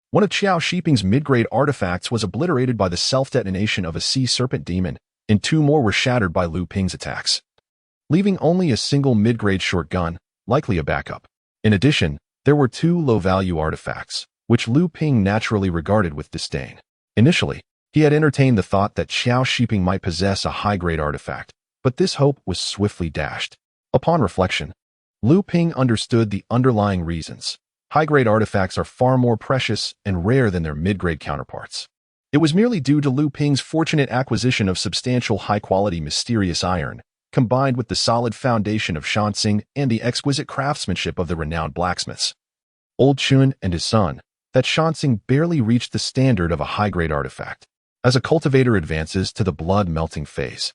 One of Qiao Shiping's mid-grade artifacts was obliterated by the self-detonation of a sea serpent demon, and 2 more were shattered by Luming's attacks, leaving only a single mid-grade short gun, likely a backup. In addition, there were 2 low-value artifacts, which Luming naturally regarded with disdain. Initially, he had entertained the thought that Qiao Shiping might possess a high-grade artifact, but this hope was swiftly dashed. Upon reflection, Luming understood the underlying reasons. High-grade artifacts are far more precious and rare than their mid-grade counterparts. It was merely due to Luming's fortunate acquisition of substantial high-quality mysterious iron, combined with the solid foundation of Shansing and the exquisite craftsmanship of the renowned blacksmiths, Old Chun and his son, that Shansing barely reached the standard of a high-grade artifact. As a cultivator advances to the blood-melting phase,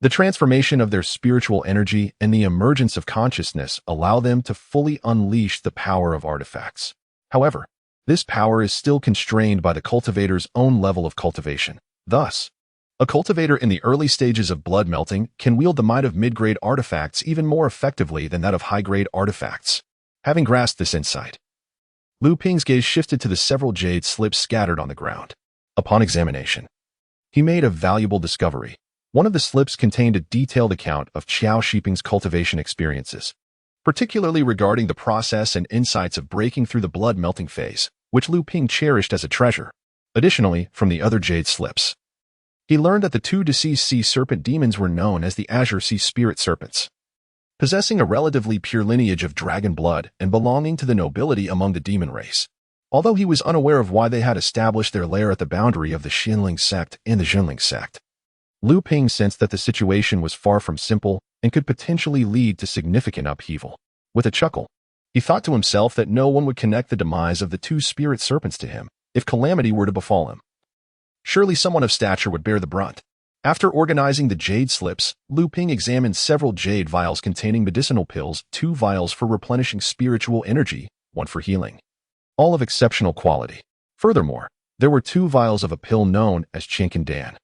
the transformation of their spiritual energy and the emergence of consciousness allow them to fully unleash the power of artifacts. However, this power is still constrained by the cultivator's own level of cultivation. Thus, a cultivator in the early stages of blood melting can wield the might of mid-grade artifacts even more effectively than that of high-grade artifacts. Having grasped this insight, Luming's gaze shifted to the several jade slips scattered on the ground. Upon examination, he made a valuable discovery. One of the slips contained a detailed account of Qiao Shiping's cultivation experiences, particularly regarding the process and insights of breaking through the blood-melting phase, which Luming cherished as a treasure. Additionally, from the other jade slips, he learned that the 2 deceased sea serpent demons were known as the Azure Sea Spirit Serpents, possessing a relatively pure lineage of dragon blood and belonging to the nobility among the demon race. Although he was unaware of why they had established their lair at the boundary of the Zhenling Sect and the Zhenling Sect, Luming sensed that the situation was far from simple and could potentially lead to significant upheaval. With a chuckle, he thought to himself that no one would connect the demise of the 2 spirit serpents to him if calamity were to befall him. Surely someone of stature would bear the brunt. After organizing the jade slips, Luming examined several jade vials containing medicinal pills, 2 vials for replenishing spiritual energy, 1 for healing, all of exceptional quality. Furthermore, there were 2 vials of a pill known as Chinkandan,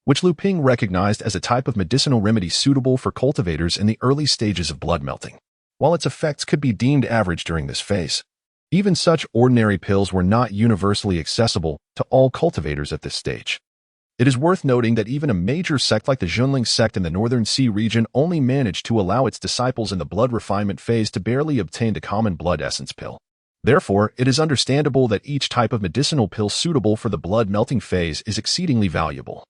which Luming recognized as a type of medicinal remedy suitable for cultivators in the early stages of blood melting. While its effects could be deemed average during this phase, even such ordinary pills were not universally accessible to all cultivators at this stage. It is worth noting that even a major sect like the Zhenling Sect in the Northern Sea region only managed to allow its disciples in the blood refinement phase to barely obtain a common blood essence pill. Therefore, it is understandable that each type of medicinal pill suitable for the blood melting phase is exceedingly valuable,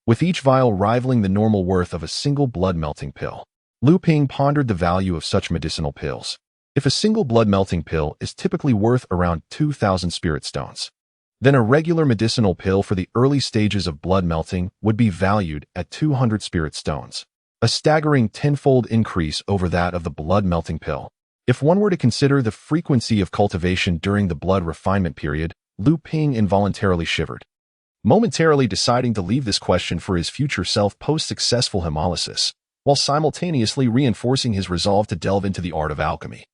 with each vial rivaling the normal worth of a single blood-melting pill. Luming pondered the value of such medicinal pills. If a single blood-melting pill is typically worth around 2,000 spirit stones, then a regular medicinal pill for the early stages of blood melting would be valued at 200 spirit stones, a staggering 10-fold increase over that of the blood-melting pill. If one were to consider the frequency of cultivation during the blood refinement period, Luming involuntarily shivered, momentarily deciding to leave this question for his future self post-successful hemolysis, while simultaneously reinforcing his resolve to delve into the art of alchemy.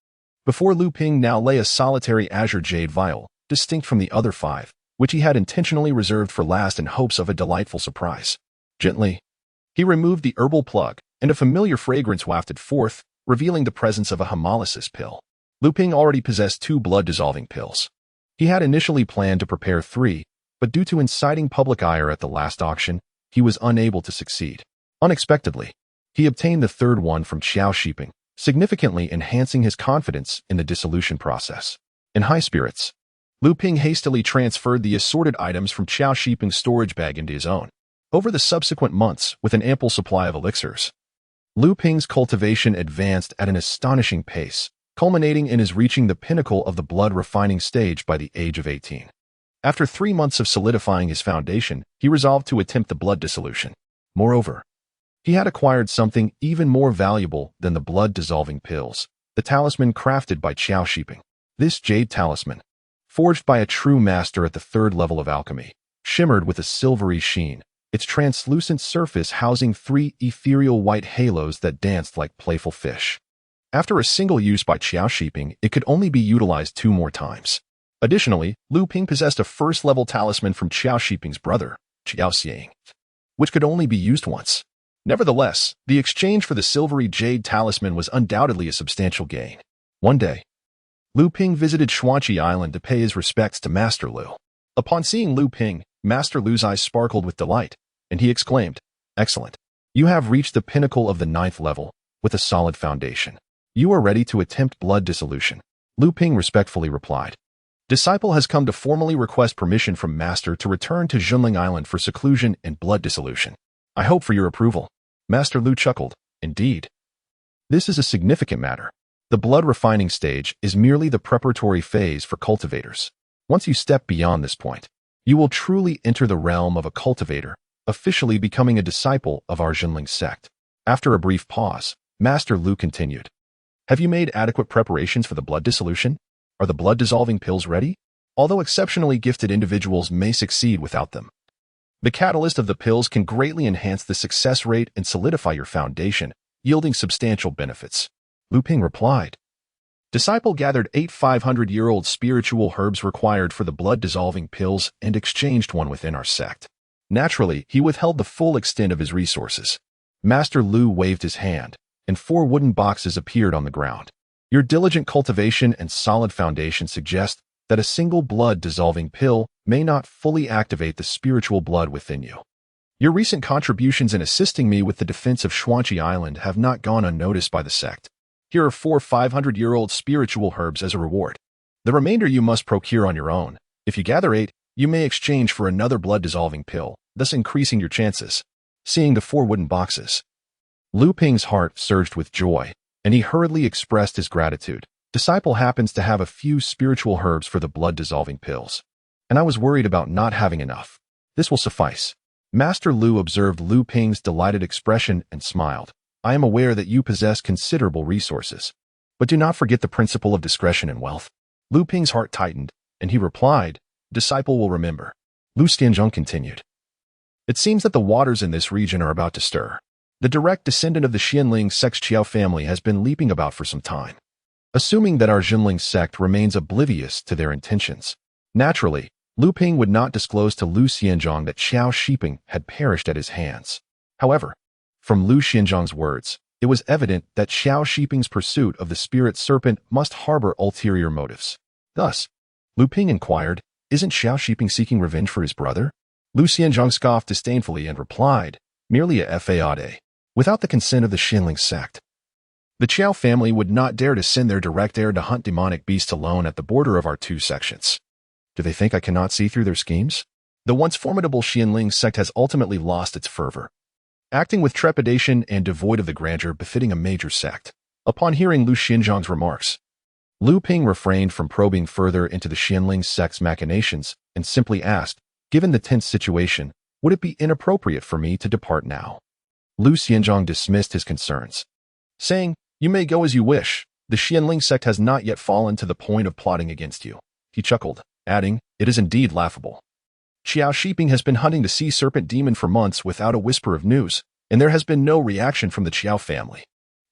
Before Luming now lay a solitary azure jade vial, distinct from the other 5, which he had intentionally reserved for last in hopes of a delightful surprise. Gently, he removed the herbal plug, and a familiar fragrance wafted forth, revealing the presence of a hemolysis pill. Luming already possessed 2 blood-dissolving pills. He had initially planned to prepare 3, but due to inciting public ire at the last auction, he was unable to succeed. Unexpectedly, he obtained the 3rd one from Qiao Shiping, significantly enhancing his confidence in the dissolution process. In high spirits, Luming hastily transferred the assorted items from Qiao Shiping's storage bag into his own. Over the subsequent months, with an ample supply of elixirs, Lu Ping's cultivation advanced at an astonishing pace, culminating in his reaching the pinnacle of the blood-refining stage by the age of 18. After 3 months of solidifying his foundation, he resolved to attempt the blood dissolution. Moreover, he had acquired something even more valuable than the blood-dissolving pills, the talisman crafted by Qiao Shiping. This jade talisman, forged by a true master at the 3rd level of alchemy, shimmered with a silvery sheen, its translucent surface housing 3 ethereal white halos that danced like playful fish. After a single use by Qiao Shiping, it could only be utilized 2 more times. Additionally, Lu Ping possessed a 1st-level talisman from Qiao Shiping's brother, Qiao Xiang, which could only be used once. Nevertheless, the exchange for the silvery jade talisman was undoubtedly a substantial gain. One day, Lu Ping visited Shuanqi Island to pay his respects to Master Lu. Upon seeing Lu Ping, Master Lu's eyes sparkled with delight, and he exclaimed, "Excellent. You have reached the pinnacle of the 9th level, with a solid foundation. You are ready to attempt blood dissolution." Lu Ping respectfully replied, "Disciple has come to formally request permission from Master to return to Zhenling Island for seclusion and blood dissolution. I hope for your approval." Master Lu chuckled, "Indeed. This is a significant matter. The blood-refining stage is merely the preparatory phase for cultivators. Once you step beyond this point, you will truly enter the realm of a cultivator, officially becoming a disciple of our Zhenling Sect." After a brief pause, Master Lu continued, "Have you made adequate preparations for the blood dissolution? Are the blood-dissolving pills ready? Although exceptionally gifted individuals may succeed without them, the catalyst of the pills can greatly enhance the success rate and solidify your foundation, yielding substantial benefits." Lu Ping replied, "Disciple gathered 8 500-year-old spiritual herbs required for the blood-dissolving pills and exchanged one within our sect. Naturally, he withheld the full extent of his resources." Master Lu waved his hand, and 4 wooden boxes appeared on the ground. "Your diligent cultivation and solid foundation suggest that a single blood-dissolving pill may not fully activate the spiritual blood within you. Your recent contributions in assisting me with the defense of Shuanqi Island have not gone unnoticed by the sect. Here are 4 500-year-old spiritual herbs as a reward. The remainder you must procure on your own. If you gather 8, you may exchange for another blood-dissolving pill, thus increasing your chances." Seeing the 4 wooden boxes, Lu Ping's heart surged with joy, and he hurriedly expressed his gratitude. "Disciple happens to have a few spiritual herbs for the blood-dissolving pills, and I was worried about not having enough. This will suffice." Master Lu observed Lu Ping's delighted expression and smiled. "I am aware that you possess considerable resources, but do not forget the principle of discretion in wealth." Lu Ping's heart tightened, and he replied, "Disciple will remember." Lu Xianzhong continued, "It seems that the waters in this region are about to stir. The direct descendant of the Zhenling Sect's Qiao family has been leaping about for some time. Assuming that our Zhenling Sect remains oblivious to their intentions, naturally, Lu Ping would not disclose to Lu Xianzhong that Qiao Shiping had perished at his hands. However, from Lu Xianzhong's words, it was evident that Qiao Shiping's pursuit of the spirit serpent must harbor ulterior motives. Thus, Lu Ping inquired, "Isn't Qiao Shiping seeking revenge for his brother?" Lu Xianzhong scoffed disdainfully and replied, "Merely a faade. Without the consent of the Zhenling Sect, the Qiao family would not dare to send their direct heir to hunt demonic beasts alone at the border of our 2 sections. Do they think I cannot see through their schemes?" The once formidable Zhenling Sect has ultimately lost its fervor, acting with trepidation and devoid of the grandeur befitting a major sect. Upon hearing Lu Xianzhong's remarks, Lu Ping refrained from probing further into the Zhenling Sect's machinations and simply asked, "Given the tense situation, would it be inappropriate for me to depart now?" Lu Xianzhong dismissed his concerns, saying, "You may go as you wish. The Zhenling Sect has not yet fallen to the point of plotting against you." He chuckled, adding, "It is indeed laughable. Qiao Shiping has been hunting the sea serpent demon for months without a whisper of news, and there has been no reaction from the Qiao family.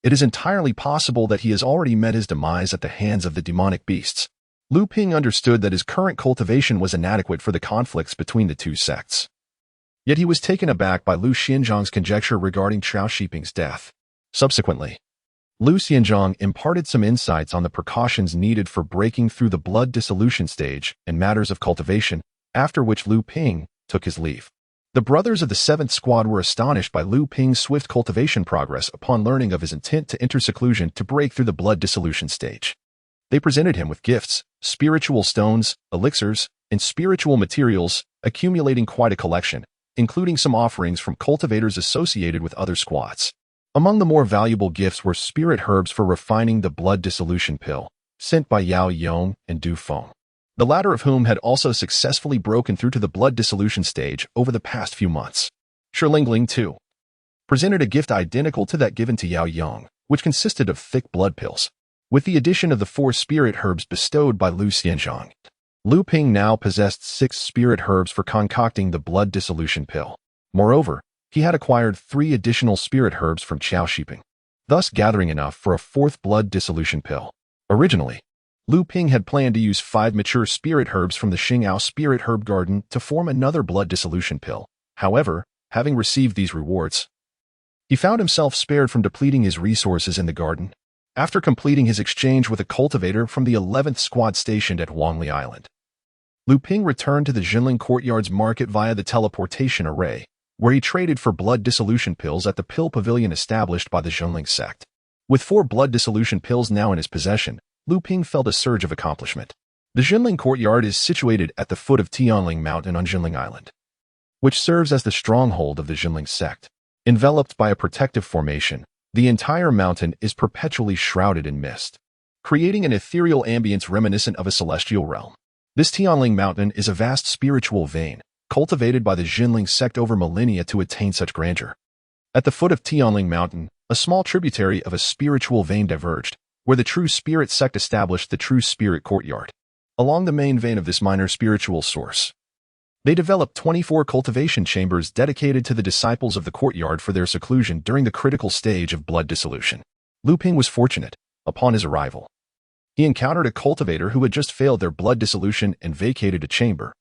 It is entirely possible that he has already met his demise at the hands of the demonic beasts." Lu Ping understood that his current cultivation was inadequate for the conflicts between the 2 sects. Yet he was taken aback by Lu Xianzhong's conjecture regarding Qiao Shiping's death. Subsequently, Lu Xianzhong imparted some insights on the precautions needed for breaking through the blood dissolution stage and matters of cultivation, after which Lu Ping took his leave. The brothers of the 7th Squad were astonished by Lu Ping's swift cultivation progress upon learning of his intent to enter seclusion to break through the blood dissolution stage. They presented him with gifts, spiritual stones, elixirs, and spiritual materials, accumulating quite a collection, including some offerings from cultivators associated with other squads. Among the more valuable gifts were spirit herbs for refining the blood dissolution pill, sent by Yao Yong and Du Feng, the latter of whom had also successfully broken through to the blood dissolution stage over the past few months. Zhenling, too, presented a gift identical to that given to Yao Yong, which consisted of thick blood pills. With the addition of the 4 spirit herbs bestowed by Lu Xianzhang, Lu Ping now possessed 6 spirit herbs for concocting the blood dissolution pill. Moreover, he had acquired 3 additional spirit herbs from Qiao Shiping, thus gathering enough for a 4th blood dissolution pill. Originally, Lu Ping had planned to use 5 mature spirit herbs from the Xingao Spirit Herb Garden to form another blood dissolution pill. However, having received these rewards, he found himself spared from depleting his resources in the garden after completing his exchange with a cultivator from the 11th squad stationed at Huangli Island. Lu Ping returned to the Zhenling Courtyard's market via the teleportation array, where he traded for blood dissolution pills at the pill pavilion established by the Zhenling Sect. With 4 blood dissolution pills now in his possession, Lu Ping felt a surge of accomplishment. The Zhenling Courtyard is situated at the foot of Tianling Mountain on Zhenling Island, which serves as the stronghold of the Zhenling Sect. Enveloped by a protective formation, the entire mountain is perpetually shrouded in mist, creating an ethereal ambience reminiscent of a celestial realm. This Tianling Mountain is a vast spiritual vein, cultivated by the Zhenling Sect over millennia to attain such grandeur. At the foot of Tianling Mountain, a small tributary of a spiritual vein diverged, where the True Spirit Sect established the True Spirit Courtyard. Along the main vein of this minor spiritual source, they developed 24 cultivation chambers dedicated to the disciples of the courtyard for their seclusion during the critical stage of blood dissolution. Lu Ping was fortunate. Upon his arrival, he encountered a cultivator who had just failed their blood dissolution and vacated a chamber.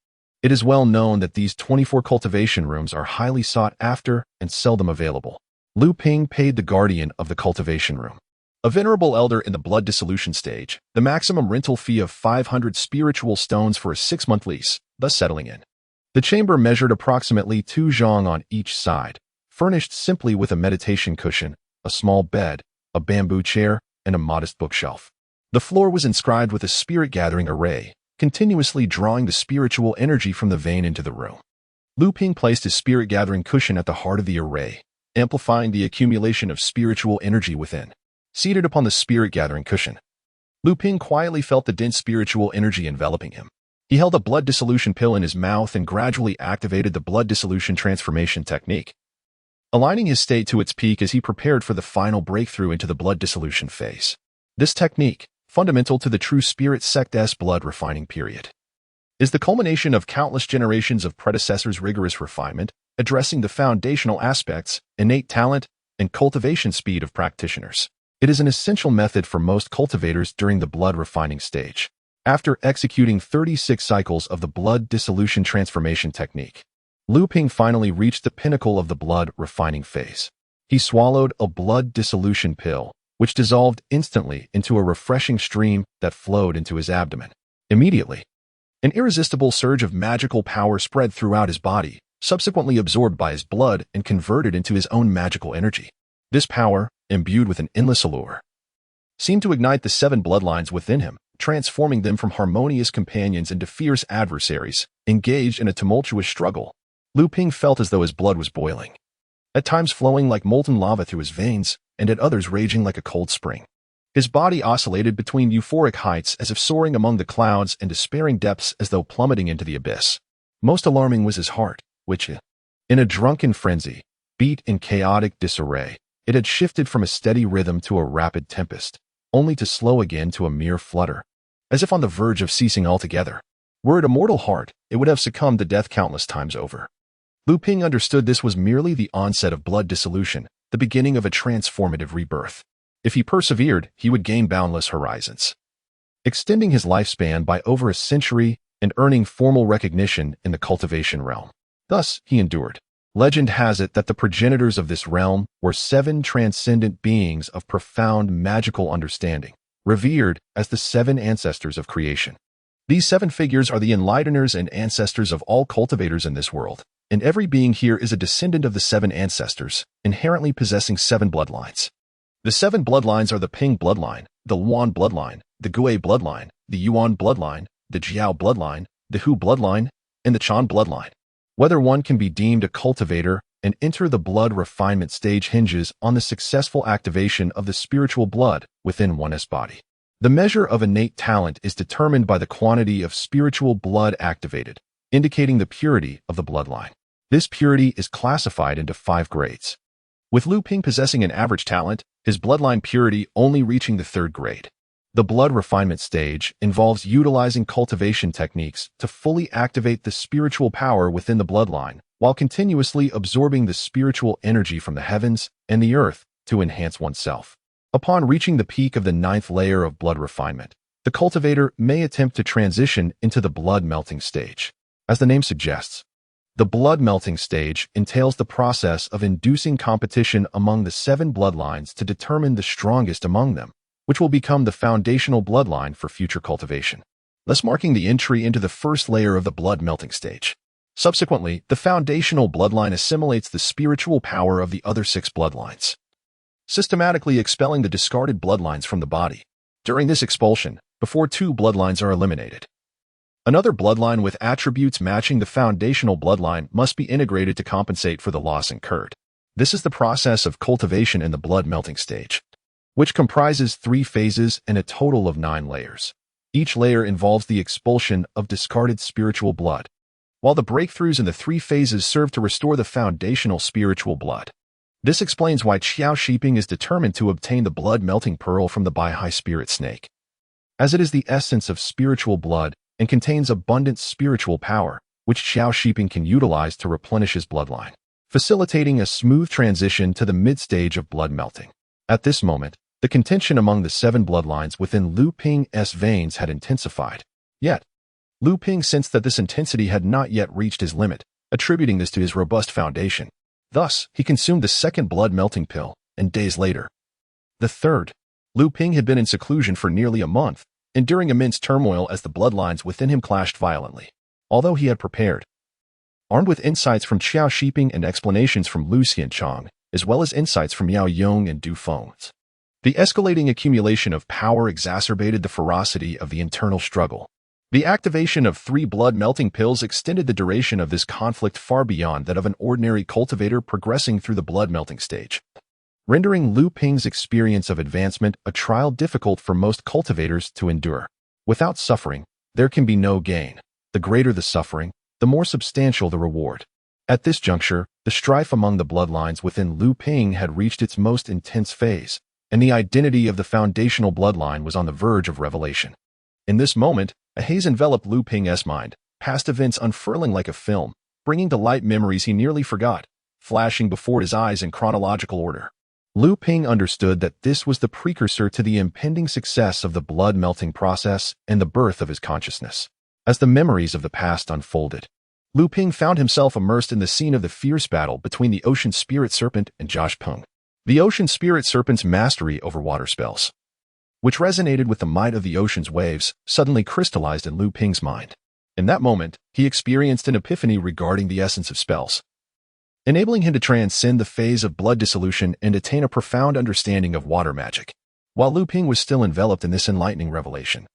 It is well known that these 24 cultivation rooms are highly sought after and seldom available. Lu Ping paid the guardian of the cultivation room, a venerable elder in the blood dissolution stage, the maximum rental fee of 500 spiritual stones for a 6-month lease, thus settling in. The chamber measured approximately 2 zhang on each side, furnished simply with a meditation cushion, a small bed, a bamboo chair, and a modest bookshelf. The floor was inscribed with a spirit-gathering array, continuously drawing the spiritual energy from the vein into the room. Lu Ping placed his spirit-gathering cushion at the heart of the array, amplifying the accumulation of spiritual energy within. Seated upon the spirit-gathering cushion, Lu Ping quietly felt the dense spiritual energy enveloping him. He held a blood dissolution pill in his mouth and gradually activated the blood dissolution transformation technique, aligning his state to its peak as he prepared for the final breakthrough into the blood dissolution phase. This technique, fundamental to the True Spirit Sect's blood refining period, is the culmination of countless generations of predecessors' rigorous refinement, addressing the foundational aspects, innate talent, and cultivation speed of practitioners. It is an essential method for most cultivators during the blood refining stage. After executing 36 cycles of the blood dissolution transformation technique, Lu Ping finally reached the pinnacle of the blood refining phase. He swallowed a blood dissolution pill, which dissolved instantly into a refreshing stream that flowed into his abdomen. Immediately, an irresistible surge of magical power spread throughout his body, subsequently absorbed by his blood and converted into his own magical energy. This power, imbued with an endless allure, seemed to ignite the 7 bloodlines within him, transforming them from harmonious companions into fierce adversaries, engaged in a tumultuous struggle. Lu Ping felt as though his blood was boiling, at times flowing like molten lava through his veins, and at others raging like a cold spring. His body oscillated between euphoric heights as if soaring among the clouds and despairing depths as though plummeting into the abyss. Most alarming was his heart, which, in a drunken frenzy, beat in chaotic disarray. It had shifted from a steady rhythm to a rapid tempest, only to slow again to a mere flutter, as if on the verge of ceasing altogether. Were it a mortal heart, it would have succumbed to death countless times over. Lu Ping understood this was merely the onset of blood dissolution, the beginning of a transformative rebirth. If he persevered, he would gain boundless horizons, extending his lifespan by over a century and earning formal recognition in the cultivation realm. Thus, he endured. Legend has it that the progenitors of this realm were 7 transcendent beings of profound magical understanding, revered as the 7 ancestors of creation. These 7 figures are the enlighteners and ancestors of all cultivators in this world, and every being here is a descendant of the 7 ancestors, inherently possessing 7 bloodlines. The 7 bloodlines are the Ping bloodline, the Luan bloodline, the Gui bloodline, the Yuan bloodline, the Jiao bloodline, the Hu bloodline, and the Chan bloodline. Whether one can be deemed a cultivator and enter the blood refinement stage hinges on the successful activation of the spiritual blood within one's body. The measure of innate talent is determined by the quantity of spiritual blood activated, indicating the purity of the bloodline. This purity is classified into 5 grades. With Luming possessing an average talent, his bloodline purity only reaching the 3rd grade. The blood refinement stage involves utilizing cultivation techniques to fully activate the spiritual power within the bloodline, while continuously absorbing the spiritual energy from the heavens and the earth to enhance oneself. Upon reaching the peak of the 9th layer of blood refinement, the cultivator may attempt to transition into the blood melting stage. As the name suggests, the blood melting stage entails the process of inducing competition among the 7 bloodlines to determine the strongest among them, which will become the foundational bloodline for future cultivation, thus marking the entry into the 1st layer of the blood melting stage. Subsequently, the foundational bloodline assimilates the spiritual power of the other 6 bloodlines, systematically expelling the discarded bloodlines from the body. During this expulsion, before 2 bloodlines are eliminated, another bloodline with attributes matching the foundational bloodline must be integrated to compensate for the loss incurred. This is the process of cultivation in the blood melting stage, which comprises 3 phases and a total of 9 layers. Each layer involves the expulsion of discarded spiritual blood, while the breakthroughs in the 3 phases serve to restore the foundational spiritual blood. This explains why Qiao Shiping is determined to obtain the blood melting pearl from the Baihai spirit snake, as it is the essence of spiritual blood and contains abundant spiritual power, which Qiao Shiping can utilize to replenish his bloodline, facilitating a smooth transition to the mid-stage of blood melting. At this moment, the contention among the 7 bloodlines within Luming's veins had intensified. Yet, Luming sensed that this intensity had not yet reached his limit, attributing this to his robust foundation. Thus, he consumed the 2nd blood melting pill, and days later, the 3rd. Luming had been in seclusion for nearly a month, enduring immense turmoil as the bloodlines within him clashed violently. Although he had prepared, armed with insights from Qiao Shiping and explanations from Lu Xianchang, as well as insights from Yao Yong and Du Feng, the escalating accumulation of power exacerbated the ferocity of the internal struggle. The activation of 3 blood melting pills extended the duration of this conflict far beyond that of an ordinary cultivator progressing through the blood melting stage, rendering Luming's experience of advancement a trial difficult for most cultivators to endure. Without suffering, there can be no gain. The greater the suffering, the more substantial the reward. At this juncture, the strife among the bloodlines within Luming had reached its most intense phase, and the identity of the foundational bloodline was on the verge of revelation. In this moment, a haze enveloped Luming's mind, past events unfurling like a film, bringing to light memories he nearly forgot, flashing before his eyes in chronological order. Luming understood that this was the precursor to the impending success of the blood-melting process and the birth of his consciousness. As the memories of the past unfolded, Luming found himself immersed in the scene of the fierce battle between the ocean spirit serpent and Josh Peng. The ocean spirit serpent's mastery over water spells, which resonated with the might of the ocean's waves, suddenly crystallized in Luming's mind. In that moment, he experienced an epiphany regarding the essence of spells, enabling him to transcend the phase of blood dissolution and attain a profound understanding of water magic. While Luming was still enveloped in this enlightening revelation,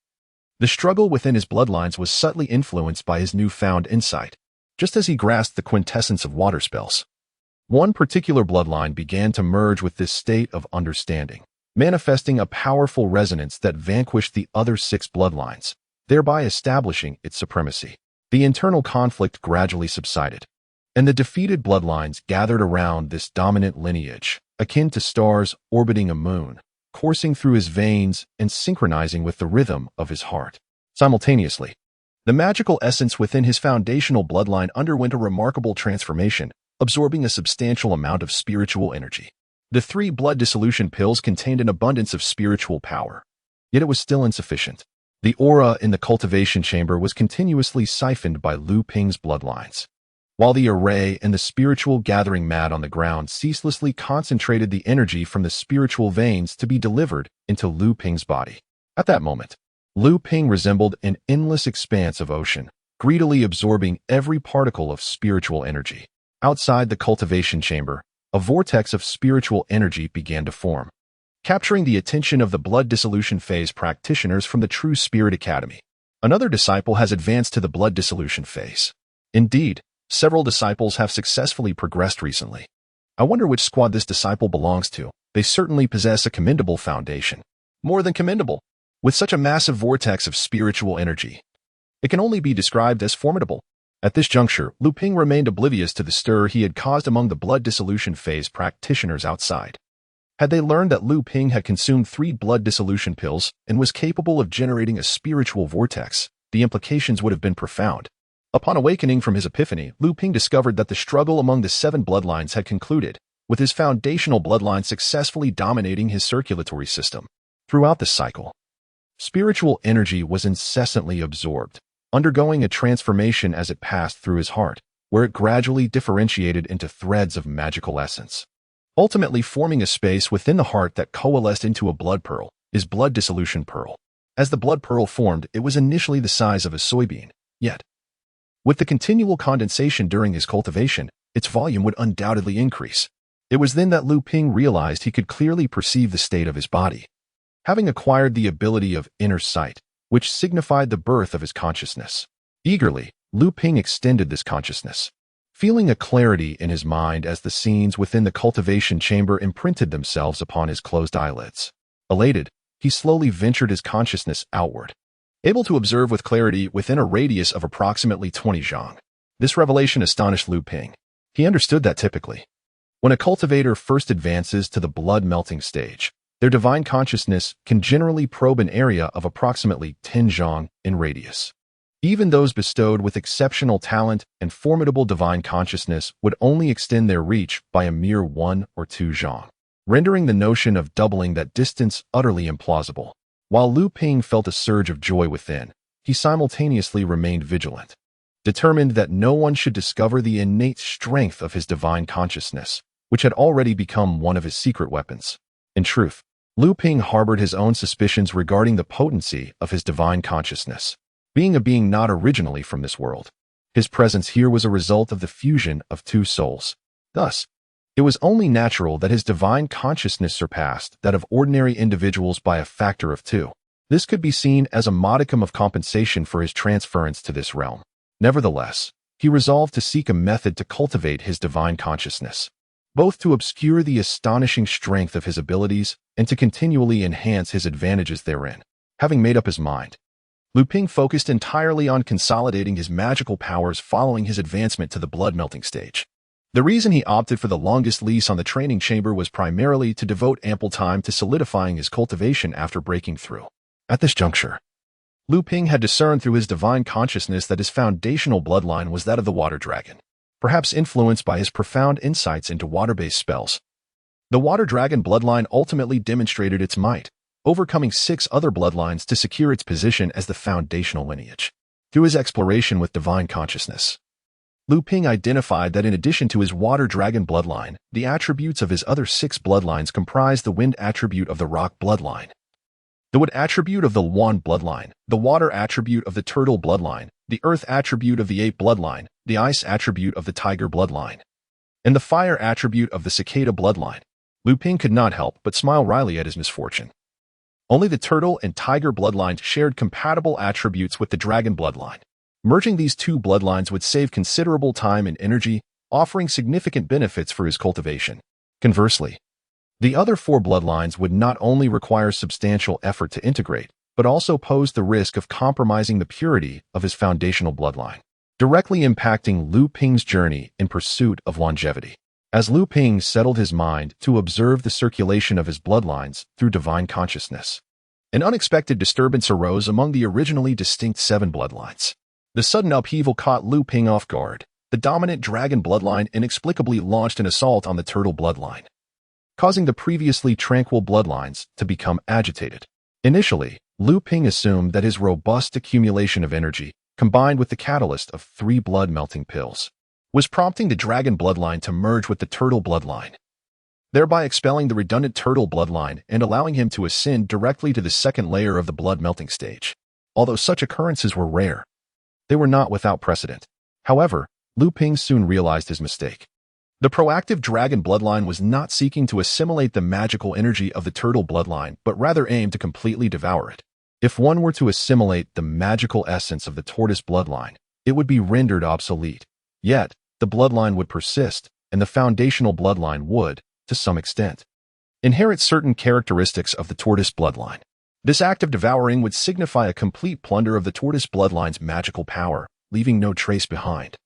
the struggle within his bloodlines was subtly influenced by his newfound insight. Just as he grasped the quintessence of water spells, one particular bloodline began to merge with this state of understanding, manifesting a powerful resonance that vanquished the other 6 bloodlines, thereby establishing its supremacy. The internal conflict gradually subsided, and the defeated bloodlines gathered around this dominant lineage, akin to stars orbiting a moon, coursing through his veins and synchronizing with the rhythm of his heart. Simultaneously, the magical essence within his foundational bloodline underwent a remarkable transformation, absorbing a substantial amount of spiritual energy. The 3 blood dissolution pills contained an abundance of spiritual power, yet it was still insufficient. The aura in the cultivation chamber was continuously siphoned by Luming's bloodlines, while the array and the spiritual gathering mat on the ground ceaselessly concentrated the energy from the spiritual veins to be delivered into Luming's body. At that moment, Luming resembled an endless expanse of ocean, greedily absorbing every particle of spiritual energy. Outside the cultivation chamber, a vortex of spiritual energy began to form, capturing the attention of the blood dissolution phase practitioners from the True Spirit Academy. Another disciple has advanced to the blood dissolution phase. Indeed, Several disciples have successfully progressed recently. I wonder which squad this disciple belongs to. They certainly possess a commendable foundation. More than commendable. With such a massive vortex of spiritual energy, it can only be described as formidable. At this juncture, Luming remained oblivious to the stir he had caused among the blood dissolution phase practitioners outside. Had they learned that Luming had consumed 3 blood dissolution pills and was capable of generating a spiritual vortex, the implications would have been profound. Upon awakening from his epiphany, Luming discovered that the struggle among the 7 bloodlines had concluded, with his foundational bloodline successfully dominating his circulatory system. Throughout the cycle, spiritual energy was incessantly absorbed, undergoing a transformation as it passed through his heart, where it gradually differentiated into threads of magical essence, ultimately forming a space within the heart that coalesced into a blood pearl, his blood dissolution pearl. As the blood pearl formed, it was initially the size of a soybean, yet, with the continual condensation during his cultivation, its volume would undoubtedly increase. It was then that Luming realized he could clearly perceive the state of his body, having acquired the ability of inner sight, which signified the birth of his consciousness. Eagerly, Luming extended this consciousness, feeling a clarity in his mind as the scenes within the cultivation chamber imprinted themselves upon his closed eyelids. Elated, he slowly ventured his consciousness outward, able to observe with clarity within a radius of approximately 20 zhang. This revelation astonished Luming. He understood that typically, when a cultivator first advances to the blood-melting stage, their divine consciousness can generally probe an area of approximately 10 zhang in radius. Even those bestowed with exceptional talent and formidable divine consciousness would only extend their reach by a mere 1 or 2 zhang, rendering the notion of doubling that distance utterly implausible. While Luming felt a surge of joy within, he simultaneously remained vigilant, determined that no one should discover the innate strength of his divine consciousness, which had already become one of his secret weapons. In truth, Luming harbored his own suspicions regarding the potency of his divine consciousness. Being a being not originally from this world, his presence here was a result of the fusion of 2 souls. Thus, it was only natural that his divine consciousness surpassed that of ordinary individuals by a factor of 2. This could be seen as a modicum of compensation for his transference to this realm. Nevertheless, he resolved to seek a method to cultivate his divine consciousness, both to obscure the astonishing strength of his abilities and to continually enhance his advantages therein. Having made up his mind, Luming focused entirely on consolidating his magical powers following his advancement to the blood-melting stage. The reason he opted for the longest lease on the training chamber was primarily to devote ample time to solidifying his cultivation after breaking through. At this juncture, Luming had discerned through his divine consciousness that his foundational bloodline was that of the water dragon, perhaps influenced by his profound insights into water-based spells. The water dragon bloodline ultimately demonstrated its might, overcoming 6 other bloodlines to secure its position as the foundational lineage. Through his exploration with divine consciousness, Luming identified that in addition to his water dragon bloodline, the attributes of his other 6 bloodlines comprised the wind attribute of the rock bloodline, the wood attribute of the Yuan bloodline, the water attribute of the turtle bloodline, the earth attribute of the ape bloodline, the ice attribute of the tiger bloodline, and the fire attribute of the cicada bloodline. Luming could not help but smile wryly at his misfortune. Only the turtle and tiger bloodlines shared compatible attributes with the dragon bloodline. Merging these 2 bloodlines would save considerable time and energy, offering significant benefits for his cultivation. Conversely, the other 4 bloodlines would not only require substantial effort to integrate, but also pose the risk of compromising the purity of his foundational bloodline, directly impacting Luming's journey in pursuit of longevity. As Luming settled his mind to observe the circulation of his bloodlines through divine consciousness, an unexpected disturbance arose among the originally distinct 7 bloodlines. The sudden upheaval caught Luming off guard. The dominant dragon bloodline inexplicably launched an assault on the turtle bloodline, causing the previously tranquil bloodlines to become agitated. Initially, Luming assumed that his robust accumulation of energy, combined with the catalyst of 3 blood-melting pills, was prompting the dragon bloodline to merge with the turtle bloodline, thereby expelling the redundant turtle bloodline and allowing him to ascend directly to the second layer of the blood-melting stage. Although such occurrences were rare, they were not without precedent. However, Luming soon realized his mistake. The proactive dragon bloodline was not seeking to assimilate the magical energy of the turtle bloodline, but rather aimed to completely devour it. If one were to assimilate the magical essence of the tortoise bloodline, it would be rendered obsolete. Yet, the bloodline would persist, and the foundational bloodline would, to some extent, inherit certain characteristics of the tortoise bloodline. This act of devouring would signify a complete plunder of the tortoise bloodline's magical power, leaving no trace behind,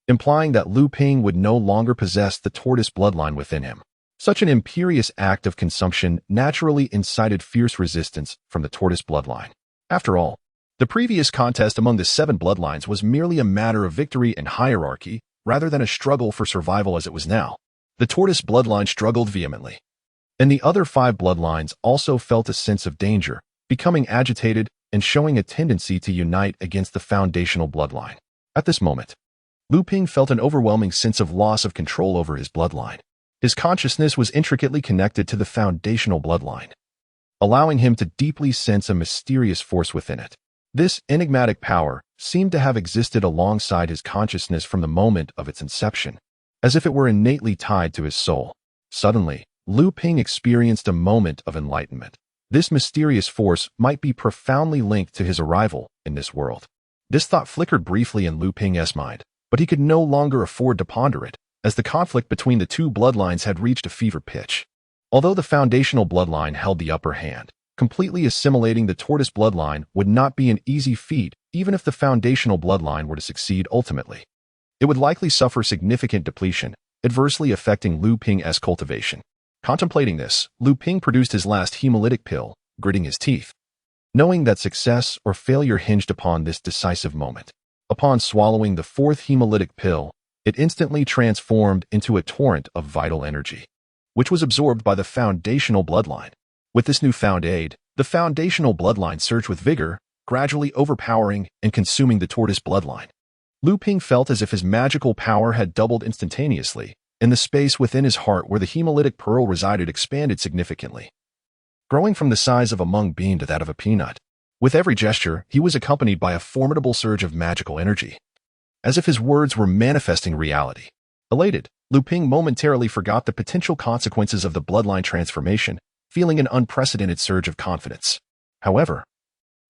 implying that Lu Ping would no longer possess the tortoise bloodline within him. Such an imperious act of consumption naturally incited fierce resistance from the tortoise bloodline. After all, the previous contest among the 7 bloodlines was merely a matter of victory and hierarchy, rather than a struggle for survival as it was now. The tortoise bloodline struggled vehemently, and the other 5 bloodlines also felt a sense of danger, becoming agitated and showing a tendency to unite against the foundational bloodline. At this moment, Lu Ping felt an overwhelming sense of loss of control over his bloodline. His consciousness was intricately connected to the foundational bloodline, allowing him to deeply sense a mysterious force within it. This enigmatic power seemed to have existed alongside his consciousness from the moment of its inception, as if it were innately tied to his soul. Suddenly, Lu Ping experienced a moment of enlightenment. This mysterious force might be profoundly linked to his arrival in this world. This thought flickered briefly in Lu Ping's mind, but he could no longer afford to ponder it, as the conflict between the 2 bloodlines had reached a fever pitch. Although the foundational bloodline held the upper hand, completely assimilating the tortoise bloodline would not be an easy feat even if the foundational bloodline were to succeed ultimately. It would likely suffer significant depletion, adversely affecting Lu Ping's cultivation. Contemplating this, Lu Ping produced his last hemolytic pill, gritting his teeth, knowing that success or failure hinged upon this decisive moment. Upon swallowing the 4th hemolytic pill, it instantly transformed into a torrent of vital energy, which was absorbed by the foundational bloodline. With this newfound aid, the foundational bloodline surged with vigor, gradually overpowering and consuming the tortoise bloodline. Lu Ping felt as if his magical power had doubled instantaneously, and the space within his heart where the hemolytic pearl resided expanded significantly, growing from the size of a mung bean to that of a peanut. With every gesture, he was accompanied by a formidable surge of magical energy, as if his words were manifesting reality. Elated, Lu Ping momentarily forgot the potential consequences of the bloodline transformation, feeling an unprecedented surge of confidence. However,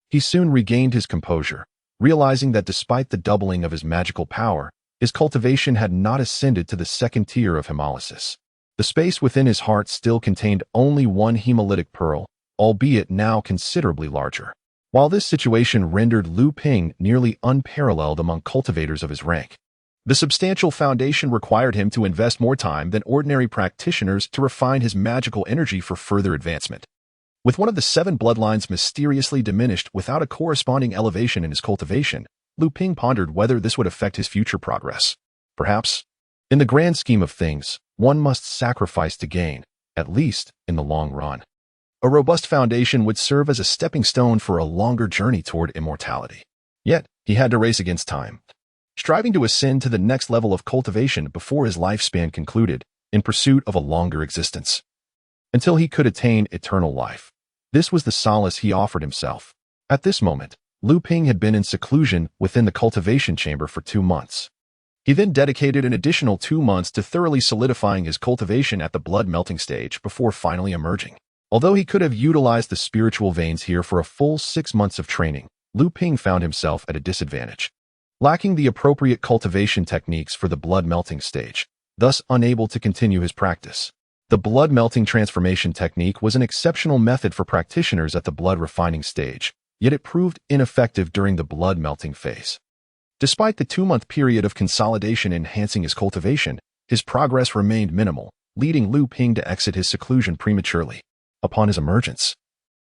he soon regained his composure, realizing that despite the doubling of his magical power, his cultivation had not ascended to the 2nd tier of hemolysis. The space within his heart still contained only 1 hemolytic pearl, albeit now considerably larger. While this situation rendered Lu Ping nearly unparalleled among cultivators of his rank, the substantial foundation required him to invest more time than ordinary practitioners to refine his magical energy for further advancement. With one of the 7 bloodlines mysteriously diminished without a corresponding elevation in his cultivation, Lu Ping pondered whether this would affect his future progress. Perhaps, in the grand scheme of things, one must sacrifice to gain, at least in the long run. A robust foundation would serve as a stepping stone for a longer journey toward immortality. Yet, he had to race against time, striving to ascend to the next level of cultivation before his lifespan concluded, in pursuit of a longer existence, until he could attain eternal life. This was the solace he offered himself. At this moment, Lu Ping had been in seclusion within the cultivation chamber for 2 months. He then dedicated an additional 2 months to thoroughly solidifying his cultivation at the blood melting stage before finally emerging. Although he could have utilized the spiritual veins here for a full 6 months of training, Lu Ping found himself at a disadvantage, lacking the appropriate cultivation techniques for the blood melting stage, thus unable to continue his practice. The blood melting transformation technique was an exceptional method for practitioners at the blood refining stage, yet it proved ineffective during the blood melting phase. Despite the 2-month period of consolidation enhancing his cultivation, his progress remained minimal, leading Lu Ping to exit his seclusion prematurely. Upon his emergence,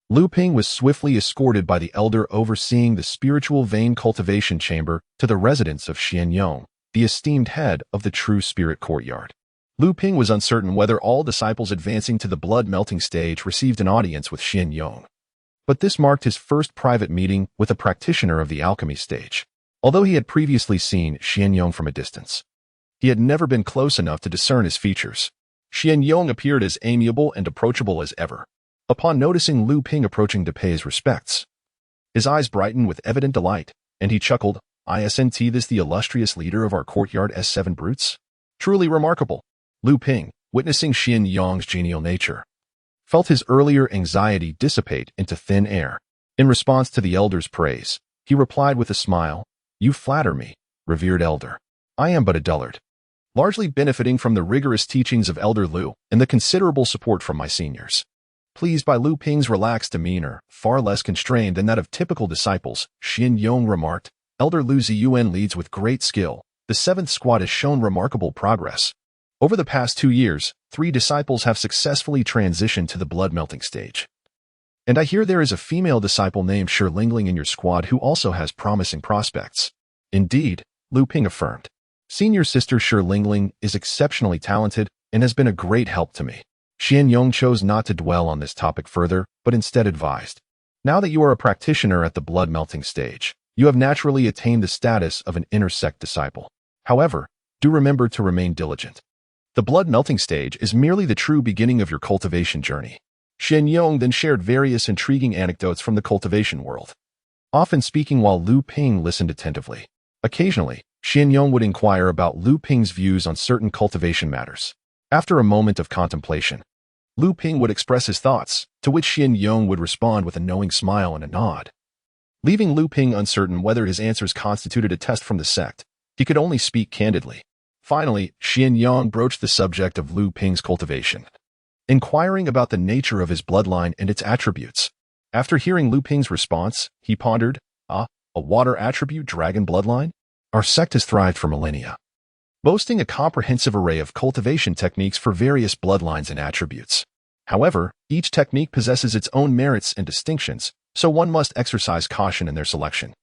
Lu Ping was swiftly escorted by the elder overseeing the spiritual vein cultivation chamber to the residence of Xianyong, the esteemed head of the True Spirit Courtyard. Lu Ping was uncertain whether all disciples advancing to the blood melting stage received an audience with Xianyong, but this marked his first private meeting with a practitioner of the alchemy stage. Although he had previously seen Xianyong from a distance, he had never been close enough to discern his features. Xianyong appeared as amiable and approachable as ever. Upon noticing Lu Ping approaching to pay his respects, his eyes brightened with evident delight, and he chuckled, "Isn't this the illustrious leader of our courtyard S7 brutes? Truly remarkable." Lu Ping, witnessing Xianyong's genial nature, felt his earlier anxiety dissipate into thin air. In response to the elder's praise, he replied with a smile, "You flatter me, revered elder. I am but a dullard, largely benefiting from the rigorous teachings of Elder Lu and the considerable support from my seniors. Pleased by Lu Ping's relaxed demeanor, far less constrained than that of typical disciples, Xin Yong remarked, Elder Lu Ziyuan leads with great skill. The 7th squad has shown remarkable progress. Over the past 2 years, 3 disciples have successfully transitioned to the blood-melting stage. And I hear there is a female disciple named Zhenling in your squad who also has promising prospects. Indeed, Lu Ping affirmed. Senior sister Zhenling is exceptionally talented and has been a great help to me. Xian Yong chose not to dwell on this topic further, but instead advised. Now that you are a practitioner at the blood-melting stage, you have naturally attained the status of an inner sect disciple. However, do remember to remain diligent. The blood-melting stage is merely the true beginning of your cultivation journey. Xian Yong then shared various intriguing anecdotes from the cultivation world, often speaking while Lu Ping listened attentively. Occasionally, Xian Yong would inquire about Lu Ping's views on certain cultivation matters. After a moment of contemplation, Lu Ping would express his thoughts, to which Xian Yong would respond with a knowing smile and a nod. Leaving Lu Ping uncertain whether his answers constituted a test from the sect, he could only speak candidly. Finally, Xian Yong broached the subject of Lu Ping's cultivation, inquiring about the nature of his bloodline and its attributes. After hearing Lu Ping's response, he pondered, a water attribute dragon bloodline? Our sect has thrived for millennia, boasting a comprehensive array of cultivation techniques for various bloodlines and attributes. However, each technique possesses its own merits and distinctions, so one must exercise caution in their selection.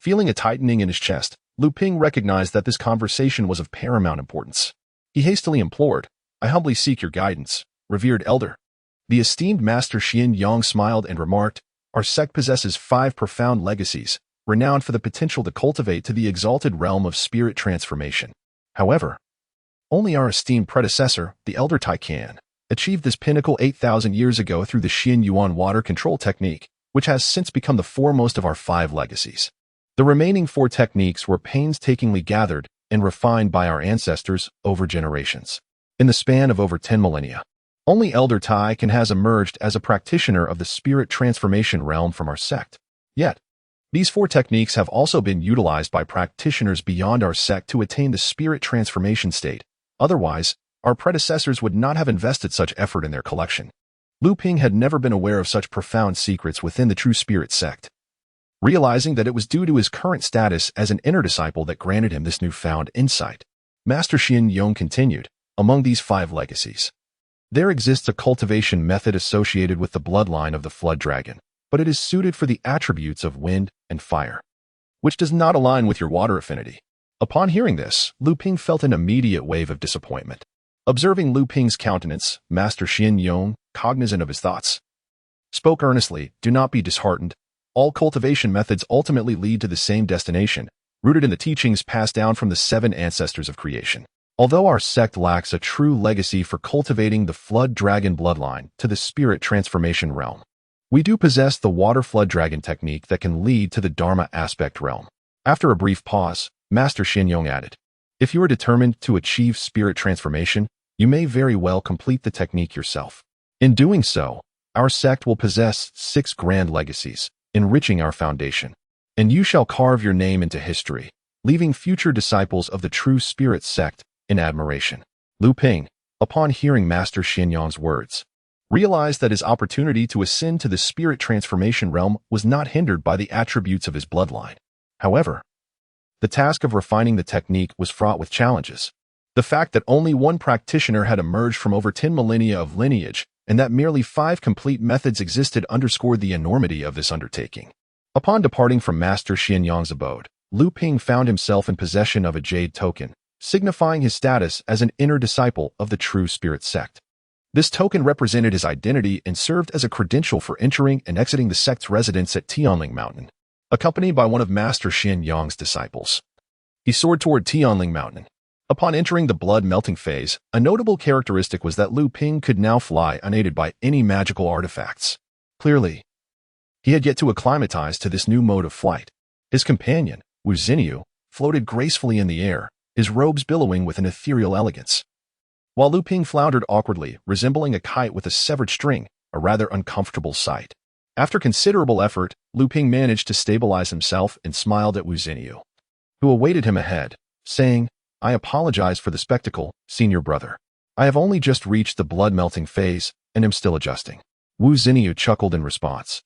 Feeling a tightening in his chest, Lu Ping recognized that this conversation was of paramount importance. He hastily implored, I humbly seek your guidance, revered elder. The esteemed Master Xian Yong smiled and remarked, our sect possesses 5 profound legacies, renowned for the potential to cultivate to the exalted realm of spirit transformation. However, only our esteemed predecessor, the Elder Taikan, achieved this pinnacle 8,000 years ago through the Xian Yuan water control technique, which has since become the foremost of our 5 legacies. The remaining 4 techniques were painstakingly gathered and refined by our ancestors over generations. In the span of over 10 millennia, only Elder Taikan has emerged as a practitioner of the spirit transformation realm from our sect. Yet, these 4 techniques have also been utilized by practitioners beyond our sect to attain the spirit transformation state. Otherwise, our predecessors would not have invested such effort in their collection. Lu Ping had never been aware of such profound secrets within the true spirit sect. Realizing that it was due to his current status as an inner disciple that granted him this newfound insight, Master Xian Yong continued, among these 5 legacies, there exists a cultivation method associated with the bloodline of the flood dragon, but it is suited for the attributes of wind and fire, which does not align with your water affinity. Upon hearing this, Lu Ping felt an immediate wave of disappointment. Observing Lu Ping's countenance, Master Xian Yong, cognizant of his thoughts, spoke earnestly, do not be disheartened. All cultivation methods ultimately lead to the same destination, rooted in the teachings passed down from the 7 ancestors of creation. Although our sect lacks a true legacy for cultivating the flood dragon bloodline to the spirit transformation realm, we do possess the water flood dragon technique that can lead to the Dharma aspect realm. After a brief pause, Master Xian Yong added, if you are determined to achieve spirit transformation, you may very well complete the technique yourself. In doing so, our sect will possess 6 grand legacies, enriching our foundation, and you shall carve your name into history, leaving future disciples of the true spirit sect in admiration. Lu Ping, upon hearing Master Xian Yong's words, realized that his opportunity to ascend to the spirit transformation realm was not hindered by the attributes of his bloodline. However, the task of refining the technique was fraught with challenges. The fact that only one practitioner had emerged from over 10 millennia of lineage and that merely 5 complete methods existed underscored the enormity of this undertaking. Upon departing from Master Xian Yong's abode, Lu Ping found himself in possession of a jade token, signifying his status as an inner disciple of the true spirit sect. This token represented his identity and served as a credential for entering and exiting the sect's residence at Tianling Mountain, accompanied by one of Master Xian Yong's disciples. He soared toward Tianling Mountain. Upon entering the blood-melting phase, a notable characteristic was that Lu Ping could now fly unaided by any magical artifacts. Clearly, he had yet to acclimatize to this new mode of flight. His companion, Wu Xinyu, floated gracefully in the air, his robes billowing with an ethereal elegance, while Lu Ping floundered awkwardly, resembling a kite with a severed string, a rather uncomfortable sight. After considerable effort, Lu Ping managed to stabilize himself and smiled at Wu Xinyu, who awaited him ahead, saying, I apologize for the spectacle, senior brother. I have only just reached the blood-melting phase and am still adjusting. Wu Xinyu chuckled in response.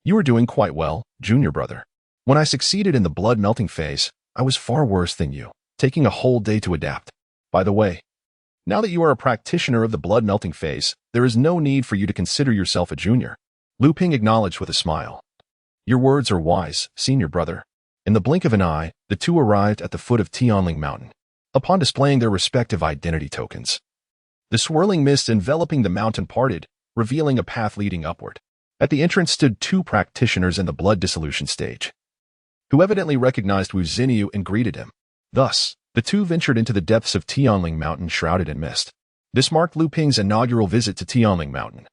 You are doing quite well, junior brother. When I succeeded in the blood-melting phase, I was far worse than you, taking a whole day to adapt. By the way, now that you are a practitioner of the blood-melting phase, there is no need for you to consider yourself a junior. Luming acknowledged with a smile. Your words are wise, senior brother. In the blink of an eye, the two arrived at the foot of Zhenling Mountain. Upon displaying their respective identity tokens, the swirling mist enveloping the mountain parted, revealing a path leading upward. At the entrance stood two practitioners in the blood dissolution stage, who evidently recognized Wu Xinyu and greeted him. Thus, the two ventured into the depths of Zhenling Mountain shrouded in mist. This marked Luming's inaugural visit to Zhenling Mountain,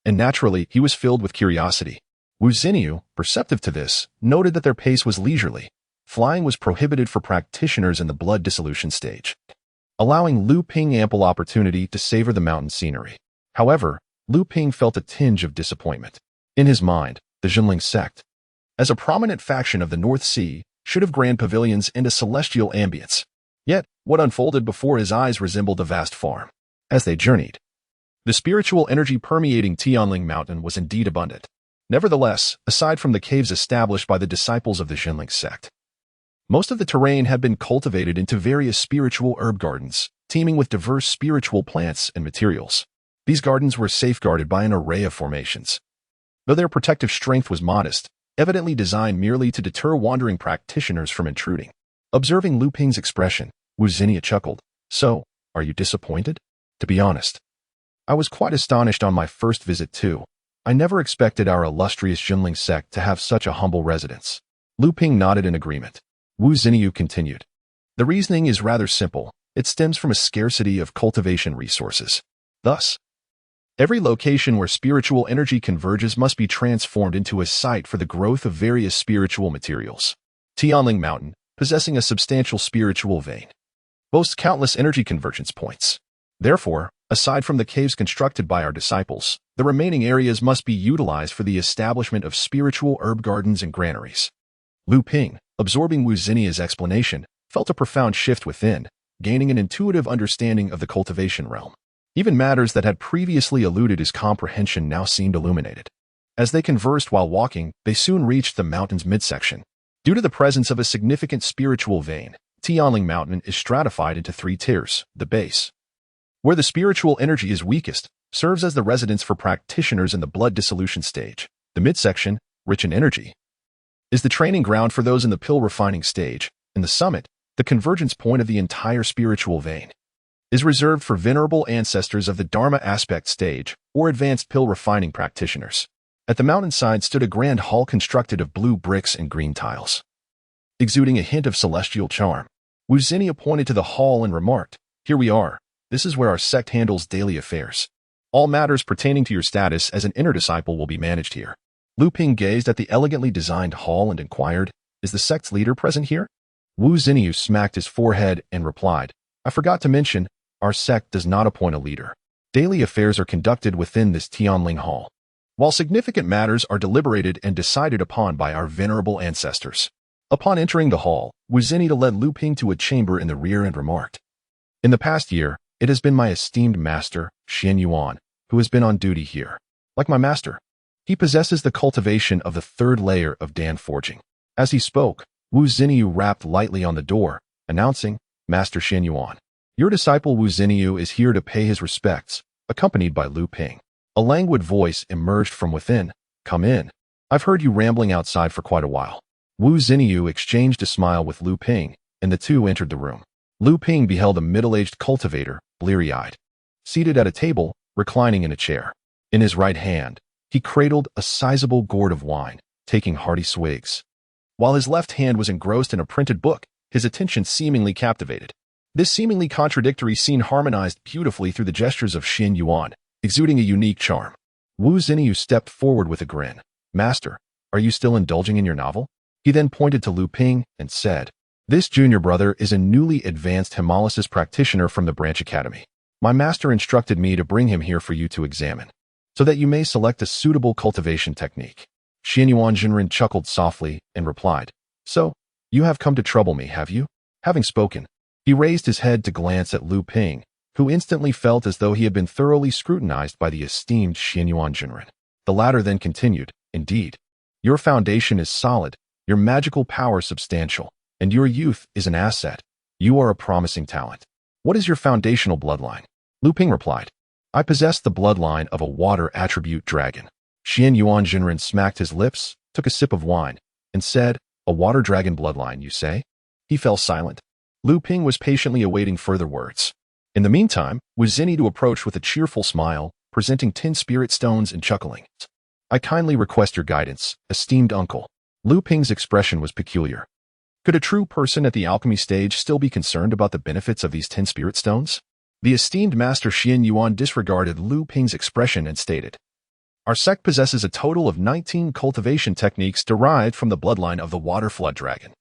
and naturally he was filled with curiosity. Wu Xinyu, perceptive to this, noted that their pace was leisurely. Flying was prohibited for practitioners in the blood dissolution stage, allowing Luming ample opportunity to savor the mountain scenery. However, Luming felt a tinge of disappointment. In his mind, the Zhenling Sect, as a prominent faction of the North Sea, should have grand pavilions and a celestial ambience. Yet, what unfolded before his eyes resembled a vast farm. As they journeyed, the spiritual energy permeating Zhenling Mountain was indeed abundant. Nevertheless, aside from the caves established by the disciples of the Zhenling Sect, most of the terrain had been cultivated into various spiritual herb gardens, teeming with diverse spiritual plants and materials. These gardens were safeguarded by an array of formations. Though their protective strength was modest, evidently designed merely to deter wandering practitioners from intruding. Observing Luming's expression, Wu Xinyu chuckled. So, are you disappointed? To be honest, I was quite astonished on my first visit too. I never expected our illustrious Zhenling Sect to have such a humble residence. Luming nodded in agreement. Wu Xinyu continued. The reasoning is rather simple. It stems from a scarcity of cultivation resources. Thus, every location where spiritual energy converges must be transformed into a site for the growth of various spiritual materials. Zhenling Mountain, possessing a substantial spiritual vein, boasts countless energy convergence points. Therefore, aside from the caves constructed by our disciples, the remaining areas must be utilized for the establishment of spiritual herb gardens and granaries. Luming, absorbing Wu Xinya's explanation, felt a profound shift within, gaining an intuitive understanding of the cultivation realm. Even matters that had previously eluded his comprehension now seemed illuminated. As they conversed while walking, they soon reached the mountain's midsection. Due to the presence of a significant spiritual vein, Zhenling Mountain is stratified into three tiers. The base, where the spiritual energy is weakest, serves as the residence for practitioners in the blood dissolution stage. The midsection, rich in energy, is the training ground for those in the pill refining stage. In the summit, the convergence point of the entire spiritual vein, is reserved for venerable ancestors of the Dharma aspect stage or advanced pill refining practitioners. At the mountainside stood a grand hall constructed of blue bricks and green tiles, exuding a hint of celestial charm. Wu Xinyu pointed to the hall and remarked, "Here we are. This is where our sect handles daily affairs. All matters pertaining to your status as an inner disciple will be managed here." Luming gazed at the elegantly designed hall and inquired, "Is the sect's leader present here?" Wu Xinyu smacked his forehead and replied, "I forgot to mention, our sect does not appoint a leader. Daily affairs are conducted within this Zhenling Hall, while significant matters are deliberated and decided upon by our venerable ancestors." Upon entering the hall, Wu Xinyu led Luming to a chamber in the rear and remarked, "In the past year, it has been my esteemed master, Xian Yuan, who has been on duty here. Like my master, he possesses the cultivation of the third layer of Dan forging." As he spoke, Wu Xinyu rapped lightly on the door, announcing, "Master Xian Yuan, your disciple Wu Xinyu is here to pay his respects," accompanied by Luming. A languid voice emerged from within, "Come in. I've heard you rambling outside for quite a while." Wu Xinyu exchanged a smile with Luming, and the two entered the room. Luming beheld a middle-aged cultivator, bleary-eyed, seated at a table, reclining in a chair. In his right hand, he cradled a sizable gourd of wine, taking hearty swigs. While his left hand was engrossed in a printed book, his attention seemingly captivated. This seemingly contradictory scene harmonized beautifully through the gestures of Xian Yuan, exuding a unique charm. Wu Xinyu stepped forward with a grin. "Master, are you still indulging in your novel?" He then pointed to Luming and said, "This junior brother is a newly advanced hemolysis practitioner from the branch academy. My master instructed me to bring him here for you to examine, so that you may select a suitable cultivation technique." Xian Yuan Jinren chuckled softly and replied, "So, you have come to trouble me, have you?" Having spoken, He raised his head to glance at Lu Ping, who instantly felt as though he had been thoroughly scrutinized by the esteemed Xianyuan Jinren. The latter then continued, "Indeed, your foundation is solid, your magical power substantial, and your youth is an asset. You are a promising talent. What is your foundational bloodline?" Lu Ping replied, "I possess the bloodline of a water attribute dragon." Xianyuan Jinren smacked his lips, took a sip of wine, and said, "A water dragon bloodline, you say?" He fell silent. Lu Ping was patiently awaiting further words. In the meantime, Wu Zini to approach with a cheerful smile, presenting 10 spirit stones and chuckling. "I kindly request your guidance, esteemed uncle." Lu Ping's expression was peculiar. Could a true person at the alchemy stage still be concerned about the benefits of these 10 spirit stones? The esteemed master Xianyuan disregarded Lu Ping's expression and stated, "Our sect possesses a total of 19 cultivation techniques derived from the bloodline of the water flood dragon.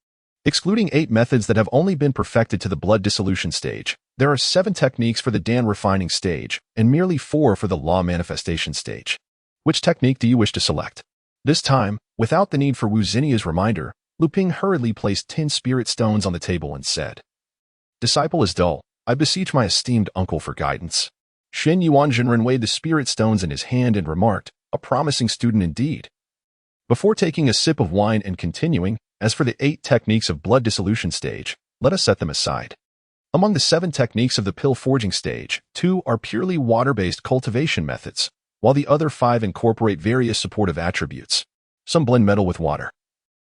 Excluding 8 methods that have only been perfected to the blood dissolution stage, there are 7 techniques for the Dan refining stage and merely 4 for the law manifestation stage. Which technique do you wish to select?" This time, without the need for Wu Zinia's reminder, Lu Ping hurriedly placed 10 spirit stones on the table and said, "Disciple is dull. I beseech my esteemed uncle for guidance." Xianyuan Jinren weighed the spirit stones in his hand and remarked, "A promising student indeed." Before taking a sip of wine and continuing, "As for the 8 techniques of blood dissolution stage, let us set them aside. Among the 7 techniques of the pill forging stage, 2 are purely water-based cultivation methods, while the other 5 incorporate various supportive attributes. Some blend metal with water.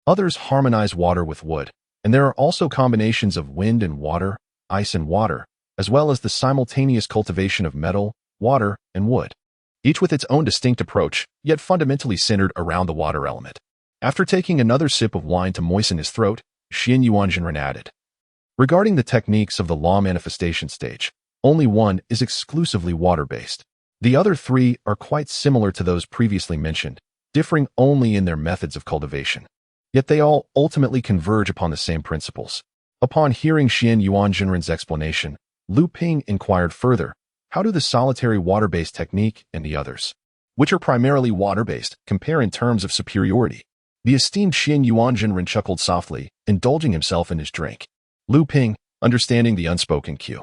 Others harmonize water with wood, and there are also combinations of wind and water, ice and water, as well as the simultaneous cultivation of metal, water, and wood, each with its own distinct approach, yet fundamentally centered around the water element." After taking another sip of wine to moisten his throat, Xianyuan Jinren added, "Regarding the techniques of the law manifestation stage, only one is exclusively water-based. The other 3 are quite similar to those previously mentioned, differing only in their methods of cultivation. Yet they all ultimately converge upon the same principles." Upon hearing Xianyuan Jinren's explanation, Lu Ping inquired further, "How do the solitary water-based technique and the others, which are primarily water-based, compare in terms of superiority?" The esteemed Xianyuan Jinren chuckled softly, indulging himself in his drink. Lu Ping, understanding the unspoken cue,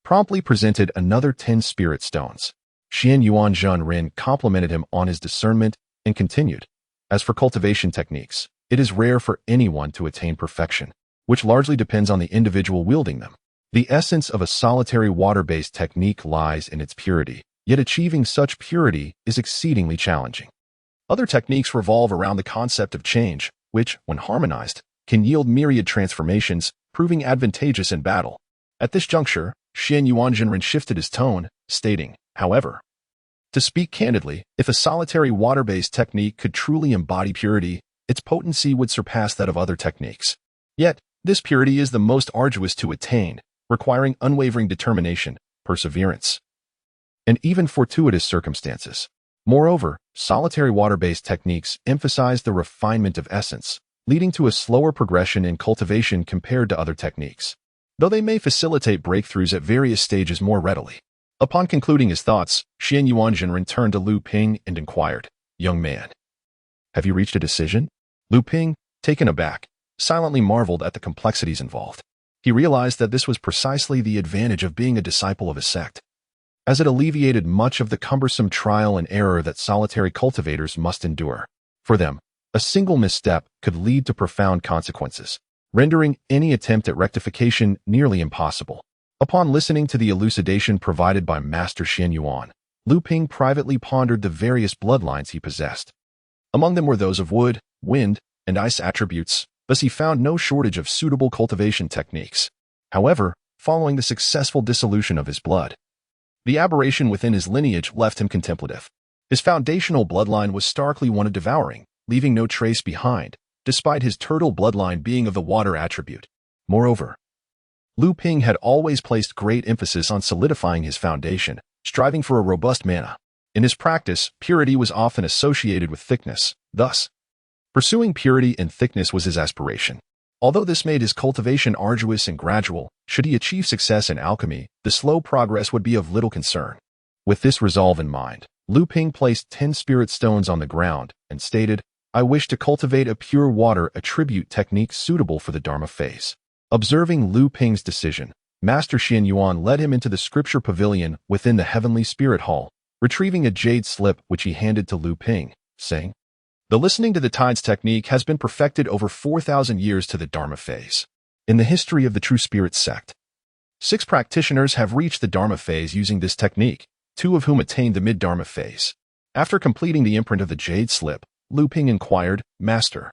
promptly presented another 10 spirit stones. Xianyuan Jinren complimented him on his discernment and continued, "As for cultivation techniques, it is rare for anyone to attain perfection, which largely depends on the individual wielding them. The essence of a solitary water-based technique lies in its purity, yet achieving such purity is exceedingly challenging. Other techniques revolve around the concept of change, which, when harmonized, can yield myriad transformations, proving advantageous in battle." At this juncture, Xianyuan Jinren shifted his tone, stating, "However, to speak candidly, if a solitary water-based technique could truly embody purity, its potency would surpass that of other techniques. Yet, this purity is the most arduous to attain, requiring unwavering determination, perseverance, and even fortuitous circumstances. Moreover, solitary water-based techniques emphasize the refinement of essence, leading to a slower progression in cultivation compared to other techniques, though they may facilitate breakthroughs at various stages more readily." Upon concluding his thoughts, Xianyuan Jinren turned to Lu Ping and inquired, "Young man, have you reached a decision?" Lu Ping, taken aback, silently marveled at the complexities involved. He realized that this was precisely the advantage of being a disciple of a sect, as it alleviated much of the cumbersome trial and error that solitary cultivators must endure. For them, a single misstep could lead to profound consequences, rendering any attempt at rectification nearly impossible. Upon listening to the elucidation provided by Master Xianyuan, Lu Ping privately pondered the various bloodlines he possessed. Among them were those of wood, wind, and ice attributes, thus he found no shortage of suitable cultivation techniques. However, following the successful dissolution of his blood, the aberration within his lineage left him contemplative. His foundational bloodline was starkly one of devouring, leaving no trace behind, despite his turtle bloodline being of the water attribute. Moreover, Lu Ping had always placed great emphasis on solidifying his foundation, striving for a robust mana. In his practice, purity was often associated with thickness. Thus, pursuing purity and thickness was his aspiration. Although this made his cultivation arduous and gradual, should he achieve success in alchemy, the slow progress would be of little concern. With this resolve in mind, Lu Ping placed 10 spirit stones on the ground and stated, "I wish to cultivate a pure water attribute technique suitable for the Dharma phase." Observing Lu Ping's decision, Master Xian Yuan led him into the scripture pavilion within the heavenly spirit hall, retrieving a jade slip which he handed to Lu Ping, saying, "The listening to the tides technique has been perfected over 4,000 years to the Dharma phase. In the history of the True Spirit Sect, 6 practitioners have reached the Dharma phase using this technique, 2 of whom attained the mid-Dharma phase." After completing the imprint of the jade slip, Lu Ping inquired, "Master,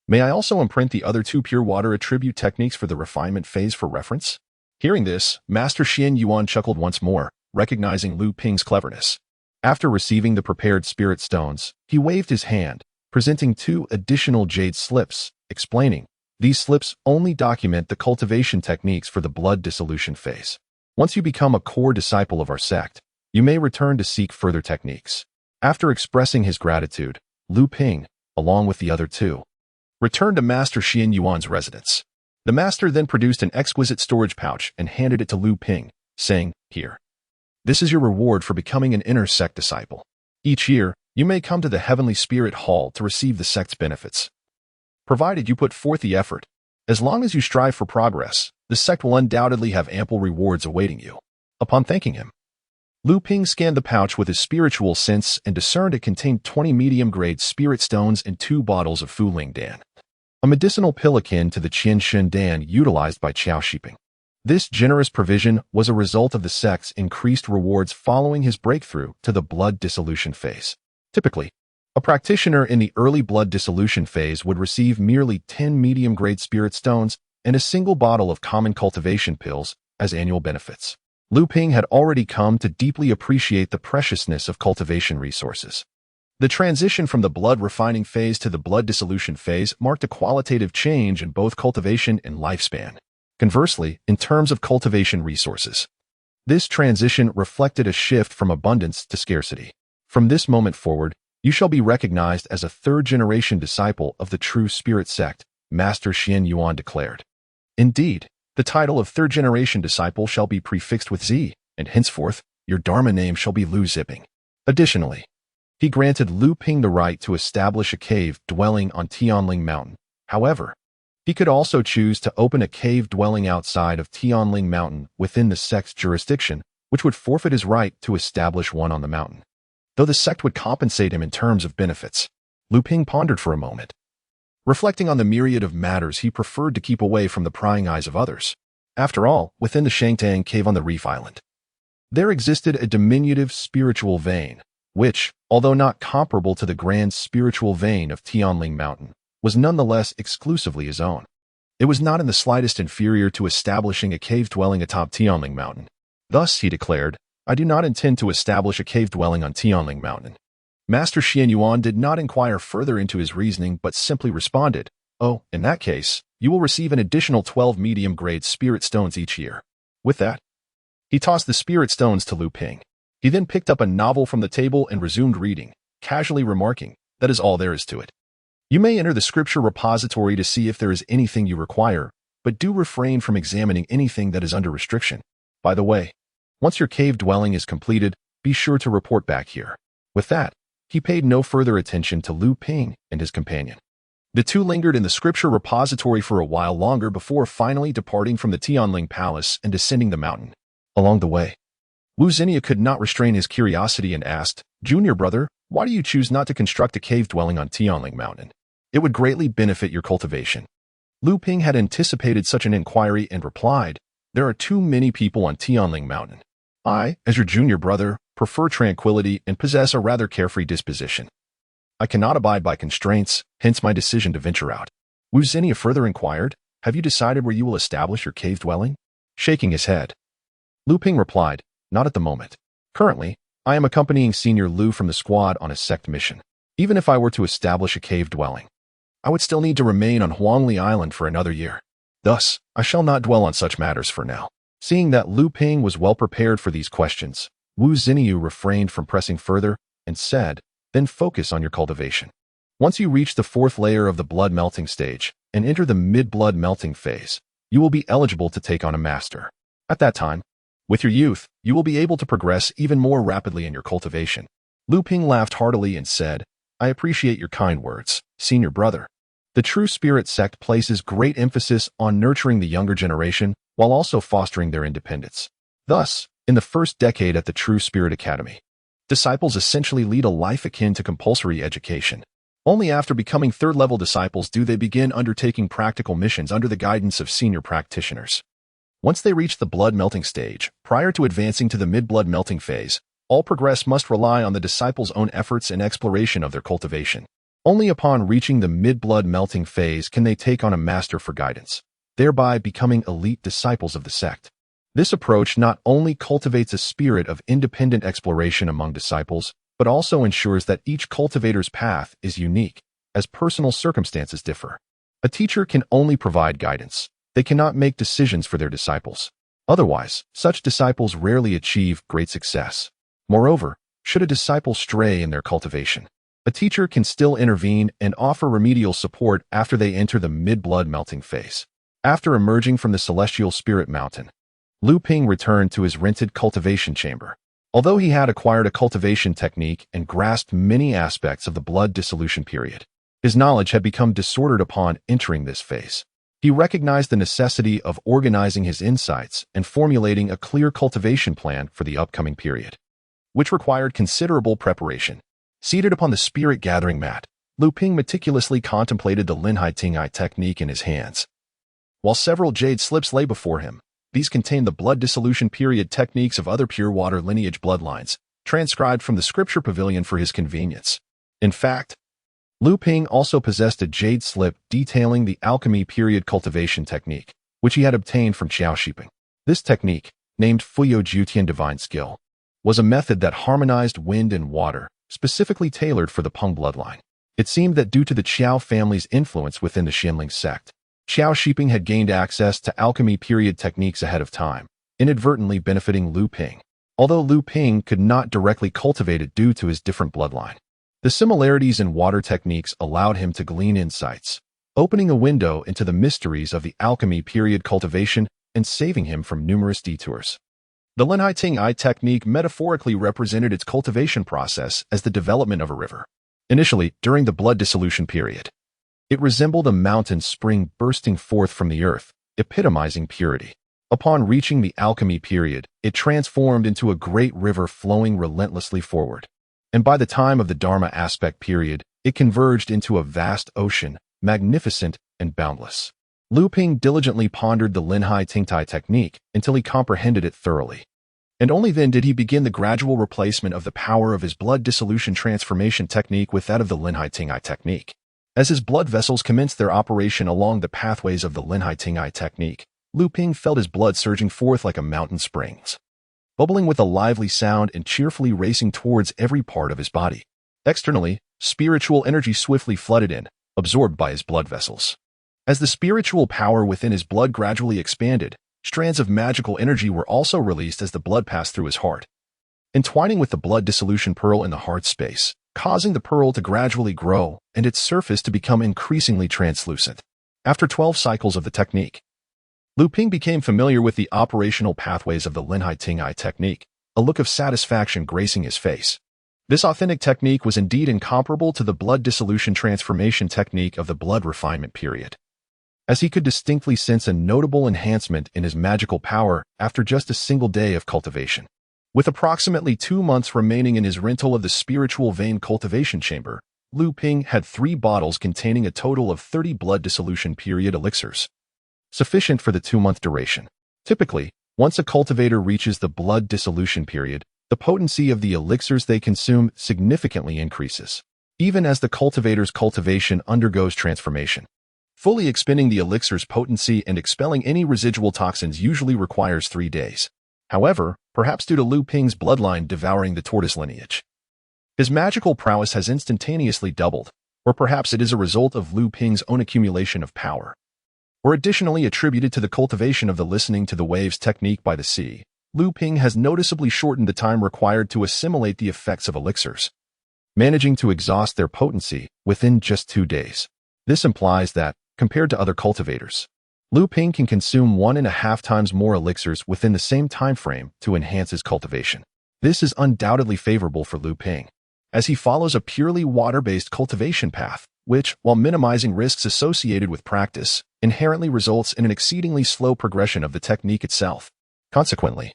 may I also imprint the other 2 pure water attribute techniques for the refinement phase for reference?" Hearing this, Master Xian Yuan chuckled once more, recognizing Lu Ping's cleverness. After receiving the prepared spirit stones, he waved his hand, presenting 2 additional jade slips, explaining, "These slips only document the cultivation techniques for the blood dissolution phase. Once you become a core disciple of our sect, you may return to seek further techniques." After expressing his gratitude, Lu Ping, along with the other 2, returned to Master Xian Yuan's residence. The master then produced an exquisite storage pouch and handed it to Lu Ping, saying, "Here. This is your reward for becoming an inner sect disciple. Each year, you may come to the Heavenly Spirit Hall to receive the sect's benefits. Provided you put forth the effort, as long as you strive for progress, the sect will undoubtedly have ample rewards awaiting you." Upon thanking him, Lu Ping scanned the pouch with his spiritual sense and discerned it contained 20 medium-grade spirit stones and 2 bottles of Fu Ling Dan, a medicinal pill akin to the Qian Shen Dan utilized by Qiao Shiping. This generous provision was a result of the sect's increased rewards following his breakthrough to the blood dissolution phase. Typically, a practitioner in the early blood dissolution phase would receive merely 10 medium-grade spirit stones and a single bottle of common cultivation pills as annual benefits. Lu Ping had already come to deeply appreciate the preciousness of cultivation resources. The transition from the blood refining phase to the blood dissolution phase marked a qualitative change in both cultivation and lifespan. Conversely, in terms of cultivation resources, this transition reflected a shift from abundance to scarcity. From this moment forward, you shall be recognized as a 3rd-generation disciple of the True Spirit Sect, Master Xian Yuan declared. Indeed, the title of 3rd-generation disciple shall be prefixed with Z, and henceforth, your Dharma name shall be Lu Ziping. Additionally, he granted Lu Ping the right to establish a cave dwelling on Tianling Mountain. However, he could also choose to open a cave dwelling outside of Tianling Mountain within the sect's jurisdiction, which would forfeit his right to establish one on the mountain. Though the sect would compensate him in terms of benefits, Lu Ping pondered for a moment, reflecting on the myriad of matters he preferred to keep away from the prying eyes of others. After all, within the Shangtang cave on the Reef Island, there existed a diminutive spiritual vein, which, although not comparable to the grand spiritual vein of Tianling Mountain, was nonetheless exclusively his own. It was not in the slightest inferior to establishing a cave dwelling atop Tianling Mountain. Thus, he declared, "I do not intend to establish a cave dwelling on Tianling Mountain." Master Xian Yuan did not inquire further into his reasoning but simply responded, "Oh, in that case, you will receive an additional 12 medium-grade spirit stones each year." With that, he tossed the spirit stones to Lu Ping. He then picked up a novel from the table and resumed reading, casually remarking, "That is all there is to it. You may enter the scripture repository to see if there is anything you require, but do refrain from examining anything that is under restriction. By the way, once your cave dwelling is completed, be sure to report back here." With that, he paid no further attention to Lu Ping and his companion. The 2 lingered in the scripture repository for a while longer before finally departing from the Tianling Palace and descending the mountain. Along the way, Wu Zenia could not restrain his curiosity and asked, "Junior brother, why do you choose not to construct a cave dwelling on Tianling Mountain? It would greatly benefit your cultivation." Lu Ping had anticipated such an inquiry and replied, "There are too many people on Tianling Mountain. I, as your junior brother, prefer tranquility and possess a rather carefree disposition. I cannot abide by constraints, hence my decision to venture out." Wu Zenia further inquired, "Have you decided where you will establish your cave dwelling?" Shaking his head, Lu Ping replied, "Not at the moment. Currently, I am accompanying Senior Lu from the squad on a sect mission. Even if I were to establish a cave dwelling, I would still need to remain on Huangli Island for another year. Thus, I shall not dwell on such matters for now." Seeing that Lu Ping was well prepared for these questions, Wu Ziniu refrained from pressing further and said, "Then focus on your cultivation. Once you reach the 4th layer of the blood melting stage and enter the mid-blood melting phase, you will be eligible to take on a master. At that time, with your youth, you will be able to progress even more rapidly in your cultivation." Lu Ping laughed heartily and said, "I appreciate your kind words, senior brother. The True Spirit Sect places great emphasis on nurturing the younger generation while also fostering their independence. Thus, in the first decade at the True Spirit Academy, disciples essentially lead a life akin to compulsory education. Only after becoming third-level disciples do they begin undertaking practical missions under the guidance of senior practitioners. Once they reach the blood melting stage, prior to advancing to the mid-blood melting phase, all progress must rely on the disciples' own efforts and exploration of their cultivation. Only upon reaching the mid-blood melting phase can they take on a master for guidance, thereby becoming elite disciples of the sect. This approach not only cultivates a spirit of independent exploration among disciples, but also ensures that each cultivator's path is unique, as personal circumstances differ. A teacher can only provide guidance. They cannot make decisions for their disciples. Otherwise, such disciples rarely achieve great success. Moreover, should a disciple stray in their cultivation, a teacher can still intervene and offer remedial support after they enter the mid-blood melting phase. After emerging from the celestial spirit mountain, Luming returned to his rented cultivation chamber. Although he had acquired a cultivation technique and grasped many aspects of the blood dissolution period, his knowledge had become disordered upon entering this phase. He recognized the necessity of organizing his insights and formulating a clear cultivation plan for the upcoming period, which required considerable preparation. Seated upon the spirit gathering mat, Luming meticulously contemplated the Linhai technique in his hands. While several jade slips lay before him, these contained the blood dissolution period techniques of other pure water lineage bloodlines, transcribed from the scripture pavilion for his convenience. In fact, Luming also possessed a jade slip detailing the alchemy period cultivation technique, which he had obtained from Qiao Shiping. This technique, named Fuyo Jutian Divine Skill, was a method that harmonized wind and water, specifically tailored for the Peng bloodline. It seemed that due to the Qiao family's influence within the Zhenling Sect, Qiao Shiping had gained access to alchemy period techniques ahead of time, inadvertently benefiting Luming. Although Luming could not directly cultivate it due to his different bloodline, the similarities in water techniques allowed him to glean insights, opening a window into the mysteries of the alchemy period cultivation and saving him from numerous detours. The Linhai technique metaphorically represented its cultivation process as the development of a river. Initially, during the blood dissolution period, it resembled a mountain spring bursting forth from the earth, epitomizing purity. Upon reaching the alchemy period, it transformed into a great river flowing relentlessly forward. And by the time of the Dharma aspect period, it converged into a vast ocean, magnificent and boundless. Luming diligently pondered the Linhai technique until he comprehended it thoroughly. And only then did he begin the gradual replacement of the power of his blood dissolution transformation technique with that of the Linhai technique. As his blood vessels commenced their operation along the pathways of the Linhai technique, Luming felt his blood surging forth like a mountain springs, bubbling with a lively sound and cheerfully racing towards every part of his body. Externally, spiritual energy swiftly flooded in, absorbed by his blood vessels. As the spiritual power within his blood gradually expanded, strands of magical energy were also released as the blood passed through his heart, entwining with the blood dissolution pearl in the heart space, causing the pearl to gradually grow and its surface to become increasingly translucent. After 12 cycles of the technique, Luming became familiar with the operational pathways of the Linhai technique, a look of satisfaction gracing his face. This authentic technique was indeed incomparable to the blood dissolution transformation technique of the blood refinement period, as he could distinctly sense a notable enhancement in his magical power after just a single day of cultivation. With approximately 2 months remaining in his rental of the spiritual vein cultivation chamber, Luming had 3 bottles containing a total of 30 blood dissolution period elixirs, sufficient for the 2-month duration. Typically, once a cultivator reaches the blood dissolution period, the potency of the elixirs they consume significantly increases, even as the cultivator's cultivation undergoes transformation. Fully expending the elixir's potency and expelling any residual toxins usually requires 3 days. However, perhaps due to Luming's bloodline devouring the tortoise lineage, his magical prowess has instantaneously doubled, or perhaps it is a result of Luming's own accumulation of power, or additionally attributed to the cultivation of the listening to the waves technique by the sea. Luming has noticeably shortened the time required to assimilate the effects of elixirs, managing to exhaust their potency within just 2 days. This implies that, compared to other cultivators, Luming can consume 1.5 times more elixirs within the same time frame to enhance his cultivation. This is undoubtedly favorable for Luming, as he follows a purely water-based cultivation path, which, while minimizing risks associated with practice, inherently results in an exceedingly slow progression of the technique itself. Consequently,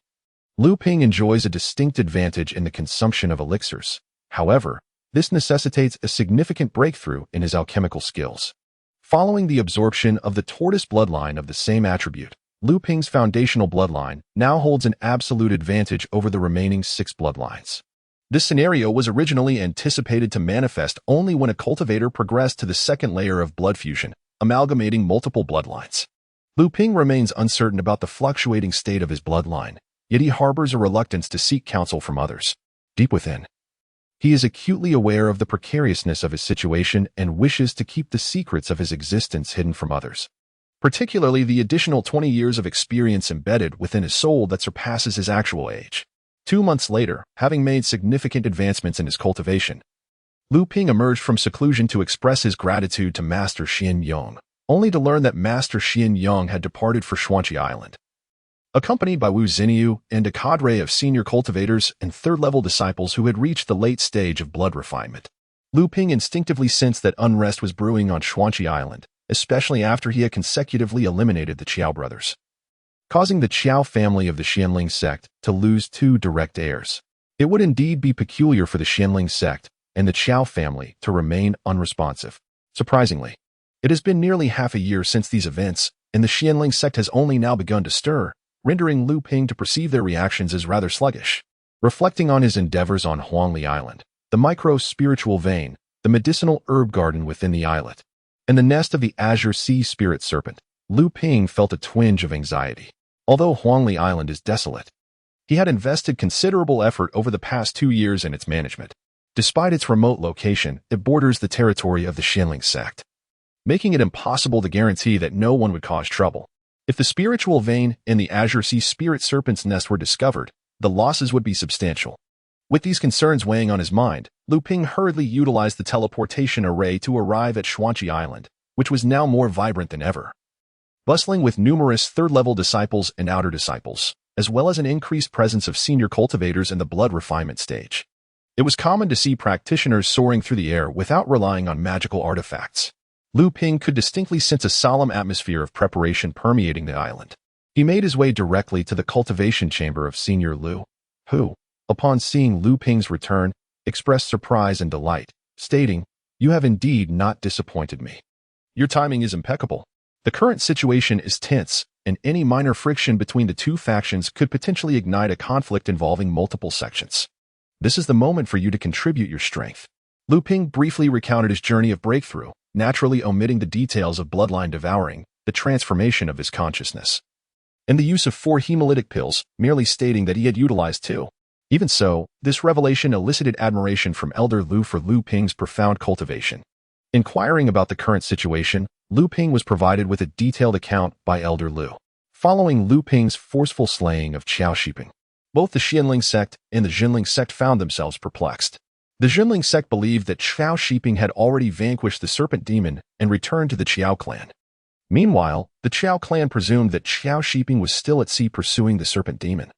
Luming enjoys a distinct advantage in the consumption of elixirs. However, this necessitates a significant breakthrough in his alchemical skills. Following the absorption of the tortoise bloodline of the same attribute, Luming's foundational bloodline now holds an absolute advantage over the remaining 6 bloodlines. This scenario was originally anticipated to manifest only when a cultivator progressed to the second layer of blood fusion, amalgamating multiple bloodlines. Luming remains uncertain about the fluctuating state of his bloodline, yet he harbors a reluctance to seek counsel from others. Deep within, he is acutely aware of the precariousness of his situation and wishes to keep the secrets of his existence hidden from others, particularly the additional 20 years of experience embedded within his soul that surpasses his actual age. 2 months later, having made significant advancements in his cultivation, Luming emerged from seclusion to express his gratitude to Master Xian Yong, only to learn that Master Xian Yong had departed for Shuanqi Island. Accompanied by Wu Xinyu and a cadre of senior cultivators and third-level disciples who had reached the late stage of blood refinement, Luming instinctively sensed that unrest was brewing on Shuanqi Island, especially after he had consecutively eliminated the Qiao brothers, causing the Qiao family of the Zhenling Sect to lose 2 direct heirs. It would indeed be peculiar for the Zhenling Sect and the Qiao family to remain unresponsive. Surprisingly, it has been nearly half a year since these events, and the Zhenling Sect has only now begun to stir, rendering Luming to perceive their reactions as rather sluggish. Reflecting on his endeavors on Huangli Island, the micro-spiritual vein, the medicinal herb garden within the islet, and the nest of the azure sea spirit serpent, Luming felt a twinge of anxiety. Although Huangli Island is desolate, he had invested considerable effort over the past 2 years in its management. Despite its remote location, it borders the territory of the Zhenling Sect, making it impossible to guarantee that no one would cause trouble. If the spiritual vein and the azure sea spirit serpent's nest were discovered, the losses would be substantial. With these concerns weighing on his mind, Luming hurriedly utilized the teleportation array to arrive at Shuanqi Island, which was now more vibrant than ever, bustling with numerous third-level disciples and outer disciples, as well as an increased presence of senior cultivators in the blood refinement stage. It was common to see practitioners soaring through the air without relying on magical artifacts. Luming could distinctly sense a solemn atmosphere of preparation permeating the island. He made his way directly to the cultivation chamber of Senior Lu, who, upon seeing Luming's return, expressed surprise and delight, stating, "You have indeed not disappointed me. Your timing is impeccable. The current situation is tense, and any minor friction between the 2 factions could potentially ignite a conflict involving multiple sections. This is the moment for you to contribute your strength." Luming briefly recounted his journey of breakthrough, naturally omitting the details of bloodline devouring, the transformation of his consciousness, and the use of 4 hemolytic pills, merely stating that he had utilized 2. Even so, this revelation elicited admiration from Elder Lu for Luming's profound cultivation. Inquiring about the current situation, Luming was provided with a detailed account by Elder Lu. Following Luming's forceful slaying of Qiao Shiping, both the Zhenling Sect and the Zhenling Sect found themselves perplexed. The Zhenling Sect believed that Qiao Shiping had already vanquished the serpent demon and returned to the Qiao clan. Meanwhile, the Qiao clan presumed that Qiao Shiping was still at sea pursuing the serpent demon.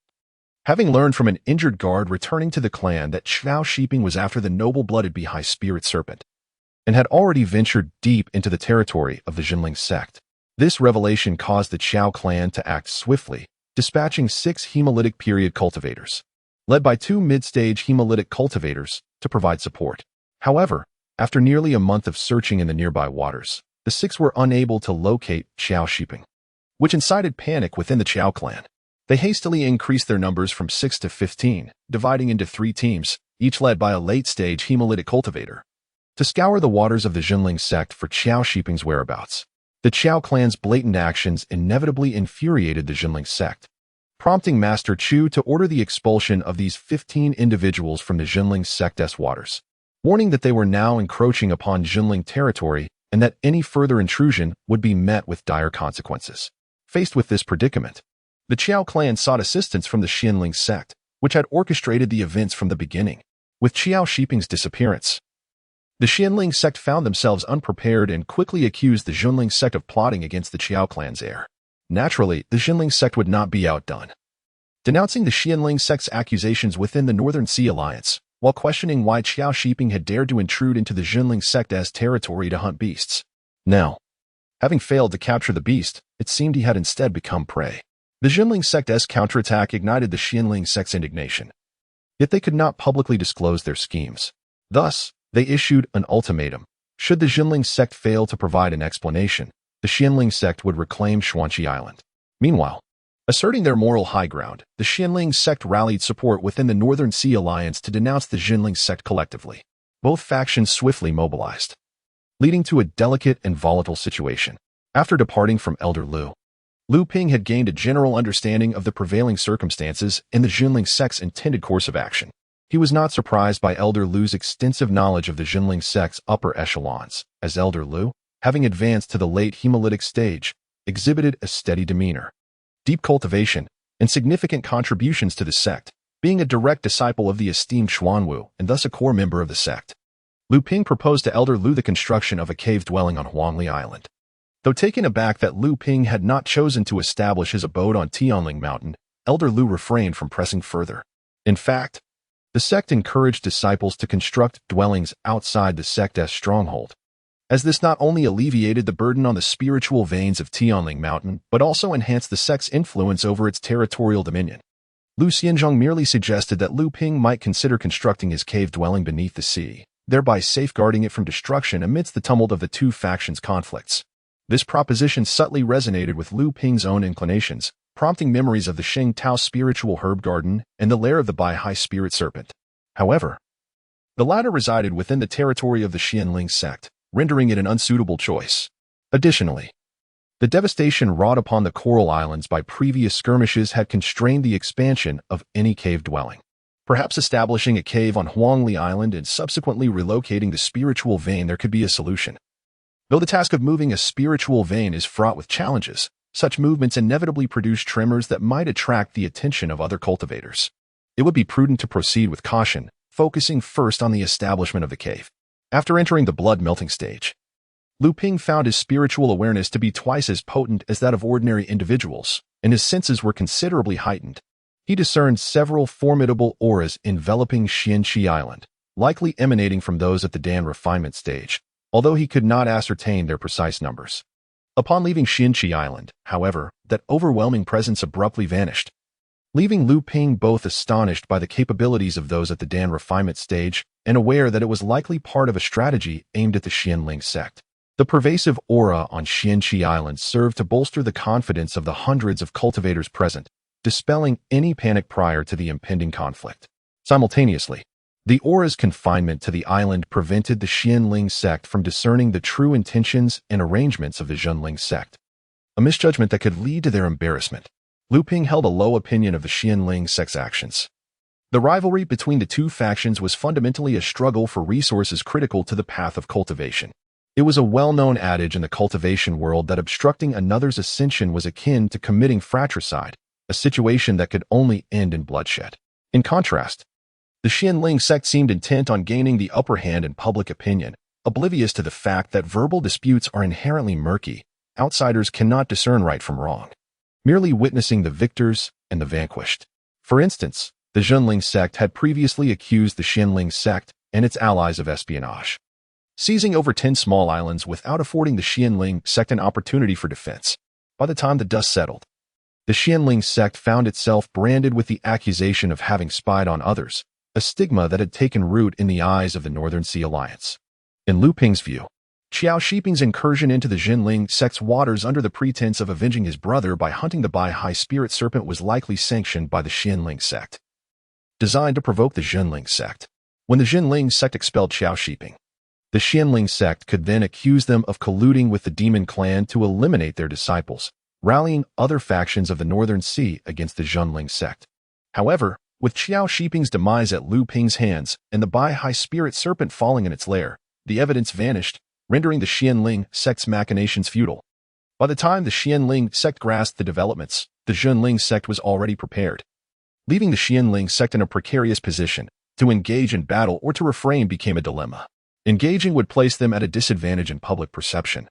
Having learned from an injured guard returning to the clan that Qiao Shiping was after the noble-blooded High Spirit Serpent, and had already ventured deep into the territory of the Zhenling Sect, this revelation caused the Qiao clan to act swiftly, dispatching 6 hemolytic period cultivators, led by 2 mid-stage hemolytic cultivators, to provide support. However, after nearly a month of searching in the nearby waters, the 6 were unable to locate Qiao Shiping, which incited panic within the Qiao clan. They hastily increased their numbers from 6 to 15, dividing into 3 teams, each led by a late-stage hemolytic cultivator, to scour the waters of the Zhenling Sect for Qiao Shiping's whereabouts. The Qiao clan's blatant actions inevitably infuriated the Zhenling Sect, prompting Master Chu to order the expulsion of these 15 individuals from the Zhenling Sect's waters, warning that they were now encroaching upon Zhenling territory and that any further intrusion would be met with dire consequences. Faced with this predicament, the Qiao clan sought assistance from the Zhenling Sect, which had orchestrated the events from the beginning. With Qiao Shiping's disappearance, the Zhenling Sect found themselves unprepared and quickly accused the Zhenling Sect of plotting against the Qiao clan's heir. Naturally, the Zhenling Sect would not be outdone. Denouncing the Zhenling Sect's accusations within the Northern Sea Alliance, while questioning why Qiao Shiping had dared to intrude into the Zhenling Sect's territory to hunt beasts. Now, having failed to capture the beast, it seemed he had instead become prey. The Zhenling Sect's counterattack ignited the Zhenling Sect's indignation. Yet they could not publicly disclose their schemes. Thus, they issued an ultimatum. Should the Zhenling Sect fail to provide an explanation, the Zhenling Sect would reclaim Xuanqi Island. Meanwhile, asserting their moral high ground, the Zhenling Sect rallied support within the Northern Sea Alliance to denounce the Zhenling Sect collectively. Both factions swiftly mobilized, leading to a delicate and volatile situation. After departing from Elder Lu Ping had gained a general understanding of the prevailing circumstances and the Zhenling Sect's intended course of action. He was not surprised by Elder Lu's extensive knowledge of the Zhenling Sect's upper echelons, as Elder Lu, having advanced to the late Hemolytic stage, exhibited a steady demeanor, deep cultivation, and significant contributions to the sect, being a direct disciple of the esteemed Xuanwu and thus a core member of the sect. Lu Ping proposed to Elder Lu the construction of a cave dwelling on Huangli Island. Though taken aback that Lu Ping had not chosen to establish his abode on Tianling Mountain, Elder Lu refrained from pressing further. In fact, the sect encouraged disciples to construct dwellings outside the sect's stronghold, as this not only alleviated the burden on the spiritual veins of Tianling Mountain, but also enhanced the sect's influence over its territorial dominion. Lu Xianzhong merely suggested that Lu Ping might consider constructing his cave dwelling beneath the sea, thereby safeguarding it from destruction amidst the tumult of the two factions' conflicts. This proposition subtly resonated with Lu Ping's own inclinations, prompting memories of the Sheng Tao spiritual herb garden and the lair of the Bai Hai spirit serpent. However, the latter resided within the territory of the Zhenling Sect, rendering it an unsuitable choice. Additionally, the devastation wrought upon the Coral Islands by previous skirmishes had constrained the expansion of any cave dwelling. Perhaps establishing a cave on Huangli Island and subsequently relocating the spiritual vein there could be a solution. Though the task of moving a spiritual vein is fraught with challenges, such movements inevitably produce tremors that might attract the attention of other cultivators. It would be prudent to proceed with caution, focusing first on the establishment of the cave. After entering the blood-melting stage, Lu Ping found his spiritual awareness to be twice as potent as that of ordinary individuals, and his senses were considerably heightened. He discerned several formidable auras enveloping Xuanqi Island, likely emanating from those at the Dan refinement stage, although he could not ascertain their precise numbers. Upon leaving Xuanqi Island, however, that overwhelming presence abruptly vanished, leaving Lu Ping both astonished by the capabilities of those at the Dan refinement stage and aware that it was likely part of a strategy aimed at the Zhenling Sect. The pervasive aura on Xuanqi Island served to bolster the confidence of the hundreds of cultivators present, dispelling any panic prior to the impending conflict. Simultaneously, the aura's confinement to the island prevented the Zhenling Sect from discerning the true intentions and arrangements of the Zhenling Sect, a misjudgment that could lead to their embarrassment. Lu Ping held a low opinion of the Zhenling Sect's actions. The rivalry between the two factions was fundamentally a struggle for resources critical to the path of cultivation. It was a well-known adage in the cultivation world that obstructing another's ascension was akin to committing fratricide, a situation that could only end in bloodshed. In contrast, the Zhenling Sect seemed intent on gaining the upper hand in public opinion, oblivious to the fact that verbal disputes are inherently murky. Outsiders cannot discern right from wrong, merely witnessing the victors and the vanquished. For instance, the Zhenling Sect had previously accused the Zhenling Sect and its allies of espionage, seizing over 10 small islands without affording the Zhenling Sect an opportunity for defense. By the time the dust settled, the Zhenling Sect found itself branded with the accusation of having spied on others, a stigma that had taken root in the eyes of the Northern Sea Alliance. In Lu Ping's view, Qiao Shiping's incursion into the Zhenling Sect's waters under the pretense of avenging his brother by hunting the Bai Hai spirit serpent was likely sanctioned by the Zhenling Sect, designed to provoke the Zhenling Sect. When the Zhenling Sect expelled Qiao Shiping, the Zhenling Sect could then accuse them of colluding with the Demon Clan to eliminate their disciples, rallying other factions of the Northern Sea against the Zhenling Sect. However, with Qiao Shiping's demise at Lu Ping's hands and the Bai Hai spirit serpent falling in its lair, the evidence vanished, rendering the Zhenling Sect's machinations futile. By the time the Zhenling Sect grasped the developments, the Zhenling Sect was already prepared. Leaving the Zhenling Sect in a precarious position, to engage in battle or to refrain became a dilemma. Engaging would place them at a disadvantage in public perception.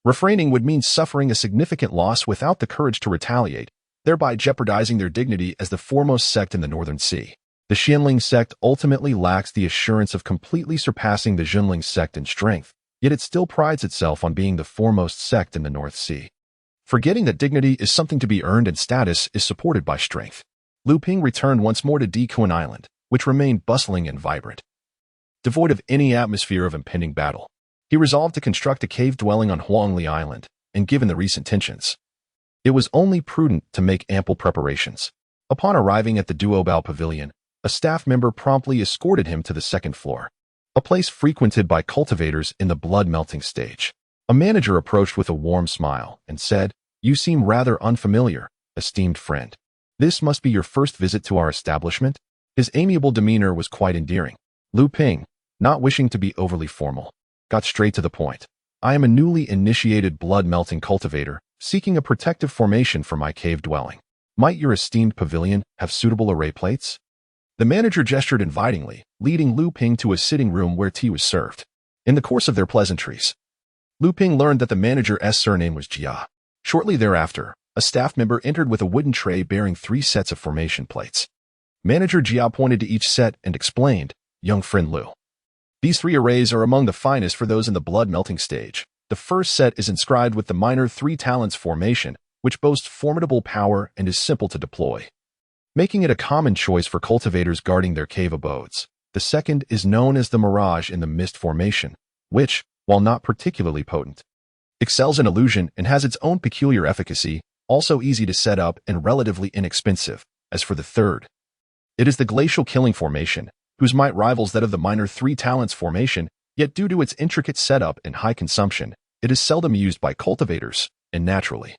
Refraining would mean suffering a significant loss without the courage to retaliate, thereby jeopardizing their dignity as the foremost sect in the Northern Sea. The Zhenling Sect ultimately lacks the assurance of completely surpassing the Zhenling Sect in strength, yet it still prides itself on being the foremost sect in the North Sea. Forgetting that dignity is something to be earned and status is supported by strength, Luming returned once more to Dequan Island, which remained bustling and vibrant. Devoid of any atmosphere of impending battle, he resolved to construct a cave dwelling on Huangli Island, and given the recent tensions, it was only prudent to make ample preparations. Upon arriving at the Duobao Pavilion, a staff member promptly escorted him to the second floor, a place frequented by cultivators in the blood-melting stage. A manager approached with a warm smile and said, "You seem rather unfamiliar, esteemed friend. This must be your first visit to our establishment?" His amiable demeanor was quite endearing. Luming, not wishing to be overly formal, got straight to the point. "I am a newly initiated blood-melting cultivator, seeking a protective formation for my cave dwelling. Might your esteemed pavilion have suitable array plates?" The manager gestured invitingly, leading Luming to a sitting room where tea was served. In the course of their pleasantries, Luming learned that the manager's surname was Jia. Shortly thereafter, a staff member entered with a wooden tray bearing 3 sets of formation plates. Manager Jia pointed to each set and explained, "Young friend Lu, these 3 arrays are among the finest for those in the blood-melting stage. The first set is inscribed with the minor 3 talents formation, which boasts formidable power and is simple to deploy, making it a common choice for cultivators guarding their cave abodes. The second is known as the Mirage in the Mist formation, which, while not particularly potent, excels in illusion and has its own peculiar efficacy, also easy to set up and relatively inexpensive. As for the third, it is the Glacial Killing formation, whose might rivals that of the minor 3 talents formation, yet due to its intricate setup and high consumption, it is seldom used by cultivators, and naturally,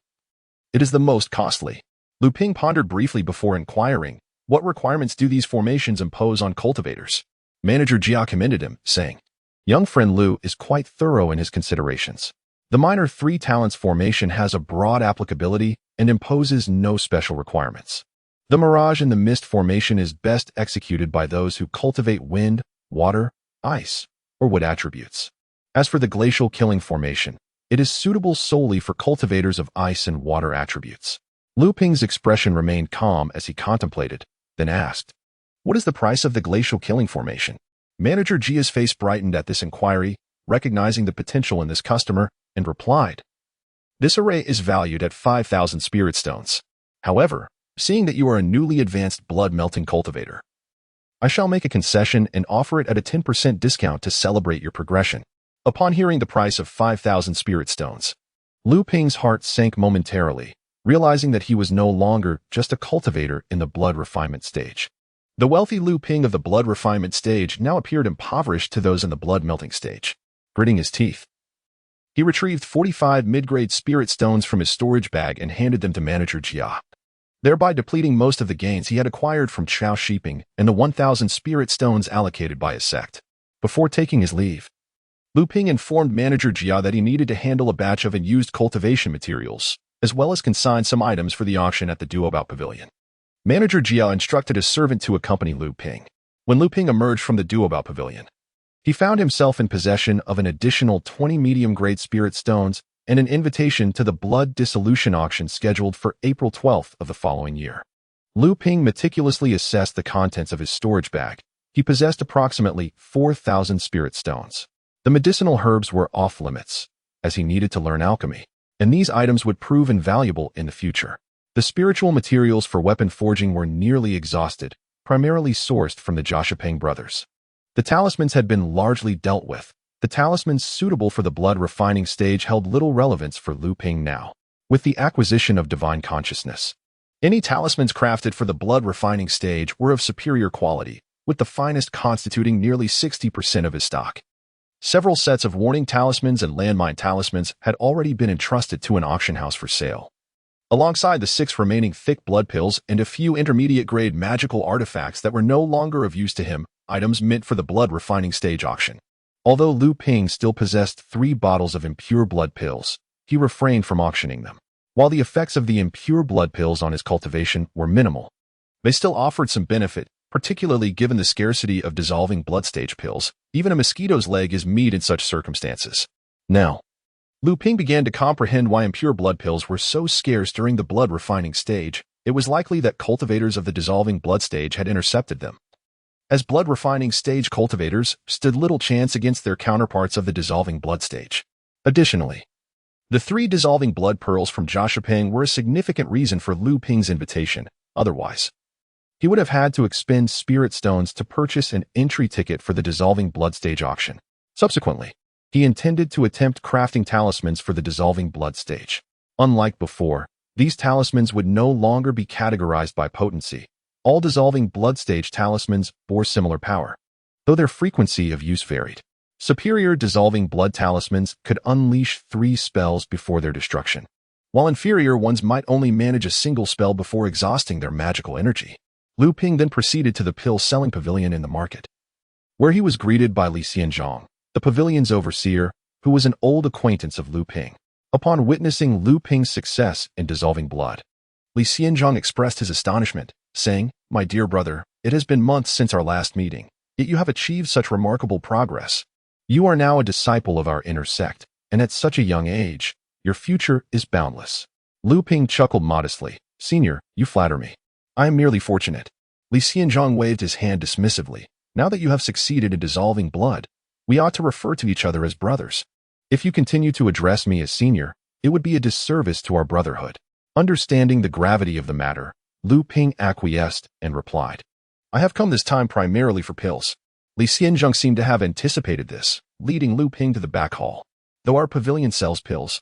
it is the most costly." Luming pondered briefly before inquiring, "What requirements do these formations impose on cultivators?" Manager Jia commended him, saying, "Young friend Lu is quite thorough in his considerations. The minor 3 talents formation has a broad applicability and imposes no special requirements. The Mirage in the Mist formation is best executed by those who cultivate wind, water, ice, or wood attributes. As for the Glacial Killing formation, it is suitable solely for cultivators of ice and water attributes." Luming's expression remained calm as he contemplated, then asked, "What is the price of the Glacial Killing formation?" Manager Jia's face brightened at this inquiry, recognizing the potential in this customer, and replied, "This array is valued at 5,000 spirit stones. However, seeing that you are a newly advanced blood-melting cultivator, I shall make a concession and offer it at a 10% discount to celebrate your progression." Upon hearing the price of 5,000 spirit stones, Luming's heart sank momentarily, realizing that he was no longer just a cultivator in the blood refinement stage. The wealthy Luming of the blood refinement stage now appeared impoverished to those in the blood-melting stage. Gritting his teeth, he retrieved 45 mid-grade spirit stones from his storage bag and handed them to Manager Jia, thereby depleting most of the gains he had acquired from Chao Sheeping and the 1,000 spirit stones allocated by his sect. Before taking his leave, Luming informed Manager Jia that he needed to handle a batch of unused cultivation materials, as well as consign some items for the auction at the Duobao Pavilion. Manager Jia instructed a servant to accompany Luming. When Luming emerged from the Duobao Pavilion, he found himself in possession of an additional 20 medium-grade spirit stones and an invitation to the blood dissolution auction scheduled for April 12th of the following year. Luming meticulously assessed the contents of his storage bag. He possessed approximately 4,000 spirit stones. The medicinal herbs were off-limits, as he needed to learn alchemy, and these items would prove invaluable in the future. The spiritual materials for weapon forging were nearly exhausted, primarily sourced from the Joshapeng brothers. The talismans had been largely dealt with. The talismans suitable for the blood refining stage held little relevance for Luming now. With the acquisition of divine consciousness, any talismans crafted for the blood refining stage were of superior quality, with the finest constituting nearly 60% of his stock. Several sets of warning talismans and landmine talismans had already been entrusted to an auction house for sale, alongside the 6 remaining thick blood pills and a few intermediate-grade magical artifacts that were no longer of use to him, items meant for the blood refining stage auction. Although Luming still possessed 3 bottles of impure blood pills, he refrained from auctioning them. While the effects of the impure blood pills on his cultivation were minimal, they still offered some benefit, particularly given the scarcity of dissolving blood stage pills. Even a mosquito's leg is meat in such circumstances. Now, Luming began to comprehend why impure blood pills were so scarce during the blood refining stage. It was likely that cultivators of the dissolving blood stage had intercepted them. as blood refining stage cultivators stood little chance against their counterparts of the dissolving blood stage. Additionally, the 3 dissolving blood pearls from Joshua were a significant reason for Lu Ping's invitation. Otherwise, he would have had to expend spirit stones to purchase an entry ticket for the dissolving blood stage auction. Subsequently, he intended to attempt crafting talismans for the dissolving blood stage. Unlike before, these talismans would no longer be categorized by potency. All dissolving blood stage talismans bore similar power, though their frequency of use varied. Superior dissolving blood talismans could unleash 3 spells before their destruction, while inferior ones might only manage a single spell before exhausting their magical energy. Lu Ping then proceeded to the pill-selling pavilion in the market, where he was greeted by Li Xianzhong, the pavilion's overseer, who was an old acquaintance of Lu Ping. Upon witnessing Lu Ping's success in dissolving blood, Li Xianzhong expressed his astonishment, saying, "My dear brother, it has been months since our last meeting, yet you have achieved such remarkable progress. You are now a disciple of our inner sect, and at such a young age, your future is boundless." Lu Ping chuckled modestly. "Senior, you flatter me. I am merely fortunate." Li Xianzhong waved his hand dismissively. "Now that you have succeeded in dissolving blood, we ought to refer to each other as brothers. If you continue to address me as senior, it would be a disservice to our brotherhood." Understanding the gravity of the matter, Lu Ping acquiesced and replied, "I have come this time primarily for pills." Li Xianzhong seemed to have anticipated this, leading Lu Ping to the back hall. Though our pavilion sells pills,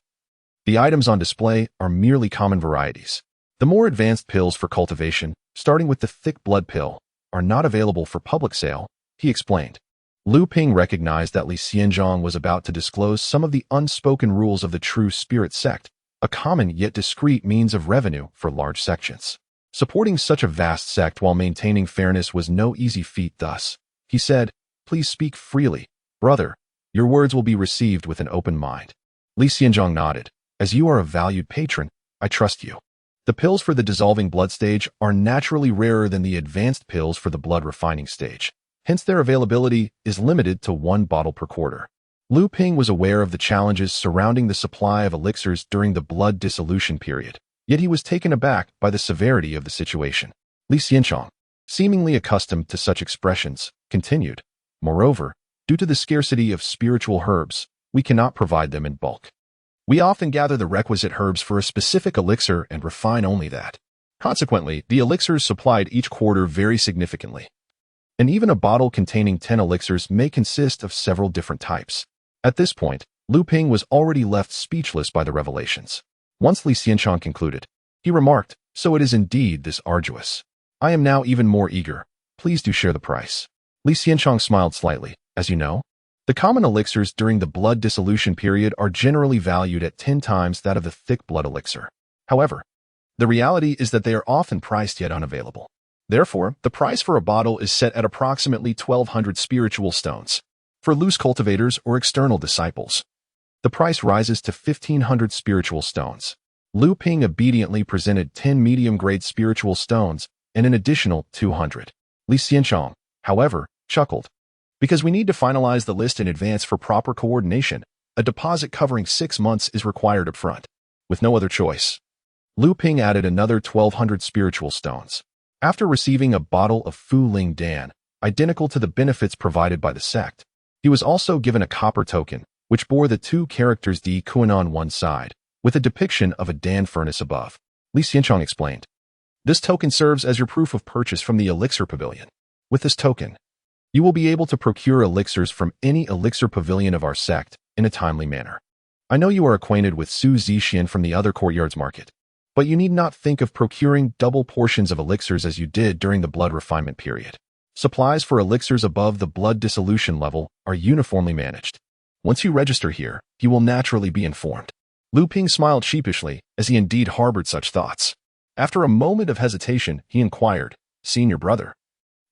the items on display are merely common varieties. The more advanced pills for cultivation, starting with the thick blood pill, are not available for public sale, he explained. Lu Ping recognized that Li Xianzhong was about to disclose some of the unspoken rules of the true spirit sect, a common yet discreet means of revenue for large sections. Supporting such a vast sect while maintaining fairness was no easy feat. Thus, he said, "Please speak freely, brother. Your words will be received with an open mind." Li Xianzhong nodded. "As you are a valued patron, I trust you." The pills for the dissolving blood stage are naturally rarer than the advanced pills for the blood refining stage. Hence their availability is limited to 1 bottle per quarter. Lu Ping was aware of the challenges surrounding the supply of elixirs during the blood dissolution period, yet he was taken aback by the severity of the situation. Li Xianzhong, seemingly accustomed to such expressions, continued, "Moreover, due to the scarcity of spiritual herbs, we cannot provide them in bulk. We often gather the requisite herbs for a specific elixir and refine only that. Consequently, the elixirs supplied each quarter vary significantly, and even a bottle containing 10 elixirs may consist of several different types." At this point, Lu Ping was already left speechless by the revelations. Once Li Xianzhong concluded, he remarked, "So it is indeed this arduous. I am now even more eager. Please do share the price." Li Xianzhong smiled slightly. "As you know, the common elixirs during the blood dissolution period are generally valued at 10 times that of the thick blood elixir. However, the reality is that they are often priced yet unavailable. Therefore, the price for a bottle is set at approximately 1,200 spiritual stones. For loose cultivators or external disciples, the price rises to 1,500 spiritual stones." Lu Ping obediently presented 10 medium-grade spiritual stones and an additional 200. Li Xianzhong, however, chuckled. "Because we need to finalize the list in advance for proper coordination, a deposit covering 6 months is required up front." With no other choice, Lu Ping added another 1,200 spiritual stones. After receiving a bottle of Fu Ling Dan, identical to the benefits provided by the sect, he was also given a copper token, which bore the 2 characters Di Kuan on one side, with a depiction of a Dan furnace above. Li Xianzhong explained, "This token serves as your proof of purchase from the elixir pavilion. With this token, you will be able to procure elixirs from any elixir pavilion of our sect in a timely manner. I know you are acquainted with Su Zixian from the other courtyards market, but you need not think of procuring double portions of elixirs as you did during the blood refinement period. Supplies for elixirs above the blood dissolution level are uniformly managed. Once you register here, you will naturally be informed." Lu Ping smiled sheepishly, as he indeed harbored such thoughts. After a moment of hesitation, he inquired, "Senior brother,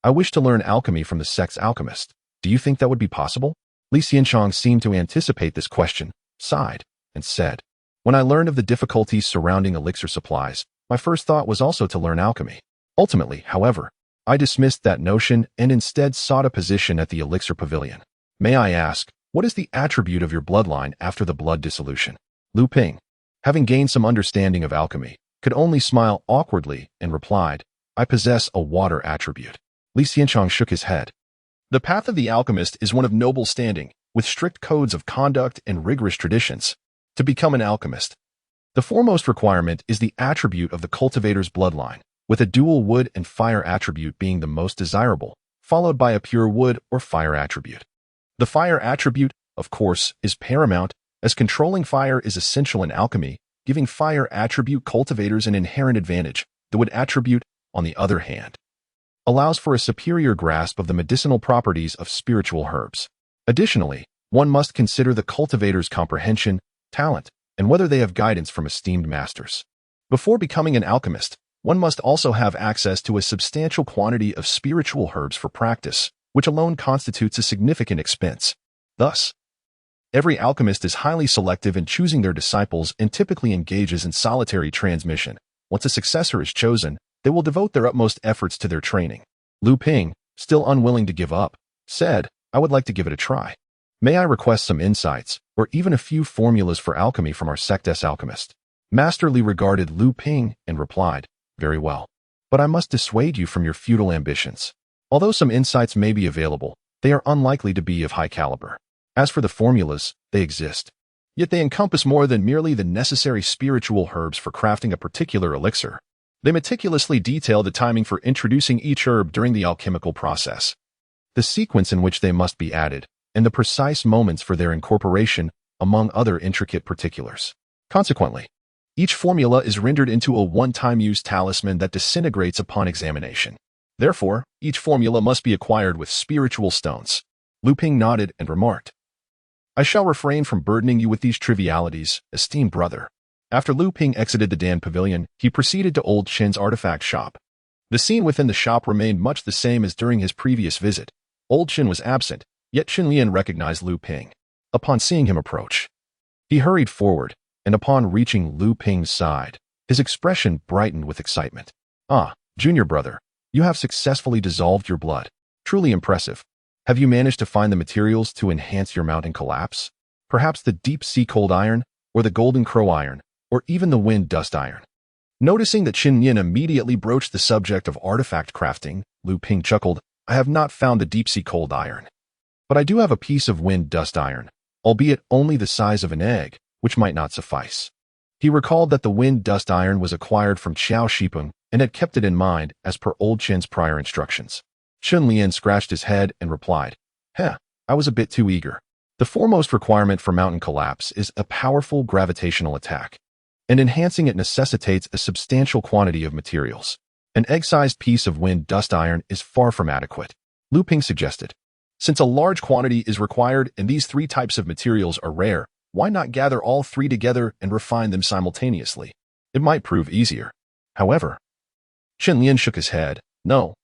I wish to learn alchemy from the sect's alchemist. Do you think that would be possible?" Li Xianzhong seemed to anticipate this question, sighed, and said, "When I learned of the difficulties surrounding elixir supplies, my first thought was also to learn alchemy. Ultimately, however, I dismissed that notion and instead sought a position at the elixir pavilion. May I ask, what is the attribute of your bloodline after the blood dissolution?" Lu Ping, having gained some understanding of alchemy, could only smile awkwardly and replied, "I possess a water attribute." Li Xianchang shook his head. The path of the alchemist is one of noble standing, with strict codes of conduct and rigorous traditions. To become an alchemist, the foremost requirement is the attribute of the cultivator's bloodline, with a dual wood and fire attribute being the most desirable, followed by a pure wood or fire attribute. The fire attribute, of course, is paramount, as controlling fire is essential in alchemy, giving fire attribute cultivators an inherent advantage. The wood attribute, on the other hand, allows for a superior grasp of the medicinal properties of spiritual herbs. Additionally, one must consider the cultivator's comprehension, talent, and whether they have guidance from esteemed masters. Before becoming an alchemist, one must also have access to a substantial quantity of spiritual herbs for practice, which alone constitutes a significant expense. Thus, every alchemist is highly selective in choosing their disciples and typically engages in solitary transmission. Once a successor is chosen, they will devote their utmost efforts to their training. Lu Ping, still unwilling to give up, said, "I would like to give it a try. May I request some insights, or even a few formulas for alchemy from our sect's alchemist?" Master Li regarded Lu Ping and replied, "Very well. But I must dissuade you from your futile ambitions. Although some insights may be available, they are unlikely to be of high caliber. As for the formulas, they exist. Yet they encompass more than merely the necessary spiritual herbs for crafting a particular elixir. They meticulously detail the timing for introducing each herb during the alchemical process, the sequence in which they must be added, and the precise moments for their incorporation, among other intricate particulars. Consequently, each formula is rendered into a one-time use talisman that disintegrates upon examination. Therefore, each formula must be acquired with spiritual stones." Lu Ping nodded and remarked, "I shall refrain from burdening you with these trivialities, esteemed brother." After Lu Ping exited the Dan Pavilion, he proceeded to Old Chen's artifact shop. The scene within the shop remained much the same as during his previous visit. Old Chen was absent, yet Chen Lian recognized Lu Ping. Upon seeing him approach, he hurried forward, and upon reaching Lu Ping's side, his expression brightened with excitement. "Ah, junior brother, you have successfully dissolved your blood. Truly impressive. Have you managed to find the materials to enhance your mountain collapse? Perhaps the deep sea cold iron, or the golden crow iron, or even the wind dust iron?" Noticing that Qin Yin immediately broached the subject of artifact crafting, Lu Ping chuckled, "I have not found the deep sea cold iron. But I do have a piece of wind dust iron, albeit only the size of an egg, which might not suffice." He recalled that the wind dust iron was acquired from Qiao Shipeng and had kept it in mind as per Old Chen's prior instructions. Chen Lian scratched his head and replied, I was a bit too eager. The foremost requirement for mountain collapse is a powerful gravitational attack, and enhancing it necessitates a substantial quantity of materials. An egg-sized piece of wind dust iron is far from adequate. Lu Ping suggested, "Since a large quantity is required and these three types of materials are rare, why not gather all three together and refine them simultaneously? It might prove easier." However, Chen Lian shook his head. No,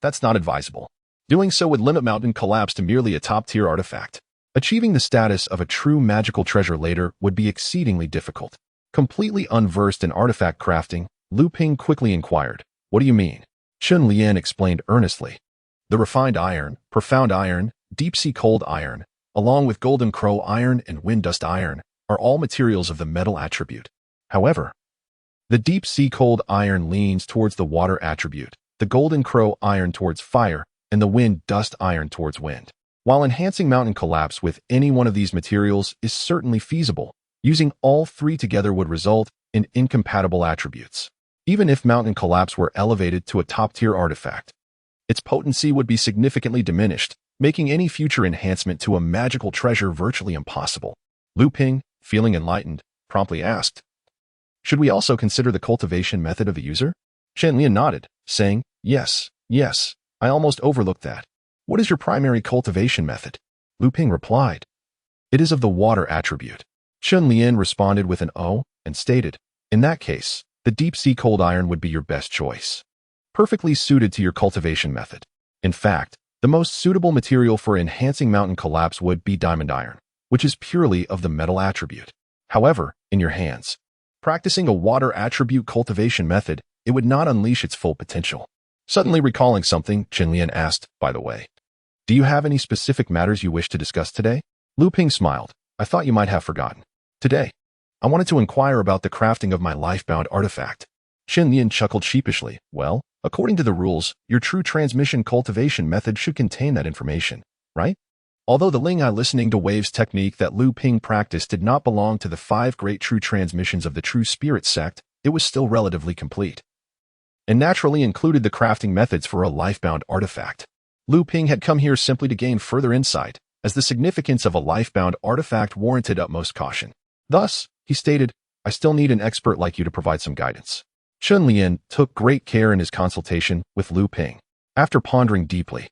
that's not advisable. Doing so would limit mountain collapse to merely a top-tier artifact. Achieving the status of a true magical treasure later would be exceedingly difficult. Completely unversed in artifact crafting, Lu Ping quickly inquired, "What do you mean?" Chen Lian explained earnestly. "The refined iron, profound iron, deep-sea cold iron, along with golden crow iron and wind dust iron, are all materials of the metal attribute. However, the deep-sea cold iron leans towards the water attribute, the golden crow iron towards fire, and the wind dust iron towards wind. While enhancing mountain collapse with any one of these materials is certainly feasible, using all three together would result in incompatible attributes. Even if mountain collapse were elevated to a top-tier artifact, its potency would be significantly diminished, making any future enhancement to a magical treasure virtually impossible." Lu Ping, feeling enlightened, promptly asked, "Should we also consider the cultivation method of the user?" Chen Lian nodded, saying, Yes, I almost overlooked that. What is your primary cultivation method?" Lu Ping replied, "It is of the water attribute." Chen Lian responded with an O and stated, "In that case, the deep-sea cold iron would be your best choice, perfectly suited to your cultivation method. In fact, the most suitable material for enhancing mountain collapse would be diamond iron, which is purely of the metal attribute. However, in your hands, practicing a water attribute cultivation method, it would not unleash its full potential." Suddenly recalling something, Chen Lian asked, "By the way, do you have any specific matters you wish to discuss today?" Lu Ping smiled. "I thought you might have forgotten. Today, I wanted to inquire about the crafting of my life-bound artifact." Zhenling chuckled sheepishly. Well, according to the rules, your true transmission cultivation method should contain that information, right? Although the Ling Ai listening to waves technique that Lu Ping practiced did not belong to the 5 great true transmissions of the True Spirit Sect, it was still relatively complete, and naturally included the crafting methods for a life-bound artifact. Lu Ping had come here simply to gain further insight, as the significance of a life-bound artifact warranted utmost caution. Thus, he stated, I still need an expert like you to provide some guidance. Zhenling took great care in his consultation with Lu Ping. After pondering deeply,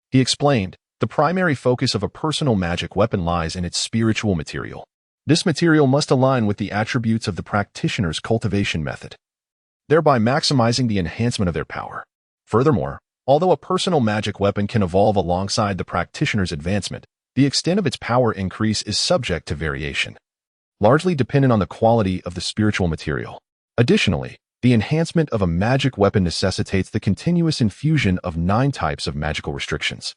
he explained, the primary focus of a personal magic weapon lies in its spiritual material. This material must align with the attributes of the practitioner's cultivation method, thereby maximizing the enhancement of their power. Furthermore, although a personal magic weapon can evolve alongside the practitioner's advancement, the extent of its power increase is subject to variation, largely dependent on the quality of the spiritual material. Additionally, the enhancement of a magic weapon necessitates the continuous infusion of 9 types of magical restrictions.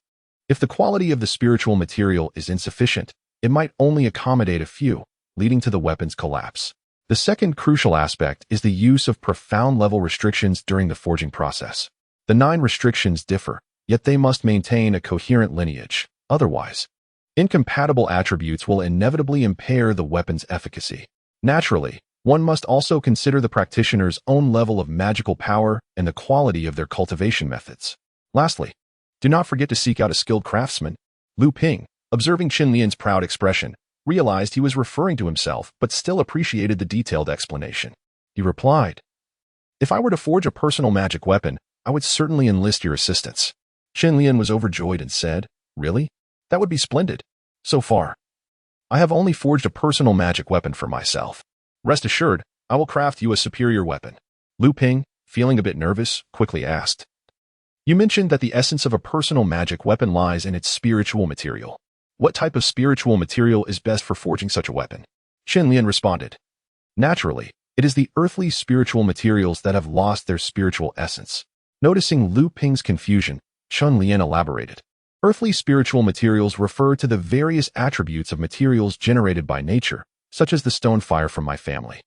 If the quality of the spiritual material is insufficient, it might only accommodate a few, leading to the weapon's collapse. The second crucial aspect is the use of profound-level restrictions during the forging process. The 9 restrictions differ, yet they must maintain a coherent lineage. Otherwise, incompatible attributes will inevitably impair the weapon's efficacy. Naturally, one must also consider the practitioner's own level of magical power and the quality of their cultivation methods. Lastly, do not forget to seek out a skilled craftsman. Lu Ping, observing Zhenling's proud expression, realized he was referring to himself but still appreciated the detailed explanation. He replied, if I were to forge a personal magic weapon, I would certainly enlist your assistance. Zhenling was overjoyed and said, really? That would be splendid. So far, I have only forged a personal magic weapon for myself. Rest assured, I will craft you a superior weapon. Lu Ping, feeling a bit nervous, quickly asked, you mentioned that the essence of a personal magic weapon lies in its spiritual material. What type of spiritual material is best for forging such a weapon? Zhenling responded, naturally, it is the earthly spiritual materials that have lost their spiritual essence. Noticing Lu Ping's confusion, Zhenling elaborated, earthly spiritual materials refer to the various attributes of materials generated by nature, such as the stone fire from my family.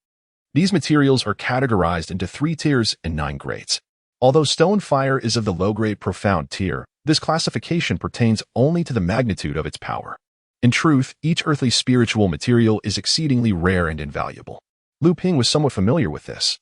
These materials are categorized into 3 tiers and 9 grades. Although stone fire is of the low-grade profound tier, this classification pertains only to the magnitude of its power. In truth, each earthly spiritual material is exceedingly rare and invaluable. Lu Ping was somewhat familiar with this,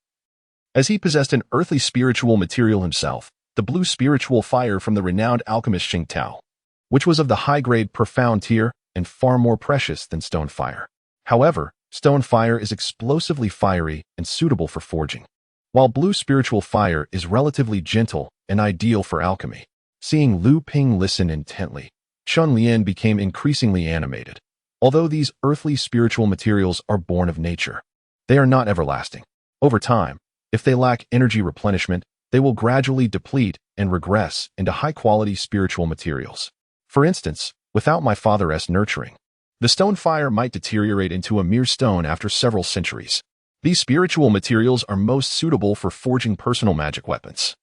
as he possessed an earthly spiritual material himself, the blue spiritual fire from the renowned alchemist Xing Tao, which was of the high-grade profound tier and far more precious than stone fire. However, stone fire is explosively fiery and suitable for forging, while blue spiritual fire is relatively gentle and ideal for alchemy. Seeing Lu Ping listen intently, Zhenling became increasingly animated. Although these earthly spiritual materials are born of nature, they are not everlasting. Over time, if they lack energy replenishment, they will gradually deplete and regress into high-quality spiritual materials. For instance, without my father's nurturing, the stone fire might deteriorate into a mere stone after several centuries. These spiritual materials are most suitable for forging personal magic weapons,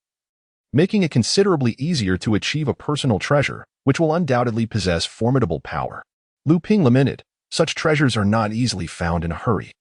making it considerably easier to achieve a personal treasure, which will undoubtedly possess formidable power. Lu Ping lamented, such treasures are not easily found in a hurry.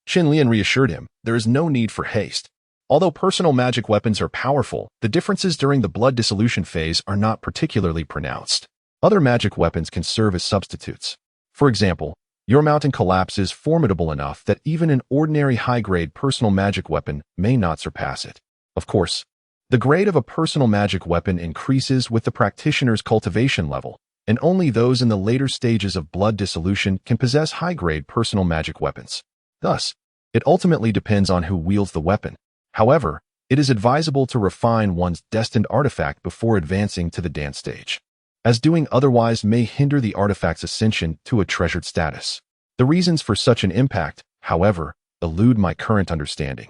Zhenling reassured him, there is no need for haste. Although personal magic weapons are powerful, the differences during the blood dissolution phase are not particularly pronounced. Other magic weapons can serve as substitutes. For example, your mountain collapse is formidable enough that even an ordinary high-grade personal magic weapon may not surpass it. Of course, the grade of a personal magic weapon increases with the practitioner's cultivation level, and only those in the later stages of blood dissolution can possess high-grade personal magic weapons. Thus, it ultimately depends on who wields the weapon. However, it is advisable to refine one's destined artifact before advancing to the dance stage, as doing otherwise may hinder the artifact's ascension to a treasured status. The reasons for such an impact, however, elude my current understanding,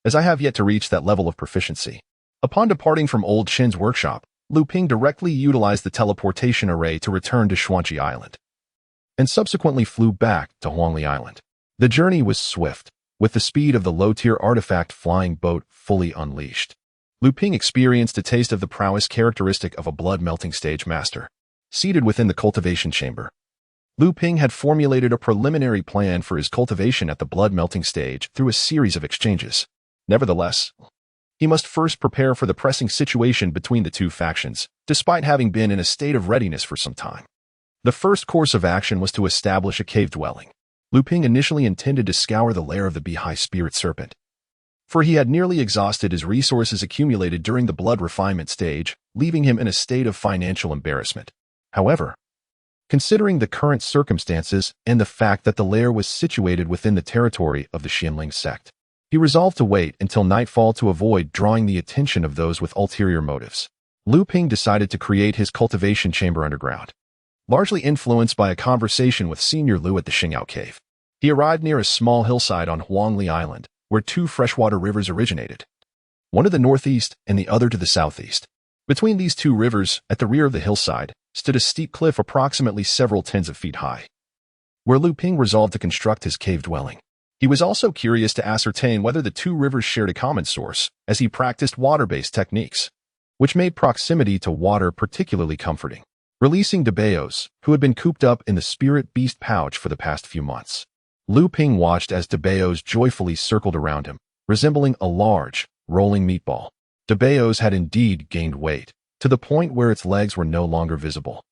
as I have yet to reach that level of proficiency. Upon departing from Old Shen's workshop, Lu Ping directly utilized the teleportation array to return to Xuanqi Island, and subsequently flew back to Huangli Island. The journey was swift, with the speed of the low-tier artifact flying boat fully unleashed. Lu Ping experienced a taste of the prowess characteristic of a blood-melting stage master. Seated within the cultivation chamber, Lu Ping had formulated a preliminary plan for his cultivation at the blood-melting stage through a series of exchanges. Nevertheless, he must first prepare for the pressing situation between the two factions, despite having been in a state of readiness for some time. The first course of action was to establish a cave dwelling. Luming initially intended to scour the lair of the Beehive spirit serpent, for he had nearly exhausted his resources accumulated during the blood refinement stage, leaving him in a state of financial embarrassment. However, considering the current circumstances and the fact that the lair was situated within the territory of the Zhenling Sect, he resolved to wait until nightfall to avoid drawing the attention of those with ulterior motives. Luming decided to create his cultivation chamber underground, largely influenced by a conversation with Senior Lu at the Xingyao Cave. He arrived near a small hillside on Huangli Island, where two freshwater rivers originated, one to the northeast and the other to the southeast. Between these two rivers, at the rear of the hillside, stood a steep cliff approximately several tens of feet high, where Luming resolved to construct his cave dwelling. He was also curious to ascertain whether the two rivers shared a common source, as he practiced water-based techniques, which made proximity to water particularly comforting. Releasing betrayals, who had been cooped up in the spirit beast pouch for the past few months, Luming watched as betrayals joyfully circled around him, resembling a large, rolling meatball. Betrayals had indeed gained weight, to the point where its legs were no longer visible.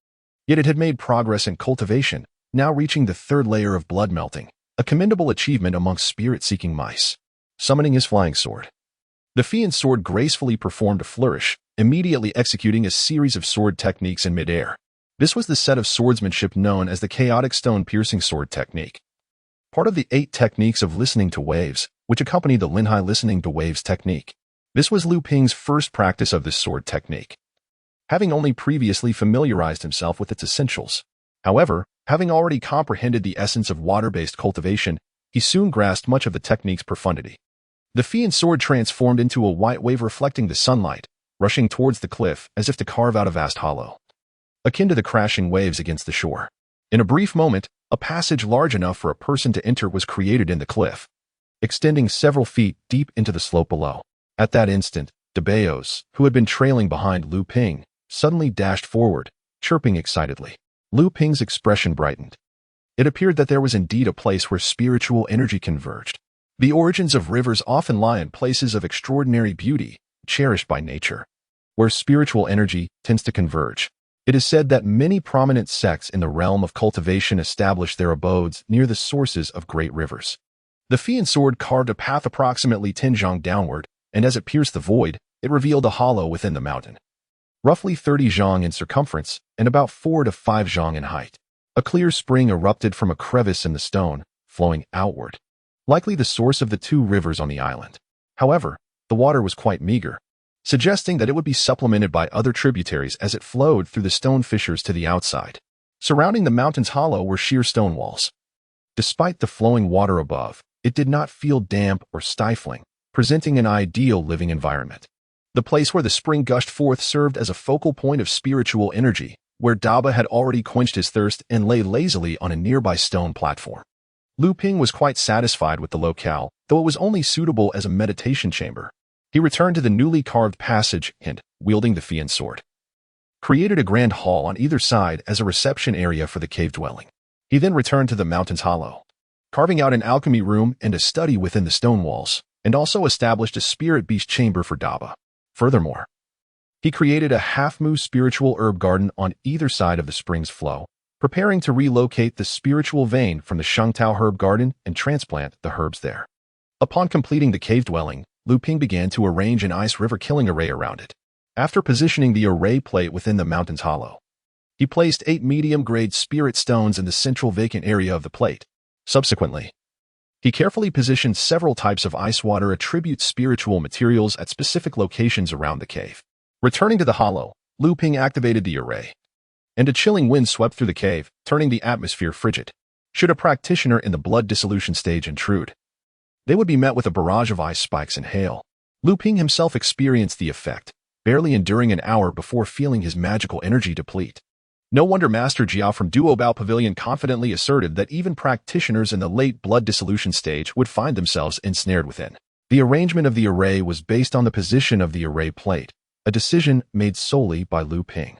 Yet it had made progress in cultivation, now reaching the third layer of blood melting, a commendable achievement amongst spirit-seeking mice. Summoning his flying sword, the fiend sword gracefully performed a flourish, immediately executing a series of sword techniques in midair. This was the set of swordsmanship known as the chaotic stone-piercing sword technique, part of the 8 techniques of listening to waves, which accompany the Linhai listening to waves technique. This was Luming's first practice of this sword technique, having only previously familiarized himself with its essentials. However, having already comprehended the essence of water-based cultivation, he soon grasped much of the technique's profundity. The fiend sword transformed into a white wave reflecting the sunlight, rushing towards the cliff as if to carve out a vast hollow, akin to the crashing waves against the shore. In a brief moment, a passage large enough for a person to enter was created in the cliff, extending several feet deep into the slope below. At that instant, betrayals, who had been trailing behind Luming, suddenly dashed forward, chirping excitedly. Luming's expression brightened. It appeared that there was indeed a place where spiritual energy converged. The origins of rivers often lie in places of extraordinary beauty, cherished by nature, where spiritual energy tends to converge. It is said that many prominent sects in the realm of cultivation established their abodes near the sources of great rivers. The fiend sword carved a path approximately 10 zhang downward, and as it pierced the void, it revealed a hollow within the mountain, roughly 30 zhang in circumference and about 4 to 5 zhang in height. A clear spring erupted from a crevice in the stone, flowing outward, likely the source of the 2 rivers on the island. However, the water was quite meager, suggesting that it would be supplemented by other tributaries as it flowed through the stone fissures to the outside. Surrounding the mountain's hollow were sheer stone walls. Despite the flowing water above, it did not feel damp or stifling, presenting an ideal living environment. The place where the spring gushed forth served as a focal point of spiritual energy, where Daba had already quenched his thirst and lay lazily on a nearby stone platform. Luming was quite satisfied with the locale, though it was only suitable as a meditation chamber. He returned to the newly carved passage and, wielding the fiend sword, created a grand hall on either side as a reception area for the cave dwelling. He then returned to the mountain's hollow, carving out an alchemy room and a study within the stone walls, and also established a spirit beast chamber for Daba. Furthermore, he created a half-moon spiritual herb garden on either side of the spring's flow, preparing to relocate the spiritual vein from the Shangtao herb garden and transplant the herbs there. Upon completing the cave dwelling, Luming began to arrange an ice river killing array around it. After positioning the array plate within the mountain's hollow, he placed 8 medium-grade spirit stones in the central vacant area of the plate. Subsequently, he carefully positioned several types of ice water attribute spiritual materials at specific locations around the cave. Returning to the hollow, Luming activated the array, and a chilling wind swept through the cave, turning the atmosphere frigid. Should a practitioner in the blood dissolution stage intrude, they would be met with a barrage of ice spikes and hail. Luming himself experienced the effect, barely enduring an hour before feeling his magical energy deplete. No wonder Master Jiao from Duobao Pavilion confidently asserted that even practitioners in the late blood dissolution stage would find themselves ensnared within. The arrangement of the array was based on the position of the array plate, a decision made solely by Luming.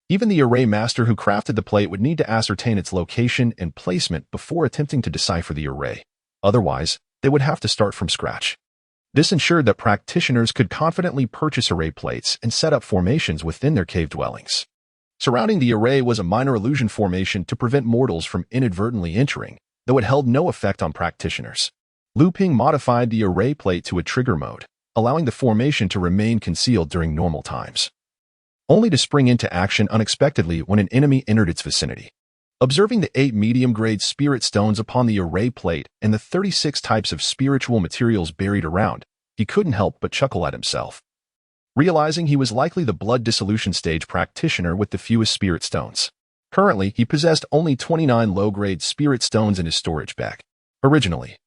Even the array master who crafted the plate would need to ascertain its location and placement before attempting to decipher the array. Otherwise, they would have to start from scratch. This ensured that practitioners could confidently purchase array plates and set up formations within their cave dwellings. Surrounding the array was a minor illusion formation to prevent mortals from inadvertently entering, though it held no effect on practitioners. Luming modified the array plate to a trigger mode, allowing the formation to remain concealed during normal times, only to spring into action unexpectedly when an enemy entered its vicinity. Observing the 8 medium-grade spirit stones upon the array plate and the 36 types of spiritual materials buried around, he couldn't help but chuckle at himself, realizing he was likely the blood dissolution stage practitioner with the fewest spirit stones. Currently, he possessed only 29 low-grade spirit stones in his storage bag. Originally,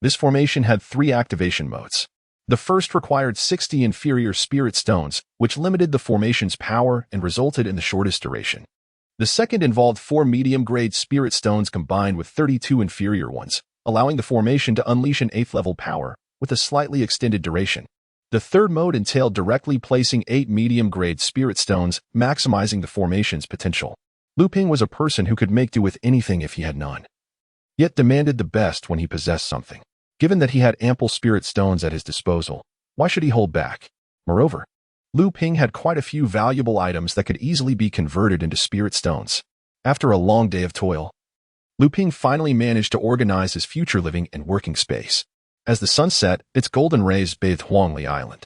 this formation had 3 activation modes. The first required 60 inferior spirit stones, which limited the formation's power and resulted in the shortest duration. The second involved 4 medium-grade spirit stones combined with 32 inferior ones, allowing the formation to unleash an 8th-level power with a slightly extended duration. The third mode entailed directly placing 8 medium-grade spirit stones, maximizing the formation's potential. Luming was a person who could make do with anything if he had none, yet demanded the best when he possessed something. Given that he had ample spirit stones at his disposal, why should he hold back? Moreover, Luming had quite a few valuable items that could easily be converted into spirit stones. After a long day of toil, Luming finally managed to organize his future living and working space. As the sun set, its golden rays bathed Huangli Island,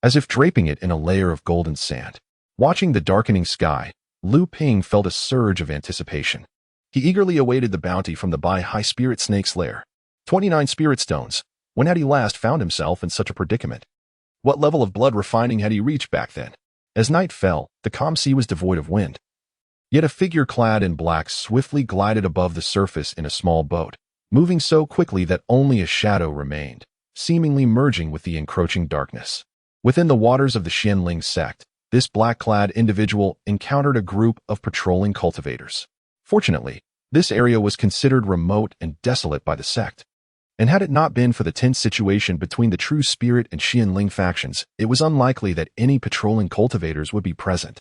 as if draping it in a layer of golden sand. Watching the darkening sky, Luming felt a surge of anticipation. He eagerly awaited the bounty from the high spirit snake's lair. 29 spirit stones. When had he last found himself in such a predicament? What level of blood refining had he reached back then? As night fell, the calm sea was devoid of wind. Yet a figure clad in black swiftly glided above the surface in a small boat, moving so quickly that only a shadow remained, seemingly merging with the encroaching darkness. Within the waters of the Zhenling Sect, this black-clad individual encountered a group of patrolling cultivators. Fortunately, this area was considered remote and desolate by the sect, and had it not been for the tense situation between the True Spirit and Zhenling factions, it was unlikely that any patrolling cultivators would be present.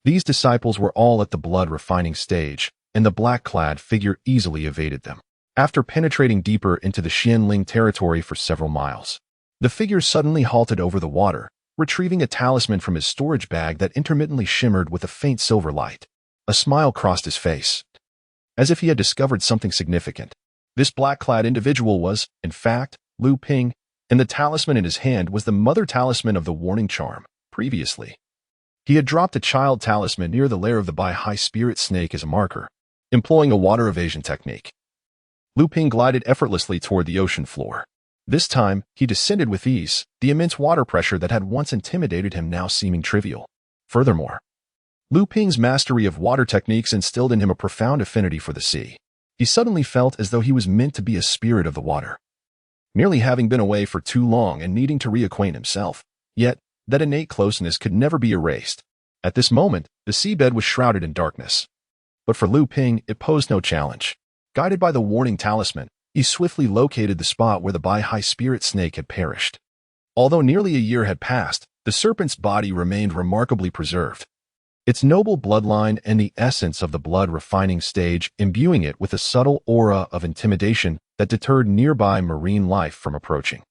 These disciples were all at the blood-refining stage, and the black-clad figure easily evaded them. After penetrating deeper into the Zhenling territory for several miles, the figure suddenly halted over the water, retrieving a talisman from his storage bag that intermittently shimmered with a faint silver light. A smile crossed his face, as if he had discovered something significant. This black-clad individual was, in fact, Luming, and the talisman in his hand was the mother talisman of the warning charm. Previously, he had dropped a child talisman near the lair of the high spirit snake as a marker, employing a water evasion technique. Luming glided effortlessly toward the ocean floor. This time, he descended with ease, the immense water pressure that had once intimidated him now seeming trivial. Furthermore, Luming's mastery of water techniques instilled in him a profound affinity for the sea. He suddenly felt as though he was meant to be a spirit of the water, merely having been away for too long and needing to reacquaint himself. Yet, that innate closeness could never be erased. At this moment, the seabed was shrouded in darkness. But for Luming, it posed no challenge. Guided by the warning talisman, he swiftly located the spot where the high spirit snake had perished. Although nearly a year had passed, the serpent's body remained remarkably preserved, its noble bloodline and the essence of the blood-refining stage imbuing it with a subtle aura of intimidation that deterred nearby marine life from approaching.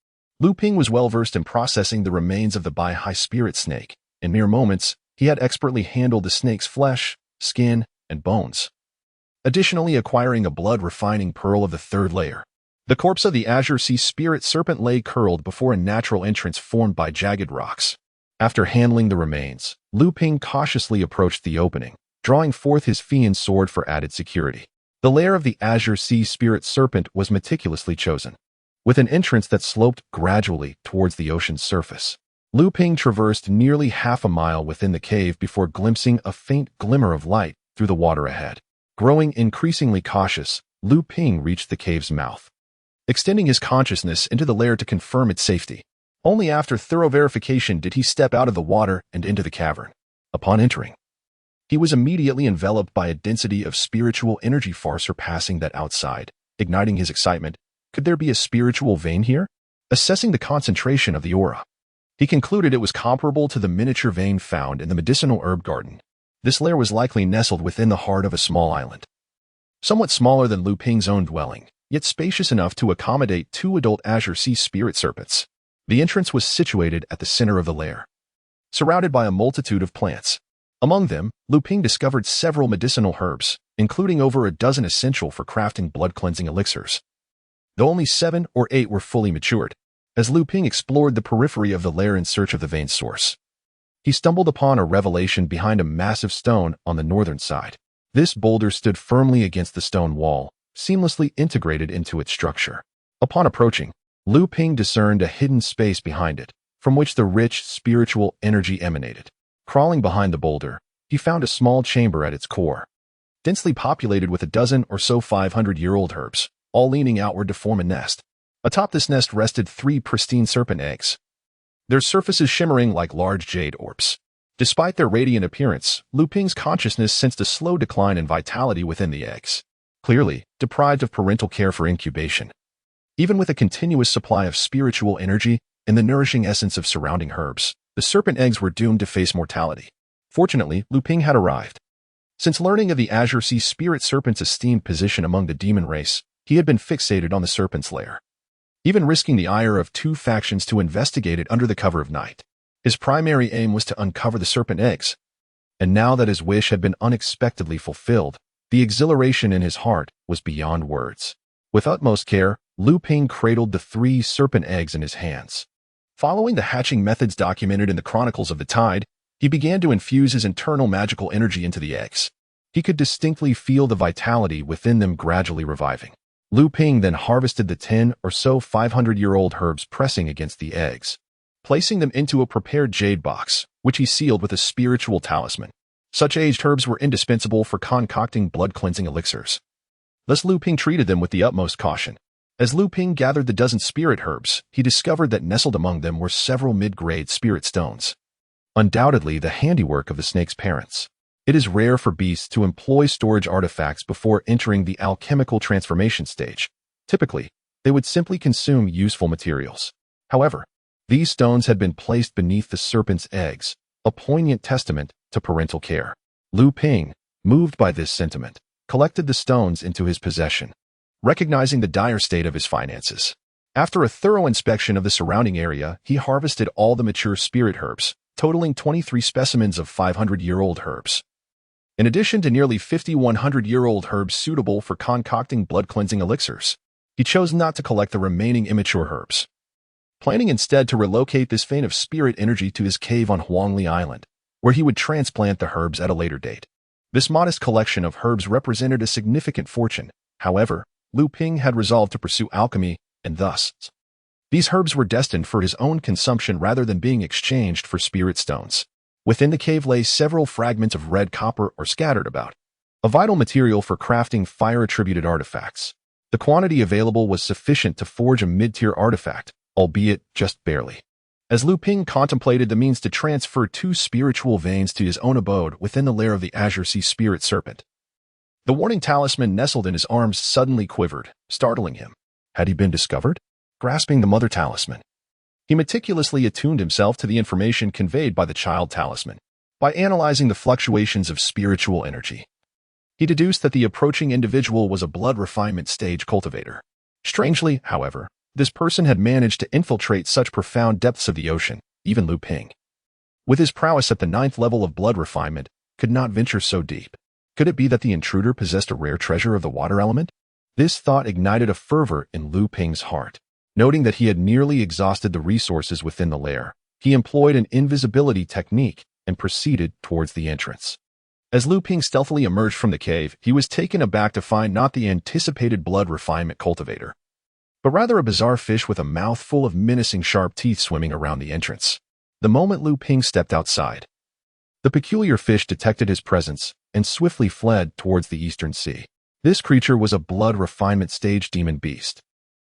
Luming was well-versed in processing the remains of the high spirit snake. In mere moments, he had expertly handled the snake's flesh, skin, and bones, additionally acquiring a blood-refining pearl of the 3rd layer. The corpse of the azure sea spirit serpent lay curled before a natural entrance formed by jagged rocks. After handling the remains, Luming cautiously approached the opening, drawing forth his fiend sword for added security. The lair of the azure sea spirit serpent was meticulously chosen, with an entrance that sloped gradually towards the ocean's surface. Luming traversed nearly half a mile within the cave before glimpsing a faint glimmer of light through the water ahead. Growing increasingly cautious, Luming reached the cave's mouth, extending his consciousness into the lair to confirm its safety. Only after thorough verification did he step out of the water and into the cavern. Upon entering, he was immediately enveloped by a density of spiritual energy far surpassing that outside. Igniting his excitement, could there be a spiritual vein here? Assessing the concentration of the aura, he concluded it was comparable to the miniature vein found in the medicinal herb garden. This lair was likely nestled within the heart of a small island, somewhat smaller than Luming's own dwelling, yet spacious enough to accommodate 2 adult azure sea spirit serpents. The entrance was situated at the center of the lair, surrounded by a multitude of plants. Among them, Luming discovered several medicinal herbs, including over a dozen essential for crafting blood-cleansing elixirs. Though only 7 or 8 were fully matured, as Luming explored the periphery of the lair in search of the vein source, he stumbled upon a revelation behind a massive stone on the northern side. This boulder stood firmly against the stone wall, seamlessly integrated into its structure. Upon approaching, Luming discerned a hidden space behind it, from which the rich spiritual energy emanated. Crawling behind the boulder, he found a small chamber at its core, densely populated with a dozen or so 500-year-old herbs, all leaning outward to form a nest. Atop this nest rested 3 pristine serpent eggs, their surfaces shimmering like large jade orbs. Despite their radiant appearance, Luming's consciousness sensed a slow decline in vitality within the eggs, clearly deprived of parental care for incubation. Even with a continuous supply of spiritual energy and the nourishing essence of surrounding herbs, the serpent eggs were doomed to face mortality. Fortunately, Luming had arrived. Since learning of the Azure Sea Spirit Serpent's esteemed position among the demon race, he had been fixated on the serpent's lair, even risking the ire of 2 factions to investigate it under the cover of night. His primary aim was to uncover the serpent eggs, and now that his wish had been unexpectedly fulfilled, the exhilaration in his heart was beyond words. With utmost care, Luming cradled the 3 serpent eggs in his hands. Following the hatching methods documented in the Chronicles of the Tide, he began to infuse his internal magical energy into the eggs. He could distinctly feel the vitality within them gradually reviving. Luming then harvested the 10 or so 500-year-old herbs pressing against the eggs, placing them into a prepared jade box, which he sealed with a spiritual talisman. Such aged herbs were indispensable for concocting blood-cleansing elixirs. Thus Luming treated them with the utmost caution. As Luming gathered the dozen spirit herbs, he discovered that nestled among them were several mid-grade spirit stones, undoubtedly the handiwork of the snake's parents. It is rare for beasts to employ storage artifacts before entering the alchemical transformation stage. Typically, they would simply consume useful materials. However, these stones had been placed beneath the serpent's eggs, a poignant testament to parental care. Luming, moved by this sentiment, collected the stones into his possession, recognizing the dire state of his finances. After a thorough inspection of the surrounding area, he harvested all the mature spirit herbs, totaling 23 specimens of 500-year-old herbs. In addition to nearly 50 100-year-old herbs suitable for concocting blood-cleansing elixirs, he chose not to collect the remaining immature herbs, planning instead to relocate this vein of spirit energy to his cave on Huangli Island, where he would transplant the herbs at a later date. This modest collection of herbs represented a significant fortune. However, Luming had resolved to pursue alchemy, and thus, these herbs were destined for his own consumption rather than being exchanged for spirit stones. Within the cave lay several fragments of red copper or scattered about, a vital material for crafting fire-attributed artifacts. The quantity available was sufficient to forge a mid-tier artifact, albeit just barely. As Luming contemplated the means to transfer 2 spiritual veins to his own abode within the lair of the Azure Sea Spirit Serpent, the warning talisman nestled in his arms suddenly quivered, startling him. Had he been discovered? Grasping the mother talisman, he meticulously attuned himself to the information conveyed by the child talisman. By analyzing the fluctuations of spiritual energy, he deduced that the approaching individual was a blood refinement stage cultivator. Strangely, however, this person had managed to infiltrate such profound depths of the ocean. Even Luming, with his prowess at the 9th level of blood refinement, could not venture so deep. Could it be that the intruder possessed a rare treasure of the water element? This thought ignited a fervor in Luming's heart. Noting that he had nearly exhausted the resources within the lair, he employed an invisibility technique and proceeded towards the entrance. As Luming stealthily emerged from the cave, he was taken aback to find not the anticipated blood refinement cultivator, but rather a bizarre fish with a mouth full of menacing sharp teeth swimming around the entrance. The moment Luming stepped outside, the peculiar fish detected his presence and swiftly fled towards the eastern sea. This creature was a blood refinement stage demon beast,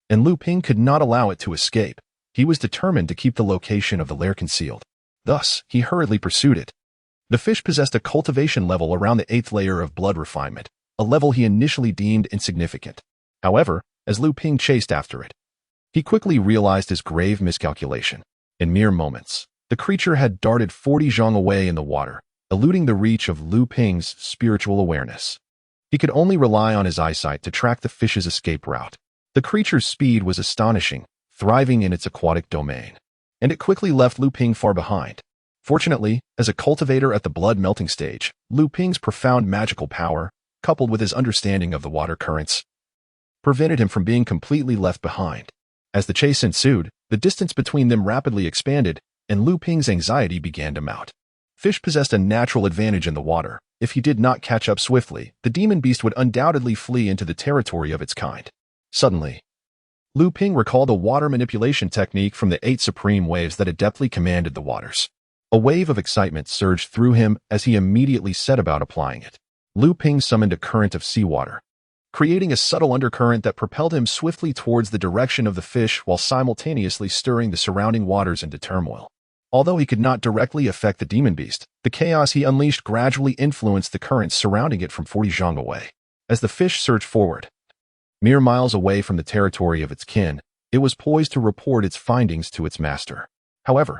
and Luming could not allow it to escape. He was determined to keep the location of the lair concealed. Thus, he hurriedly pursued it. The fish possessed a cultivation level around the 8th layer of blood refinement, a level he initially deemed insignificant. However, as Luming chased after it, he quickly realized his grave miscalculation. In mere moments, the creature had darted 40 zhang away in the water, eluding the reach of Luming's spiritual awareness. He could only rely on his eyesight to track the fish's escape route. The creature's speed was astonishing, thriving in its aquatic domain. and it quickly left Lu Ping far behind. Fortunately, as a cultivator at the blood-melting stage, Lu Ping's profound magical power, coupled with his understanding of the water currents, prevented him from being completely left behind. As the chase ensued, the distance between them rapidly expanded, and Lu Ping's anxiety began to mount. Fish possessed a natural advantage in the water. If he did not catch up swiftly, the demon beast would undoubtedly flee into the territory of its kind. Suddenly, Lu Ping recalled a water manipulation technique from the 8 supreme waves that adeptly commanded the waters. A wave of excitement surged through him as he immediately set about applying it. Lu Ping summoned a current of seawater, creating a subtle undercurrent that propelled him swiftly towards the direction of the fish while simultaneously stirring the surrounding waters into turmoil. Although he could not directly affect the demon beast, the chaos he unleashed gradually influenced the currents surrounding it from 40 zhang away. As the fish surged forward, mere miles away from the territory of its kin, it was poised to report its findings to its master. However,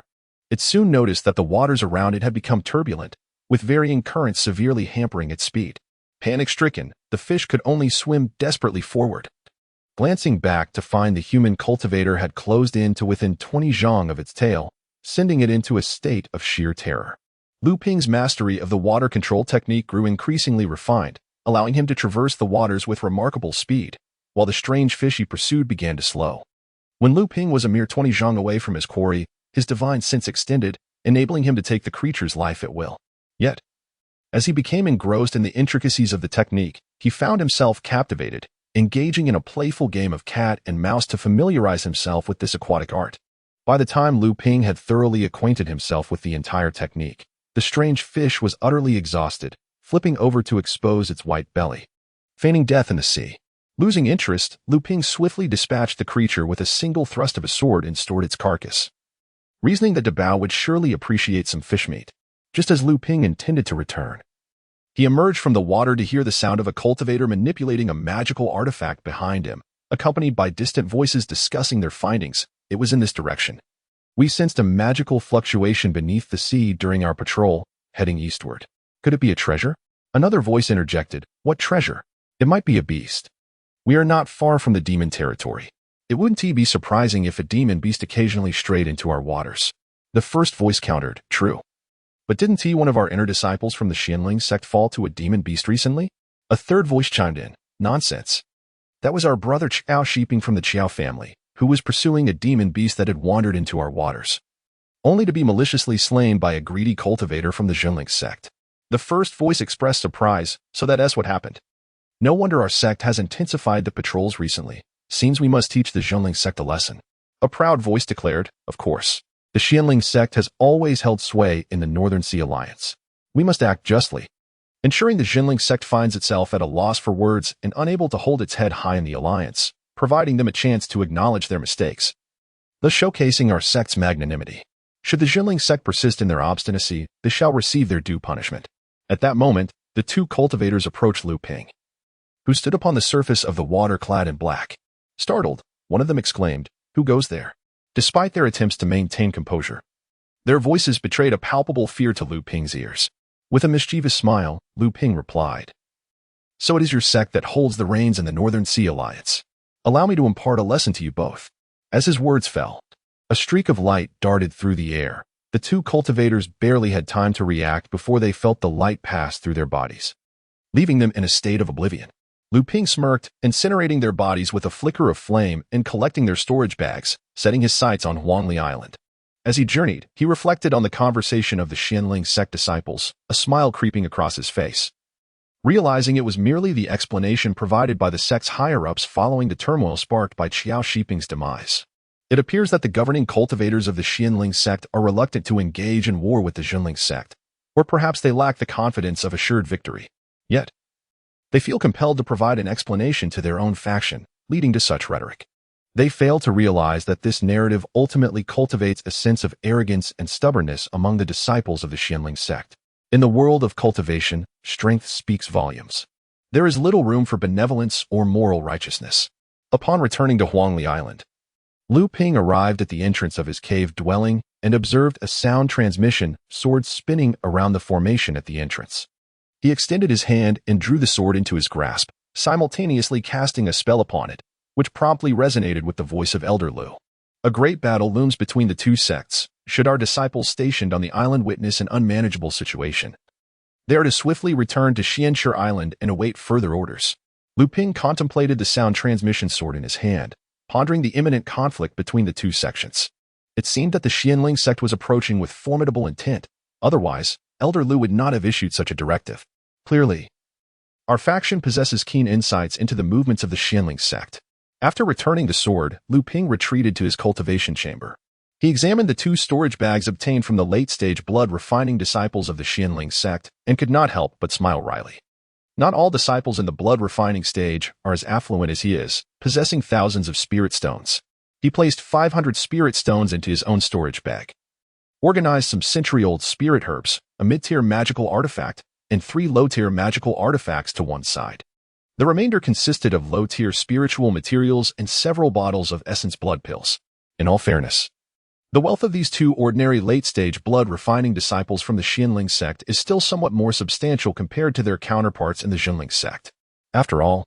it soon noticed that the waters around it had become turbulent, with varying currents severely hampering its speed. Panic-stricken, the fish could only swim desperately forward, glancing back to find the human cultivator had closed in to within 20 zhang of its tail, sending it into a state of sheer terror. Lu Ping's mastery of the water control technique grew increasingly refined, allowing him to traverse the waters with remarkable speed, while the strange fish he pursued began to slow. When Lu Ping was a mere 20 zhang away from his quarry, his divine sense extended, enabling him to take the creature's life at will. Yet, as he became engrossed in the intricacies of the technique, he found himself captivated, engaging in a playful game of cat and mouse to familiarize himself with this aquatic art. By the time Lu Ping had thoroughly acquainted himself with the entire technique, the strange fish was utterly exhausted, flipping over to expose its white belly, feigning death in the sea. Losing interest, Lu Ping swiftly dispatched the creature with a single thrust of a sword and stored its carcass, reasoning that Dabao would surely appreciate some fish meat. Just as Lu Ping intended to return, he emerged from the water to hear the sound of a cultivator manipulating a magical artifact behind him, accompanied by distant voices discussing their findings. It was in this direction. We sensed a magical fluctuation beneath the sea during our patrol, heading eastward. Could it be a treasure? Another voice interjected. What treasure? It might be a beast. We are not far from the demon territory. It wouldn't be surprising if a demon beast occasionally strayed into our waters. The first voice countered. True. But didn't one of our inner disciples from the Zhenling Sect fall to a demon beast recently? A third voice chimed in. Nonsense. That was our brother Qiao sheeping from the Qiao family, who was pursuing a demon beast that had wandered into our waters, only to be maliciously slain by a greedy cultivator from the Zhenling Sect. The first voice expressed surprise, so that's what happened. No wonder our sect has intensified the patrols recently. Seems we must teach the Zhenling Sect a lesson. A proud voice declared. Of course. The Zhenling Sect has always held sway in the Northern Sea Alliance. We must act justly, ensuring the Zhenling Sect finds itself at a loss for words and unable to hold its head high in the alliance, providing them a chance to acknowledge their mistakes, thus showcasing our sect's magnanimity. Should the Zhenling Sect persist in their obstinacy, they shall receive their due punishment. At that moment, the 2 cultivators approached Lu Ping, who stood upon the surface of the water clad in black. Startled, one of them exclaimed, "Who goes there?" Despite their attempts to maintain composure, their voices betrayed a palpable fear to Lu Ping's ears. With a mischievous smile, Lu Ping replied, "So it is your sect that holds the reins in the Northern Sea Alliance. Allow me to impart a lesson to you both." As his words fell, a streak of light darted through the air. The 2 cultivators barely had time to react before they felt the light pass through their bodies, leaving them in a state of oblivion. Lu Ping smirked, incinerating their bodies with a flicker of flame and collecting their storage bags, setting his sights on Huangli Island. As he journeyed, he reflected on the conversation of the Zhenling Sect disciples, a smile creeping across his face, realizing it was merely the explanation provided by the sect's higher-ups following the turmoil sparked by Qiao Shiping's demise. It appears that the governing cultivators of the Zhenling Sect are reluctant to engage in war with the Zhenling Sect, or perhaps they lack the confidence of assured victory. Yet, they feel compelled to provide an explanation to their own faction, leading to such rhetoric. They fail to realize that this narrative ultimately cultivates a sense of arrogance and stubbornness among the disciples of the Zhenling Sect. In the world of cultivation, strength speaks volumes. There is little room for benevolence or moral righteousness. Upon returning to Huangli Island, Lu Ping arrived at the entrance of his cave dwelling and observed a sound transmission sword spinning around the formation at the entrance. He extended his hand and drew the sword into his grasp, simultaneously casting a spell upon it, which promptly resonated with the voice of Elder Lu. A great battle looms between the two sects, should our disciples stationed on the island witness an unmanageable situation. They are to swiftly return to Xianshi Island and await further orders. Luming contemplated the sound transmission sword in his hand, pondering the imminent conflict between the two sections. It seemed that the Zhenling Sect was approaching with formidable intent. Otherwise, Elder Lu would not have issued such a directive. Clearly, our faction possesses keen insights into the movements of the Zhenling Sect. After returning the sword, Luming retreated to his cultivation chamber. He examined the 2 storage bags obtained from the late-stage blood-refining disciples of the Zhenling Sect and could not help but smile wryly. Not all disciples in the blood-refining stage are as affluent as he is, possessing thousands of spirit stones. He placed 500 spirit stones into his own storage bag, organized some century-old spirit herbs, a mid-tier magical artifact, and 3 low-tier magical artifacts to one side. The remainder consisted of low-tier spiritual materials and several bottles of essence blood pills. In all fairness, the wealth of these 2 ordinary late-stage blood-refining disciples from the Zhenling Sect is still somewhat more substantial compared to their counterparts in the Zhenling Sect. After all,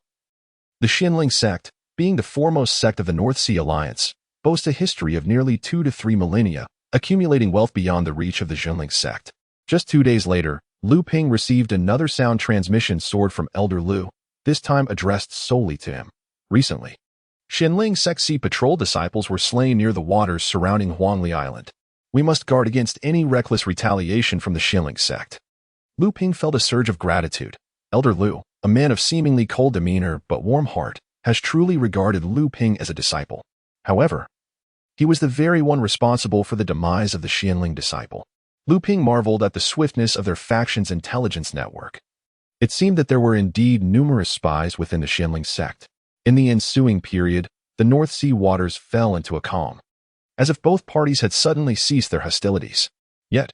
the Zhenling Sect, being the foremost sect of the North Sea Alliance, boasts a history of nearly 2 to 3 millennia, accumulating wealth beyond the reach of the Zhenling Sect. Just 2 days later, Luming received another sound transmission sword from Elder Lu, this time addressed solely to him. Recently, Zhenling Sect Sea Patrol disciples were slain near the waters surrounding Huangli Island. We must guard against any reckless retaliation from the Zhenling Sect. Luming felt a surge of gratitude. Elder Lu, a man of seemingly cold demeanor but warm heart, has truly regarded Luming as a disciple. However, he was the very one responsible for the demise of the Zhenling disciple. Luming marveled at the swiftness of their faction's intelligence network. It seemed that there were indeed numerous spies within the Zhenling Sect. In the ensuing period, the North Sea waters fell into a calm, as if both parties had suddenly ceased their hostilities. Yet,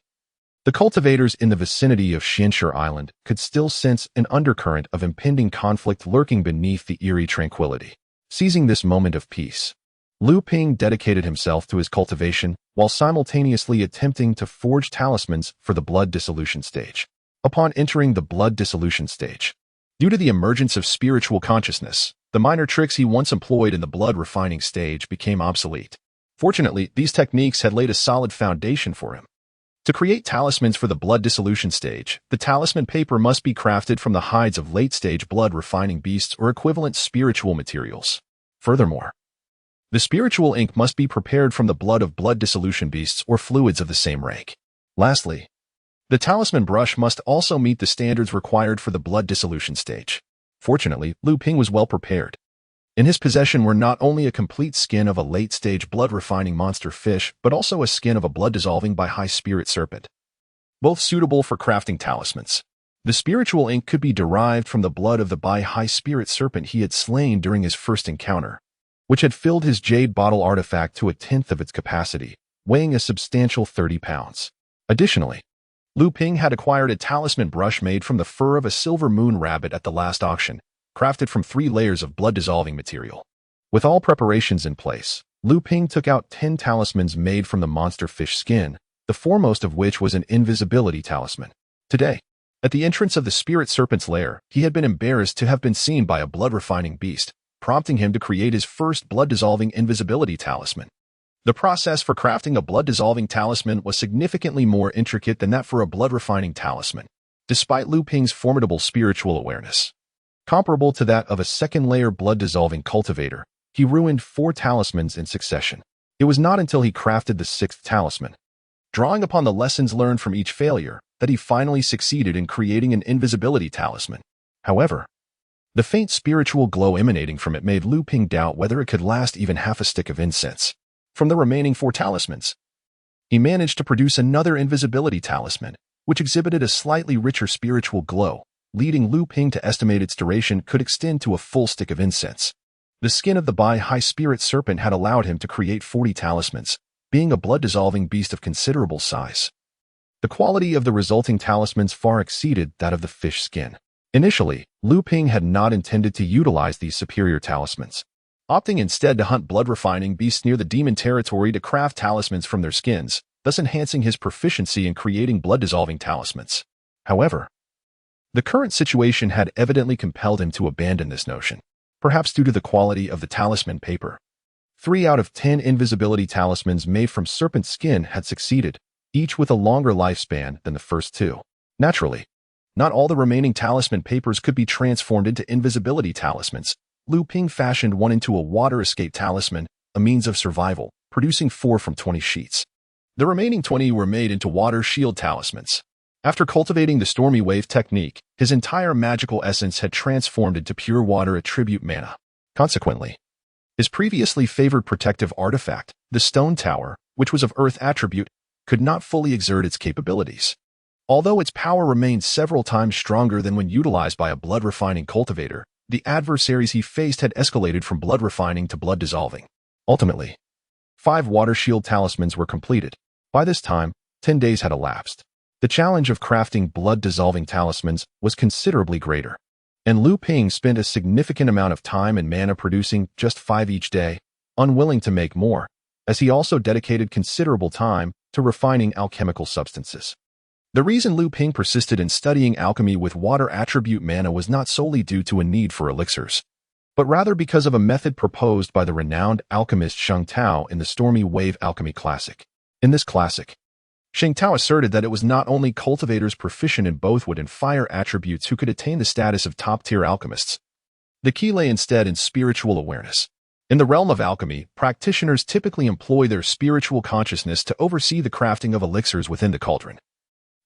the cultivators in the vicinity of Xianshi Island could still sense an undercurrent of impending conflict lurking beneath the eerie tranquility. Seizing this moment of peace, Luming dedicated himself to his cultivation while simultaneously attempting to forge talismans for the blood dissolution stage. Upon entering the blood dissolution stage, due to the emergence of spiritual consciousness, the minor tricks he once employed in the blood refining stage became obsolete. Fortunately, these techniques had laid a solid foundation for him. To create talismans for the blood dissolution stage, the talisman paper must be crafted from the hides of late-stage blood refining beasts or equivalent spiritual materials. Furthermore, the spiritual ink must be prepared from the blood of blood dissolution beasts or fluids of the same rank. Lastly, the talisman brush must also meet the standards required for the blood dissolution stage. Fortunately, Luming was well prepared. In his possession were not only a complete skin of a late-stage blood-refining monster fish, but also a skin of a blood-dissolving by high spirit serpent, both suitable for crafting talismans. The spiritual ink could be derived from the blood of the by high spirit serpent he had slain during his first encounter, which had filled his jade bottle artifact to 1/10 of its capacity, weighing a substantial 30 pounds. Additionally, Luming had acquired a talisman brush made from the fur of a silver moon rabbit at the last auction, crafted from 3 layers of blood-dissolving material. With all preparations in place, Luming took out 10 talismans made from the monster fish skin, the foremost of which was an invisibility talisman. Today, at the entrance of the spirit serpent's lair, he had been embarrassed to have been seen by a blood-refining beast, prompting him to create his first blood-dissolving invisibility talisman. The process for crafting a blood-dissolving talisman was significantly more intricate than that for a blood-refining talisman, despite Luming's formidable spiritual awareness. Comparable to that of a second-layer blood-dissolving cultivator, he ruined 4 talismans in succession. It was not until he crafted the 6th talisman, drawing upon the lessons learned from each failure, that he finally succeeded in creating an invisibility talisman. However, the faint spiritual glow emanating from it made Luming doubt whether it could last even half a stick of incense. From the remaining 4 talismans, he managed to produce another invisibility talisman, which exhibited a slightly richer spiritual glow, leading Luming to estimate its duration could extend to a full stick of incense. The skin of the by high spirit serpent had allowed him to create 40 talismans, being a blood-dissolving beast of considerable size. The quality of the resulting talismans far exceeded that of the fish skin. Initially, Luming had not intended to utilize these superior talismans, opting instead to hunt blood-refining beasts near the demon territory to craft talismans from their skins, thus enhancing his proficiency in creating blood-dissolving talismans. However, the current situation had evidently compelled him to abandon this notion, perhaps due to the quality of the talisman paper. 3 out of 10 invisibility talismans made from serpent skin had succeeded, each with a longer lifespan than the first 2. Naturally, not all the remaining talisman papers could be transformed into invisibility talismans. Luming fashioned one into a water escape talisman, a means of survival, producing 4 from 20 sheets. The remaining 20 were made into water shield talismans. After cultivating the stormy wave technique, his entire magical essence had transformed into pure water attribute mana. Consequently, his previously favored protective artifact, the stone tower, which was of earth attribute, could not fully exert its capabilities. Although its power remained several times stronger than when utilized by a blood-refining cultivator, the adversaries he faced had escalated from blood-refining to blood-dissolving. Ultimately, 5 water shield talismans were completed. By this time, 10 days had elapsed. The challenge of crafting blood-dissolving talismans was considerably greater, and Luming spent a significant amount of time and mana producing just 5 each day, unwilling to make more, as he also dedicated considerable time to refining alchemical substances. The reason Luming persisted in studying alchemy with water attribute mana was not solely due to a need for elixirs, but rather because of a method proposed by the renowned alchemist Sheng Tao in the Stormy Wave Alchemy Classic. In this classic, Sheng Tao asserted that it was not only cultivators proficient in both wood and fire attributes who could attain the status of top-tier alchemists. The key lay instead in spiritual awareness. In the realm of alchemy, practitioners typically employ their spiritual consciousness to oversee the crafting of elixirs within the cauldron,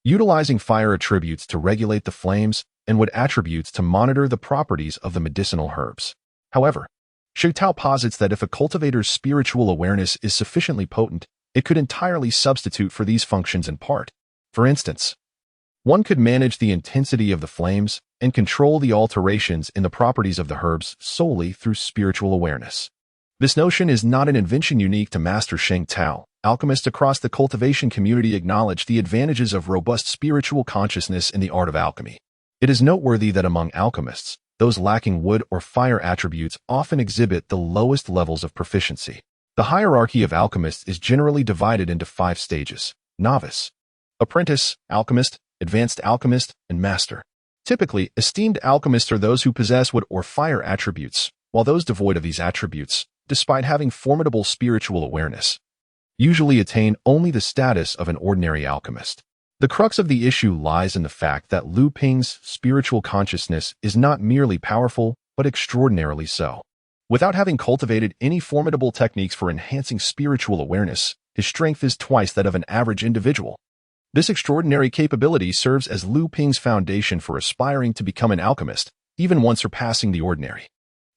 utilizing fire attributes to regulate the flames and wood attributes to monitor the properties of the medicinal herbs. However, Sheng Tao posits that if a cultivator's spiritual awareness is sufficiently potent, it could entirely substitute for these functions in part. For instance, one could manage the intensity of the flames and control the alterations in the properties of the herbs solely through spiritual awareness. This notion is not an invention unique to Master Sheng Tao. Alchemists across the cultivation community acknowledge the advantages of robust spiritual consciousness in the art of alchemy. It is noteworthy that among alchemists, those lacking wood or fire attributes often exhibit the lowest levels of proficiency. The hierarchy of alchemists is generally divided into 5 stages: novice, apprentice, alchemist, advanced alchemist, and master. Typically, esteemed alchemists are those who possess wood or fire attributes, while those devoid of these attributes, despite having formidable spiritual awareness, usually attain only the status of an ordinary alchemist. The crux of the issue lies in the fact that Luming's spiritual consciousness is not merely powerful, but extraordinarily so. Without having cultivated any formidable techniques for enhancing spiritual awareness, his strength is twice that of an average individual. This extraordinary capability serves as Luming's foundation for aspiring to become an alchemist, even once surpassing the ordinary.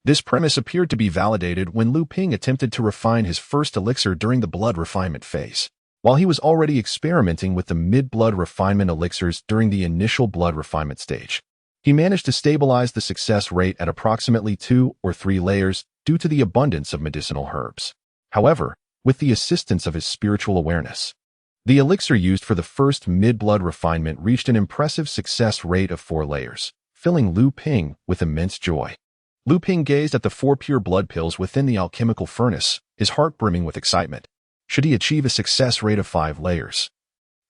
This premise appeared to be validated when Luming attempted to refine his first elixir during the blood refinement phase. While he was already experimenting with the mid-blood refinement elixirs during the initial blood refinement stage, he managed to stabilize the success rate at approximately 2 or 3 layers due to the abundance of medicinal herbs. However, with the assistance of his spiritual awareness, the elixir used for the first mid-blood refinement reached an impressive success rate of 4 layers, filling Luming with immense joy. Luming gazed at the 4 pure blood pills within the alchemical furnace, his heart brimming with excitement. Should he achieve a success rate of 5 layers,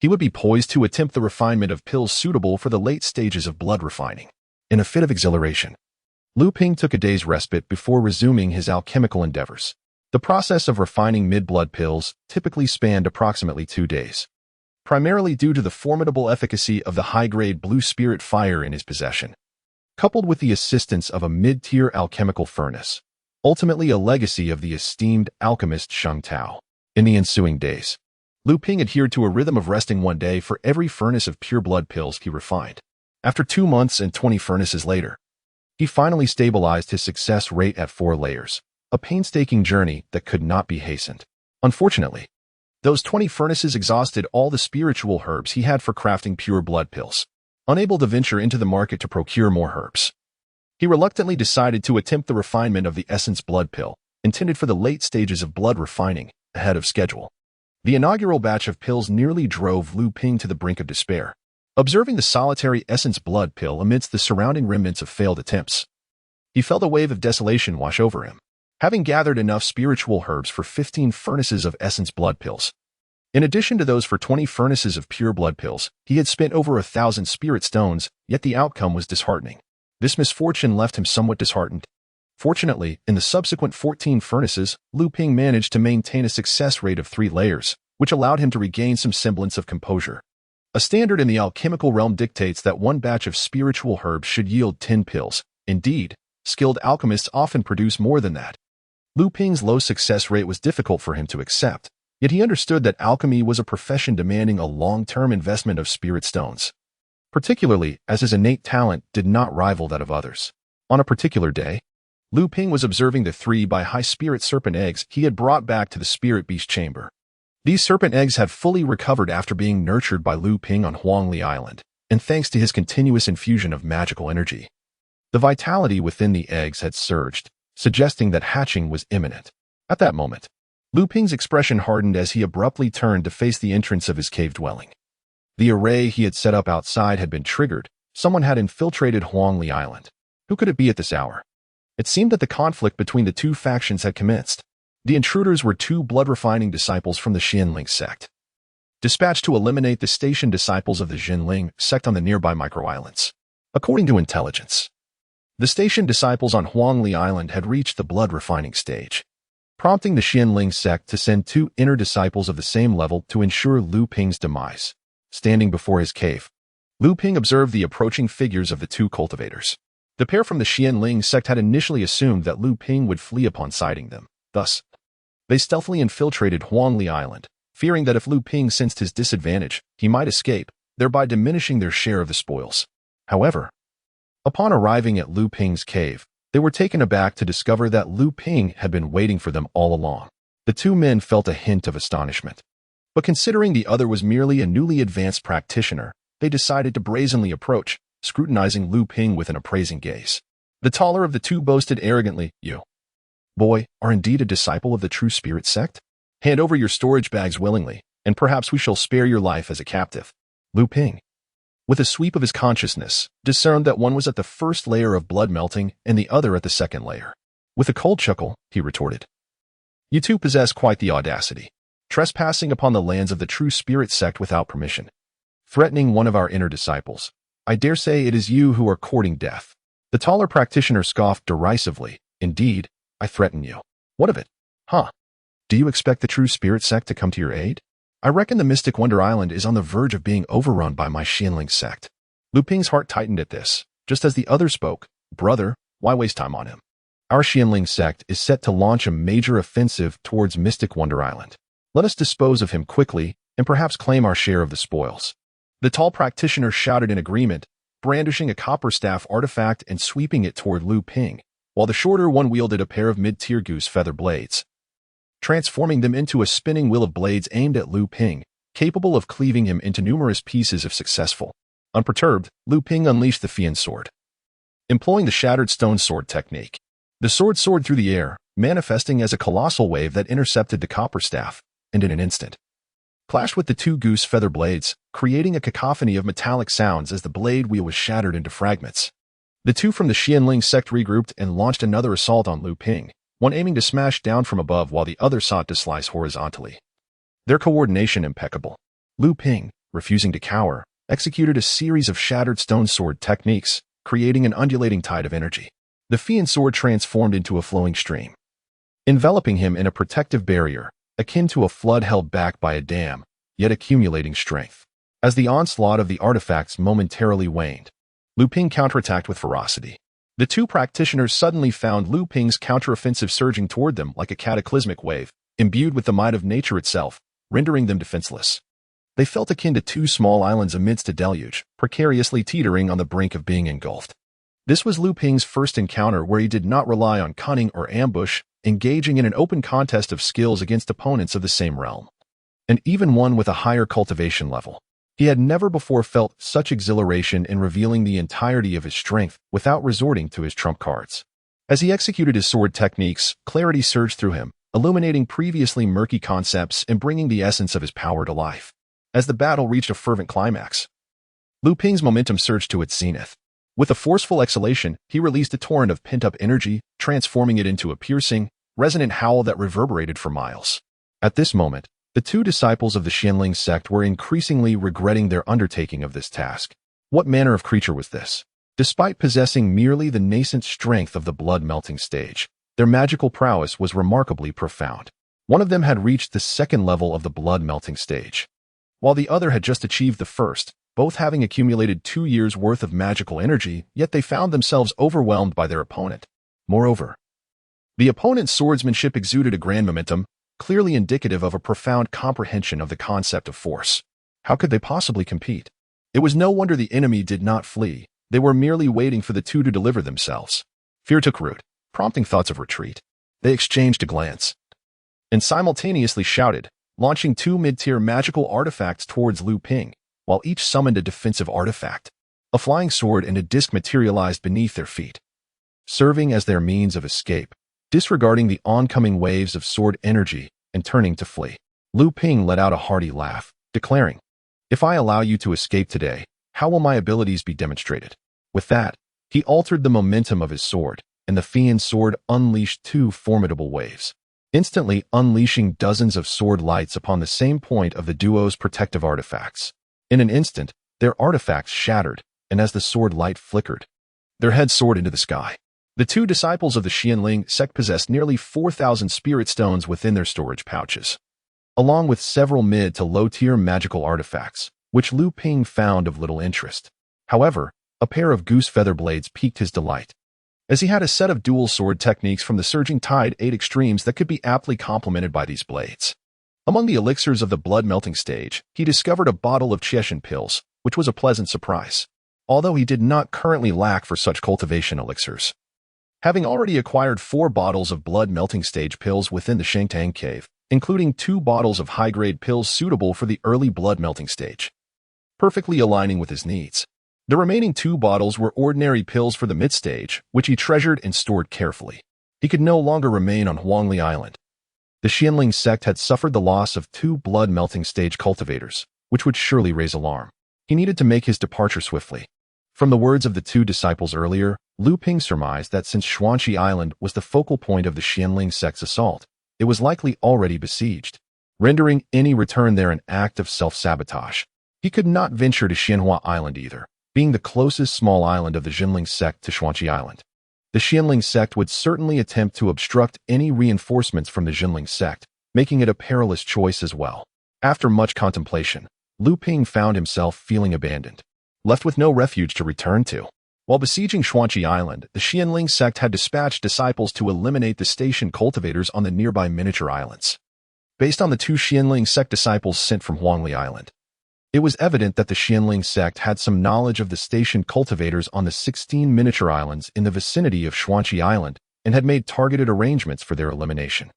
he would be poised to attempt the refinement of pills suitable for the late stages of blood refining. In a fit of exhilaration, Luming took a day's respite before resuming his alchemical endeavors. The process of refining mid-blood pills typically spanned approximately 2 days, primarily due to the formidable efficacy of the high-grade blue spirit fire in his possession, coupled with the assistance of a mid-tier alchemical furnace, ultimately a legacy of the esteemed alchemist Sheng Tao. In the ensuing days, Luming adhered to a rhythm of resting 1 day for every furnace of pure blood pills he refined. After 2 months and 20 furnaces later, he finally stabilized his success rate at 4 layers, a painstaking journey that could not be hastened. Unfortunately, those 20 furnaces exhausted all the spiritual herbs he had for crafting pure blood pills. Unable to venture into the market to procure more herbs, he reluctantly decided to attempt the refinement of the essence blood pill, intended for the late stages of blood refining, ahead of schedule. The inaugural batch of pills nearly drove Luming to the brink of despair. Observing the solitary essence blood pill amidst the surrounding remnants of failed attempts, he felt a wave of desolation wash over him. Having gathered enough spiritual herbs for 15 furnaces of essence blood pills, in addition to those for 20 furnaces of pure blood pills, he had spent over 1,000 spirit stones, yet the outcome was disheartening. This misfortune left him somewhat disheartened. Fortunately, in the subsequent 14 furnaces, Luming managed to maintain a success rate of 3 layers, which allowed him to regain some semblance of composure. A standard in the alchemical realm dictates that one batch of spiritual herbs should yield 10 pills. Indeed, skilled alchemists often produce more than that. Luming's low success rate was difficult for him to accept, yet he understood that alchemy was a profession demanding a long-term investment of spirit stones, particularly as his innate talent did not rival that of others. On a particular day, Luming was observing the 3 by high spirit serpent eggs he had brought back to the spirit beast chamber. These serpent eggs had fully recovered after being nurtured by Luming on Huangli Island, and thanks to his continuous infusion of magical energy. The vitality within the eggs had surged, suggesting that hatching was imminent. At that moment, Luming's expression hardened as he abruptly turned to face the entrance of his cave dwelling. The array he had set up outside had been triggered. Someone had infiltrated Huangli Island. Who could it be at this hour? It seemed that the conflict between the 2 factions had commenced. The intruders were 2 blood-refining disciples from the Zhenling Sect, dispatched to eliminate the stationed disciples of the Zhenling Sect on the nearby micro-islands. According to intelligence, the stationed disciples on Huangli Island had reached the blood-refining stage, prompting the Zhenling Sect to send 2 inner disciples of the same level to ensure Luming's demise. Standing before his cave, Luming observed the approaching figures of the 2 cultivators. The pair from the Zhenling Sect had initially assumed that Luming would flee upon sighting them. Thus, they stealthily infiltrated Huangli Island, fearing that if Luming sensed his disadvantage, he might escape, thereby diminishing their share of the spoils. However, upon arriving at Luming's cave, they were taken aback to discover that Luming had been waiting for them all along. The 2 men felt a hint of astonishment. But considering the other was merely a newly advanced practitioner, they decided to brazenly approach, scrutinizing Luming with an appraising gaze. The taller of the 2 boasted arrogantly, "You, boy, are indeed a disciple of the true spirit sect? Hand over your storage bags willingly, and perhaps we shall spare your life as a captive." Luming, with a sweep of his consciousness, discerned that one was at the first layer of blood melting and the other at the second layer. With a cold chuckle, he retorted, "You 2 possess quite the audacity, trespassing upon the lands of the true spirit sect without permission, threatening one of our inner disciples. I dare say it is you who are courting death." The taller practitioner scoffed derisively. "Indeed, I threaten you. What of it? Huh? Do you expect the true spirit sect to come to your aid? I reckon the Mystic Wonder Island is on the verge of being overrun by my Zhenling Sect." Luming's heart tightened at this, just as the other spoke. "Brother, why waste time on him? Our Zhenling Sect is set to launch a major offensive towards Mystic Wonder Island. Let us dispose of him quickly and perhaps claim our share of the spoils." The tall practitioner shouted in agreement, brandishing a copper staff artifact and sweeping it toward Luming, while the shorter one wielded a pair of mid-tier goose feather blades, transforming them into a spinning wheel of blades aimed at Luming, capable of cleaving him into numerous pieces if successful. Unperturbed, Luming unleashed the Fian sword, employing the shattered stone sword technique. The sword soared through the air, manifesting as a colossal wave that intercepted the copper staff, and in an instant, clashed with the 2 goose feather blades, creating a cacophony of metallic sounds as the blade wheel was shattered into fragments. The 2 from the Zhenling Sect regrouped and launched another assault on Luming, one aiming to smash down from above while the other sought to slice horizontally. Their coordination impeccable. Luming, refusing to cower, executed a series of shattered stone sword techniques, creating an undulating tide of energy. The Fian sword transformed into a flowing stream, enveloping him in a protective barrier, akin to a flood held back by a dam, yet accumulating strength. As the onslaught of the artifacts momentarily waned, Luming counterattacked with ferocity. The 2 practitioners suddenly found Luming's counteroffensive surging toward them like a cataclysmic wave, imbued with the might of nature itself, rendering them defenseless. They felt akin to 2 small islands amidst a deluge, precariously teetering on the brink of being engulfed. This was Luming's first encounter where he did not rely on cunning or ambush, engaging in an open contest of skills against opponents of the same realm, and even one with a higher cultivation level. He had never before felt such exhilaration in revealing the entirety of his strength without resorting to his trump cards. As he executed his sword techniques, clarity surged through him, illuminating previously murky concepts and bringing the essence of his power to life. As the battle reached a fervent climax, Luming's momentum surged to its zenith. With a forceful exhalation, he released a torrent of pent-up energy, transforming it into a piercing, resonant howl that reverberated for miles. At this moment, the 2 disciples of the Zhenling Sect were increasingly regretting their undertaking of this task. What manner of creature was this? Despite possessing merely the nascent strength of the blood-melting stage, their magical prowess was remarkably profound. One of them had reached the second level of the blood-melting stage, while the other had just achieved the first, both having accumulated 2 years' worth of magical energy, yet they found themselves overwhelmed by their opponent. Moreover, the opponent's swordsmanship exuded a grand momentum, clearly indicative of a profound comprehension of the concept of force. How could they possibly compete? It was no wonder the enemy did not flee. They were merely waiting for the two to deliver themselves. Fear took root, prompting thoughts of retreat. They exchanged a glance and simultaneously shouted, launching 2 mid-tier magical artifacts towards Lu Ping, while each summoned a defensive artifact. A flying sword and a disc materialized beneath their feet, serving as their means of escape. Disregarding the oncoming waves of sword energy and turning to flee, Lu Ping let out a hearty laugh, declaring, "If I allow you to escape today, how will my abilities be demonstrated?" With that, he altered the momentum of his sword, and the fiend's sword unleashed 2 formidable waves, instantly unleashing dozens of sword lights upon the same point of the duo's protective artifacts. In an instant, their artifacts shattered, and as the sword light flickered, their heads soared into the sky. The 2 disciples of the Zhenling Sect possessed nearly 4,000 spirit stones within their storage pouches, along with several mid to low-tier magical artifacts, which Lu Ping found of little interest. However, a pair of goose feather blades piqued his delight, as he had a set of dual sword techniques from the Surging Tide 8 extremes that could be aptly complemented by these blades. Among the elixirs of the blood-melting stage, he discovered a bottle of Cheshin pills, which was a pleasant surprise, although he did not currently lack for such cultivation elixirs. Having already acquired 4 bottles of blood-melting stage pills within the Shengtang cave, including 2 bottles of high-grade pills suitable for the early blood-melting stage, perfectly aligning with his needs. The remaining 2 bottles were ordinary pills for the mid-stage, which he treasured and stored carefully. He could no longer remain on Huangli Island. The Zhenling Sect had suffered the loss of 2 blood-melting stage cultivators, which would surely raise alarm. He needed to make his departure swiftly. From the words of the 2 disciples earlier, Lu Ping surmised that since Xuanqi Island was the focal point of the Zhenling Sect's assault, it was likely already besieged, rendering any return there an act of self-sabotage. He could not venture to Xianhua Island either, being the closest small island of the Zhenling Sect to Xuanqi Island. The Zhenling Sect would certainly attempt to obstruct any reinforcements from the Zhenling Sect, making it a perilous choice as well. After much contemplation, Lu Ping found himself feeling abandoned, left with no refuge to return to. While besieging Xuanqi Island, the Zhenling Sect had dispatched disciples to eliminate the station cultivators on the nearby miniature islands. Based on the 2 Zhenling Sect disciples sent from Huangli Island, it was evident that the Zhenling Sect had some knowledge of the station cultivators on the 16 miniature islands in the vicinity of Xuanqi Island and had made targeted arrangements for their elimination.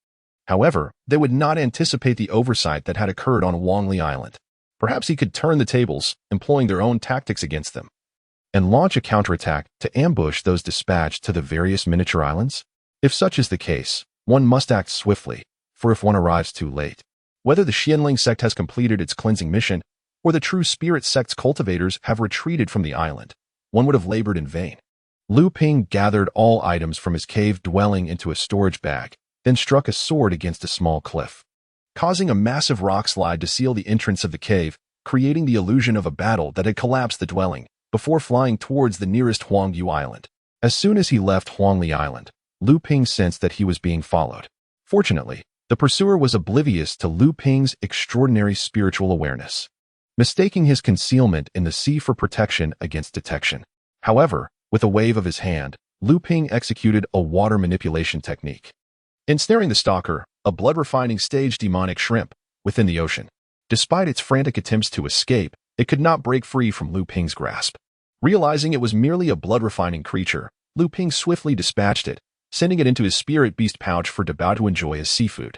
However, they would not anticipate the oversight that had occurred on Huangli Island. Perhaps he could turn the tables, employing their own tactics against them, and launch a counterattack to ambush those dispatched to the various miniature islands? If such is the case, one must act swiftly, for if one arrives too late, whether the Zhenling Sect has completed its cleansing mission, or the true Spirit Sect's cultivators have retreated from the island, one would have labored in vain. Lu Ping gathered all items from his cave dwelling into a storage bag, then struck a sword against a small cliff, causing a massive rock slide to seal the entrance of the cave, creating the illusion of a battle that had collapsed the dwelling, before flying towards the nearest Huangyu Island. As soon as he left Huangli Island, Lu Ping sensed that he was being followed. Fortunately, the pursuer was oblivious to Lu Ping's extraordinary spiritual awareness, mistaking his concealment in the sea for protection against detection. However, with a wave of his hand, Lu Ping executed a water manipulation technique, ensnaring the stalker, a blood-refining stage demonic shrimp, within the ocean. Despite its frantic attempts to escape, it could not break free from Lu Ping's grasp. Realizing it was merely a blood-refining creature, Lu Ping swiftly dispatched it, sending it into his spirit beast pouch for Dabao to enjoy as seafood.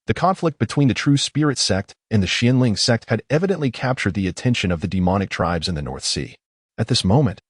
The conflict between the true Spirit Sect and the Zhenling Sect had evidently captured the attention of the demonic tribes in the North Sea. At this moment,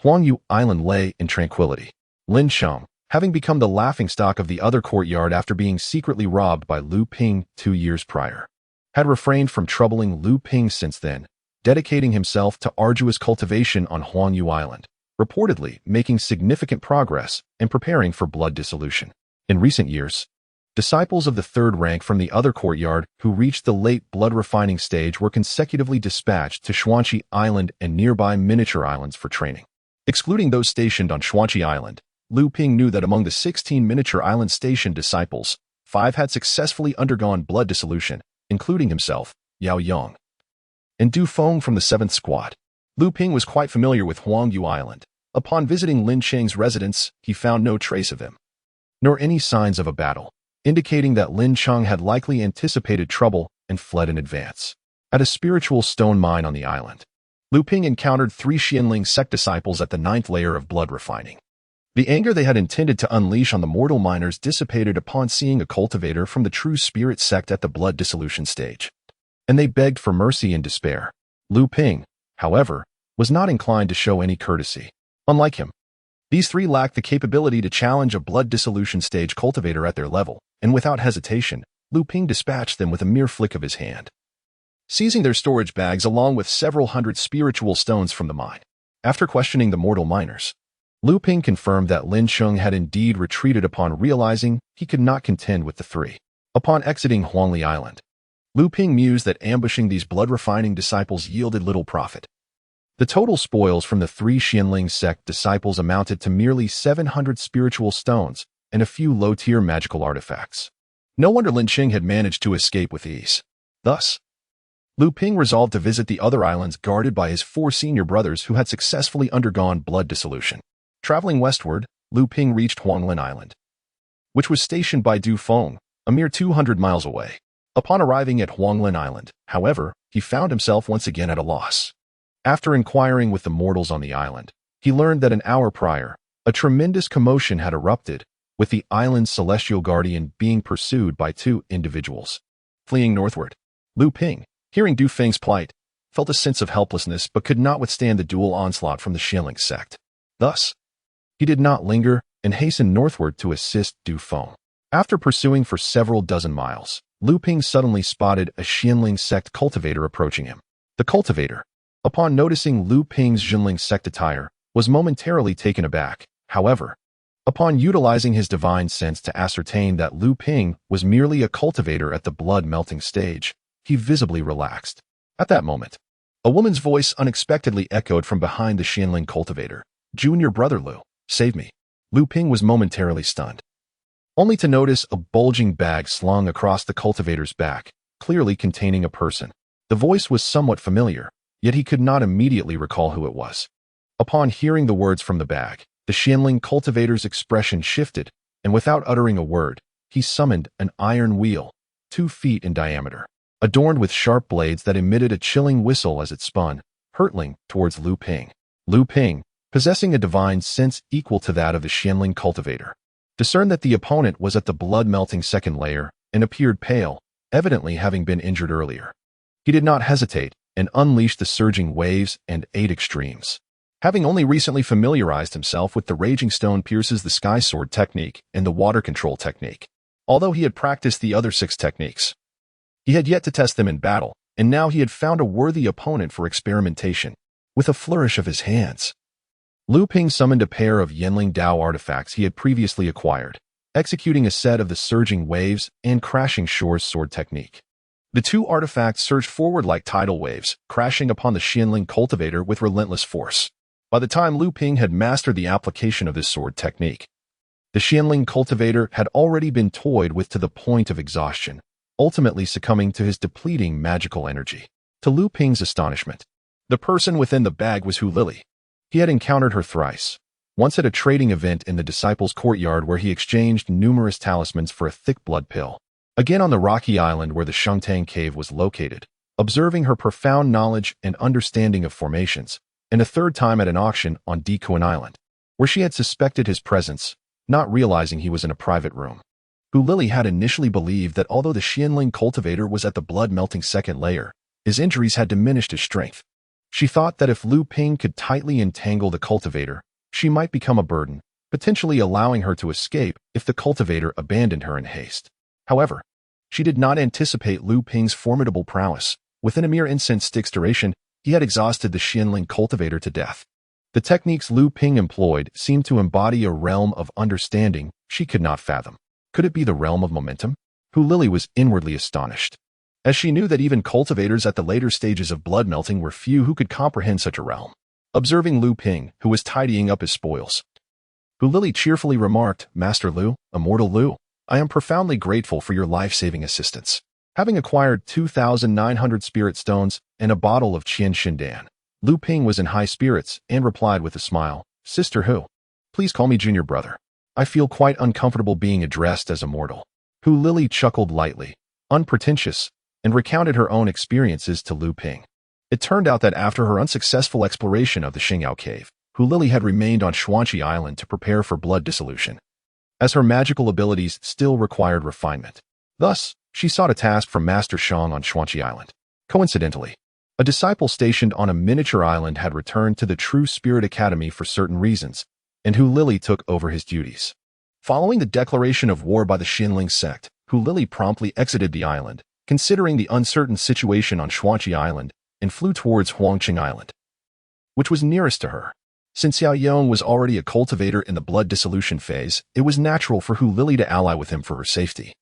Huangyu Island lay in tranquility. Lin Sheng, having become the laughingstock of the other courtyard after being secretly robbed by Lu Ping 2 years prior, had refrained from troubling Lu Ping since then, dedicating himself to arduous cultivation on Huangyu Island, reportedly making significant progress and preparing for blood dissolution. In recent years, disciples of the 3rd rank from the other courtyard who reached the late blood-refining stage were consecutively dispatched to Xuanqi Island and nearby miniature islands for training. Excluding those stationed on Xuanqi Island, Luming knew that among the 16 miniature island station disciples, 5 had successfully undergone blood dissolution, including himself, Yao Yong, and Du Feng from the 7th Squad. Luming was quite familiar with Huangyu Island. Upon visiting Lin Cheng's residence, he found no trace of him, nor any signs of a battle, indicating that Lin Cheng had likely anticipated trouble and fled in advance. At a spiritual stone mine on the island, Luming encountered 3 Zhenling Sect disciples at the 9th layer of blood refining. The anger they had intended to unleash on the mortal miners dissipated upon seeing a cultivator from the true spirit sect at the blood dissolution stage, and they begged for mercy in despair. Luming, however, was not inclined to show any courtesy. Unlike him, these 3 lacked the capability to challenge a blood dissolution stage cultivator at their level, and without hesitation, Luming dispatched them with a mere flick of his hand, seizing their storage bags along with several hundred spiritual stones from the mine. After questioning the mortal miners, Luming confirmed that Lin Cheng had indeed retreated upon realizing he could not contend with the 3. Upon exiting Huangli Island, Luming mused that ambushing these blood-refining disciples yielded little profit. The total spoils from the 3 Zhenling Sect disciples amounted to merely 700 spiritual stones and a few low-tier magical artifacts. No wonder Lin Cheng had managed to escape with ease. Thus, Luming resolved to visit the other islands guarded by his 4 senior brothers who had successfully undergone blood dissolution. Traveling westward, Luming reached Huanglin Island, which was stationed by Du Feng, a mere 200 miles away. Upon arriving at Huanglin Island, however, he found himself once again at a loss. After inquiring with the mortals on the island, he learned that an hour prior, a tremendous commotion had erupted, with the island's celestial guardian being pursued by 2 individuals. Fleeing northward, Luming, hearing Du Feng's plight, felt a sense of helplessness but could not withstand the dual onslaught from the Zhenling Sect. Thus, he did not linger and hastened northward to assist Du Feng. After pursuing for several dozen miles, Luming suddenly spotted a Zhenling Sect cultivator approaching him. The cultivator, upon noticing Luming's Zhenling Sect attire, was momentarily taken aback. However, upon utilizing his divine sense to ascertain that Luming was merely a cultivator at the blood-melting stage, he visibly relaxed. At that moment, a woman's voice unexpectedly echoed from behind the Zhenling cultivator. "Junior brother Lu, save me." Luming was momentarily stunned, only to notice a bulging bag slung across the cultivator's back, clearly containing a person. The voice was somewhat familiar, yet he could not immediately recall who it was. Upon hearing the words from the bag, the Zhenling cultivator's expression shifted, and without uttering a word, he summoned an iron wheel, 2 feet in diameter, adorned with sharp blades that emitted a chilling whistle as it spun, hurtling towards Luming. Luming, possessing a divine sense equal to that of the Zhenling cultivator, discerned that the opponent was at the blood-melting 2nd layer and appeared pale, evidently having been injured earlier. He did not hesitate and unleashed the surging waves and 8 extremes. Having only recently familiarized himself with the Raging Stone Pierces the Sky Sword technique and the Water Control technique, although he had practiced the other 6 techniques, he had yet to test them in battle, and now he had found a worthy opponent for experimentation. With a flourish of his hands, Luming summoned a pair of Yanling Dao artifacts he had previously acquired, executing a set of the Surging Waves and Crashing Shores sword technique. The 2 artifacts surged forward like tidal waves, crashing upon the Zhenling cultivator with relentless force. By the time Luming had mastered the application of this sword technique, the Zhenling cultivator had already been toyed with to the point of exhaustion, ultimately succumbing to his depleting magical energy. To Luming's astonishment, the person within the bag was Hu Lily. He had encountered her thrice, once at a trading event in the disciples' courtyard where he exchanged numerous talismans for a thick blood pill, again on the rocky island where the Shungtang cave was located, observing her profound knowledge and understanding of formations, and a 3rd time at an auction on Dekuan Island, where she had suspected his presence, not realizing he was in a private room. Hu Lily had initially believed that although the Zhenling cultivator was at the blood-melting 2nd layer, his injuries had diminished his strength. She thought that if Luming could tightly entangle the cultivator, she might become a burden, potentially allowing her to escape if the cultivator abandoned her in haste. However, she did not anticipate Luming's formidable prowess. Within a mere incense stick's duration, he had exhausted the Zhenling cultivator to death. The techniques Luming employed seemed to embody a realm of understanding she could not fathom. Could it be the realm of momentum? Hu Lily was inwardly astonished, as she knew that even cultivators at the later stages of blood melting were few who could comprehend such a realm. observing Lu Ping, who was tidying up his spoils. Hu Lili cheerfully remarked, "Master Lu, Immortal Lu, I am profoundly grateful for your life-saving assistance." Having acquired 2,900 spirit stones and a bottle of Qian Shindan, Lu Ping was in high spirits and replied with a smile, "Sister Hu, please call me junior brother. I feel quite uncomfortable being addressed as immortal." Hu Lili chuckled lightly, unpretentious, and recounted her own experiences to Lu Ping. It turned out that after her unsuccessful exploration of the Xingyao cave, Hu Lili had remained on Xuanqi Island to prepare for blood dissolution, as her magical abilities still required refinement. Thus, she sought a task from Master Shang on Xuanqi Island. Coincidentally, a disciple stationed on a miniature island had returned to the True Spirit Academy for certain reasons, and Hu Lili took over his duties. Following the declaration of war by the Zhenling Sect, Hu Lili promptly exited the island, considering the uncertain situation on Xuanqi Island, and flew towards Huangqing Island, which was nearest to her. Since Yao Yong was already a cultivator in the blood dissolution phase, it was natural for Hu Lili to ally with him for her safety.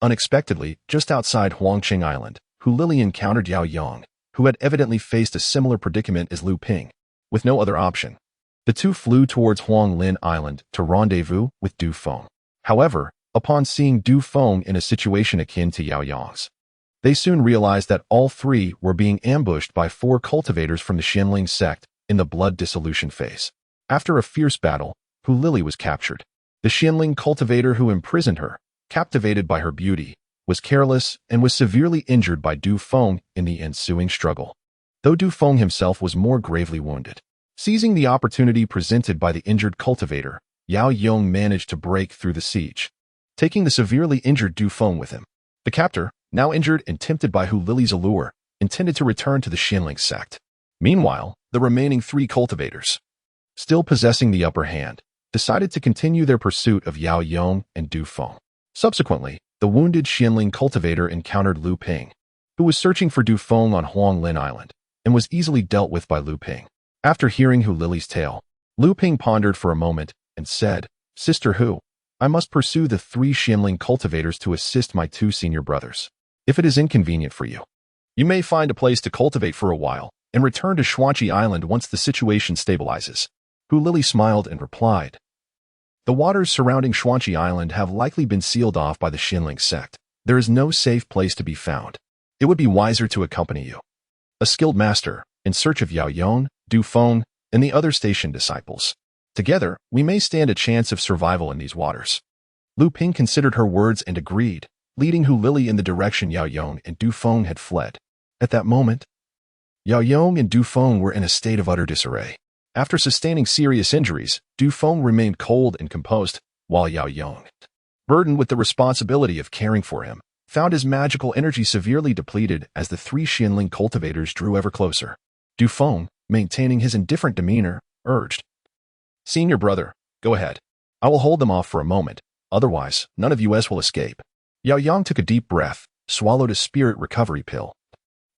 Unexpectedly, just outside Huangqing Island, Hu Lili encountered Yao Yong, who had evidently faced a similar predicament as Lu Ping, with no other option. The two flew towards Huang Lin Island to rendezvous with Du Feng. However, upon seeing Du Feng in a situation akin to Yao Yong's, they soon realized that all three were being ambushed by 4 cultivators from the Zhenling Sect in the blood dissolution phase. After a fierce battle, Hu Lili was captured. The Zhenling cultivator who imprisoned her, captivated by her beauty, was careless and was severely injured by Du Feng in the ensuing struggle, though Du Feng himself was more gravely wounded. Seizing the opportunity presented by the injured cultivator, Yao Yong managed to break through the siege, taking the severely injured Du Feng with him. The captor, now injured and tempted by Hu Lili's allure, intended to return to the Zhenling Sect. Meanwhile, the remaining 3 cultivators, still possessing the upper hand, decided to continue their pursuit of Yao Yong and Du Feng. Subsequently, the wounded Zhenling cultivator encountered Lu Ping, who was searching for Du Feng on Huang Lin Island, and was easily dealt with by Lu Ping. After hearing Hu Lili's tale, Lu Ping pondered for a moment and said, "Sister Hu, I must pursue the 3 Zhenling cultivators to assist my 2 senior brothers. If it is inconvenient for you, you may find a place to cultivate for a while and return to Xuanqi Island once the situation stabilizes." Hu Lili smiled and replied, "The waters surrounding Xuanqi Island have likely been sealed off by the Zhenling Sect. There is no safe place to be found. It would be wiser to accompany you, a skilled master, in search of Yao Yong, Du Feng, and the other station disciples. Together, we may stand a chance of survival in these waters." Lu Ping considered her words and agreed, leading Hu Lili in the direction Yao Yong and Du Feng had fled. At that moment, Yao Yong and Du Feng were in a state of utter disarray. After sustaining serious injuries, Du Feng remained cold and composed, while Yao Yong, burdened with the responsibility of caring for him, found his magical energy severely depleted as the 3 Zhenling cultivators drew ever closer. Du Feng, maintaining his indifferent demeanor, urged, "Senior brother, go ahead. I will hold them off for a moment, otherwise none of us will escape." Yao Yang took a deep breath, swallowed a spirit recovery pill,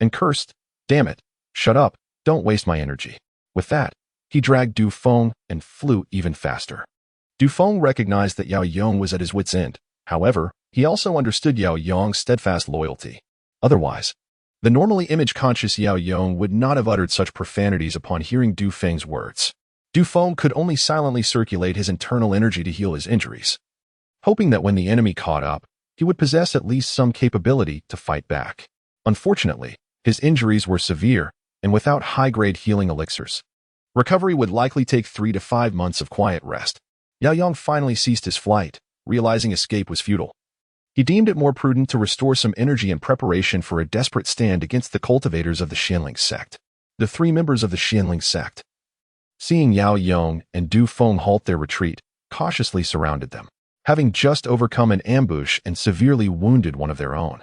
and cursed, "Damn it, shut up, don't waste my energy." With that, he dragged Du Feng and flew even faster. Du Feng recognized that Yao Yong was at his wit's end. However, he also understood Yao Yong's steadfast loyalty. Otherwise, the normally image-conscious Yao Yong would not have uttered such profanities upon hearing Du Feng's words. Du Feng could only silently circulate his internal energy to heal his injuries, hoping that when the enemy caught up, he would possess at least some capability to fight back. Unfortunately, his injuries were severe, and without high-grade healing elixirs, recovery would likely take 3 to 5 months of quiet rest. Yao Yong finally ceased his flight, realizing escape was futile. He deemed it more prudent to restore some energy in preparation for a desperate stand against the cultivators of the Zhenling Sect. The 3 members of the Zhenling Sect, seeing Yao Yong and Du Feng halt their retreat, cautiously surrounded them. Having just overcome an ambush and severely wounded one of their own,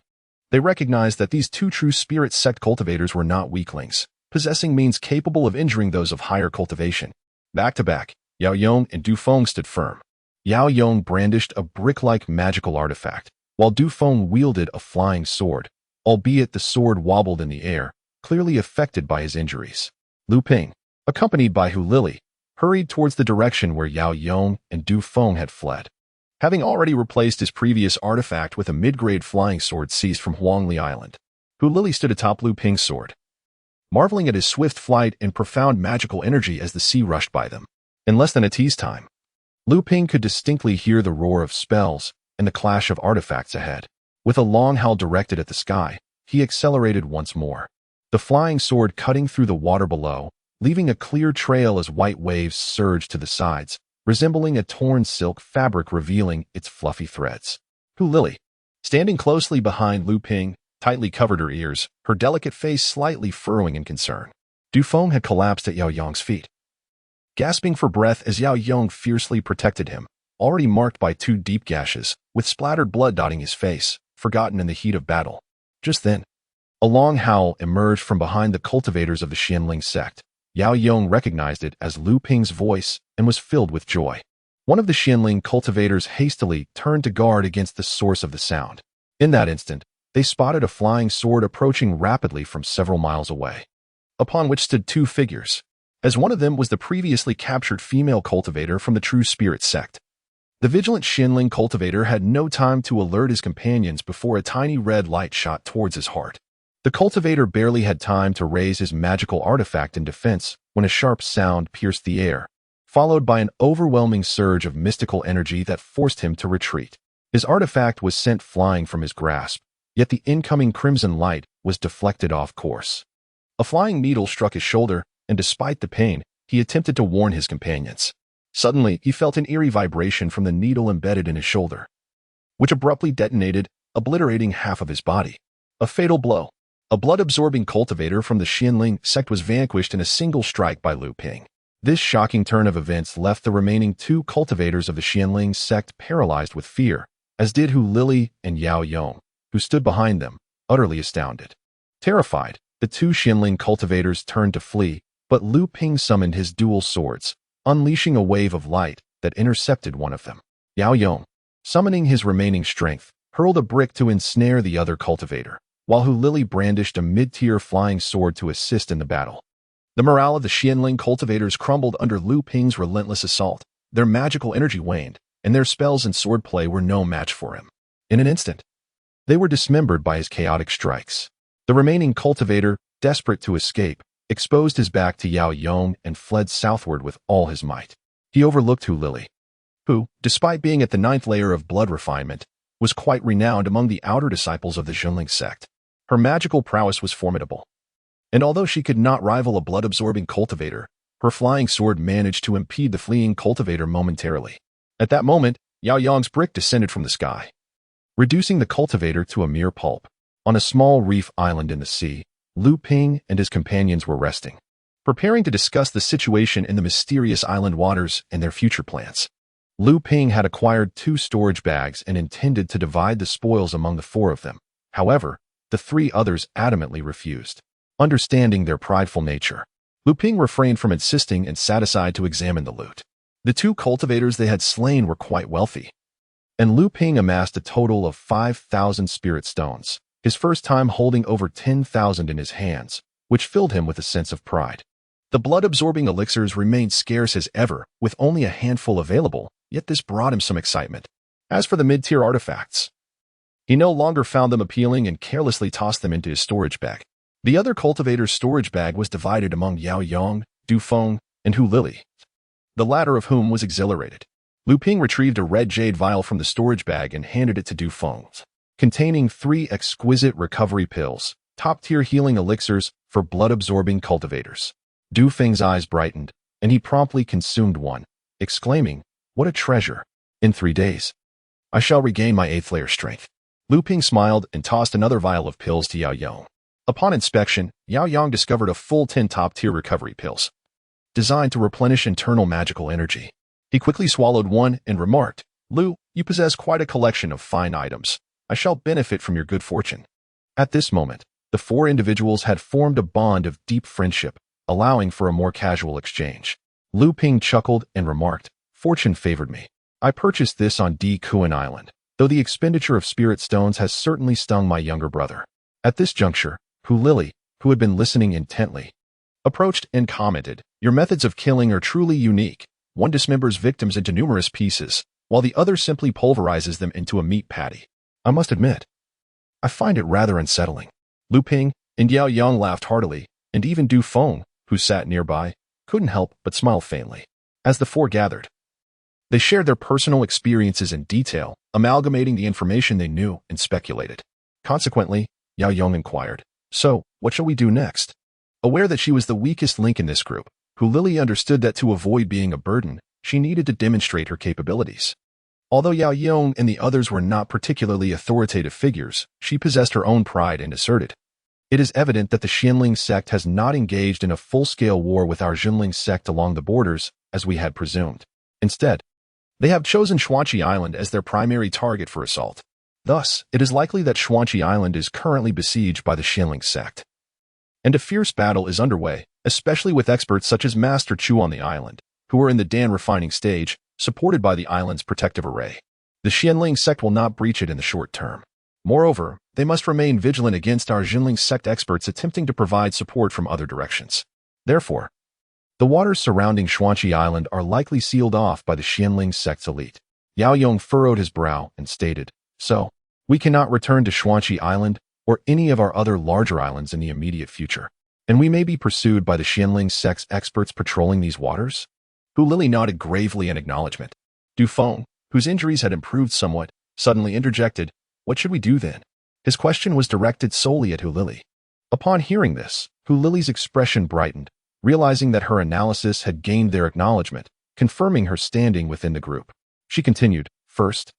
they recognized that these 2 true spirit sect cultivators were not weaklings, possessing means capable of injuring those of higher cultivation. Back to back, Yao Yong and Du Feng stood firm. Yao Yong brandished a brick-like magical artifact, while Du Feng wielded a flying sword, albeit the sword wobbled in the air, clearly affected by his injuries. Lu Ping, accompanied by Hu Lili, hurried towards the direction where Yao Yong and Du Feng had fled. Having already replaced his previous artifact with a mid-grade flying sword seized from Huangli Island, Hu Lili stood atop Lu Ping's sword. marveling at his swift flight and profound magical energy as the sea rushed by them. In less than a tea's time, Luming could distinctly hear the roar of spells and the clash of artifacts ahead. With a long howl directed at the sky, he accelerated once more, the flying sword cutting through the water below, leaving a clear trail as white waves surged to the sides, resembling a torn silk fabric revealing its fluffy threads. Lily, standing closely behind Luming, tightly covered her ears, her delicate face slightly furrowing in concern. Dufeng had collapsed at Yao Yong's feet, gasping for breath as Yao Yong fiercely protected him, already marked by 2 deep gashes, with splattered blood dotting his face, forgotten in the heat of battle. Just then, a long howl emerged from behind the cultivators of the Zhenling Sect. Yao Yong recognized it as Luming's voice and was filled with joy. One of the Zhenling cultivators hastily turned to guard against the source of the sound. In that instant, they spotted a flying sword approaching rapidly from several miles away, upon which stood 2 figures, as one of them was the previously captured female cultivator from the True Spirit Sect. The vigilant Zhenling cultivator had no time to alert his companions before a tiny red light shot towards his heart. The cultivator barely had time to raise his magical artifact in defense when a sharp sound pierced the air, followed by an overwhelming surge of mystical energy that forced him to retreat. His artifact was sent flying from his grasp, yet the incoming crimson light was deflected off course. A flying needle struck his shoulder, and despite the pain, he attempted to warn his companions. Suddenly, he felt an eerie vibration from the needle embedded in his shoulder, which abruptly detonated, obliterating half of his body. A fatal blow. A blood-absorbing cultivator from the Zhenling Sect was vanquished in a single strike by Luming. This shocking turn of events left the remaining 2 cultivators of the Zhenling Sect paralyzed with fear, as did Lily and Yao Yong, who stood behind them, utterly astounded. Terrified, the 2 Zhenling cultivators turned to flee, but Luming summoned his dual swords, unleashing a wave of light that intercepted one of them. Yao Yong, summoning his remaining strength, hurled a brick to ensnare the other cultivator, while Lily brandished a mid-tier flying sword to assist in the battle. The morale of the Zhenling cultivators crumbled under Luming's relentless assault. Their magical energy waned, and their spells and swordplay were no match for him. In an instant, they were dismembered by his chaotic strikes. The remaining cultivator, desperate to escape, exposed his back to Yao Yong and fled southward with all his might. He overlooked Lily, who, despite being at the 9th layer of blood refinement, was quite renowned among the outer disciples of the Zhenling Sect. Her magical prowess was formidable, and although she could not rival a blood-absorbing cultivator, her flying sword managed to impede the fleeing cultivator momentarily. At that moment, Yao Yong's brick descended from the sky, reducing the cultivator to a mere pulp. On a small reef island in the sea, Luming and his companions were resting, preparing to discuss the situation in the mysterious island waters and their future plans. Luming had acquired 2 storage bags and intended to divide the spoils among the 4 of them. However, the 3 others adamantly refused. Understanding their prideful nature, Luming refrained from insisting and sat aside to examine the loot. The 2 cultivators they had slain were quite wealthy, and Luming amassed a total of 5,000 spirit stones, his first time holding over 10,000 in his hands, which filled him with a sense of pride. The blood-absorbing elixirs remained scarce as ever, with only a handful available, yet this brought him some excitement. As for the mid-tier artifacts, he no longer found them appealing and carelessly tossed them into his storage bag. The other cultivator's storage bag was divided among Yao Yong, Dufeng, and Lily, the latter of whom was exhilarated. Luming retrieved a red jade vial from the storage bag and handed it to Dufeng, containing 3 exquisite recovery pills, top-tier healing elixirs for blood-absorbing cultivators. Dufeng's eyes brightened, and he promptly consumed one, exclaiming, "What a treasure! In 3 days, I shall regain my 8th layer strength." Luming smiled and tossed another vial of pills to Yao Yong. Upon inspection, Yao Yong discovered a full 10 top-tier recovery pills, designed to replenish internal magical energy. He quickly swallowed one and remarked, "Lu, you possess quite a collection of fine items. I shall benefit from your good fortune." At this moment, the 4 individuals had formed a bond of deep friendship, allowing for a more casual exchange. Luming chuckled and remarked, "Fortune favored me. I purchased this on D Kuan Island, though the expenditure of spirit stones has certainly stung my younger brother." At this juncture, Lily, who had been listening intently, approached and commented, "Your methods of killing are truly unique. One dismembers victims into numerous pieces, while the other simply pulverizes them into a meat patty. I must admit, I find it rather unsettling." Luming and Yao Yong laughed heartily, and even Du Feng, who sat nearby, couldn't help but smile faintly. As the four gathered, they shared their personal experiences in detail, amalgamating the information they knew and speculated. Consequently, Yao Yong inquired, "So, what shall we do next?" Aware that she was the weakest link in this group, Hu Lili understood that to avoid being a burden, she needed to demonstrate her capabilities. Although Yao Yong and the others were not particularly authoritative figures, she possessed her own pride and asserted, "It is evident that the Zhenling Sect has not engaged in a full-scale war with our Zhenling Sect along the borders, as we had presumed. Instead, they have chosen Xuanqi Island as their primary target for assault. Thus, it is likely that Xuanqi Island is currently besieged by the Zhenling Sect. And a fierce battle is underway, especially with experts such as Master Chu on the island, who are in the Dan refining stage, supported by the island's protective array. The Zhenling Sect will not breach it in the short term. Moreover, they must remain vigilant against our Zhenling Sect experts attempting to provide support from other directions. Therefore, the waters surrounding Xuanqi Island are likely sealed off by the Zhenling Sect's elite." Yao Yong furrowed his brow and stated, "So, we cannot return to Xuanqi Island or any of our other larger islands in the immediate future, and we may be pursued by the Zhenling Sect's experts patrolling these waters?" Hu Lili nodded gravely in acknowledgement. Du Feng, whose injuries had improved somewhat, suddenly interjected, "What should we do then?" His question was directed solely at Hu Lili. Upon hearing this, Hu Lili's expression brightened, realizing that her analysis had gained their acknowledgement, confirming her standing within the group. She continued, "First,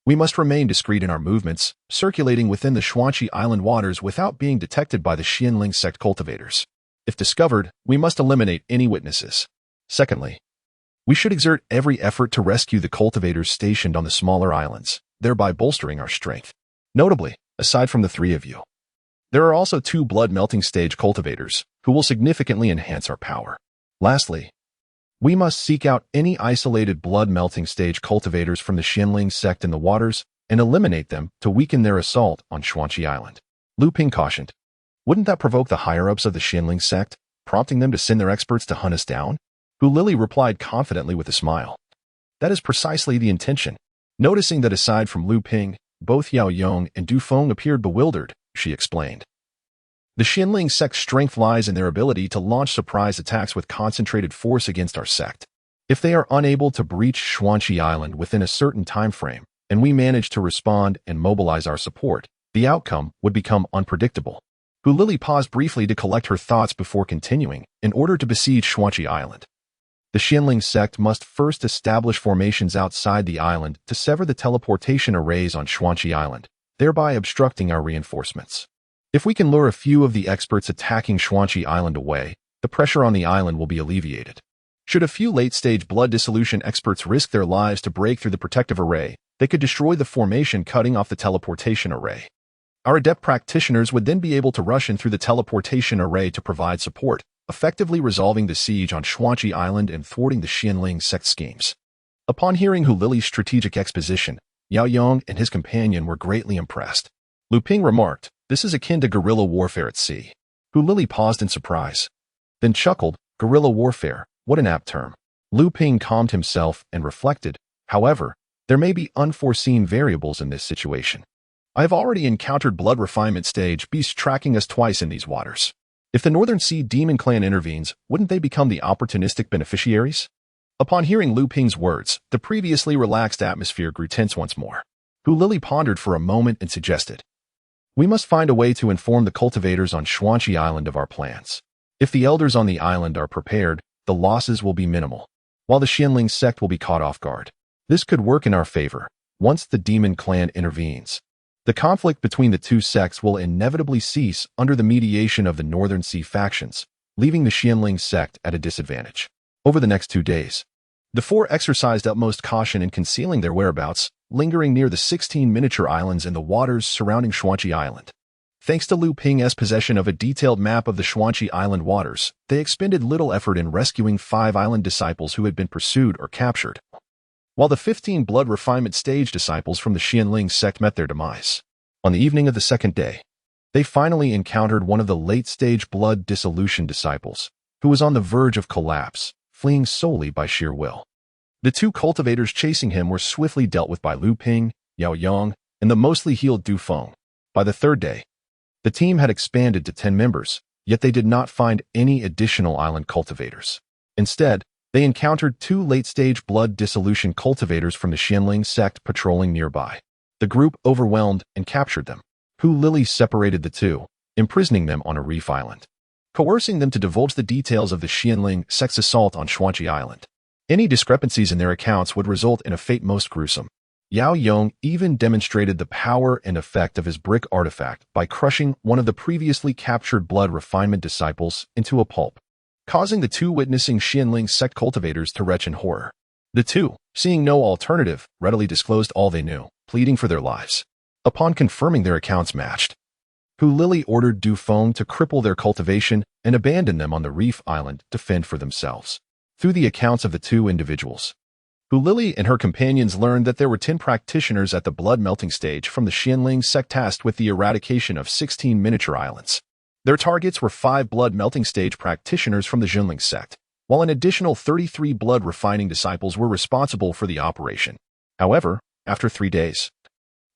we must remain discreet in our movements, circulating within the Xuanqi Island waters without being detected by the Zhenling Sect cultivators. If discovered, we must eliminate any witnesses. Secondly, we should exert every effort to rescue the cultivators stationed on the smaller islands, thereby bolstering our strength. Notably, aside from the three of you, there are also 2 blood-melting stage cultivators, who will significantly enhance our power. Lastly, we must seek out any isolated blood-melting stage cultivators from the Zhenling Sect in the waters and eliminate them to weaken their assault on Xuanqi Island." Luming cautioned, "Wouldn't that provoke the higher-ups of the Zhenling Sect, prompting them to send their experts to hunt us down?" Hu Lili replied confidently with a smile, "That is precisely the intention." Noticing that aside from Luming, both Yao Yong and Du Feng appeared bewildered, she explained, "The Zhenling Sect's strength lies in their ability to launch surprise attacks with concentrated force against our sect. If they are unable to breach Xuanqi Island within a certain time frame, and we manage to respond and mobilize our support, the outcome would become unpredictable." Hu Lili paused briefly to collect her thoughts before continuing, in order to besiege Xuanqi Island. The Zhenling Sect must first establish formations outside the island to sever the teleportation arrays on Xuanqi Island, thereby obstructing our reinforcements. If we can lure a few of the experts attacking Xuanqi Island away, the pressure on the island will be alleviated. Should a few late-stage blood dissolution experts risk their lives to break through the protective array, they could destroy the formation cutting off the teleportation array. Our adept practitioners would then be able to rush in through the teleportation array to provide support, effectively resolving the siege on Xuanqi Island and thwarting the Zhenling Sect schemes. Upon hearing Hu Lili's strategic exposition, Yao Yong and his companion were greatly impressed. Luming remarked, "This is akin to guerrilla warfare at sea." Hu Lili paused in surprise, then chuckled, "Guerrilla warfare, what an apt term." Luming calmed himself and reflected, "However, there may be unforeseen variables in this situation. I have already encountered blood refinement stage beasts tracking us twice in these waters. If the Northern Sea Demon Clan intervenes, wouldn't they become the opportunistic beneficiaries?" Upon hearing Luming's words, the previously relaxed atmosphere grew tense once more. Hu Lili pondered for a moment and suggested, "We must find a way to inform the cultivators on Xuanqi Island of our plans. If the elders on the island are prepared, the losses will be minimal, while the Zhenling Sect will be caught off guard. This could work in our favor once the Demon Clan intervenes. The conflict between the two sects will inevitably cease under the mediation of the Northern Sea factions, leaving the Zhenling Sect at a disadvantage." Over the next 2 days, the four exercised utmost caution in concealing their whereabouts, lingering near the 16 miniature islands in the waters surrounding Xuanqi Island. Thanks to Luming's possession of a detailed map of the Xuanqi Island waters, they expended little effort in rescuing 5 island disciples who had been pursued or captured, while the 15 blood refinement stage disciples from the Zhenling Sect met their demise. On the evening of the 2nd day, they finally encountered one of the late-stage blood dissolution disciples, who was on the verge of collapse, fleeing solely by sheer will. The 2 cultivators chasing him were swiftly dealt with by Luming, Yao Yong, and the mostly healed Du Feng. By the 3rd day, the team had expanded to 10 members, Yet they did not find any additional island cultivators. Instead, they encountered 2 late-stage blood dissolution cultivators from the Zhenling Sect patrolling nearby. The group overwhelmed and captured them. Hu Lili separated the two, imprisoning them on a reef island, coercing them to divulge the details of the Zhenling Sect's assault on Shuanqi Island. Any discrepancies in their accounts would result in a fate most gruesome. Yao Yong even demonstrated the power and effect of his brick artifact by crushing one of the previously captured blood refinement disciples into a pulp, causing the 2 witnessing Zhenling Sect cultivators to retch in horror. The 2, seeing no alternative, readily disclosed all they knew, pleading for their lives. Upon confirming their accounts matched, Hu Lili ordered Du Feng to cripple their cultivation and abandon them on the reef island to fend for themselves. Through the accounts of the 2 individuals, Hu Lili and her companions learned that there were 10 practitioners at the blood melting stage from the Zhenling Sect tasked with the eradication of 16 miniature islands. Their targets were 5 blood melting stage practitioners from the Zhenling Sect, while an additional 33 blood refining disciples were responsible for the operation. However, after 3 days,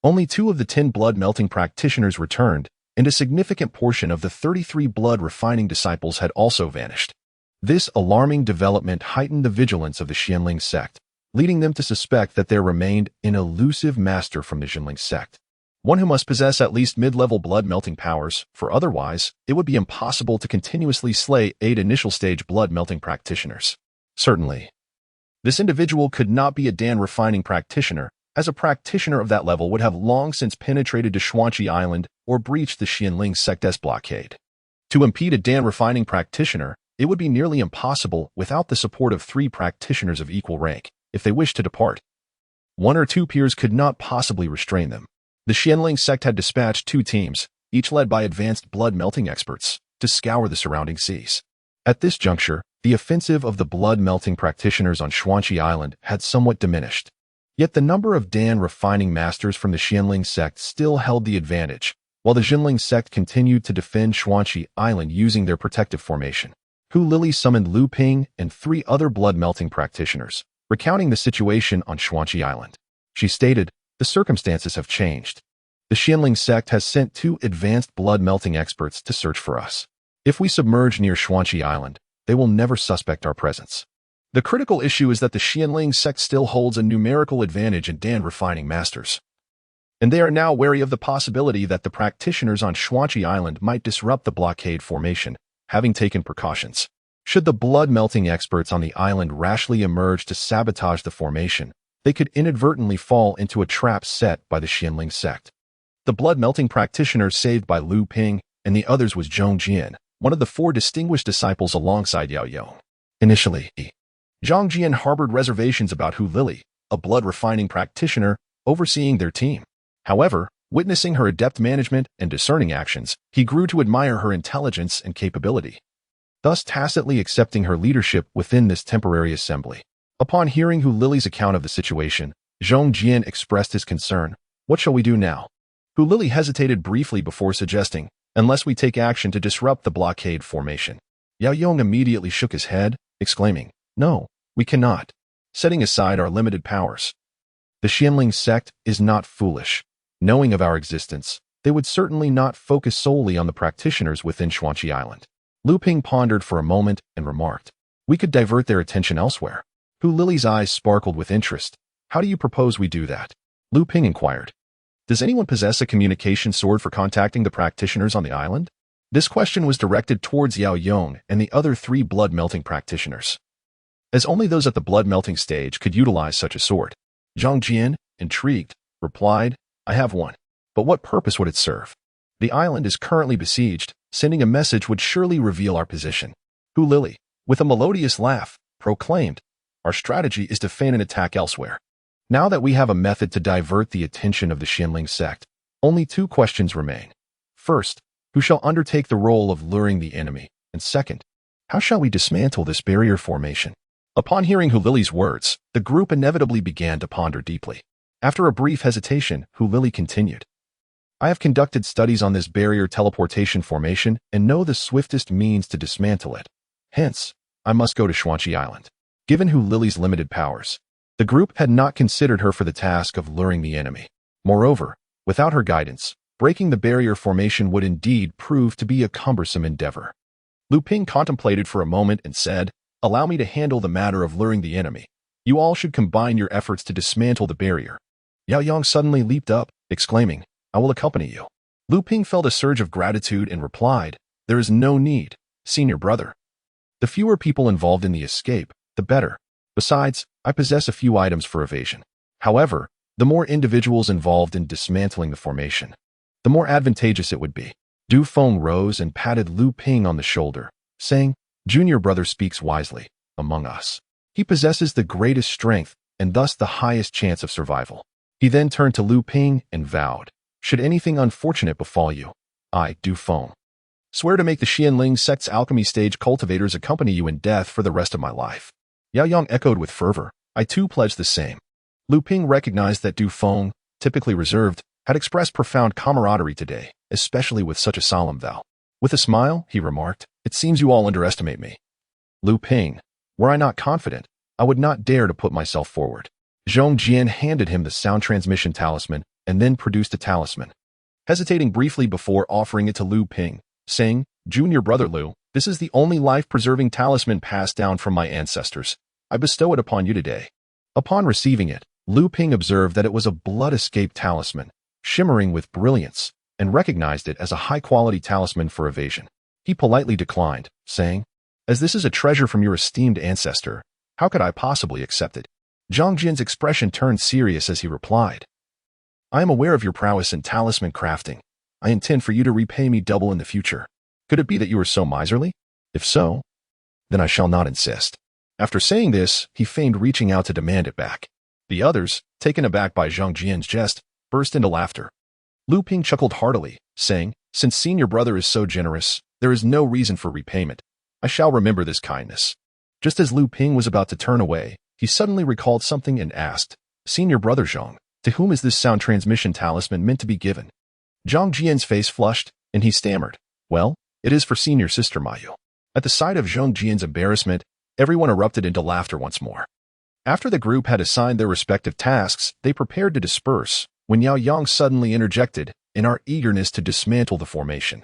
only 2 of the 10 blood melting practitioners returned, and a significant portion of the 33 blood refining disciples had also vanished. This alarming development heightened the vigilance of the Zhenling Sect, leading them to suspect that there remained an elusive master from the Zhenling Sect, one who must possess at least mid-level blood-melting powers, for otherwise, it would be impossible to continuously slay 8 initial-stage blood-melting practitioners. Certainly, this individual could not be a Dan refining practitioner, as a practitioner of that level would have long since penetrated to Shuanqi Island or breached the Zhenling Sect's blockade. To impede a Dan refining practitioner, it would be nearly impossible without the support of 3 practitioners of equal rank. If they wished to depart, 1 or 2 peers could not possibly restrain them. The Zhenling Sect had dispatched 2 teams, each led by advanced blood-melting experts, to scour the surrounding seas. At this juncture, the offensive of the blood-melting practitioners on Shuanqi Island had somewhat diminished. Yet the number of Dan refining masters from the Zhenling Sect still held the advantage, while the Zhenling Sect continued to defend Shuanqi Island using their protective formation. Hu Lili summoned Luming and 3 other blood-melting practitioners, recounting the situation on Shuanqi Island. She stated, "The circumstances have changed. The Zhenling Sect has sent 2 advanced blood-melting experts to search for us. If we submerge near Shuanqi Island, they will never suspect our presence. The critical issue is that the Zhenling Sect still holds a numerical advantage in Dan refining masters, and they are now wary of the possibility that the practitioners on Shuanqi Island might disrupt the blockade formation, having taken precautions. Should the blood-melting experts on the island rashly emerge to sabotage the formation, they could inadvertently fall into a trap set by the Zhenling Sect." The blood-melting practitioner saved by Luming and the others was Zhong Jian, one of the 4 distinguished disciples alongside Yao Yong. Initially, Zhong Jian harbored reservations about Hu Lili, a blood-refining practitioner, overseeing their team. However, witnessing her adept management and discerning actions, he grew to admire her intelligence and capability, thus tacitly accepting her leadership within this temporary assembly. Upon hearing Hu Lili's account of the situation, Zhong Jian expressed his concern. "What shall we do now?" Hu Lili hesitated briefly before suggesting, "Unless we take action to disrupt the blockade formation." Yao Yong immediately shook his head, exclaiming, "No, we cannot, setting aside our limited powers. The Zhenling Sect is not foolish. Knowing of our existence, they would certainly not focus solely on the practitioners within Shuanqi Island." Luming pondered for a moment and remarked, "We could divert their attention elsewhere." Hu Lili's eyes sparkled with interest. "How do you propose we do that?" Luming inquired. "Does anyone possess a communication sword for contacting the practitioners on the island?" This question was directed towards Yao Yong and the other 3 blood-melting practitioners, as only those at the blood-melting stage could utilize such a sword. Zhong Jian, intrigued, replied, "I have one. But what purpose would it serve? The island is currently besieged. Sending a message would surely reveal our position." Hu Lili, with a melodious laugh, proclaimed, "Our strategy is to feign an attack elsewhere. Now that we have a method to divert the attention of the Zhenling Sect, only 2 questions remain. First, who shall undertake the role of luring the enemy? And second, how shall we dismantle this barrier formation?" Upon hearing Hu Lili's words, the group inevitably began to ponder deeply. After a brief hesitation, Hu Lili continued, "I have conducted studies on this barrier teleportation formation and know the swiftest means to dismantle it. Hence, I must go to Shuanqi Island." Given Hu Lili's limited powers, the group had not considered her for the task of luring the enemy. Moreover, without her guidance, breaking the barrier formation would indeed prove to be a cumbersome endeavor. Lu Ping contemplated for a moment and said, "Allow me to handle the matter of luring the enemy. You all should combine your efforts to dismantle the barrier." Yao Yang suddenly leaped up, exclaiming, "I will accompany you." Lu Ping felt a surge of gratitude and replied, "There is no need, senior brother. The fewer people involved in the escape, the better. Besides, I possess a few items for evasion. However, the more individuals involved in dismantling the formation, the more advantageous it would be." Du Feng rose and patted Lu Ping on the shoulder, saying, "Junior brother speaks wisely. Among us, he possesses the greatest strength and thus the highest chance of survival." He then turned to Lu Ping and vowed, "Should anything unfortunate befall you, I, Du Feng, swear to make the Zhenling Sect's alchemy stage cultivators accompany you in death for the rest of my life." Yao Yang echoed with fervor, "I too pledge the same." Lu Ping recognized that Du Feng, typically reserved, had expressed profound camaraderie today, especially with such a solemn vow. With a smile, he remarked, "It seems you all underestimate me." Lu Ping, "Were I not confident, I would not dare to put myself forward." Zhong Jian handed him the sound transmission talisman and then produced a talisman, hesitating briefly before offering it to Lu Ping, saying, "Junior brother Lu, this is the only life-preserving talisman passed down from my ancestors. I bestow it upon you today." Upon receiving it, Lu Ping observed that it was a blood escape talisman, shimmering with brilliance, and recognized it as a high-quality talisman for evasion. He politely declined, saying, "As this is a treasure from your esteemed ancestor, how could I possibly accept it?" Zhang Jian's expression turned serious as he replied, "I am aware of your prowess in talisman crafting. I intend for you to repay me double in the future. Could it be that you are so miserly? If so, then I shall not insist." After saying this, he feigned reaching out to demand it back. The others, taken aback by Zhang Jian's jest, burst into laughter. Lu Ping chuckled heartily, saying, "Since senior brother is so generous, there is no reason for repayment. I shall remember this kindness." Just as Lu Ping was about to turn away, he suddenly recalled something and asked, "Senior brother Zhang, to whom is this sound transmission talisman meant to be given?" Zhang Jian's face flushed, and he stammered, "Well, it is for senior sister Mayu." At the sight of Zhang Jian's embarrassment, everyone erupted into laughter once more. After the group had assigned their respective tasks, they prepared to disperse, when Yao Yang suddenly interjected, in our eagerness to dismantle the formation,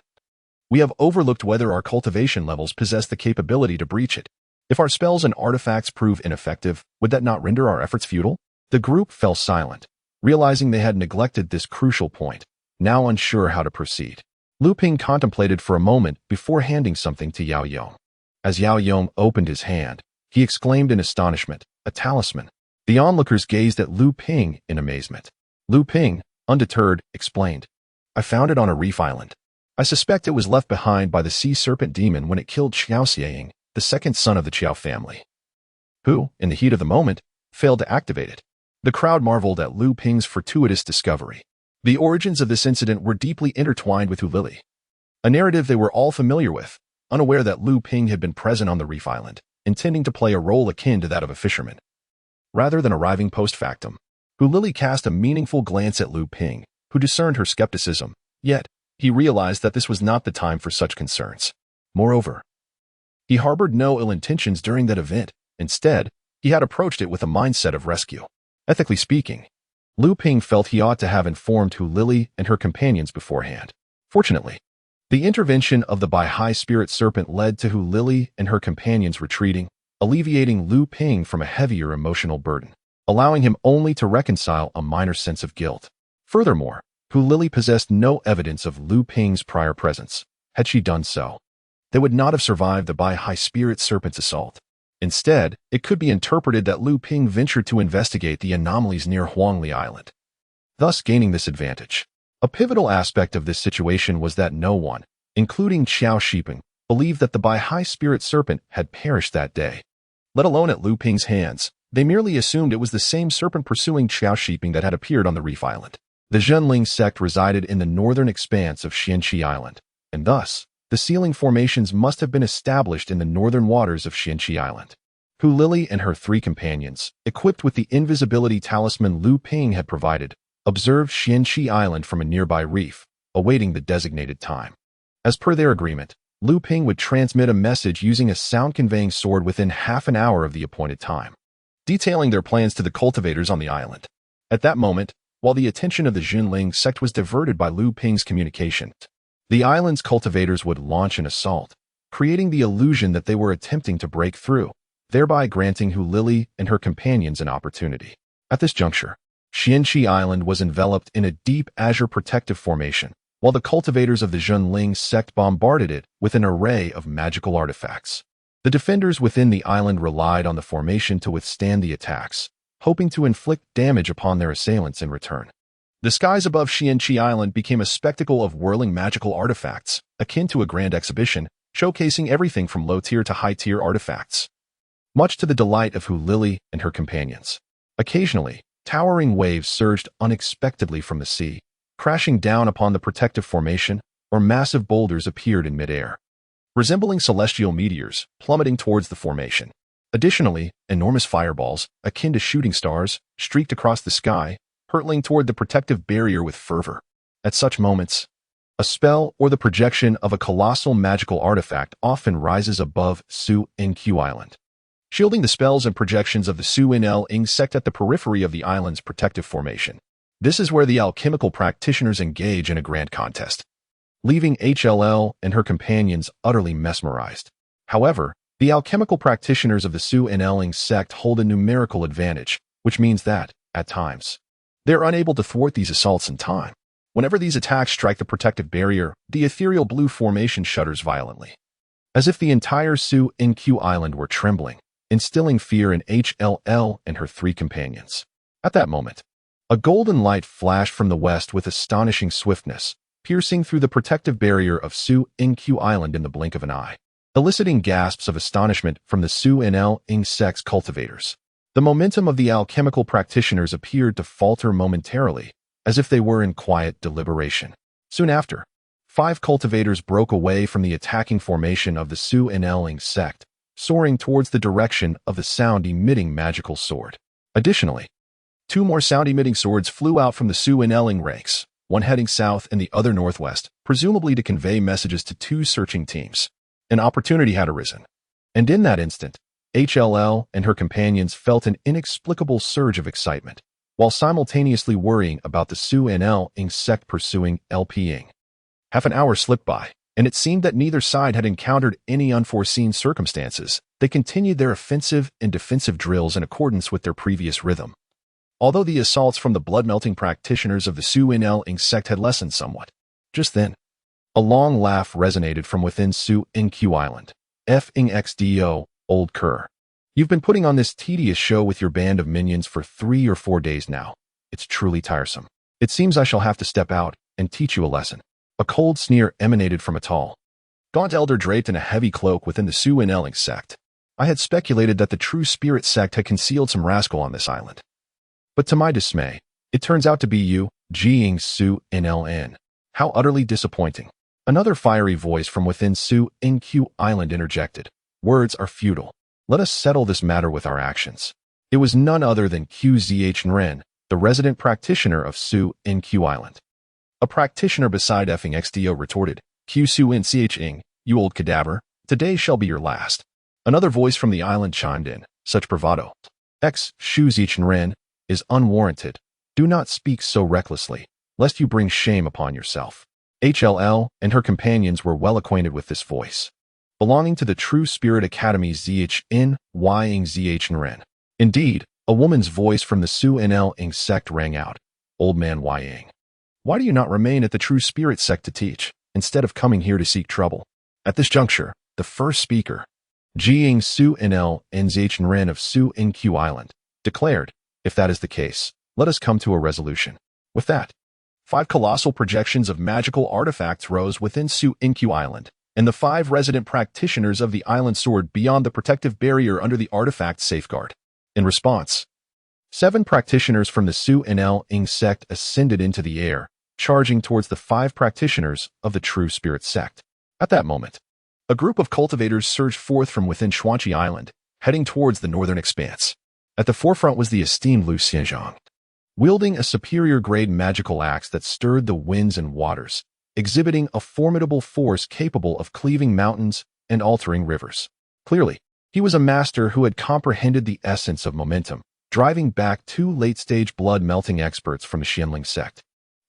"We have overlooked whether our cultivation levels possess the capability to breach it. If our spells and artifacts prove ineffective, would that not render our efforts futile?" The group fell silent, realizing they had neglected this crucial point, now unsure how to proceed. Lu Ping contemplated for a moment before handing something to Yao Yang. As Yao Yang opened his hand, he exclaimed in astonishment, "A talisman." The onlookers gazed at Lu Ping in amazement. Lu Ping, undeterred, explained, "I found it on a reef island. I suspect it was left behind by the sea serpent demon when it killed Qiao Xiaying, the second son of the Qiao family, who, in the heat of the moment, failed to activate it." The crowd marveled at Lu Ping's fortuitous discovery. The origins of this incident were deeply intertwined with Lili, a narrative they were all familiar with, unaware that Lu Ping had been present on the reef island, intending to play a role akin to that of a fisherman, rather than arriving post factum. Lili cast a meaningful glance at Lu Ping, who discerned her skepticism, yet he realized that this was not the time for such concerns. Moreover, he harbored no ill intentions during that event. Instead, he had approached it with a mindset of rescue. Ethically speaking, Lu Ping felt he ought to have informed Lili and her companions beforehand. Fortunately, the intervention of the Bai spirit serpent led to Lili and her companions retreating, alleviating Lu Ping from a heavier emotional burden, allowing him only to reconcile a minor sense of guilt. Furthermore, Lili possessed no evidence of Lu Ping's prior presence. Had she done so, they would not have survived the Bai spirit serpent's assault. Instead, it could be interpreted that Lu Ping ventured to investigate the anomalies near Huangli Island, thus gaining this advantage. A pivotal aspect of this situation was that no one, including Qiao Shiping, believed that the Bai spirit serpent had perished that day, let alone at Lu Ping's hands. They merely assumed it was the same serpent pursuing Qiao Shiping that had appeared on the reef island. The Zhenling Sect resided in the northern expanse of Xianqi Island, and thus, the sealing formations must have been established in the northern waters of Xianqi Island. Lili and her three companions, equipped with the invisibility talisman Lu Ping had provided, observed Xianqi Island from a nearby reef, awaiting the designated time. As per their agreement, Lu Ping would transmit a message using a sound-conveying sword within half an hour of the appointed time, detailing their plans to the cultivators on the island. At that moment, while the attention of the Zhenling Sect was diverted by Lu Ping's communication, the island's cultivators would launch an assault, creating the illusion that they were attempting to break through, thereby granting Hu Lili and her companions an opportunity. At this juncture, Xianqi Island was enveloped in a deep azure protective formation, while the cultivators of the Zhenling Sect bombarded it with an array of magical artifacts. The defenders within the island relied on the formation to withstand the attacks, hoping to inflict damage upon their assailants in return. The skies above Xianqi Island became a spectacle of whirling magical artifacts, akin to a grand exhibition, showcasing everything from low-tier to high-tier artifacts. Much to the delight of Hu Lili and her companions. Occasionally, towering waves surged unexpectedly from the sea, crashing down upon the protective formation, or massive boulders appeared in midair, resembling celestial meteors plummeting towards the formation. Additionally, enormous fireballs, akin to shooting stars, streaked across the sky, hurtling toward the protective barrier with fervor. At such moments, a spell or the projection of a colossal magical artifact often rises above Su-Nq Island, shielding the spells and projections of the Zhenling Sect at the periphery of the island's protective formation. This is where the alchemical practitioners engage in a grand contest, leaving HLL and her companions utterly mesmerized. However, the alchemical practitioners of the Zhenling Sect hold a numerical advantage, which means that, at times, they're unable to thwart these assaults in time. Whenever these attacks strike the protective barrier, the ethereal blue formation shudders violently, as if the entire Su-Nq Island were trembling, instilling fear in HLL and her three companions. At that moment, a golden light flashed from the west with astonishing swiftness, piercing through the protective barrier of Su-Nq Island in the blink of an eye, eliciting gasps of astonishment from the Zhenling Sect's cultivators. The momentum of the alchemical practitioners appeared to falter momentarily, as if they were in quiet deliberation. Soon after, 5 cultivators broke away from the attacking formation of the Zhenling Sect, soaring towards the direction of the sound-emitting magical sword. Additionally, 2 more sound-emitting swords flew out from the Zhenling ranks, one heading south and the other northwest, presumably to convey messages to 2 searching teams. An opportunity had arisen, and in that instant, HLL and her companions felt an inexplicable surge of excitement, while simultaneously worrying about the Zhenling Sect pursuing LPing. Half an hour slipped by, and it seemed that neither side had encountered any unforeseen circumstances. They continued their offensive and defensive drills in accordance with their previous rhythm. Although the assaults from the blood-melting practitioners of the Zhenling Sect had lessened somewhat. Just then, a long laugh resonated from within Su-Nq Island. Fing XDO, old cur. You've been putting on this tedious show with your band of minions for 3 or 4 days now. It's truly tiresome. It seems I shall have to step out and teach you a lesson. A cold sneer emanated from a tall, gaunt elder draped in a heavy cloak within the Zhenling Sect. I had speculated that the True Spirit Sect had concealed some rascal on this island. But to my dismay, it turns out to be you, Jing Su-Nln. How utterly disappointing. Another fiery voice from within Su-Nq Island interjected. Words are futile. Let us settle this matter with our actions. It was none other than QZH-Nren, the resident practitioner of Su-Nq Island. A practitioner beside Fing XDO retorted, Q-Su-N-Ch-Ing, you old cadaver, today shall be your last. Another voice from the island chimed in, such bravado. X-Shu-Zh-Nren is unwarranted. Do not speak so recklessly, lest you bring shame upon yourself. HLL and her companions were well acquainted with this voice, belonging to the True Spirit Academy ZH-In Ying ZH-Nren. Indeed, a woman's voice from the Zhenling Sect rang out. Old man Ying. Why do you not remain at the True Spirit Sect to teach, instead of coming here to seek trouble? At this juncture, the first speaker, Jing Su-Nl NZH-Nren of Su-Nq Island, declared, if that is the case, let us come to a resolution. With that, 5 colossal projections of magical artifacts rose within Su-Nq Island, and the 5 resident practitioners of the island soared beyond the protective barrier under the artifact's safeguard. In response, 7 practitioners from the Zhenling Sect ascended into the air, charging towards the 5 practitioners of the True Spirit Sect. At that moment, a group of cultivators surged forth from within Xianqi Island, heading towards the northern expanse. At the forefront was the esteemed Lu Xianzhang, wielding a superior-grade magical axe that stirred the winds and waters, exhibiting a formidable force capable of cleaving mountains and altering rivers. Clearly, he was a master who had comprehended the essence of momentum, driving back 2 late-stage blood-melting experts from the Zhenling Sect.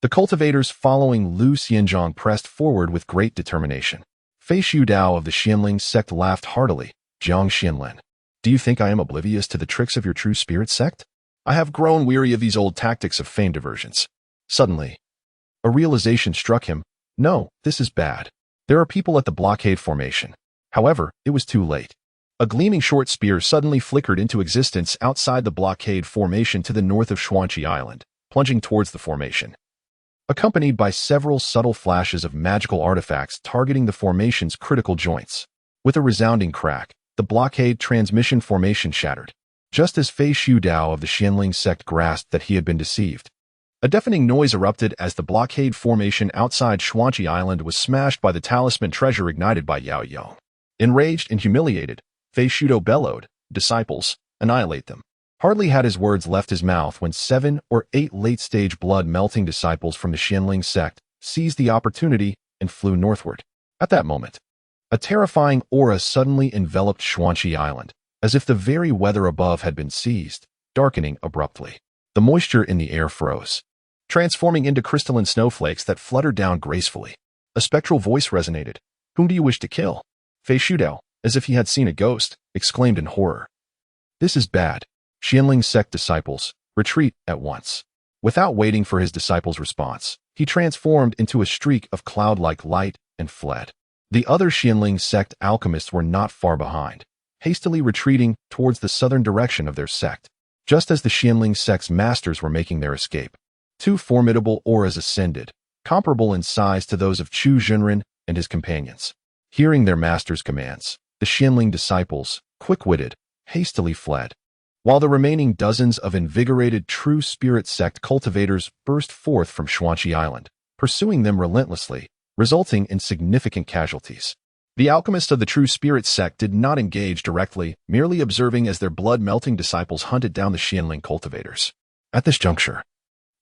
The cultivators following Lu Xianzhang pressed forward with great determination, Fei Dao of the Zhenling Sect laughed heartily. Jiang Xianlin, do you think I am oblivious to the tricks of your true spirit sect? I have grown weary of these old tactics of fame diversions. Suddenly, a realization struck him. No, this is bad. There are people at the blockade formation. However, it was too late. A gleaming short spear suddenly flickered into existence outside the blockade formation to the north of Xuanqi Island, plunging towards the formation. Accompanied by several subtle flashes of magical artifacts targeting the formation's critical joints. With a resounding crack, the blockade transmission formation shattered, just as Fei Dao of the Zhenling Sect grasped that he had been deceived. A deafening noise erupted as the blockade formation outside Xuanqi Island was smashed by the talisman treasure ignited by Yao Yong. Enraged and humiliated, Fei Dao bellowed, "Disciples, annihilate them." Hardly had his words left his mouth when 7 or 8 late-stage blood-melting disciples from the Zhenling Sect seized the opportunity and flew northward. At that moment, a terrifying aura suddenly enveloped Xuanqi Island, as if the very weather above had been seized, darkening abruptly. The moisture in the air froze, transforming into crystalline snowflakes that fluttered down gracefully. A spectral voice resonated. "Whom do you wish to kill?" Fei Dao, as if he had seen a ghost, exclaimed in horror. "This is bad. Zhenling Sect disciples, retreat at once." Without waiting for his disciples' response, he transformed into a streak of cloud-like light and fled. The other Zhenling Sect alchemists were not far behind, hastily retreating towards the southern direction of their sect. Just as the Zhenling Sect's masters were making their escape, 2 formidable auras ascended, comparable in size to those of Chu Junren and his companions. Hearing their master's commands, the Zhenling disciples, quick-witted, hastily fled, while the remaining dozens of invigorated true spirit sect cultivators burst forth from Xuanqi Island, pursuing them relentlessly, resulting in significant casualties. The alchemists of the true spirit sect did not engage directly, merely observing as their blood-melting disciples hunted down the Zhenling cultivators. At this juncture,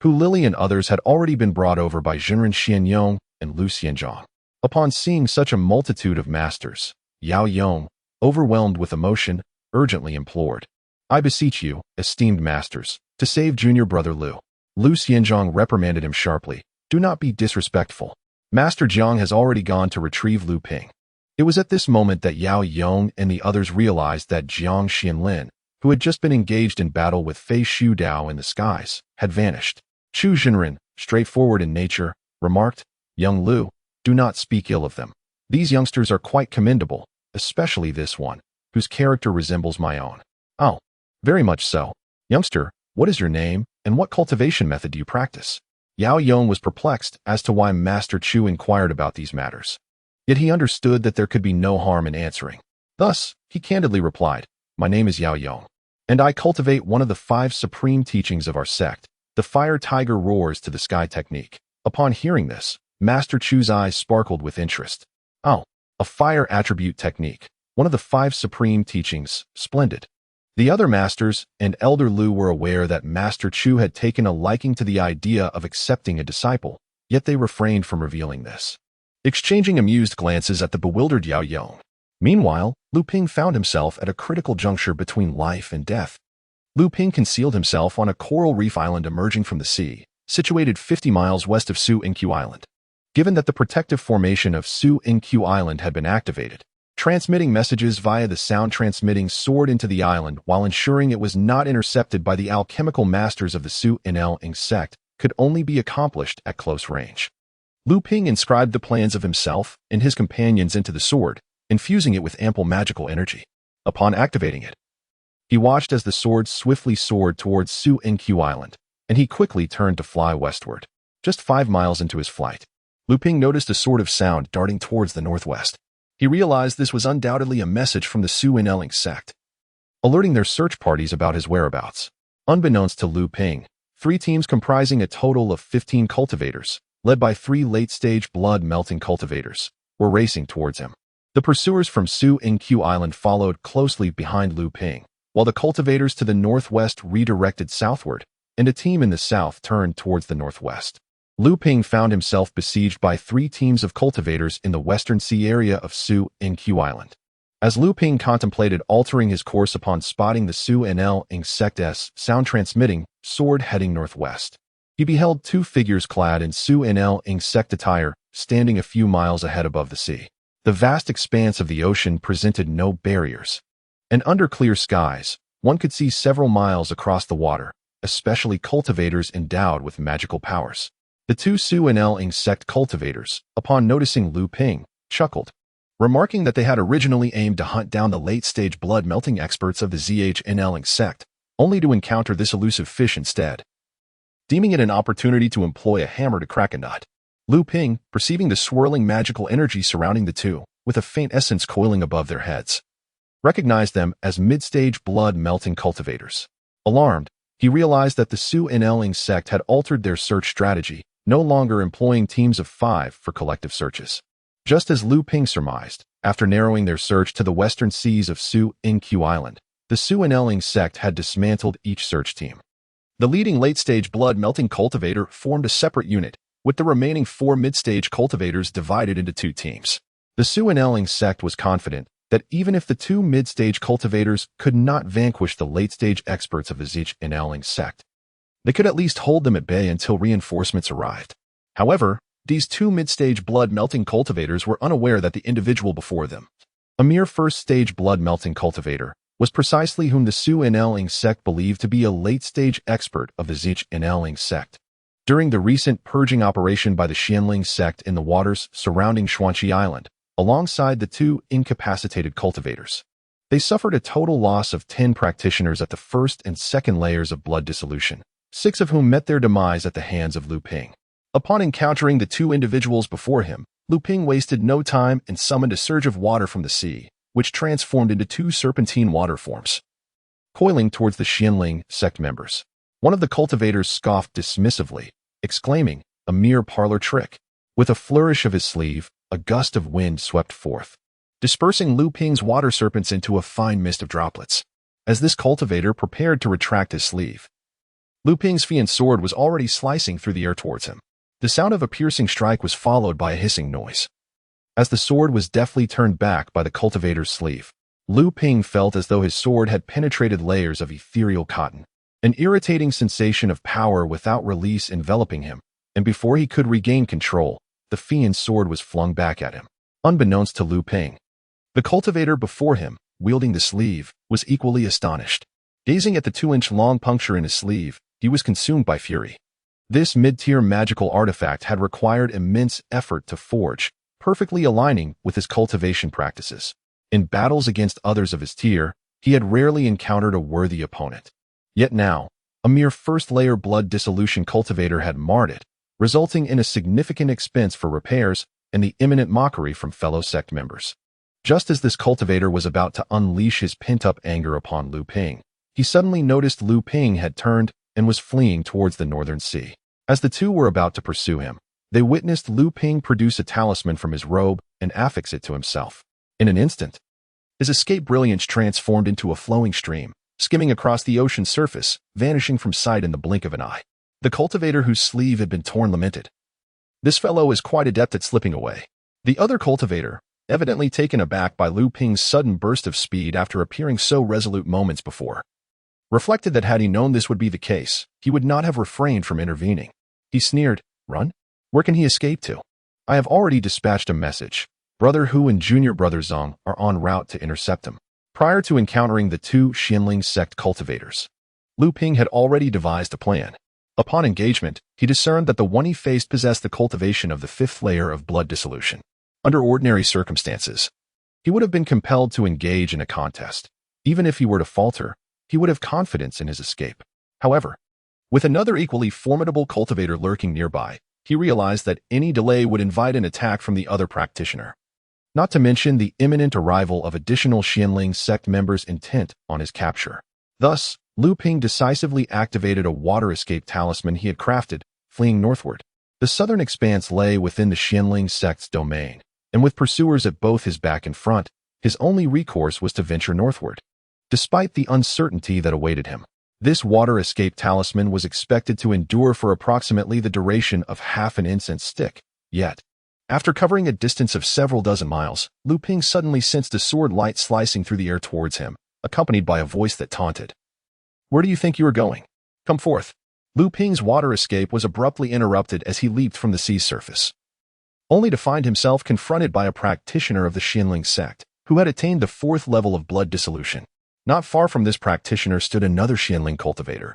Hu Lili and others had already been brought over by Zhenren Xianyong and Lu Xianzhang. Upon seeing such a multitude of masters, Yao Yong, overwhelmed with emotion, urgently implored, "I beseech you, esteemed masters, to save junior brother Lu." Lu Xianzhang reprimanded him sharply. "Do not be disrespectful. Master Jiang has already gone to retrieve Lu Ping." It was at this moment that Yao Yong and the others realized that Jiang Xianlin, who had just been engaged in battle with Fei Dao in the skies, had vanished. Chu Junren, straightforward in nature, remarked, "Young Lu, do not speak ill of them. These youngsters are quite commendable, especially this one, whose character resembles my own." "Oh, very much so. Youngster, what is your name, and what cultivation method do you practice?" Yao Yong was perplexed as to why Master Chu inquired about these matters. Yet he understood that there could be no harm in answering. Thus, he candidly replied, "My name is Yao Yong, and I cultivate one of the 5 supreme teachings of our sect, the Fire Tiger Roars to the Sky technique." Upon hearing this, Master Chu's eyes sparkled with interest. "Oh, a fire attribute technique, one of the 5 supreme teachings, splendid." The other masters and Elder Lu were aware that Master Chu had taken a liking to the idea of accepting a disciple, yet they refrained from revealing this, exchanging amused glances at the bewildered Yao Yong. Meanwhile, Lu Ping found himself at a critical juncture between life and death. Lu Ping concealed himself on a coral reef island emerging from the sea, situated 50 miles west of Su Inq Island. Given that the protective formation of Su Inq Island had been activated, transmitting messages via the sound-transmitting sword into the island while ensuring it was not intercepted by the alchemical masters of the Zhenling Sect could only be accomplished at close range. Lu Ping inscribed the plans of himself and his companions into the sword, infusing it with ample magical energy. Upon activating it, he watched as the sword swiftly soared towards Su Inq Island, and he quickly turned to fly westward. Just 5 miles into his flight, Lu Ping noticed a sword of sound darting towards the northwest. He realized this was undoubtedly a message from the Zhenling Sect, alerting their search parties about his whereabouts. Unbeknownst to Lu Ping, 3 teams comprising a total of 15 cultivators, led by 3 late-stage blood-melting cultivators, were racing towards him. The pursuers from Su Inq Island followed closely behind Lu Ping, while the cultivators to the northwest redirected southward, and a team in the south turned towards the northwest. Lu Ping found himself besieged by 3 teams of cultivators in the western sea area of Su Inq Island. As Lu Ping contemplated altering his course upon spotting the Zhenling Sect's sound-transmitting sword heading northwest, he beheld 2 figures clad in Zhenling Sect attire standing a few miles ahead above the sea. The vast expanse of the ocean presented no barriers. And under clear skies, one could see several miles across the water, especially cultivators endowed with magical powers. The two Zhenling Sect cultivators, upon noticing Luming, chuckled, remarking that they had originally aimed to hunt down the late-stage blood-melting experts of the Zhenling Sect, only to encounter this elusive fish instead. Deeming it an opportunity to employ a hammer to crack a nut, Luming, perceiving the swirling magical energy surrounding the two, with a faint essence coiling above their heads, recognized them as mid-stage blood-melting cultivators. Alarmed, he realized that the Zhenling Sect had altered their search strategy, no longer employing teams of 5 for collective searches. Just as Luming surmised, after narrowing their search to the western seas of Intrigue Island, the Zhenling Sect had dismantled each search team. The leading late-stage blood-melting cultivator formed a separate unit, with the remaining 4 mid-stage cultivators divided into 2 teams. The Zhenling Sect was confident that even if the 2 mid-stage cultivators could not vanquish the late-stage experts of the Zhenling Sect, they could at least hold them at bay until reinforcements arrived. However, these 2 mid-stage blood-melting cultivators were unaware that the individual before them, a mere first-stage blood-melting cultivator, was precisely whom the Zhenling Sect believed to be a late-stage expert of the Zhenling Sect. During the recent purging operation by the Zhenling Sect in the waters surrounding Shuanqi Island, alongside the 2 incapacitated cultivators, they suffered a total loss of 10 practitioners at the first and second layers of blood dissolution, 6 of whom met their demise at the hands of Luming. Upon encountering the 2 individuals before him, Luming wasted no time and summoned a surge of water from the sea, which transformed into 2 serpentine water forms, coiling towards the Zhenling Sect members. One of the cultivators scoffed dismissively, exclaiming, "A mere parlor trick." With a flourish of his sleeve, a gust of wind swept forth, dispersing Luming's water serpents into a fine mist of droplets. As this cultivator prepared to retract his sleeve, Luming's fien's sword was already slicing through the air towards him. The sound of a piercing strike was followed by a hissing noise. As the sword was deftly turned back by the cultivator's sleeve, Luming felt as though his sword had penetrated layers of ethereal cotton, an irritating sensation of power without release enveloping him, and before he could regain control, the fiend's sword was flung back at him, unbeknownst to Luming. The cultivator before him, wielding the sleeve, was equally astonished. Gazing at the 2-inch-long puncture in his sleeve, he was consumed by fury. This mid-tier magical artifact had required immense effort to forge, perfectly aligning with his cultivation practices. In battles against others of his tier, he had rarely encountered a worthy opponent. Yet now, a mere first-layer blood dissolution cultivator had marred it, resulting in a significant expense for repairs and the imminent mockery from fellow sect members. Just as this cultivator was about to unleash his pent-up anger upon Luming, he suddenly noticed Luming had turned and was fleeing towards the northern sea. As the 2 were about to pursue him, they witnessed Luming produce a talisman from his robe and affix it to himself. In an instant, his escape brilliance transformed into a flowing stream, skimming across the ocean's surface, vanishing from sight in the blink of an eye. The cultivator whose sleeve had been torn lamented, "This fellow is quite adept at slipping away." The other cultivator, evidently taken aback by Luming's sudden burst of speed after appearing so resolute moments before, reflected that had he known this would be the case, he would not have refrained from intervening. He sneered, "Run? Where can he escape to? I have already dispatched a message. Brother Hu and junior brother Zhang are en route to intercept him." Prior to encountering the 2 Zhenling Sect cultivators, Luming had already devised a plan. Upon engagement, he discerned that the one he faced possessed the cultivation of the 5th layer of blood dissolution. Under ordinary circumstances, he would have been compelled to engage in a contest. Even if he were to falter, he would have confidence in his escape. However, with another equally formidable cultivator lurking nearby, he realized that any delay would invite an attack from the other practitioner, not to mention the imminent arrival of additional Zhenling Sect members intent on his capture. Thus, Luming decisively activated a water escape talisman he had crafted, fleeing northward. The southern expanse lay within the Zhenling Sect's domain, and with pursuers at both his back and front, his only recourse was to venture northward. Despite the uncertainty that awaited him, this water escape talisman was expected to endure for approximately the duration of half an incense stick. Yet, after covering a distance of several dozen miles, Luming suddenly sensed a sword light slicing through the air towards him, accompanied by a voice that taunted, "Where do you think you are going? Come forth." Luming's water escape was abruptly interrupted as he leaped from the sea's surface. only to find himself confronted by a practitioner of the Zhenling Sect, who had attained the 4th level of blood dissolution. Not far from this practitioner stood another Zhenling cultivator,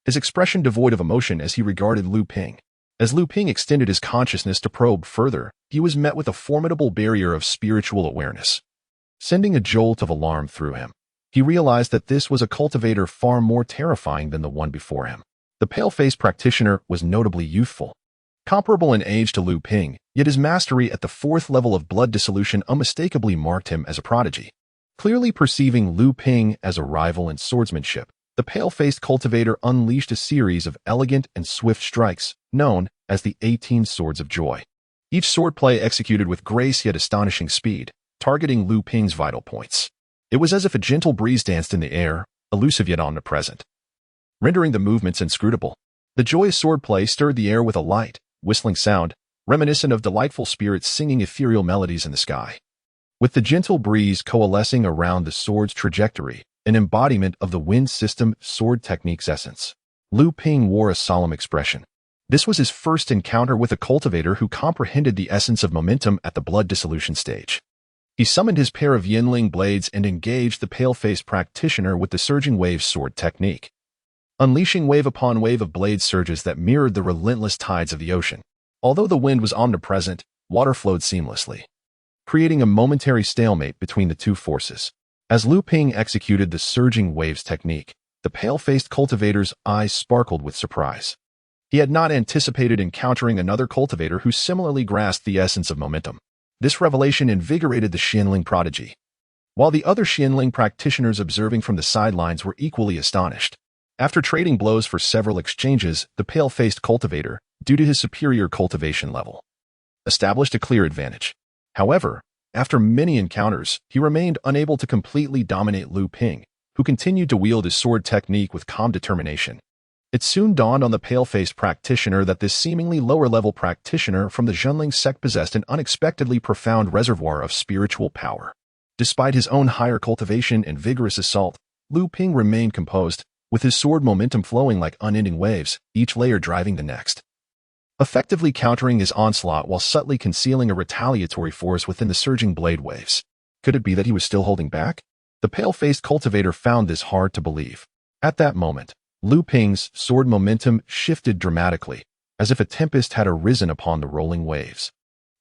his expression devoid of emotion as he regarded Luming. As Luming extended his consciousness to probe further, he was met with a formidable barrier of spiritual awareness, sending a jolt of alarm through him. He realized that this was a cultivator far more terrifying than the one before him. The pale-faced practitioner was notably youthful, comparable in age to Luming, yet his mastery at the 4th level of blood dissolution unmistakably marked him as a prodigy. Clearly perceiving Luming as a rival in swordsmanship, the pale-faced cultivator unleashed a series of elegant and swift strikes, known as the 18 Swords of Joy. Each swordplay executed with grace yet astonishing speed, targeting Luming's vital points. It was as if a gentle breeze danced in the air, elusive yet omnipresent, rendering the movements inscrutable. The joyous swordplay stirred the air with a light, whistling sound, reminiscent of delightful spirits singing ethereal melodies in the sky. With the gentle breeze coalescing around the sword's trajectory, an embodiment of the wind system sword technique's essence, Luming wore a solemn expression. This was his first encounter with a cultivator who comprehended the essence of momentum at the blood dissolution stage. He summoned his pair of Zhenling blades and engaged the pale-faced practitioner with the surging wave sword technique, unleashing wave upon wave of blade surges that mirrored the relentless tides of the ocean. Although the wind was omnipresent, water flowed seamlessly, creating a momentary stalemate between the two forces. As Luming executed the surging waves technique, the pale-faced cultivator's eyes sparkled with surprise. He had not anticipated encountering another cultivator who similarly grasped the essence of momentum. This revelation invigorated the Zhenling prodigy, while the other Zhenling practitioners observing from the sidelines were equally astonished. After trading blows for several exchanges, the pale-faced cultivator, due to his superior cultivation level, established a clear advantage. However, after many encounters, he remained unable to completely dominate Luming, who continued to wield his sword technique with calm determination. It soon dawned on the pale-faced practitioner that this seemingly lower-level practitioner from the Zhenling Sect possessed an unexpectedly profound reservoir of spiritual power. Despite his own higher cultivation and vigorous assault, Luming remained composed, with his sword momentum flowing like unending waves, each layer driving the next, effectively countering his onslaught while subtly concealing a retaliatory force within the surging blade waves. Could it be that he was still holding back? The pale-faced cultivator found this hard to believe. At that moment, Luming's sword momentum shifted dramatically, as if a tempest had arisen upon the rolling waves.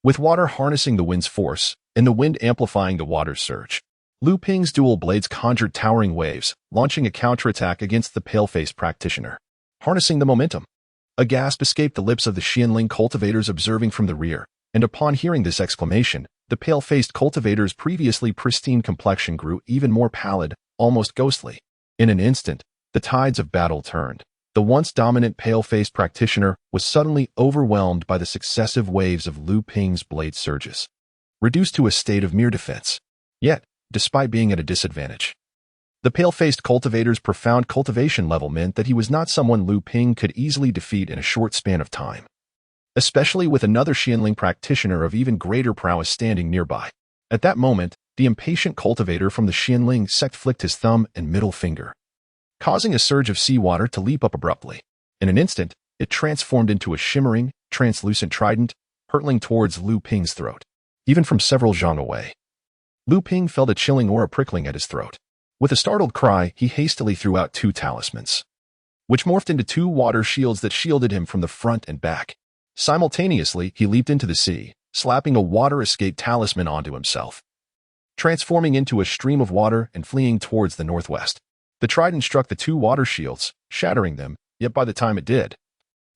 With water harnessing the wind's force, and the wind amplifying the water's surge, Luming's dual blades conjured towering waves, launching a counterattack against the pale-faced practitioner. Harnessing the momentum, a gasp escaped the lips of the Zhenling cultivators observing from the rear, and upon hearing this exclamation, the pale-faced cultivator's previously pristine complexion grew even more pallid, almost ghostly. In an instant, the tides of battle turned. The once dominant pale-faced practitioner was suddenly overwhelmed by the successive waves of Luming's blade surges, reduced to a state of mere defense. Yet, despite being at a disadvantage, the pale-faced cultivator's profound cultivation level meant that he was not someone Luming could easily defeat in a short span of time, especially with another Zhenling practitioner of even greater prowess standing nearby. At that moment, the impatient cultivator from the Zhenling Sect flicked his thumb and middle finger, causing a surge of seawater to leap up abruptly. In an instant, it transformed into a shimmering, translucent trident, hurtling towards Luming's throat. Even from several zhang away, Luming felt a chilling aura prickling at his throat. With a startled cry, he hastily threw out 2 talismans, which morphed into 2 water shields that shielded him from the front and back. Simultaneously, he leaped into the sea, slapping a water escape talisman onto himself, transforming into a stream of water and fleeing towards the northwest. The trident struck the 2 water shields, shattering them, yet by the time it did,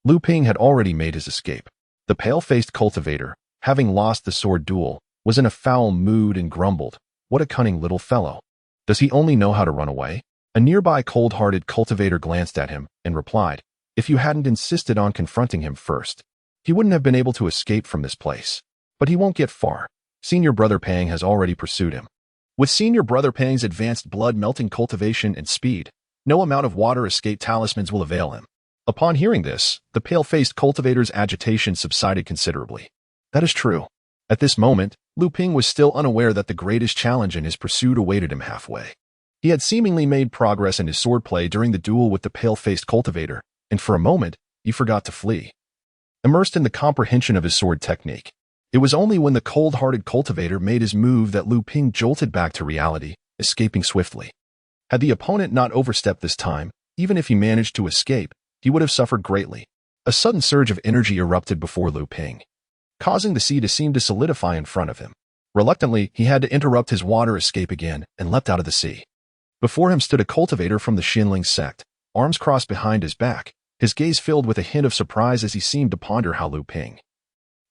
Luming had already made his escape. The pale-faced cultivator, having lost the sword duel, was in a foul mood and grumbled, "What a cunning little fellow. Does he only know how to run away?" A nearby cold-hearted cultivator glanced at him and replied, "If you hadn't insisted on confronting him first, he wouldn't have been able to escape from this place. But he won't get far. Senior Brother Pang has already pursued him." With Senior Brother Pang's advanced blood-melting cultivation and speed, no amount of water escape talismans will avail him. Upon hearing this, the pale-faced cultivator's agitation subsided considerably. That is true. At this moment, Luming was still unaware that the greatest challenge in his pursuit awaited him halfway. He had seemingly made progress in his swordplay during the duel with the pale-faced cultivator, and for a moment, he forgot to flee. Immersed in the comprehension of his sword technique, It was only when the cold-hearted cultivator made his move that Lu Ping jolted back to reality, escaping swiftly. Had the opponent not overstepped this time, even if he managed to escape, he would have suffered greatly. A sudden surge of energy erupted before Lu Ping, causing the sea to seem to solidify in front of him. Reluctantly, he had to interrupt his water escape again and leapt out of the sea. Before him stood a cultivator from the Zhenling Sect, arms crossed behind his back, his gaze filled with a hint of surprise as he seemed to ponder how Lu Ping,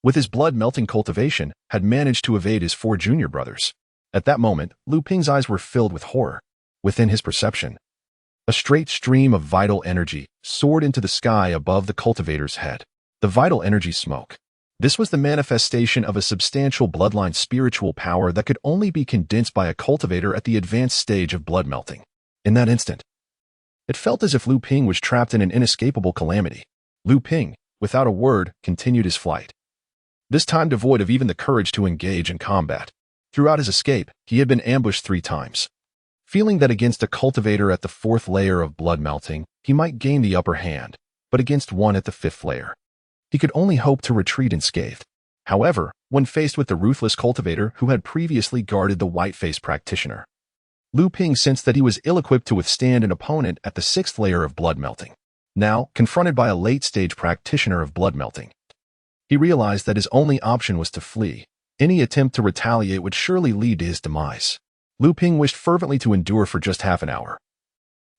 with his blood-melting cultivation, had managed to evade his 4 junior brothers. At that moment, Lu Ping's eyes were filled with horror. Within his perception, a straight stream of vital energy soared into the sky above the cultivator's head. The vital energy smoke. This was the manifestation of a substantial bloodline spiritual power that could only be condensed by a cultivator at the advanced stage of blood melting. In that instant, it felt as if Lu Ping was trapped in an inescapable calamity. Lu Ping, without a word, continued his flight, this time devoid of even the courage to engage in combat. Throughout his escape, he had been ambushed 3 times. Feeling that against a cultivator at the 4th layer of blood melting, he might gain the upper hand, but against one at the 5th layer, he could only hope to retreat unscathed. However, when faced with the ruthless cultivator who had previously guarded the white-faced practitioner, Lu Ping sensed that he was ill-equipped to withstand an opponent at the 6th layer of blood melting. Now, confronted by a late-stage practitioner of blood melting, he realized that his only option was to flee. Any attempt to retaliate would surely lead to his demise. Lu Ping wished fervently to endure for just half an hour.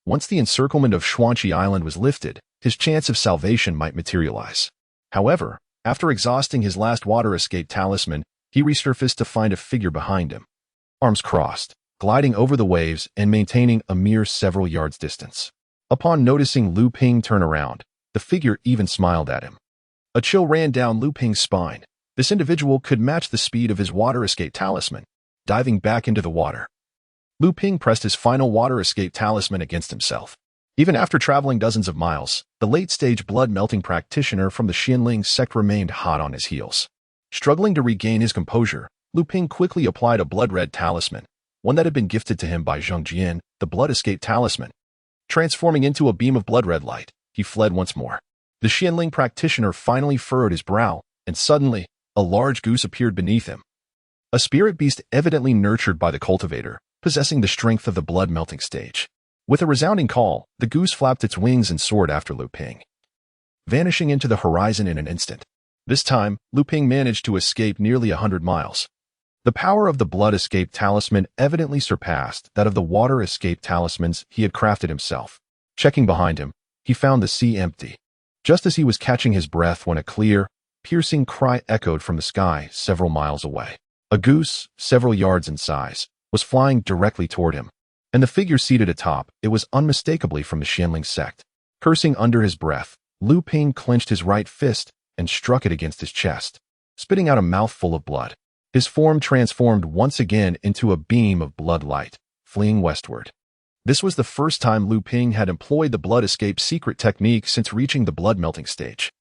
Once the encirclement of Xuanqi Island was lifted, his chance of salvation might materialize. However, after exhausting his last water escape talisman, he resurfaced to find a figure behind him, arms crossed, gliding over the waves and maintaining a mere several yards distance. Upon noticing Lu Ping turn around, the figure even smiled at him. A chill ran down Lu Ping's spine. This individual could match the speed of his water escape talisman. Diving back into the water, Lu Ping pressed his final water escape talisman against himself. Even after traveling dozens of miles, the late-stage blood-melting practitioner from the Zhenling Sect remained hot on his heels. Struggling to regain his composure, Lu Ping quickly applied a blood-red talisman, one that had been gifted to him by Zheng Jian, the blood escape talisman. Transforming into a beam of blood-red light, he fled once more. The Zhenling practitioner finally furrowed his brow, and suddenly, a large goose appeared beneath him. A spirit beast evidently nurtured by the cultivator, possessing the strength of the blood-melting stage. With a resounding call, the goose flapped its wings and soared after Lu Ping, vanishing into the horizon in an instant. This time, Lu Ping managed to escape nearly 100 miles. The power of the blood escape talisman evidently surpassed that of the water escape talismans he had crafted himself. Checking behind him, he found the sea empty. Just as he was catching his breath when a clear, piercing cry echoed from the sky several miles away. A goose, several yards in size, was flying directly toward him, and the figure seated atop it was unmistakably from the Zhenling Sect. Cursing under his breath, Lu Ping clenched his right fist and struck it against his chest, spitting out a mouthful of blood. His form transformed once again into a beam of blood light, fleeing westward. This was the first time Lu Ping had employed the blood escape secret technique since reaching the blood melting stage.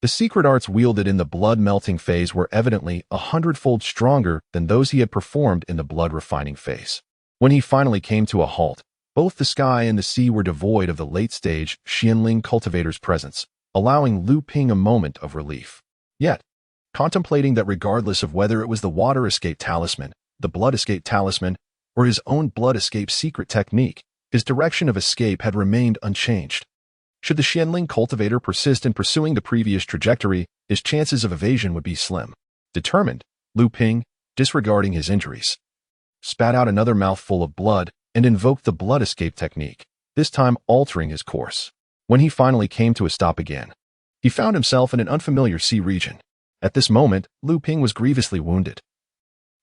The secret arts wielded in the blood-melting phase were evidently 100-fold stronger than those he had performed in the blood-refining phase. When he finally came to a halt, both the sky and the sea were devoid of the late-stage Zhenling cultivator's presence, allowing Lu Ping a moment of relief. Yet, contemplating that regardless of whether it was the water escape talisman, the blood escape talisman, or his own blood escape secret technique, his direction of escape had remained unchanged. Should the Zhenling cultivator persist in pursuing the previous trajectory, his chances of evasion would be slim. Determined, Lu Ping, disregarding his injuries, spat out another mouthful of blood and invoked the blood escape technique, this time altering his course. When he finally came to a stop again, he found himself in an unfamiliar sea region. At this moment, Lu Ping was grievously wounded,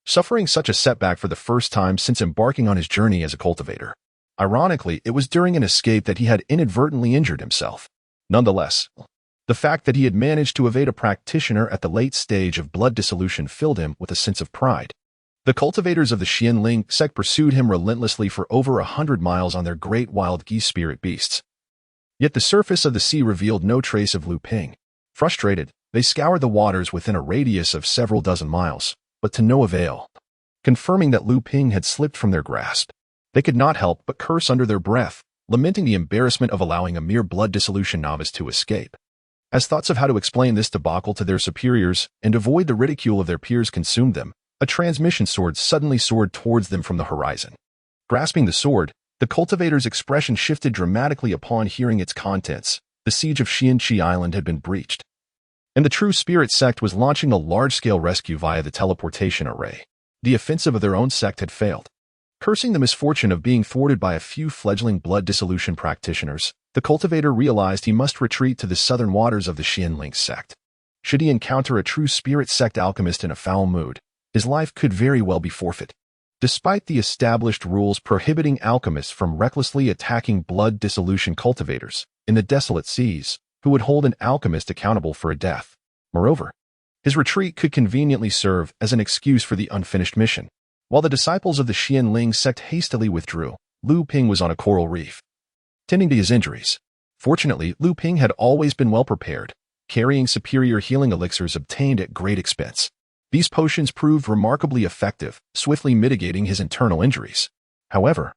suffering such a setback for the first time since embarking on his journey as a cultivator. Ironically, it was during an escape that he had inadvertently injured himself. Nonetheless, the fact that he had managed to evade a practitioner at the late stage of blood dissolution filled him with a sense of pride. The cultivators of the Zhenling Sect pursued him relentlessly for over 100 miles on their great wild geese spirit beasts. Yet the surface of the sea revealed no trace of Lu Ping. Frustrated, they scoured the waters within a radius of several dozen miles, but to no avail. Confirming that Lu Ping had slipped from their grasp, they could not help but curse under their breath, lamenting the embarrassment of allowing a mere blood dissolution novice to escape. As thoughts of how to explain this debacle to their superiors and avoid the ridicule of their peers consumed them, a transmission sword suddenly soared towards them from the horizon. Grasping the sword, the cultivator's expression shifted dramatically upon hearing its contents. The siege of Xianqi Island had been breached, and the true spirit sect was launching a large-scale rescue via the teleportation array. The offensive of their own sect had failed. Cursing the misfortune of being thwarted by a few fledgling blood dissolution practitioners, the cultivator realized he must retreat to the southern waters of the Zhenling Sect. Should he encounter a true spirit sect alchemist in a foul mood, his life could very well be forfeit. Despite the established rules prohibiting alchemists from recklessly attacking blood dissolution cultivators in the desolate seas, who would hold an alchemist accountable for a death. Moreover, his retreat could conveniently serve as an excuse for the unfinished mission. While the disciples of the Zhenling Sect hastily withdrew, Luming was on a coral reef, tending to his injuries. Fortunately, Luming had always been well prepared, carrying superior healing elixirs obtained at great expense. These potions proved remarkably effective, swiftly mitigating his internal injuries. However,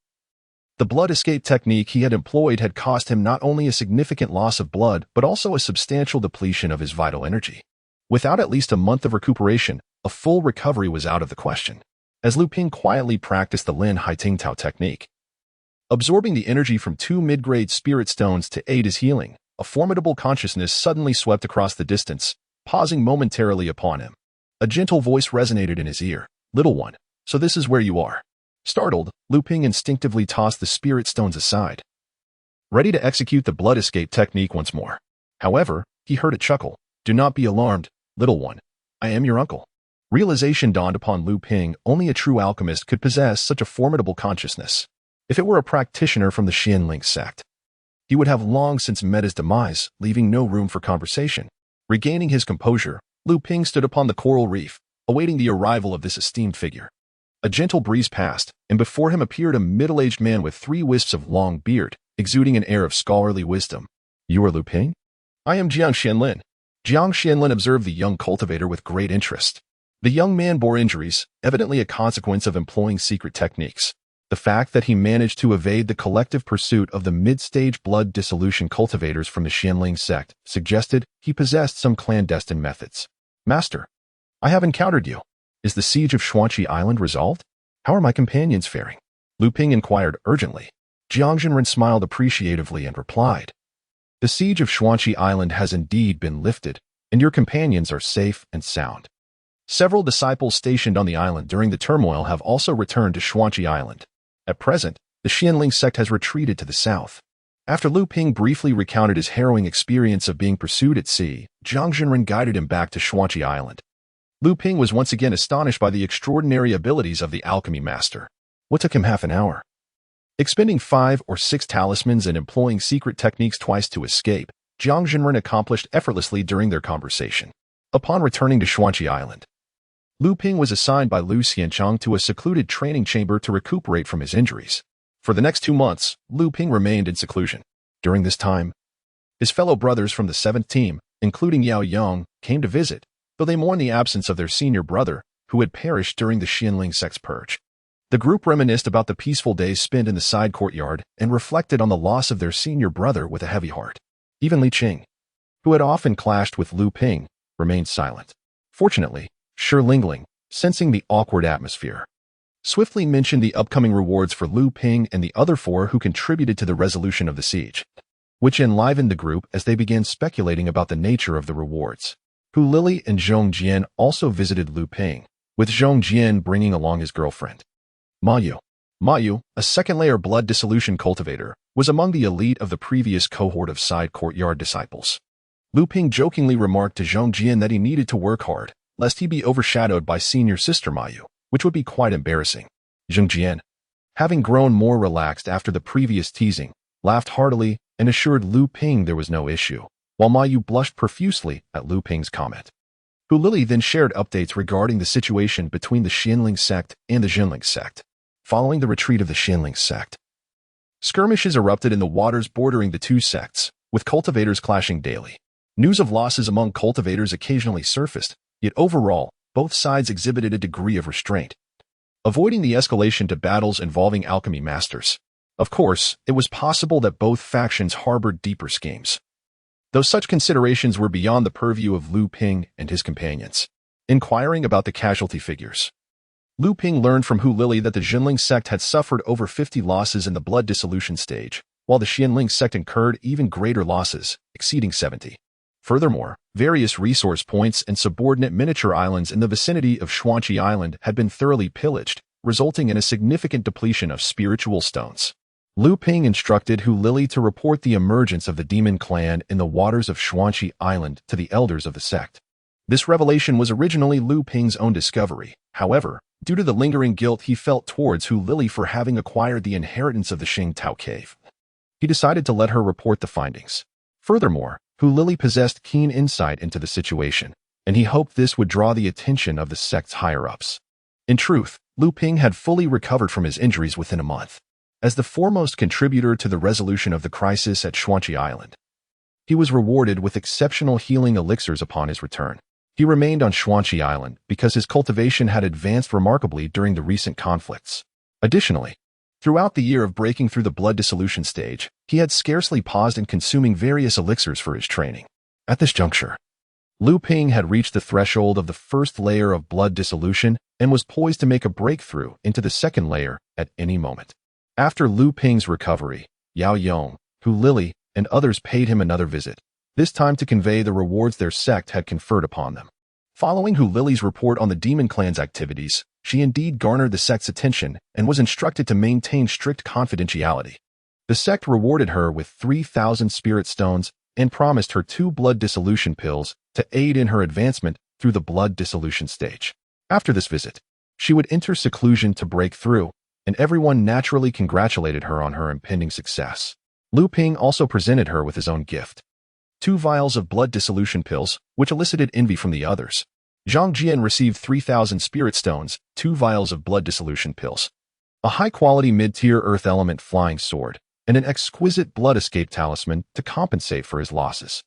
the blood escape technique he had employed had cost him not only a significant loss of blood but also a substantial depletion of his vital energy. Without at least a month of recuperation, a full recovery was out of the question. As Luming quietly practiced the Lin Hai Ting Tao technique, absorbing the energy from 2 mid-grade spirit stones to aid his healing, a formidable consciousness suddenly swept across the distance, pausing momentarily upon him. A gentle voice resonated in his ear. "Little one, so this is where you are." Startled, Luming instinctively tossed the spirit stones aside, ready to execute the blood escape technique once more. However, he heard a chuckle. "Do not be alarmed, little one. I am your uncle." Realization dawned upon Luming. Only a true alchemist could possess such a formidable consciousness. If it were a practitioner from the Zhenling Sect, he would have long since met his demise, leaving no room for conversation. Regaining his composure, Luming stood upon the coral reef, awaiting the arrival of this esteemed figure. A gentle breeze passed, and before him appeared a middle-aged man with 3 wisps of long beard, exuding an air of scholarly wisdom. "You are Luming?" "I am Jiang Xianlin." Jiang Xianlin observed the young cultivator with great interest. The young man bore injuries, evidently a consequence of employing secret techniques. The fact that he managed to evade the collective pursuit of the mid-stage blood dissolution cultivators from the Zhenling Sect suggested he possessed some clandestine methods. "Master, I have encountered you. Is the siege of Xianqi Island resolved? How are my companions faring?" Luming inquired urgently. Jiang Zhenren smiled appreciatively and replied, "The siege of Xianqi Island has indeed been lifted, and your companions are safe and sound. Several disciples stationed on the island during the turmoil have also returned to Xianqi Island. At present, the Zhenling Sect has retreated to the south." After Luming briefly recounted his harrowing experience of being pursued at sea, Jiang Zhenren guided him back to Xianqi Island. Luming was once again astonished by the extraordinary abilities of the alchemy master. What took him half an hour? Expending 5 or 6 talismans and employing secret techniques twice to escape, Jiang Zhenren accomplished effortlessly during their conversation. Upon returning to Xianqi Island, Luming was assigned by Lu Xianchang to a secluded training chamber to recuperate from his injuries. For the next 2 months, Luming remained in seclusion. During this time, his fellow brothers from the 7th team, including Yao Yong, came to visit, though they mourned the absence of their senior brother, who had perished during the Zhenling Sect's purge. The group reminisced about the peaceful days spent in the side courtyard and reflected on the loss of their senior brother with a heavy heart. Even Li Qing, who had often clashed with Luming, remained silent. Fortunately, Shi Lingling, sensing the awkward atmosphere, swiftly mentioned the upcoming rewards for Luming and the other 4 who contributed to the resolution of the siege, which enlivened the group as they began speculating about the nature of the rewards. Hu Lili and Zhong Jian also visited Luming, with Zhong Jian bringing along his girlfriend. Ma Yu, a second-layer blood dissolution cultivator, was among the elite of the previous cohort of side courtyard disciples. Luming jokingly remarked to Zhong Jian that he needed to work hard, lest he be overshadowed by senior sister Ma Yu, which would be quite embarrassing. Zhong Jian, having grown more relaxed after the previous teasing, laughed heartily and assured Luming there was no issue, while Ma Yu blushed profusely at Luming's comment. Hu Lili then shared updates regarding the situation between the Zhenling Sect and the Zhenling Sect. Following the retreat of the Zhenling Sect, skirmishes erupted in the waters bordering the 2 sects, with cultivators clashing daily. News of losses among cultivators occasionally surfaced, yet overall, both sides exhibited a degree of restraint, avoiding the escalation to battles involving alchemy masters. Of course, it was possible that both factions harbored deeper schemes. though such considerations were beyond the purview of Lu Ping and his companions. Inquiring about the casualty figures, Lu Ping learned from Hu Lili that the Zhenling Sect had suffered over 50 losses in the blood dissolution stage, while the Zhenling Sect incurred even greater losses, exceeding 70. Furthermore, various resource points and subordinate miniature islands in the vicinity of Xuanqi Island had been thoroughly pillaged, resulting in a significant depletion of spiritual stones. Lu Ping instructed Hu Lili to report the emergence of the demon clan in the waters of Xuanqi Island to the elders of the sect. This revelation was originally Lu Ping's own discovery. However, due to the lingering guilt he felt towards Hu Lili for having acquired the inheritance of the Xing Tao Cave, he decided to let her report the findings. Furthermore, Hu Lili possessed keen insight into the situation, and he hoped this would draw the attention of the sect's higher-ups. In truth, Lu Ping had fully recovered from his injuries within a month. As the foremost contributor to the resolution of the crisis at Xuanqi Island, he was rewarded with exceptional healing elixirs upon his return. He remained on Xuanqi Island because his cultivation had advanced remarkably during the recent conflicts. Additionally, throughout the year of breaking through the blood dissolution stage, he had scarcely paused in consuming various elixirs for his training. At this juncture, Lu Ping had reached the threshold of the first layer of blood dissolution and was poised to make a breakthrough into the second layer at any moment. After Lu Ping's recovery, Yao Yong, Hu Lili, and others paid him another visit, this time to convey the rewards their sect had conferred upon them. Following Hu Lili's report on the demon clan's activities, she indeed garnered the sect's attention and was instructed to maintain strict confidentiality. The sect rewarded her with 3,000 spirit stones and promised her 2 blood dissolution pills to aid in her advancement through the blood dissolution stage. After this visit, she would enter seclusion to break through, and everyone naturally congratulated her on her impending success. Lu Ping also presented her with his own gift: 2 vials of blood dissolution pills, which elicited envy from the others. Zhang Jian received 3,000 spirit stones, 2 vials of blood dissolution pills, a high-quality mid-tier earth element flying sword, and an exquisite blood escape talisman to compensate for his losses.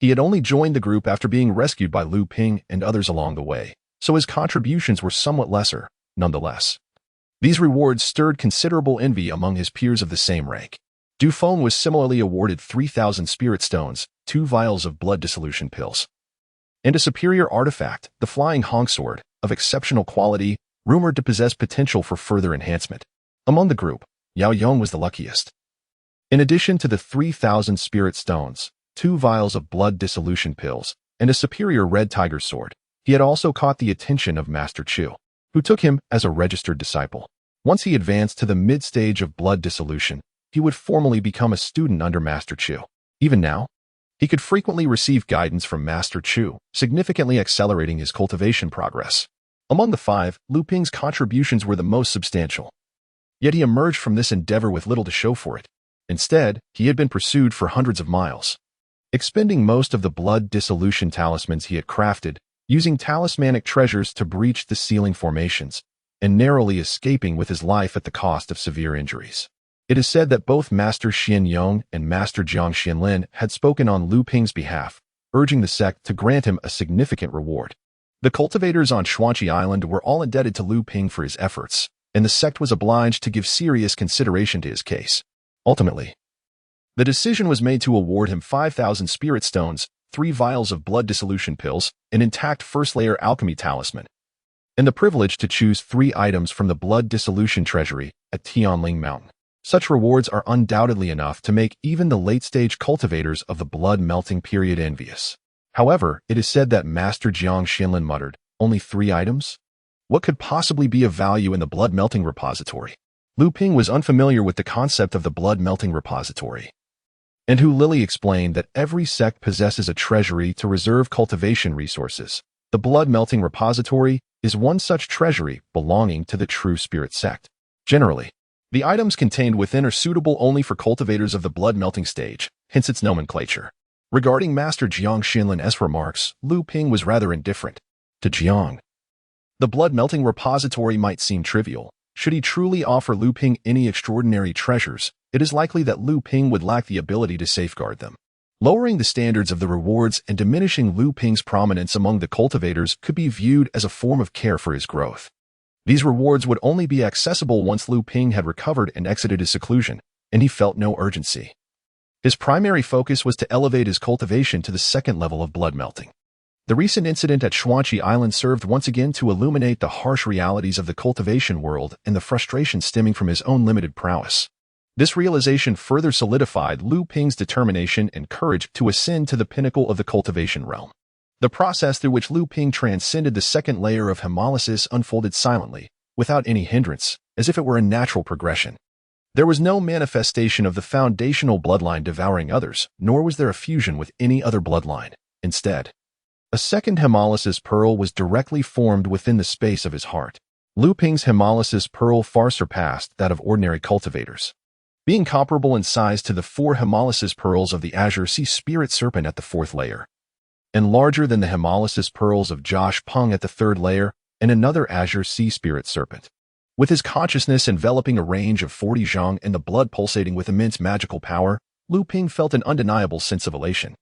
He had only joined the group after being rescued by Lu Ping and others along the way, so his contributions were somewhat lesser, nonetheless. These rewards stirred considerable envy among his peers of the same rank. Du Feng was similarly awarded 3,000 spirit stones, 2 vials of blood dissolution pills, and a superior artifact, the flying honk sword, of exceptional quality, rumored to possess potential for further enhancement. Among the group, Yao Yong was the luckiest. In addition to the 3,000 spirit stones, 2 vials of blood dissolution pills, and a superior red tiger sword, he had also caught the attention of Master Chu, who took him as a registered disciple. Once he advanced to the mid-stage of blood dissolution, he would formally become a student under Master Chu. Even now, he could frequently receive guidance from Master Chu, significantly accelerating his cultivation progress. Among the 5, Lu Ping's contributions were the most substantial. Yet he emerged from this endeavor with little to show for it. Instead, he had been pursued for hundreds of miles, expending most of the blood dissolution talismans he had crafted, using talismanic treasures to breach the ceiling formations, and narrowly escaping with his life at the cost of severe injuries. It is said that both Master Xian Yong and Master Jiang Xianlin had spoken on Lu Ping's behalf, urging the sect to grant him a significant reward. The cultivators on Xuanqi Island were all indebted to Lu Ping for his efforts, and the sect was obliged to give serious consideration to his case. Ultimately, the decision was made to award him 5,000 spirit stones, 3 vials of blood dissolution pills, an intact first-layer alchemy talisman, and the privilege to choose 3 items from the blood dissolution treasury at Tianling Mountain. Such rewards are undoubtedly enough to make even the late-stage cultivators of the blood-melting period envious. However, it is said that Master Jiang Xianlin muttered, "Only 3 items? What could possibly be of value in the blood-melting repository?" Lu Ping was unfamiliar with the concept of the blood-melting repository, and Hu Lili explained that every sect possesses a treasury to reserve cultivation resources. The blood-melting repository is one such treasury belonging to the True Spirit sect. Generally, the items contained within are suitable only for cultivators of the blood-melting stage, hence its nomenclature. Regarding Master Jiang Xianlin's remarks, Lu Ping was rather indifferent. To Jiang, the blood-melting repository might seem trivial. Should he truly offer Lu Ping any extraordinary treasures, it is likely that Lu Ping would lack the ability to safeguard them. Lowering the standards of the rewards and diminishing Lu Ping's prominence among the cultivators could be viewed as a form of care for his growth. These rewards would only be accessible once Lu Ping had recovered and exited his seclusion, and he felt no urgency. His primary focus was to elevate his cultivation to the second level of blood melting. The recent incident at Xuanqi Island served once again to illuminate the harsh realities of the cultivation world and the frustration stemming from his own limited prowess. This realization further solidified Lu Ping's determination and courage to ascend to the pinnacle of the cultivation realm. The process through which Lu Ping transcended the second layer of hemolysis unfolded silently, without any hindrance, as if it were a natural progression. There was no manifestation of the foundational bloodline devouring others, nor was there a fusion with any other bloodline. Instead, a second hemolysis pearl was directly formed within the space of his heart. Lu Ping's hemolysis pearl far surpassed that of ordinary cultivators, being comparable in size to the 4 hemolysis pearls of the Azure Sea Spirit Serpent at the 4th layer, and larger than the hemolysis pearls of Josh Peng at the 3rd layer and another Azure Sea Spirit Serpent. With his consciousness enveloping a range of 40 zhang and the blood pulsating with immense magical power, Lu Ping felt an undeniable sense of elation.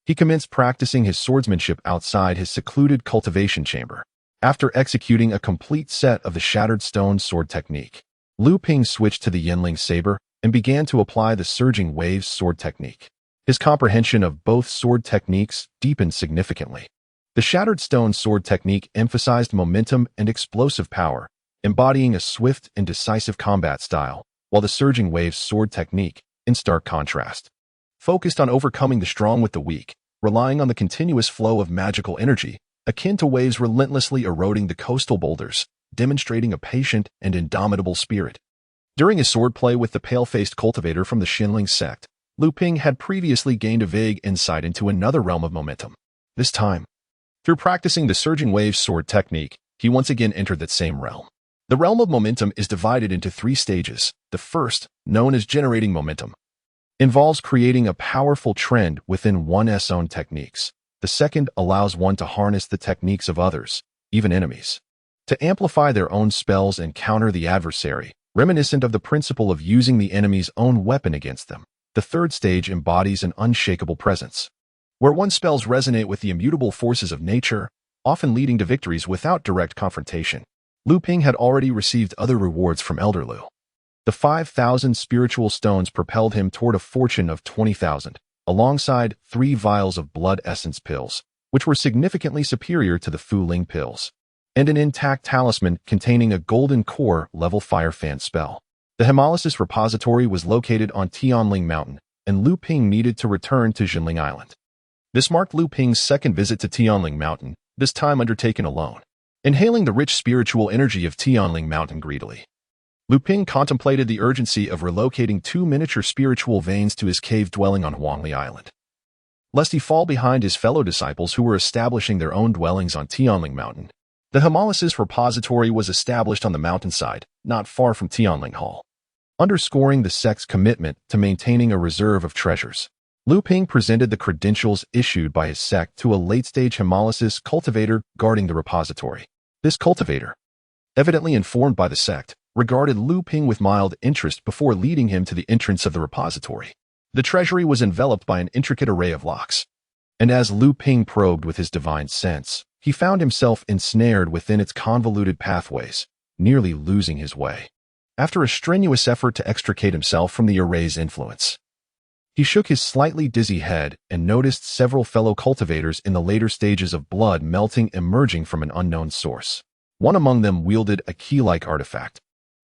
He commenced practicing his swordsmanship outside his secluded cultivation chamber. After executing a complete set of the shattered stone sword technique, Lu Ping switched to the Zhenling saber and began to apply the surging waves sword technique. His comprehension of both sword techniques deepened significantly. The shattered stone sword technique emphasized momentum and explosive power, embodying a swift and decisive combat style, while the surging waves sword technique, in stark contrast, focused on overcoming the strong with the weak, relying on the continuous flow of magical energy, akin to waves relentlessly eroding the coastal boulders, demonstrating a patient and indomitable spirit. During his swordplay with the pale-faced cultivator from the Zhenling Sect, Lu Ping had previously gained a vague insight into another realm of momentum. This time, through practicing the surging waves sword technique, he once again entered that same realm. The realm of momentum is divided into 3 stages. The first, known as generating momentum, involves creating a powerful trend within one's own techniques. The second allows one to harness the techniques of others, even enemies, to amplify their own spells and counter the adversary, reminiscent of the principle of using the enemy's own weapon against them. The third stage embodies an unshakable presence, where one's spells resonate with the immutable forces of nature, often leading to victories without direct confrontation. Lu Ping had already received other rewards from Elder Lu. The 5,000 spiritual stones propelled him toward a fortune of 20,000, alongside 3 vials of blood essence pills, which were significantly superior to the Fu Ling pills, and an intact talisman containing a golden core level fire fan spell. The hemolysis repository was located on Tianling Mountain, and Lu Ping needed to return to Zhenling Island. This marked Lu Ping's second visit to Tianling Mountain, this time undertaken alone. Inhaling the rich spiritual energy of Tianling Mountain greedily, Lu Ping contemplated the urgency of relocating 2 miniature spiritual veins to his cave dwelling on Huangli Island, lest he fall behind his fellow disciples who were establishing their own dwellings on Tianling Mountain. The hemolysis repository was established on the mountainside, not far from Tianling Hall, underscoring the sect's commitment to maintaining a reserve of treasures. Lu Ping presented the credentials issued by his sect to a late-stage hemolysis cultivator guarding the repository. This cultivator, evidently informed by the sect, regarded Lu Ping with mild interest before leading him to the entrance of the repository. The treasury was enveloped by an intricate array of locks, and as Lu Ping probed with his divine sense, he found himself ensnared within its convoluted pathways, nearly losing his way. After a strenuous effort to extricate himself from the array's influence, he shook his slightly dizzy head and noticed several fellow cultivators in the later stages of blood melting emerging from an unknown source. One among them wielded a key-like artifact,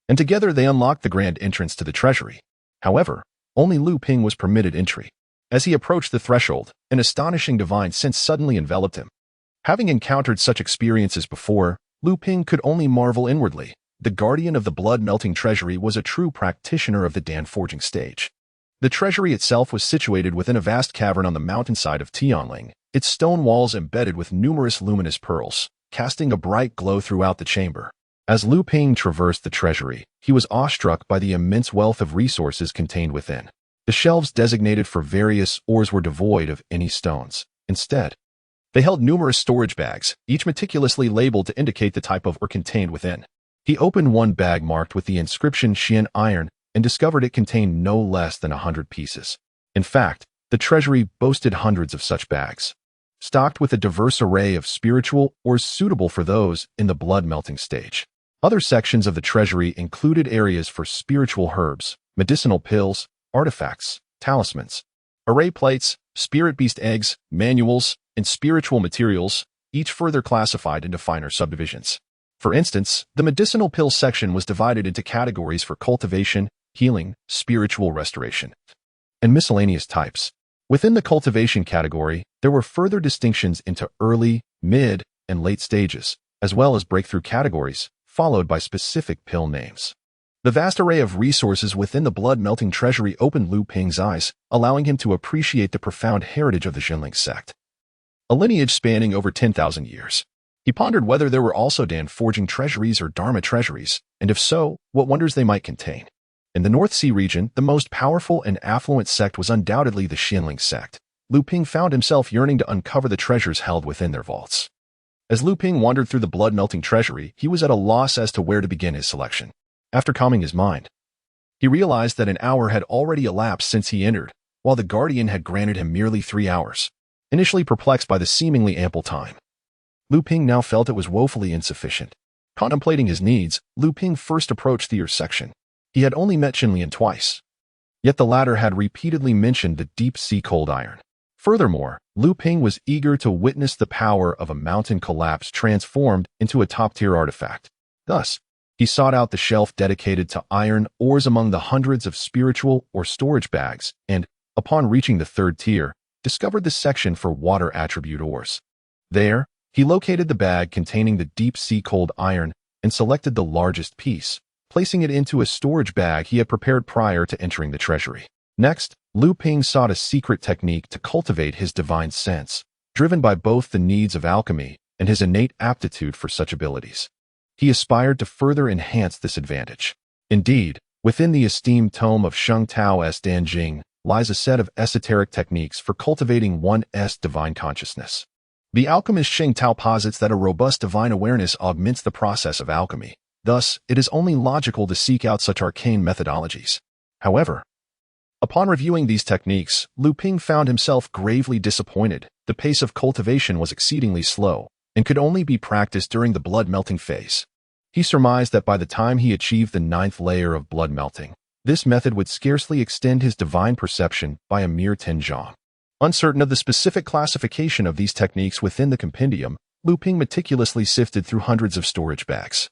and together they unlocked the grand entrance to the treasury. However, only Lu Ping was permitted entry. As he approached the threshold, an astonishing divine sense suddenly enveloped him. Having encountered such experiences before, Lu Ping could only marvel inwardly. The guardian of the blood-melting treasury was a true practitioner of the Dan-forging stage. The treasury itself was situated within a vast cavern on the mountainside of Tianling, its stone walls embedded with numerous luminous pearls, casting a bright glow throughout the chamber. As Lu Ping traversed the treasury, he was awestruck by the immense wealth of resources contained within. The shelves designated for various ores were devoid of any stones. Instead, they held numerous storage bags, each meticulously labeled to indicate the type of ore contained within. He opened one bag marked with the inscription Xian Iron and discovered it contained no less than 100 pieces. In fact, the treasury boasted hundreds of such bags, stocked with a diverse array of spiritual ores suitable for those in the blood-melting stage. Other sections of the treasury included areas for spiritual herbs, medicinal pills, artifacts, talismans, array plates, spirit beast eggs, manuals, and spiritual materials, each further classified into finer subdivisions. For instance, the medicinal pill section was divided into categories for cultivation, healing, spiritual restoration, and miscellaneous types. Within the cultivation category, there were further distinctions into early, mid, and late stages, as well as breakthrough categories, followed by specific pill names. The vast array of resources within the blood-melting treasury opened Lu Ping's eyes, allowing him to appreciate the profound heritage of the Zhenling Sect. A lineage spanning over 10,000 years. He pondered whether there were also Dan-forging treasuries or Dharma treasuries, and if so, what wonders they might contain. In the North Sea region, the most powerful and affluent sect was undoubtedly the Zhenling Sect. Lu Ping found himself yearning to uncover the treasures held within their vaults. As Lu Ping wandered through the blood-melting treasury, he was at a loss as to where to begin his selection. After calming his mind, he realized that an hour had already elapsed since he entered, while the Guardian had granted him merely 3 hours. Initially perplexed by the seemingly ample time, Lu Ping now felt it was woefully insufficient. Contemplating his needs, Lu Ping first approached the section. He had only met Zhenling twice, yet the latter had repeatedly mentioned the deep-sea cold iron. Furthermore, Lu Ping was eager to witness the power of a mountain collapse transformed into a top-tier artifact. Thus, he sought out the shelf dedicated to iron ores among the hundreds of spiritual or storage bags and, upon reaching the 3rd tier, discovered the section for water attribute ores. There, he located the bag containing the deep-sea cold iron and selected the largest piece, placing it into a storage bag he had prepared prior to entering the treasury. Next, Lu Ping sought a secret technique to cultivate his divine sense, driven by both the needs of alchemy and his innate aptitude for such abilities. He aspired to further enhance this advantage. Indeed, within the esteemed tome of Sheng Tao's Danjing lies a set of esoteric techniques for cultivating one's divine consciousness. The alchemist Sheng Tao posits that a robust divine awareness augments the process of alchemy. Thus, it is only logical to seek out such arcane methodologies. However, upon reviewing these techniques, Lu Ping found himself gravely disappointed. The pace of cultivation was exceedingly slow and could only be practiced during the blood-melting phase. He surmised that by the time he achieved the 9th layer of blood melting, this method would scarcely extend his divine perception by a mere 10 zhang. Uncertain of the specific classification of these techniques within the compendium, Lu Ping meticulously sifted through hundreds of storage bags,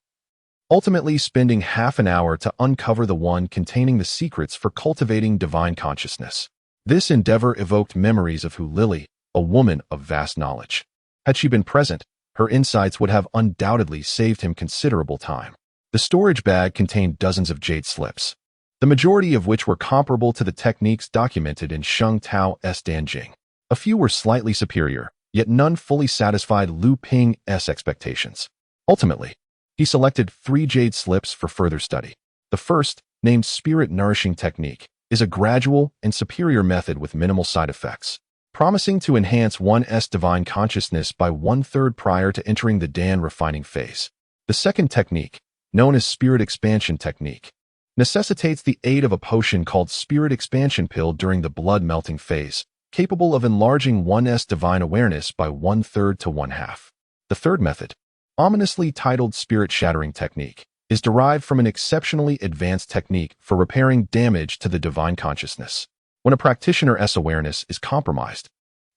ultimately spending half an hour to uncover the one containing the secrets for cultivating divine consciousness. This endeavor evoked memories of Hu Lily, a woman of vast knowledge. Had she been present, her insights would have undoubtedly saved him considerable time. The storage bag contained dozens of jade slips, the majority of which were comparable to the techniques documented in Sheng Tao's Danjing. A few were slightly superior, yet none fully satisfied Lu Ping's expectations. Ultimately, he selected 3 jade slips for further study. The first, named Spirit Nourishing Technique, is a gradual and superior method with minimal side effects, promising to enhance one's divine consciousness by 1/3 prior to entering the Dan refining phase. The second technique, known as Spirit Expansion Technique, necessitates the aid of a potion called Spirit Expansion Pill during the blood-melting phase, capable of enlarging one's divine awareness by 1/3 to 1/2. The third method, ominously titled Spirit Shattering Technique, is derived from an exceptionally advanced technique for repairing damage to the divine consciousness. When a practitioner's awareness is compromised,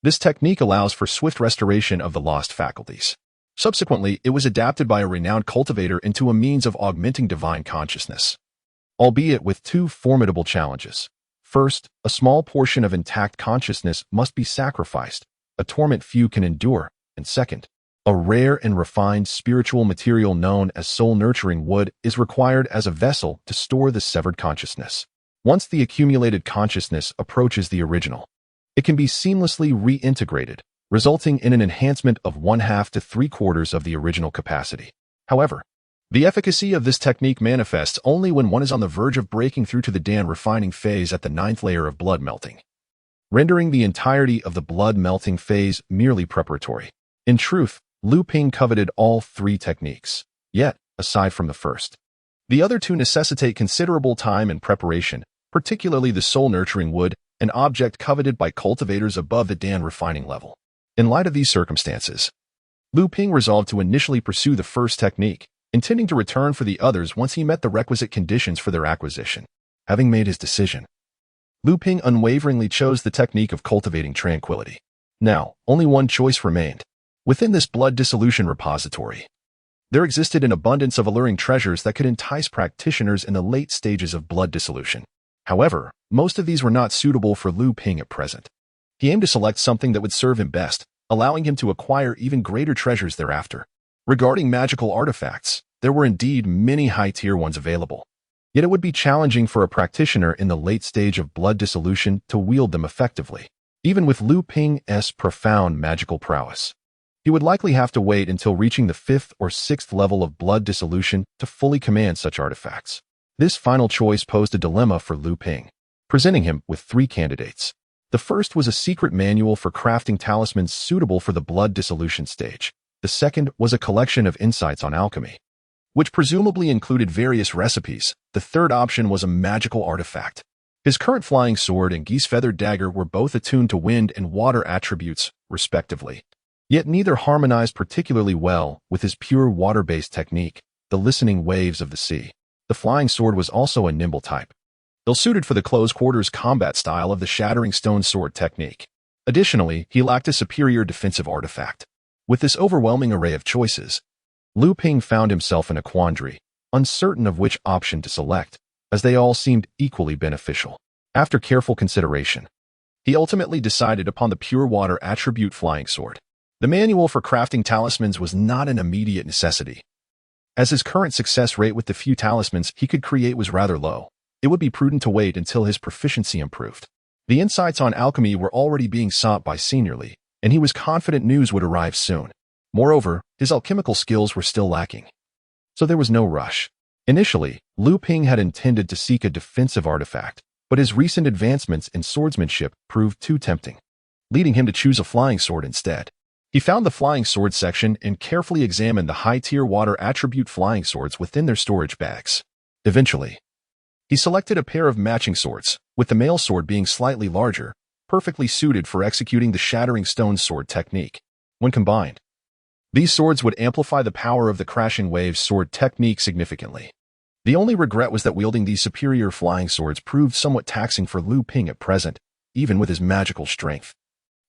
this technique allows for swift restoration of the lost faculties. Subsequently, it was adapted by a renowned cultivator into a means of augmenting divine consciousness, albeit with 2 formidable challenges. First, a small portion of intact consciousness must be sacrificed, a torment few can endure, and second, a rare and refined spiritual material known as soul-nurturing wood is required as a vessel to store the severed consciousness. Once the accumulated consciousness approaches the original, it can be seamlessly reintegrated, resulting in an enhancement of 1/2 to 3/4 of the original capacity. However, the efficacy of this technique manifests only when one is on the verge of breaking through to the Dan refining phase at the 9th layer of blood melting, rendering the entirety of the blood melting phase merely preparatory. In truth, Lu Ping coveted all 3 techniques. Yet, aside from the first, the other 2 necessitate considerable time and preparation, particularly the soul-nurturing wood, an object coveted by cultivators above the Dan refining level. In light of these circumstances, Lu Ping resolved to initially pursue the first technique, intending to return for the others once he met the requisite conditions for their acquisition. Having made his decision, Luming unwaveringly chose the technique of cultivating tranquility. Now, only one choice remained. Within this blood dissolution repository, there existed an abundance of alluring treasures that could entice practitioners in the late stages of blood dissolution. However, most of these were not suitable for Luming at present. He aimed to select something that would serve him best, allowing him to acquire even greater treasures thereafter. Regarding magical artifacts, there were indeed many high-tier ones available. Yet it would be challenging for a practitioner in the late stage of blood dissolution to wield them effectively, even with Luming's profound magical prowess. He would likely have to wait until reaching the 5th or 6th level of blood dissolution to fully command such artifacts. This final choice posed a dilemma for Luming, presenting him with 3 candidates. The first was a secret manual for crafting talismans suitable for the blood dissolution stage. The second was a collection of insights on alchemy, which presumably included various recipes. The third option was a magical artifact. His current flying sword and geese-feathered dagger were both attuned to wind and water attributes, respectively. Yet neither harmonized particularly well with his pure water-based technique, the listening waves of the sea. The flying sword was also a nimble type, ill-suited for the close-quarters combat style of the shattering stone sword technique. Additionally, he lacked a superior defensive artifact. With this overwhelming array of choices, Luming found himself in a quandary, uncertain of which option to select, as they all seemed equally beneficial. After careful consideration, he ultimately decided upon the pure water attribute flying sword. The manual for crafting talismans was not an immediate necessity, as his current success rate with the few talismans he could create was rather low. It would be prudent to wait until his proficiency improved. The insights on alchemy were already being sought by Seniorly, and he was confident news would arrive soon. Moreover, his alchemical skills were still lacking, so there was no rush. Initially, Luming had intended to seek a defensive artifact, but his recent advancements in swordsmanship proved too tempting, leading him to choose a flying sword instead. He found the flying sword section and carefully examined the high-tier water attribute flying swords within their storage bags. Eventually, he selected a pair of matching swords, with the male sword being slightly larger, perfectly suited for executing the shattering stone sword technique. When combined, these swords would amplify the power of the crashing waves sword technique significantly. The only regret was that wielding these superior flying swords proved somewhat taxing for Luming at present, even with his magical strength.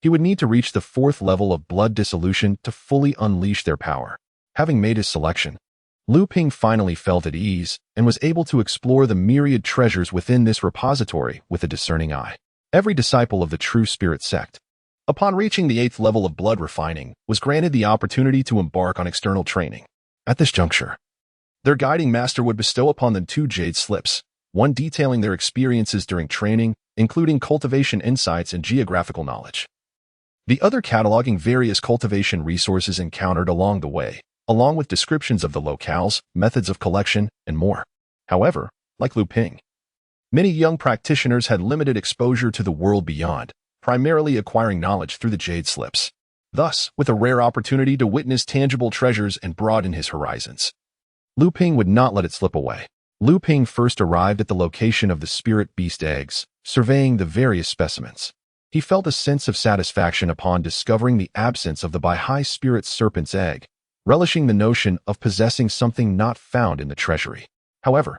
He would need to reach the 4th level of blood dissolution to fully unleash their power. Having made his selection, Luming finally felt at ease and was able to explore the myriad treasures within this repository with a discerning eye. Every disciple of the true spirit sect, upon reaching the 8th level of blood refining, was granted the opportunity to embark on external training. At this juncture, their guiding master would bestow upon them 2 jade slips, one detailing their experiences during training, including cultivation insights and geographical knowledge, the other cataloging various cultivation resources encountered along the way, along with descriptions of the locales, methods of collection, and more. However, like Luming, many young practitioners had limited exposure to the world beyond, primarily acquiring knowledge through the jade slips. Thus, with a rare opportunity to witness tangible treasures and broaden his horizons, Luming would not let it slip away. Luming first arrived at the location of the spirit beast eggs, surveying the various specimens. He felt a sense of satisfaction upon discovering the absence of the high spirit serpent's egg, relishing the notion of possessing something not found in the treasury. However,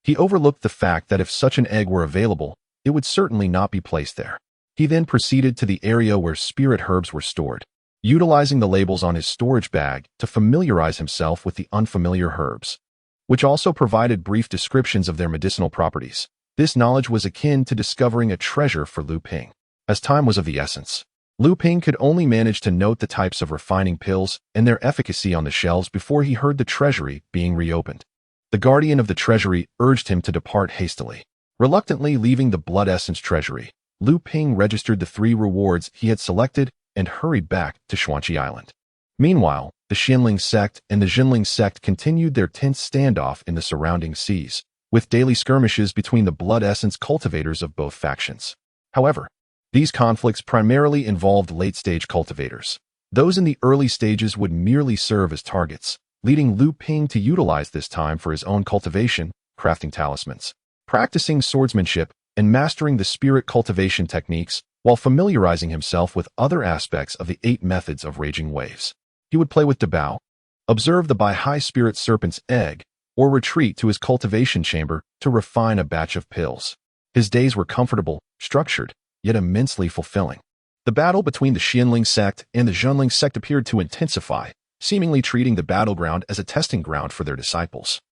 he overlooked the fact that if such an egg were available, it would certainly not be placed there. He then proceeded to the area where spirit herbs were stored, utilizing the labels on his storage bag to familiarize himself with the unfamiliar herbs, which also provided brief descriptions of their medicinal properties. This knowledge was akin to discovering a treasure for Luming. As time was of the essence, Luming could only manage to note the types of refining pills and their efficacy on the shelves before he heard the treasury being reopened. The guardian of the treasury urged him to depart hastily. Reluctantly leaving the blood essence treasury, Luming registered the 3 rewards he had selected and hurried back to Xuanqi Island. Meanwhile, the Zhenling Sect and the Zhenling Sect continued their tense standoff in the surrounding seas, with daily skirmishes between the blood essence cultivators of both factions. However, these conflicts primarily involved late-stage cultivators. Those in the early stages would merely serve as targets, leading Luming to utilize this time for his own cultivation, crafting talismans, practicing swordsmanship, and mastering the spirit cultivation techniques while familiarizing himself with other aspects of the 8 methods of raging waves. He would play with Dabao, observe the high spirit serpent's egg, or retreat to his cultivation chamber to refine a batch of pills. His days were comfortable, structured, yet immensely fulfilling. The battle between the Zhenling Sect and the Zhenling Sect appeared to intensify, seemingly treating the battleground as a testing ground for their disciples.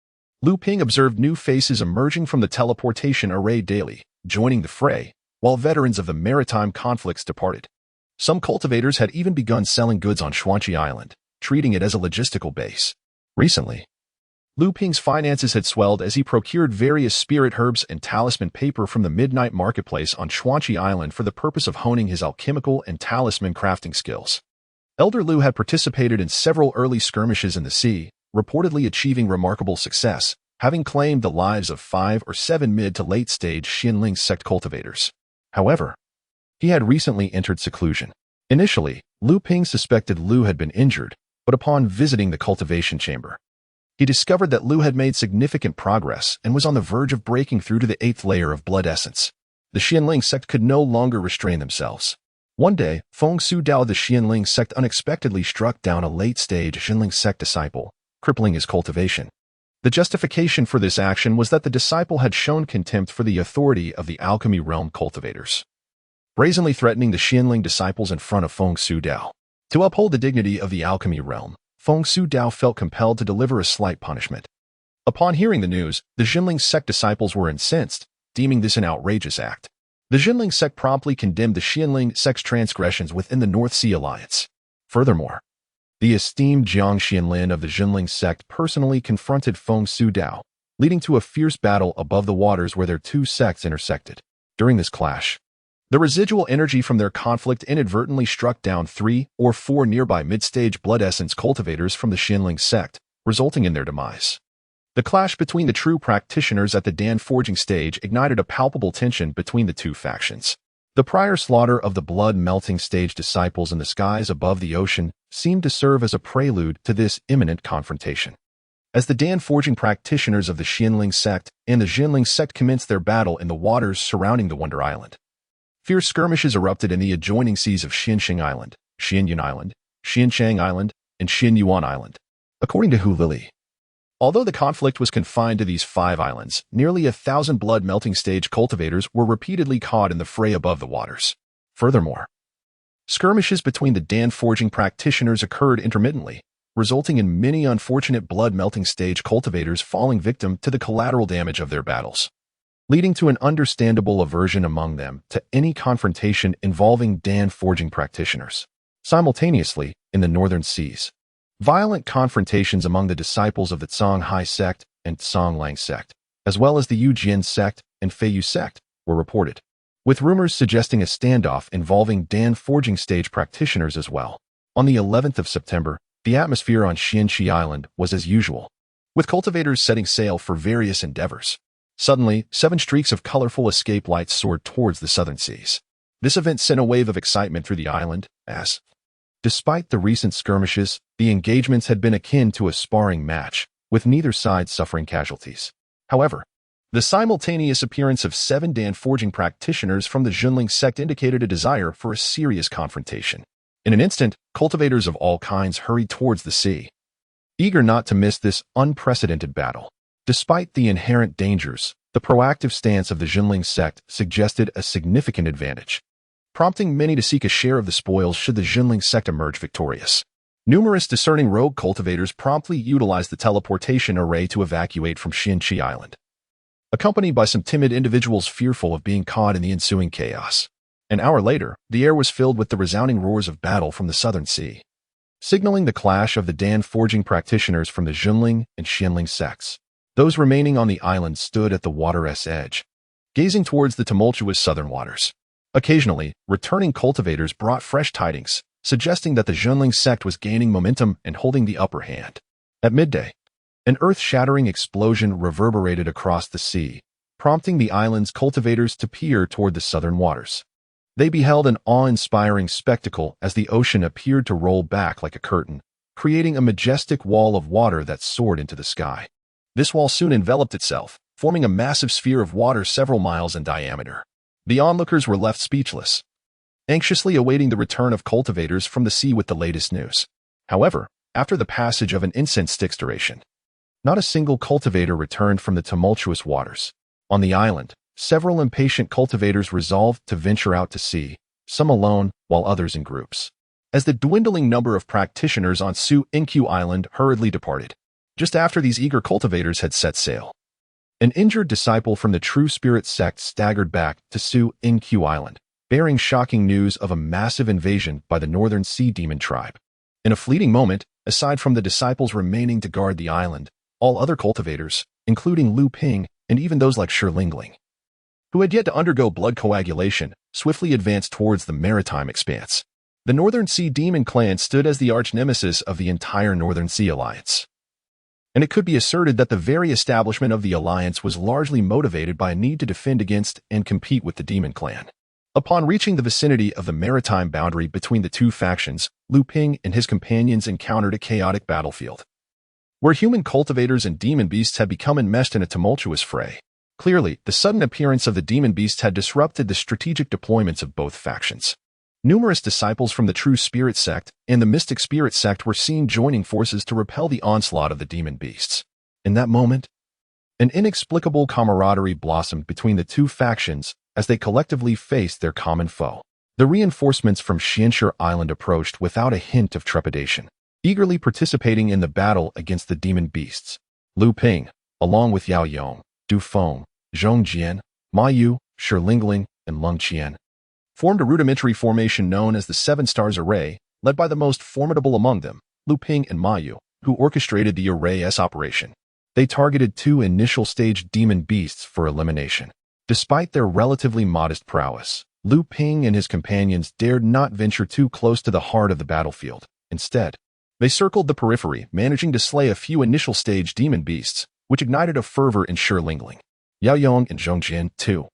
Luming observed new faces emerging from the teleportation array daily, joining the fray, while veterans of the maritime conflicts departed. Some cultivators had even begun selling goods on Shuanqi Island, treating it as a logistical base. Recently, Luming's finances had swelled as he procured various spirit herbs and talisman paper from the midnight marketplace on Shuanqi Island for the purpose of honing his alchemical and talisman crafting skills. Elder Lu had participated in several early skirmishes in the sea, reportedly achieving remarkable success, having claimed the lives of 5 or 7 mid to late-stage Zhenling Sect cultivators. However, he had recently entered seclusion. Initially, Luming suspected Lu had been injured, but upon visiting the cultivation chamber, he discovered that Lu had made significant progress and was on the verge of breaking through to the 8th layer of blood essence. The Zhenling Sect could no longer restrain themselves. One day, Feng Su Dao of the Zhenling Sect unexpectedly struck down a late-stage Zhenling Sect disciple, crippling his cultivation. The justification for this action was that the disciple had shown contempt for the authority of the alchemy realm cultivators, brazenly threatening the Zhenling disciples in front of Feng Su Dao. To uphold the dignity of the alchemy realm, Feng Su Dao felt compelled to deliver a slight punishment. Upon hearing the news, the Zhenling Sect disciples were incensed, deeming this an outrageous act. The Zhenling Sect promptly condemned the Zhenling Sect's transgressions within the North Sea Alliance. Furthermore, the esteemed Jiang Xianlin of the Zhenling Sect personally confronted Feng Su Dao, leading to a fierce battle above the waters where their two sects intersected. During this clash, the residual energy from their conflict inadvertently struck down 3 or 4 nearby mid-stage blood essence cultivators from the Zhenling Sect, resulting in their demise. The clash between the true practitioners at the Dan forging stage ignited a palpable tension between the two factions. The prior slaughter of the blood-melting stage disciples in the skies above the ocean seemed to serve as a prelude to this imminent confrontation. As the Dan forging practitioners of the Zhenling Sect and the Zhenling Sect commenced their battle in the waters surrounding the Wonder Island, fierce skirmishes erupted in the adjoining seas of Xinxing Island, Xianyun Island, Xinchang Island, and Xinyuan Island. According to Hu Lili, although the conflict was confined to these 5 islands, nearly 1,000 blood-melting stage cultivators were repeatedly caught in the fray above the waters. Furthermore, skirmishes between the Dan forging practitioners occurred intermittently, resulting in many unfortunate blood-melting stage cultivators falling victim to the collateral damage of their battles, leading to an understandable aversion among them to any confrontation involving Dan forging practitioners. Simultaneously, in the northern seas, violent confrontations among the disciples of the Zhonghai Sect and Zhonglang Sect, as well as the Yujian Sect and Feiyu Sect, were reported, with rumors suggesting a standoff involving Dan forging stage practitioners as well. On the 11th of September, the atmosphere on Xianxi Island was as usual, with cultivators setting sail for various endeavors. Suddenly, 7 streaks of colorful escape lights soared towards the southern seas. This event sent a wave of excitement through the island, as, despite the recent skirmishes, the engagements had been akin to a sparring match, with neither side suffering casualties. However, the simultaneous appearance of 7 Dan forging practitioners from the Zhenling Sect indicated a desire for a serious confrontation. In an instant, cultivators of all kinds hurried towards the sea, eager not to miss this unprecedented battle. Despite the inherent dangers, the proactive stance of the Zhenling Sect suggested a significant advantage, prompting many to seek a share of the spoils should the Zhenling Sect emerge victorious. Numerous discerning rogue cultivators promptly utilized the teleportation array to evacuate from Xinxi Island, accompanied by some timid individuals fearful of being caught in the ensuing chaos. An hour later, the air was filled with the resounding roars of battle from the southern sea, signaling the clash of the Dan forging practitioners from the Zhenling and Zhenling sects. Those remaining on the island stood at the water's edge, gazing towards the tumultuous southern waters. Occasionally, returning cultivators brought fresh tidings, suggesting that the Zhenling Sect was gaining momentum and holding the upper hand. At midday, an earth-shattering explosion reverberated across the sea, prompting the island's cultivators to peer toward the southern waters. They beheld an awe-inspiring spectacle as the ocean appeared to roll back like a curtain, creating a majestic wall of water that soared into the sky. This wall soon enveloped itself, forming a massive sphere of water several miles in diameter. The onlookers were left speechless, anxiously awaiting the return of cultivators from the sea with the latest news. However, after the passage of an incense stick's duration, not a single cultivator returned from the tumultuous waters. On the island, several impatient cultivators resolved to venture out to sea, some alone, while others in groups. As the dwindling number of practitioners on Su-Inku Island hurriedly departed, just after these eager cultivators had set sail, an injured disciple from the True Spirit Sect staggered back to Su-Inku Island, bearing shocking news of a massive invasion by the Northern Sea Demon tribe. In a fleeting moment, aside from the disciples remaining to guard the island, all other cultivators, including Luming and even those like Zhenling, who had yet to undergo blood coagulation, swiftly advanced towards the maritime expanse. The Northern Sea Demon clan stood as the arch-nemesis of the entire Northern Sea Alliance, and it could be asserted that the very establishment of the alliance was largely motivated by a need to defend against and compete with the Demon clan. Upon reaching the vicinity of the maritime boundary between the two factions, Luming and his companions encountered a chaotic battlefield, where human cultivators and demon beasts had become enmeshed in a tumultuous fray. Clearly, the sudden appearance of the demon beasts had disrupted the strategic deployments of both factions. Numerous disciples from the True Spirit Sect and the Mystic Spirit Sect were seen joining forces to repel the onslaught of the demon beasts. In that moment, an inexplicable camaraderie blossomed between the two factions as they collectively faced their common foe. The reinforcements from Xianxia Island approached without a hint of trepidation, eagerly participating in the battle against the demon beasts. Luming, along with Yao Yong, Du Feng, Zhong Jian, Ma Yu, Zhenling, and Lung Qian, formed a rudimentary formation known as the Seven Stars Array, led by the most formidable among them, Luming and Ma Yu, who orchestrated the Array-S operation. They targeted two initial-stage demon beasts for elimination. Despite their relatively modest prowess, Luming and his companions dared not venture too close to the heart of the battlefield. Instead, they circled the periphery, managing to slay a few initial-stage demon beasts, which ignited a fervor in Zhenling. Yao Yong and Zhong Jian, too,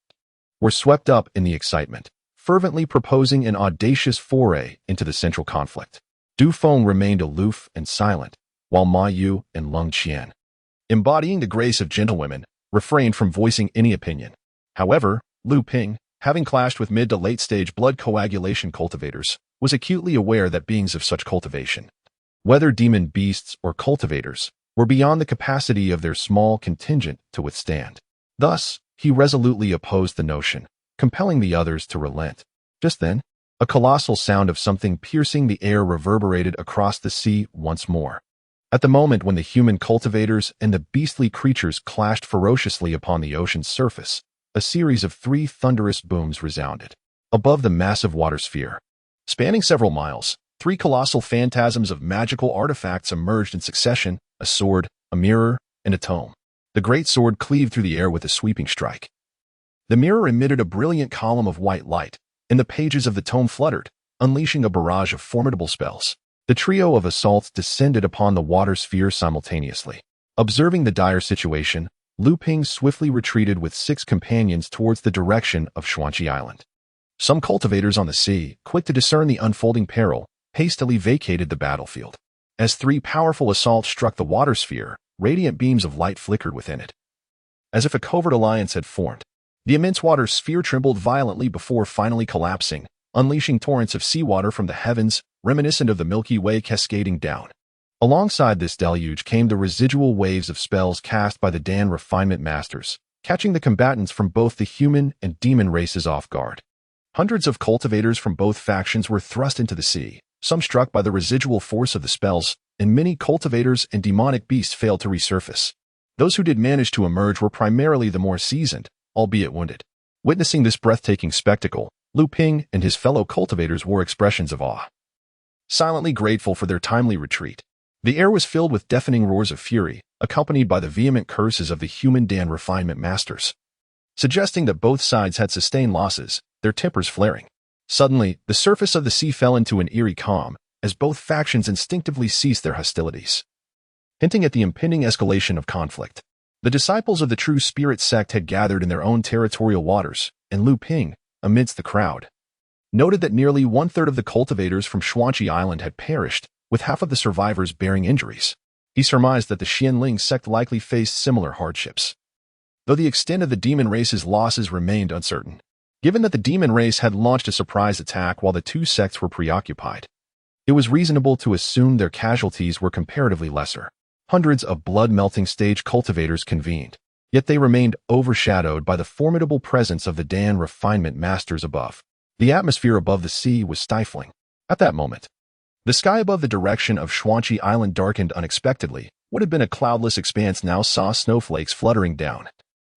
were swept up in the excitement, fervently proposing an audacious foray into the central conflict. Du Feng remained aloof and silent, while Ma Yu and Lung Qian, embodying the grace of gentlewomen, refrained from voicing any opinion. However, Luming, having clashed with mid to late-stage blood coagulation cultivators, was acutely aware that beings of such cultivation, whether demon beasts or cultivators, were beyond the capacity of their small contingent to withstand. Thus, he resolutely opposed the notion, compelling the others to relent. Just then, a colossal sound of something piercing the air reverberated across the sea once more. At the moment when the human cultivators and the beastly creatures clashed ferociously upon the ocean's surface, a series of 3 thunderous booms resounded. Above the massive water sphere, spanning several miles, 3 colossal phantasms of magical artifacts emerged in succession: a sword, a mirror, and a tome. The great sword cleaved through the air with a sweeping strike. The mirror emitted a brilliant column of white light, and the pages of the tome fluttered, unleashing a barrage of formidable spells. The trio of assaults descended upon the water sphere simultaneously. Observing the dire situation, Luming swiftly retreated with 6 companions towards the direction of Xianxia Island. Some cultivators on the sea, quick to discern the unfolding peril, hastily vacated the battlefield. As 3 powerful assaults struck the water sphere, radiant beams of light flickered within it, as if a covert alliance had formed. The immense water sphere trembled violently before finally collapsing, unleashing torrents of seawater from the heavens, reminiscent of the Milky Way cascading down. Alongside this deluge came the residual waves of spells cast by the Dan Refinement Masters, catching the combatants from both the human and demon races off guard. Hundreds of cultivators from both factions were thrust into the sea, some struck by the residual force of the spells, and many cultivators and demonic beasts failed to resurface. Those who did manage to emerge were primarily the more seasoned, albeit wounded. Witnessing this breathtaking spectacle, Luming and his fellow cultivators wore expressions of awe, silently grateful for their timely retreat. The air was filled with deafening roars of fury, accompanied by the vehement curses of the human Dan Refinement Masters, suggesting that both sides had sustained losses, their tempers flaring. Suddenly, the surface of the sea fell into an eerie calm, as both factions instinctively ceased their hostilities, hinting at the impending escalation of conflict. The disciples of the True Spirit Sect had gathered in their own territorial waters, and Luming, amidst the crowd, noted that nearly 1/3 of the cultivators from Xianxia Island had perished, with half of the survivors bearing injuries. He surmised that the Zhenling Sect likely faced similar hardships, though the extent of the demon race's losses remained uncertain. Given that the demon race had launched a surprise attack while the two sects were preoccupied, it was reasonable to assume their casualties were comparatively lesser. Hundreds of blood-melting stage cultivators convened, Yet they remained overshadowed by the formidable presence of the Dan refinement masters above. The atmosphere above the sea was stifling. At that moment, the sky above the direction of Xuanqi Island darkened unexpectedly. What had been a cloudless expanse now saw snowflakes fluttering down,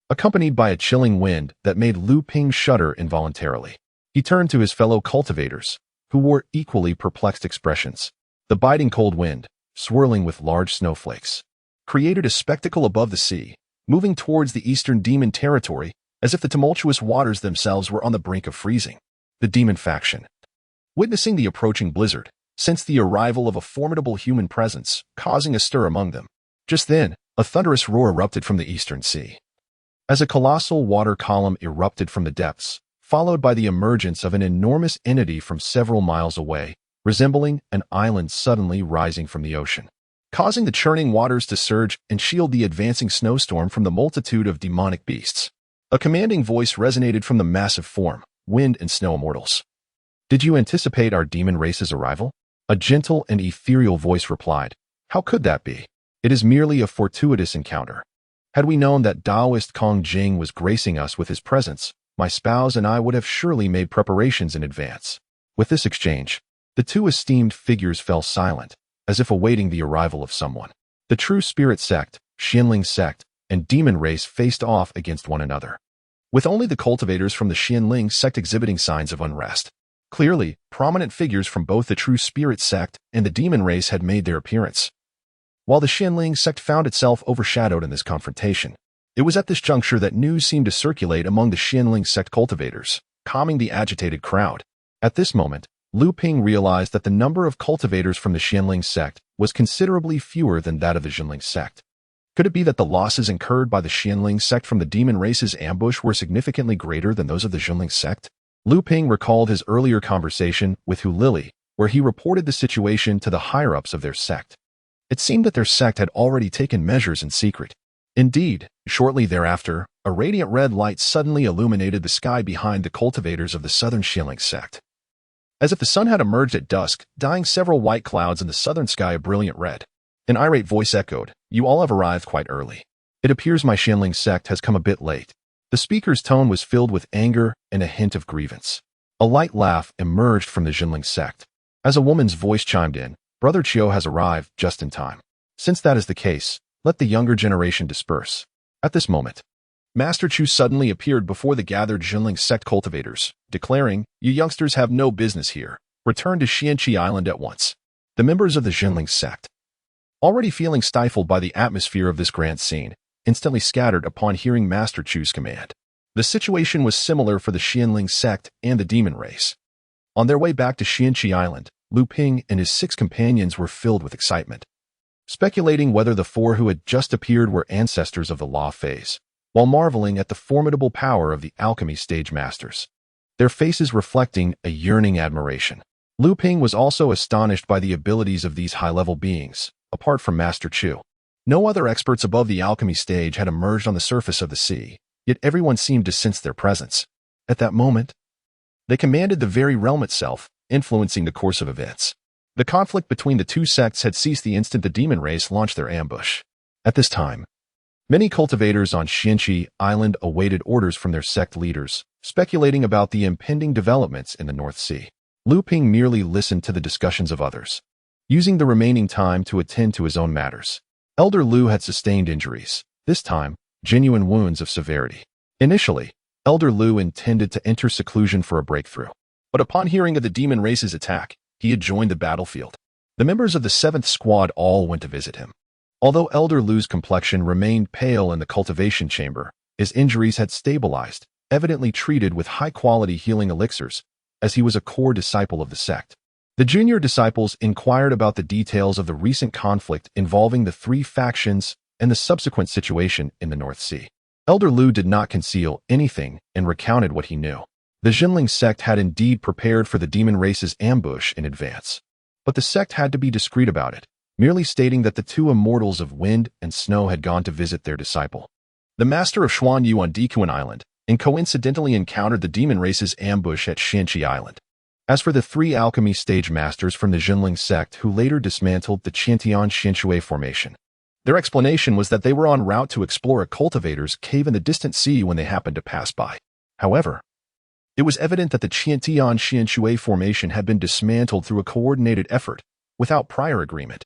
accompanied by a chilling wind that made Luming shudder involuntarily. He turned to his fellow cultivators, who wore equally perplexed expressions. The biting cold wind, swirling with large snowflakes, created a spectacle above the sea, moving towards the eastern demon territory as if the tumultuous waters themselves were on the brink of freezing. The demon faction, witnessing the approaching blizzard, sensed the arrival of a formidable human presence, causing a stir among them. Just then, a thunderous roar erupted from the eastern sea, as a colossal water column erupted from the depths, followed by the emergence of an enormous entity from several miles away, resembling an island suddenly rising from the ocean, causing the churning waters to surge and shield the advancing snowstorm from the multitude of demonic beasts. A commanding voice resonated from the massive form, wind and snow immortals. "Did you anticipate our demon race's arrival?" A gentle and ethereal voice replied. "How could that be? It is merely a fortuitous encounter. Had we known that Taoist Kong Jing was gracing us with his presence, my spouse and I would have surely made preparations in advance." With this exchange, the two esteemed figures fell silent, as if awaiting the arrival of someone. The true spirit sect, Zhenling Sect, and demon race faced off against one another, with only the cultivators from the Zhenling Sect exhibiting signs of unrest. Clearly, prominent figures from both the true spirit sect and the demon race had made their appearance. While the Zhenling Sect found itself overshadowed in this confrontation, it was at this juncture that news seemed to circulate among the Zhenling Sect cultivators, calming the agitated crowd. At this moment, Luming realized that the number of cultivators from the Zhenling Sect was considerably fewer than that of the Zhenling Sect. Could it be that the losses incurred by the Zhenling Sect from the demon race's ambush were significantly greater than those of the Zhenling Sect? Luming recalled his earlier conversation with Hu Lili, where he reported the situation to the higher-ups of their sect. It seemed that their sect had already taken measures in secret. Indeed, shortly thereafter, a radiant red light suddenly illuminated the sky behind the cultivators of the southern Zhenling Sect. As if the sun had emerged at dusk, dyeing several white clouds in the southern sky a brilliant red. An irate voice echoed, "You all have arrived quite early. It appears my Zhenling Sect has come a bit late." The speaker's tone was filled with anger and a hint of grievance. A light laugh emerged from the Zhenling Sect. As a woman's voice chimed in, "Brother Chiu has arrived just in time. Since that is the case, let the younger generation disperse." At this moment, Master Chu suddenly appeared before the gathered Zhenling Sect cultivators, declaring, "You youngsters have no business here. Return to Xuanqi Island at once." The members of the Zhenling Sect, already feeling stifled by the atmosphere of this grand scene, instantly scattered upon hearing Master Chu's command. The situation was similar for the Zhenling Sect and the demon race. On their way back to Xuanqi Island, Luming and his 6 companions were filled with excitement, speculating whether the 4 who had just appeared were ancestors of the law phase, while marveling at the formidable power of the alchemy stage masters, their faces reflecting a yearning admiration. Luming was also astonished by the abilities of these high-level beings, apart from Master Chu. No other experts above the alchemy stage had emerged on the surface of the sea, yet everyone seemed to sense their presence. At that moment, they commanded the very realm itself, influencing the course of events. The conflict between the two sects had ceased the instant the demon race launched their ambush. At this time, many cultivators on Xuanqi Island awaited orders from their sect leaders, speculating about the impending developments in the North Sea. Luming merely listened to the discussions of others, using the remaining time to attend to his own matters. Elder Lu had sustained injuries, this time, genuine wounds of severity. Initially, Elder Lu intended to enter seclusion for a breakthrough, but upon hearing of the demon race's attack, he had joined the battlefield. The members of the 7th Squad all went to visit him. Although Elder Lu's complexion remained pale in the cultivation chamber, his injuries had stabilized, evidently treated with high-quality healing elixirs, as he was a core disciple of the sect. The junior disciples inquired about the details of the recent conflict involving the 3 factions and the subsequent situation in the North Sea. Elder Lu did not conceal anything and recounted what he knew. The Zhenling Sect had indeed prepared for the demon race's ambush in advance, but the sect had to be discreet about it, merely stating that the 2 immortals of wind and snow had gone to visit their disciple, the master of Xuan Yu on Dikuan Island, and coincidentally encountered the demon race's ambush at Xuanqi Island. As for the 3 alchemy stage masters from the Zhenling Sect who later dismantled the Chantian Xinshui formation, Their explanation was that they were en route to explore a cultivator's cave in the distant sea when they happened to pass by. However, it was evident that the Qiantian Xianshui formation had been dismantled through a coordinated effort, without prior agreement.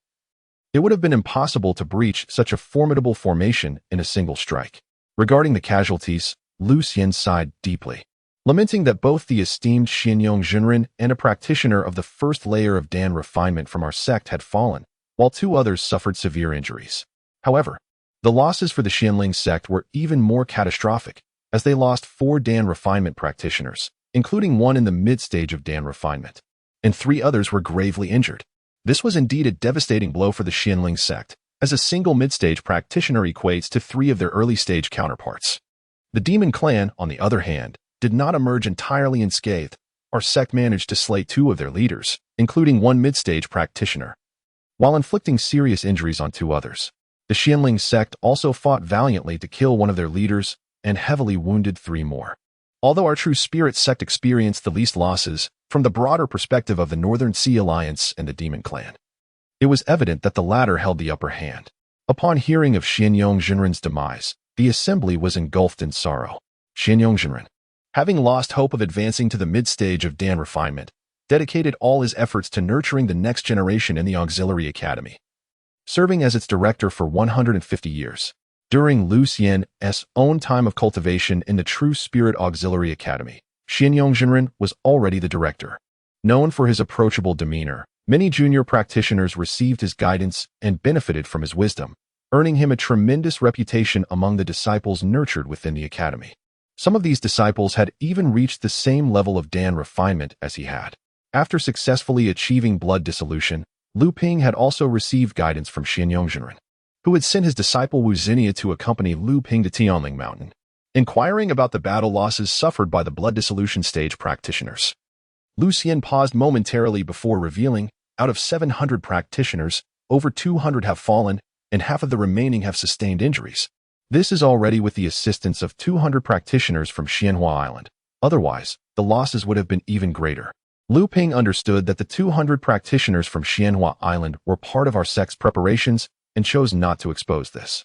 It would have been impossible to breach such a formidable formation in a single strike. Regarding the casualties, Lu Xian sighed deeply, lamenting that both the esteemed Xianyong Zhenren and a practitioner of the first layer of Dan refinement from our sect had fallen, while 2 others suffered severe injuries. However, the losses for the Zhenling Sect were even more catastrophic, as they lost 4 Dan refinement practitioners, including 1 in the mid-stage of Dan refinement, and 3 others were gravely injured. This was indeed a devastating blow for the Zhenling Sect, as a single mid-stage practitioner equates to 3 of their early-stage counterparts. The Demon Clan, on the other hand, did not emerge entirely unscathed. Our sect managed to slay 2 of their leaders, including 1 mid-stage practitioner, while inflicting serious injuries on 2 others. The Zhenling Sect also fought valiantly to kill 1 of their leaders and heavily wounded 3 more. Although our True Spirit Sect experienced the least losses, from the broader perspective of the Northern Sea Alliance and the Demon Clan, it was evident that the latter held the upper hand. Upon hearing of Xianyong Zhenren's demise, the assembly was engulfed in sorrow. Xianyong Zhenren, having lost hope of advancing to the mid-stage of Dan refinement, dedicated all his efforts to nurturing the next generation in the Auxiliary Academy, serving as its director for 150 years. During Lu Xian's own time of cultivation in the True Spirit Auxiliary Academy, Xianyong Zhenren was already the director. Known for his approachable demeanor, many junior practitioners received his guidance and benefited from his wisdom, earning him a tremendous reputation among the disciples nurtured within the academy. Some of these disciples had even reached the same level of Dan refinement as he had. After successfully achieving blood dissolution, Luming had also received guidance from Xianyong Zhenren, who had sent his disciple Wu Zinia to accompany Luming to Tianling Mountain, inquiring about the battle losses suffered by the blood dissolution stage practitioners. Lu Xian paused momentarily before revealing, out of 700 practitioners, over 200 have fallen, and half of the remaining have sustained injuries. This is already with the assistance of 200 practitioners from Xianhua Island. Otherwise, the losses would have been even greater. Luming understood that the 200 practitioners from Xianhua Island were part of our sect's preparations and chose not to expose this.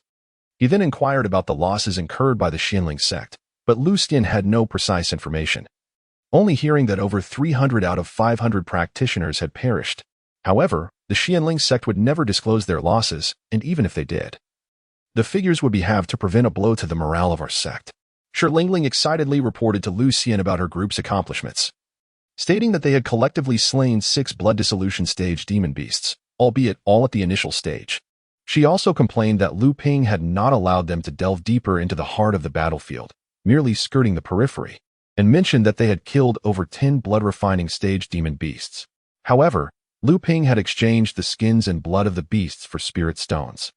He then inquired about the losses incurred by the Zhenling Sect, but Lu Xian had no precise information, only hearing that over 300 out of 500 practitioners had perished. However, the Zhenling Sect would never disclose their losses, and even if they did, the figures would be halved to prevent a blow to the morale of our sect. Zhenling excitedly reported to Lu Xian about her group's accomplishments, stating that they had collectively slain 6 blood dissolution stage demon beasts, albeit all at the initial stage. She also complained that Luming had not allowed them to delve deeper into the heart of the battlefield, merely skirting the periphery, and mentioned that they had killed over 10 blood-refining stage demon beasts. However, Luming had exchanged the skins and blood of the beasts for spirit stones,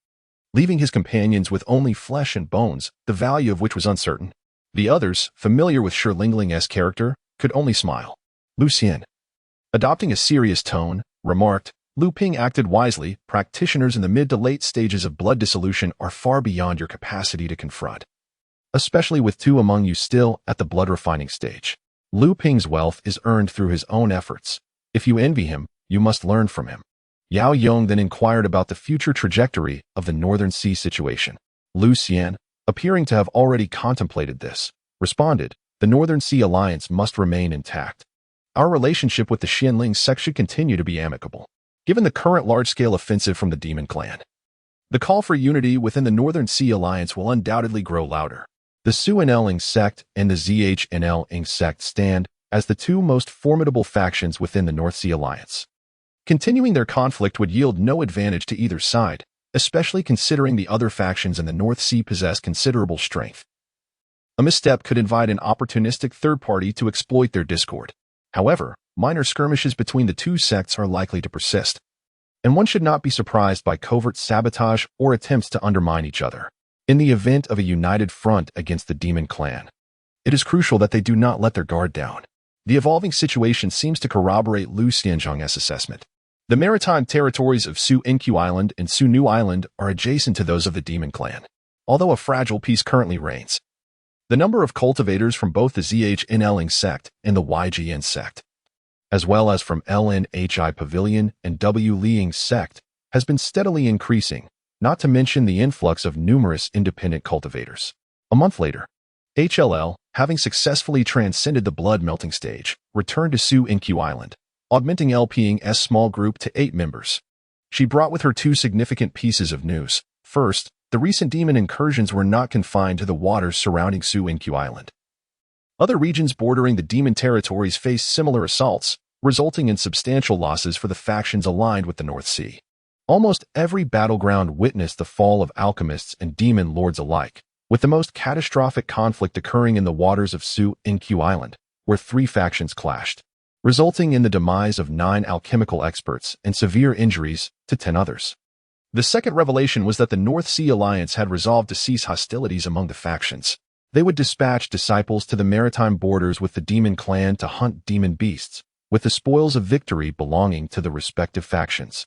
leaving his companions with only flesh and bones, the value of which was uncertain. The others, familiar with Zhenling's character, could only smile. Lu Xian, adopting a serious tone, remarked, Luming acted wisely. Practitioners in the mid to late stages of blood dissolution are far beyond your capacity to confront, especially with 2 among you still at the blood refining stage. Luming's wealth is earned through his own efforts. If you envy him, you must learn from him. Yao Yong then inquired about the future trajectory of the Northern Sea situation. Lu Xian, appearing to have already contemplated this, responded, the Northern Sea Alliance must remain intact. Our relationship with the Zhenling Sect should continue to be amicable, given the current large-scale offensive from the Demon Clan. The call for unity within the Northern Sea Alliance will undoubtedly grow louder. The Zhenling Sect and the Zhenling Sect stand as the 2 most formidable factions within the North Sea Alliance. Continuing their conflict would yield no advantage to either side, especially considering the other factions in the North Sea possess considerable strength. A misstep could invite an opportunistic third party to exploit their discord. However, minor skirmishes between the 2 sects are likely to persist, and one should not be surprised by covert sabotage or attempts to undermine each other. In the event of a united front against the Demon Clan, it is crucial that they do not let their guard down. The evolving situation seems to corroborate Lu Xianzhang's assessment. The maritime territories of Su Enku Island and Su Nu Island are adjacent to those of the Demon Clan, although a fragile peace currently reigns. The number of cultivators from both the Zhenling Sect and the YGN Sect, as well as from LNHI Pavilion and W Liang Sect, has been steadily increasing, not to mention the influx of numerous independent cultivators. A month later, HLL, having successfully transcended the blood-melting stage, returned to Su-Inku Island, augmenting LPing's small group to 8 members. She brought with her 2 significant pieces of news. First, the recent demon incursions were not confined to the waters surrounding Su-Inku Island. Other regions bordering the demon territories faced similar assaults, resulting in substantial losses for the factions aligned with the North Sea. Almost every battleground witnessed the fall of alchemists and demon lords alike, with the most catastrophic conflict occurring in the waters of Su-Inku Island, where 3 factions clashed, resulting in the demise of 9 alchemical experts and severe injuries to 10 others. The second revelation was that the North Sea Alliance had resolved to cease hostilities among the factions. They would dispatch disciples to the maritime borders with the demon clan to hunt demon beasts, with the spoils of victory belonging to the respective factions.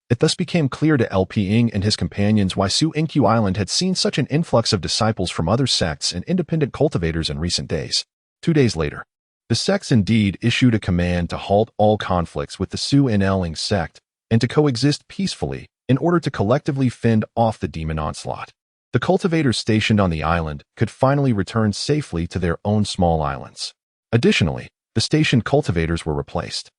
It thus became clear to LPing and his companions why Su-Inku Island had seen such an influx of disciples from other sects and independent cultivators in recent days. 2 days later, the sects indeed issued a command to halt all conflicts with the Zhenling Sect and to coexist peacefully in order to collectively fend off the demon onslaught. The cultivators stationed on the island could finally return safely to their own small islands. Additionally, the stationed cultivators were replaced,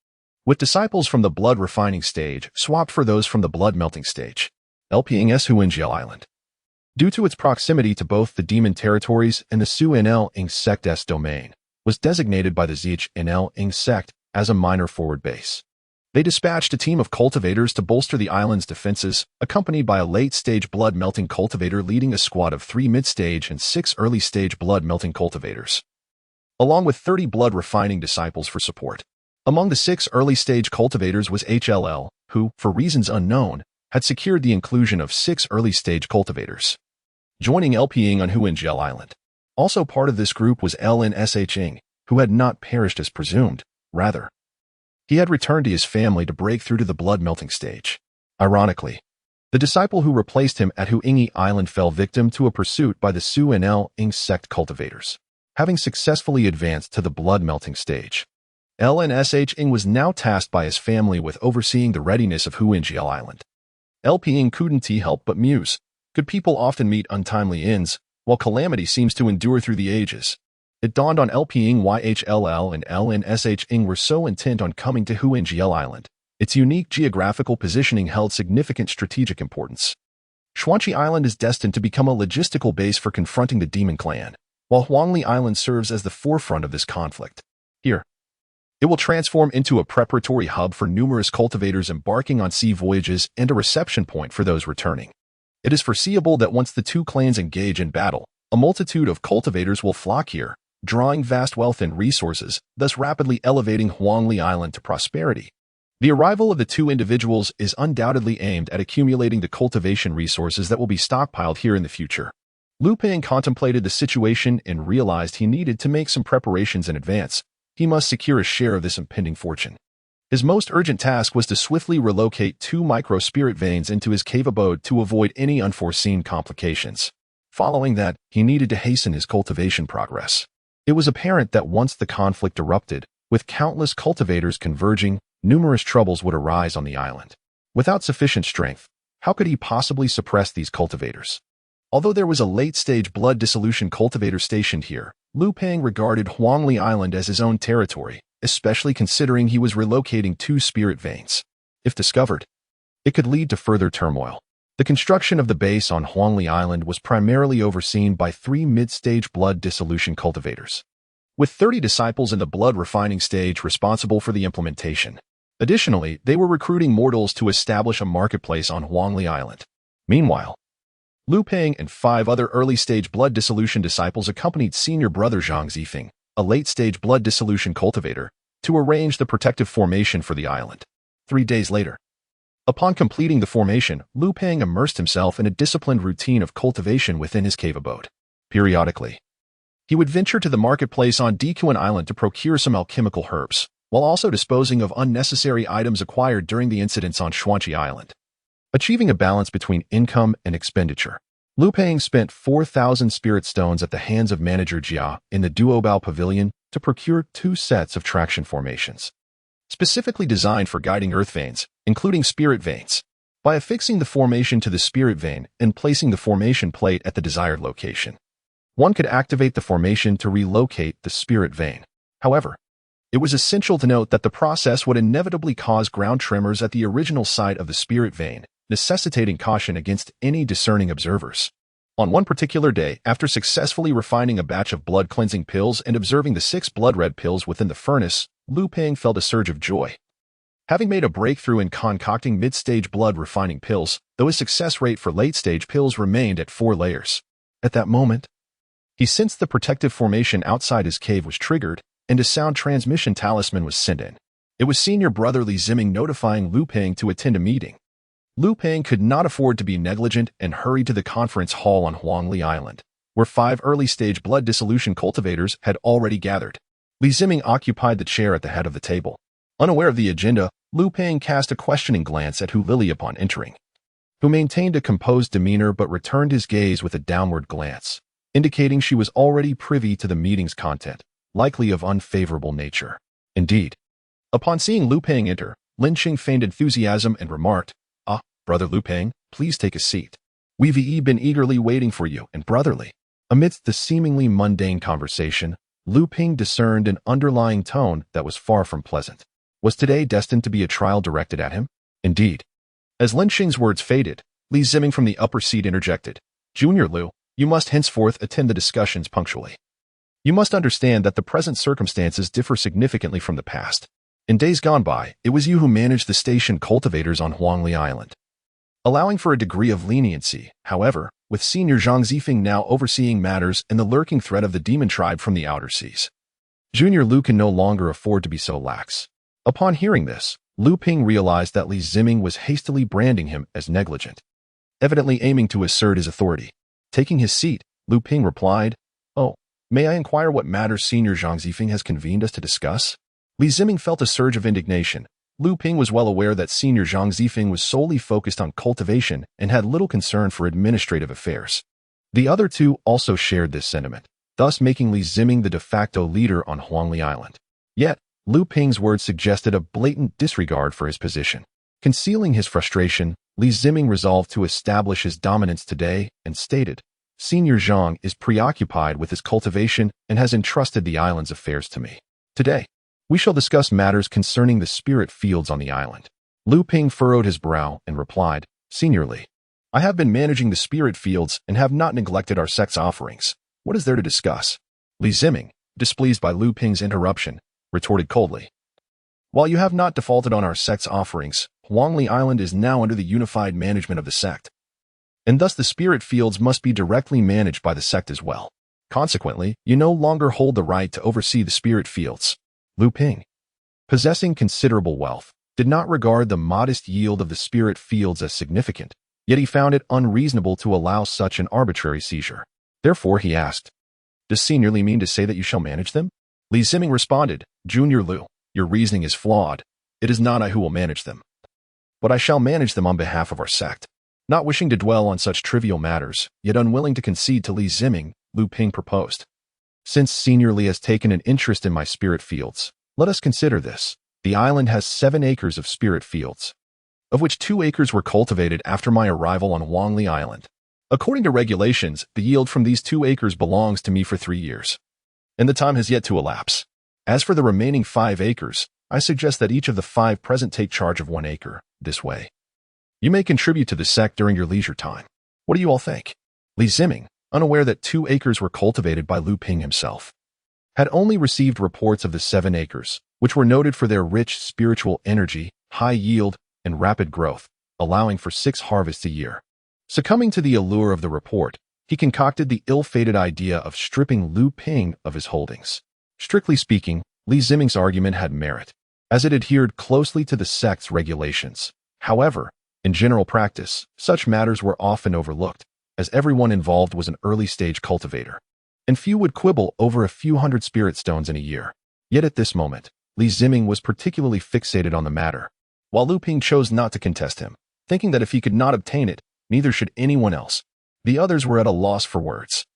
with disciples from the blood refining stage swapped for those from the blood melting stage. LPing's Zhenling Island, due to its proximity to both the demon territories and the Zhenling Sect's domain, was designated by the Zhenling Sect as a minor forward base. They dispatched a team of cultivators to bolster the island's defenses, accompanied by a late-stage blood-melting cultivator leading a squad of 3 mid-stage and 6 early-stage blood-melting cultivators, along with 30 blood-refining disciples for support. Among the 6 early-stage cultivators was HLL, who, for reasons unknown, had secured the inclusion of 6 early-stage cultivators, joining LPing on Zhenling Island. Also part of this group was LNSHing, who had not perished as presumed. Rather, he had returned to his family to break through to the blood-melting stage. Ironically, the disciple who replaced him at Zhenling Island fell victim to a pursuit by the Zhenling Sect cultivators, having successfully advanced to the blood-melting stage. LNSHing was now tasked by his family with overseeing the readiness of Zhenling Island. LPing couldn't help but muse. Good people often meet untimely ends, while calamity seems to endure through the ages. It dawned on LPing why HLL and LNSHing were so intent on coming to Zhenling Island. Its unique geographical positioning held significant strategic importance. Xuanqi Island is destined to become a logistical base for confronting the Demon Clan, while Huangli Island serves as the forefront of this conflict. Here, it will transform into a preparatory hub for numerous cultivators embarking on sea voyages and a reception point for those returning. It is foreseeable that once the 2 clans engage in battle, a multitude of cultivators will flock here, drawing vast wealth and resources, thus rapidly elevating Huangli Island to prosperity. The arrival of the 2 individuals is undoubtedly aimed at accumulating the cultivation resources that will be stockpiled here in the future. Luming contemplated the situation and realized he needed to make some preparations in advance. He must secure a share of this impending fortune. His most urgent task was to swiftly relocate 2 micro-spirit veins into his cave abode to avoid any unforeseen complications. Following that, he needed to hasten his cultivation progress. It was apparent that once the conflict erupted, with countless cultivators converging, numerous troubles would arise on the island. Without sufficient strength, how could he possibly suppress these cultivators? Although there was a late-stage blood dissolution cultivator stationed here, Luming regarded Huangli Island as his own territory, especially considering he was relocating 2 spirit veins. If discovered, it could lead to further turmoil. The construction of the base on Huangli Island was primarily overseen by 3 mid-stage blood dissolution cultivators, with 30 disciples in the blood refining stage responsible for the implementation. Additionally, they were recruiting mortals to establish a marketplace on Huangli Island. Meanwhile, Luming and 5 other early-stage blood dissolution disciples accompanied senior brother Zhang Zifeng, a late-stage blood dissolution cultivator, to arrange the protective formation for the island. 3 days later, upon completing the formation, Luming immersed himself in a disciplined routine of cultivation within his cave abode. Periodically, he would venture to the marketplace on Dequan Island to procure some alchemical herbs, while also disposing of unnecessary items acquired during the incidents on Xuanqi Island. Achieving a balance between income and expenditure, Luming spent 4,000 spirit stones at the hands of manager Jia in the Duobao Pavilion to procure 2 sets of traction formations, specifically designed for guiding earth veins, including spirit veins. by affixing the formation to the spirit vein and placing the formation plate at the desired location. One could activate the formation to relocate the spirit vein. However, it was essential to note that the process would inevitably cause ground tremors at the original site of the spirit vein, necessitating caution against any discerning observers. On one particular day, after successfully refining a batch of blood-cleansing pills and observing the 6 blood-red pills within the furnace, Luming felt a surge of joy. Having made a breakthrough in concocting mid-stage blood-refining pills, though his success rate for late-stage pills remained at 4 layers. At that moment, he sensed the protective formation outside his cave was triggered, and a sound transmission talisman was sent in. It was senior brother Zhenling notifying Luming to attend a meeting. Luming could not afford to be negligent and hurried to the conference hall on Huangli Island, where 5 early-stage blood dissolution cultivators had already gathered. Zhenling occupied the chair at the head of the table. Unaware of the agenda, Luming cast a questioning glance at Hu Lili upon entering, who maintained a composed demeanor but returned his gaze with a downward glance, indicating she was already privy to the meeting's content, likely of unfavorable nature. Indeed, upon seeing Luming enter, Linqing feigned enthusiasm and remarked, "Ah, Brother Luming, please take a seat. We've been eagerly waiting for you," and brotherly. Amidst the seemingly mundane conversation, Luming discerned an underlying tone that was far from pleasant. Was today destined to be a trial directed at him? Indeed. As Linqing's words faded, Zhenling from the upper seat interjected, "Junior Lu, you must henceforth attend the discussions punctually. You must understand that the present circumstances differ significantly from the past. In days gone by, it was you who managed the station cultivators on Huangli Island, allowing for a degree of leniency. However, with Senior Zhang Zifeng now overseeing matters and the lurking threat of the demon tribe from the outer seas, Junior Lu can no longer afford to be so lax." Upon hearing this, Luming realized that Zhenling was hastily branding him as negligent, evidently aiming to assert his authority. Taking his seat, Luming replied, "Oh, may I inquire what matters Senior Zhang Zifeng has convened us to discuss?" Zhenling felt a surge of indignation. Luming was well aware that Senior Zhang Zifeng was solely focused on cultivation and had little concern for administrative affairs. The other two also shared this sentiment, thus making Zhenling the de facto leader on Huangli Island. Yet, Luming's words suggested a blatant disregard for his position. Concealing his frustration, Zhenling resolved to establish his dominance today and stated, "Senior Zhang is preoccupied with his cultivation and has entrusted the island's affairs to me. Today, we shall discuss matters concerning the spirit fields on the island." Luming furrowed his brow and replied, "Senior Li, I have been managing the spirit fields and have not neglected our sect's offerings. What is there to discuss?" Zhenling, displeased by Luming's interruption, retorted coldly, "While you have not defaulted on our sect's offerings, Huangli Island is now under the unified management of the sect, and thus the spirit fields must be directly managed by the sect as well. Consequently, you no longer hold the right to oversee the spirit fields." Luming, possessing considerable wealth, did not regard the modest yield of the spirit fields as significant, yet he found it unreasonable to allow such an arbitrary seizure. Therefore he asked, "Does Senior Li mean to say that you shall manage them?" Zhenling responded, "Junior Lu, your reasoning is flawed. It is not I who will manage them, but I shall manage them on behalf of our sect." Not wishing to dwell on such trivial matters, yet unwilling to concede to Zhenling, Luming proposed, "Since Senior Li has taken an interest in my spirit fields, let us consider this. The island has 7 acres of spirit fields, of which 2 acres were cultivated after my arrival on Huangli Island. According to regulations, the yield from these 2 acres belongs to me for 3 years. And the time has yet to elapse. As for the remaining 5 acres, I suggest that each of the 5 present take charge of 1 acre. This way, you may contribute to the sect during your leisure time. What do you all think?" Zhenling, unaware that 2 acres were cultivated by Luming himself, had only received reports of the 7 acres, which were noted for their rich spiritual energy, high yield, and rapid growth, allowing for 6 harvests a year. Succumbing to the allure of the report, he concocted the ill-fated idea of stripping Luming of his holdings. Strictly speaking, Zhenling's argument had merit, as it adhered closely to the sect's regulations. However, in general practice, such matters were often overlooked, as everyone involved was an early-stage cultivator, and few would quibble over a few hundred spirit stones in a year. Yet at this moment, Zhenling was particularly fixated on the matter, while Luming chose not to contest him, thinking that if he could not obtain it, neither should anyone else. The others were at a loss for words.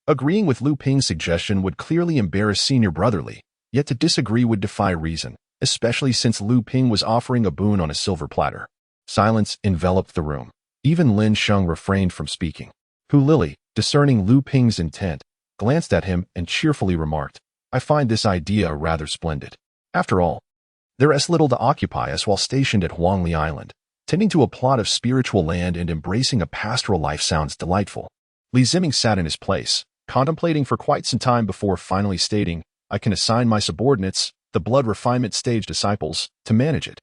Agreeing with Luming's suggestion would clearly embarrass Senior Brotherly, yet to disagree would defy reason, especially since Luming was offering a boon on a silver platter. Silence enveloped the room. Even Lin Sheng refrained from speaking. Hu Lili, discerning Lu Ping's intent, glanced at him and cheerfully remarked, "I find this idea rather splendid. After all, there is little to occupy us while stationed at Huangli Island. Tending to a plot of spiritual land and embracing a pastoral life sounds delightful." Li Ziming sat in his place, contemplating for quite some time before finally stating, "I can assign my subordinates, the blood refinement stage disciples, to manage it."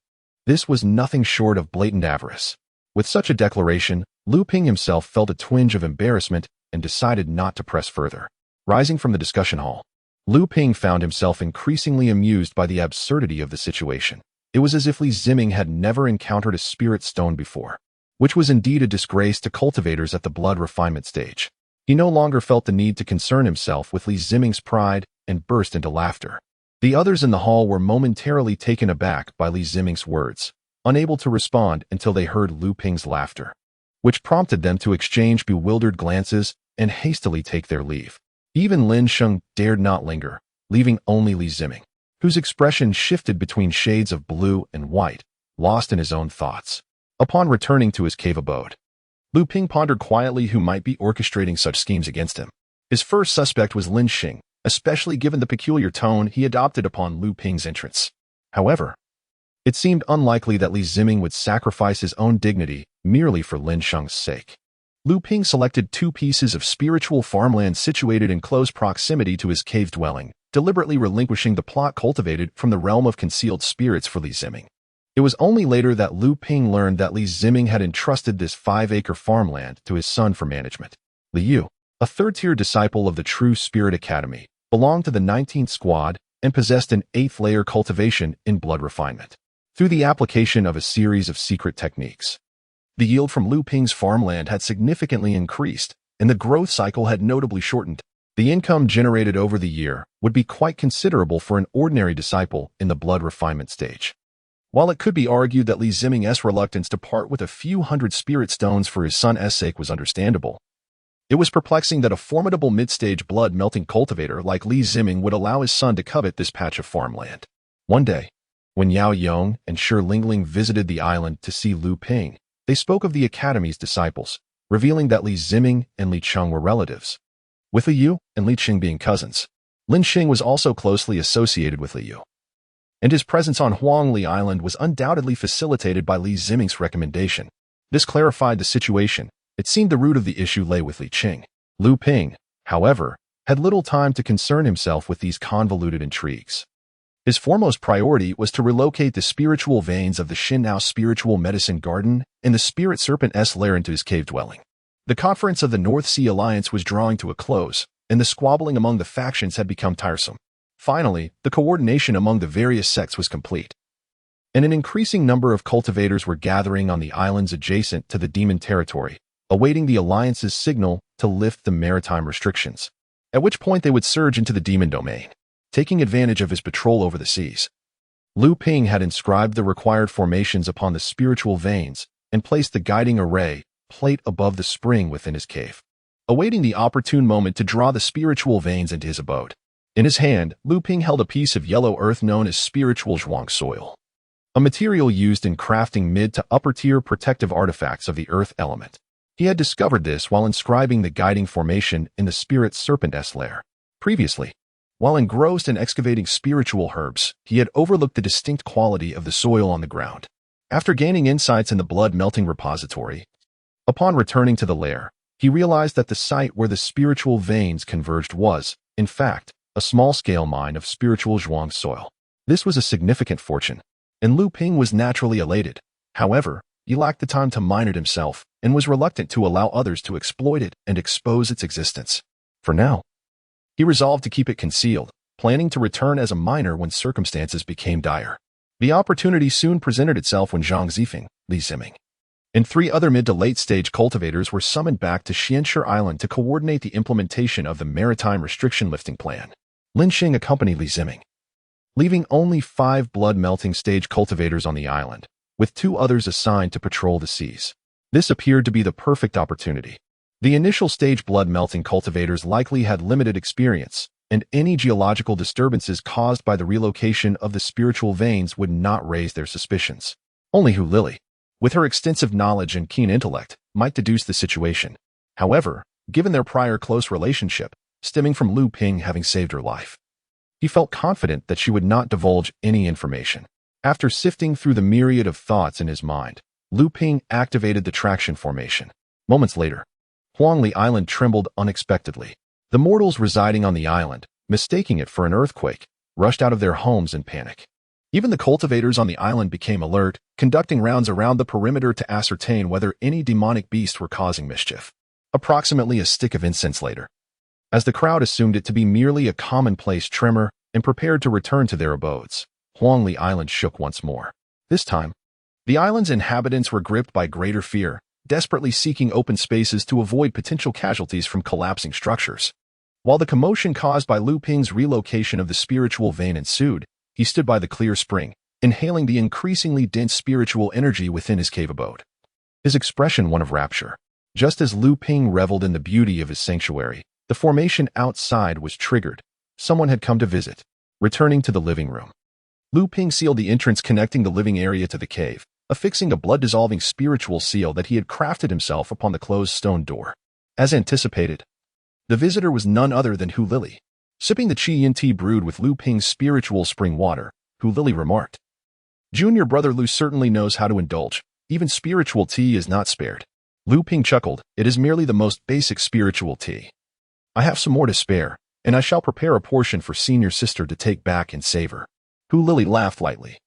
This was nothing short of blatant avarice. With such a declaration, Lu Ping himself felt a twinge of embarrassment and decided not to press further. Rising from the discussion hall, Lu Ping found himself increasingly amused by the absurdity of the situation. It was as if Li Ziming had never encountered a spirit stone before, which was indeed a disgrace to cultivators at the blood refinement stage. He no longer felt the need to concern himself with Li Ziming's pride and burst into laughter. The others in the hall were momentarily taken aback by Li Ziming's words, unable to respond until they heard Lu Ping's laughter, which prompted them to exchange bewildered glances and hastily take their leave. Even Lin Sheng dared not linger, leaving only Li Ziming, whose expression shifted between shades of blue and white, lost in his own thoughts. Upon returning to his cave abode, Lu Ping pondered quietly who might be orchestrating such schemes against him. His first suspect was Lin Sheng, especially given the peculiar tone he adopted upon Lu Ping's entrance. However, it seemed unlikely that Li Ziming would sacrifice his own dignity merely for Lin Sheng's sake. Lu Ping selected 2 pieces of spiritual farmland situated in close proximity to his cave dwelling, deliberately relinquishing the plot cultivated from the realm of concealed spirits for Li Ziming. It was only later that Lu Ping learned that Li Ziming had entrusted this 5-acre farmland to his son for management. Li Yu, a third-tier disciple of the True Spirit Academy, belonged to the 19th Squad and possessed an 8th-layer cultivation in blood refinement. Through the application of a series of secret techniques, the yield from Lu Ping's farmland had significantly increased, and the growth cycle had notably shortened. The income generated over the year would be quite considerable for an ordinary disciple in the blood refinement stage. While it could be argued that Li Ziming's reluctance to part with a few hundred spirit stones for his son's sake was understandable, it was perplexing that a formidable mid-stage blood-melting cultivator like Li Ziming would allow his son to covet this patch of farmland. One day, when Yao Yong and Shi Lingling visited the island to see Lu Ping, they spoke of the Academy's disciples, revealing that Li Ziming and Li Cheng were relatives, with Li Yu and Li Qing being cousins. Lin Xing was also closely associated with Li Yu, and his presence on Huangli Island was undoubtedly facilitated by Li Ziming's recommendation. This clarified the situation. It seemed the root of the issue lay with Li Qing. Lu Ping, however, had little time to concern himself with these convoluted intrigues. His foremost priority was to relocate the spiritual veins of the Shinao Spiritual Medicine Garden and the Spirit Serpent's lair into his cave dwelling. The conference of the North Sea Alliance was drawing to a close, and the squabbling among the factions had become tiresome. Finally, the coordination among the various sects was complete, and an increasing number of cultivators were gathering on the islands adjacent to the demon territory, awaiting the Alliance's signal to lift the maritime restrictions, at which point they would surge into the demon domain, taking advantage of his patrol over the seas. Lu Ping had inscribed the required formations upon the spiritual veins and placed the guiding array plate above the spring within his cave, awaiting the opportune moment to draw the spiritual veins into his abode. In his hand, Lu Ping held a piece of yellow earth known as spiritual zhuang soil, a material used in crafting mid to upper tier protective artifacts of the earth element. He had discovered this while inscribing the guiding formation in the Spirit Serpent's lair. Previously, while engrossed in excavating spiritual herbs, he had overlooked the distinct quality of the soil on the ground. After gaining insights in the blood-melting repository, upon returning to the lair, he realized that the site where the spiritual veins converged was, in fact, a small-scale mine of spiritual zhuang soil. This was a significant fortune, and Lu Ping was naturally elated. However, he lacked the time to mine it himself and was reluctant to allow others to exploit it and expose its existence. For now, he resolved to keep it concealed, planning to return as a miner when circumstances became dire. The opportunity soon presented itself when Zhang Zifeng, Li Ziming, and 3 other mid to late-stage cultivators were summoned back to Xianshi Island to coordinate the implementation of the maritime restriction lifting plan. Lin Xing accompanied Li Ziming, leaving only 5 blood-melting stage cultivators on the island, with 2 others assigned to patrol the seas. This appeared to be the perfect opportunity. The initial stage blood-melting cultivators likely had limited experience, and any geological disturbances caused by the relocation of the spiritual veins would not raise their suspicions. Only Hu Lili, with her extensive knowledge and keen intellect, might deduce the situation. However, given their prior close relationship, stemming from Lu Ping having saved her life, he felt confident that she would not divulge any information. After sifting through the myriad of thoughts in his mind, Lu Ping activated the traction formation. Moments later, Huangli Island trembled unexpectedly. The mortals residing on the island, mistaking it for an earthquake, rushed out of their homes in panic. Even the cultivators on the island became alert, conducting rounds around the perimeter to ascertain whether any demonic beasts were causing mischief. Approximately a stick of incense later, as the crowd assumed it to be merely a commonplace tremor and prepared to return to their abodes, Huangli Island shook once more. This time, the island's inhabitants were gripped by greater fear, desperately seeking open spaces to avoid potential casualties from collapsing structures. While the commotion caused by Lu Ping's relocation of the spiritual vein ensued, he stood by the clear spring, inhaling the increasingly dense spiritual energy within his cave abode. His expression one of rapture. Just as Lu Ping reveled in the beauty of his sanctuary, the formation outside was triggered. Someone had come to visit. Returning to the living room, Lu Ping sealed the entrance connecting the living area to the cave, affixing a blood-dissolving spiritual seal that he had crafted himself upon the closed stone door. As anticipated, the visitor was none other than Hu Lili. Sipping the Qi Yin tea brewed with Lu Ping's spiritual spring water, Hu Lili remarked, "Junior brother Lu certainly knows how to indulge. Even spiritual tea is not spared." Lu Ping chuckled, "It is merely the most basic spiritual tea. I have some more to spare, and I shall prepare a portion for senior sister to take back and savor." Hu Lili laughed lightly.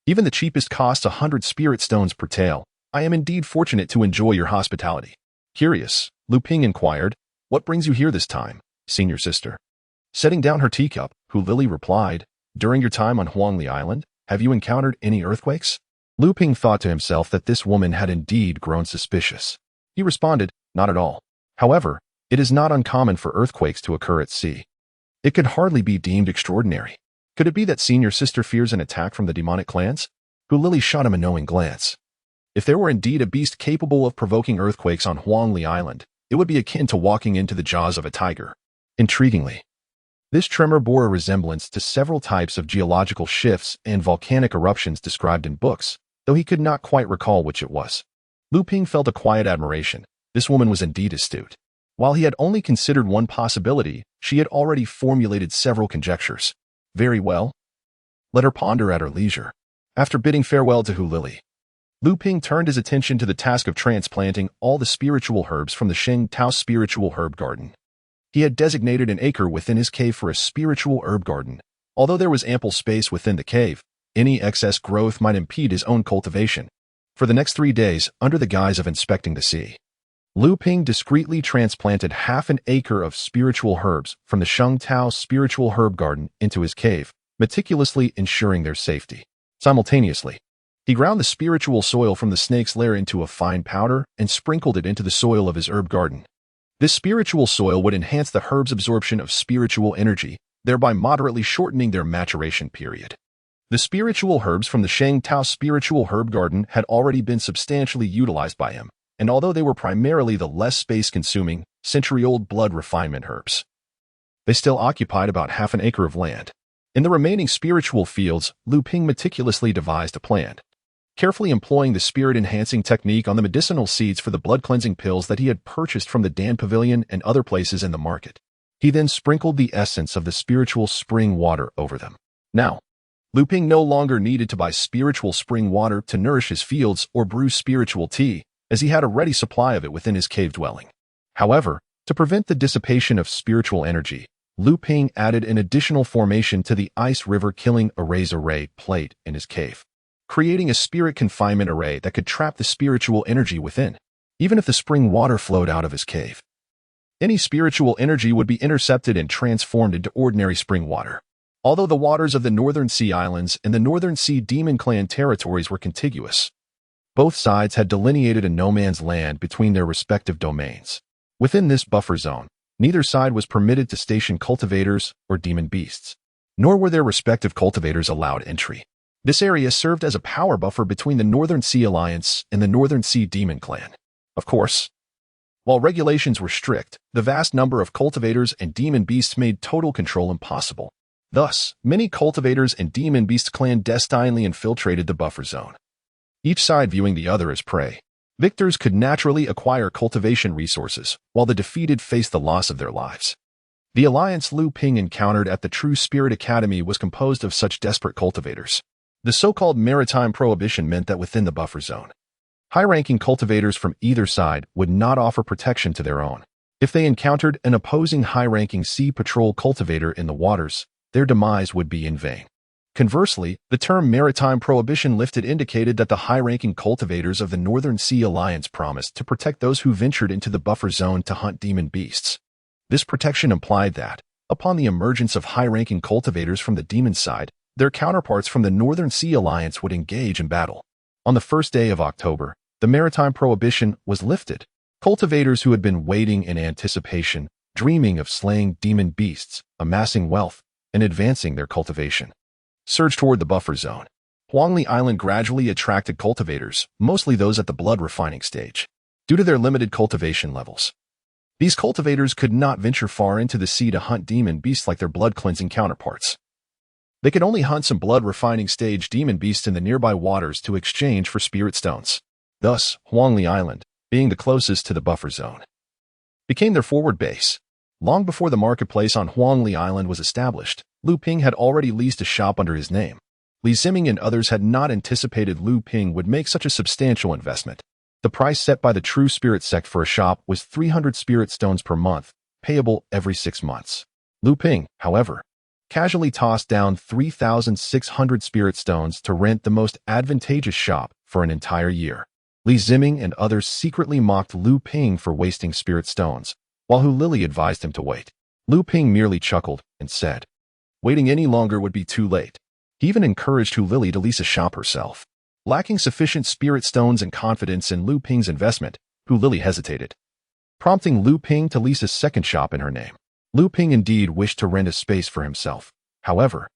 "Even the cheapest costs 100 spirit stones per tale. I am indeed fortunate to enjoy your hospitality." Curious, Lu Ping inquired, "What brings you here this time, senior sister?" Setting down her teacup, Hu Lili replied, "During your time on Huangli Island, have you encountered any earthquakes?" Lu Ping thought to himself that this woman had indeed grown suspicious. He responded, "Not at all. However, it is not uncommon for earthquakes to occur at sea. It could hardly be deemed extraordinary. Could it be that senior sister fears an attack from the demonic clans?" Hu Lili shot him a knowing glance. If there were indeed a beast capable of provoking earthquakes on Huangli Island, it would be akin to walking into the jaws of a tiger. Intriguingly, this tremor bore a resemblance to several types of geological shifts and volcanic eruptions described in books, though he could not quite recall which it was. Lu Ping felt a quiet admiration. This woman was indeed astute. While he had only considered one possibility, she had already formulated several conjectures. Very well. Let her ponder at her leisure. After bidding farewell to Hu Lili, Lu Ping turned his attention to the task of transplanting all the spiritual herbs from the Sheng Tao spiritual herb garden. He had designated an acre within his cave for a spiritual herb garden. Although there was ample space within the cave, any excess growth might impede his own cultivation. For the next 3 days, under the guise of inspecting the sea, Lu Ping discreetly transplanted half an acre of spiritual herbs from the Sheng Tao spiritual herb garden into his cave, meticulously ensuring their safety. Simultaneously, he ground the spiritual soil from the snake's lair into a fine powder and sprinkled it into the soil of his herb garden. This spiritual soil would enhance the herb's absorption of spiritual energy, thereby moderately shortening their maturation period. The spiritual herbs from the Sheng Tao spiritual herb garden had already been substantially utilized by him, and although they were primarily the less space-consuming, century-old blood refinement herbs, they still occupied about half an acre of land. In the remaining spiritual fields, Lu Ping meticulously devised a plan, carefully employing the spirit-enhancing technique on the medicinal seeds for the blood-cleansing pills that he had purchased from the Dan Pavilion and other places in the market. He then sprinkled the essence of the spiritual spring water over them. Now, Lu Ping no longer needed to buy spiritual spring water to nourish his fields or brew spiritual tea, as he had a ready supply of it within his cave dwelling. However, to prevent the dissipation of spiritual energy, Lu Ping added an additional formation to the ice river killing erase array plate in his cave, creating a spirit confinement array that could trap the spiritual energy within. Even if the spring water flowed out of his cave, any spiritual energy would be intercepted and transformed into ordinary spring water. Although the waters of the Northern Sea Islands and the Northern Sea Demon Clan territories were contiguous, both sides had delineated a no-man's land between their respective domains. Within this buffer zone, neither side was permitted to station cultivators or demon beasts, nor were their respective cultivators allowed entry. This area served as a power buffer between the Northern Sea Alliance and the Northern Sea Demon Clan. Of course, while regulations were strict, the vast number of cultivators and demon beasts made total control impossible. Thus, many cultivators and demon beasts clandestinely infiltrated the buffer zone. each side viewing the other as prey. Victors could naturally acquire cultivation resources, while the defeated faced the loss of their lives. The alliance Lu Ping encountered at the True Spirit Academy was composed of such desperate cultivators. The so-called maritime prohibition meant that within the buffer zone, high-ranking cultivators from either side would not offer protection to their own. If they encountered an opposing high-ranking sea patrol cultivator in the waters, their demise would be in vain. Conversely, the term maritime prohibition lifted indicated that the high-ranking cultivators of the Northern Sea Alliance promised to protect those who ventured into the buffer zone to hunt demon beasts. This protection implied that, upon the emergence of high-ranking cultivators from the demon side, their counterparts from the Northern Sea Alliance would engage in battle. On the first day of October, the maritime prohibition was lifted. Cultivators who had been waiting in anticipation, dreaming of slaying demon beasts, amassing wealth, and advancing their cultivation, surged toward the buffer zone. Huangli Island gradually attracted cultivators, mostly those at the blood refining stage. Due to their limited cultivation levels, these cultivators could not venture far into the sea to hunt demon beasts like their blood-cleansing counterparts. They could only hunt some blood-refining stage demon beasts in the nearby waters to exchange for spirit stones. Thus, Huangli Island, being the closest to the buffer zone, became their forward base. Long before the marketplace on Huangli Island was established, Lu Ping had already leased a shop under his name. Li Ziming and others had not anticipated Lu Ping would make such a substantial investment. The price set by the True Spirit Sect for a shop was 300 spirit stones per month, payable every 6 months. Lu Ping, however, casually tossed down 3,600 spirit stones to rent the most advantageous shop for an entire year. Li Ziming and others secretly mocked Lu Ping for wasting spirit stones, while Hu Lili advised him to wait. Lu Ping merely chuckled and said, waiting any longer would be too late. He even encouraged Hu Lili to lease a shop herself. Lacking sufficient spirit stones and confidence in Lu Ping's investment, Hu Lili hesitated, prompting Lu Ping to lease a second shop in her name. Lu Ping indeed wished to rent a space for himself. However,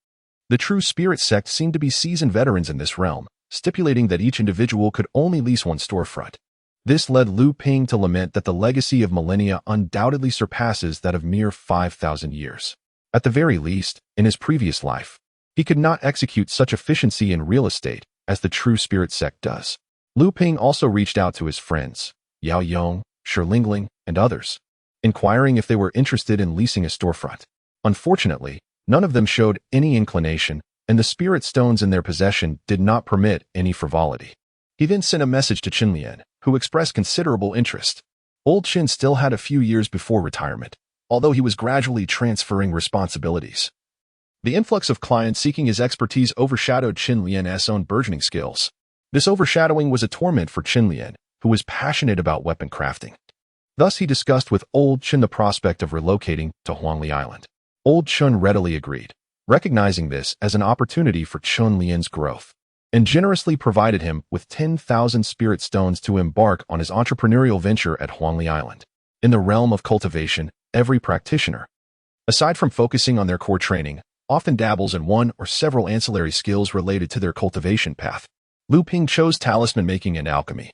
the True Spirit Sect seemed to be seasoned veterans in this realm, stipulating that each individual could only lease one storefront. This led Lu Ping to lament that the legacy of millennia undoubtedly surpasses that of mere 5,000 years. At the very least, in his previous life, he could not execute such efficiency in real estate as the True Spirit Sect does. Lu Ping also reached out to his friends, Yao Yong, Shilingling, and others, inquiring if they were interested in leasing a storefront. Unfortunately, none of them showed any inclination, and the spirit stones in their possession did not permit any frivolity. He then sent a message to Qin Lian, who expressed considerable interest. Old Qin still had a few years before retirement, although he was gradually transferring responsibilities. The influx of clients seeking his expertise overshadowed Qin Lian's own burgeoning skills. This overshadowing was a torment for Qin Lian, who was passionate about weapon crafting. Thus he discussed with Old Qin the prospect of relocating to Huangli Island. Old Qin readily agreed, recognizing this as an opportunity for Qin Lian's growth, and generously provided him with 10,000 spirit stones to embark on his entrepreneurial venture at Huangli Island. In the realm of cultivation, every practitioner, aside from focusing on their core training, often dabbles in one or several ancillary skills related to their cultivation path. Lu Ping chose talisman making and alchemy,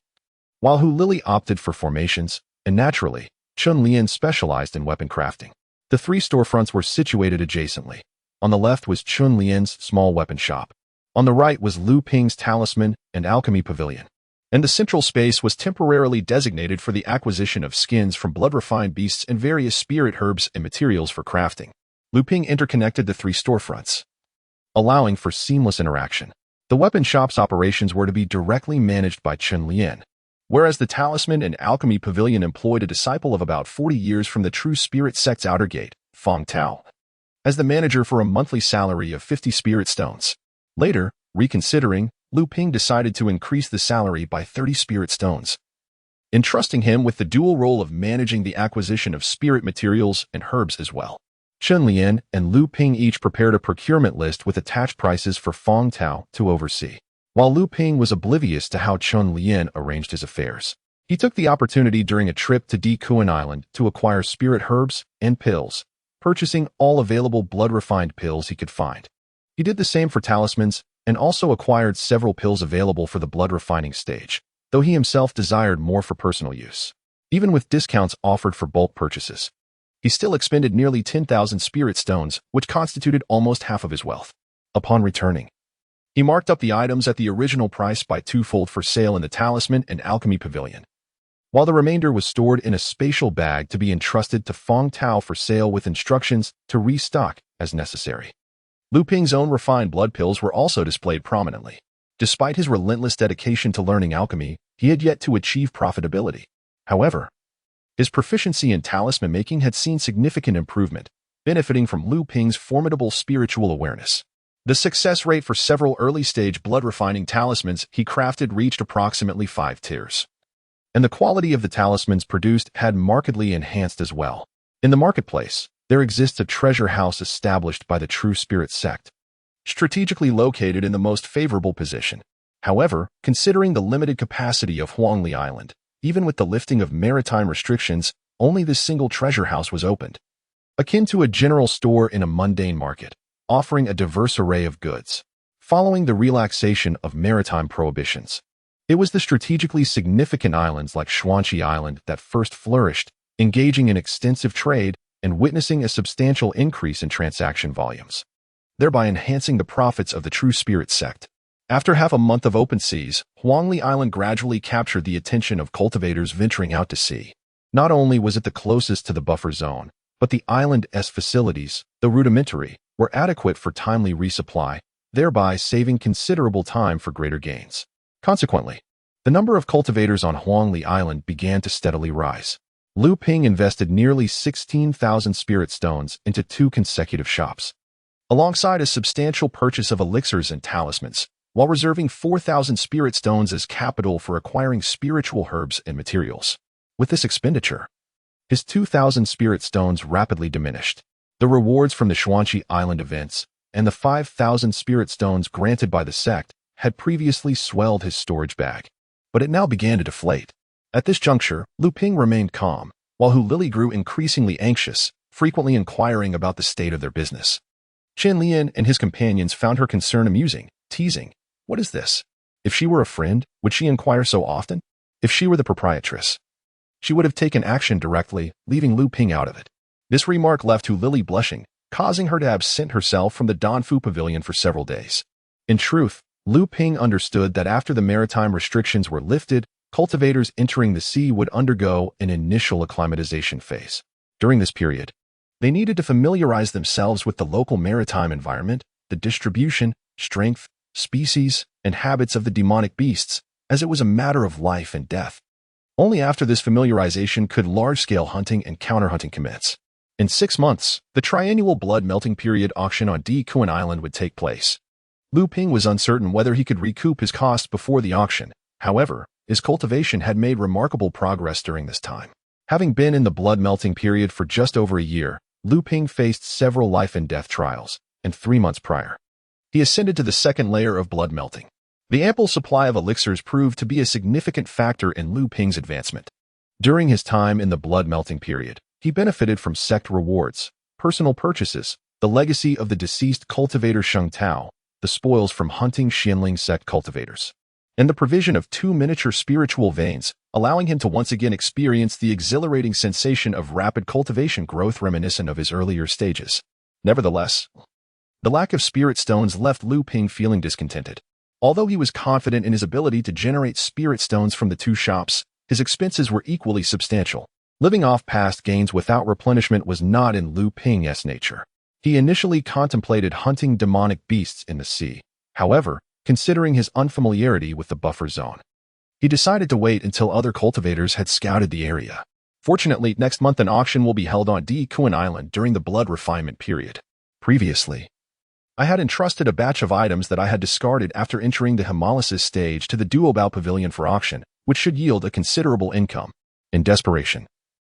while Hu Lili opted for formations, and naturally, Qin Lian specialized in weapon crafting. The 3 storefronts were situated adjacently. On the left was Qin Lian's small weapon shop. On the right was Lu Ping's talisman and alchemy pavilion. And the central space was temporarily designated for the acquisition of skins from blood-refined beasts and various spirit herbs and materials for crafting. Lu Ping interconnected the 3 storefronts, allowing for seamless interaction. The weapon shop's operations were to be directly managed by Qin Lian, whereas the talisman and alchemy pavilion employed a disciple of about 40 years from the True Spirit Sect's outer gate, Feng Tao, as the manager for a monthly salary of 50 spirit stones. Later, reconsidering, Lu Ping decided to increase the salary by 30 spirit stones, entrusting him with the dual role of managing the acquisition of spirit materials and herbs as well. Qin Lian and Lu Ping each prepared a procurement list with attached prices for Feng Tao to oversee. While Lu Ping was oblivious to how Qin Lian arranged his affairs, he took the opportunity during a trip to Dekuan Island to acquire spirit herbs and pills, purchasing all available blood-refined pills he could find. He did the same for talismans and also acquired several pills available for the blood-refining stage, though he himself desired more for personal use. Even with discounts offered for bulk purchases, he still expended nearly 10,000 spirit stones, which constituted almost half of his wealth. Upon returning, He marked up the items at the original price by twofold for sale in the Talisman and Alchemy Pavilion, while the remainder was stored in a spatial bag to be entrusted to Feng Tao for sale with instructions to restock as necessary. Lu Ping's own refined blood pills were also displayed prominently. Despite his relentless dedication to learning alchemy, he had yet to achieve profitability. However, his proficiency in talisman making had seen significant improvement, benefiting from Lu Ping's formidable spiritual awareness. The success rate for several early-stage blood-refining talismans he crafted reached approximately 5 tiers. And the quality of the talismans produced had markedly enhanced as well. In the marketplace, there exists a treasure house established by the True Spirit Sect, strategically located in the most favorable position. However, considering the limited capacity of Huangli Island, even with the lifting of maritime restrictions, only this single treasure house was opened, akin to a general store in a mundane market, offering a diverse array of goods. Following the relaxation of maritime prohibitions, it was the strategically significant islands like Xuanqi Island that first flourished, engaging in extensive trade and witnessing a substantial increase in transaction volumes, thereby enhancing the profits of the True Spirit Sect. After half a month of open seas, Huangli Island gradually captured the attention of cultivators venturing out to sea. Not only was it the closest to the buffer zone, but the island's facilities, though rudimentary, were adequate for timely resupply, thereby saving considerable time for greater gains. Consequently, the number of cultivators on Huangli Island began to steadily rise. Lu Ping invested nearly 16,000 spirit stones into 2 consecutive shops, alongside a substantial purchase of elixirs and talismans, while reserving 4,000 spirit stones as capital for acquiring spiritual herbs and materials. With this expenditure, his 2,000 spirit stones rapidly diminished. The rewards from the Xuanqi Island events and the 5,000 spirit stones granted by the sect had previously swelled his storage bag, but it now began to deflate. At this juncture, Lu Ping remained calm, while Hu Lili grew increasingly anxious, frequently inquiring about the state of their business. Chen Lian and his companions found her concern amusing, teasing, "What is this? If she were a friend, would she inquire so often? If she were the proprietress, she would have taken action directly, leaving Lu Ping out of it." This remark left Hu Lili blushing, causing her to absent herself from the Danfu Pavilion for several days. In truth, Lu Ping understood that after the maritime restrictions were lifted, cultivators entering the sea would undergo an initial acclimatization phase. During this period, they needed to familiarize themselves with the local maritime environment, the distribution, strength, species, and habits of the demonic beasts, as it was a matter of life and death. Only after this familiarization could large-scale hunting and counter-hunting commence. In 6 months, the triennial blood melting period auction on Di Kuan Island would take place. Lu Ping was uncertain whether he could recoup his costs before the auction. However, his cultivation had made remarkable progress during this time. Having been in the blood melting period for just over a year, Lu Ping faced several life and death trials, and 3 months prior, he ascended to the second layer of blood melting. The ample supply of elixirs proved to be a significant factor in Lu Ping's advancement. During his time in the blood melting period, he benefited from sect rewards, personal purchases, the legacy of the deceased cultivator Sheng Tao, the spoils from hunting Zhenling Sect cultivators, and the provision of 2 miniature spiritual veins, allowing him to once again experience the exhilarating sensation of rapid cultivation growth reminiscent of his earlier stages. Nevertheless, the lack of spirit stones left Lu Ping feeling discontented. Although he was confident in his ability to generate spirit stones from the 2 shops, his expenses were equally substantial. Living off past gains without replenishment was not in Lu Ping's nature. He initially contemplated hunting demonic beasts in the sea. However, considering his unfamiliarity with the buffer zone, he decided to wait until other cultivators had scouted the area. Fortunately, next month an auction will be held on Di Kuan Island during the blood refinement period. Previously, I had entrusted a batch of items that I had discarded after entering the hemolysis stage to the Duobao Pavilion for auction, which should yield a considerable income. In desperation,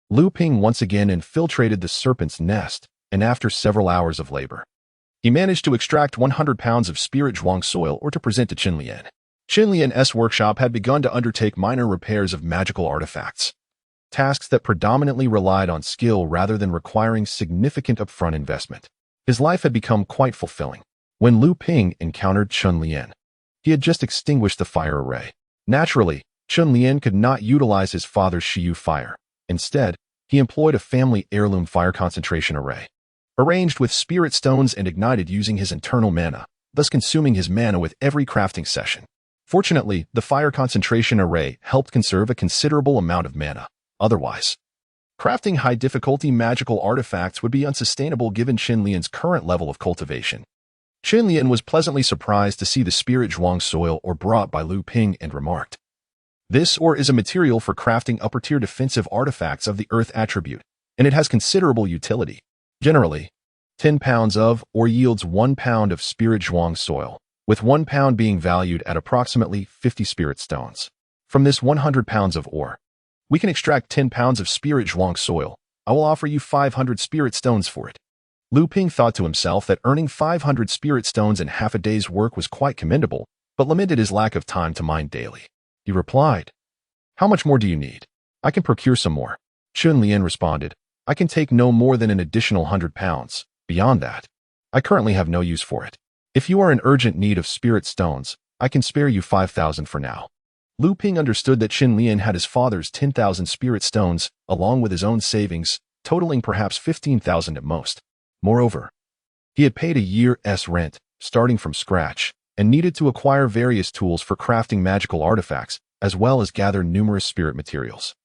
Lu Ping once again infiltrated the serpent's nest, and after several hours of labor, he managed to extract 100 pounds of spirit zhuang soil or to present to Chen Lian. Chen Lian's workshop had begun to undertake minor repairs of magical artifacts, tasks that predominantly relied on skill rather than requiring significant upfront investment. His life had become quite fulfilling. When Lu Ping encountered Chen Lian, he had just extinguished the fire array. Naturally, Chen Lian could not utilize his father's Shiyu fire. Instead, he employed a family heirloom fire concentration array, arranged with spirit stones and ignited using his internal mana. thus consuming his mana with every crafting session. Fortunately, the fire concentration array helped conserve a considerable amount of mana. Otherwise, crafting high-difficulty magical artifacts would be unsustainable given Zhenling's current level of cultivation. Zhenling was pleasantly surprised to see the spirit zhuang soil ore brought by Luming and remarked, "This ore is a material for crafting upper-tier defensive artifacts of the earth attribute, and it has considerable utility. Generally, 10 pounds of ore yields 1 pound of spirit zhuang soil, with 1 pound being valued at approximately 50 spirit stones. From this 100 pounds of ore, we can extract 10 pounds of spirit zhuang soil. I will offer you 500 spirit stones for it." Luming thought to himself that earning 500 spirit stones in half a day's work was quite commendable, but lamented his lack of time to mine daily. He replied, "How much more do you need? I can procure some more." Zhenling responded, "I can take no more than an additional 100 pounds. Beyond that, I currently have no use for it. If you are in urgent need of spirit stones, I can spare you 5,000 for now." Luming understood that Zhenling had his father's 10,000 spirit stones, along with his own savings, totaling perhaps 15,000 at most. Moreover, he had paid a year's rent, starting from scratch, and needed to acquire various tools for crafting magical artifacts, as well as gather numerous spirit materials,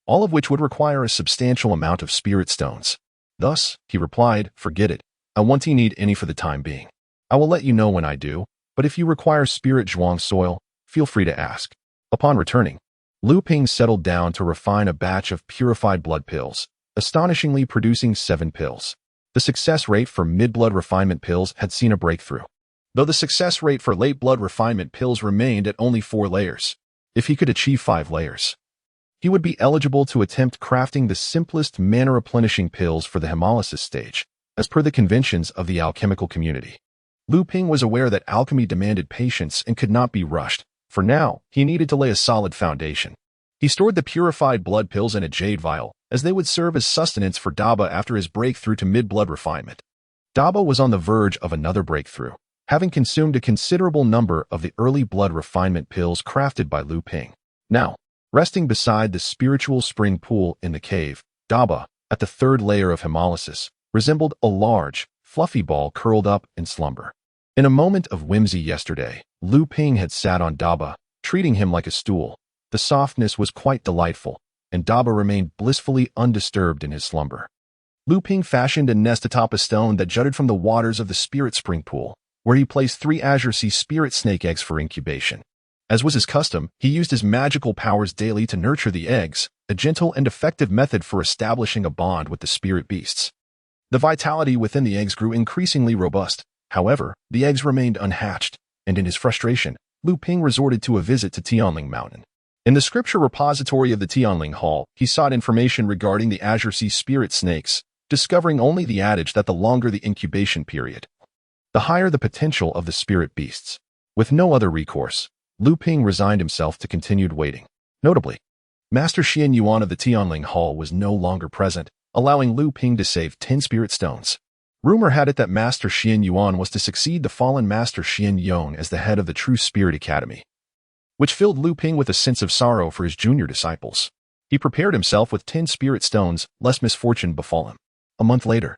all of which would require a substantial amount of spirit stones. Thus, he replied, "Forget it. I won't need any for the time being. I will let you know when I do, but if you require spirit zhuang soil, feel free to ask." Upon returning, Luming settled down to refine a batch of purified blood pills, astonishingly producing 7 pills. The success rate for mid-blood refinement pills had seen a breakthrough, though the success rate for late blood refinement pills remained at only 4 layers. If he could achieve 5 layers, he would be eligible to attempt crafting the simplest mana-replenishing pills for the hemolysis stage, as per the conventions of the alchemical community. Luming was aware that alchemy demanded patience and could not be rushed. For now, he needed to lay a solid foundation. He stored the purified blood pills in a jade vial, as they would serve as sustenance for Daba after his breakthrough to mid-blood refinement. Daba was on the verge of another breakthrough, having consumed a considerable number of the early blood refinement pills crafted by Luming. Now, resting beside the spiritual spring pool in the cave, Daba, at the 3rd layer of hemolysis, resembled a large, fluffy ball curled up in slumber. In a moment of whimsy yesterday, Luming had sat on Daba, treating him like a stool. The softness was quite delightful, and Daba remained blissfully undisturbed in his slumber. Luming fashioned a nest atop a stone that jutted from the waters of the spirit spring pool, where he placed 3 azure sea spirit snake eggs for incubation. As was his custom, he used his magical powers daily to nurture the eggs, a gentle and effective method for establishing a bond with the spirit beasts. The vitality within the eggs grew increasingly robust. However, the eggs remained unhatched, and in his frustration, Luming resorted to a visit to Tianling Mountain. In the scripture repository of the Tianling Hall, he sought information regarding the azure sea spirit snakes, discovering only the adage that the longer the incubation period, the higher the potential of the spirit beasts. With no other recourse, Luming resigned himself to continued waiting. Notably, Master Xian Yuan of the Tianling Hall was no longer present, allowing Luming to save 10 spirit stones. Rumor had it that Master Xian Yuan was to succeed the fallen Master Xian Yong as the head of the True Spirit Academy, which filled Luming with a sense of sorrow for his junior disciples. He prepared himself with 10 spirit stones, lest misfortune befall him. A month later,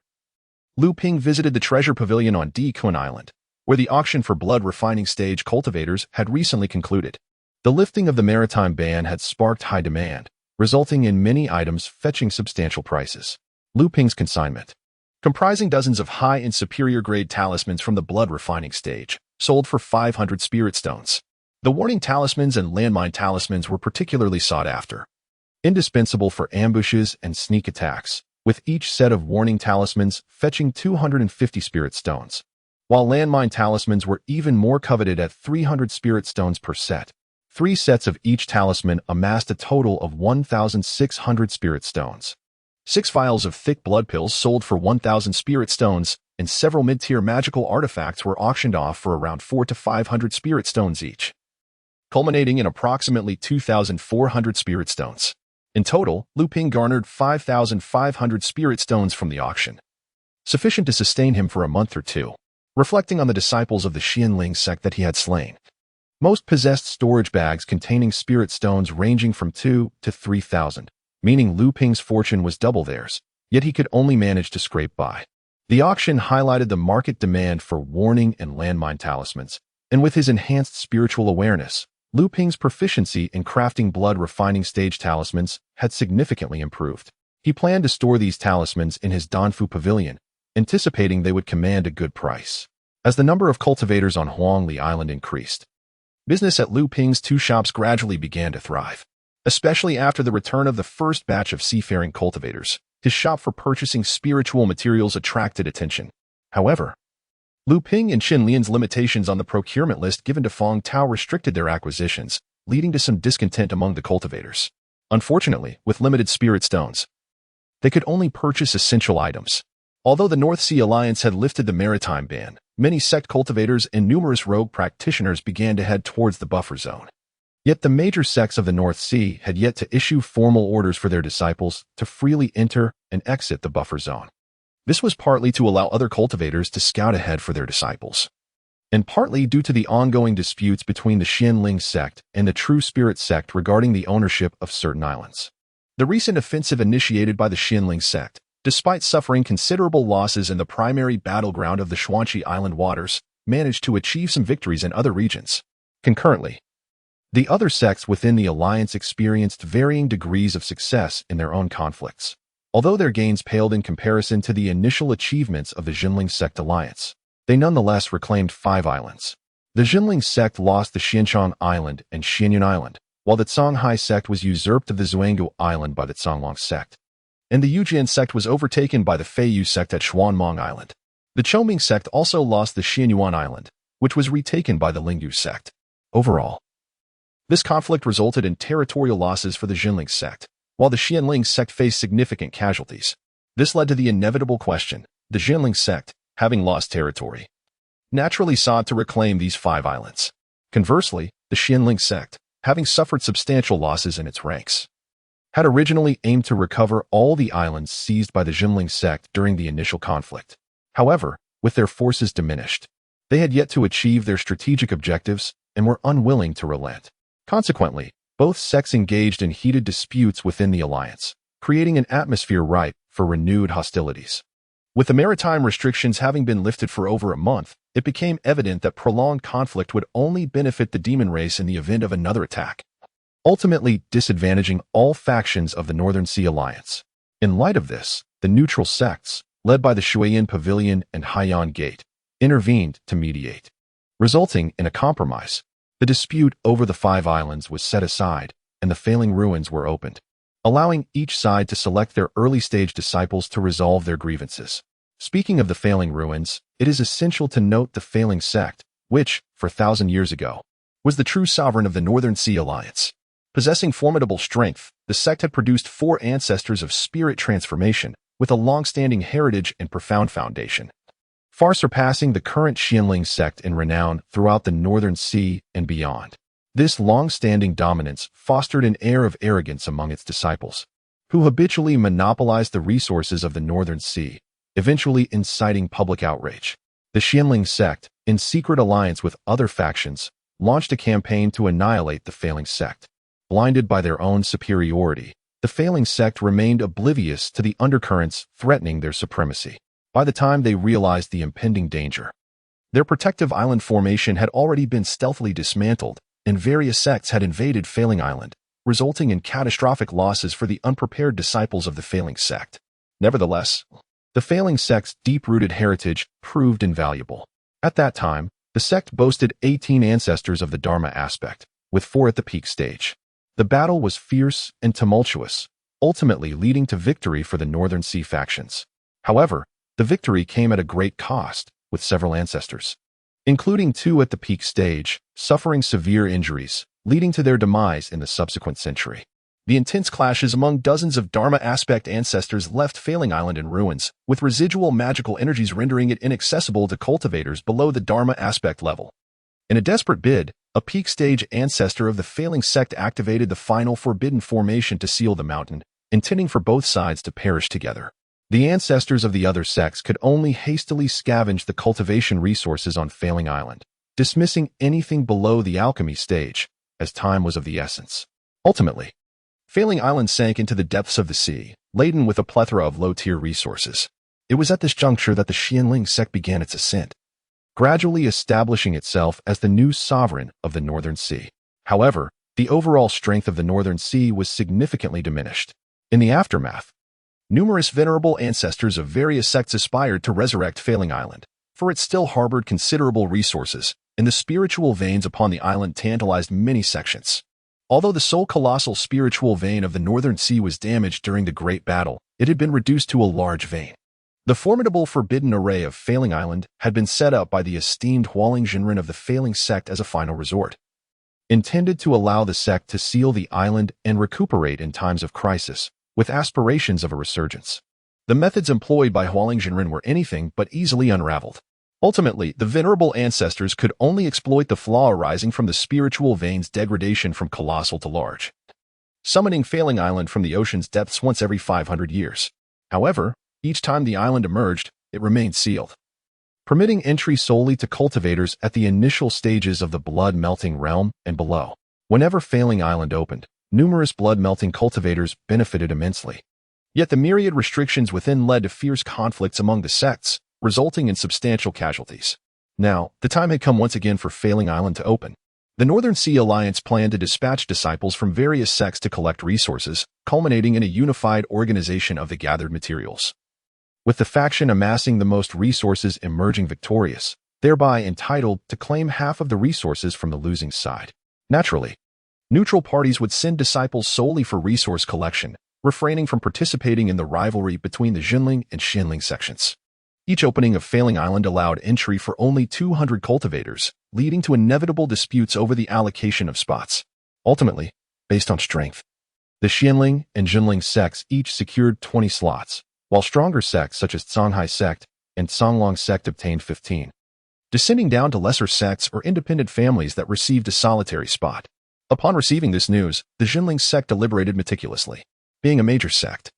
Luming visited the treasure pavilion on Kun Island, where the auction for blood refining stage cultivators had recently concluded. The lifting of the maritime ban had sparked high demand, resulting in many items fetching substantial prices. Luming's consignment, comprising dozens of high and superior grade talismans from the blood refining stage, sold for 500 spirit stones. The warning talismans and landmine talismans were particularly sought after, indispensable for ambushes and sneak attacks, with each set of warning talismans fetching 250 spirit stones, while landmine talismans were even more coveted at 300 spirit stones per set. 3 sets of each talisman amassed a total of 1,600 spirit stones. 6 vials of thick blood pills sold for 1,000 spirit stones, and several mid-tier magical artifacts were auctioned off for around 400 to 500 spirit stones each, culminating in approximately 2,400 spirit stones. In total, Luming garnered 5,500 spirit stones from the auction, sufficient to sustain him for a month or 2. Reflecting on the disciples of the Zhenling Sect that he had slain, most possessed storage bags containing spirit stones ranging from 2,000 to 3,000, meaning Luming's fortune was double theirs, yet he could only manage to scrape by. The auction highlighted the market demand for warning and landmine talismans, and with his enhanced spiritual awareness, Luming's proficiency in crafting blood refining stage talismans had significantly improved. He planned to store these talismans in his Danfu pavilion, anticipating they would command a good price. As the number of cultivators on Huangli Island increased, business at Luming's two shops gradually began to thrive. Especially after the return of the first batch of seafaring cultivators, his shop for purchasing spiritual materials attracted attention. However, Luming and Qinlian's limitations on the procurement list given to Feng Tao restricted their acquisitions, leading to some discontent among the cultivators. Unfortunately, with limited spirit stones, they could only purchase essential items. Although the North Sea Alliance had lifted the maritime ban, many sect cultivators and numerous rogue practitioners began to head towards the buffer zone. Yet the major sects of the North Sea had yet to issue formal orders for their disciples to freely enter and exit the buffer zone. This was partly to allow other cultivators to scout ahead for their disciples, and partly due to the ongoing disputes between the Zhenling Sect and the True Spirit Sect regarding the ownership of certain islands. The recent offensive initiated by the Zhenling Sect, despite suffering considerable losses in the primary battleground of the Xuanqi Island waters, managed to achieve some victories in other regions. Concurrently, the other sects within the alliance experienced varying degrees of success in their own conflicts, although their gains paled in comparison to the initial achievements of the Zhenling Sect alliance. They nonetheless reclaimed 5 islands. The Zhenling Sect lost the Xianchang Island and Xianyun Island, while the Songhai Sect was usurped of the Zhuanggu Island by the Songlong Sect, and the Yujian Sect was overtaken by the Feiyu Sect at Xuanmong Island. The Choming Sect also lost the Xianyuan Island, which was retaken by the Lingyu Sect. Overall, this conflict resulted in territorial losses for the Zhenling Sect, while the Zhenling Sect faced significant casualties. This led to the inevitable question: the Zhenling Sect, having lost territory, naturally sought to reclaim these 5 islands. Conversely, the Zhenling Sect, having suffered substantial losses in its ranks, had originally aimed to recover all the islands seized by the Zhenling Sect during the initial conflict. However, with their forces diminished, they had yet to achieve their strategic objectives and were unwilling to relent. Consequently, both sects engaged in heated disputes within the alliance, creating an atmosphere ripe for renewed hostilities. With the maritime restrictions having been lifted for over a month, it became evident that prolonged conflict would only benefit the demon race in the event of another attack, ultimately disadvantaging all factions of the Northern Sea Alliance. In light of this, the neutral sects, led by the Shuiyan Pavilion and Haiyan Gate, intervened to mediate, resulting in a compromise. The dispute over the 5 islands was set aside, and the failing ruins were opened, allowing each side to select their early-stage disciples to resolve their grievances. Speaking of the failing ruins, it is essential to note the failing sect, which, 4,000 years ago, was the true sovereign of the Northern Sea Alliance. Possessing formidable strength, the sect had produced 4 ancestors of spirit transformation, with a long-standing heritage and profound foundation, far surpassing the current Zhenling Sect in renown throughout the Northern Sea and beyond. This long-standing dominance fostered an air of arrogance among its disciples, who habitually monopolized the resources of the Northern Sea, eventually inciting public outrage. The Zhenling Sect, in secret alliance with other factions, launched a campaign to annihilate the failing sect. Blinded by their own superiority, the failing sect remained oblivious to the undercurrents threatening their supremacy. By the time they realized the impending danger, their protective island formation had already been stealthily dismantled, and various sects had invaded Failing Island, resulting in catastrophic losses for the unprepared disciples of the failing sect. Nevertheless, the failing sect's deep-rooted heritage proved invaluable. At that time, the sect boasted 18 ancestors of the Dharma aspect, with 4 at the peak stage. The battle was fierce and tumultuous, ultimately leading to victory for the Northern Sea factions. However, the victory came at a great cost, with several ancestors, including 2 at the peak stage, suffering severe injuries, leading to their demise in the subsequent century. The intense clashes among dozens of Dharma aspect ancestors left Failing Island in ruins, with residual magical energies rendering it inaccessible to cultivators below the Dharma aspect level. In a desperate bid, a peak stage ancestor of the failing sect activated the final forbidden formation to seal the mountain, intending for both sides to perish together. The ancestors of the other sects could only hastily scavenge the cultivation resources on Failing Island, dismissing anything below the alchemy stage, as time was of the essence. Ultimately, Failing Island sank into the depths of the sea, laden with a plethora of low-tier resources. It was at this juncture that the Zhenling Sect began its ascent, gradually establishing itself as the new sovereign of the Northern Sea. However, the overall strength of the Northern Sea was significantly diminished. In the aftermath, numerous venerable ancestors of various sects aspired to resurrect Failing Island, for it still harbored considerable resources, and the spiritual veins upon the island tantalized many sections. Although the sole colossal spiritual vein of the Northern Sea was damaged during the Great Battle, it had been reduced to a large vein. The formidable forbidden array of Failing Island had been set up by the esteemed Zhenling Sect of the Zhenling Sect as a final resort, intended to allow the sect to seal the island and recuperate in times of crisis, with aspirations of a resurgence. The methods employed by Zhenling Sect were anything but easily unraveled. Ultimately, the venerable ancestors could only exploit the flaw arising from the spiritual vein's degradation from colossal to large, summoning Failing Island from the ocean's depths once every 500 years. However, each time the island emerged, it remained sealed, permitting entry solely to cultivators at the initial stages of the blood-melting realm and below. Whenever Failing Island opened, numerous blood-melting cultivators benefited immensely. Yet the myriad restrictions within led to fierce conflicts among the sects, resulting in substantial casualties. Now, the time had come once again for Failing Island to open. The Northern Sea Alliance planned to dispatch disciples from various sects to collect resources, culminating in a unified organization of the gathered materials, with the faction amassing the most resources emerging victorious, thereby entitled to claim half of the resources from the losing side. Naturally, neutral parties would send disciples solely for resource collection, refraining from participating in the rivalry between the Zhenling and Zhenling sections. Each opening of Failing Island allowed entry for only 200 cultivators, leading to inevitable disputes over the allocation of spots. Ultimately, based on strength, the Zhenling and Zhenling sects each secured 20 slots, while stronger sects such as Zhenling Sect and Zhenling Sect obtained 15, descending down to lesser sects or independent families that received a solitary spot. Upon receiving this news, the Zhenling Sect deliberated meticulously. Being a major sect,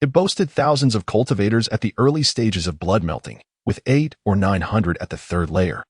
it boasted thousands of cultivators at the early stages of blood melting, with 800 or 900 at the third layer.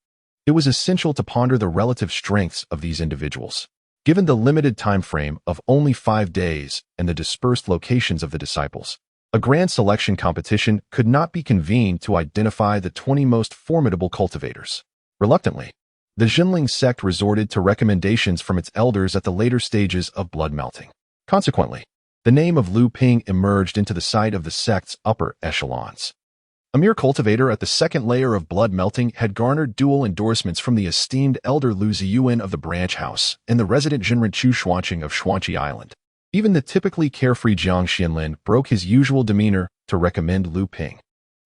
It was essential to ponder the relative strengths of these individuals. Given the limited time frame of only 5 days and the dispersed locations of the disciples, a grand selection competition could not be convened to identify the 20 most formidable cultivators. Reluctantly, the Zhenling Sect resorted to recommendations from its elders at the later stages of blood melting. Consequently, the name of Luming emerged into the sight of the sect's upper echelons. A mere cultivator at the second layer of blood melting had garnered dual endorsements from the esteemed elder Lu Ziyuan of the branch house and the resident Zhenren Chu Xuanqing of Xuanqi Island. Even the typically carefree Jiang Xianlin broke his usual demeanor to recommend Luming.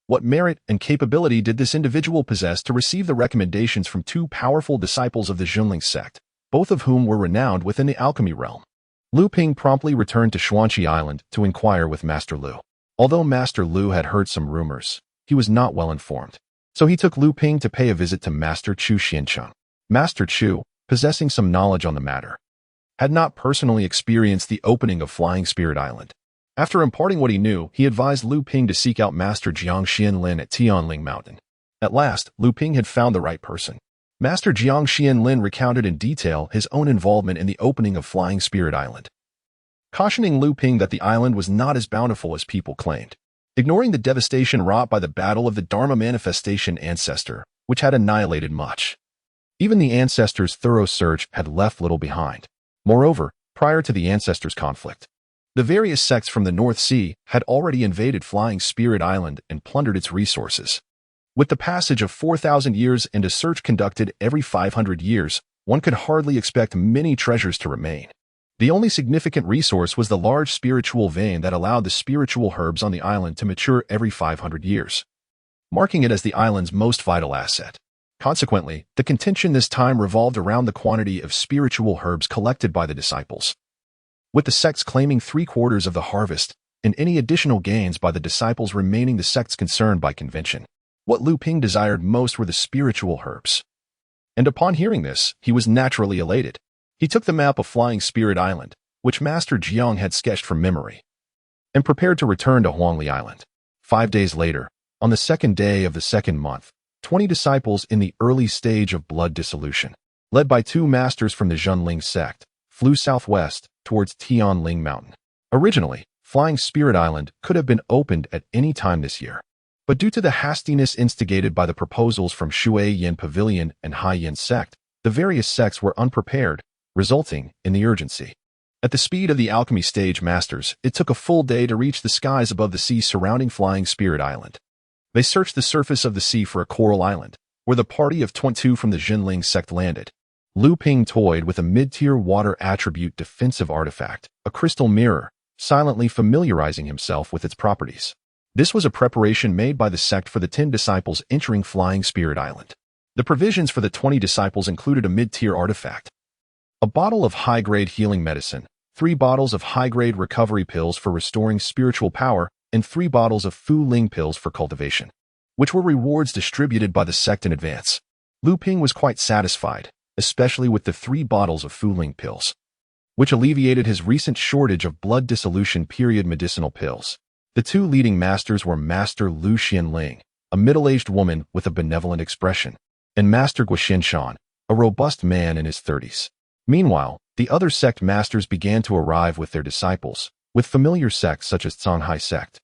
What merit and capability did this individual possess to receive the recommendations from 2 powerful disciples of the Zhenling Sect, both of whom were renowned within the alchemy realm? Luming promptly returned to Xuanqi Island to inquire with Master Lu. Although Master Lu had heard some rumors, he was not well informed, so he took Luming to pay a visit to Master Chu Xiancheng. Master Chu, possessing some knowledge on the matter, had not personally experienced the opening of Flying Spirit Island. After imparting what he knew, he advised Luming to seek out Master Jiang Xianlin at Tianling Mountain. At last, Luming had found the right person. Master Jiang Xianlin recounted in detail his own involvement in the opening of Flying Spirit Island, cautioning Luming that the island was not as bountiful as people claimed. Ignoring the devastation wrought by the battle of the Dharma Manifestation Ancestor, which had annihilated much, even the Ancestor's thorough search had left little behind. Moreover, prior to the Ancestor's conflict, the various sects from the North Sea had already invaded Flying Spirit Island and plundered its resources. With the passage of 4,000 years and a search conducted every 500 years, one could hardly expect many treasures to remain. The only significant resource was the large spiritual vein that allowed the spiritual herbs on the island to mature every 500 years, marking it as the island's most vital asset. Consequently, the contention this time revolved around the quantity of spiritual herbs collected by the disciples, with the sects claiming 3/4 of the harvest and any additional gains by the disciples remaining the sect's concern by convention. What Luming desired most were the spiritual herbs. And upon hearing this, he was naturally elated. He took the map of Flying Spirit Island, which Master Jiang had sketched from memory, and prepared to return to Huangli Island. 5 days later, on the 2nd day of the 2nd month, 20 disciples in the early stage of blood dissolution, led by 2 masters from the Zhenling Sect, flew southwest towards Tianling Mountain. Originally, Flying Spirit Island could have been opened at any time this year. But due to the hastiness instigated by the proposals from Shui Yin Pavilion and Hai Yin Sect, the various sects were unprepared, resulting in the urgency. At the speed of the alchemy stage masters, it took a full day to reach the skies above the sea surrounding Flying Spirit Island. They searched the surface of the sea for a coral island, where the party of 22 from the Zhenling Sect landed. Luming toyed with a mid-tier water attribute defensive artifact, a crystal mirror, silently familiarizing himself with its properties. This was a preparation made by the sect for the 10 disciples entering Flying Spirit Island. The provisions for the 20 disciples included a mid-tier artifact, a bottle of high-grade healing medicine, 3 bottles of high-grade recovery pills for restoring spiritual power, and 3 bottles of Fu Ling pills for cultivation, which were rewards distributed by the sect in advance. Luming was quite satisfied, especially with the 3 bottles of Fu Ling pills, which alleviated his recent shortage of blood dissolution period medicinal pills. The 2 leading masters were Master Lu Xianling, a middle-aged woman with a benevolent expression, and Master Guoxianshan, a robust man in his 30s. Meanwhile, the other sect masters began to arrive with their disciples, with familiar sects such as Zhenling Sect,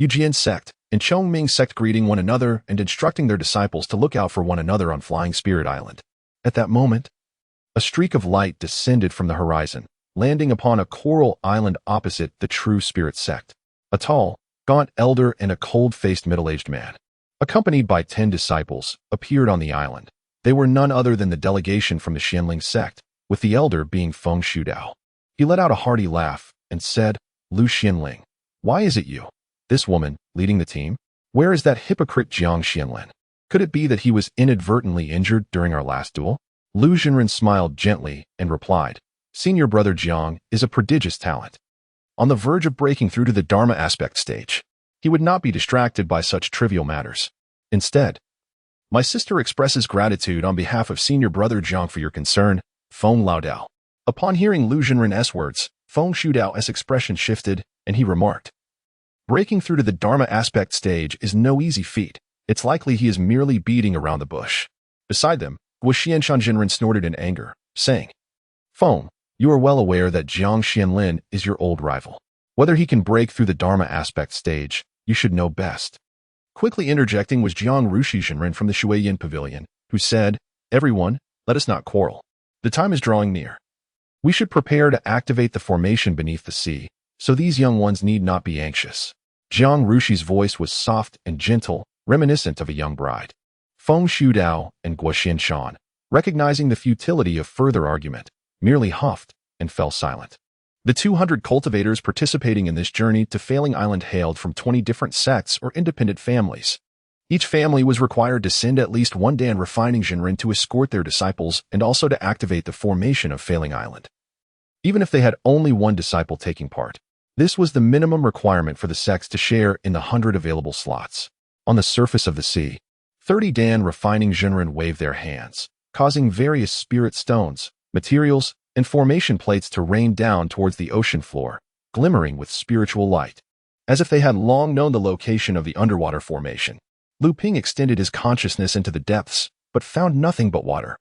Yujian Sect, and Chongming Sect greeting one another and instructing their disciples to look out for one another on Flying Spirit Island. At that moment, a streak of light descended from the horizon, landing upon a coral island opposite the True Spirit Sect. A tall, gaunt elder and a cold-faced middle-aged man, accompanied by 10 disciples, appeared on the island. They were none other than the delegation from the Zhenling Sect, with the elder being Feng Shudao. He let out a hearty laugh and said, "Lu Xianling, why is it you? This woman, leading the team? Where is that hypocrite Jiang Xianlin? Could it be that he was inadvertently injured during our last duel?" Lu Zhenren smiled gently and replied, "Senior brother Jiang is a prodigious talent. On the verge of breaking through to the Dharma aspect stage, he would not be distracted by such trivial matters. Instead, my sister expresses gratitude on behalf of senior brother Jiang for your concern, Feng Laodao." Upon hearing Lu Zhenren's words, Feng Shudao's expression shifted, and he remarked, "Breaking through to the Dharma aspect stage is no easy feat. It's likely he is merely beating around the bush." Beside them, Guoxianshan Zhenren snorted in anger, saying, "Feng, you are well aware that Jiang Xianlin is your old rival. Whether he can break through the Dharma aspect stage, you should know best." Quickly interjecting was Jiang Rushi Zhenren from the Shui Yin Pavilion, who said, "Everyone, let us not quarrel. The time is drawing near. We should prepare to activate the formation beneath the sea, so these young ones need not be anxious." Jiang Rushi's voice was soft and gentle, reminiscent of a young bride. Feng Shudao and Guoxianshan, recognizing the futility of further argument, merely huffed and fell silent. The 200 cultivators participating in this journey to Failing Island hailed from 20 different sects or independent families. Each family was required to send at least 1 Dan refining Zhenren to escort their disciples and also to activate the formation of Failing Island. Even if they had only 1 disciple taking part, this was the minimum requirement for the sects to share in the 100 available slots. On the surface of the sea, 30 Dan refining Zhenren waved their hands, causing various spirit stones, materials, and formation plates to rain down towards the ocean floor, glimmering with spiritual light. As if they had long known the location of the underwater formation, Luming extended his consciousness into the depths, but found nothing but water.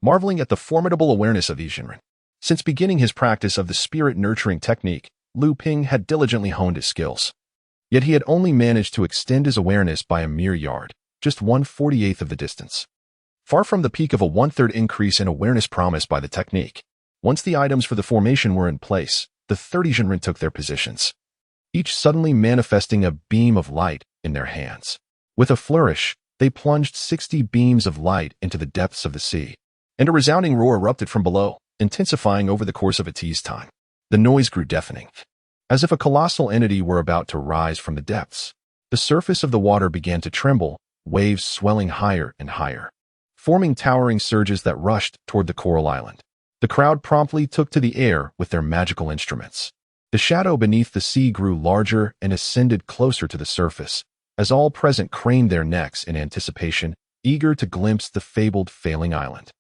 Marveling at the formidable awareness of these Zhenren, since beginning his practice of the spirit-nurturing technique, Luming had diligently honed his skills. Yet he had only managed to extend his awareness by a mere yard, just 1/48th of the distance. Far from the peak of a 1/3 increase in awareness promised by the technique. Once the items for the formation were in place, the 30 Zhenren took their positions, each suddenly manifesting a beam of light in their hands. With a flourish, they plunged 60 beams of light into the depths of the sea, and a resounding roar erupted from below, intensifying over the course of a tea's time. The noise grew deafening, as if a colossal entity were about to rise from the depths. The surface of the water began to tremble, waves swelling higher and higher, forming towering surges that rushed toward the coral island. The crowd promptly took to the air with their magical instruments. The shadow beneath the sea grew larger and ascended closer to the surface, as all present craned their necks in anticipation, eager to glimpse the fabled Failing Island.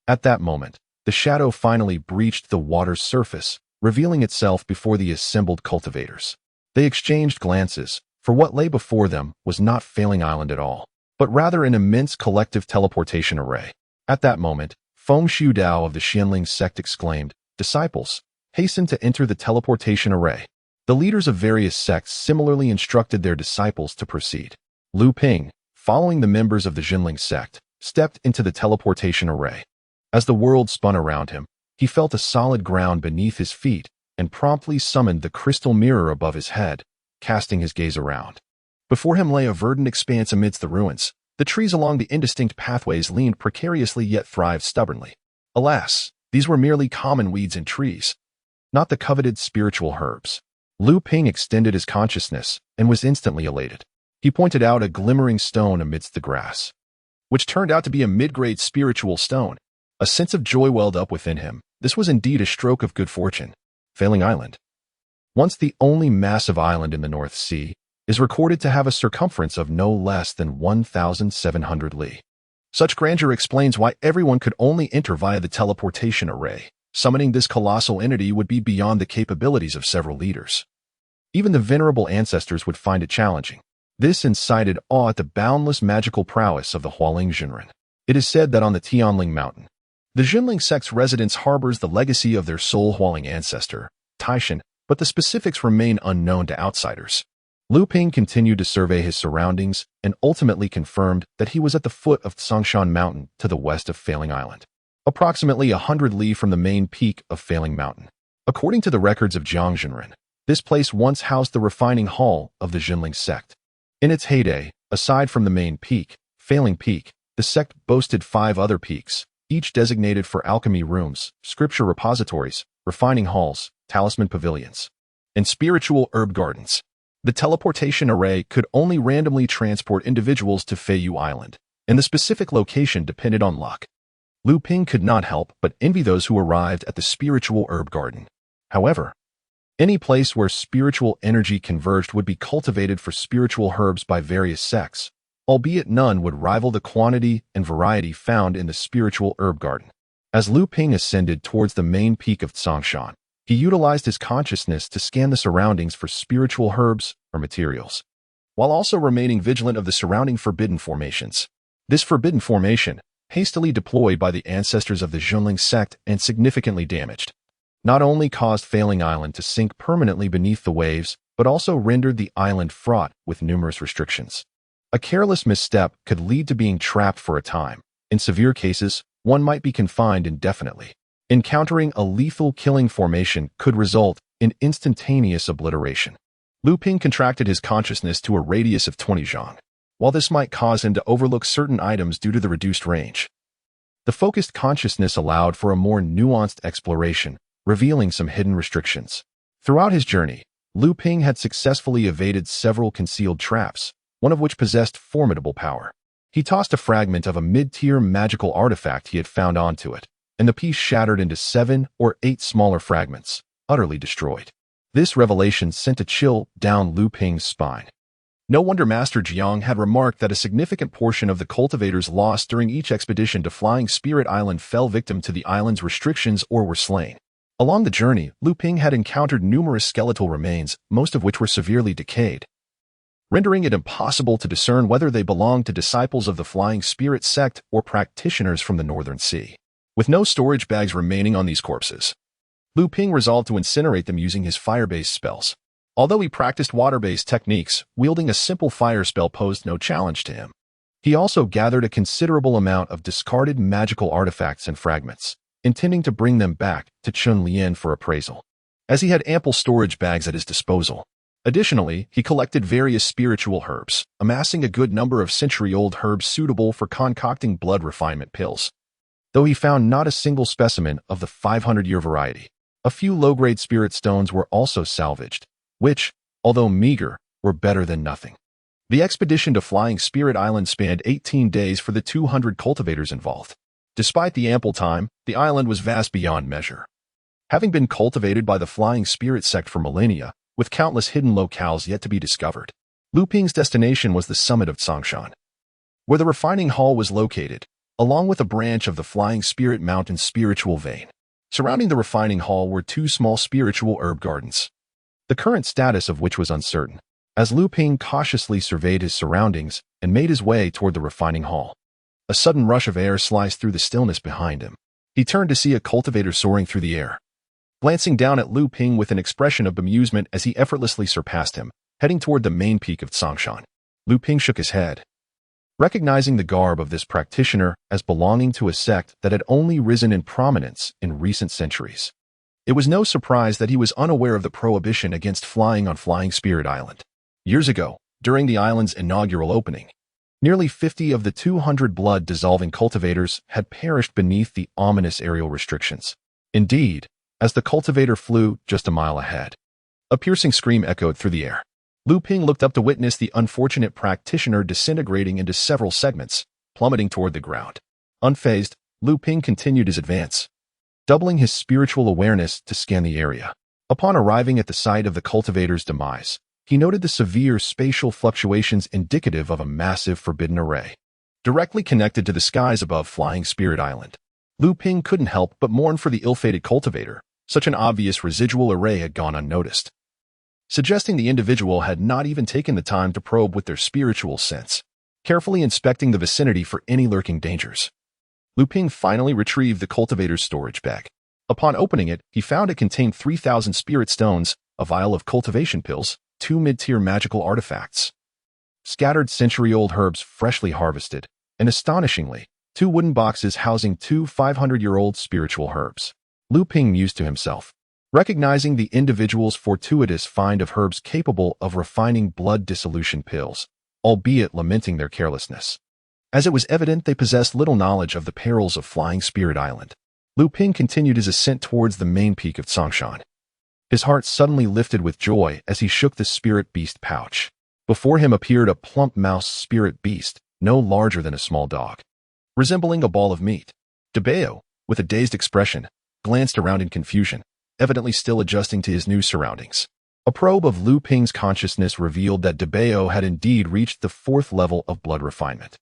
At that moment, the shadow finally breached the water's surface, revealing itself before the assembled cultivators. They exchanged glances, for what lay before them was not Failing Island at all, but rather an immense collective teleportation array. At that moment, Feng Shudao of the Zhenling Sect exclaimed, "Disciples, hasten to enter the teleportation array." The leaders of various sects similarly instructed their disciples to proceed. Lu Ping, following the members of the Zhenling Sect, stepped into the teleportation array. As the world spun around him, he felt a solid ground beneath his feet and promptly summoned the crystal mirror above his head, casting his gaze around. Before him lay a verdant expanse amidst the ruins. The trees along the indistinct pathways leaned precariously yet thrived stubbornly. Alas, these were merely common weeds and trees, not the coveted spiritual herbs. Lu Ping extended his consciousness and was instantly elated. He pointed out a glimmering stone amidst the grass, which turned out to be a mid-grade spiritual stone. A sense of joy welled up within him. This was indeed a stroke of good fortune. Failing Island, once the only massive island in the North Sea, is recorded to have a circumference of no less than 1,700 li. Such grandeur explains why everyone could only enter via the teleportation array. Summoning this colossal entity would be beyond the capabilities of several leaders. Even the venerable ancestors would find it challenging. This incited awe at the boundless magical prowess of the Hualing Zhenren. It is said that on the Tianling Mountain, the Zhenling Sect's residence harbors the legacy of their sole Hualing ancestor, Taishan, but the specifics remain unknown to outsiders. Lu Ping continued to survey his surroundings and ultimately confirmed that he was at the foot of Tsongshan Mountain to the west of Failing Island, approximately 100 li from the main peak of Failing Mountain. According to the records of Jiang Zhenren, this place once housed the refining hall of the Zhenling Sect. In its heyday, aside from the main peak, Failing Peak, the sect boasted 5 other peaks, each designated for alchemy rooms, scripture repositories, refining halls, talisman pavilions, and spiritual herb gardens. The teleportation array could only randomly transport individuals to Feiyu Island, and the specific location depended on luck. Lu Ping could not help but envy those who arrived at the spiritual herb garden. However, any place where spiritual energy converged would be cultivated for spiritual herbs by various sects, albeit none would rival the quantity and variety found in the spiritual herb garden. As Lu Ping ascended towards the main peak of Tsongshan, he utilized his consciousness to scan the surroundings for spiritual herbs or materials, while also remaining vigilant of the surrounding forbidden formations. This forbidden formation, hastily deployed by the ancestors of the Zhenling Sect and significantly damaged, not only caused Failing Island to sink permanently beneath the waves, but also rendered the island fraught with numerous restrictions. A careless misstep could lead to being trapped for a time. In severe cases, one might be confined indefinitely. Encountering a lethal killing formation could result in instantaneous obliteration. Lu Ping contracted his consciousness to a radius of 20 zhang. While this might cause him to overlook certain items due to the reduced range, the focused consciousness allowed for a more nuanced exploration, revealing some hidden restrictions. Throughout his journey, Lu Ping had successfully evaded several concealed traps, one of which possessed formidable power. He tossed a fragment of a mid-tier magical artifact he had found onto it, and the piece shattered into 7 or 8 smaller fragments, utterly destroyed. This revelation sent a chill down Lu Ping's spine. No wonder Master Jiang had remarked that a significant portion of the cultivators lost during each expedition to Flying Spirit Island fell victim to the island's restrictions or were slain. Along the journey, Lu Ping had encountered numerous skeletal remains, most of which were severely decayed, rendering it impossible to discern whether they belonged to disciples of the Flying Spirit Sect or practitioners from the Northern Sea. With no storage bags remaining on these corpses, Lu Ping resolved to incinerate them using his fire-based spells. Although he practiced water-based techniques, wielding a simple fire spell posed no challenge to him. He also gathered a considerable amount of discarded magical artifacts and fragments, intending to bring them back to Chunlian for appraisal, as he had ample storage bags at his disposal. Additionally, he collected various spiritual herbs, amassing a good number of century-old herbs suitable for concocting blood refinement pills. Though he found not a single specimen of the 500-year variety, a few low-grade spirit stones were also salvaged, which, although meager, were better than nothing. The expedition to Flying Spirit Island spanned 18 days for the 200 cultivators involved. Despite the ample time, the island was vast beyond measure. Having been cultivated by the Flying Spirit Sect for millennia, with countless hidden locales yet to be discovered, Lu Ping's destination was the summit of Tsongshan, where the refining hall was located, along with a branch of the Flying Spirit Mountain's spiritual vein. Surrounding the refining hall were 2 small spiritual herb gardens, the current status of which was uncertain. As Lu Ping cautiously surveyed his surroundings and made his way toward the refining hall, a sudden rush of air sliced through the stillness behind him. He turned to see a cultivator soaring through the air, glancing down at Lu Ping with an expression of bemusement as he effortlessly surpassed him, heading toward the main peak of Tsongshan. Lu Ping shook his head, recognizing the garb of this practitioner as belonging to a sect that had only risen in prominence in recent centuries. It was no surprise that he was unaware of the prohibition against flying on Flying Spirit Island. Years ago, during the island's inaugural opening, nearly 50 of the 200 blood-dissolving cultivators had perished beneath the ominous aerial restrictions. Indeed, as the cultivator flew just a mile ahead, a piercing scream echoed through the air. Lu Ping looked up to witness the unfortunate practitioner disintegrating into several segments, plummeting toward the ground. Unfazed, Lu Ping continued his advance, doubling his spiritual awareness to scan the area. Upon arriving at the site of the cultivator's demise, he noted the severe spatial fluctuations indicative of a massive forbidden array, directly connected to the skies above Flying Spirit Island. Lu Ping couldn't help but mourn for the ill-fated cultivator. Such an obvious residual array had gone unnoticed, suggesting the individual had not even taken the time to probe with their spiritual sense, carefully inspecting the vicinity for any lurking dangers. Lu Ping finally retrieved the cultivator's storage bag. Upon opening it, he found it contained 3,000 spirit stones, a vial of cultivation pills, 2 mid-tier magical artifacts, scattered century-old herbs freshly harvested, and astonishingly, 2 wooden boxes housing 2 500-year-old spiritual herbs. Lu Ping mused to himself, recognizing the individual's fortuitous find of herbs capable of refining blood dissolution pills, albeit lamenting their carelessness, as it was evident they possessed little knowledge of the perils of Flying Spirit Island. Lu Ping continued his ascent towards the main peak of Tsongshan. His heart suddenly lifted with joy as he shook the spirit beast pouch. Before him appeared a plump mouse spirit beast, no larger than a small dog, resembling a ball of meat. Debeo, with a dazed expression, glanced around in confusion, evidently still adjusting to his new surroundings. A probe of Lu Ping's consciousness revealed that Debeo had indeed reached the 4th level of blood refinement,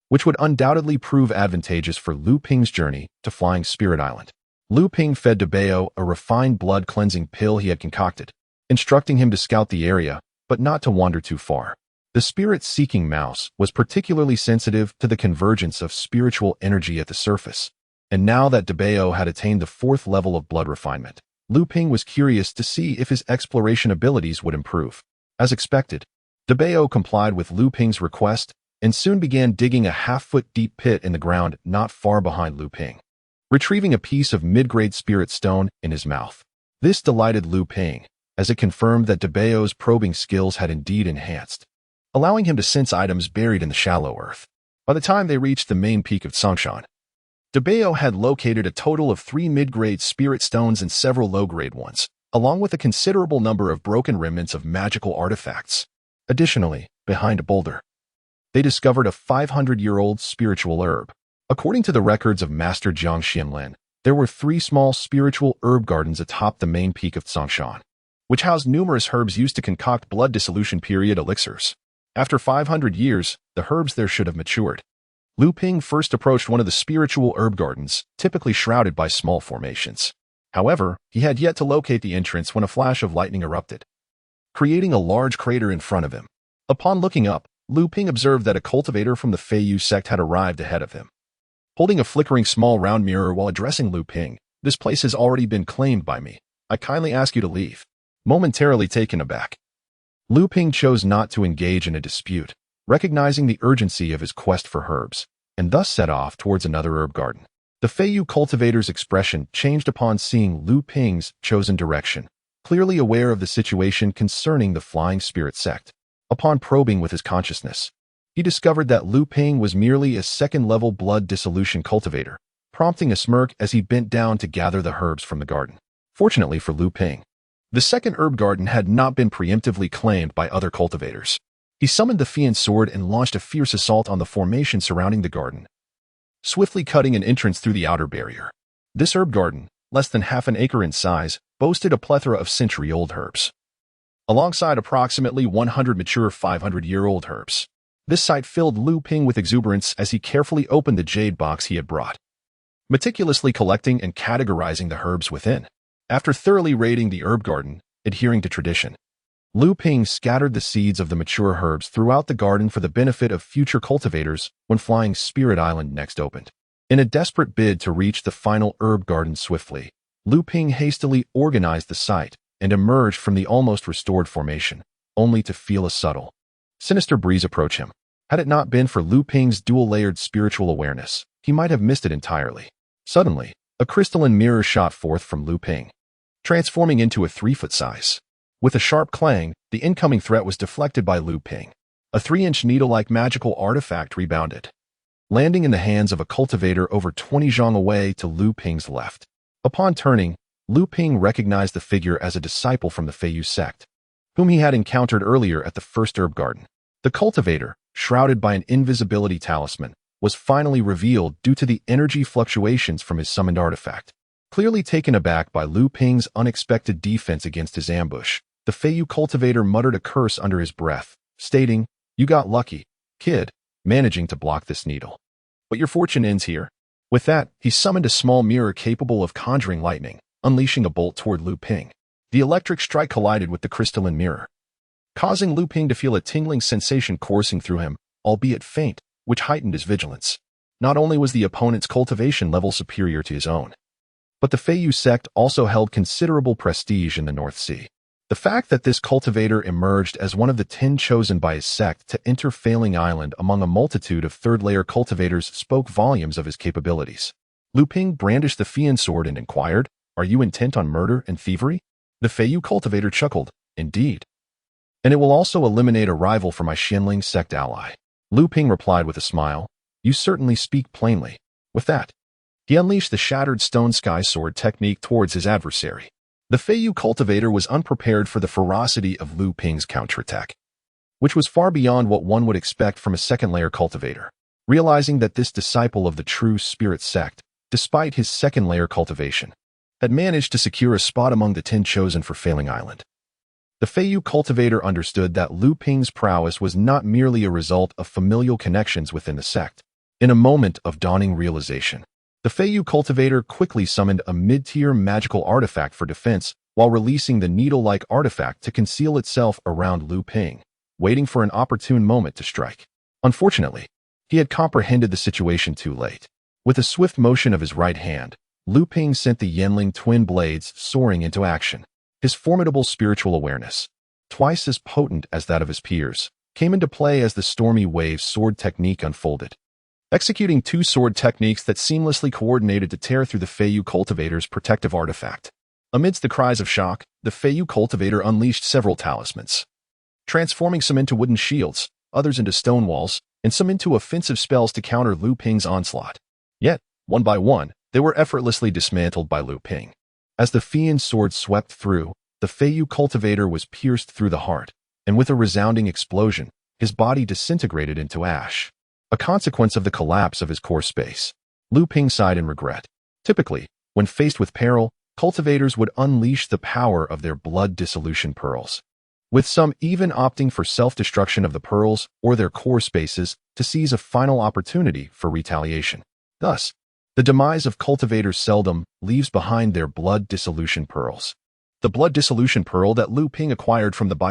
which would undoubtedly prove advantageous for Lu Ping's journey to Flying Spirit Island. Lu Ping fed Debeo a refined blood-cleansing pill he had concocted, instructing him to scout the area, but not to wander too far. The spirit-seeking mouse was particularly sensitive to the convergence of spiritual energy at the surface, and now that Debeo had attained the 4th level of blood refinement, Lu Ping was curious to see if his exploration abilities would improve. As expected, Debeo complied with Lu Ping's request and soon began digging a half-foot-deep pit in the ground not far behind Lu Ping, retrieving a piece of mid-grade spirit stone in his mouth. This delighted Lu Ping, as it confirmed that Debeo's probing skills had indeed enhanced, allowing him to sense items buried in the shallow earth. By the time they reached the main peak of Tsongshan, Debeo had located a total of 3 mid-grade spirit stones and several low-grade ones, along with a considerable number of broken remnants of magical artifacts. Additionally, behind a boulder, they discovered a 500-year-old spiritual herb. According to the records of Master Jiang Xianlin, there were 3 small spiritual herb gardens atop the main peak of Tsongshan, which housed numerous herbs used to concoct blood dissolution period elixirs. After 500 years, the herbs there should have matured. Lu Ping first approached one of the spiritual herb gardens, typically shrouded by small formations. However, he had yet to locate the entrance when a flash of lightning erupted, creating a large crater in front of him. Upon looking up, Lu Ping observed that a cultivator from the Feiyu sect had arrived ahead of him. Holding a flickering small round mirror while addressing Lu Ping, "This place has already been claimed by me. I kindly ask you to leave." Momentarily taken aback, Lu Ping chose not to engage in a dispute, recognizing the urgency of his quest for herbs, and thus set off towards another herb garden. The Feiyu cultivator's expression changed upon seeing Lu Ping's chosen direction, clearly aware of the situation concerning the Flying Spirit Sect. Upon probing with his consciousness, he discovered that Lu Ping was merely a 2nd-level blood dissolution cultivator, prompting a smirk as he bent down to gather the herbs from the garden. Fortunately for Lu Ping, the 2nd herb garden had not been preemptively claimed by other cultivators. He summoned the Fian sword and launched a fierce assault on the formation surrounding the garden, swiftly cutting an entrance through the outer barrier. This herb garden, less than half an acre in size, boasted a plethora of century-old herbs, alongside approximately 100 mature 500-year-old herbs. This sight filled Lu Ping with exuberance as he carefully opened the jade box he had brought, meticulously collecting and categorizing the herbs within. After thoroughly raiding the herb garden, adhering to tradition, Lu Ping scattered the seeds of the mature herbs throughout the garden for the benefit of future cultivators when Flying Spirit Island next opened. In a desperate bid to reach the final herb garden swiftly, Lu Ping hastily organized the site and emerged from the almost restored formation, only to feel a subtle, Sinister breeze approach him. Had it not been for Luming's dual-layered spiritual awareness, he might have missed it entirely. Suddenly, a crystalline mirror shot forth from Luming, transforming into a 3-foot size. With a sharp clang, the incoming threat was deflected by Luming. A 3-inch needle-like magical artifact rebounded, landing in the hands of a cultivator over 20 zhang away to Luming's left. Upon turning, Luming recognized the figure as a disciple from the Zhenling Sect, whom he had encountered earlier at the first herb garden. The cultivator, shrouded by an invisibility talisman, was finally revealed due to the energy fluctuations from his summoned artifact. Clearly taken aback by Luming's unexpected defense against his ambush, the Zhenling cultivator muttered a curse under his breath, stating, "You got lucky, kid, managing to block this needle. But your fortune ends here." With that, he summoned a small mirror capable of conjuring lightning, unleashing a bolt toward Luming. The electric strike collided with the crystalline mirror, causing Luming to feel a tingling sensation coursing through him, albeit faint, which heightened his vigilance. Not only was the opponent's cultivation level superior to his own, but the Zhenling Sect also held considerable prestige in the North Sea. The fact that this cultivator emerged as one of the 10 chosen by his sect to enter Failing Island among a multitude of third-layer cultivators spoke volumes of his capabilities. Luming brandished the Fian sword and inquired, "Are you intent on murder and thievery?" The Zhenling cultivator chuckled, "Indeed. And it will also eliminate a rival for my Zhenling Sect ally." Luming replied with a smile, "You certainly speak plainly." With that, he unleashed the shattered stone sky sword technique towards his adversary. The Zhenling cultivator was unprepared for the ferocity of Luming's counterattack, which was far beyond what one would expect from a second-layer cultivator. Realizing that this disciple of the true spirit sect, despite his second-layer cultivation, had managed to secure a spot among the 10 chosen for Failing Island, the Zhenling cultivator understood that Luming's prowess was not merely a result of familial connections within the sect. In a moment of dawning realization, the Zhenling cultivator quickly summoned a mid-tier magical artifact for defense while releasing the needle-like artifact to conceal itself around Luming, waiting for an opportune moment to strike. Unfortunately, he had comprehended the situation too late. With a swift motion of his right hand, Luming sent the Zhenling twin blades soaring into action. His formidable spiritual awareness, twice as potent as that of his peers, came into play as the stormy waves sword technique unfolded, executing 2 sword techniques that seamlessly coordinated to tear through the Zhenling cultivator's protective artifact. Amidst the cries of shock, the Zhenling cultivator unleashed several talismans, transforming some into wooden shields, others into stone walls, and some into offensive spells to counter Luming's onslaught. Yet, one by one, they were effortlessly dismantled by Luming. As the Fian sword swept through, the Zhenling cultivator was pierced through the heart, and with a resounding explosion, his body disintegrated into ash, a consequence of the collapse of his core space. Luming sighed in regret. Typically, when faced with peril, cultivators would unleash the power of their blood dissolution pearls, with some even opting for self-destruction of the pearls or their core spaces to seize a final opportunity for retaliation. Thus, the demise of cultivators seldom leaves behind their blood dissolution pearls. The blood dissolution pearl that Luming acquired from the